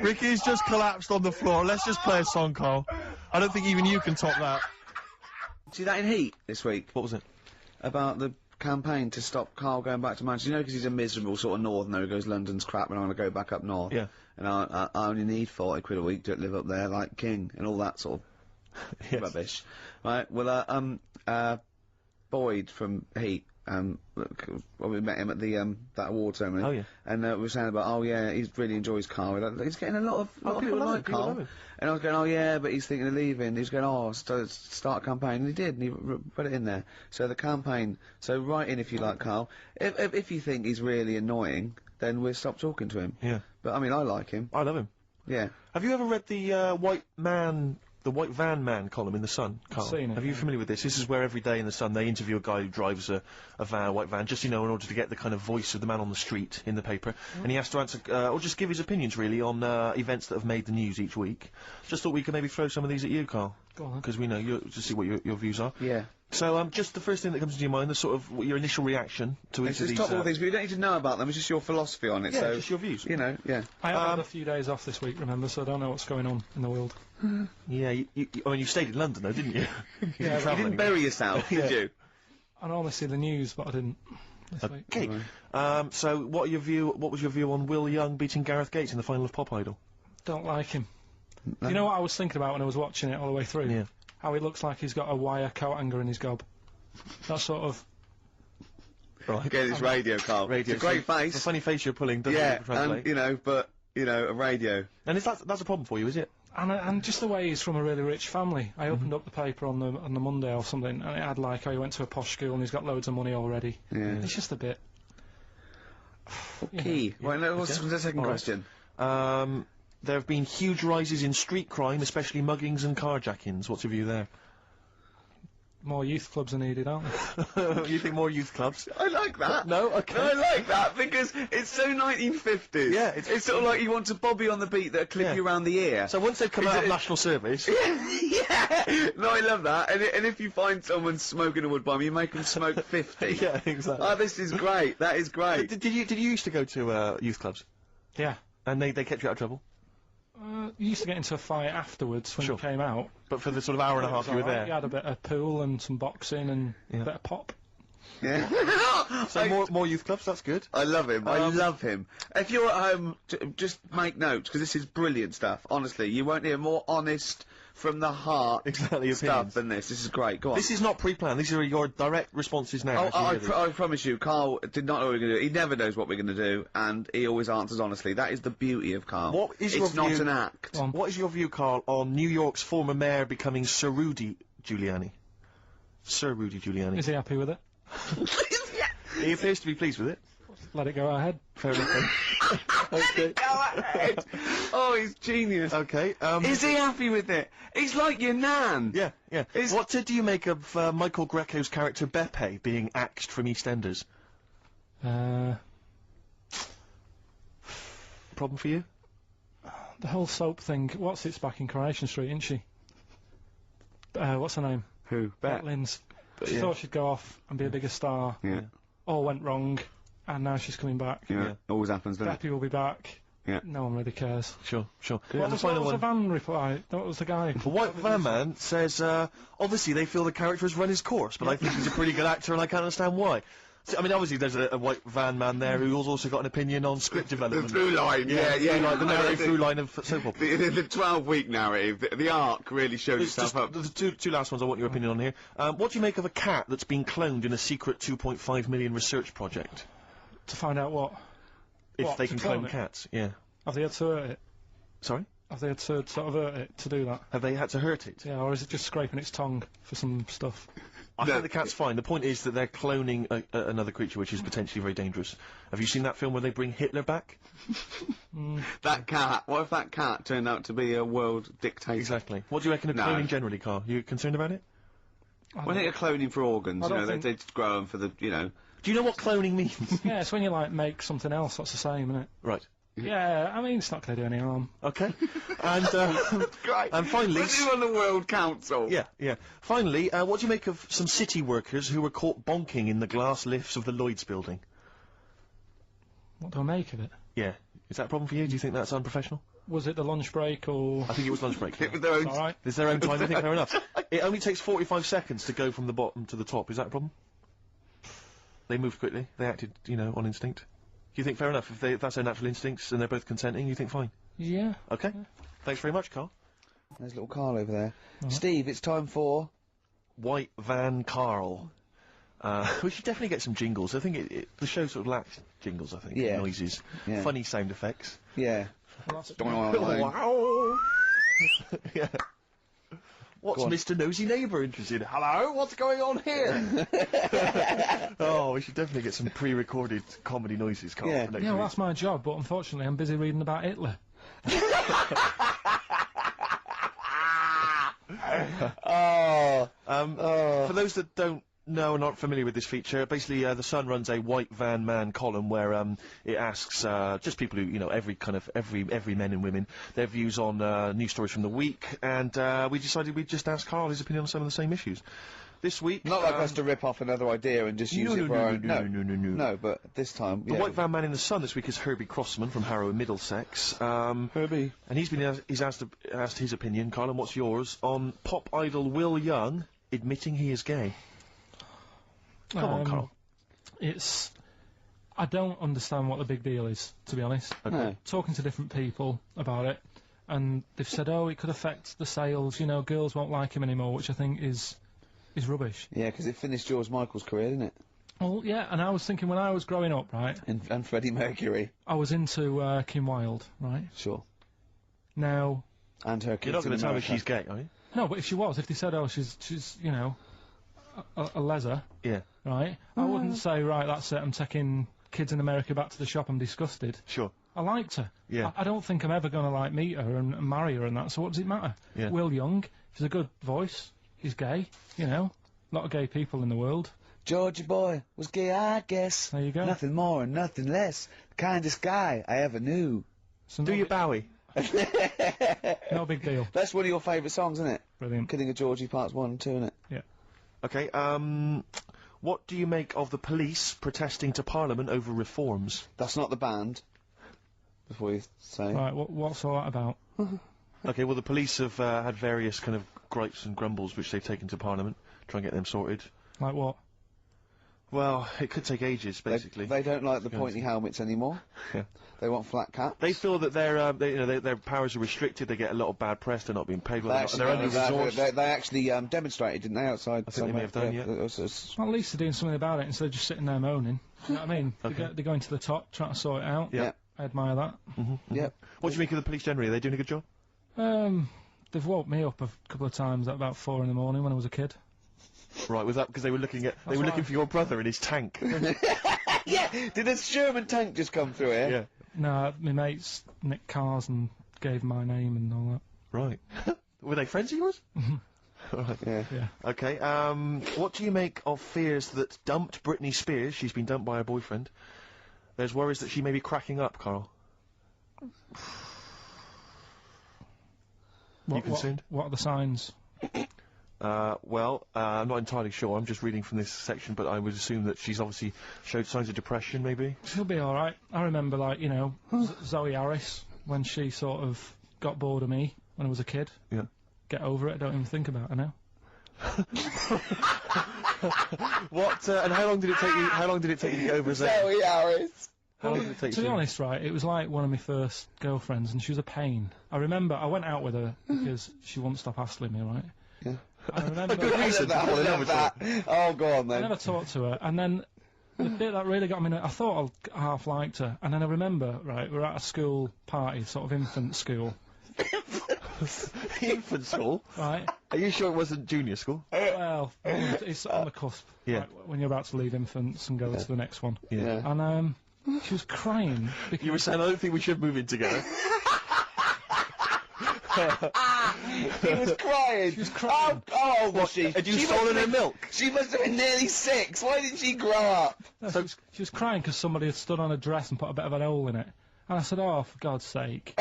Ricky's just collapsed on the floor. Let's just play a song, Carl. I don't think even you can top that. See that in Heat this week? What was it? About the campaign to stop Karl going back to Manchester. You know, because he's a miserable sort of northerner who goes, London's crap and I want to go back up north. Yeah. And I only need 40 quid a week to live up there like king and all that sort of rubbish. Right, well, Boyd from Heat, well, we met him at the, that award ceremony. Oh, yeah. And, we were saying about, oh, yeah, he really enjoys Karl. He's getting a lot of people like Karl. And I was going, oh, yeah, but he's thinking of leaving. He was going, oh, start a campaign. And he did, and he put it in there. So the campaign, so write in if you like Karl. If you think he's really annoying, then we'll stop talking to him. Yeah. But, I mean, I like him. I love him. Yeah. Have you ever read the White Van Man column in the Sun, Carl? Seen it, Are you familiar with this? This is where every day in the Sun they interview a guy who drives a white van, just, you know, in order to get the kind of voice of the man on the street in the paper. And he has to answer, or just give his opinions, really, on events that have made the news each week. Just thought we could maybe throw some of these at you, Carl. Go on. Because we know to see what your views are. Yeah. So, just the first thing that comes to your mind, the sort of your initial reaction to each It's of just these. top all these, but you don't need to know about them, it's just your philosophy on it, Yeah, so... just your views. You know, yeah. I have had a few days off this week, remember, so I don't know what's going on in the world. Yeah, I mean, you stayed in London, though, didn't you? Yeah, You didn't bury yourself, did you? I normally see the news, but I didn't this week. Okay. So, what was your view on Will Young beating Gareth Gates in the final of Pop Idol? Don't like him. You know what I was thinking about when I was watching it all the way through? Yeah. How he looks like he's got a wire coat hanger in his gob. That sort of... Right. Again, it's radio, Carl. Radio. It's a great face. The funny face you're pulling doesn't Yeah, really translate. and, you know, but, you know, a radio. And that's a problem for you, is it? And just the way he's from a really rich family. I opened up the paper on the Monday or something, and it had like how he went to a posh school and he's got loads of money already. Yeah. It's just a bit... Okay. Right, now, what's the second question? There have been huge rises in street crime, especially muggings and carjackings. What's your view there? More youth clubs are needed, aren't there? You think more youth clubs? I like that. No? Okay. No, I like that because it's so 1950s. Yeah, it's sort of like you want a bobby on the beat that'll clip you around the ear. So once they've come out of national service... Yeah! No, I love that. And if you find someone smoking a wood bomb, you make them smoke 50. Yeah, exactly. Oh, this is great. That is great. Did you used to go to youth clubs? Yeah. And they kept you out of trouble? You used to get into a fight afterwards when you came out. But for the sort of hour and a half you were there. You had a bit of pool and some boxing and a bit of pop. Yeah. So more youth clubs, that's good. I love him. I love him. If you're at home, just make notes, because this is brilliant stuff. Honestly, you won't hear more honest, from the heart stuff than this. This is great. Go on. This is not pre-planned. These are your direct responses now. I promise you, Karl did not know what we were going to do. He never knows what we're going to do, and he always answers honestly. That is the beauty of Karl. What is it's your not view, an act. What is your view, Karl, on New York's former mayor becoming Sir Rudy Giuliani? Sir Rudy Giuliani. Is he happy with it? He appears to be pleased with it. Let it go ahead. Fair enough. Okay. Go ahead. Oh, he's genius. Okay. Is he happy with it? He's like your nan. Yeah, yeah. What do you make of Michael Greco's character Beppe being axed from EastEnders? Problem for you? The whole soap thing. What's it's back in Coronation Street, isn't she? What's her name? Who? Bet Lynn's. She thought she'd go off and be a bigger star. Yeah. All went wrong, and now she's coming back. Yeah. Always happens, doesn't it? Beppe will be back. Yeah. No one really cares. Sure. What was the van reply? What was the guy? The White Van Man says, obviously they feel the character has run his course, but I think he's a pretty good actor and I can't understand why. So, I mean, obviously there's a White Van Man there who's also got an opinion on script development. The through line, the narrative through line of soap opera. The 12-week narrative, the arc really shows itself up. The two last ones I want your opinion on here. What do you make of a cat that's been cloned in a secret 2.5 million research project? To find out what? If they can clone cats, yeah. Have they had to hurt it? Sorry? Have they had to sort of hurt it to do that? Have they had to hurt it? Yeah, or is it just scraping its tongue for some stuff? I think the cat's fine. The point is that they're cloning another creature which is potentially very dangerous. Have you seen that film where they bring Hitler back? That cat. What if that cat turned out to be a world dictator? Exactly. What do you reckon of cloning generally, Karl? You concerned about it? When they're cloning for organs, they grow them for the, Do you know what cloning means? Yeah, it's when you, like, make something else that's the same, isn't it? Right. Yeah, I mean, it's not going to do any harm. Okay. And, great. And finally... Put you on the World Council. Yeah. Finally, what do you make of some city workers who were caught bonking in the glass lifts of the Lloyd's building? What do I make of it? Yeah. Is that a problem for you? Do you think that's unprofessional? Was it the lunch break, or...? I think it was lunch break. It was their own... All right. It's their own time, I think fair enough. It only takes 45 seconds to go from the bottom to the top. Is that a problem? They moved quickly. They acted, on instinct. Do you think fair enough? If that's their natural instincts and they're both consenting, you think fine? Yeah. Okay. Yeah. Thanks very much, Karl. There's little Karl over there. Steve, it's time for... White Van Karl. We should definitely get some jingles. I think the show sort of lacks jingles, I think. Yeah. Noises. Yeah. Funny sound effects. Yeah. Wow. Yeah. What's Mr. Nosy Neighbour interested in? Hello? What's going on here? Oh, we should definitely get some pre-recorded comedy noises, Karl. Yeah, well, that's my job, but unfortunately I'm busy reading about Hitler. For those that don't know and aren't familiar with this feature, basically The Sun runs a White Van Man column where it asks just people who, every men and women, their views on news stories from the week, and we decided we'd just ask Karl his opinion on some of the same issues. This week... Not like us to rip off another idea and just use it for our own... No, but this time... The White Van Man in the Sun this week is Herbie Crossman from Harrow in Middlesex. Herbie. And he's asked his opinion, Karl, and what's yours, on pop idol Will Young admitting he is gay. Come on, Karl. I don't understand what the big deal is, to be honest. No. Talking to different people about it, and they've said, oh, it could affect the sales, girls won't like him anymore, which I think is rubbish. Yeah, because it finished George Michael's career, didn't it? Well, yeah, and I was thinking when I was growing up, right? And Freddie Mercury. I was into Kim Wilde, right? Sure. Now... And her kids. You're not going to tell me she's gay, are you? No, but if she was, if they said, oh, she's a leather. Yeah. Right? I wouldn't say, right, that's it, I'm taking kids in America back to the shop, I'm disgusted. Sure. I liked her. Yeah. I don't think I'm ever going to, meet her and marry her and that, so what does it matter? Yeah. Will Young, he's a good voice, he's gay, a lot of gay people in the world. Georgie boy was gay, I guess. There you go. Nothing more and nothing less. The kindest guy I ever knew. So Do you Bowie? No big deal. That's one of your favourite songs, isn't it? Brilliant. Kidding of Georgie Parts 1 and 2, isn't it? Yeah. Okay, what do you make of the police protesting to Parliament over reforms? That's not the band. before you say. Right, what's all that about? Okay, well, the police have had various kind of gripes and grumbles which they've taken to Parliament, try and get them sorted. Like what? Well, it could take ages, basically. They don't like the pointy helmets anymore. Yeah. They want flat caps. They feel that their powers are restricted. They get a lot of bad press. They're not being paid well. They're under-resourced. They actually demonstrated, didn't they, outside? I think they may have done, yeah. Well, at least they're doing something about it instead of just sitting there moaning. You know what I mean? Okay. They're going to the top, trying to sort it out. Yeah. I admire that. Yep. What do you make of the police generally? Are they doing a good job? They've woke me up a couple of times at about 4 in the morning when I was a kid. Right, was that because they were looking for your brother in his tank? Yeah! Did a Sherman tank just come through here? Yeah. No, my mates nicked cars and gave my name and all that. Right. Were they friends of yours? Right. Yeah. Okay, what do you make of fears that dumped Britney Spears, she's been dumped by her boyfriend, there's worries that she may be cracking up, Karl? You concerned? What are the signs? Well, I'm not entirely sure, I'm just reading from this section, but I would assume that she's obviously showed signs of depression, maybe? She'll be alright. I remember, like, you know, Zoe Harris, when she sort of got bored of me when I was a kid. Yeah. Get over it, don't even think about it now. What, and how long did it take you to get over Zoe? Zoe Harris! How long did it take To be honest, right, it was like one of my first girlfriends, and she was a pain. I remember I went out with her because she wouldn't stop hassling me, right? Yeah. I remember. A good reason to fall in love with her. Oh, go on then. I never talked to her, and then the bit that really got me, I thought I half liked her, and then I remember, right, we were at a school party, sort of infant school. Infant school? Right. Are you sure it wasn't junior school? Well, it's on the cusp. Yeah. Right, when you're about to leave infants and go to the next one. Yeah. And, she was crying. You were saying, I don't think we should move in together. She was crying. She was crying. Oh, was she? Had you stolen her milk? She must have been nearly 6. Why didn't she grow up? No, she was crying because somebody had stood on a dress and put a bit of an hole in it. And I said, oh, for God's sake.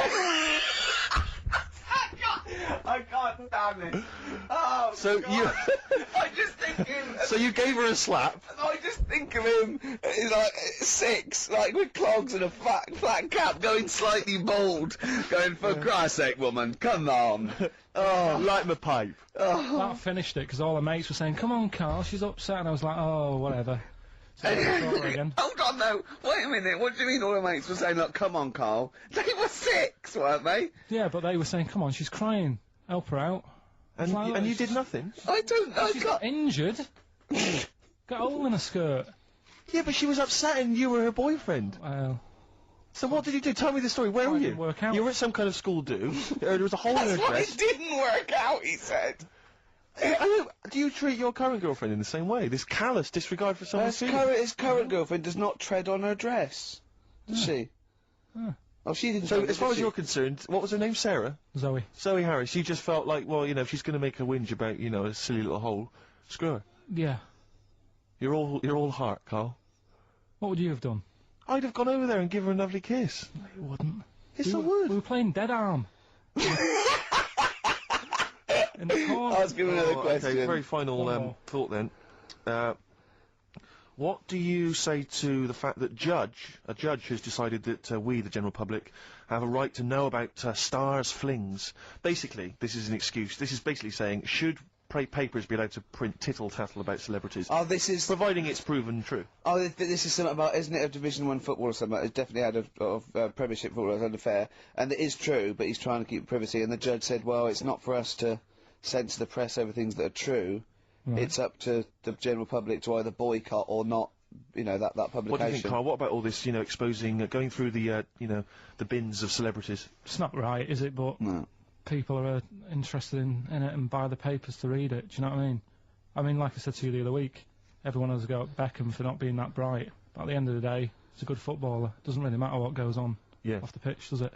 I can't stand it. Oh, So God. you... I just think him... So you gave her a slap? I just think of him, he's like 6, like with clogs and a flat cap, going slightly bald, going, for Christ's sake, woman, come on. Oh, light my pipe. Oh. That finished it because all the mates were saying, come on, Karl, she's upset. And I was like, oh, whatever. So I saw her again. Hold on, though. Wait a minute. What do you mean all the mates were saying, look, come on, Karl? They were 6, weren't they? Yeah, but they were saying, come on, she's crying. Help her out. And, Like, and you it's- did nothing? I don't know. She's got injured. Got a hole in her skirt. Yeah, but she was upset and you were her boyfriend. Well, So what did you do? Tell me the story. Where were you? didn't work out. You were at some kind of school do. There was a hole in her That's why dress. it didn't work out, he said. Do you treat your current girlfriend in the same way? This callous disregard for someone's feelings? His current girlfriend does not tread on her dress, does she? Oh, she didn't. So, tread, as far did as she? you're concerned, what was her name? Sarah? Zoe. Zoe Harris. You just felt like, well, you know, if she's going to make a whinge about, you know, a silly little hole, screw her. Yeah. You're all heart, Karl. What would you have done? I'd have gone over there and given her a lovely kiss. You wouldn't. Yes, I would. We were playing Dead Arm. In the corner. Ask him another question. Okay, very final thought then. What do you say to the fact that a judge has decided that we, the general public, have a right to know about stars' flings? Basically, this is an excuse. This is basically saying, should papers be allowed to print tittle-tattle about celebrities? Oh, this is... Providing it's proven true. Oh, this is something about, isn't it, a Division 1 football or something? It's definitely had a Premiership football as under fair. And it is true, but he's trying to keep privacy. And the judge said, well, it's not for us to censor the press over things that are true. Right. It's up to the general public to either boycott or not, you know, that publication. What do you think, Karl? What about all this, you know, exposing, going through the, you know, the bins of celebrities? It's not right, is it? But people are interested in it and buy the papers to read it. Do you know what I mean? I mean, like I said to you the other week, everyone has a go at Beckham for not being that bright. But at the end of the day, he's a good footballer. It doesn't really matter what goes on off the pitch, does it?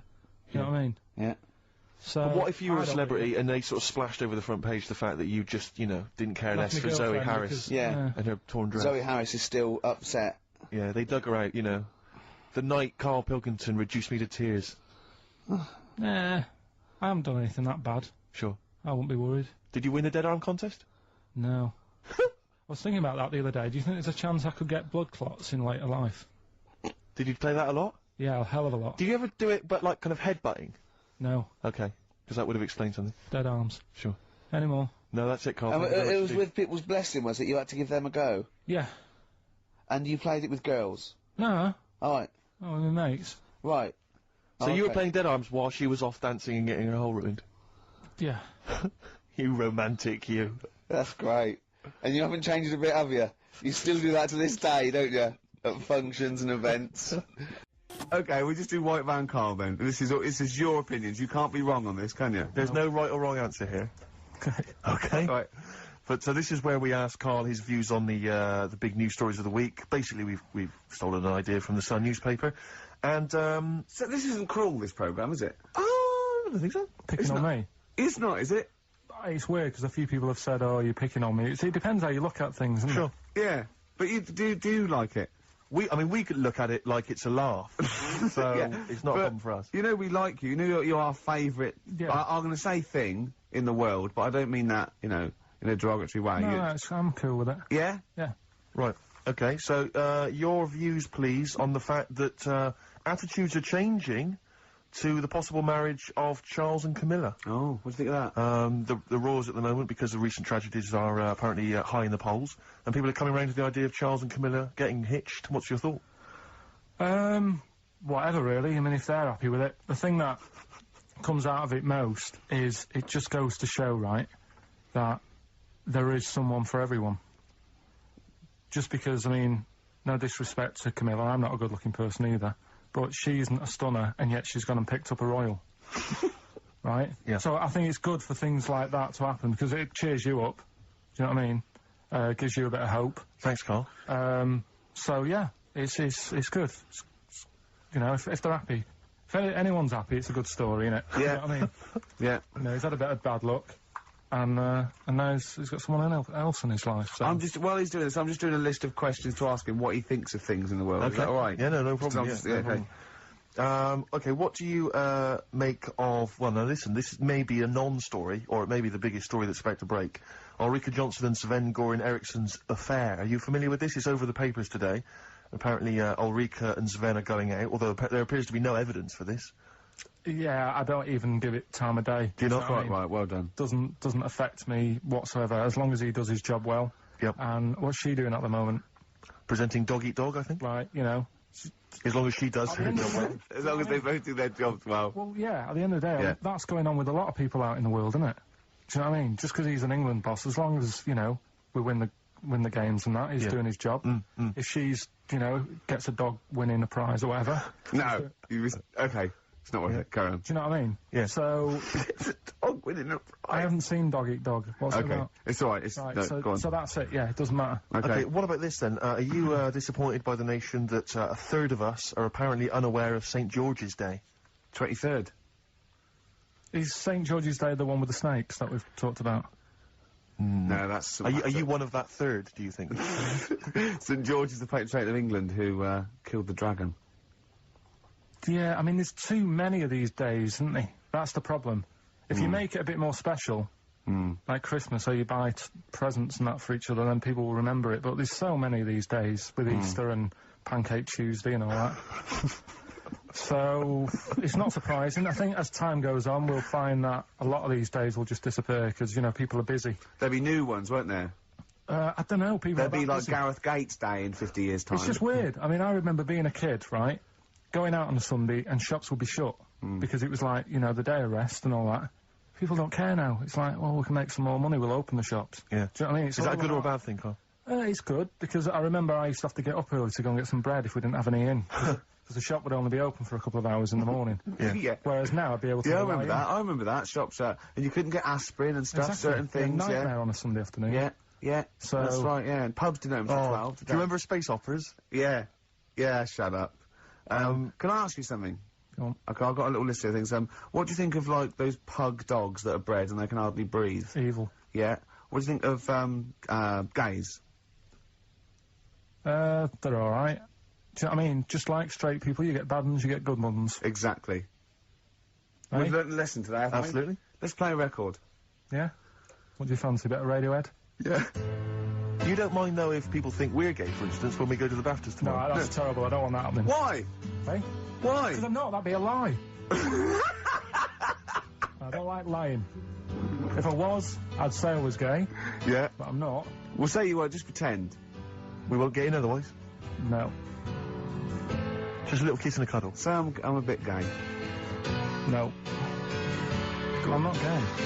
You know what I mean? Yeah. So, but what if you were I a don't celebrity really- and they sort of splashed over the front page the fact that you just, you know, didn't care Left less my for Zoe girlfriend Harris because- Yeah. and her torn dress? Zoe Harris is still upset. Yeah, they dug her out, you know. The night Karl Pilkington reduced me to tears. Nah, I haven't done anything that bad. Sure. I wouldn't be worried. Did you win a dead arm contest? No. I was thinking about that the other day. Do you think there's a chance I could get blood clots in later life? Did you play that a lot? Yeah, a hell of a lot. Do you ever do it, but like kind of headbutting? No. Okay, because that would have explained something. Dead arms. Sure. Any more? No, that's it, Karl. And Thank you very it much was indeed. with people's blessing, was it? You had to give them a go? Yeah. And you played it with girls? No. Alright. Oh, with my mates. Right. So you were Okay. playing Dead Arms while she was off dancing and getting her hole ruined? Yeah. You romantic, you. That's great. And you haven't changed a bit, have you? You still do that to this day, don't you? At functions and events. Okay, we'll just do White Van Karl then. This is your opinions. You can't be wrong on this, can you? There's no right or wrong answer here. Okay. Right. But so this is where we ask Karl his views on the big news stories of the week. Basically, we've stolen an idea from the Sun newspaper, and So this isn't cruel, this programme, is it? oh, I don't think so. Picking on me. It's not, is it? It's weird because a few people have said, "Oh, you're picking on me." It depends how you look at things, doesn't Sure. Yeah. But you do like it. I mean, we could look at it like it's a laugh, so Yeah, it's not a but problem for us. You know we like you. You know you're our favourite. Yeah. I'm going to say thing in the world, but I don't mean that, you know, in a derogatory way. No, You- I'm cool with it. yeah? Yeah. Right. Okay. So your views, please, on the fact that attitudes are changing to the possible marriage of Charles and Camilla. Oh, what do you think of that? The roars at the moment, because the recent tragedies are apparently high in the polls, and people are coming around to the idea of Charles and Camilla getting hitched. What's your thought? Whatever, really. I mean, if they're happy with it. The thing that comes out of it most is it just goes to show, right, that there is someone for everyone. Just because, I mean, no disrespect to Camilla, I'm not a good-looking person either, but she isn't a stunner, and yet she's gone and picked up a royal. Right? Yeah. So I think it's good for things like that to happen, because it cheers you up. Do you know what I mean? Gives you a bit of hope. Thanks, Karl. So yeah, it's good. You know, if they're happy, if anyone's happy, it's a good story, isn't it? Yeah. You know what I mean? Yeah. You know, he's had a bit of bad luck, and now he's got someone else in his life. So. While he's doing this, I'm just doing a list of questions to ask him what he thinks of things in the world. Is that all right? Yeah, no problem. Just- Yeah, no okay. problem. Okay, what do you make of... Well, now listen, this may be a non-story, or it may be the biggest story that's about to break. Ulrika Johnson and Sven Goran Eriksson's affair. Are you familiar with this? It's over the papers today. Apparently, Ulrika and Sven are going out, although there appears to be no evidence for this. Yeah, I don't even give it time of day. Do you not? know what I mean? Right, well done. Doesn't affect me whatsoever, as long as he does his job well. Yep. And what's she doing at the moment? Presenting Dog Eat Dog, I think. Right, you know. As long as she does her job well. As long as they both do their jobs well. Well, yeah, at the end of the day, Yeah. that's going on with a lot of people out in the world, isn't it? Do you know what I mean? Just because he's an England boss, as long as, you know, we win the games and that, he's doing his job. If she's, you know, gets a dog winning a prize or whatever. No, okay, it's not worth it. Carry on. Do you know what I mean? Yeah. So, Dog winning a prize. I haven't seen Dog Eat Dog. What's it Okay, about? it's all right. It's Right, no, go on. so that's it, yeah, it doesn't matter. Okay, what about this then? Are you disappointed by the nation that a third of us are apparently unaware of St. George's Day? 23rd. Is St. George's Day the one with the snakes that we've talked about? No, that's... Are you one of that third, do you think? St George is the patron saint of England who killed the dragon. Yeah, I mean, there's too many of these days, isn't there? That's the problem. If you make it a bit more special, like Christmas, so you buy presents and that for each other, then people will remember it. But there's so many of these days, with Easter and Pancake Tuesday and all that. So, it's not surprising. I think as time goes on, we'll find that a lot of these days will just disappear, because, you know, people are busy. There'll be new ones, won't there? I don't know, people There'll are be that like busy. Gareth Gates Day in 50 years' time. It's just weird. I mean, I remember being a kid, right, going out on a Sunday and shops would be shut because it was like, you know, the day of rest and all that. People don't care now. It's like, well, we can make some more money, we'll open the shops. Yeah. Do you know what I mean? It's Is that a all good or a about- bad thing, Karl? It's good, because I remember I used to have to get up early to go and get some bread if we didn't have any in. Because the shop would only be open for a couple of hours in the morning. Yeah. Whereas now I'd be able to... Yeah, I rely remember in. that. I remember that. Shops, and you couldn't get aspirin and stuff, Exactly. certain things, Yeah, nightmare on a Sunday afternoon. Yeah, yeah. So- That's right, yeah. And pubs didn't open till 12. Do you remember space operas? Yeah. Yeah, shut up. Can I ask you something? Go on. Okay, I've got a little list of things. What do you think of, like, those pug dogs that are bred and they can hardly breathe? Evil. Yeah. What do you think of, gays? They're alright. Do you know what I mean? Just like straight people, you get bad ones, you get good ones. Exactly. Eh? We've learned a lesson today, haven't we? Absolutely. Let's play a record. Yeah? What do you fancy, a bit of Radiohead? Yeah. You don't mind, though, if people think we're gay, for instance, when we go to the BAFTAs No, tomorrow? that's terrible, I don't want that happening. Why? Hey? Why? Because I'm not, that'd be a lie. I don't like lying. If I was, I'd say I was gay, Yeah. but I'm not. We'll say you were, just pretend. We won't get in otherwise. No. Just a little kiss and a cuddle. Say I'm a bit gay. No. I'm not gay.